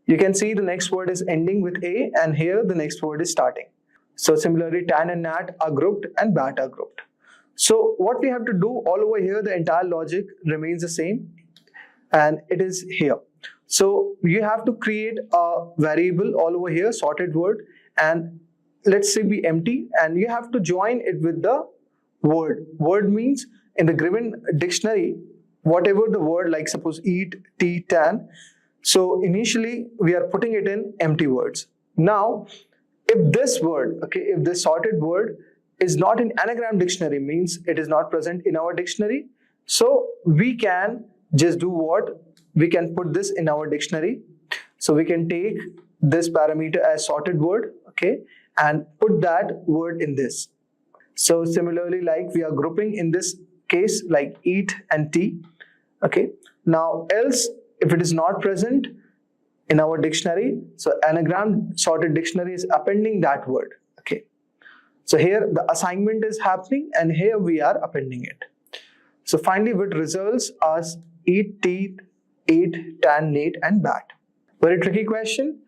You can see the next word is ending with a, and here the next word is starting. So similarly, tan and nat are grouped and bat are grouped. So what we have to do all over here, the entire logic remains the same, and it is here. So you have to create a variable all over here, sorted word, and let's say be empty, and you have to join it with the word. Word means in the given dictionary, whatever the word, like suppose eat, tea, tan. So initially we are putting it in empty words. Now, if this word, okay, if this sorted word is not in anagram dictionary, means it is not present in our dictionary. So we can just do what? We can put this in our dictionary. So we can take this parameter as sorted word, okay, and put that word in this. So similarly, like we are grouping in this case like eat and tea, okay. Now else, if it is not present in our dictionary, so anagram sorted dictionary is appending that word, okay. So here the assignment is happening and here we are appending it. So finally what results as eat, tea, ate, tan, nate, and bat. Very tricky question,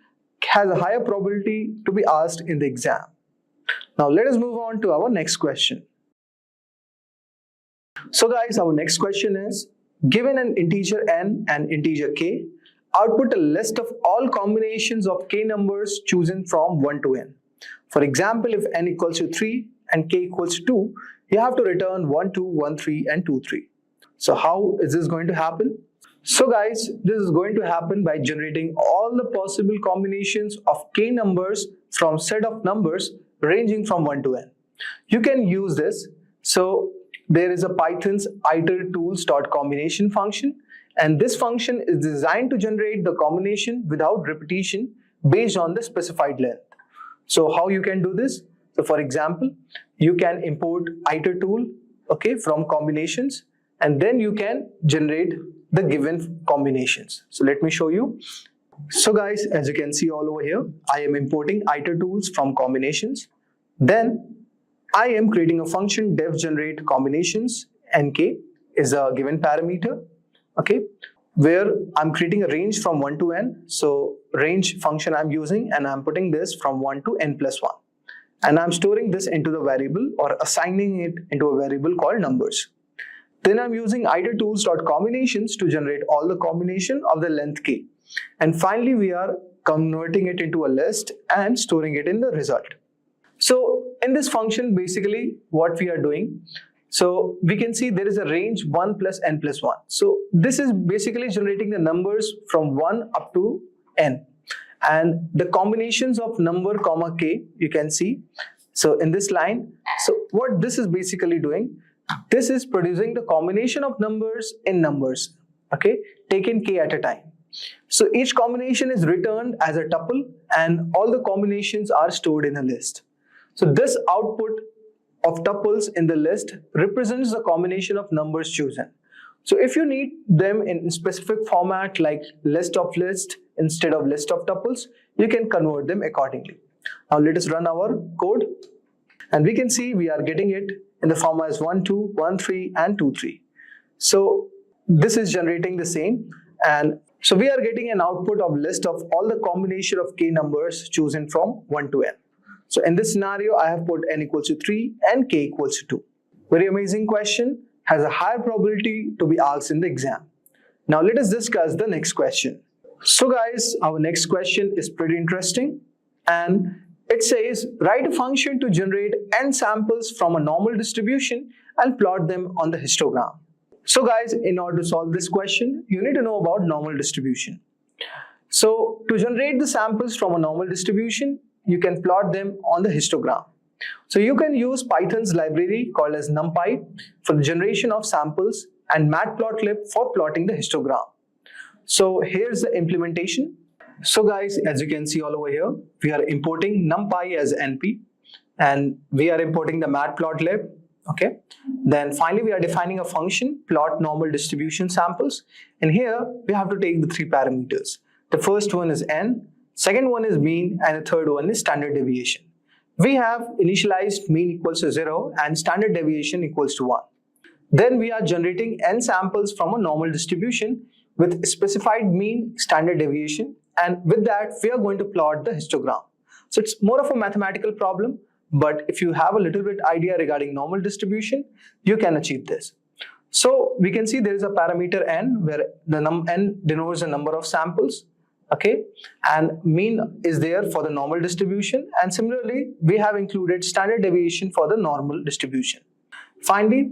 has a higher probability to be asked in the exam. Now let us move on to our next question. So guys, our next question is, given an integer n and integer k, output a list of all combinations of k numbers chosen from 1 to n. For example, if n equals to 3 and k equals to 2, you have to return 1, 2, 1, 3 and 2, 3. So how is this going to happen? So guys, this is going to happen by generating all the possible combinations of k numbers from set of numbers ranging from 1 to n. You can use this. So there is a Python's itertools.combination function, and this function is designed to generate the combination without repetition based on the specified length. So how you can do this? So for example, you can import itertool, okay, from combinations, and then you can generate the given combinations. So let me show you. So guys, as you can see all over here, I am importing itertools from combinations. Then I am creating a function def generate combinations, nk is a given parameter, okay, where I'm creating a range from 1 to n. So range function I'm using, and I'm putting this from 1 to n plus 1. And I'm storing this into the variable or assigning it into a variable called numbers. Then I'm using itertools.combinations to generate all the combination of the length k. And finally, we are converting it into a list and storing it in the result. So in this function, basically what we are doing, so we can see there is a range 1 plus n plus 1. So this is basically generating the numbers from 1 up to n. And the combinations of number comma k, you can see. So in this line, so what this is basically doing, this is producing the combination of numbers in numbers, okay, taken k at a time. So each combination is returned as a tuple, and all the combinations are stored in a list. So this output of tuples in the list represents the combination of numbers chosen. So if you need them in specific format like list of list instead of list of tuples, you can convert them accordingly. Now let us run our code, and we can see we are getting it in the format as 1, 2, 1, 3 and 2, 3. So this is generating the same, and so we are getting an output of list of all the combination of k numbers chosen from 1 to n. So in this scenario, I have put n equals to 3 and k equals to 2. Very amazing question, has a higher probability to be asked in the exam. Now let us discuss the next question. So guys, our next question is pretty interesting, and it says write a function to generate n samples from a normal distribution and plot them on the histogram. So guys, in order to solve this question, you need to know about normal distribution. So to generate the samples from a normal distribution, you can plot them on the histogram. So you can use Python's library called as NumPy for the generation of samples and matplotlib for plotting the histogram. So here's the implementation. So guys, as you can see all over here, we are importing NumPy as NP, and we are importing the matplotlib. Okay. Then finally, we are defining a function plot normal distribution samples, and here we have to take the 3 parameters. The first one is n, second one is mean, and the third one is standard deviation. We have initialized mean equals to 0 and standard deviation equals to 1. Then we are generating n samples from a normal distribution with specified mean, standard deviation, and with that we are going to plot the histogram. So it's more of a mathematical problem, but if you have a little bit idea regarding normal distribution, you can achieve this. So we can see there is a parameter n where the n denotes the number of samples, okay, and mean is there for the normal distribution, and similarly we have included standard deviation for the normal distribution. Finally,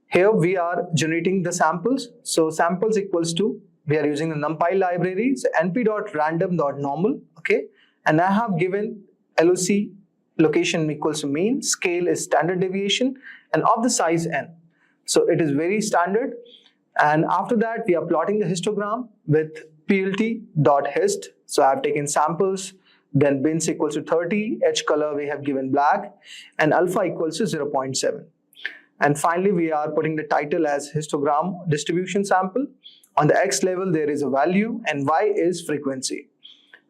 here we are generating the samples. So samples equals to, we are using the NumPy library, so np.random.normal, okay, and I have given LOC location equals to mean, scale is standard deviation, and of the size n. So it is very standard, and after that we are plotting the histogram with plt.hist. So I have taken samples, then bins equals to 30, edge color we have given black, and alpha equals to 0.7. And finally, we are putting the title as histogram distribution sample. On the x level, there is a value, and y is frequency.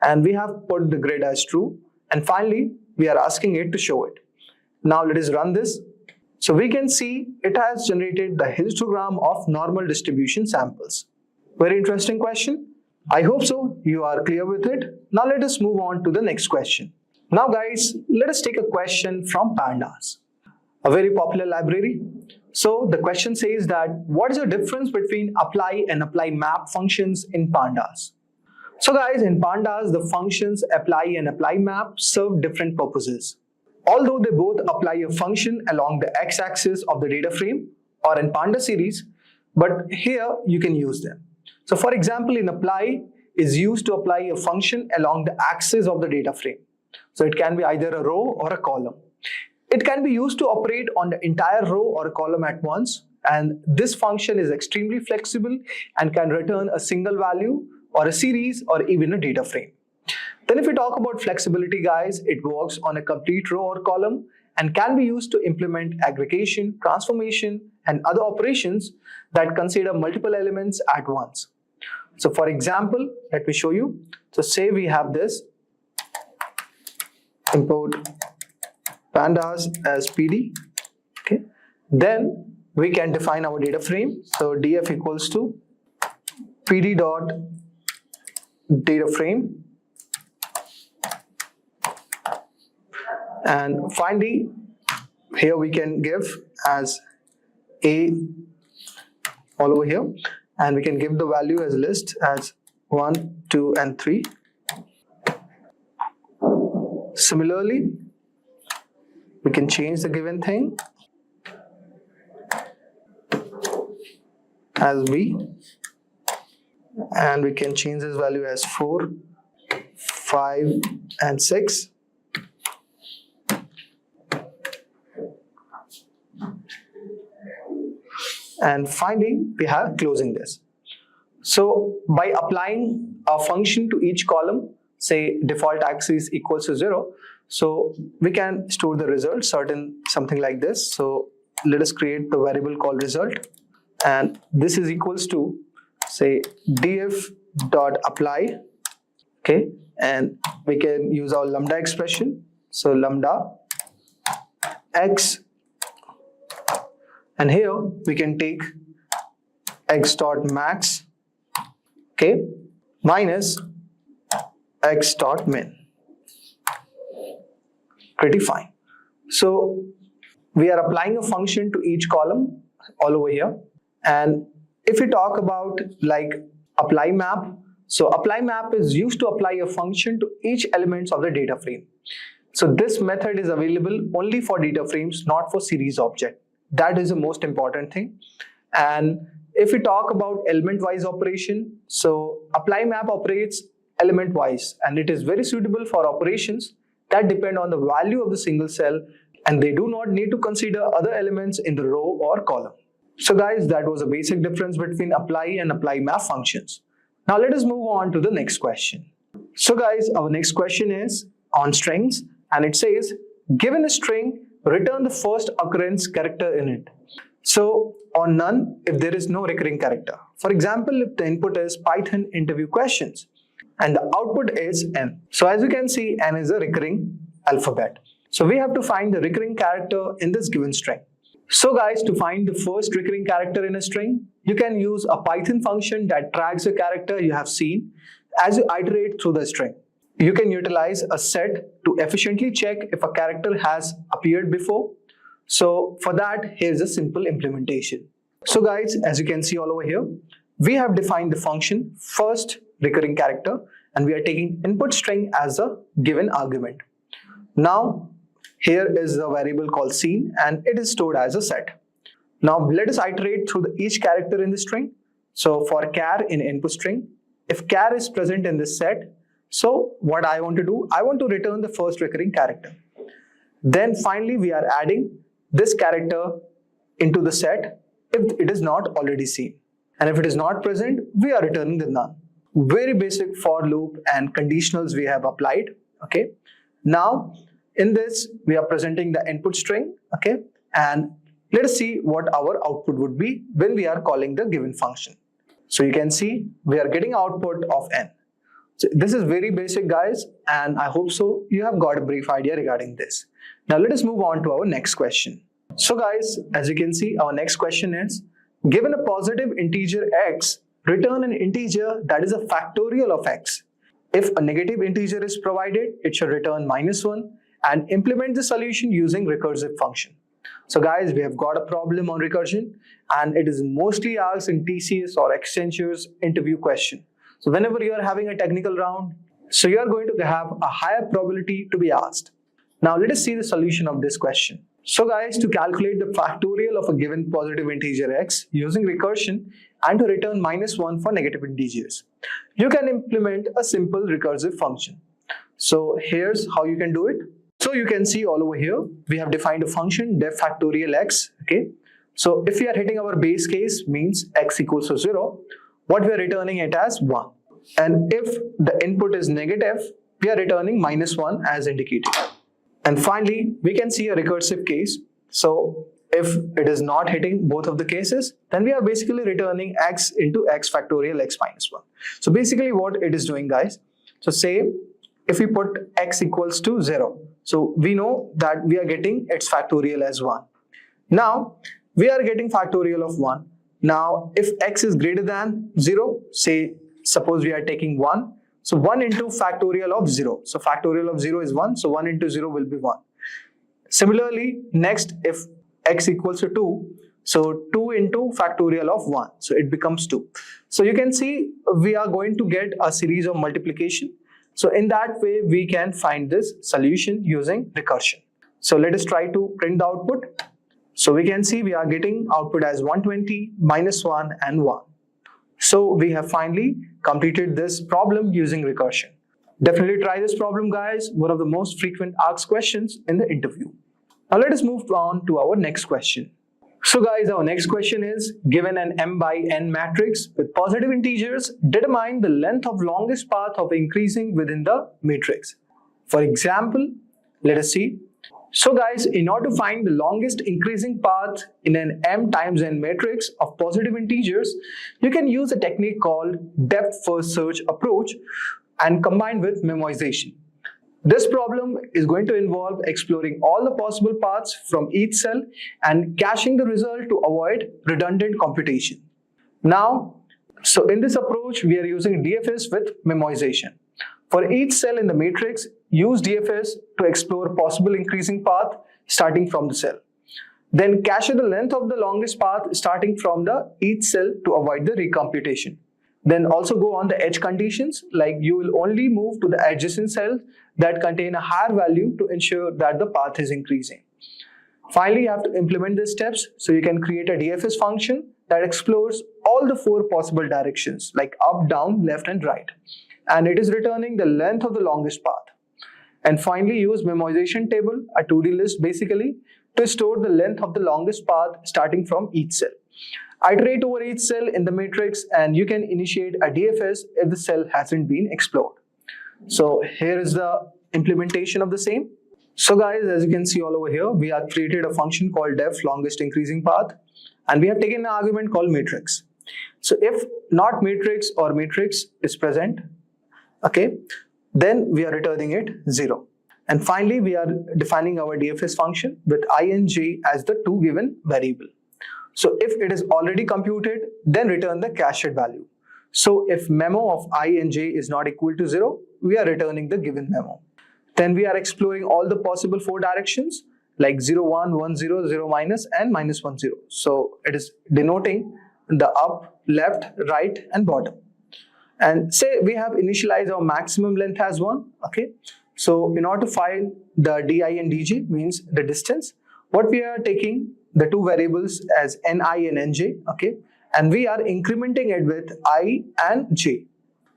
And we have put the grid as true. And finally, we are asking it to show it. Now let us run this. So we can see it has generated the histogram of normal distribution samples. Very interesting question. I hope so you are clear with it. Now let us move on to the next question. Now guys, let us take a question from Pandas, a very popular library. So the question says that what is the difference between apply and apply map functions in Pandas? So guys, in Pandas, the functions apply and apply map serve different purposes. Although they both apply a function along the x-axis of the data frame or in Pandas series, but here you can use them. So for example, in apply is used to apply a function along the axis of the data frame. So it can be either a row or a column. It can be used to operate on the entire row or a column at once, and this function is extremely flexible and can return a single value or a series or even a data frame. Then if we talk about flexibility, guys, it works on a complete row or column and can be used to implement aggregation, transformation, and other operations that consider multiple elements at once. So for example, let me show you. So say we have this, import pandas as PD, okay. Then we can define our data frame. So df equals to PD dot data frame, and finally here we can give as a all over here, and we can give the value as list as 1, 2, and 3. Similarly, we can change the given thing as B, and we can change this value as 4, 5, and 6. And finally, we have closing this. So by applying a function to each column, say default axis equals to 0, so we can store the result something like this. So let us create the variable called result, and this is equals to say df dot apply, okay, and we can use our lambda expression. So lambda x, and here we can take x dot max, okay, minus x dot min. Pretty fine. So we are applying a function to each column all over here. And if we talk about like apply map, so apply map is used to apply a function to each element of the data frame. So this method is available only for data frames, not for series object. That is the most important thing. And if we talk about element-wise operation, so apply map operates element-wise, and it is very suitable for operations that depend on the value of the single cell, and they do not need to consider other elements in the row or column. So guys, that was a basic difference between apply and apply map functions. Now let us move on to the next question. So guys, our next question is on strings, and it says, given a string, return the first occurrence character in it. So on none if there is no recurring character. For example, if the input is Python interview questions and the output is n. So as you can see, n is a recurring alphabet. So we have to find the recurring character in this given string. So guys, to find the first recurring character in a string, you can use a Python function that tracks the character you have seen as you iterate through the string. You can utilize a set to efficiently check if a character has appeared before. So for that, here's a simple implementation. So guys, as you can see all over here, we have defined the function first recurring character, and we are taking input string as a given argument. Now, here is the variable called scene, and it is stored as a set. Now let us iterate through each character in the string. So for char in input string, if char is present in this set, so what I want to do, I want to return the first recurring character. Then finally we are adding this character into the set if it is not already seen. And if it is not present, we are returning the none. Very basic for loop and conditionals we have applied, okay. Now in this, we are presenting the input string, okay, and let us see what our output would be when we are calling the given function. So you can see we are getting output of n. So this is very basic, guys, and I hope so you have got a brief idea regarding this. Now let us move on to our next question. So guys, as you can see, our next question is, given a positive integer x, return an integer that is a factorial of x. If a negative integer is provided, it should return -1 and implement the solution using recursive function. So guys, we have got a problem on recursion, and it is mostly asked in TCS or Accenture's interview question. So whenever you are having a technical round, so you are going to have a higher probability to be asked. Now let us see the solution of this question. So guys, to calculate the factorial of a given positive integer x using recursion and to return -1 for negative integers, you can implement a simple recursive function. So here's how you can do it. So you can see all over here, we have defined a function def factorial x, okay? So if we are hitting our base case, means x equals to 0, what we are returning it as 1. And if the input is negative, we are returning -1 as indicated. And finally, we can see a recursive case. So if it is not hitting both of the cases, then we are basically returning x into x factorial x minus 1. So basically what it is doing, guys, so say if we put x equals to 0, so we know that we are getting its factorial as 1. Now we are getting factorial of 1. Now if x is greater than 0, say suppose we are taking 1, so 1 into factorial of 0. So factorial of 0 is 1, so 1 into 0 will be 1. Similarly, next if x equals to 2, so 2 into factorial of 1, so it becomes 2. So you can see we are going to get a series of multiplication. So in that way, we can find this solution using recursion. So let us try to print the output. So we can see we are getting output as 120, -1 and 1. So we have finally completed this problem using recursion. Definitely try this problem, guys. One of the most frequent asked questions in the interview. Now let us move on to our next question. So guys, our next question is, given an m by n matrix with positive integers, determine the length of longest path of increasing within the matrix. For example, let us see. So guys, in order to find the longest increasing path in an m times n matrix of positive integers, you can use a technique called depth first search approach and combined with memoization. This problem is going to involve exploring all the possible paths from each cell and caching the result to avoid redundant computation. Now, so in this approach, we are using DFS with memoization. For each cell in the matrix, use DFS to explore possible increasing path starting from the cell. Then cache the length of the longest path starting from the each cell to avoid the recomputation. Then also go on the edge conditions, like you will only move to the adjacent cells that contain a higher value to ensure that the path is increasing. Finally, you have to implement these steps so you can create a DFS function that explores all the 4 possible directions like up, down, left and right. And it is returning the length of the longest path. And finally, use memoization table, a 2D list basically, to store the length of the longest path starting from each cell. Iterate over each cell in the matrix and you can initiate a DFS if the cell hasn't been explored. So here is the implementation of the same. So guys, as you can see all over here, we have created a function called def longest increasing path and we have taken an argument called matrix. So if not matrix or matrix is present, okay, then we are returning it 0. And finally, we are defining our DFS function with I and j as the 2 given variable. So if it is already computed, then return the cached value. So if memo of I and j is not equal to 0, we are returning the given memo. Then we are exploring all the possible 4 directions like 0, 1, 1, 0, 0 minus and -1, 0. So it is denoting the up, left, right and bottom. And say we have initialized our maximum length as 1, okay. So in order to find the di and dj, means the distance, what we are taking the 2 variables as ni and nj, okay, and we are incrementing it with I and j.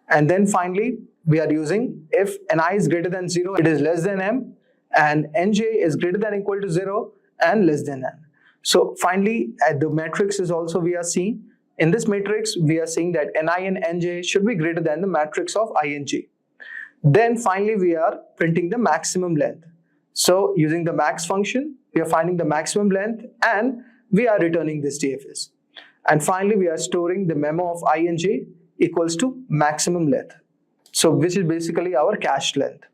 And then finally, we are using if ni is greater than 0, it is less than m, and nj is greater than equal to 0 and less than n. So finally, at the matrix is also we are seeing, in this matrix, we are seeing that ni and nj should be greater than the matrix of I and j. Then finally, we are printing the maximum length. So using the max function, we are finding the maximum length and we are returning this DFS. And finally, we are storing the memo of I and j equals to maximum length. So which is basically our cached length.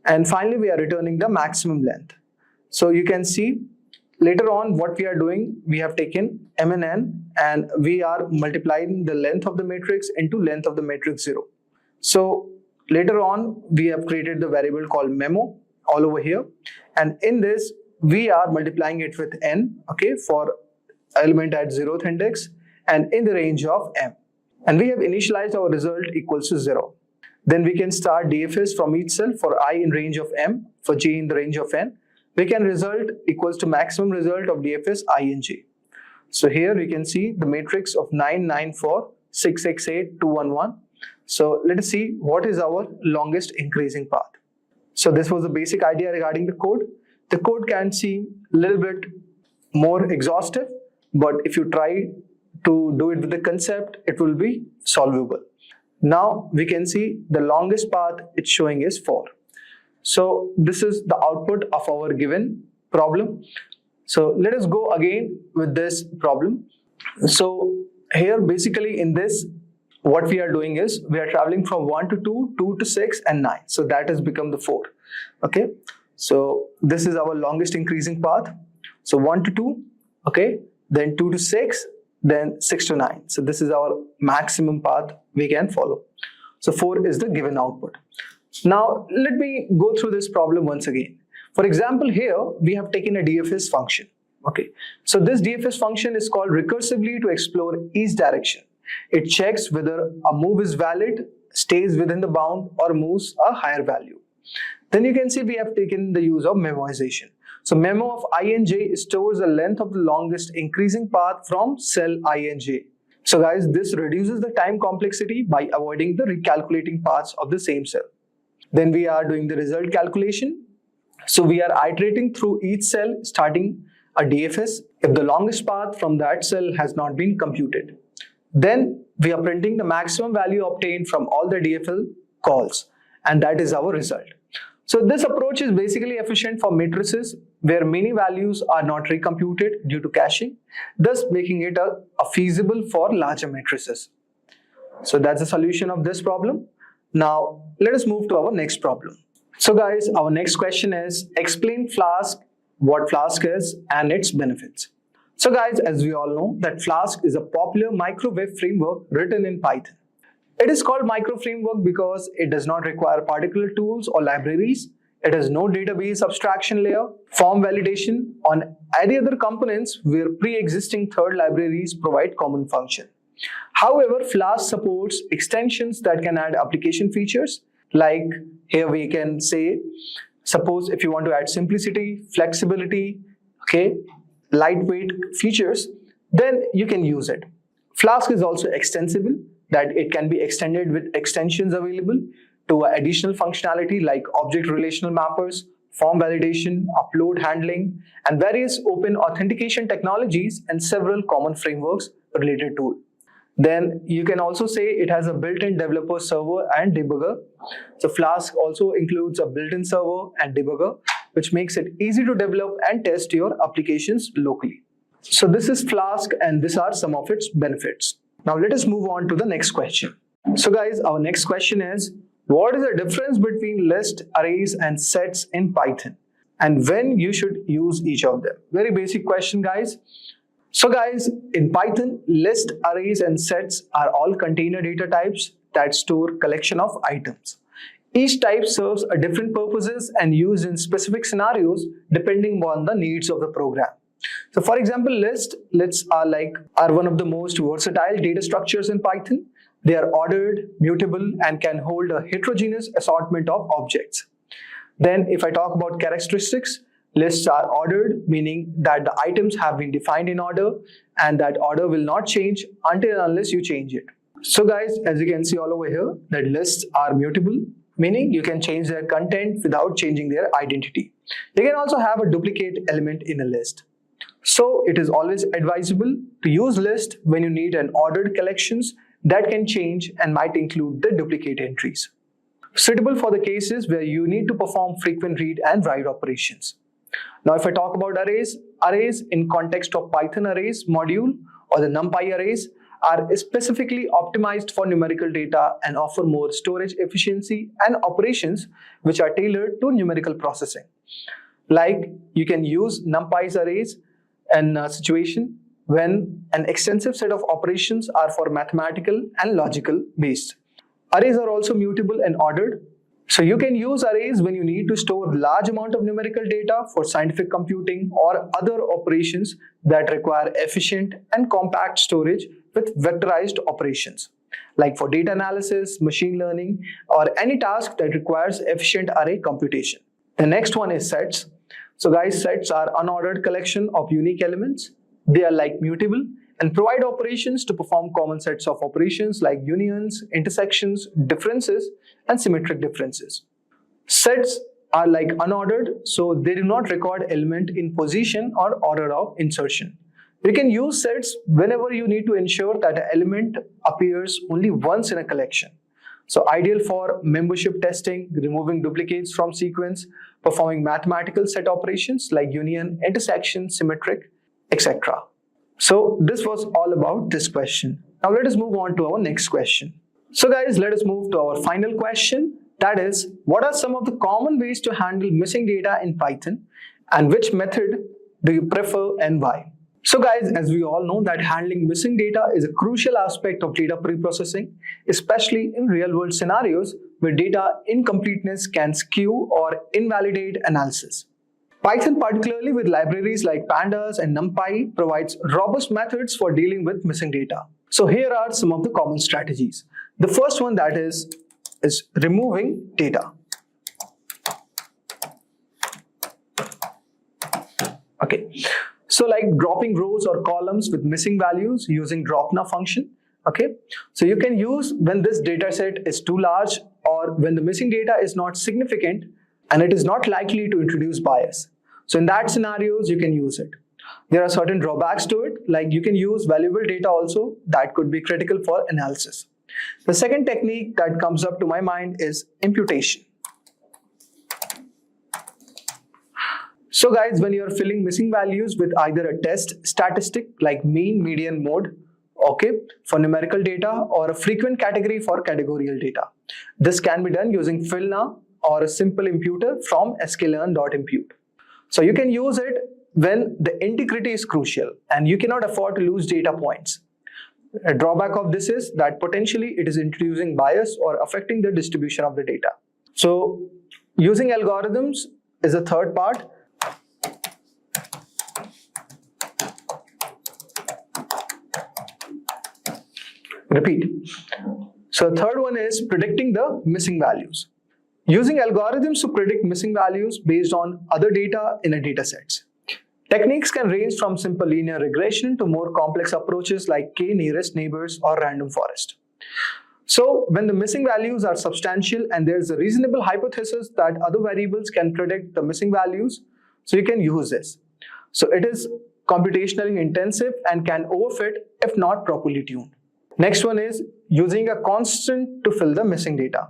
And finally, we are returning the maximum length. So you can see later on what we are doing, we have taken m and n and we are multiplying the length of the matrix into length of the matrix 0. So later on, we have created the variable called memo all over here. And in this, we are multiplying it with n, okay, for element at 0th index and in the range of m. And we have initialized our result equals to 0. Then we can start DFS from each cell for I in range of m, for j in the range of n. We can result equals to maximum result of DFS I in j. So here we can see the matrix of 9, 9, 4, 6, 6, 8, 2, 1, 1. So let us see what is our longest increasing path. So this was the basic idea regarding the code. The code can seem a little bit more exhaustive, but if you try to do it with the concept, it will be solvable. Now we can see the longest path it's showing is 4. So this is the output of our given problem. So let us go again with this problem. So here basically in this, what we are doing is we are traveling from 1 to 2, 2 to 6 and 9. So that has become the 4. Okay. So this is our longest increasing path. So 1 to 2, okay, then 2 to 6, then 6 to 9. So this is our maximum path we can follow. So 4 is the given output. Now let me go through this problem once again. For example, here we have taken a DFS function. Okay, so this DFS function is called recursively to explore each direction. It checks whether a move is valid, stays within the bound, or moves a higher value. Then you can see we have taken the use of memoization. So memo of I and j stores the length of the longest increasing path from cell I and j. So guys, this reduces the time complexity by avoiding the recalculating paths of the same cell. Then we are doing the result calculation. So we are iterating through each cell, starting a DFS if the longest path from that cell has not been computed. Then we are printing the maximum value obtained from all the DFL calls, and that is our result. So this approach is basically efficient for matrices where many values are not recomputed due to caching, thus making it a feasible for larger matrices. So that's the solution of this problem. Now let us move to our next problem. So guys, our next question is explain Flask, what Flask is and its benefits. So guys, as we all know that Flask is a popular micro-web framework written in Python. It is called micro framework because it does not require particular tools or libraries. It has no database abstraction layer, form validation on any other components where pre-existing third libraries provide common function. However, Flask supports extensions that can add application features. Like here we can say, suppose if you want to add simplicity, flexibility, okay, lightweight features, then you can use it. Flask is also extensible, that it can be extended with extensions available to additional functionality like object relational mappers, form validation, upload handling, and various open authentication technologies and several common frameworks related to it. Then you can also say it has a built-in developer server and debugger. So Flask also includes a built-in server and debugger, which makes it easy to develop and test your applications locally. So this is Flask and these are some of its benefits. Now let us move on to the next question. So guys, our next question is, what is the difference between list, arrays and sets in Python? And when you should use each of them? Very basic question, guys. So guys, in Python, list, arrays and sets are all container data types that store collection of items. Each type serves a different purposes and used in specific scenarios depending on the needs of the program. So for example, lists are one of the most versatile data structures in Python. They are ordered, mutable, and can hold a heterogeneous assortment of objects. Then if I talk about characteristics, lists are ordered, meaning that the items have been defined in order and that order will not change until and unless you change it. So guys, as you can see all over here, that lists are mutable, meaning you can change their content without changing their identity. You can also have a duplicate element in a list. So it is always advisable to use list when you need an ordered collections that can change and might include the duplicate entries. Suitable for the cases where you need to perform frequent read and write operations. Now if I talk about arrays, arrays in context of Python arrays module or the NumPy arrays are specifically optimized for numerical data and offer more storage efficiency and operations which are tailored to numerical processing. Like you can use NumPy's arrays in a situation when an extensive set of operations are for mathematical and logical based. Arrays are also mutable and ordered. So you can use arrays when you need to store large amount of numerical data for scientific computing or other operations that require efficient and compact storage with vectorized operations, like for data analysis, machine learning, or any task that requires efficient array computation. The next one is sets. So guys, sets are unordered collection of unique elements. They are like mutable and provide operations to perform common sets of operations like unions, intersections, differences, and symmetric differences. Sets are like unordered, so they do not record element in position or order of insertion. You can use sets whenever you need to ensure that an element appears only once in a collection. So ideal for membership testing, removing duplicates from sequence, performing mathematical set operations like union, intersection, symmetric, etc. So this was all about this question. Now let us move on to our next question. So guys, let us move to our final question. That is, what are some of the common ways to handle missing data in Python, and which method do you prefer and why? So guys, as we all know that handling missing data is a crucial aspect of data preprocessing, especially in real-world scenarios where data incompleteness can skew or invalidate analysis. Python, particularly with libraries like Pandas and NumPy, provides robust methods for dealing with missing data. So here are some of the common strategies. The first one, that is removing data. Okay, so like dropping rows or columns with missing values using dropNow function. Okay, so you can use when this data set is too large or when the missing data is not significant and it is not likely to introduce bias. So in that scenarios, you can use it. There are certain drawbacks to it, like you can use valuable data also that could be critical for analysis. The second technique that comes up to my mind is imputation. So guys, when you are filling missing values with either a test statistic like mean, median, mode, okay, for numerical data, or a frequent category for categorical data. This can be done using fillNow or a simple imputer from sklearn.impute. So you can use it when the integrity is crucial and you cannot afford to lose data points. A drawback of this is that potentially it is introducing bias or affecting the distribution of the data. So using algorithms is the third part. Repeat. So the third one is predicting the missing values. Using algorithms to predict missing values based on other data in a data sets. Techniques can range from simple linear regression to more complex approaches like k-nearest neighbors or random forest. So when the missing values are substantial and there is a reasonable hypothesis that other variables can predict the missing values, so you can use this. So it is computationally intensive and can overfit if not properly tuned. Next one is using a constant to fill the missing data.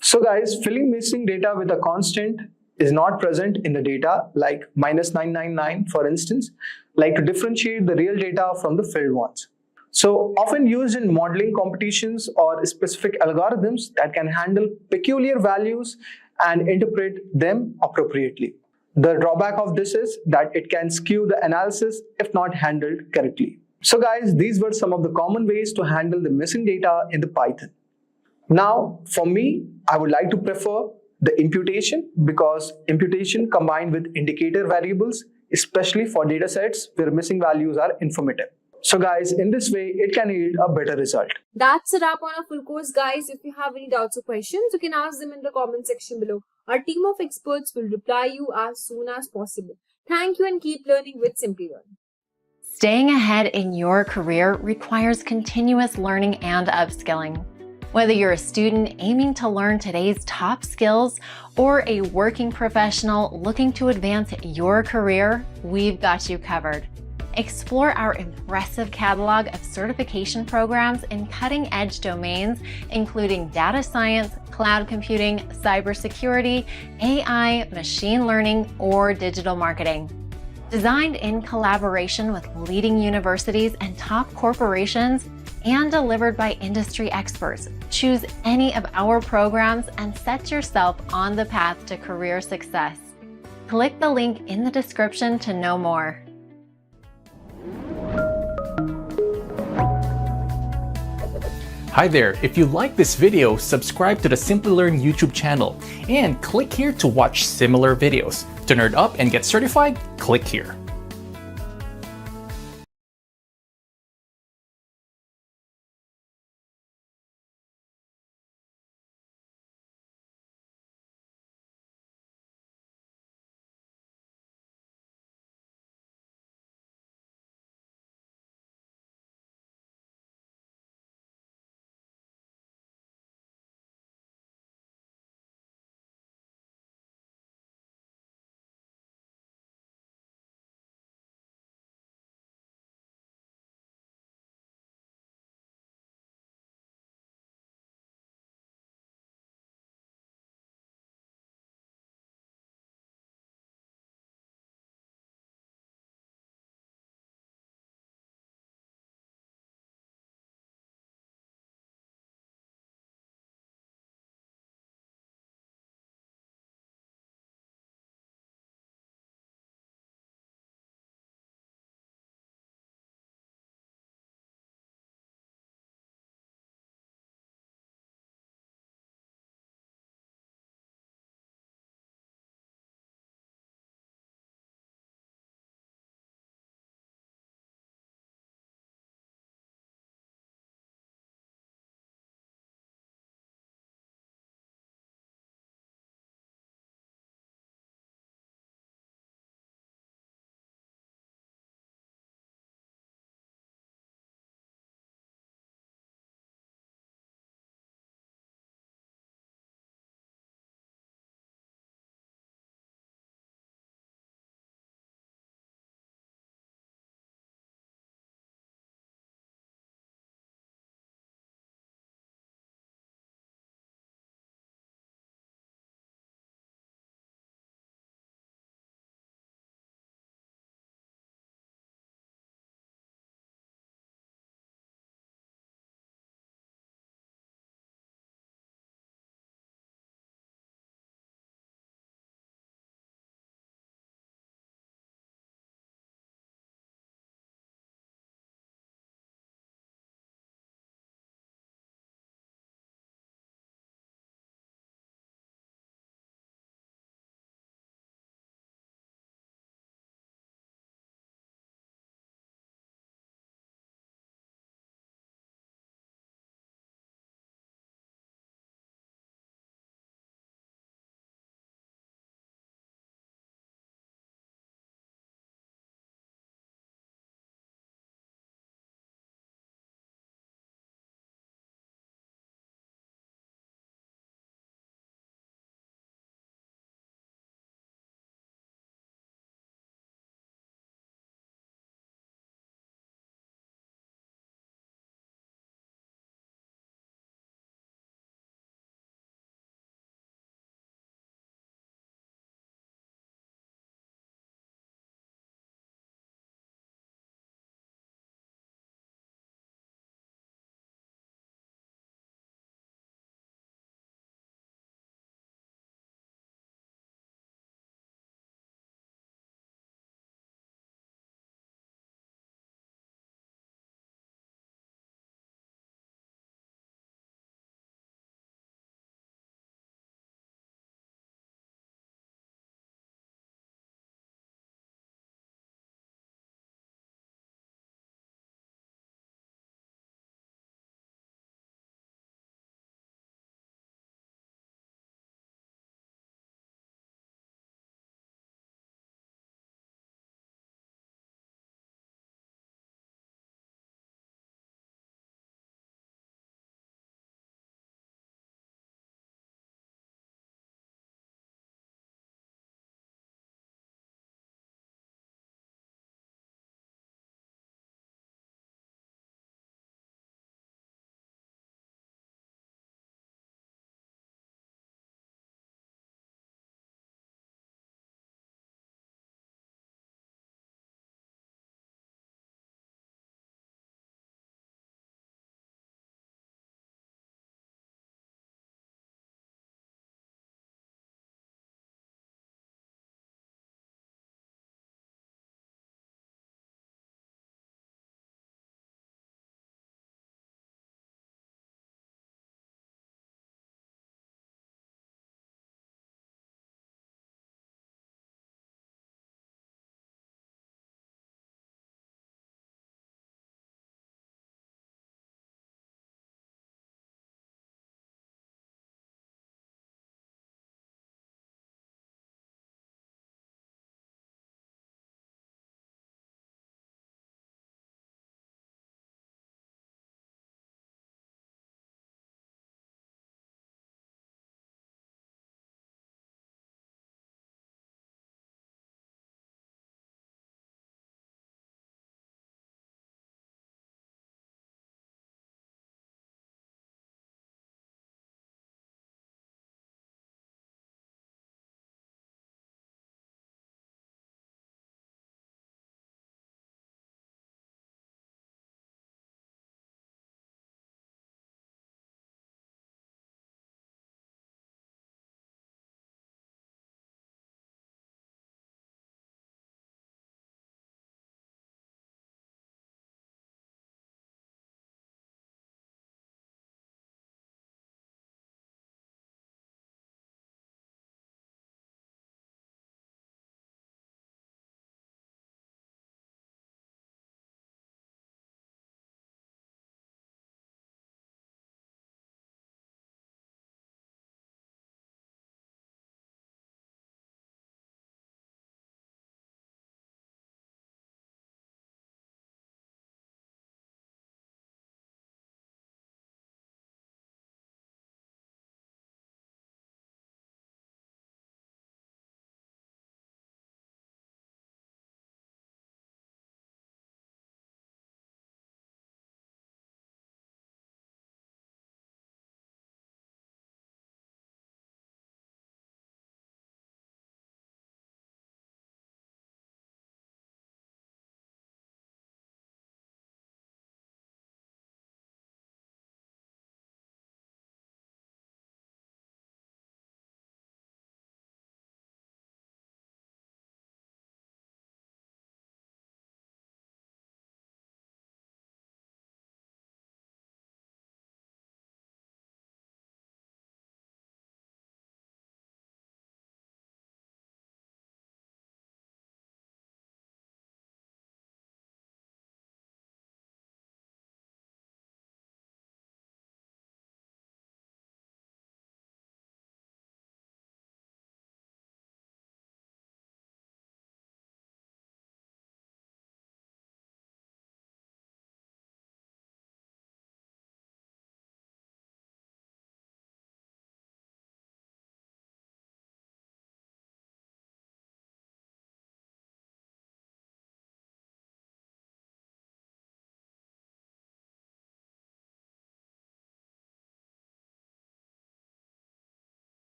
So guys, filling missing data with a constant is not present in the data, like -999 for instance, like to differentiate the real data from the filled ones. So often used in modeling competitions or specific algorithms that can handle peculiar values and interpret them appropriately. The drawback of this is that it can skew the analysis if not handled correctly. So guys, these were some of the common ways to handle the missing data in the Python. Now, for me, I would like to prefer the imputation because imputation combined with indicator variables, especially for data sets where missing values are informative. So guys, in this way, it can yield a better result. That's a wrap on our full course, guys. If you have any doubts or questions, you can ask them in the comment section below. Our team of experts will reply you as soon as possible. Thank you and keep learning with Simplilearn. Staying ahead in your career requires continuous learning and upskilling. Whether you're a student aiming to learn today's top skills or a working professional looking to advance your career, we've got you covered. Explore our impressive catalog of certification programs in cutting-edge domains, including data science, cloud computing, cybersecurity, AI, machine learning, or digital marketing. Designed in collaboration with leading universities and top corporations, and delivered by industry experts. Choose any of our programs and set yourself on the path to career success. Click the link in the description to know more. Hi there, if you like this video, subscribe to the Simplilearn YouTube channel and click here to watch similar videos. To nerd up and get certified, click here.